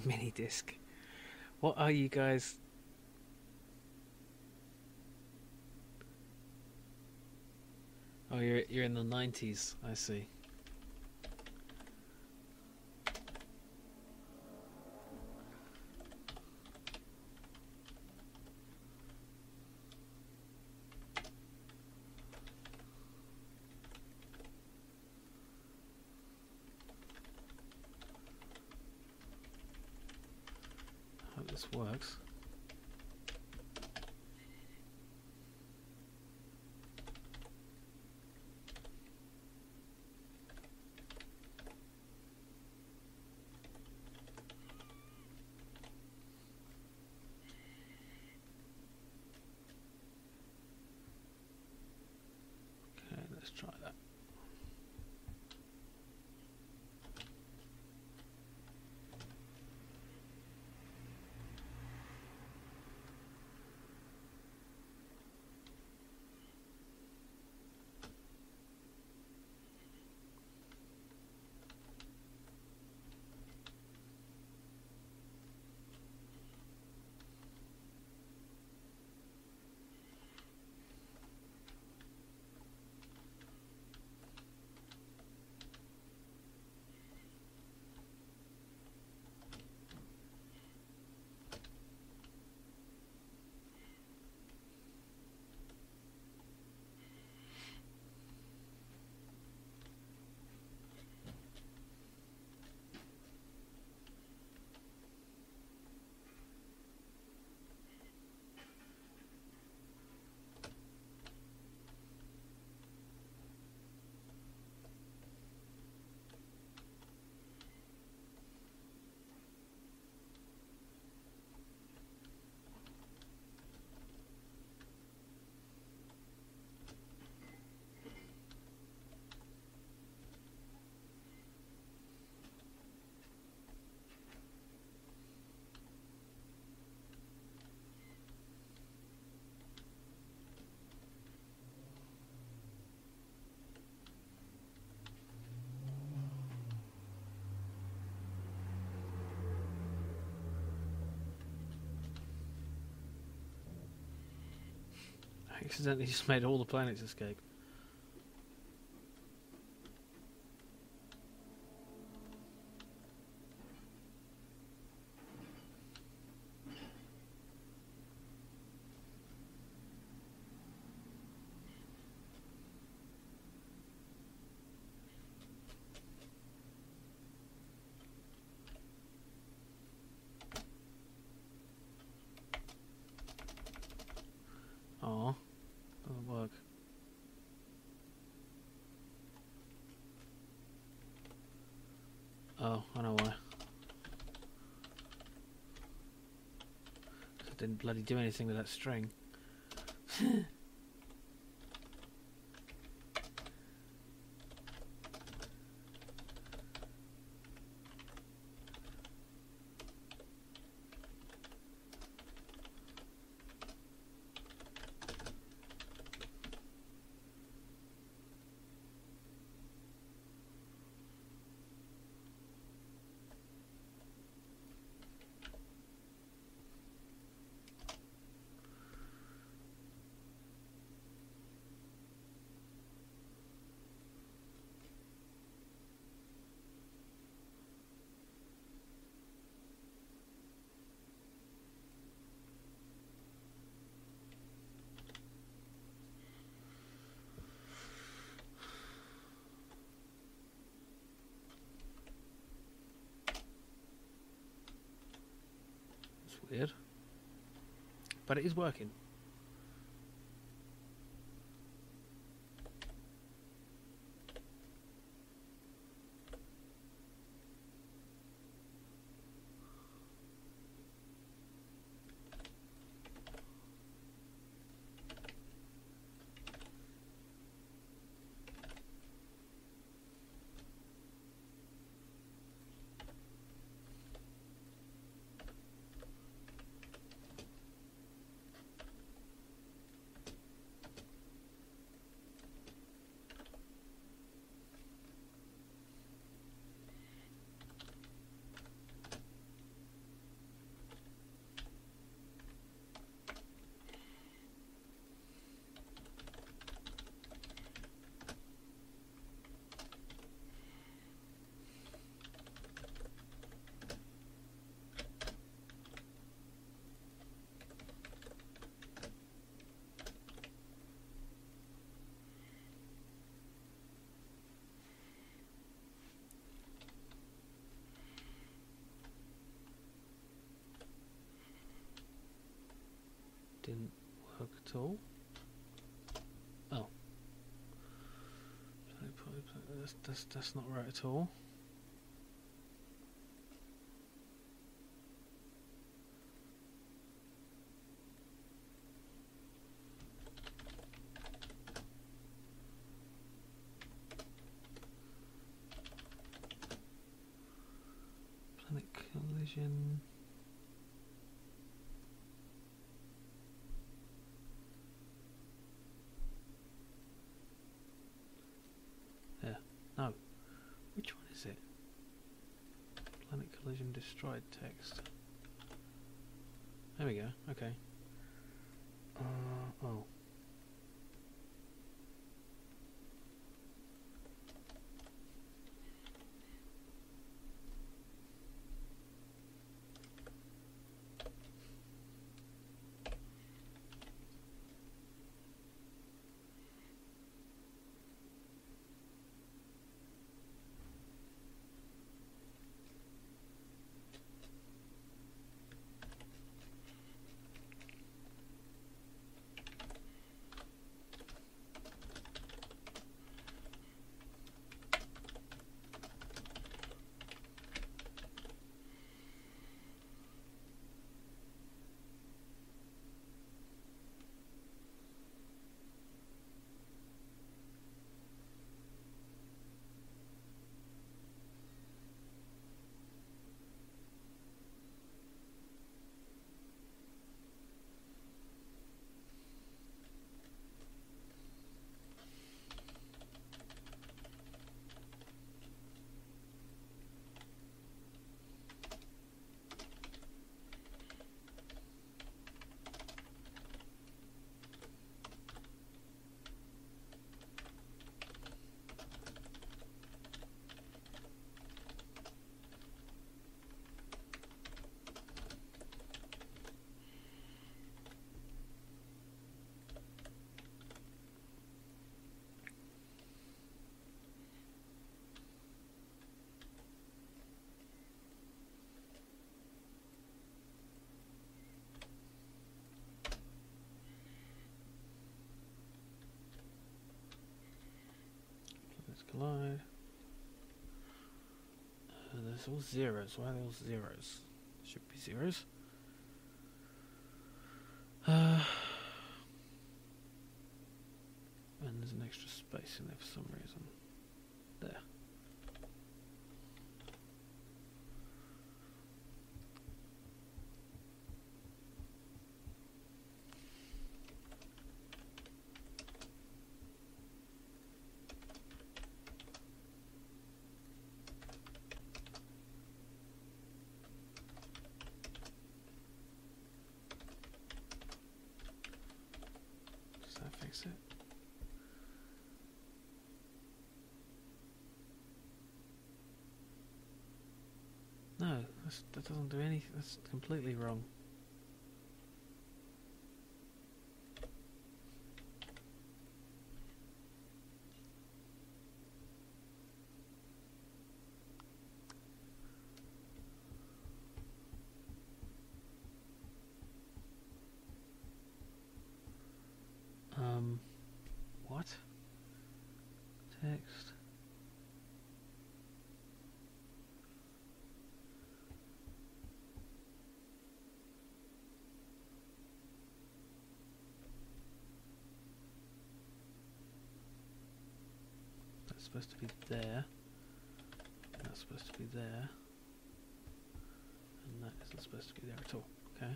Mini disc. What are you guys? Oh, you're in the 90s. I see. I hope this works. Accidentally just made all the planets escape. Aw, doesn't work. Oh, I know why. I didn't bloody do anything with that string. Weird. But it is working. Didn't work at all. Oh. That's not right at all. Planet collision. No. Which one is it? Planet collision destroyed text. There we go. Okay. Oh. collide. There's all zeros. Why are they all zeros? Should be zeros. And there's an extra space in there for some reason. There. Does that fix it? No, that doesn't do anything. That's completely wrong. What? Text. That's supposed to be there. That's supposed to be there. And that isn't supposed to be there at all. Okay.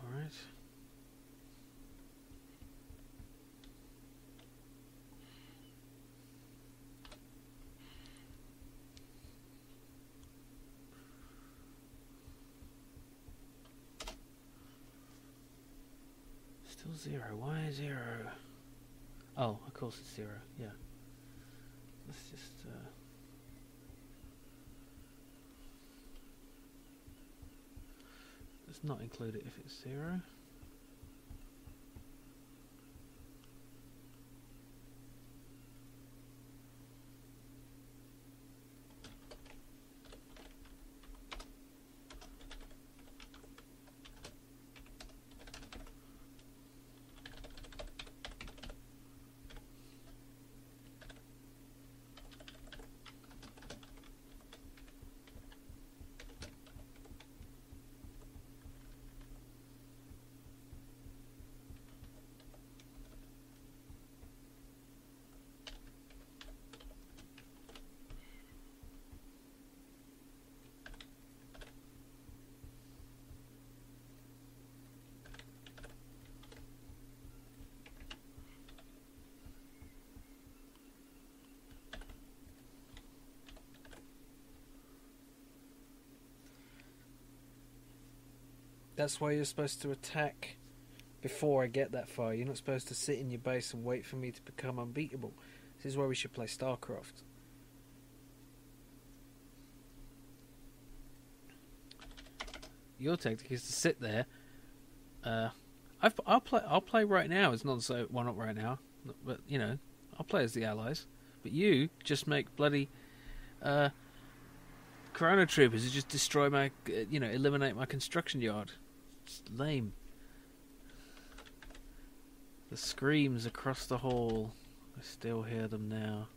Alright. Still zero. Why zero? Oh, of course it's zero. Yeah. Let's just let's not include it if it's zero. That's why you're supposed to attack before I get that far. You're not supposed to sit in your base and wait for me to become unbeatable. This is why we should play StarCraft. Your tactic is to sit there. I'll play right now. It's not so. Well, not right now, but you know, I'll play as the allies. But you just make bloody Chrono Troopers who just destroy my, eliminate my construction yard. It's lame. The screams across the hall. I still hear them now.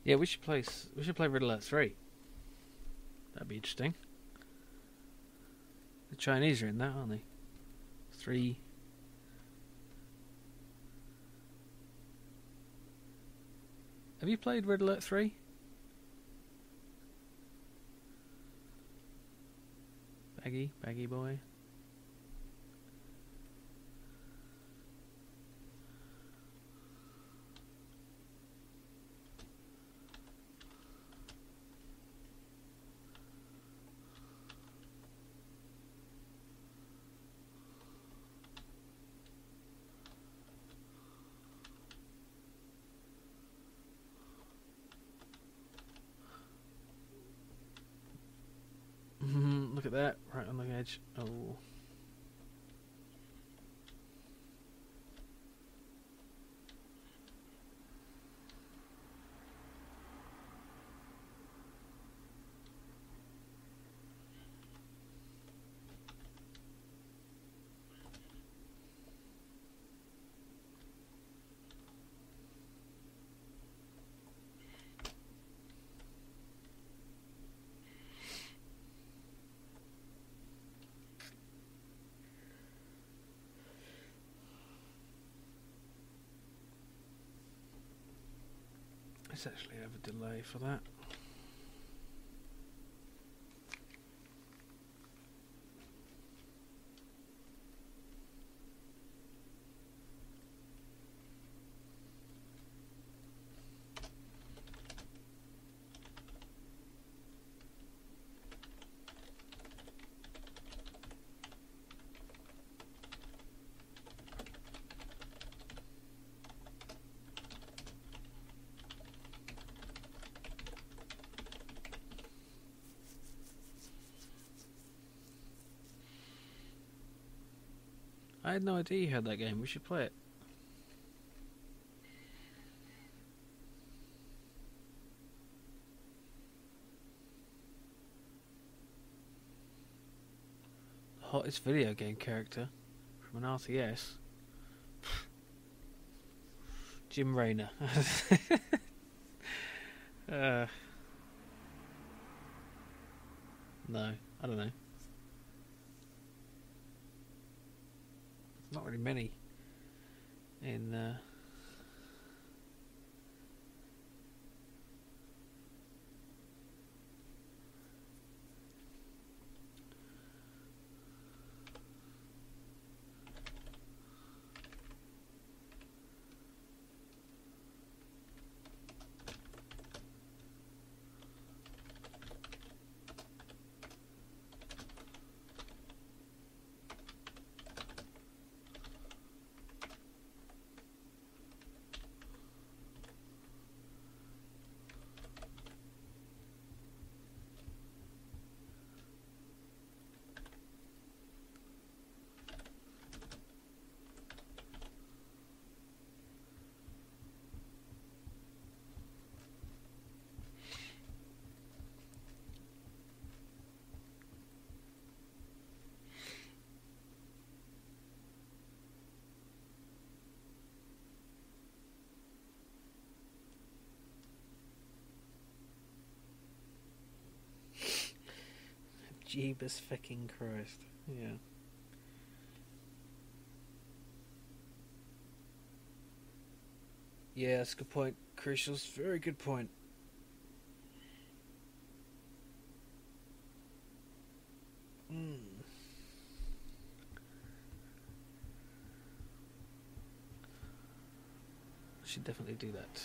Yeah, we should play Red Alert 3. That'd be interesting. The Chinese are in that, aren't they? 3. Have you played Red Alert 3? Baggy boy. that, right on the edge. Oh. Let's actually have a delay for that. I had no idea you had that game. We should play it. Hottest video game character from an RTS. Jim Raynor. No, I don't know. Not really many in Jeebus fucking Christ. Yeah. Yeah, that's a good point. Crucial's very good point. I should definitely do that.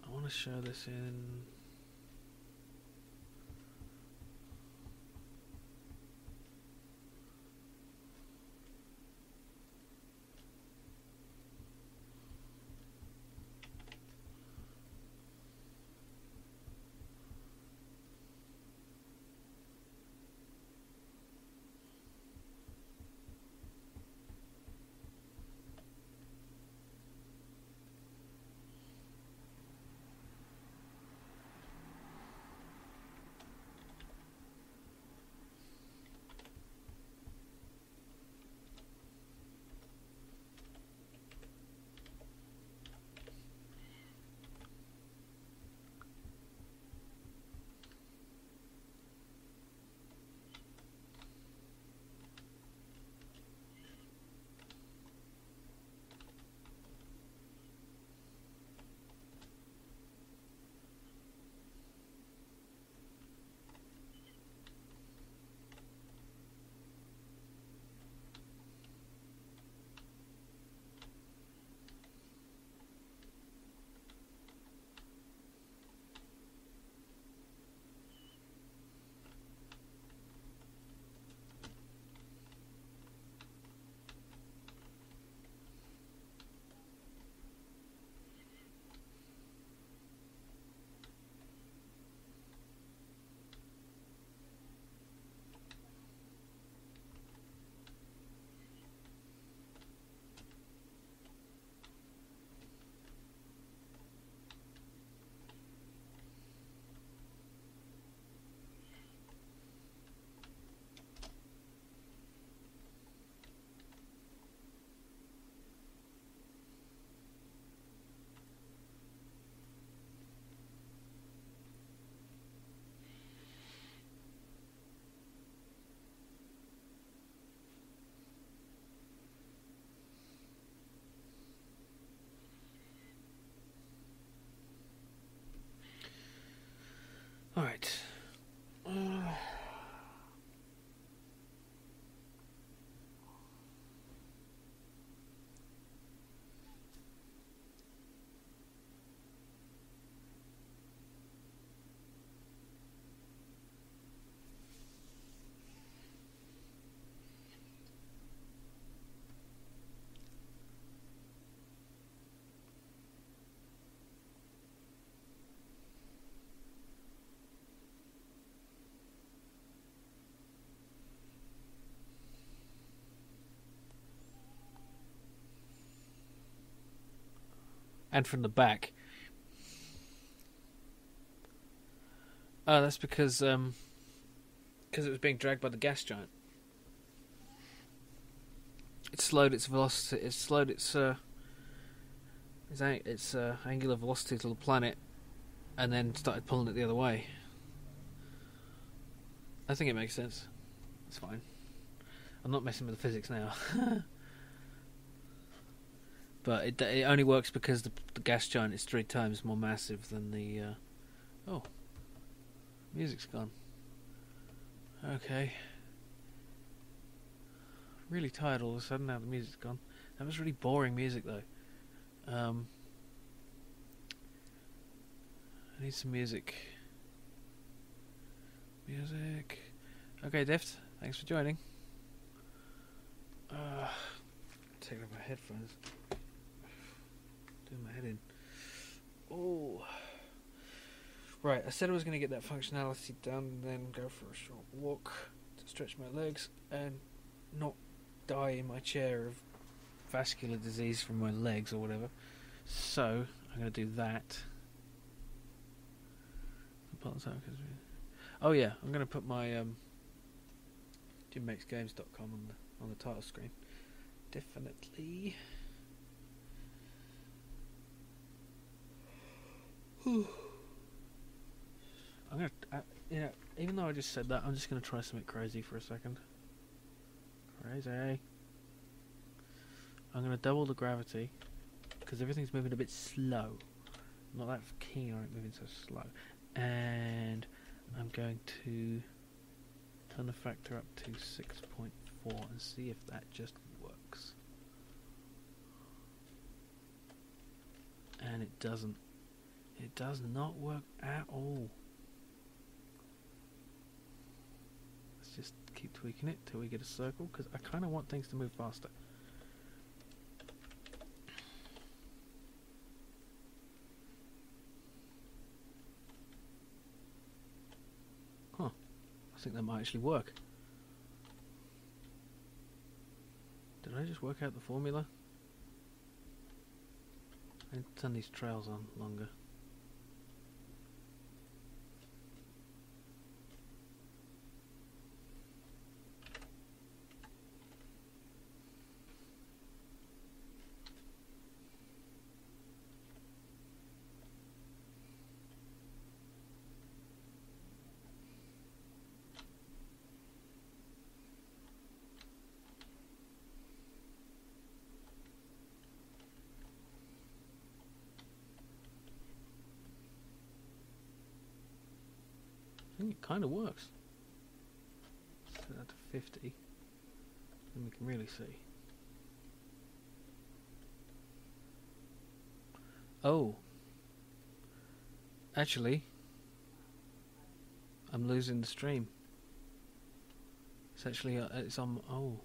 I want to show this in... Alright. And from the back. Oh, that's because it was being dragged by the gas giant. It slowed its velocity. It slowed its angular velocity to the planet, and then started pulling it the other way. I think it makes sense. It's fine. I'm not messing with the physics now. But it only works because the gas giant is 3 times more massive than the... Oh. Music's gone. Okay. Really tired all of a sudden now the music's gone. That was really boring music though. I need some music. Music. Okay, Deft. Thanks for joining. Taking off my headphones. Doing my head in. Oh. Right, I said I was going to get that functionality done, then go for a short walk to stretch my legs and not die in my chair of vascular disease from my legs or whatever. So, I'm going to do that. Oh yeah, I'm going to put my JimMakesGames.com on the title screen. Definitely. I'm gonna, even though I just said that, I'm just gonna try something crazy for a second. Crazy. I'm gonna double the gravity because everything's moving a bit slow. I'm not that keen on it moving so slow, and I'm going to turn the factor up to 6.4 and see if that just works. And it doesn't. It does not work at all. Let's just keep tweaking it till we get a circle, because I kind of want things to move faster. Huh. I think that might actually work. Did I just work out the formula? I need to turn these trails on longer. I think it kind of works. Set that to 50, and we can really see. Oh, actually, I'm losing the stream. It's actually it's on. Oh.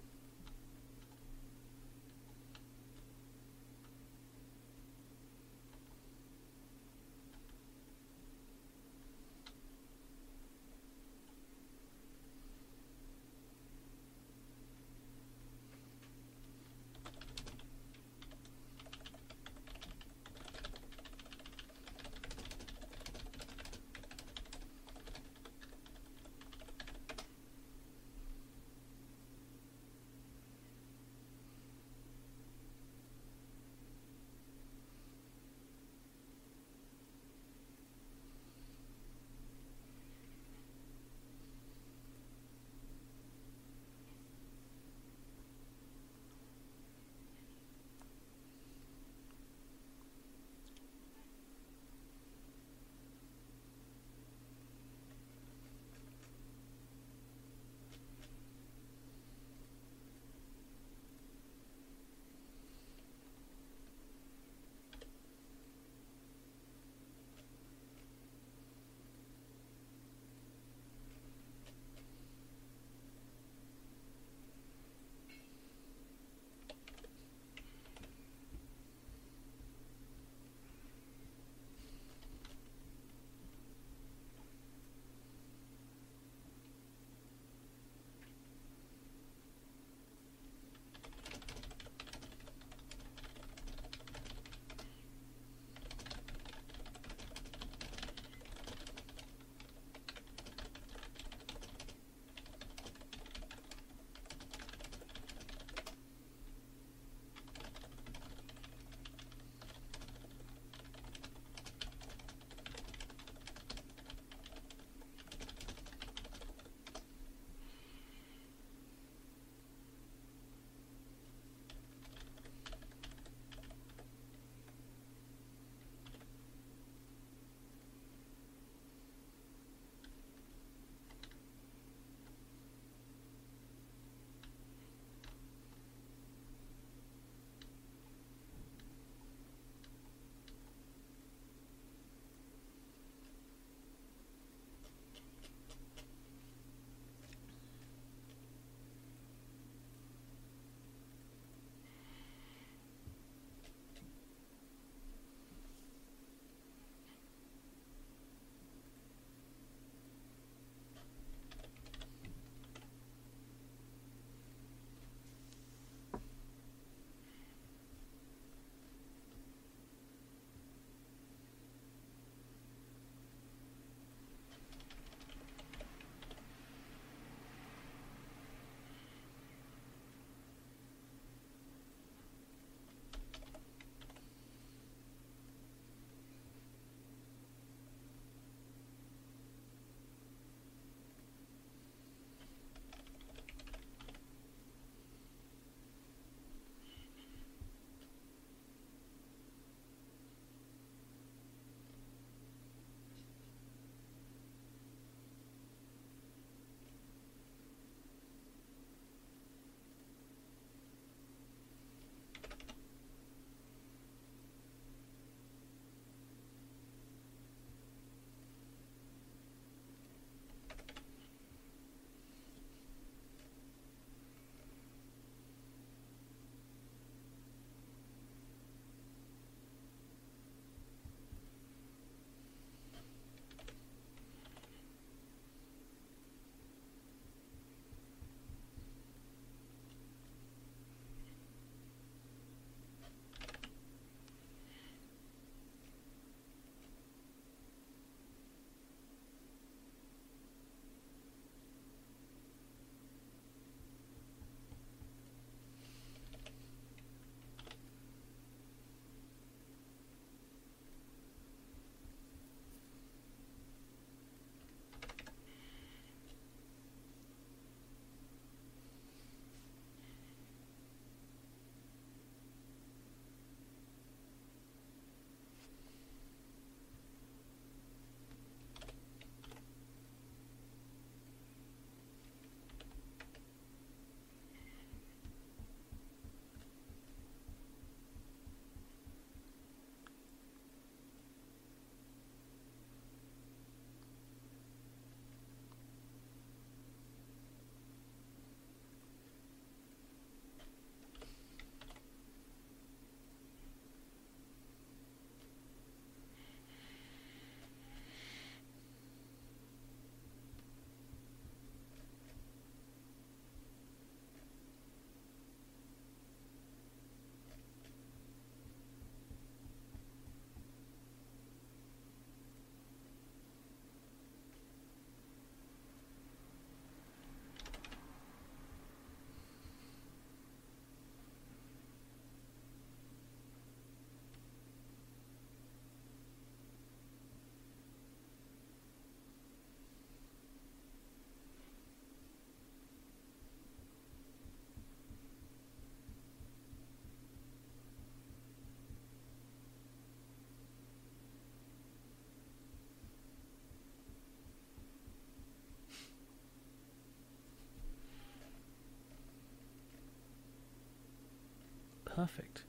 Perfect.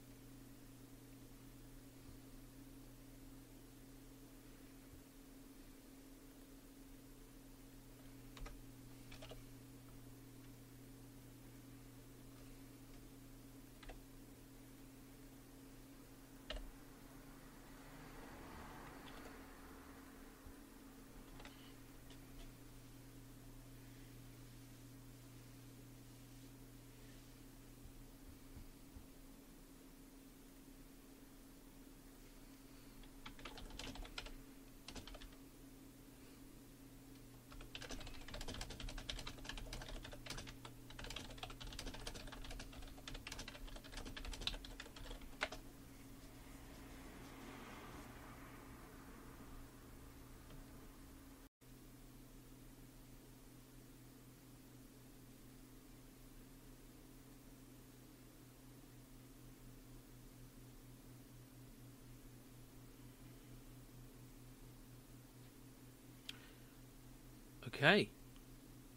Okay.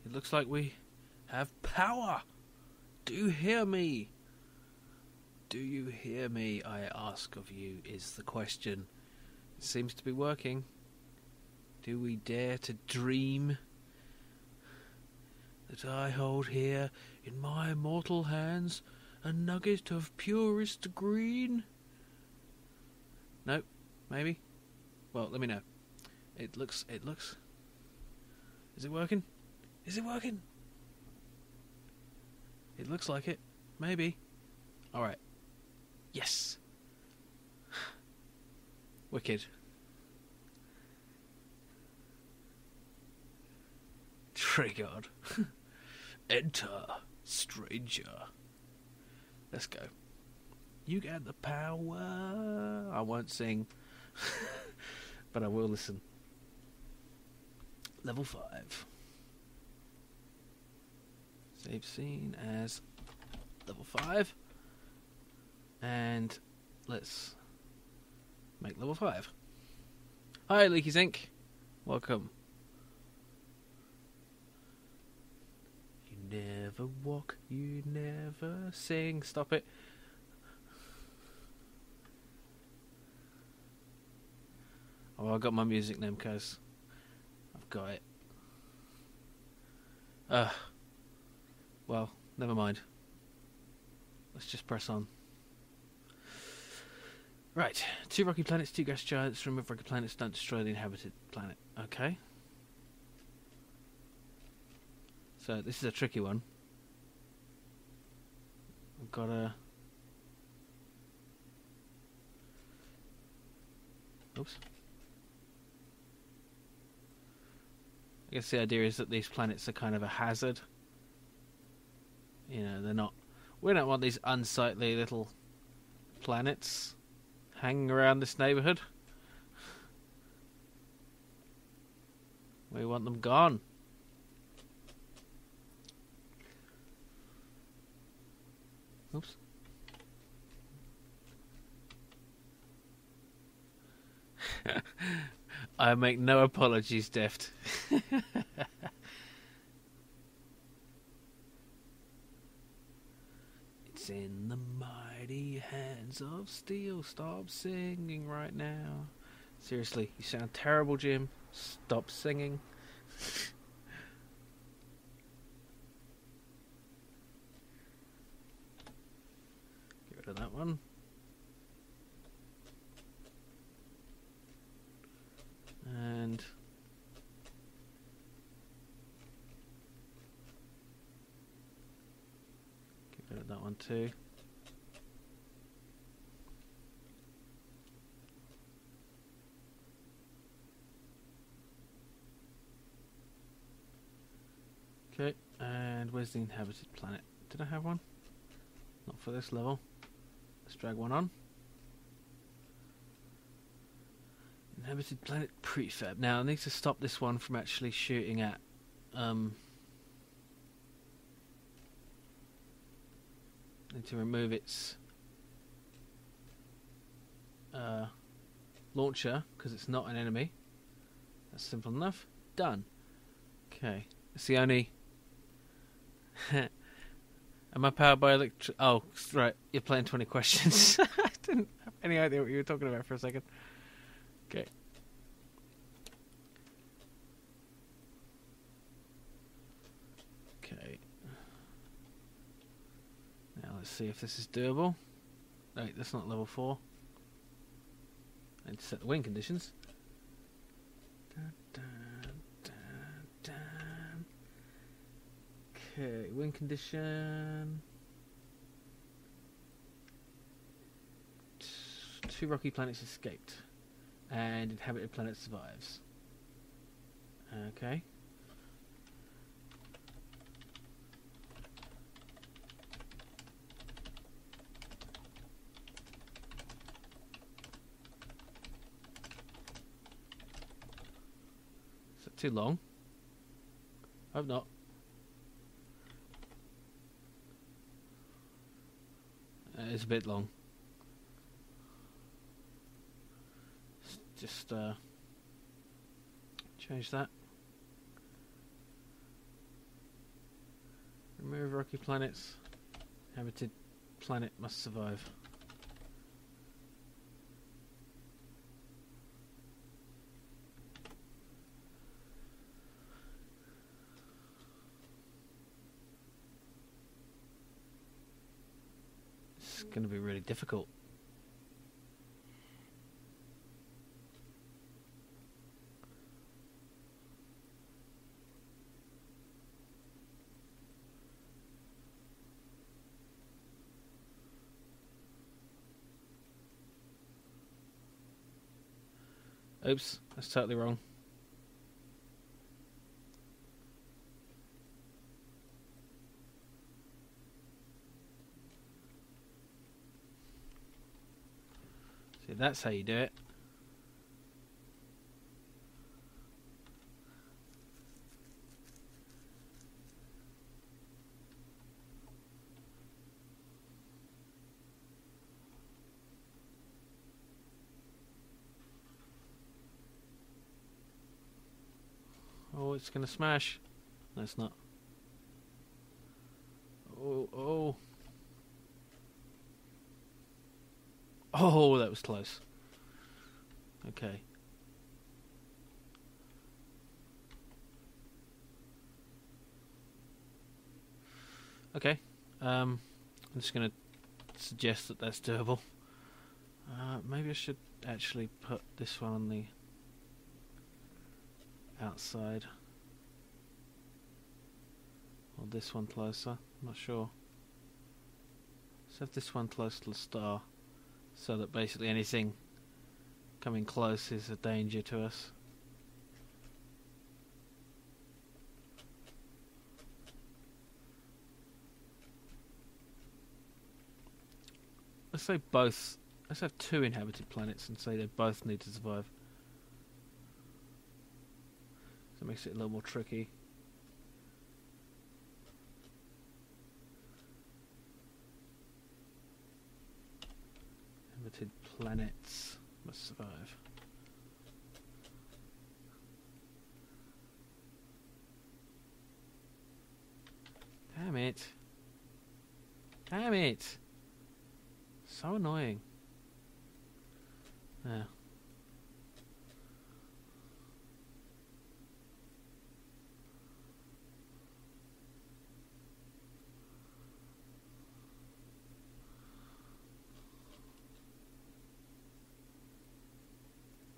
It looks like we have power. Do you hear me? Do you hear me, I ask of you, is the question. It seems to be working. Do we dare to dream that I hold here in my mortal hands a nugget of purest green? Nope. Maybe? Well, let me know. It looks... Is it working? Is it working? It looks like it. Maybe. Alright. Yes. Wicked. Triggered. Enter, stranger. Let's go. You got the power. I won't sing. But I will listen. Level 5. Save scene as level 5. And let's make level 5. Hi, Leaky Zinc. Welcome. You never walk, you never sing. Stop it. Oh, I got my music name, cuz. I've got it. Well, never mind. Let's just press on. Right. 2 rocky planets, 2 gas giants. Remove rocky planets, don't destroy the inhabited planet. Okay. So, this is a tricky one. I've got to... Oops. I guess the idea is that these planets are kind of a hazard. You know, they're not... We don't want these unsightly little planets hanging around this neighbourhood. We want them gone. Oops. I make no apologies, Deft. It's in the mighty hands of steel. Stop singing right now. Seriously, you sound terrible, Jim. Stop singing. Get rid of that one. And get rid of that one too. Okay, and where's the inhabited planet? Did I have one? Not for this level. Let's drag one on. Inhabited planet prefab. Now I need to stop this one from actually shooting at need to remove its launcher because it's not an enemy. That's simple enough. Done. Okay. It's the only Am I powered by electric? Oh, right. You're playing 20 questions. I didn't have any idea what you were talking about for a second. Okay. Okay. Now let's see if this is doable. Wait, that's not level 4. I need to set the win conditions. Dun, dun, dun, dun. Okay, win condition. 2 rocky planets escaped, and inhabited planet survives. Okay. Is that too long? Hope not. It's a bit long. Just change that. Remove rocky planets. Inhabited planet must survive. It's going to be really difficult. Oops, that's totally wrong. See, that's how you do it. Oh, it's gonna smash. No, it's not. Oh, oh. Oh, that was close. Okay. Okay. I'm just gonna suggest that that's doable. Maybe I should actually put this one on the outside. Or this one closer. I'm not sure. Let's have this one close to the star, so that basically anything coming close is a danger to us. Let's say both. Let's have 2 inhabited planets and say they both need to survive. So it makes it a little more tricky. Inhabited planets must survive. Damn it. Damn it. So annoying. Yeah.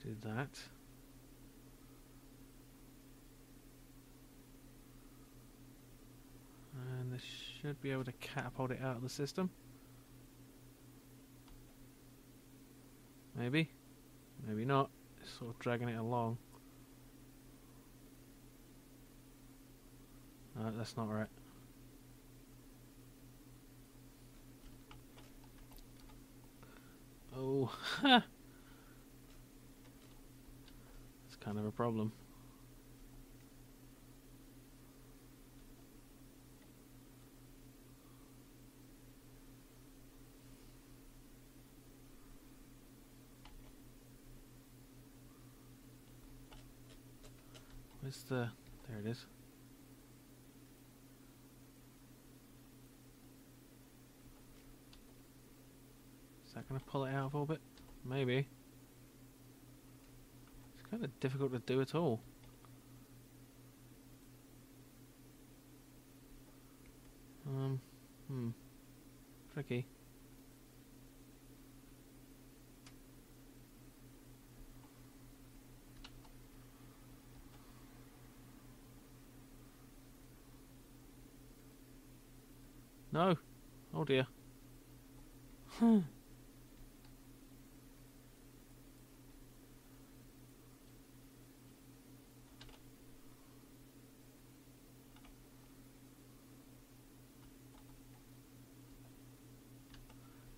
Do that. And this should be able to catapult it out of the system. Maybe. Maybe not. It's sort of dragging it along. No, that's not right. Oh, ha! It's kind of a problem. Where's the... There it is. Can I pull it out of orbit? Maybe. It's kind of difficult to do at all. Tricky. No. Oh dear. I'm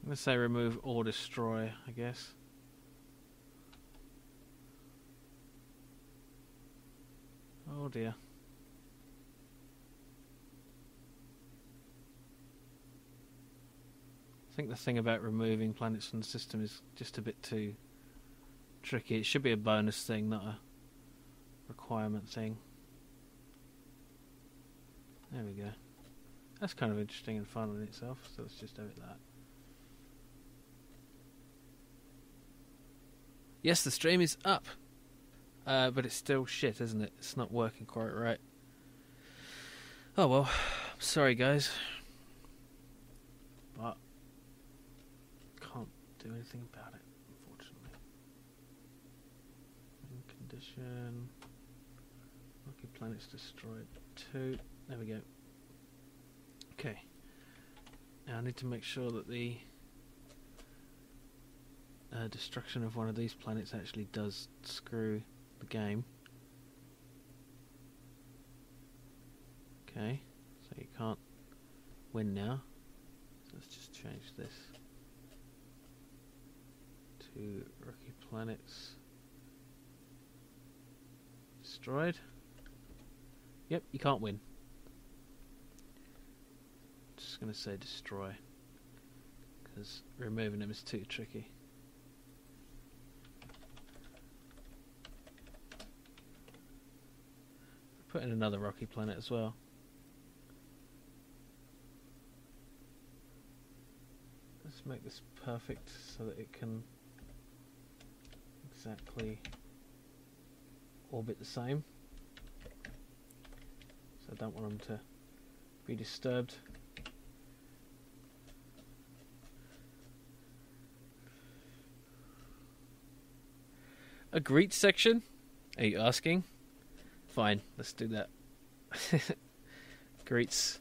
going to say remove or destroy, I guess. Oh dear. I think the thing about removing planets from the system is just a bit too tricky. It should be a bonus thing, not a requirement thing. There we go. That's kind of interesting and fun in itself, so let's just do it that. Yes, the stream is up, but it's still shit, isn't it? It's not working quite right. Oh well, sorry guys, but can't do anything about it, unfortunately. In condition, lucky planets destroyed 2. There we go. Okay. Now I need to make sure that the destruction of one of these planets actually does screw the game. Okay, so you can't win now. So let's just change this to rocky planets destroyed. Yep, you can't win. Just going to say destroy, because removing them is too tricky. Put in another rocky planet as well. Let's make this perfect so that it can exactly orbit the same. So I don't want them to be disturbed. A greet section? Are you asking? Fine, let's do that. Greets.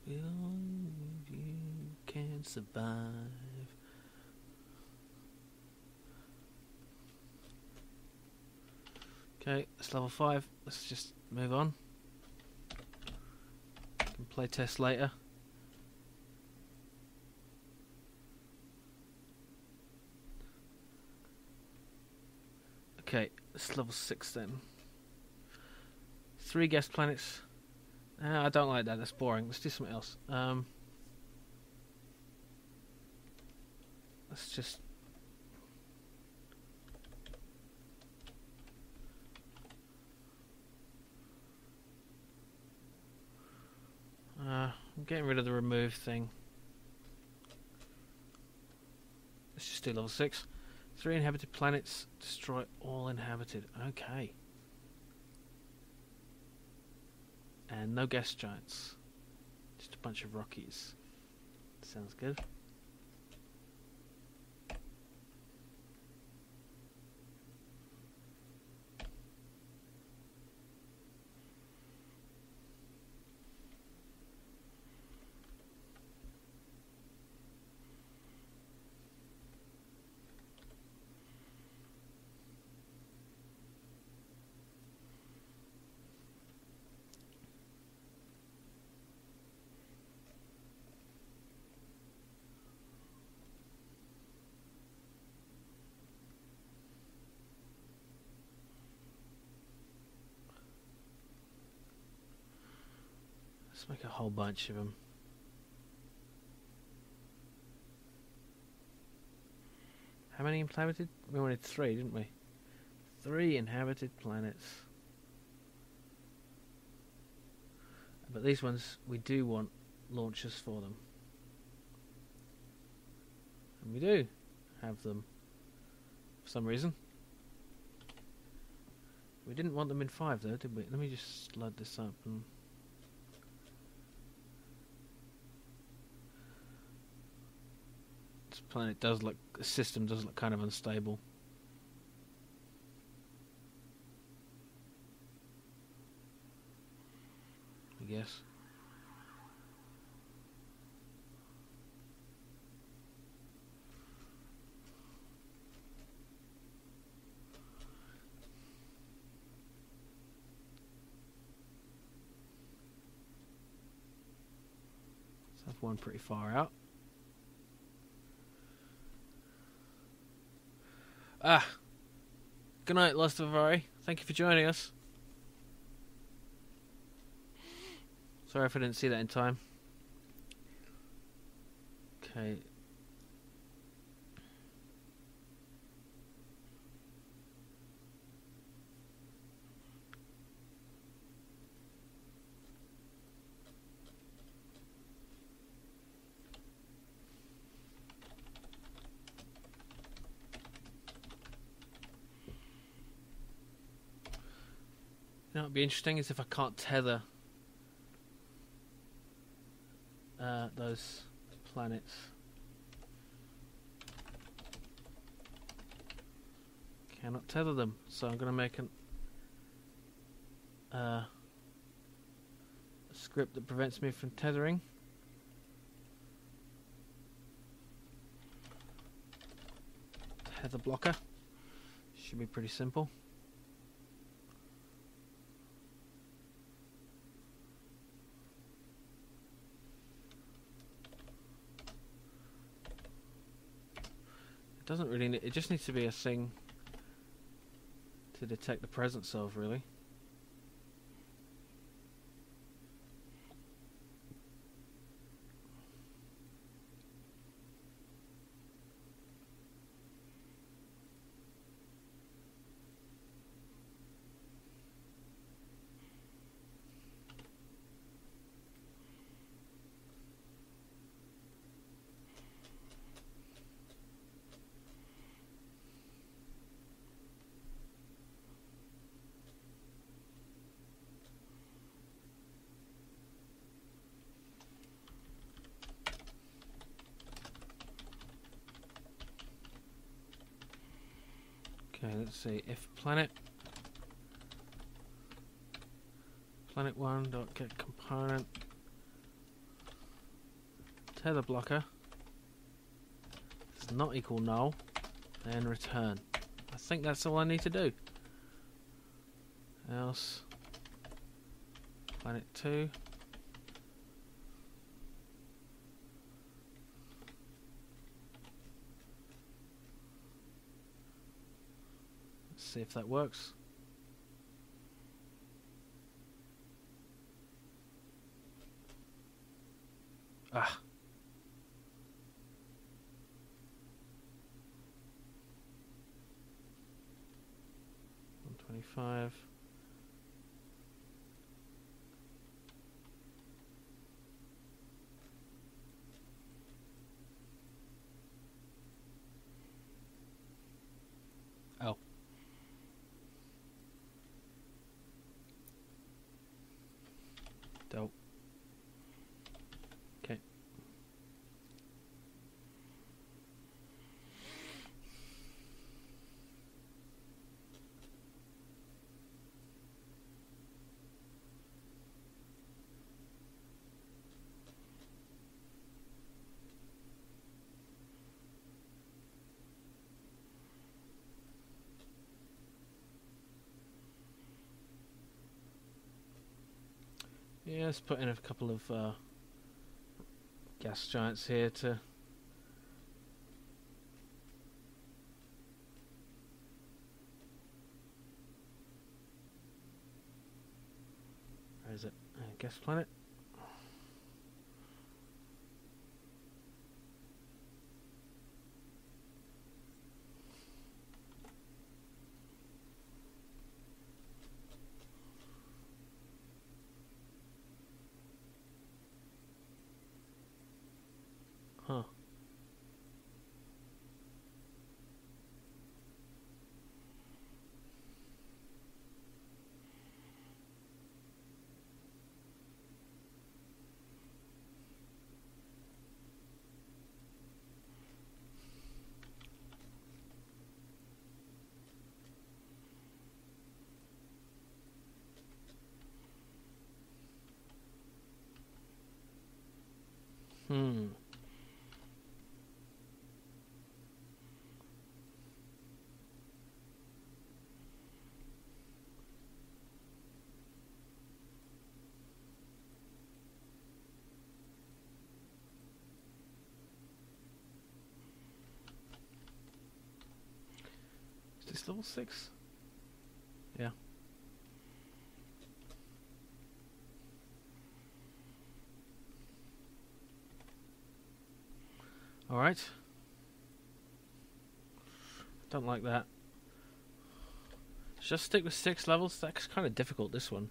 You can survive. Okay, it's level 5. Let's just move on. Can play test later. Okay, it's level 6 then. 3 guest planets. I don't like that, that's boring. Let's do something else. Let's just... I'm getting rid of the remove thing. Let's just do level 6. 3 inhabited planets. Destroy all inhabited. Okay. And no gas giants. Just a bunch of Rockies. Sounds good. Let's make a whole bunch of them. How many inhabited? We wanted 3, didn't we? 3 inhabited planets. But these ones, we do want launchers for them. And we do have them. For some reason. We didn't want them in 5 though, did we? Let me just load this up and... This planet does look... The system does look kind of unstable. I guess. Let's have one pretty far out. Good night, Lost of Vari. Thank you for joining us. Sorry if I didn't see that in time. Okay. You know what would be interesting is if I can't tether those planets. Cannot tether them, so I'm going to make a script that prevents me from tethering. Tether blocker. Should be pretty simple. It doesn't really need, it just needs to be a thing to detect the presence of, really. Okay, let's see. If planet 1 dot get component tether blocker does not equal null, then return. I think that's all I need to do. else. Planet 2. Let's see if that works. Ah. 125. Oh. Dope. Okay. Yeah, let's put in a couple of gas giants here to... Where is it? Gas planet. Huh. Hmm. Is this level 6? Yeah. Alright. Don't like that. Just stick with 6 levels? That's kind of difficult, this one.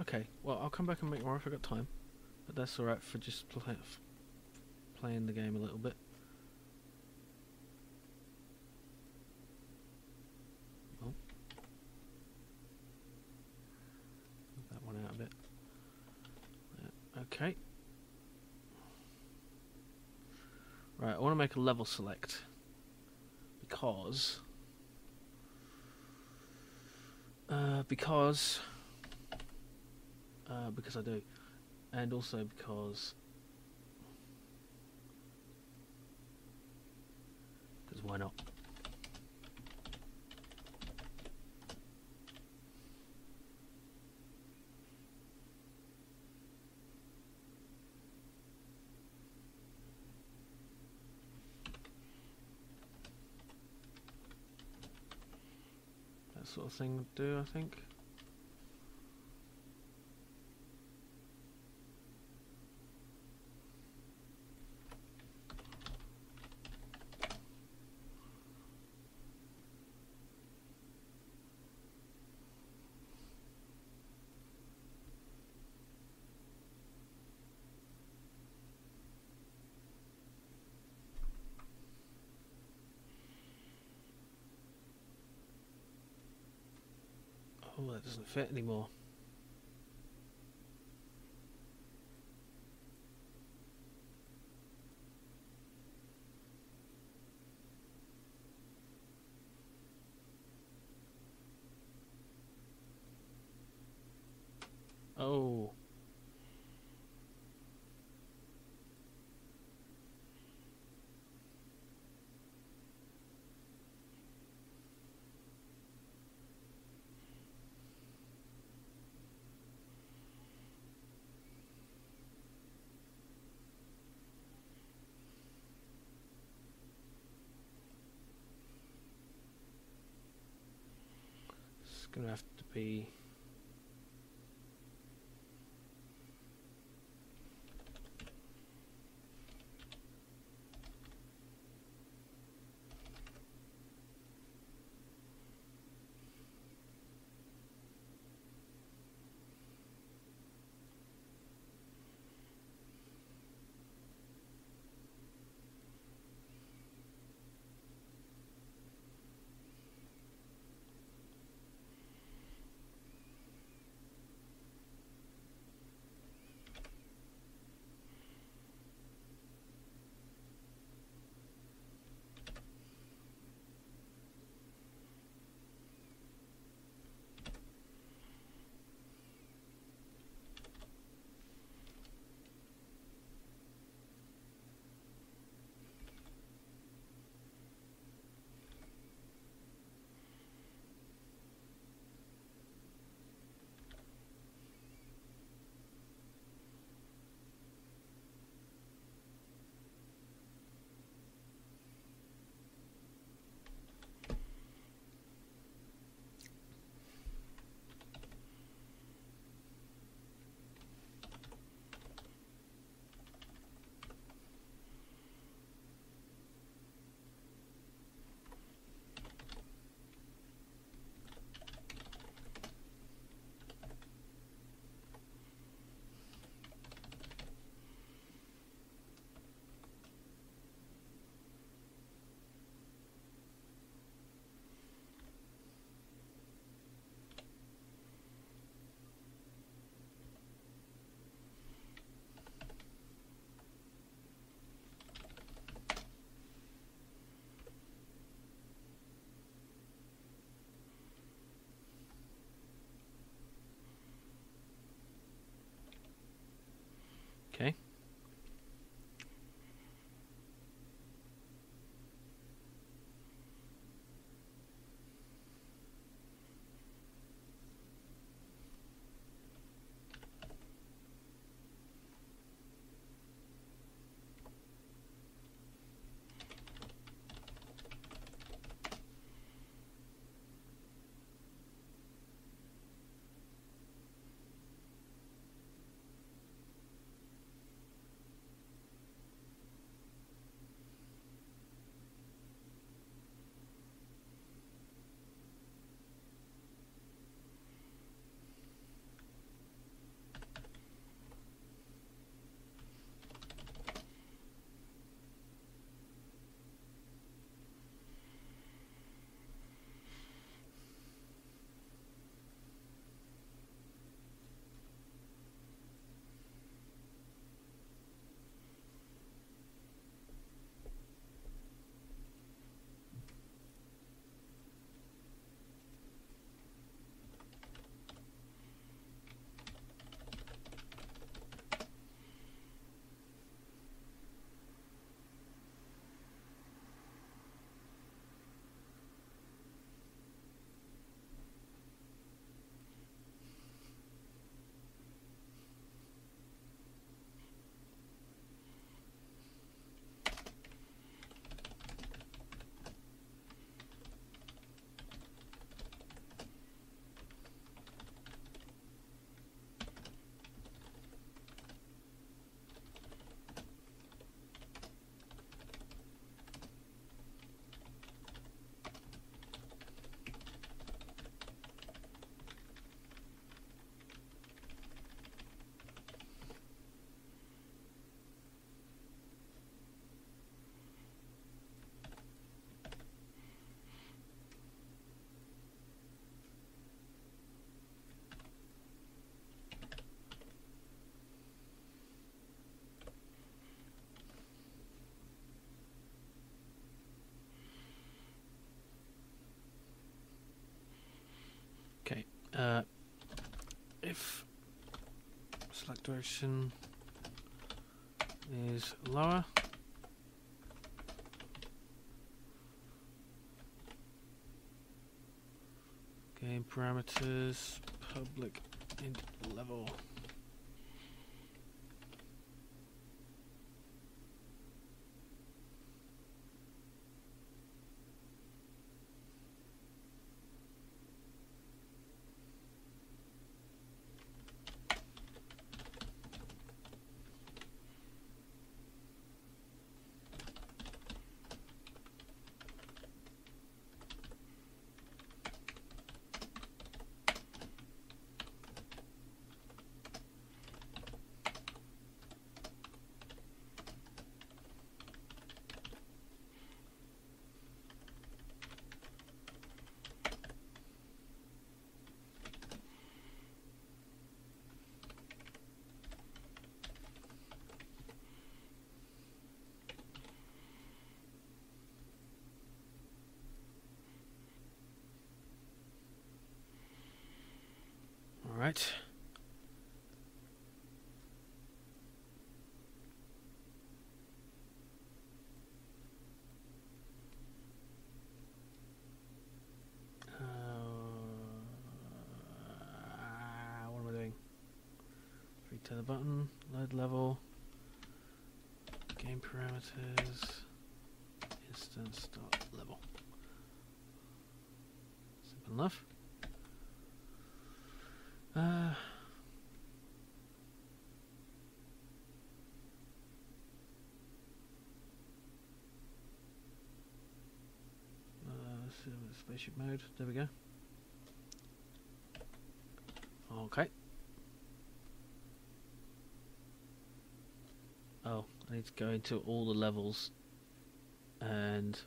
Okay, well, I'll come back and make more if I've got time. But that's alright for just playing the game a little bit. Oh. Move that one out a bit. Yeah, okay. Right, I want to make a level select. Because I do, and also because why not? That sort of thing would do, I think. Oh, that doesn't fit anymore. Oh. Gonna have to be. Okay. Okay. If select direction is lower, game parameters, public int level. Alright. What am I doing? 3 to the button, load level, game parameters, instance dot level. Simple enough. Spaceship mode, there we go. Okay. Oh, I need to go into all the levels and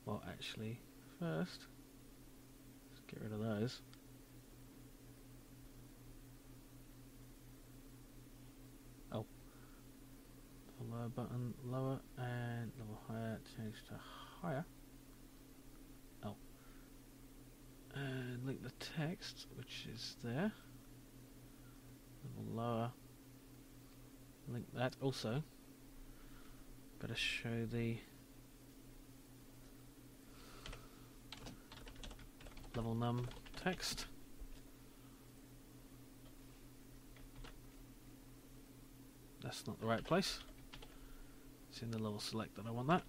well, actually first let's get rid of those. Oh, lower button, lower, and level higher, change to higher. Oh, and link the text, which is there. Level lower, link that also. Better show the level num text. That's not the right place. It's in the level select that I want that.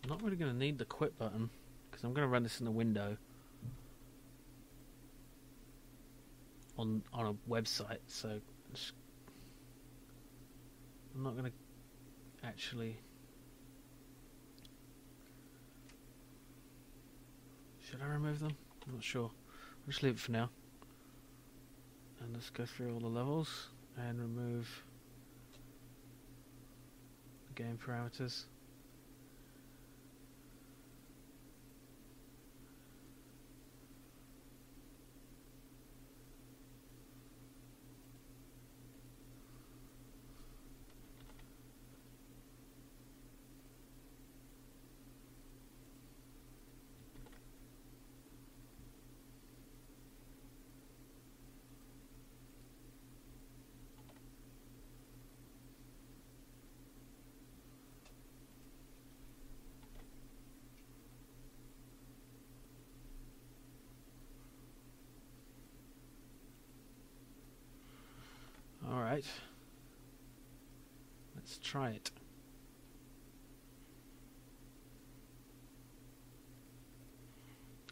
I'm not really going to need the quit button because I'm going to run this in a window on a website, so I'm not going to actually. Should I remove them? I'm not sure. I'll just leave it for now. And let's go through all the levels and remove the game parameters. Alright, let's try it.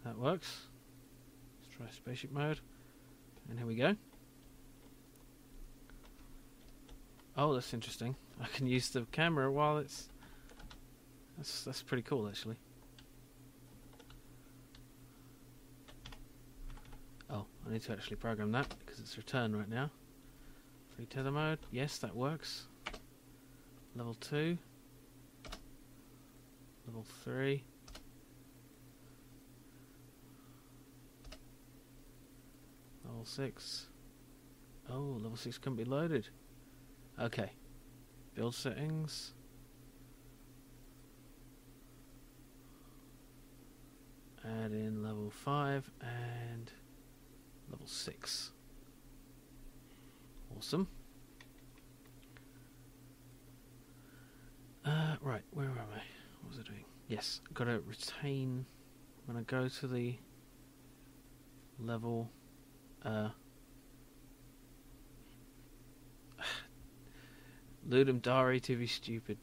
That works. Let's try spaceship mode, and here we go. Oh, that's interesting. I can use the camera while it's... That's pretty cool, actually. Oh, I need to actually program that, because it's return right now. 3 tether mode, yes, that works. Level 2. Level 3. Level 6. Oh, level 6 can be loaded. Okay. Build settings. Add in level 5 and level 6. Awesome. Right, where am I? What was I doing? Yes, got to retain. When I go to the level, Ludum Dare to be stupid.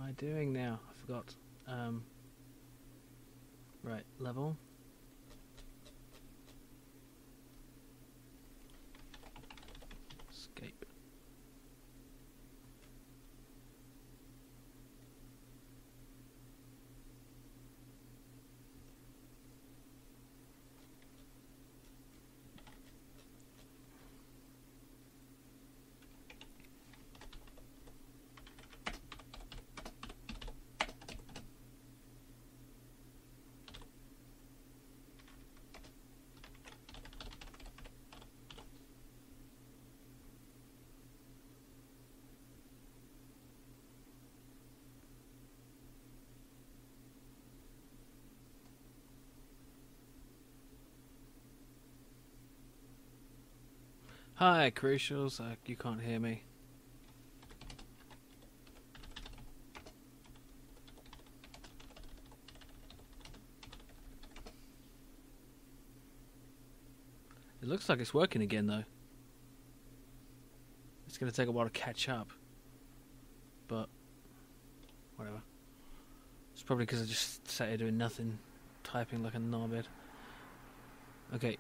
I doing now? I forgot. Right, level. Escape. Hi, Crucials. You can't hear me. It looks like it's working again, though. It's going to take a while to catch up. But, whatever. It's probably because I just sat here doing nothing, typing like a knobhead. Okay.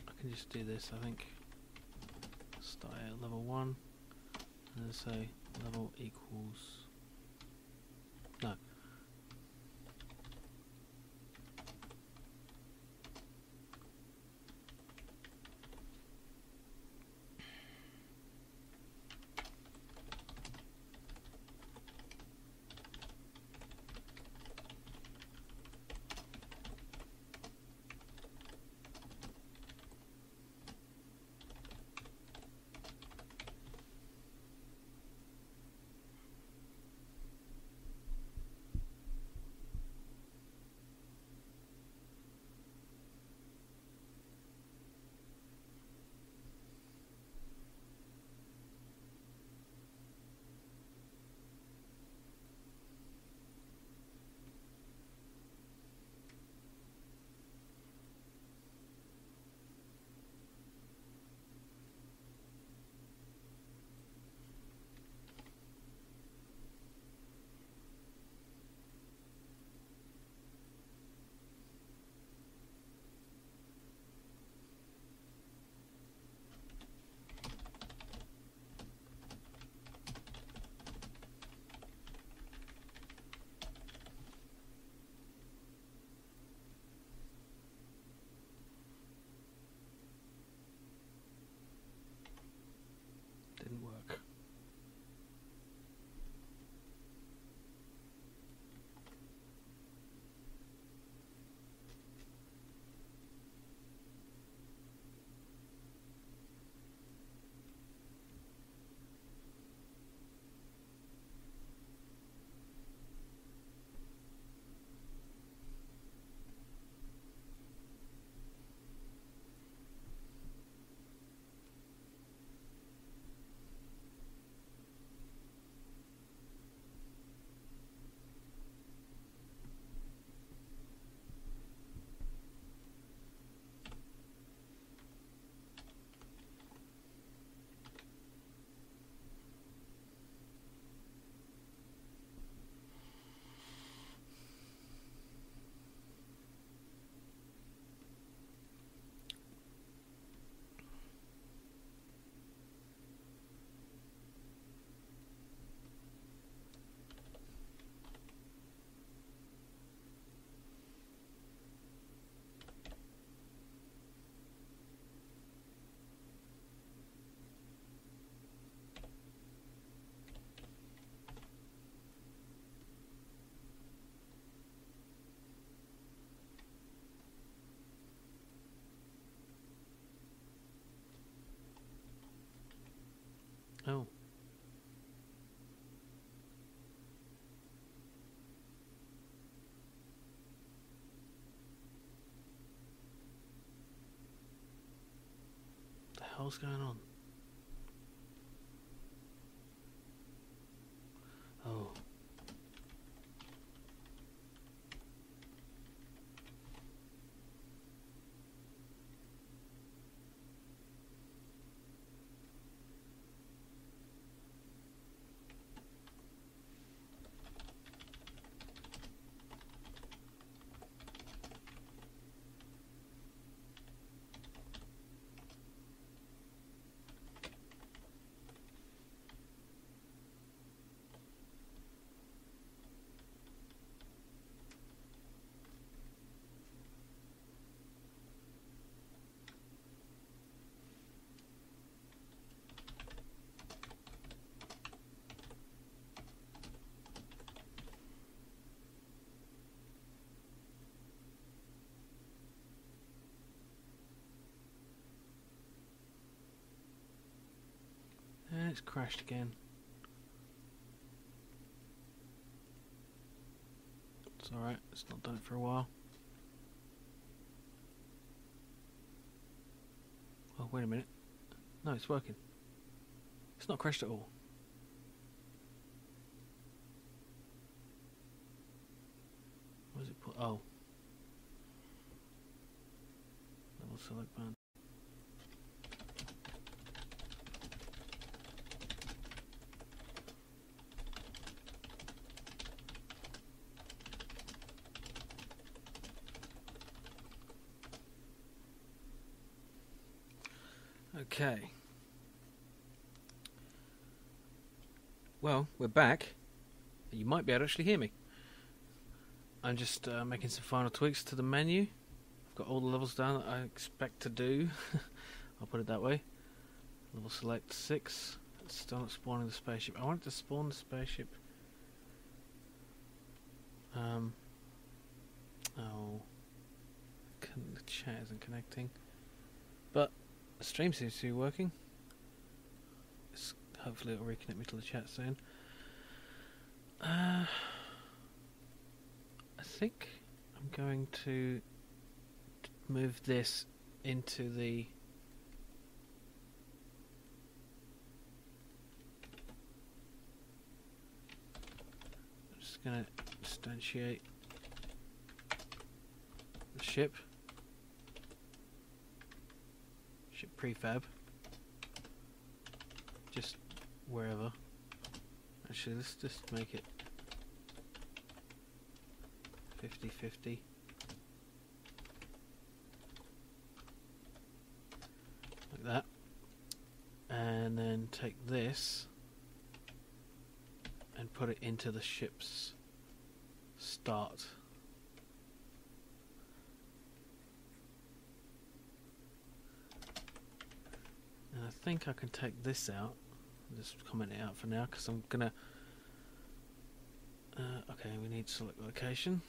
I can just do this, I think. Start at level 1, and then say level equals... No. hell's going on? Oh. And it's crashed again. It's alright, it's not done it for a while. Oh, wait a minute. No, it's working. It's not crashed at all. What does it put? Oh. Level select button. Okay. Well, we're back. You might be able to actually hear me. I'm just making some final tweaks to the menu. I've got all the levels down that I expect to do. I'll put it that way. Level select 6. It's still not spawning the spaceship. I want it to spawn the spaceship. Oh. The chat isn't connecting. But the stream seems to be working. Hopefully it'll reconnect me to the chat soon. I think I'm going to move this into the... I'm just going to instantiate the ship prefab. Just wherever. Actually, let's just make it 50-50. Like that. And then take this and put it into the ship's start. And I think I can take this out. I'll just comment it out for now because I'm gonna... okay, we need to select location.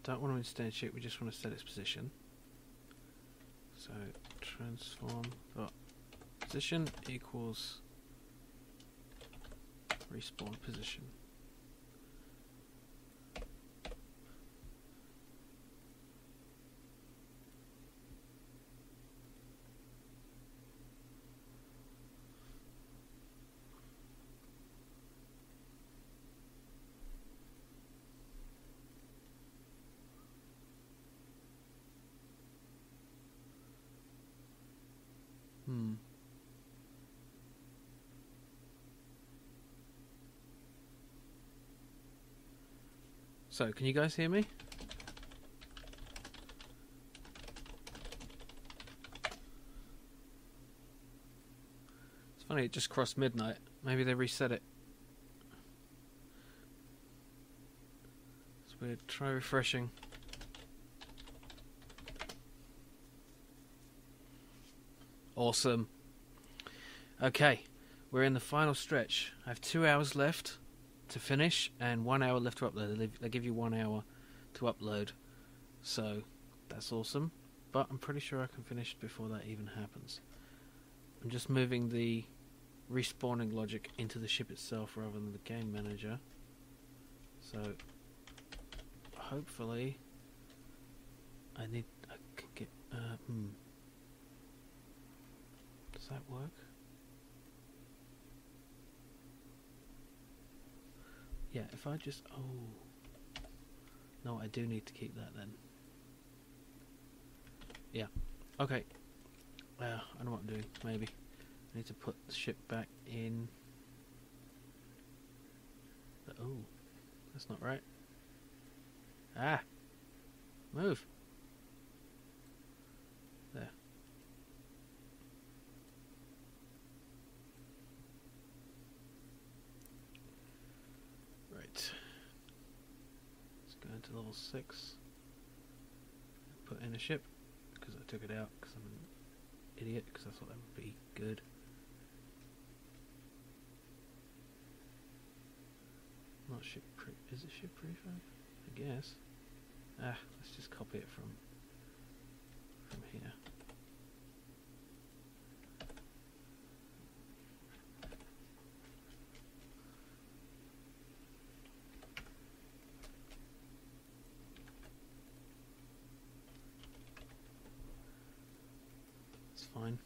Don't want to instantiate, we just want to set its position. So transform dot position equals respawn position. So, can you guys hear me? It's funny, it just crossed midnight. Maybe they reset it. It's weird. Try refreshing. Awesome. Okay, we're in the final stretch. I have 2 hours left to finish and 1 hour left to upload. They give you 1 hour to upload, so that's awesome. But I'm pretty sure I can finish before that even happens. I'm just moving the respawning logic into the ship itself rather than the game manager. So hopefully I could get does that work? Yeah, if I just no, I do need to keep that then. Yeah. Okay. I know what I'm doing. Maybe I need to put the ship back in. Oh, that's not right. Ah, move. There. Right. Let's go into level 6. Put in a ship because I took it out because I'm an idiot, because I thought that would be good. Not ship is it ship prefab? I guess. Let's just copy it from here. It's fine.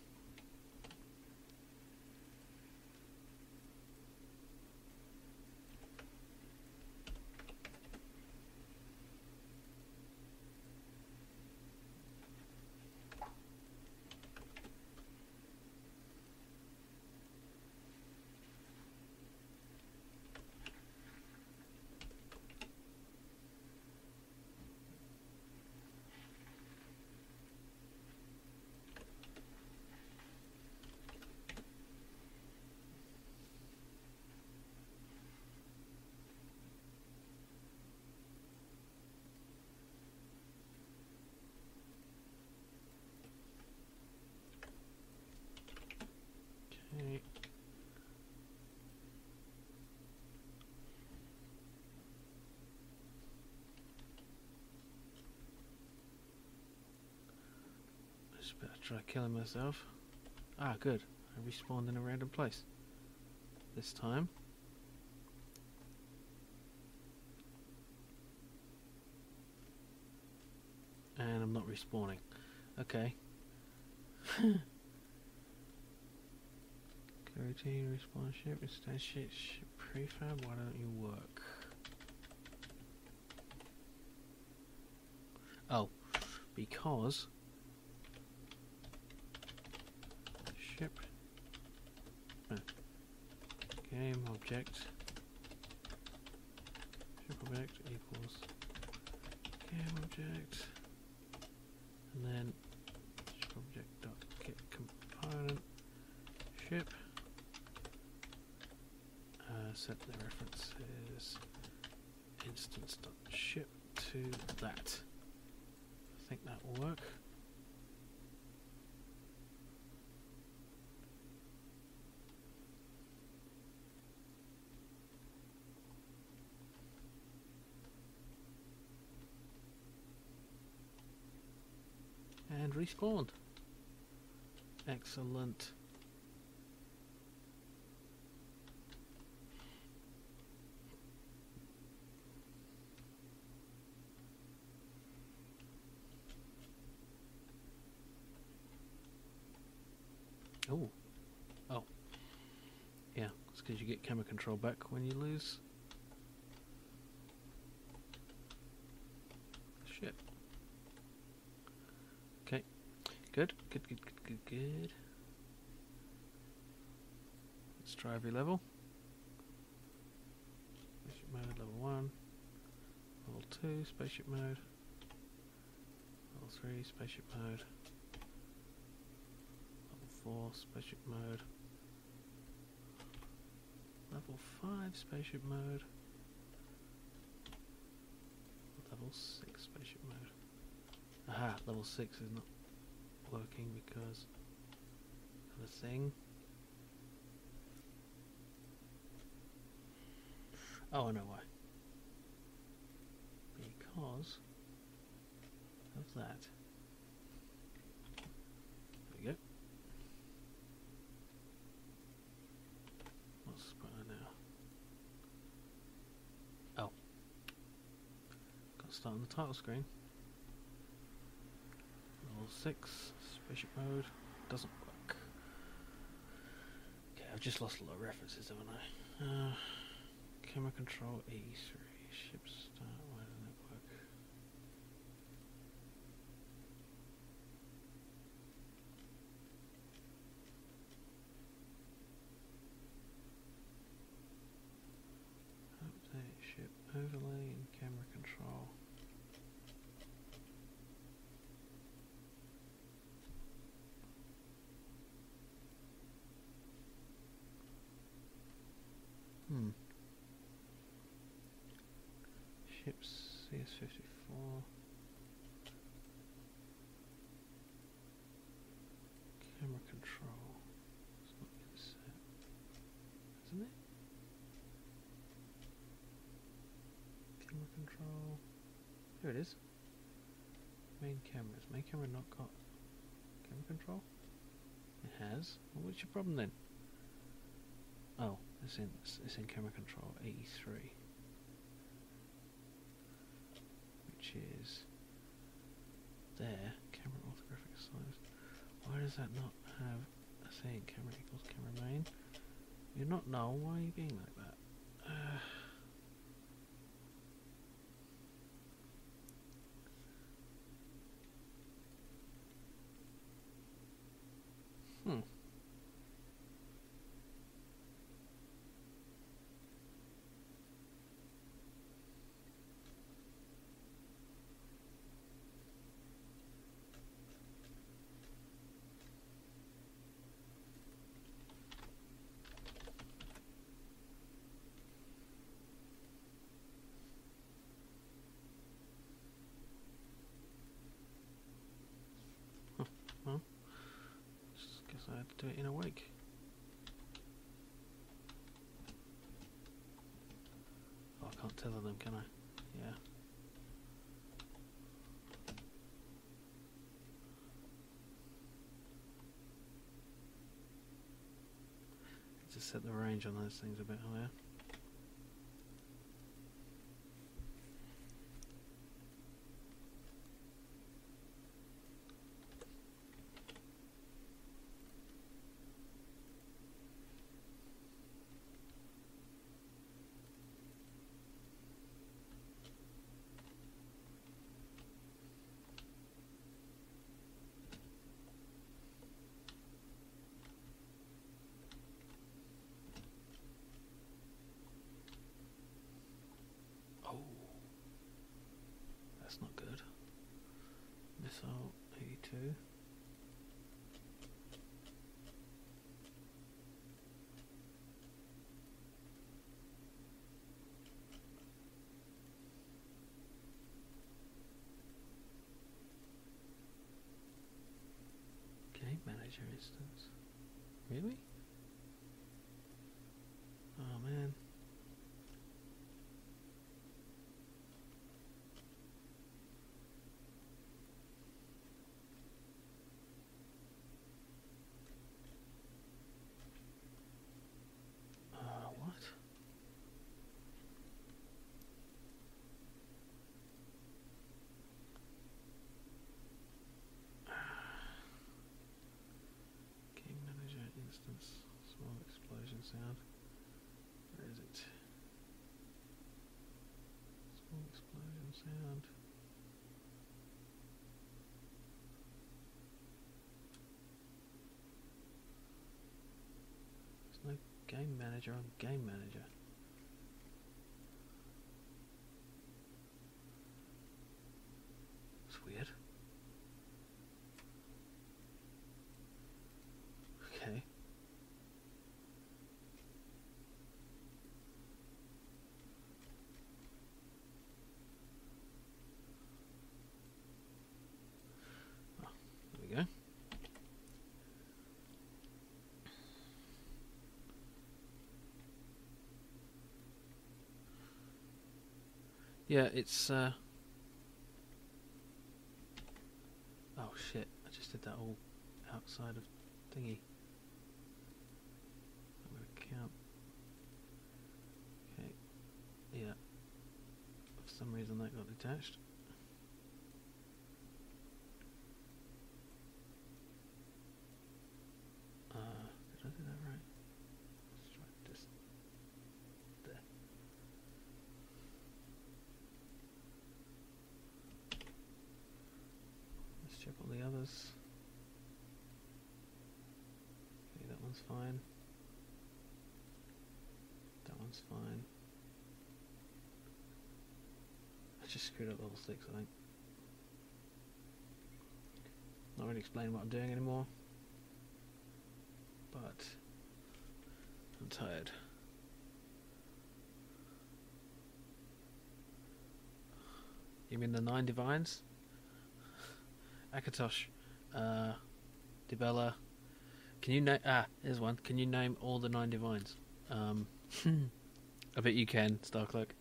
Okay. Just better try killing myself. Ah, good. I respawned in a random place. This time. And I'm not respawning. Okay. Routine, respawn ship, instantiate ship prefab, why don't you work? Oh, because ship game object ship object equals game object, and then ship object dot get component ship. Set the references instance.ship to that. I think that will work. And respawned. Excellent. Oh, yeah, it's because you get camera control back when you lose shit. Okay, good. Let's try every level. Spaceship mode, level 1, level 2, spaceship mode, level 3, spaceship mode, 4 spaceship mode, level 5 spaceship mode, level 6 spaceship mode. Aha, level 6 is not working because of a thing. Oh, I know why. Because of that. There we go. start on the title screen. Level 6, spaceship mode, doesn't work. Okay, I've just lost a lot of references, haven't I? Camera control E3, ship start, why doesn't it work? Update ship overlay and camera control. Ships CS54. Camera control. It's not been set, isn't it? Camera control. Here it is. Main cameras. Main camera not got camera control? It has. Well, what's your problem then? Oh, it's in camera control 83. Which is there, camera orthographic size. Why does that not have a saying camera equals camera main? You're not null, why are you being like that? Well, just guess I had to do it in a wake. Oh, I can't tether them, can I? Yeah. Just set the range on those things a bit higher. That's not good. Missile 82. Game manager instance. Really? Oh man. What? Game manager instance. Small explosion sound. Where is it? Small explosion sound. There's no game manager on game manager. It's weird. Okay. Oh, there we go. Yeah, it's oh shit, I just did that all outside of thingy. I'm gonna count. Okay. Yeah. For some reason that got detached. check all the others. Okay, that one's fine. That one's fine. I just screwed up level 6, I think. Not really explaining what I'm doing anymore. But I'm tired. You mean the 9 divines? Akatosh, Dibella. Can you name? Here's one. Can you name all the 9 divines? I bet you can, Starclerk.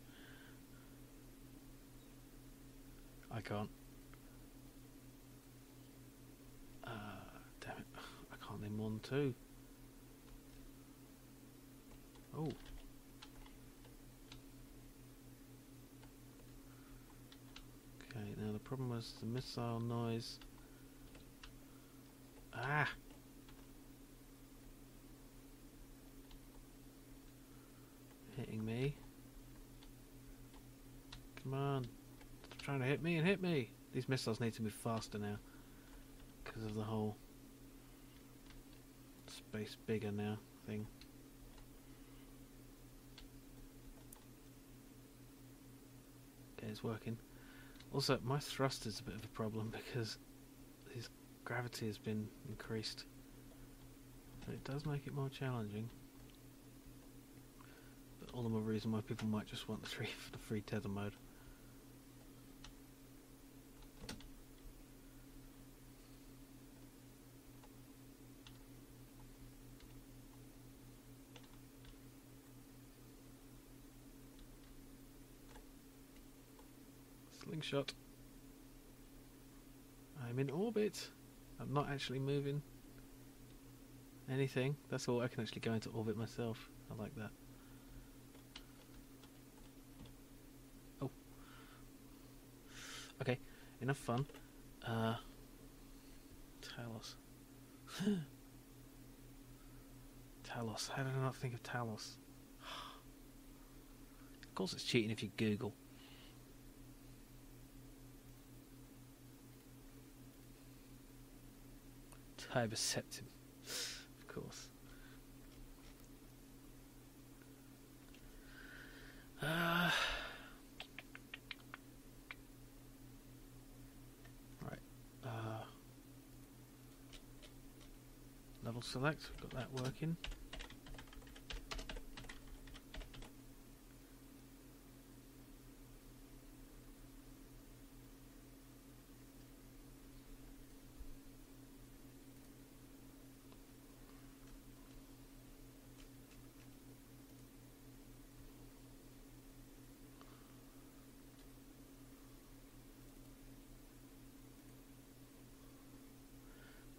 I can't. Damn it! I can't name more than 2. Oh. Okay, now the problem was the missile noise. Hitting me. Come on. Stop trying to hit me and hit me. These missiles need to move faster now. Because of the whole space bigger now thing. Okay, it's working. Also, my thrust is a bit of a problem because his gravity has been increased. So it does make it more challenging. But all the more reason why people might just want the free tether mode. Slingshot. I'm in orbit. I'm not actually moving anything. That's all. I can actually go into orbit myself. I like that. Oh. Okay. Enough fun. Talos. Talos. How did I not think of Talos? Of course it's cheating if you Google. Turboceptin, of course. Right. Level select. Got that working.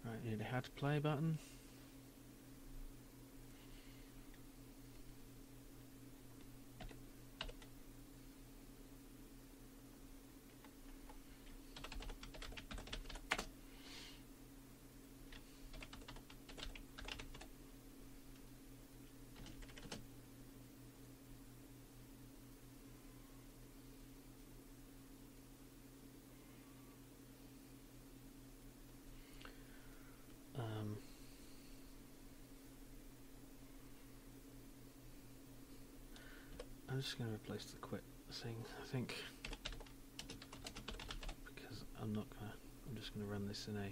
Right, need a how to play button. I'm just going to replace the quit thing, I think, because I'm just going to run this in a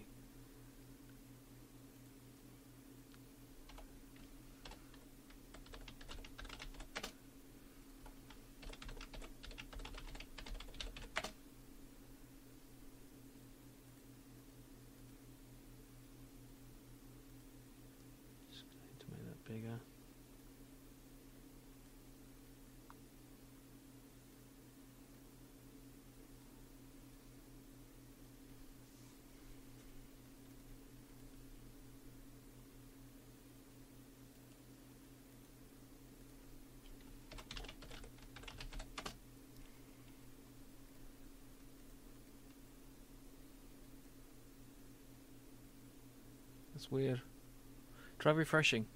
just going to make that bigger. That's weird. Try refreshing.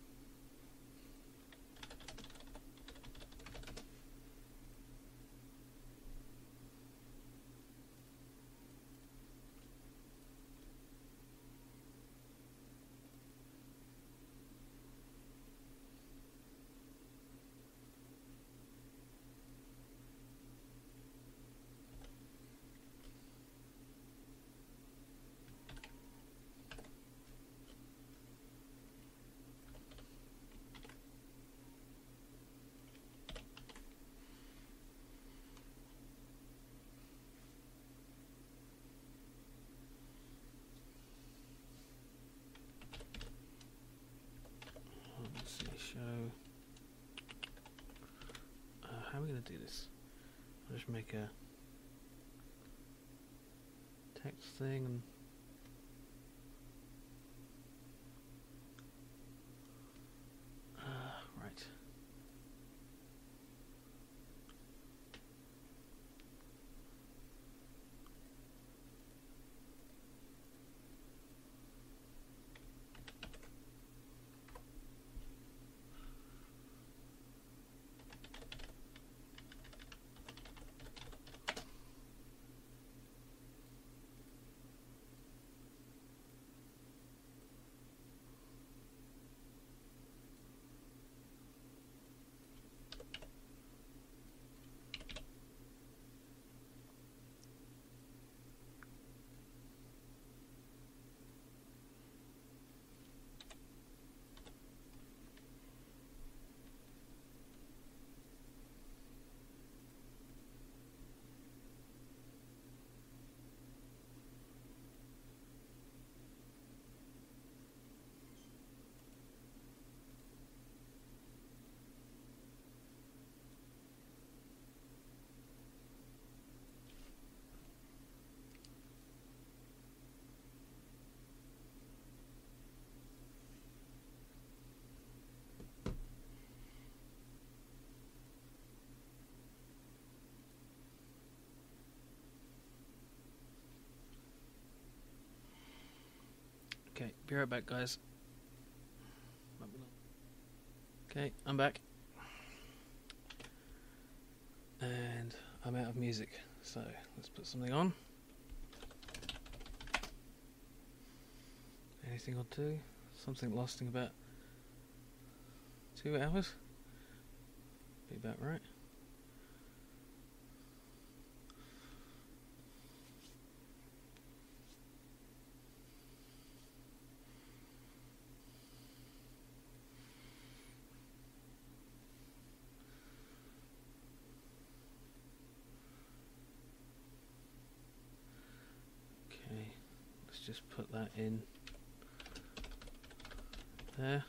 how are we going to do this? I'll just make a text thing and right. Okay, be right back, guys. Okay, I'm back. And I'm out of music, so let's put something on. Anything or two? Something lasting about 2 hours? Be about right. Okay, let's just put that in there.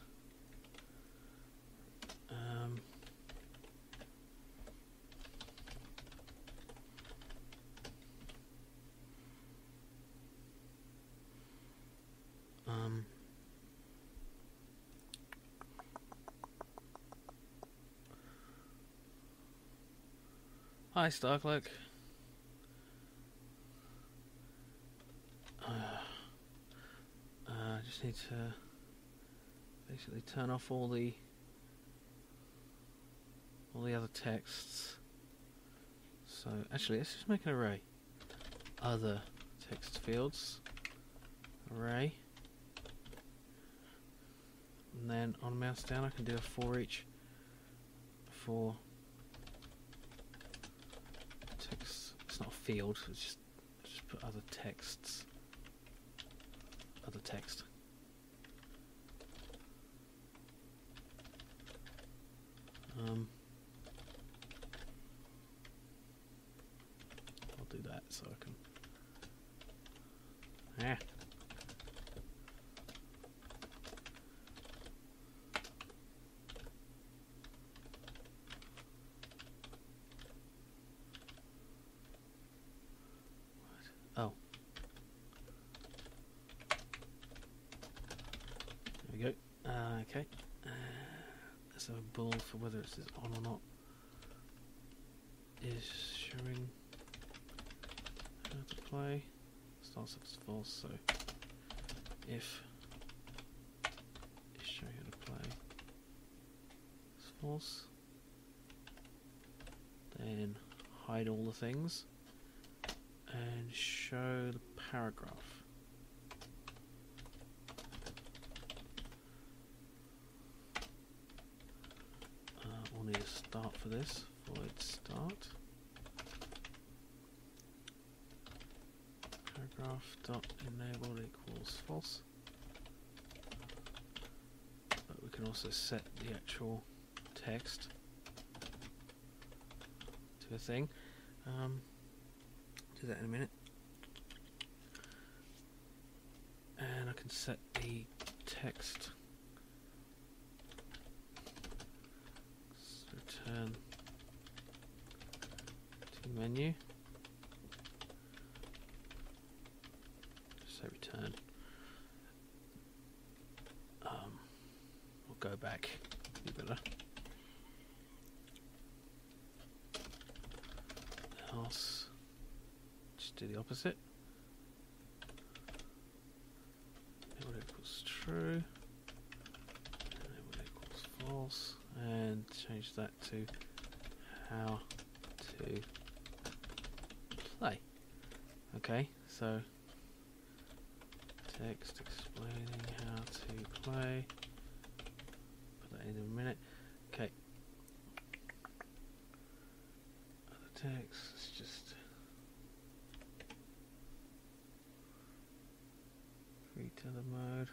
Hi, Starcloak. I just need to basically turn off all the other texts. So actually, let's just make an array. Other text fields. Array. And then on mouse down, I can do a for each for text. It's not a field. It's just put other texts. Other text. I'll do that so I can. Oh. There we go. Okay. Let's have a bool for whether it's on or not. Is showing how to play. Starts off as false, so if is showing how to play is false, then hide all the things and show the paragraph. We'll need a start for this. Void start. Paragraph dot enabled equals false. But we can also set the actual text to a thing. Do that in a minute. And I can set the text. Let's return menu. Just say return. We'll go back. Be better. Else. Just do the opposite. What equals true. And what equals false. And change that to how to play. Okay, so text explaining how to play. Put that in a minute. Okay. Other text, let's just free tether mode.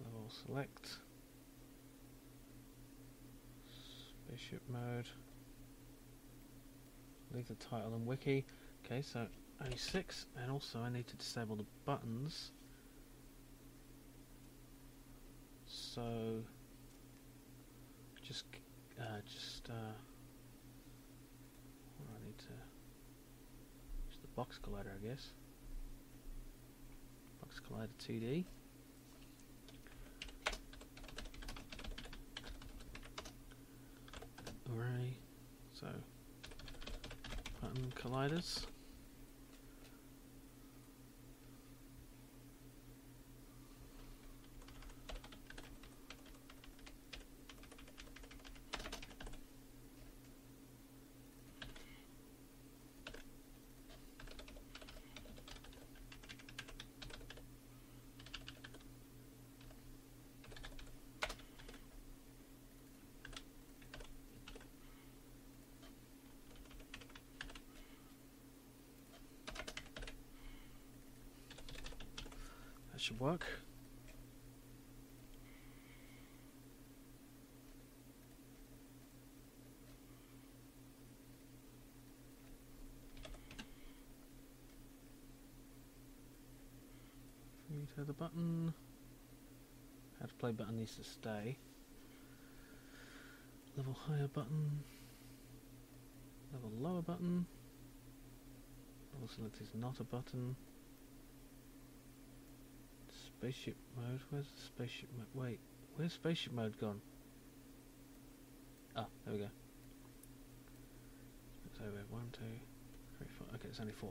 Level select, spaceship mode, leave the title and wiki. Okay, so only 6, and also I need to disable the buttons. So just what do I need to? Just the box collider, I guess. Box collider 2D. Array. So button colliders. That should work. Free to the button. How to play button needs to stay. Level higher button. Level lower button. Level select is not a button. Spaceship mode. Where's the spaceship mode? Wait, where's spaceship mode gone? Ah, there we go. So we have 1, 2, 3, 4. Okay, it's only 4.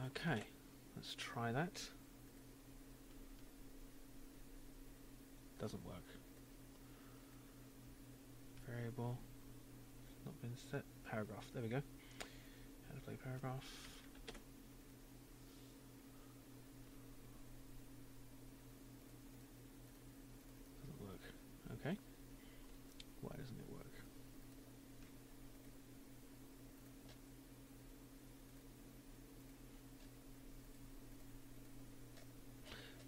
Okay, let's try that. Doesn't work. Variable. It's not been set. Paragraph. There we go. How to play paragraph. Doesn't work. Okay. Why doesn't it work?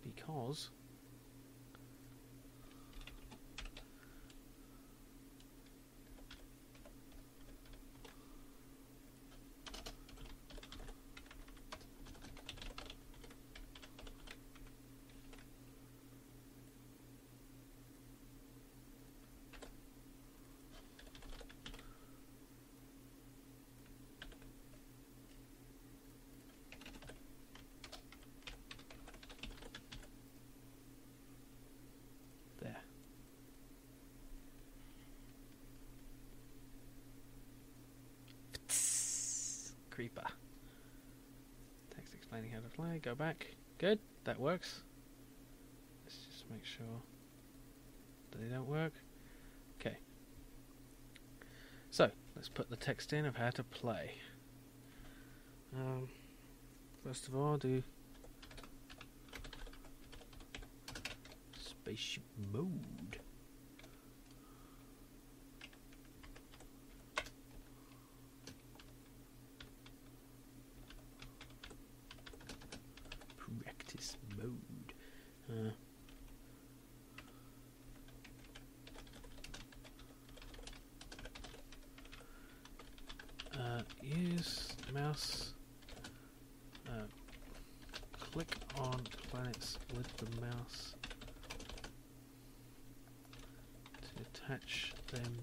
Because there. Creeper. Text explaining how to play. Go back. Good. That works. Let's just make sure that they don't work. Okay. So let's put the text in of how to play. First of all, do spaceship mode. Practice mode. use mouse. Click on planets with the mouse to attach them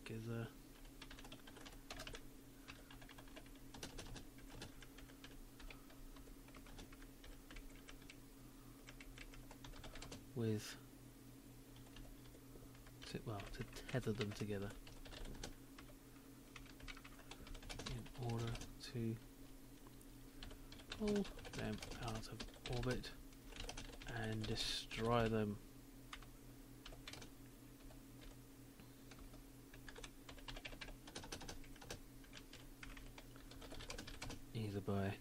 together. With to tether them together in order to pull them out of orbit and destroy them. Either by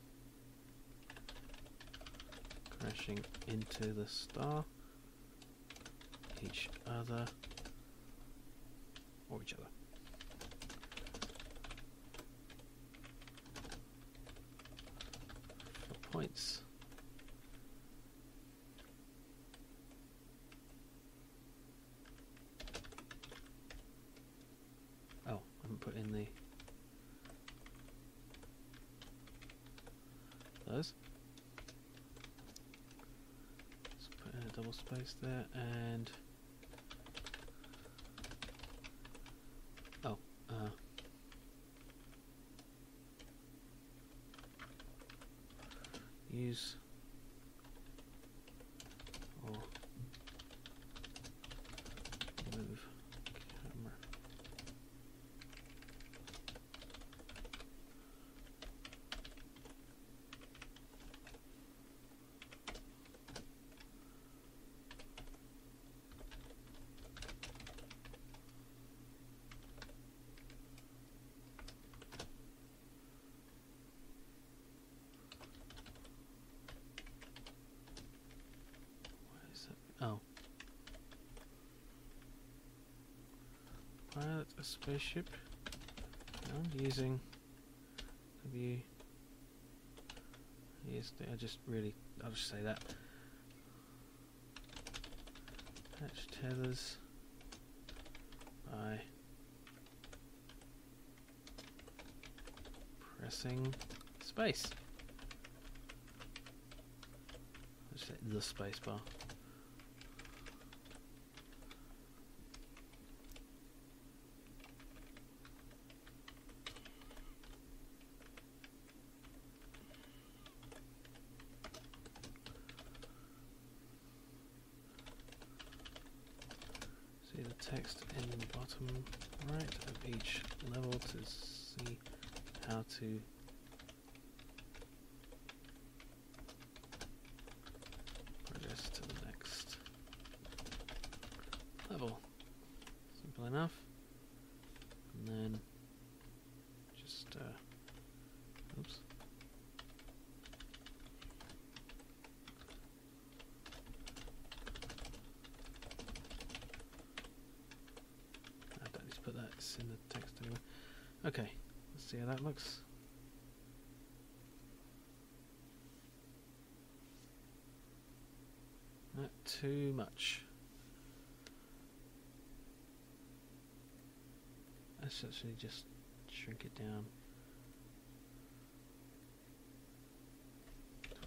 crashing into the star, each other, or each other. For points, oh, I haven't put in those. Let's put in a double space there, and use or move camera. Oh. Pilot a spaceship. I'm using W. Yes, I'll just say that. Attach tethers by pressing space. I'll just say the space bar. See the text in the bottom right of each level to see how to progress to the next level. Simple enough. And then just oops. Put that in the text anyway. Okay, let's see how that looks. Not too much. Let's actually just shrink it down.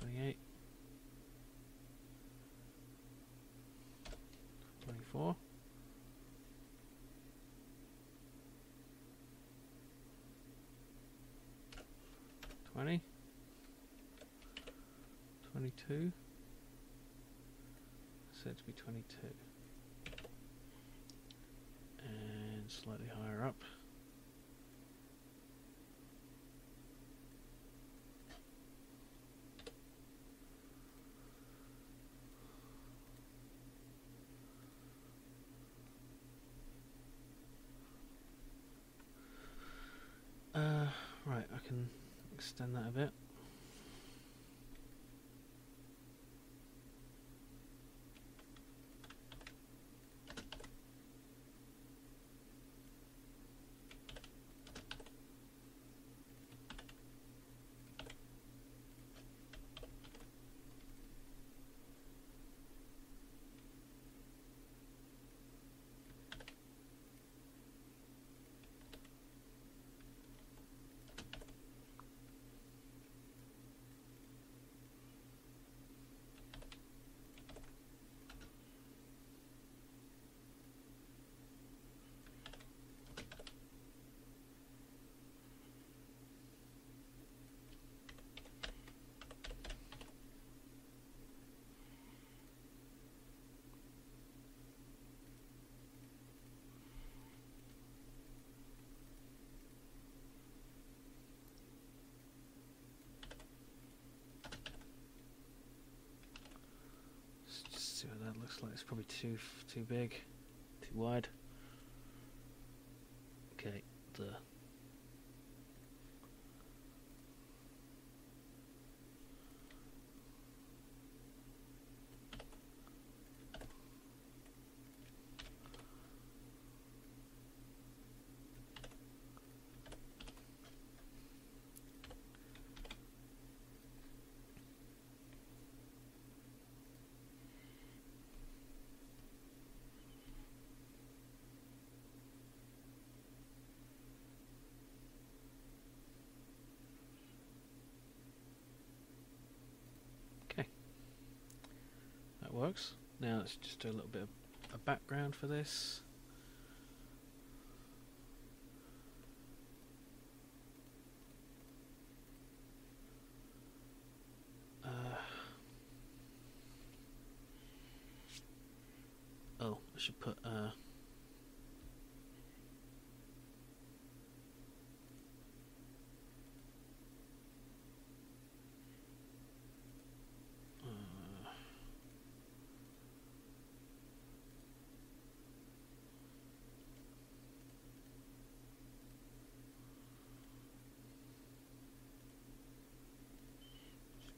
28. 24. 20, 22, said to be 22, and slightly higher up. Right, I can extend that a bit. Looks like it's probably too big, too wide. Okay, that works. Now let's just do a little bit of a background for this. Oh, I should put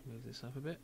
move this up a bit.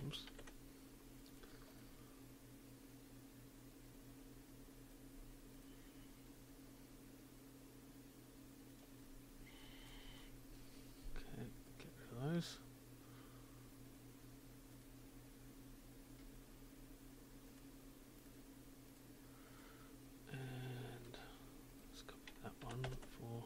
Oops. Okay, get rid of those. And let's copy that one for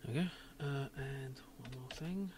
okay, and one more thing.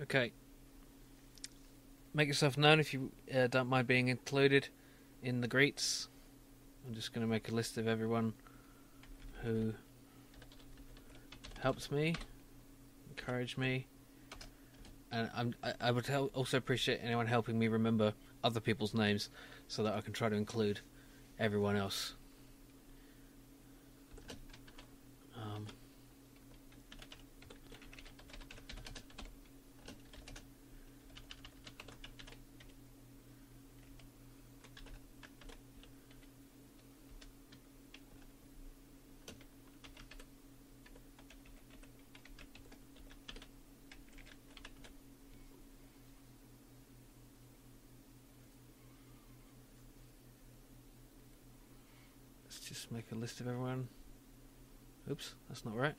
Okay. Make yourself known if you don't mind being included in the greets. I'm just going to make a list of everyone who helped me encourage me. And I would also appreciate anyone helping me remember other people's names so that I can try to include everyone else. Just make a list of everyone. Oops, that's not right.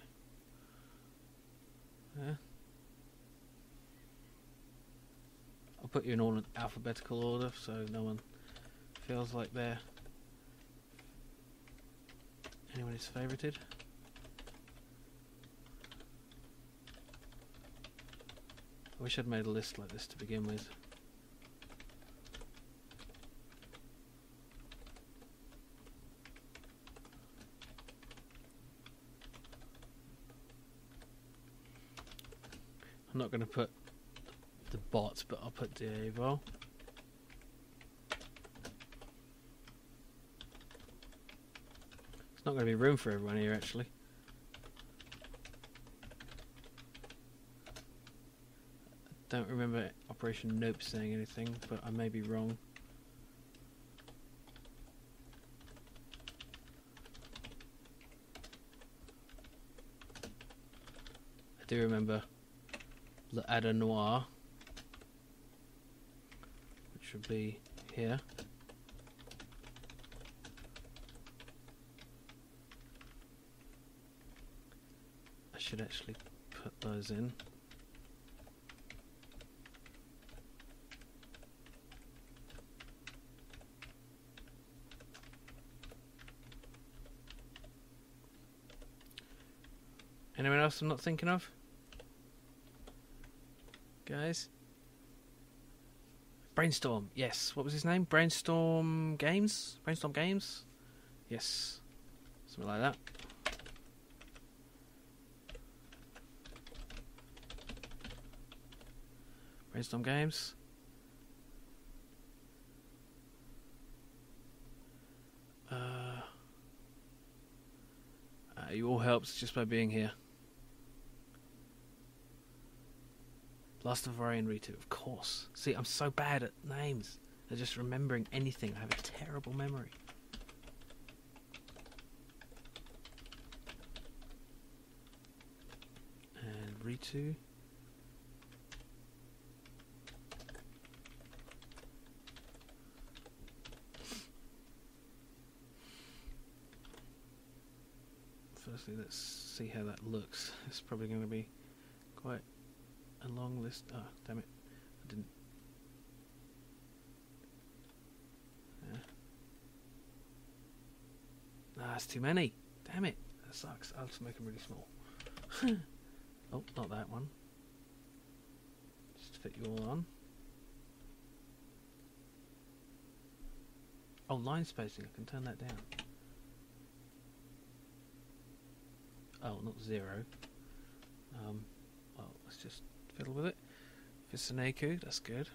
Yeah. I'll put you in all in alphabetical order so no one feels like anyone is favorited. I wish I'd made a list like this to begin with. I'm not going to put the bots, but I'll put Diavo. There's not going to be room for everyone here, actually. I don't remember Operation Nope saying anything, but I may be wrong. I do remember Le Ada Noir, which would be here. I should actually put those in. Anyone else I'm not thinking of? Guys? Brainstorm, yes. What was his name? Brainstorm Games? Brainstorm Games? Yes. Something like that. Brainstorm Games. You all helped just by being here. Last of Orion Ritu, of course. See, I'm so bad at names. At just remembering anything. I have a terrible memory. And Ritu. Firstly, let's see how that looks. It's probably going to be quite a long list. Ah, damn it. I didn't. Yeah. Ah, that's too many. Damn it. That sucks. I'll just make them really small. Oh, not that one. Just to fit you all on. Oh, line spacing. I can turn that down. Oh, not 0. Well, let's just fiddle with it. Visaneku, that's good.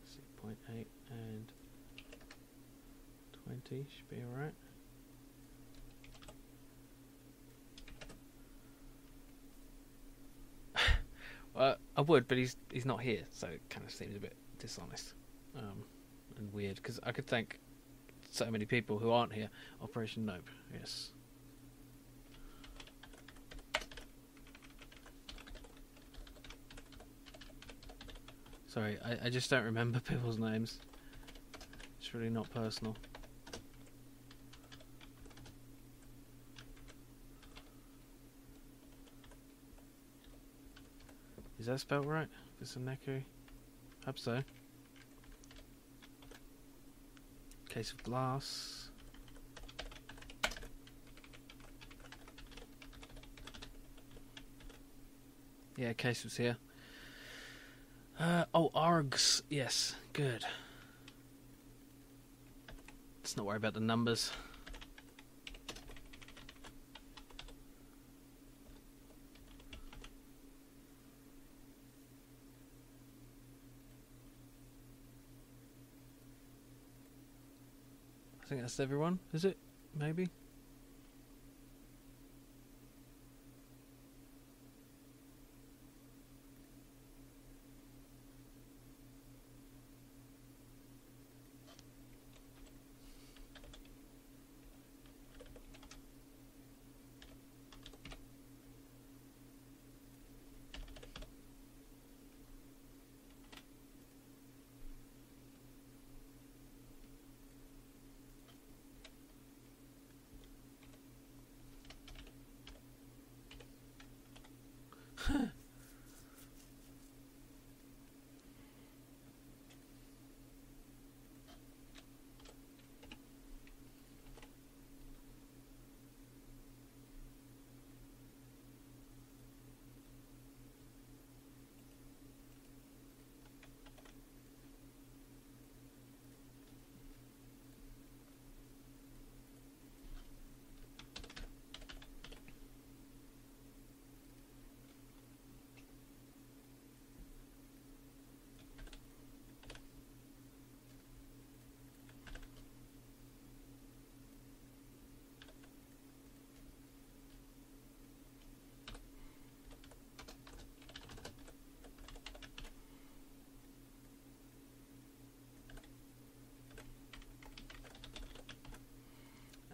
Let's see, 0.8 and 20 should be alright. I would, but he's not here, so it kind of seems a bit dishonest and weird, because I could thank so many people who aren't here. Operation Nope, yes. Sorry, I just don't remember people's names. It's really not personal. Is that spelled right? Visaneku? Hope so. Case of glass. Yeah, case was here. Oh, ARGs. Yes, good. Let's not worry about the numbers. I think that's everyone, is it? Maybe?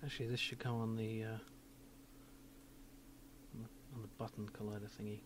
Actually, this should go on the button collider thingy.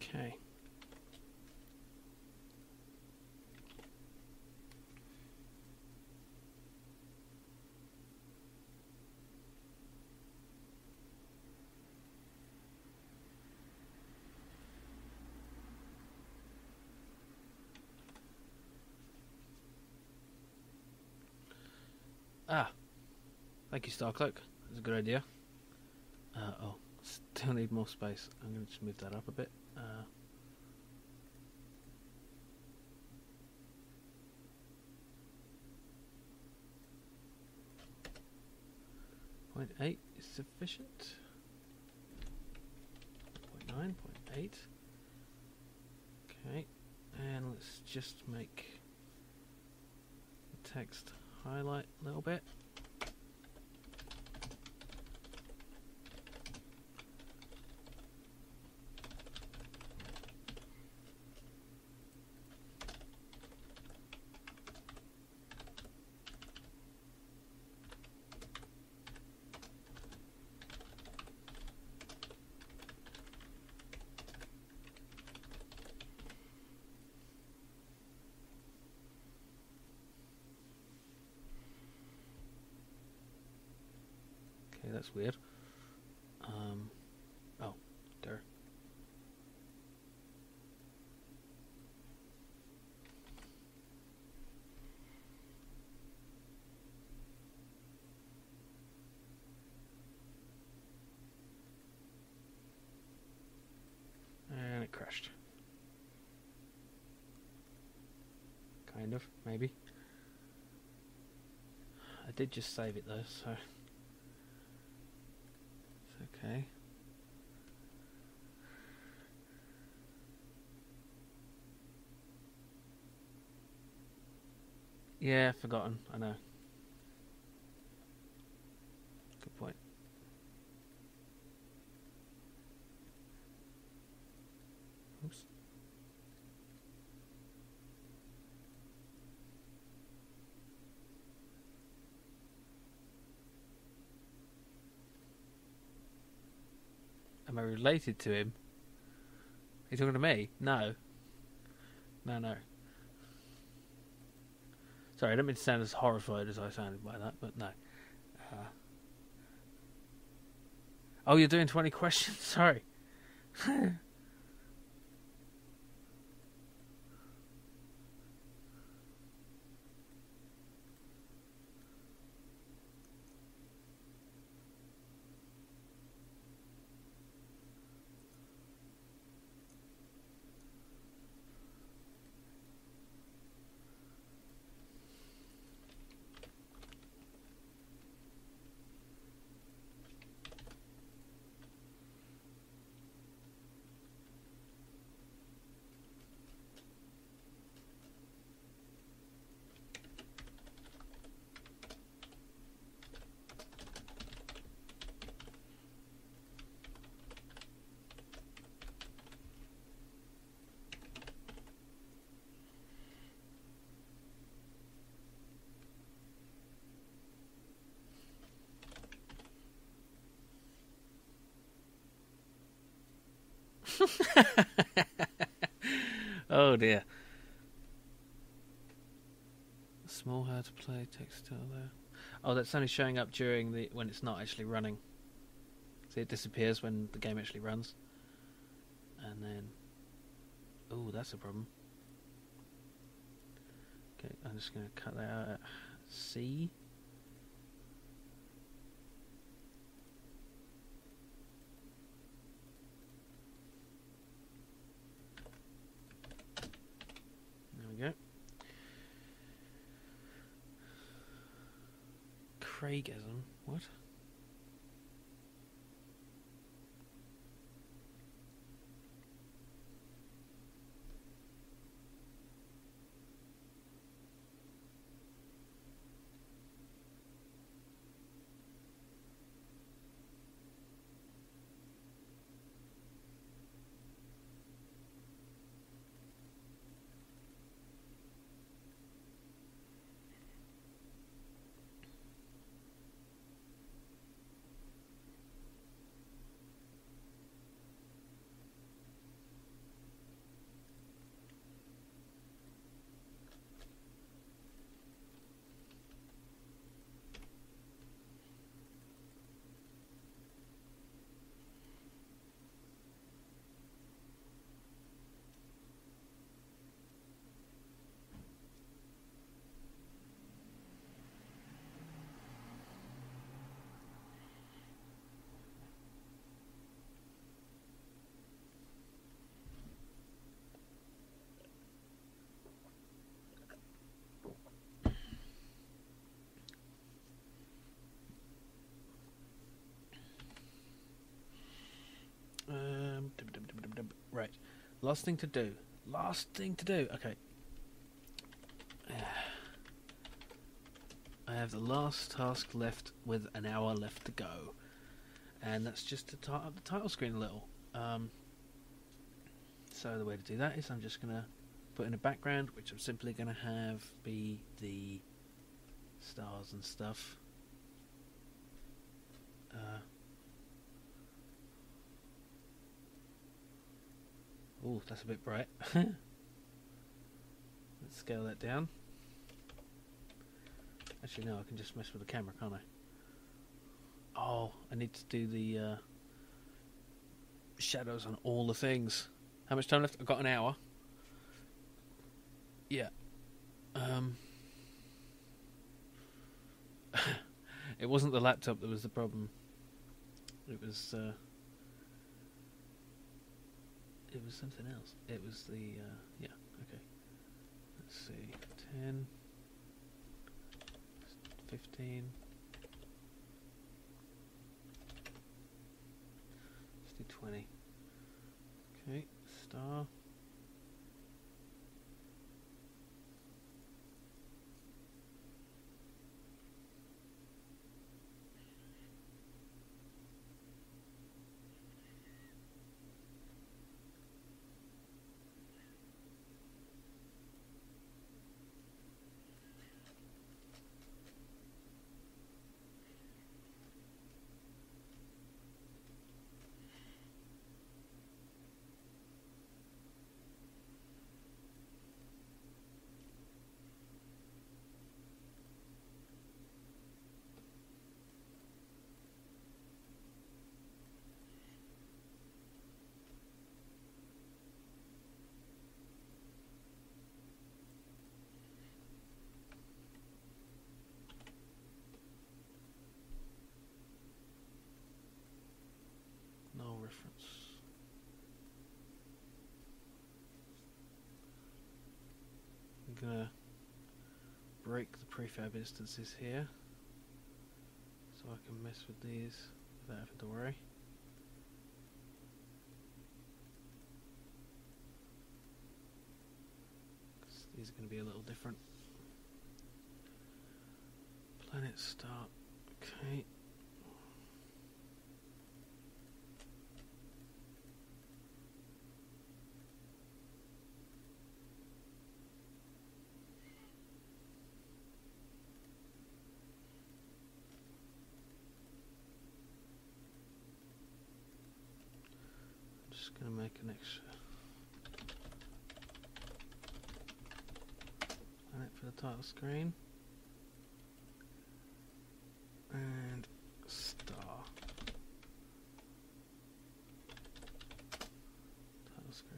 Okay. Ah, thank you, Starcloak. That's a good idea. Oh, still need more space. I'm going to just move that up a bit. 0.8 is sufficient. 0.9, 0.8. Okay, and let's just make the text highlight a little bit. Okay, that's weird. Oh, there. And it crashed. Kind of, maybe. I did just save it though, so it's okay. Yeah, forgotten, I know. Good point. Oops. Am I related to him? Are you talking to me? No. No. Sorry, I don't mean to sound as horrified as I sounded by that, but no. Oh, you're doing 20 questions? Sorry. Oh dear. Small how to play textile there. Oh, that's only showing up during the when it's not actually running. See, it disappears when the game actually runs. And then, oh, that's a problem. Okay, I'm just going to cut that out at C. There we go. Craigism? What? Right. Last thing to do. Okay. I have the last task left with an hour left to go. And that's just to tart up the title screen a little. So the way to do that is I'm just going to put in a background, which I'm simply going to have be the stars and stuff. Oh, that's a bit bright. Let's scale that down. Actually, no, I can just mess with the camera, can't I? Oh, I need to do the shadows on all the things. How much time left? I've got an hour. Yeah. It wasn't the laptop that was the problem. It was something else. It was the yeah. Okay. Let's see. 10, 15. Let's do 20. Okay, star. No reference. I'm gonna break the prefab instances here so I can mess with these without having to worry. These are going to be a little different. Planet start. Okay. I'm just going to make an extra planet for the title screen. And star. Title screen.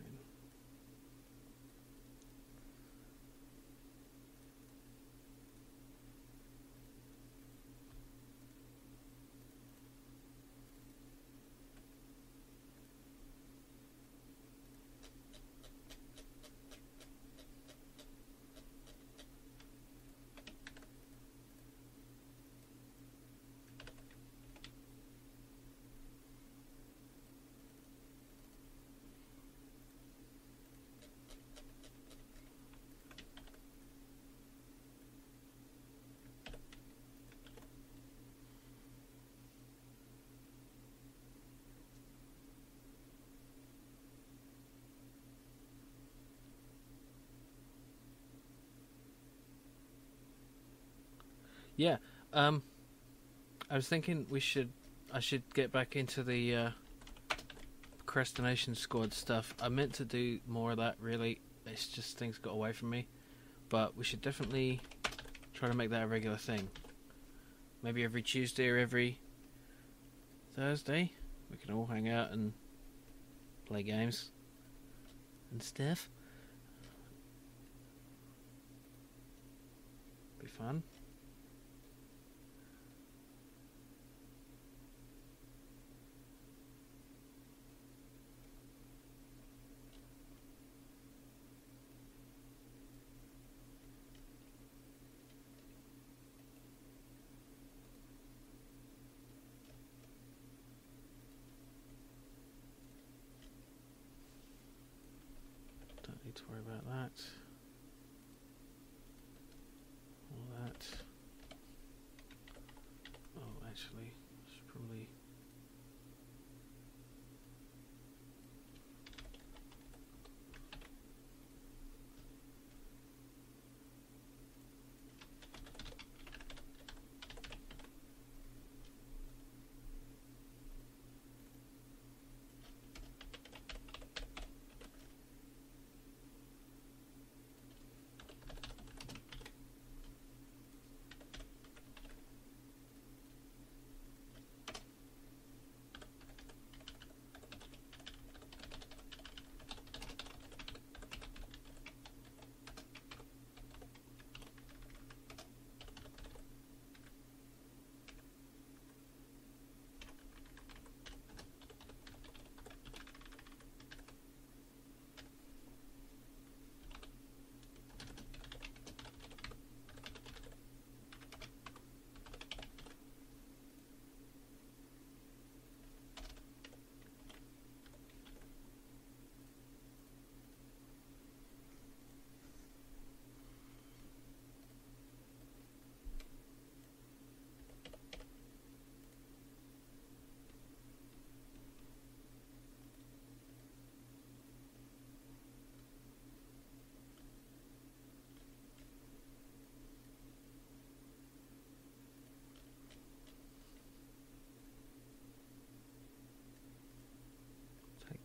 Yeah, I was thinking I should get back into the procrastination squad stuff. I meant to do more of that, really. It's just things got away from me. But we should definitely try to make that a regular thing. Maybe every Tuesday or every Thursday, we can all hang out and play games and stuff. Be fun. Don't need to worry about that. All that.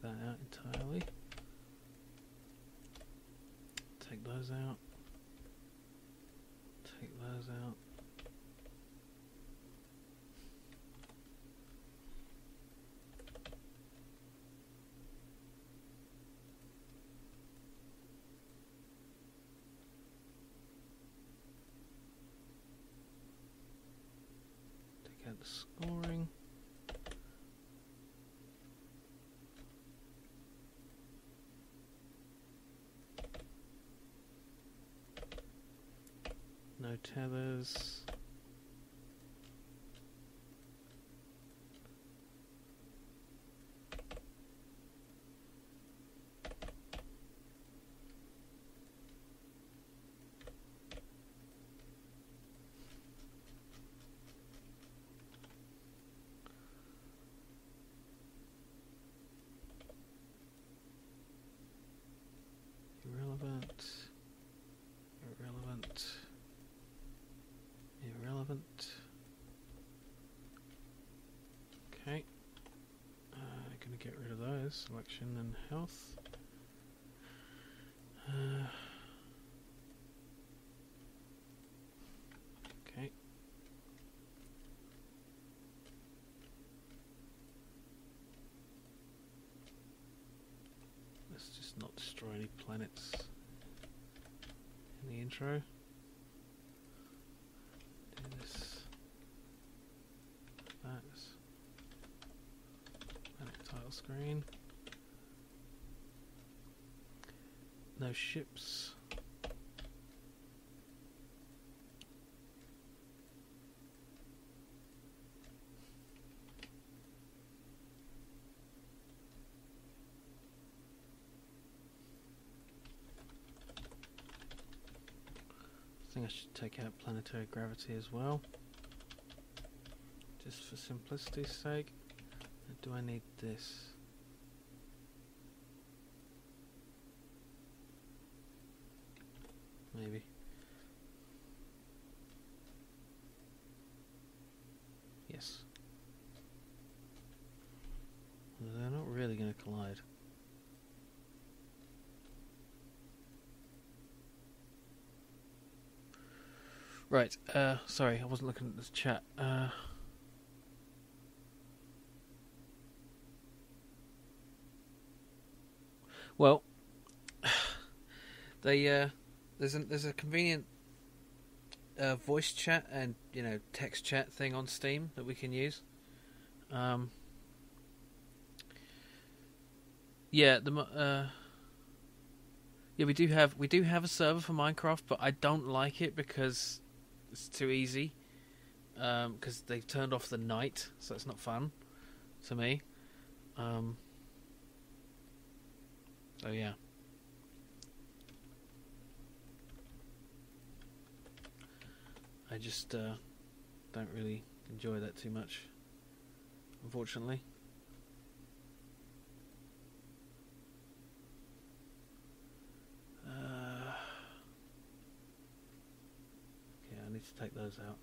that out entirely. Take those out. Take those out. Take out the scoring. No tethers. Irrelevant. Irrelevant. Irrelevant. Okay. Gonna get rid of those. Selection and health. Okay. Let's just not destroy any planets in the intro. Do this. That's planet tile screen. No ships. I think I should take out planetary gravity as well, just for simplicity's sake. Do I need this? Maybe. Yes. They're not really going to collide. Right, sorry, I wasn't looking at this chat. Well, there's a convenient voice chat and text chat thing on Steam that we can use. Yeah, we do have a server for Minecraft, but I don't like it because it's too easy. Because they've turned off the night, so it's not fun to me. So yeah. I just don't really enjoy that too much, unfortunately. Okay, I need to take those out.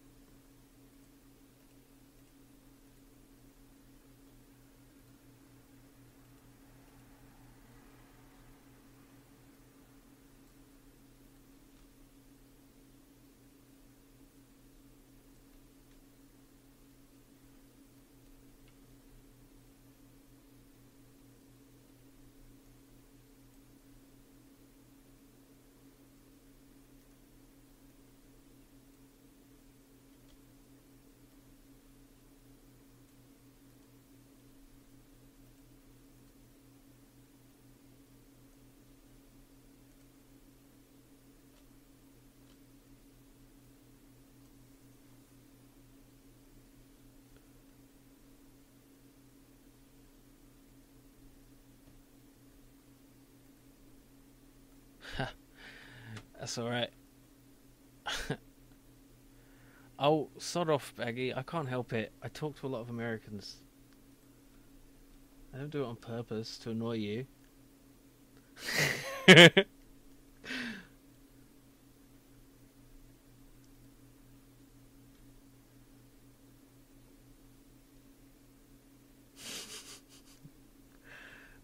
That's alright. Oh, sod off, Baggy. I can't help it. I talk to a lot of Americans. I don't do it on purpose to annoy you.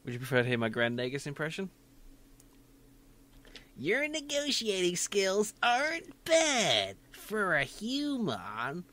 Would you prefer to hear my Grand Nagus impression? Your negotiating skills aren't bad for a human.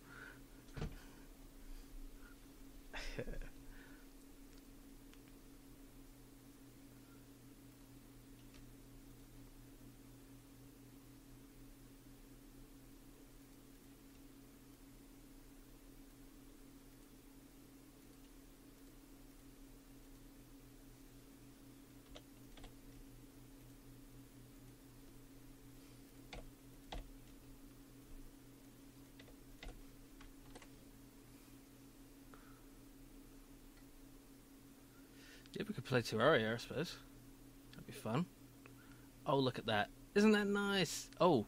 Yeah, we could play Terraria, I suppose. That'd be fun. Oh, look at that. Isn't that nice? Oh,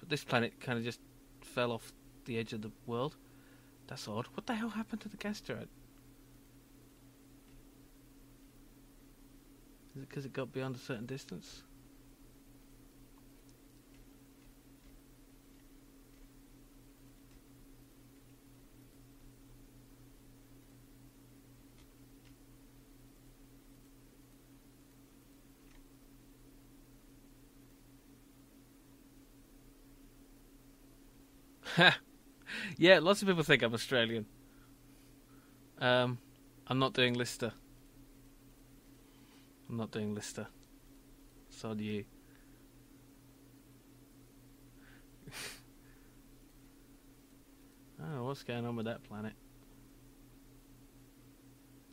but this planet kind of just fell off the edge of the world. That's odd. What the hell happened to the gas turret? Is it because it got beyond a certain distance? Yeah, lots of people think I'm Australian. I'm not doing Lister. I'm not doing Lister. Sod you. Oh, what's going on with that planet?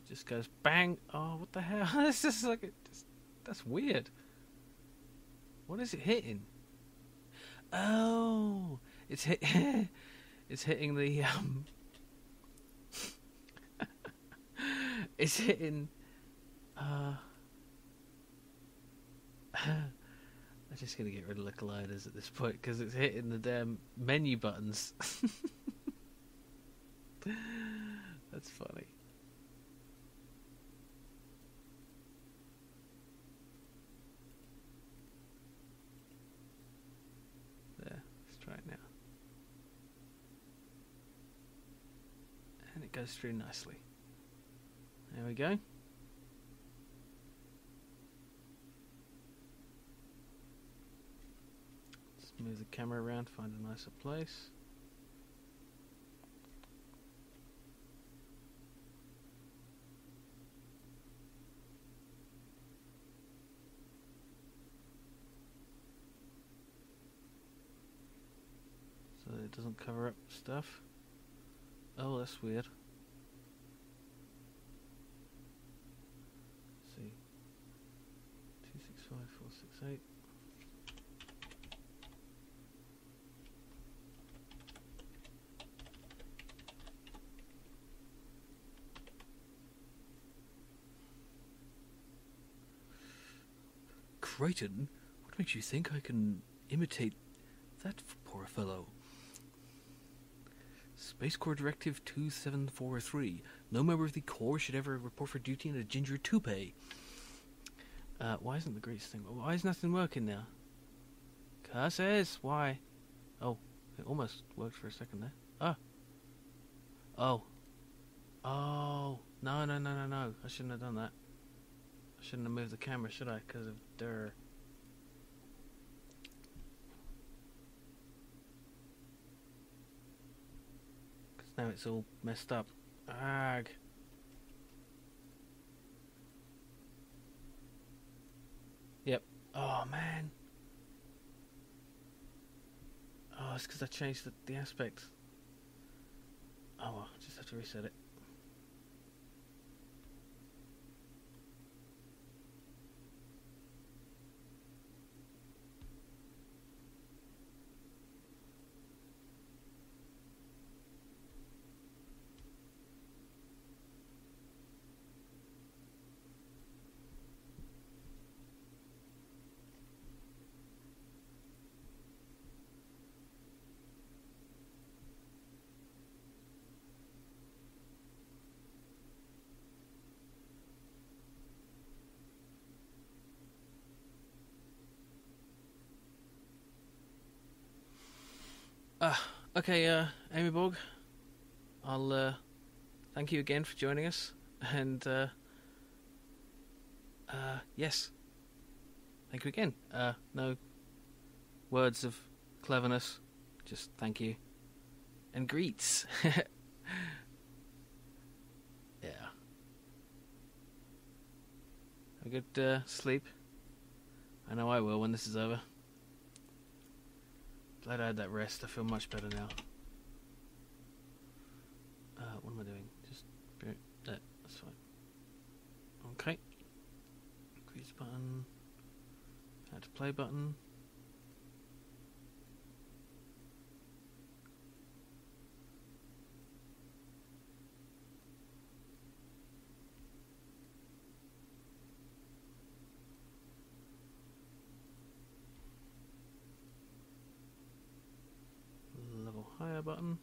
Just goes bang. Oh, what the hell? It's just like that's weird. What is it hitting? Oh, it's hit. It's hitting the It's hitting. I'm just gonna get rid of the colliders at this point because it's hitting the damn menu buttons. That's funny. There, let's try it now. And it goes through nicely. There we go. Let's move the camera around, find a nicer place. So that it doesn't cover up stuff. Oh, that's weird. Let's see. 265, 468. Crichton, what makes you think I can imitate that poor fellow? Space Corps Directive 2743. No member of the Corps should ever report for duty in a ginger toupee. Why isn't the greatest thing? Why is nothing working now? Curses, why? Oh, it almost worked for a second there. Ah. Oh. Oh. No. I shouldn't have done that. I shouldn't have moved the camera, should I? Because of Durr. Because now it's all messed up. Arg. Yep. Oh, man. Oh, it's because I changed the aspect. Oh, well, I just have to reset it. Okay, Amy Borg, I'll thank you again for joining us, and Yes. Thank you again. No words of cleverness. Just thank you. And greets. Yeah. Have a good sleep. I know I will when this is over. Glad I had that rest. I feel much better now. What am I doing? Just that's fine. Okay. Increase button. Add to play button. Level higher button.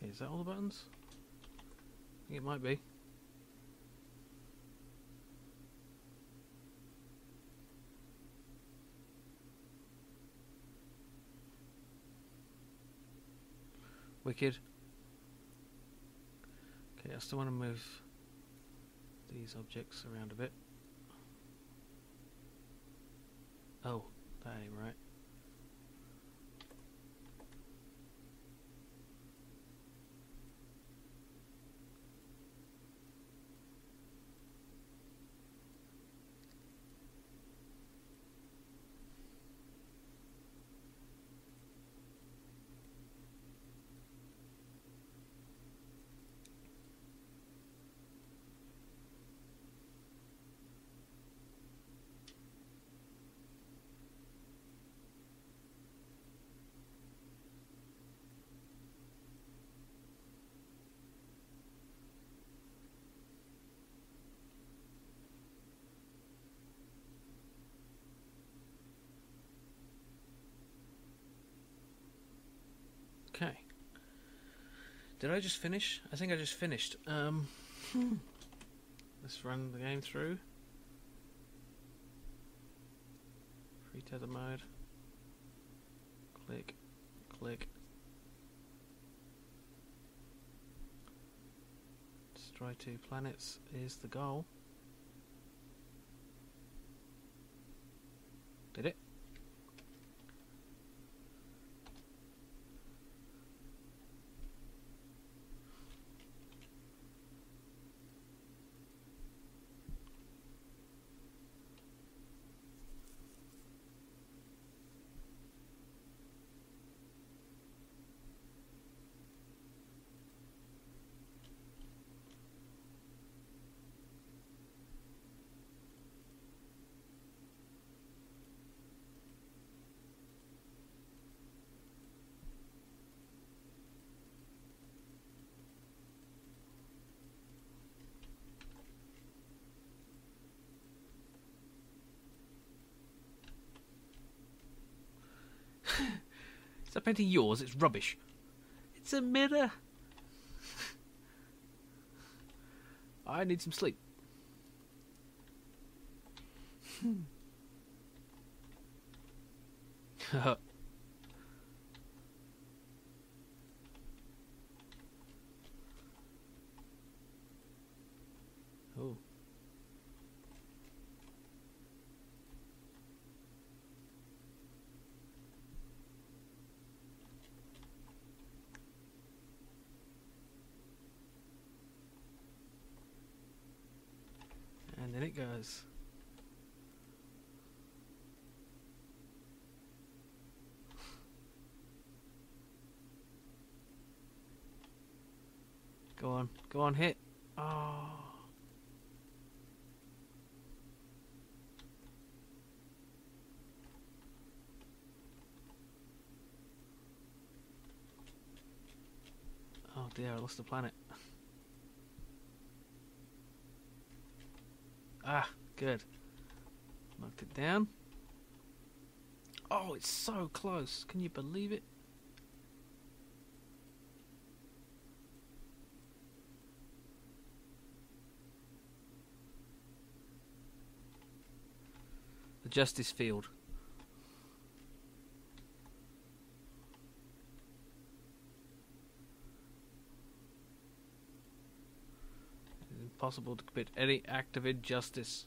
Okay, is that all the buttons? I think it might be. Wicked. Okay, I still want to move these objects around a bit. Oh, that ain't right. Okay. Did I just finish? I think I just finished. Let's run the game through. Free tether mode. Click. Click. Destroy 2 planets is the goal. Did it? Is that painting yours? It's rubbish. It's a mirror. I need some sleep. Oh. And then it goes. on. Go on, hit. Oh. Oh dear, I lost the planet. Ah, good. Knocked it down. Oh, it's so close. Can you believe it? The Justice Field. It's impossible to commit any act of injustice.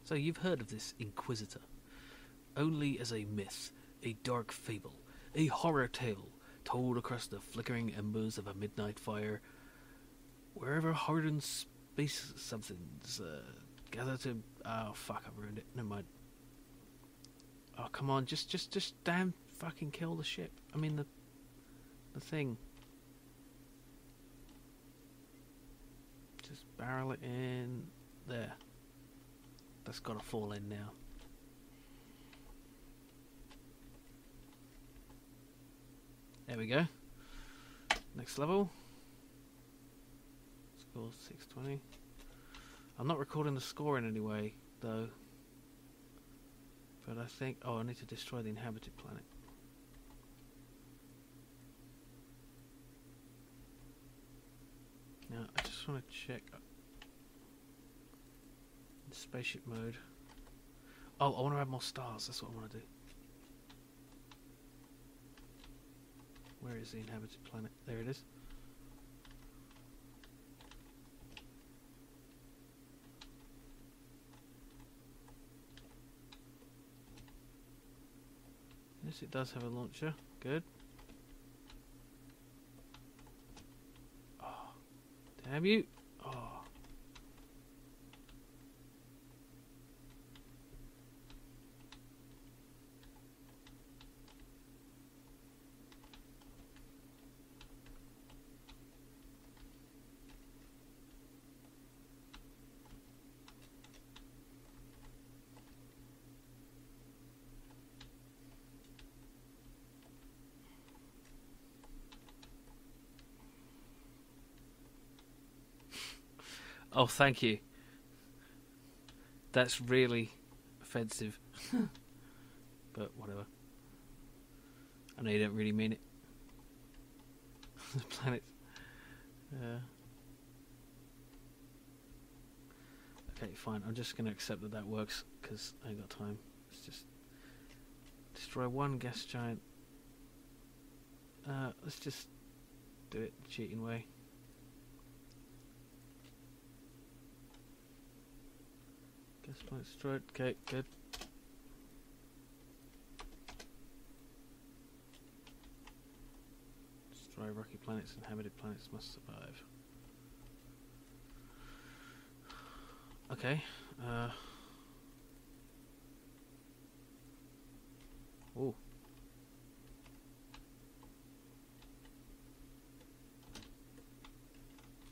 So you've heard of this Inquisitor. Only as a myth, a dark fable, a horror tale, told across the flickering embers of a midnight fire, wherever hardened space somethings gather to... Oh, fuck, I ruined it. Never mind. Oh, come on, just damn fucking kill the ship. I mean, the thing. Just barrel it in there. That's got to fall in now. There we go. Next level. Score 620. I'm not recording the score in any way, though. But I think... Oh, I need to destroy the inhabited planet. Now, I just want to check... Spaceship mode. Oh, I want to add more stars. That's what I want to do. Where is the inhabited planet? There it is. Yes, it does have a launcher. Good. Oh, damn you. Oh. Oh, thank you. That's really offensive. But whatever. I know you don't really mean it. The planets. Okay, fine. I'm just going to accept that that works because I ain't got time. Let's just destroy one gas giant. Let's just do it the cheating way. Gas planet destroyed. Okay, good. Destroy rocky planets. Inhabited planets must survive. Okay. Oh.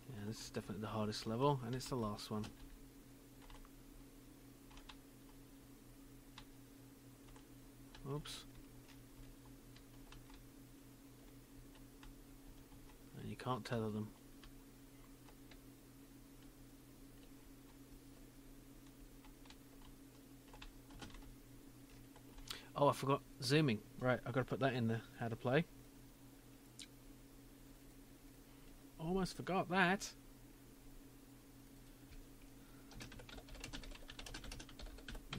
Yeah, this is definitely the hardest level, and it's the last one. Oops. And you can't tether them. Oh, I forgot zooming. Right, I've got to put that in the how to play. Almost forgot that.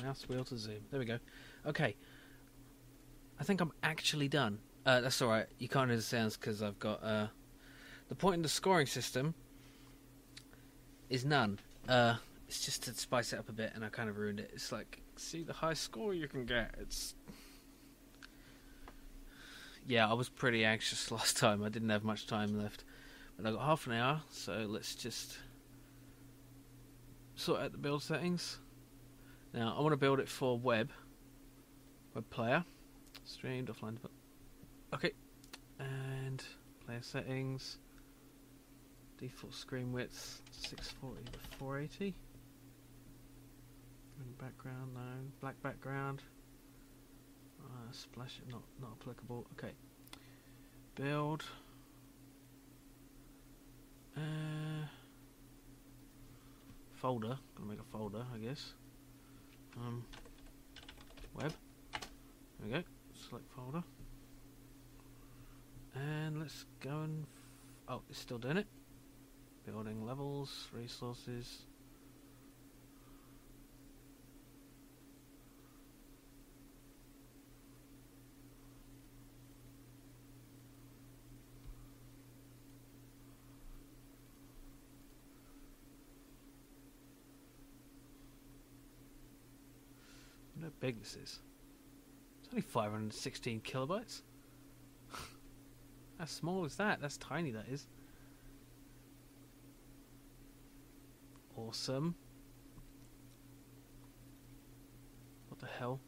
Mouse wheel to zoom. There we go. Okay. I think I'm actually done. That's alright. You can't hear the sounds because I've got... the point in the scoring system is none. It's just to spice it up a bit, and I kind of ruined it. It's like, see the high score you can get. It's... Yeah, I was pretty anxious last time. I didn't have much time left. But I got half an hour, so let's just sort out the build settings. Now I want to build it for web player, streamed offline. Okay, and player settings, default screen width 640 to 480. Background, no. Black background. Splash, not applicable. Okay. Build. Folder. Gonna make a folder, I guess. Web. There we go. Select folder. And let's go and... oh, it's still doing it. Building levels, resources. I wonder how big this is. It's only 516 kilobytes. How small is that? That's tiny, that is. Awesome. What the hell?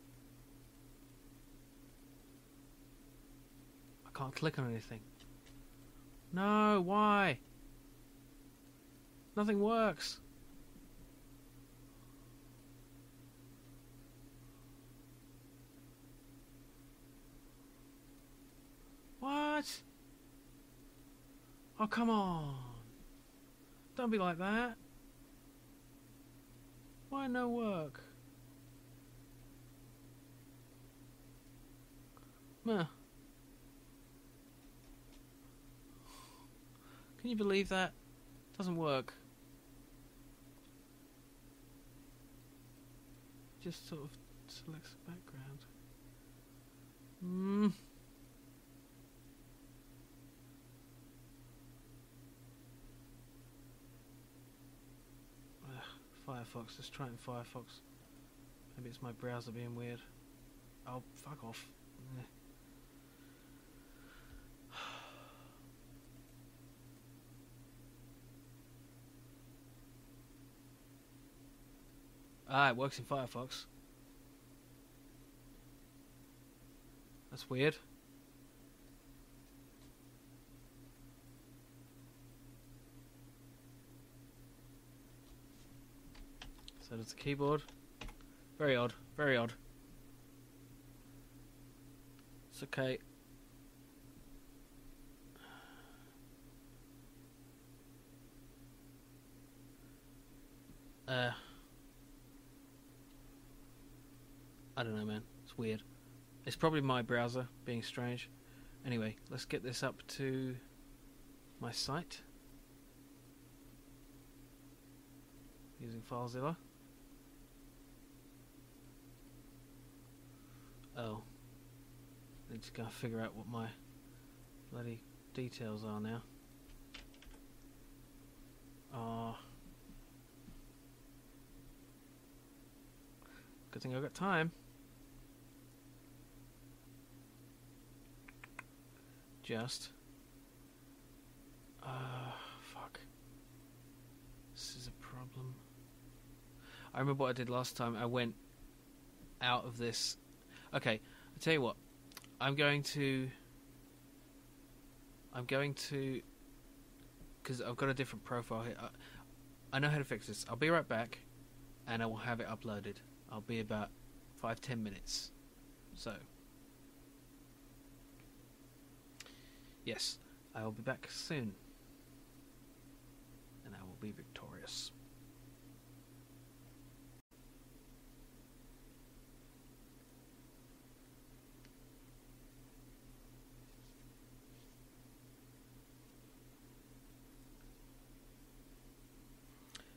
I can't click on anything. No, why? Nothing works. What? Oh, come on. Don't be like that. Why no work? Meh. Can you believe that? Doesn't work. Just sort of selects the background. Firefox, let's try it in Firefox. Maybe it's my browser being weird. Oh, fuck off. Ah, it works in Firefox. That's weird. So does the keyboard. Very odd, very odd. It's okay. I don't know, man. It's weird. It's probably my browser being strange. Anyway, let's get this up to my site. Using FileZilla. Oh. I need to go figure out what my bloody details are now. Good thing I've got time. Just. Fuck. This is a problem. I remember what I did last time. I went out of this. Okay, I'll tell you what. I'm going to, because I've got a different profile here. I know how to fix this. I'll be right back, and I will have it uploaded. I'll be about 5-10 minutes. So, yes, I will be back soon, and I will be victorious.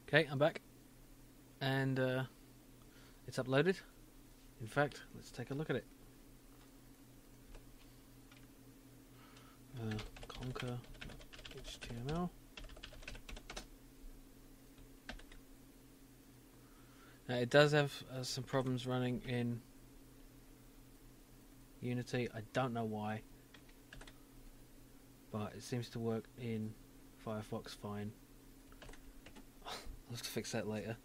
Okay, I'm back, and it's uploaded. In fact, let's take a look at it. Conker HTML. Now, it does have some problems running in Unity. I don't know why, but it seems to work in Firefox fine. I'll have to fix that later.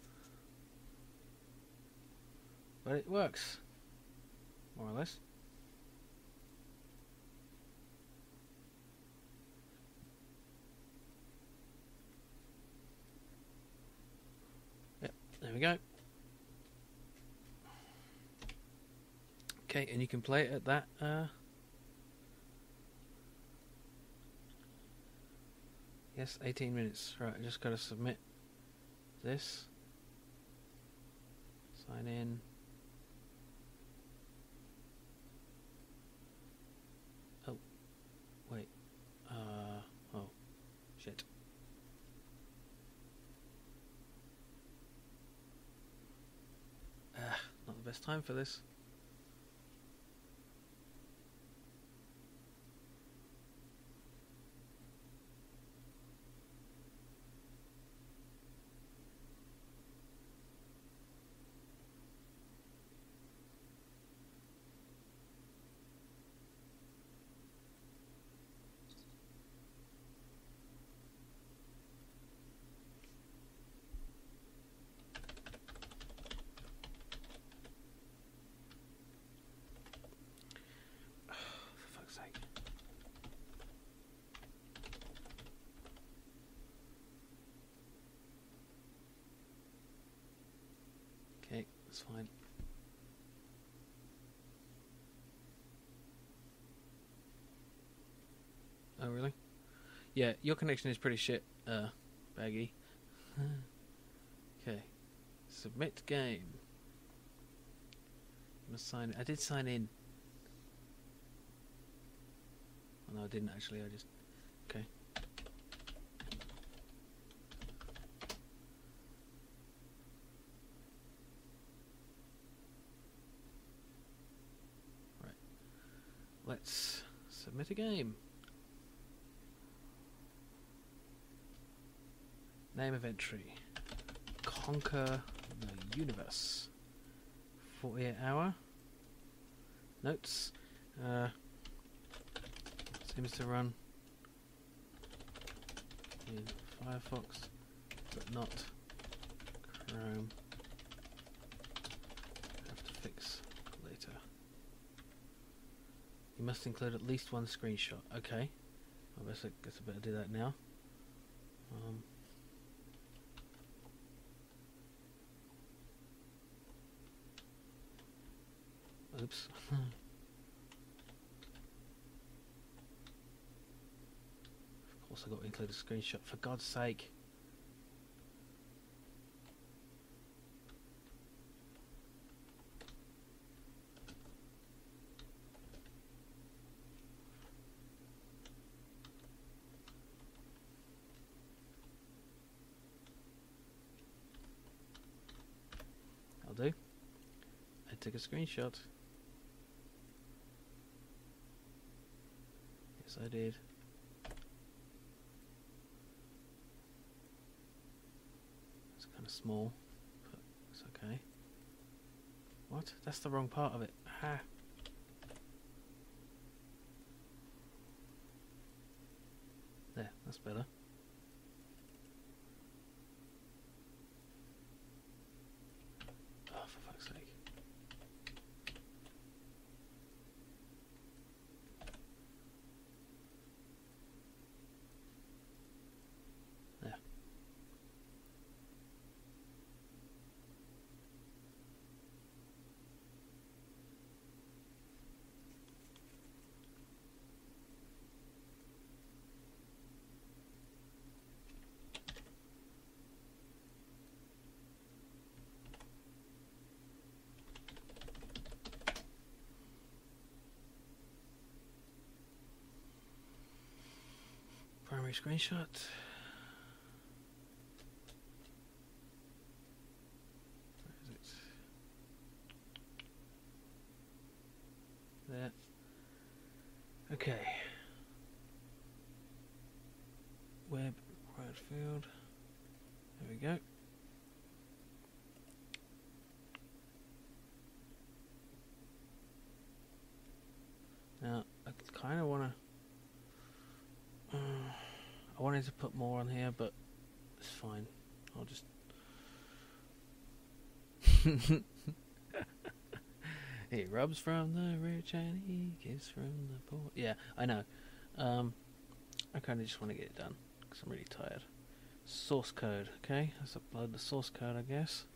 But it works, more or less. Yep, there we go. Okay, and you can play it at that. Yes, 18 minutes. Right, I just got to submit this. Sign in. Oh, wait. Oh, shit. Not the best time for this. For fuck's sake. Okay, that's fine. Oh, really? Yeah, your connection is pretty shit, Baggy. Okay. Submit game. You must sign in. I did sign in. Oh, no, I didn't actually. I just... Okay. Right. Let's submit a game. Name of entry. Conker the Universe. 48 hour. Notes. Seems to run in Firefox, but not Chrome. Have to fix later. You must include at least one screenshot. Okay. I guess I better do that now. Oops. Of course I got to include a screenshot, for God's sake. I'll do. I took a screenshot. Yes, I did. It's kind of small, but it's okay. What? That's the wrong part of it. Ah. There, that's better. Oh, for fuck's sake. There. Primary screenshot. Where is it? There. Okay. Web required field. There we go. Now I kind of want to. I wanted to put more on here, but it's fine. I'll just. He robs from the rich and he gives from the poor. Yeah, I know. I kind of just want to get it done because I'm really tired. Source code, okay? Let's upload the source code, I guess.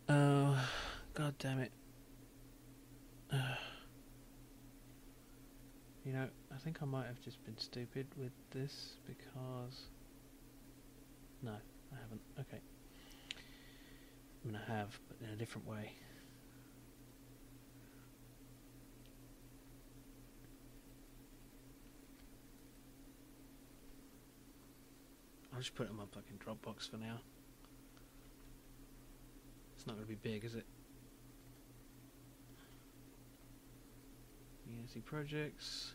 Oh, god damn it. You know, I think I might have just been stupid with this because... No, I haven't. Okay. I mean, I have, but in a different way. I'll just put it in my fucking Dropbox for now. It's not going to be big, is it? Unity projects.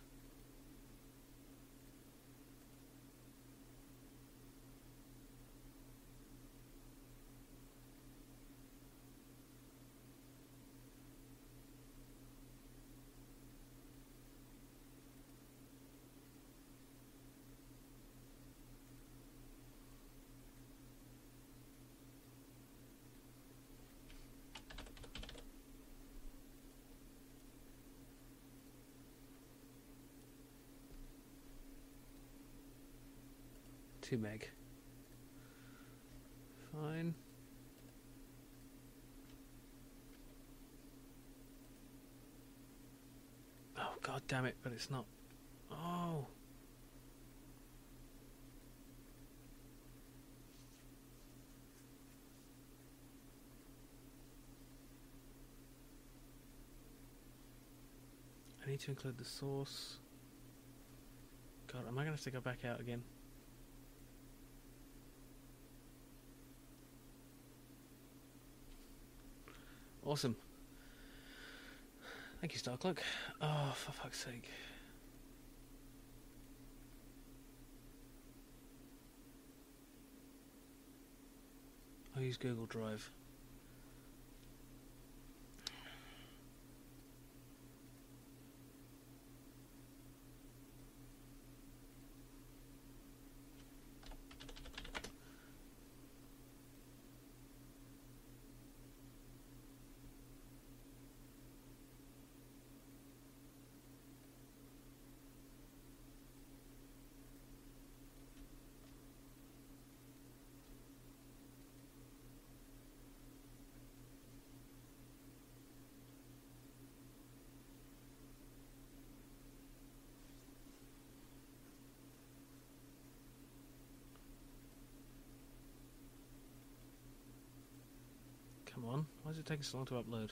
Two meg. Fine. Oh god damn it, but it's not. Oh. I need to include the source. God, am I going to have to go back out again? Awesome. Thank you, Starcloak. Oh, for fuck's sake. I'll use Google Drive. Come on, why is it taking so long to upload?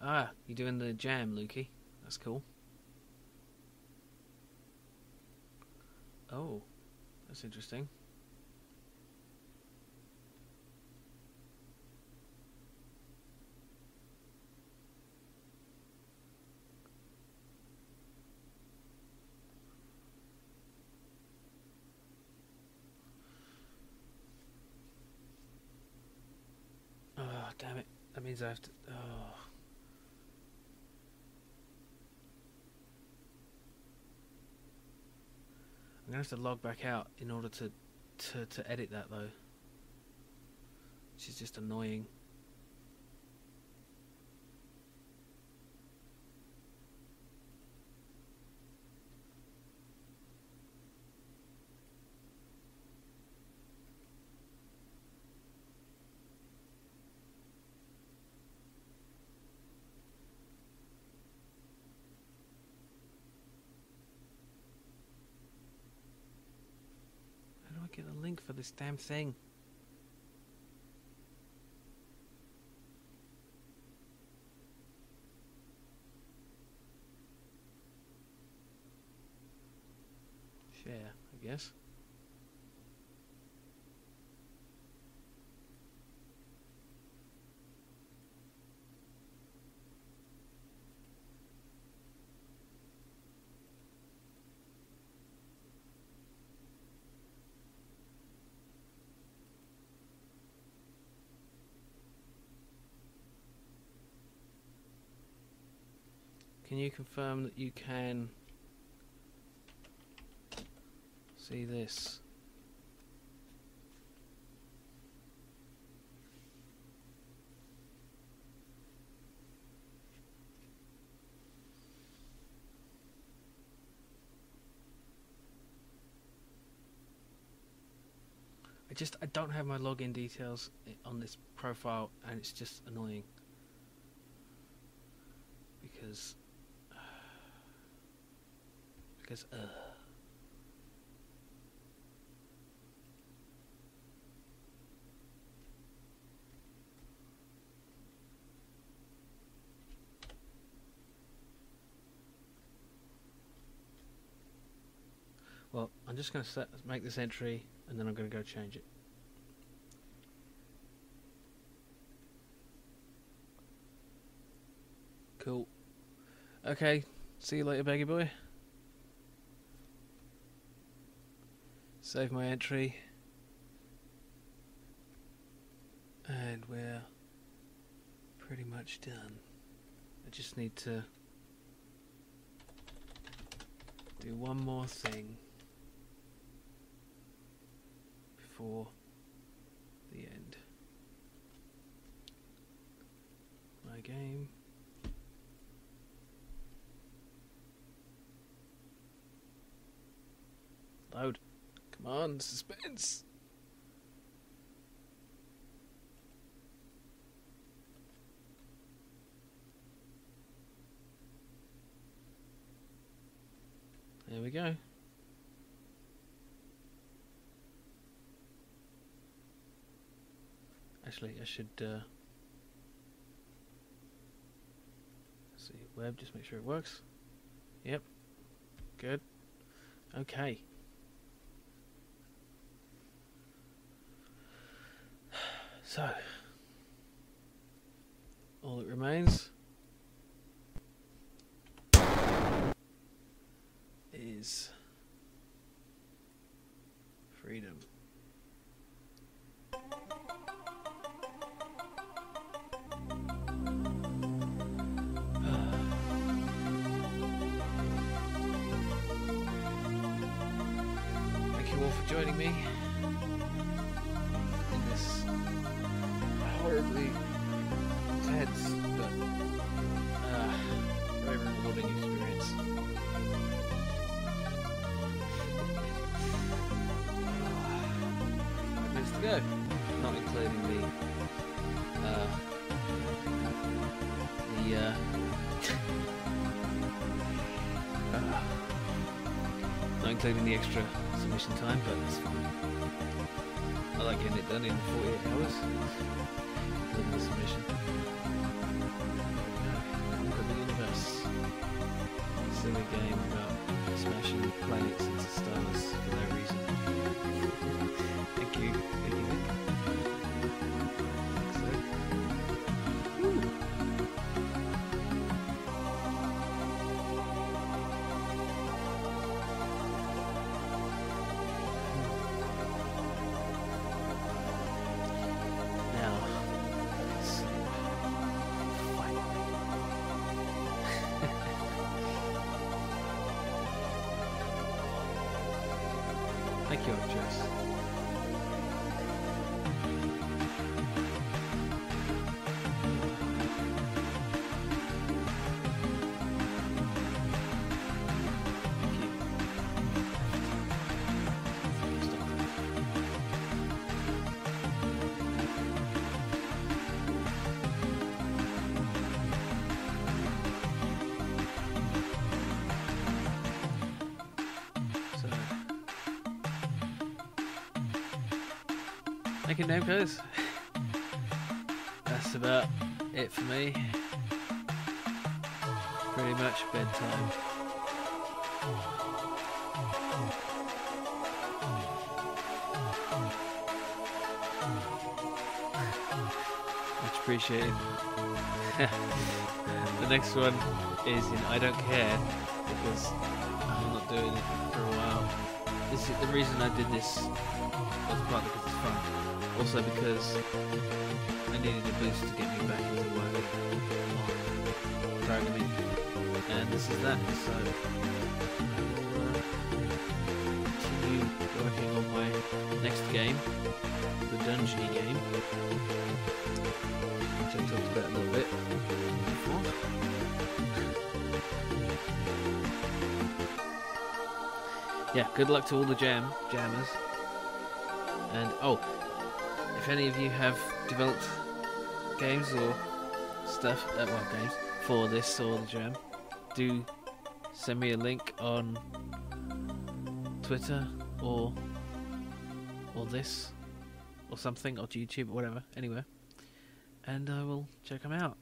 Ah, you're doing the jam, Lukey. That's cool. Oh, that's interesting. Oh, damn it. That means I have to... Oh. I'm going to have to log back out in order to edit that, though. Which is just annoying. Get a link for this damn thing. Share, I guess. Can you confirm that you can See this. I don't have my login details on this profile, and it's just annoying because well, I'm just going to make this entry, and then I'm going to go change it. Cool. Okay, see you later, baggy boy. Save my entry. And we're pretty much done. I just need to do one more thing before the end. My game. Load. Come on, suspense. There we go. Actually, I should see web, just make sure it works. Yep. Good. Okay. So, all that remains is freedom. Thank you all for joining me in this horribly tense but very rewarding experience. 5 minutes to go, not including not including the extra submission time, but that's fine. I like getting it done in 48 hours. Including the submission. Conker the Universe. Silly game about smashing planets into stars for no reason. Thank you. Thank you, Nick. Thank you, actress. Thank you, Namecos. That's about it for me. Pretty much bedtime. Much appreciated. The next one is in I Don't Care, because I'm not doing it for a while. This is the reason I did this, was partly because it's fun. Also because I needed a boost to get me back into work on programming, and this is that, so I will continue game, the Dungeony game, which I talked about a little bit before. Yeah, good luck to all the jammers. And if any of you have developed games or stuff, games for this or the jam, do send me a link on Twitter or this or something, or YouTube or whatever, anywhere, and I will check them out.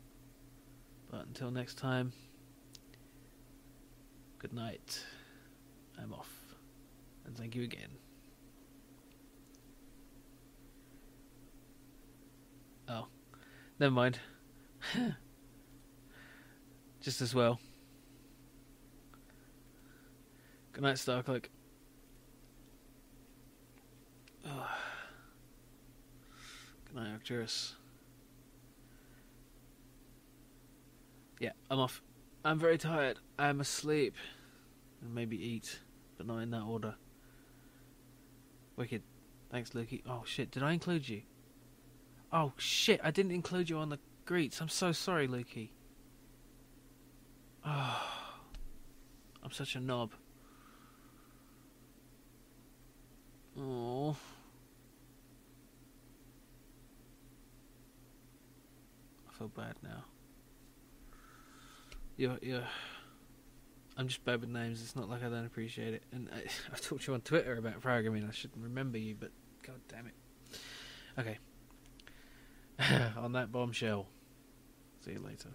But until next time, good night. I'm off, and thank you again. Oh, never mind. Just as well. Good night, Starcloak. Oh. Good night, Arcturus. Yeah, I'm off. I'm very tired. I'm asleep. And maybe eat, but not in that order. Wicked. Thanks, Lukey. Oh shit, did I include you? Oh shit, I didn't include you on the greets. I'm so sorry, Lukey. Oh, I'm such a knob. Oh. I feel bad now. You're. I'm just bad with names. It's not like I don't appreciate it. And I've talked to you on Twitter about programming. I should remember you, but god damn it. Okay. On that bombshell. See you later.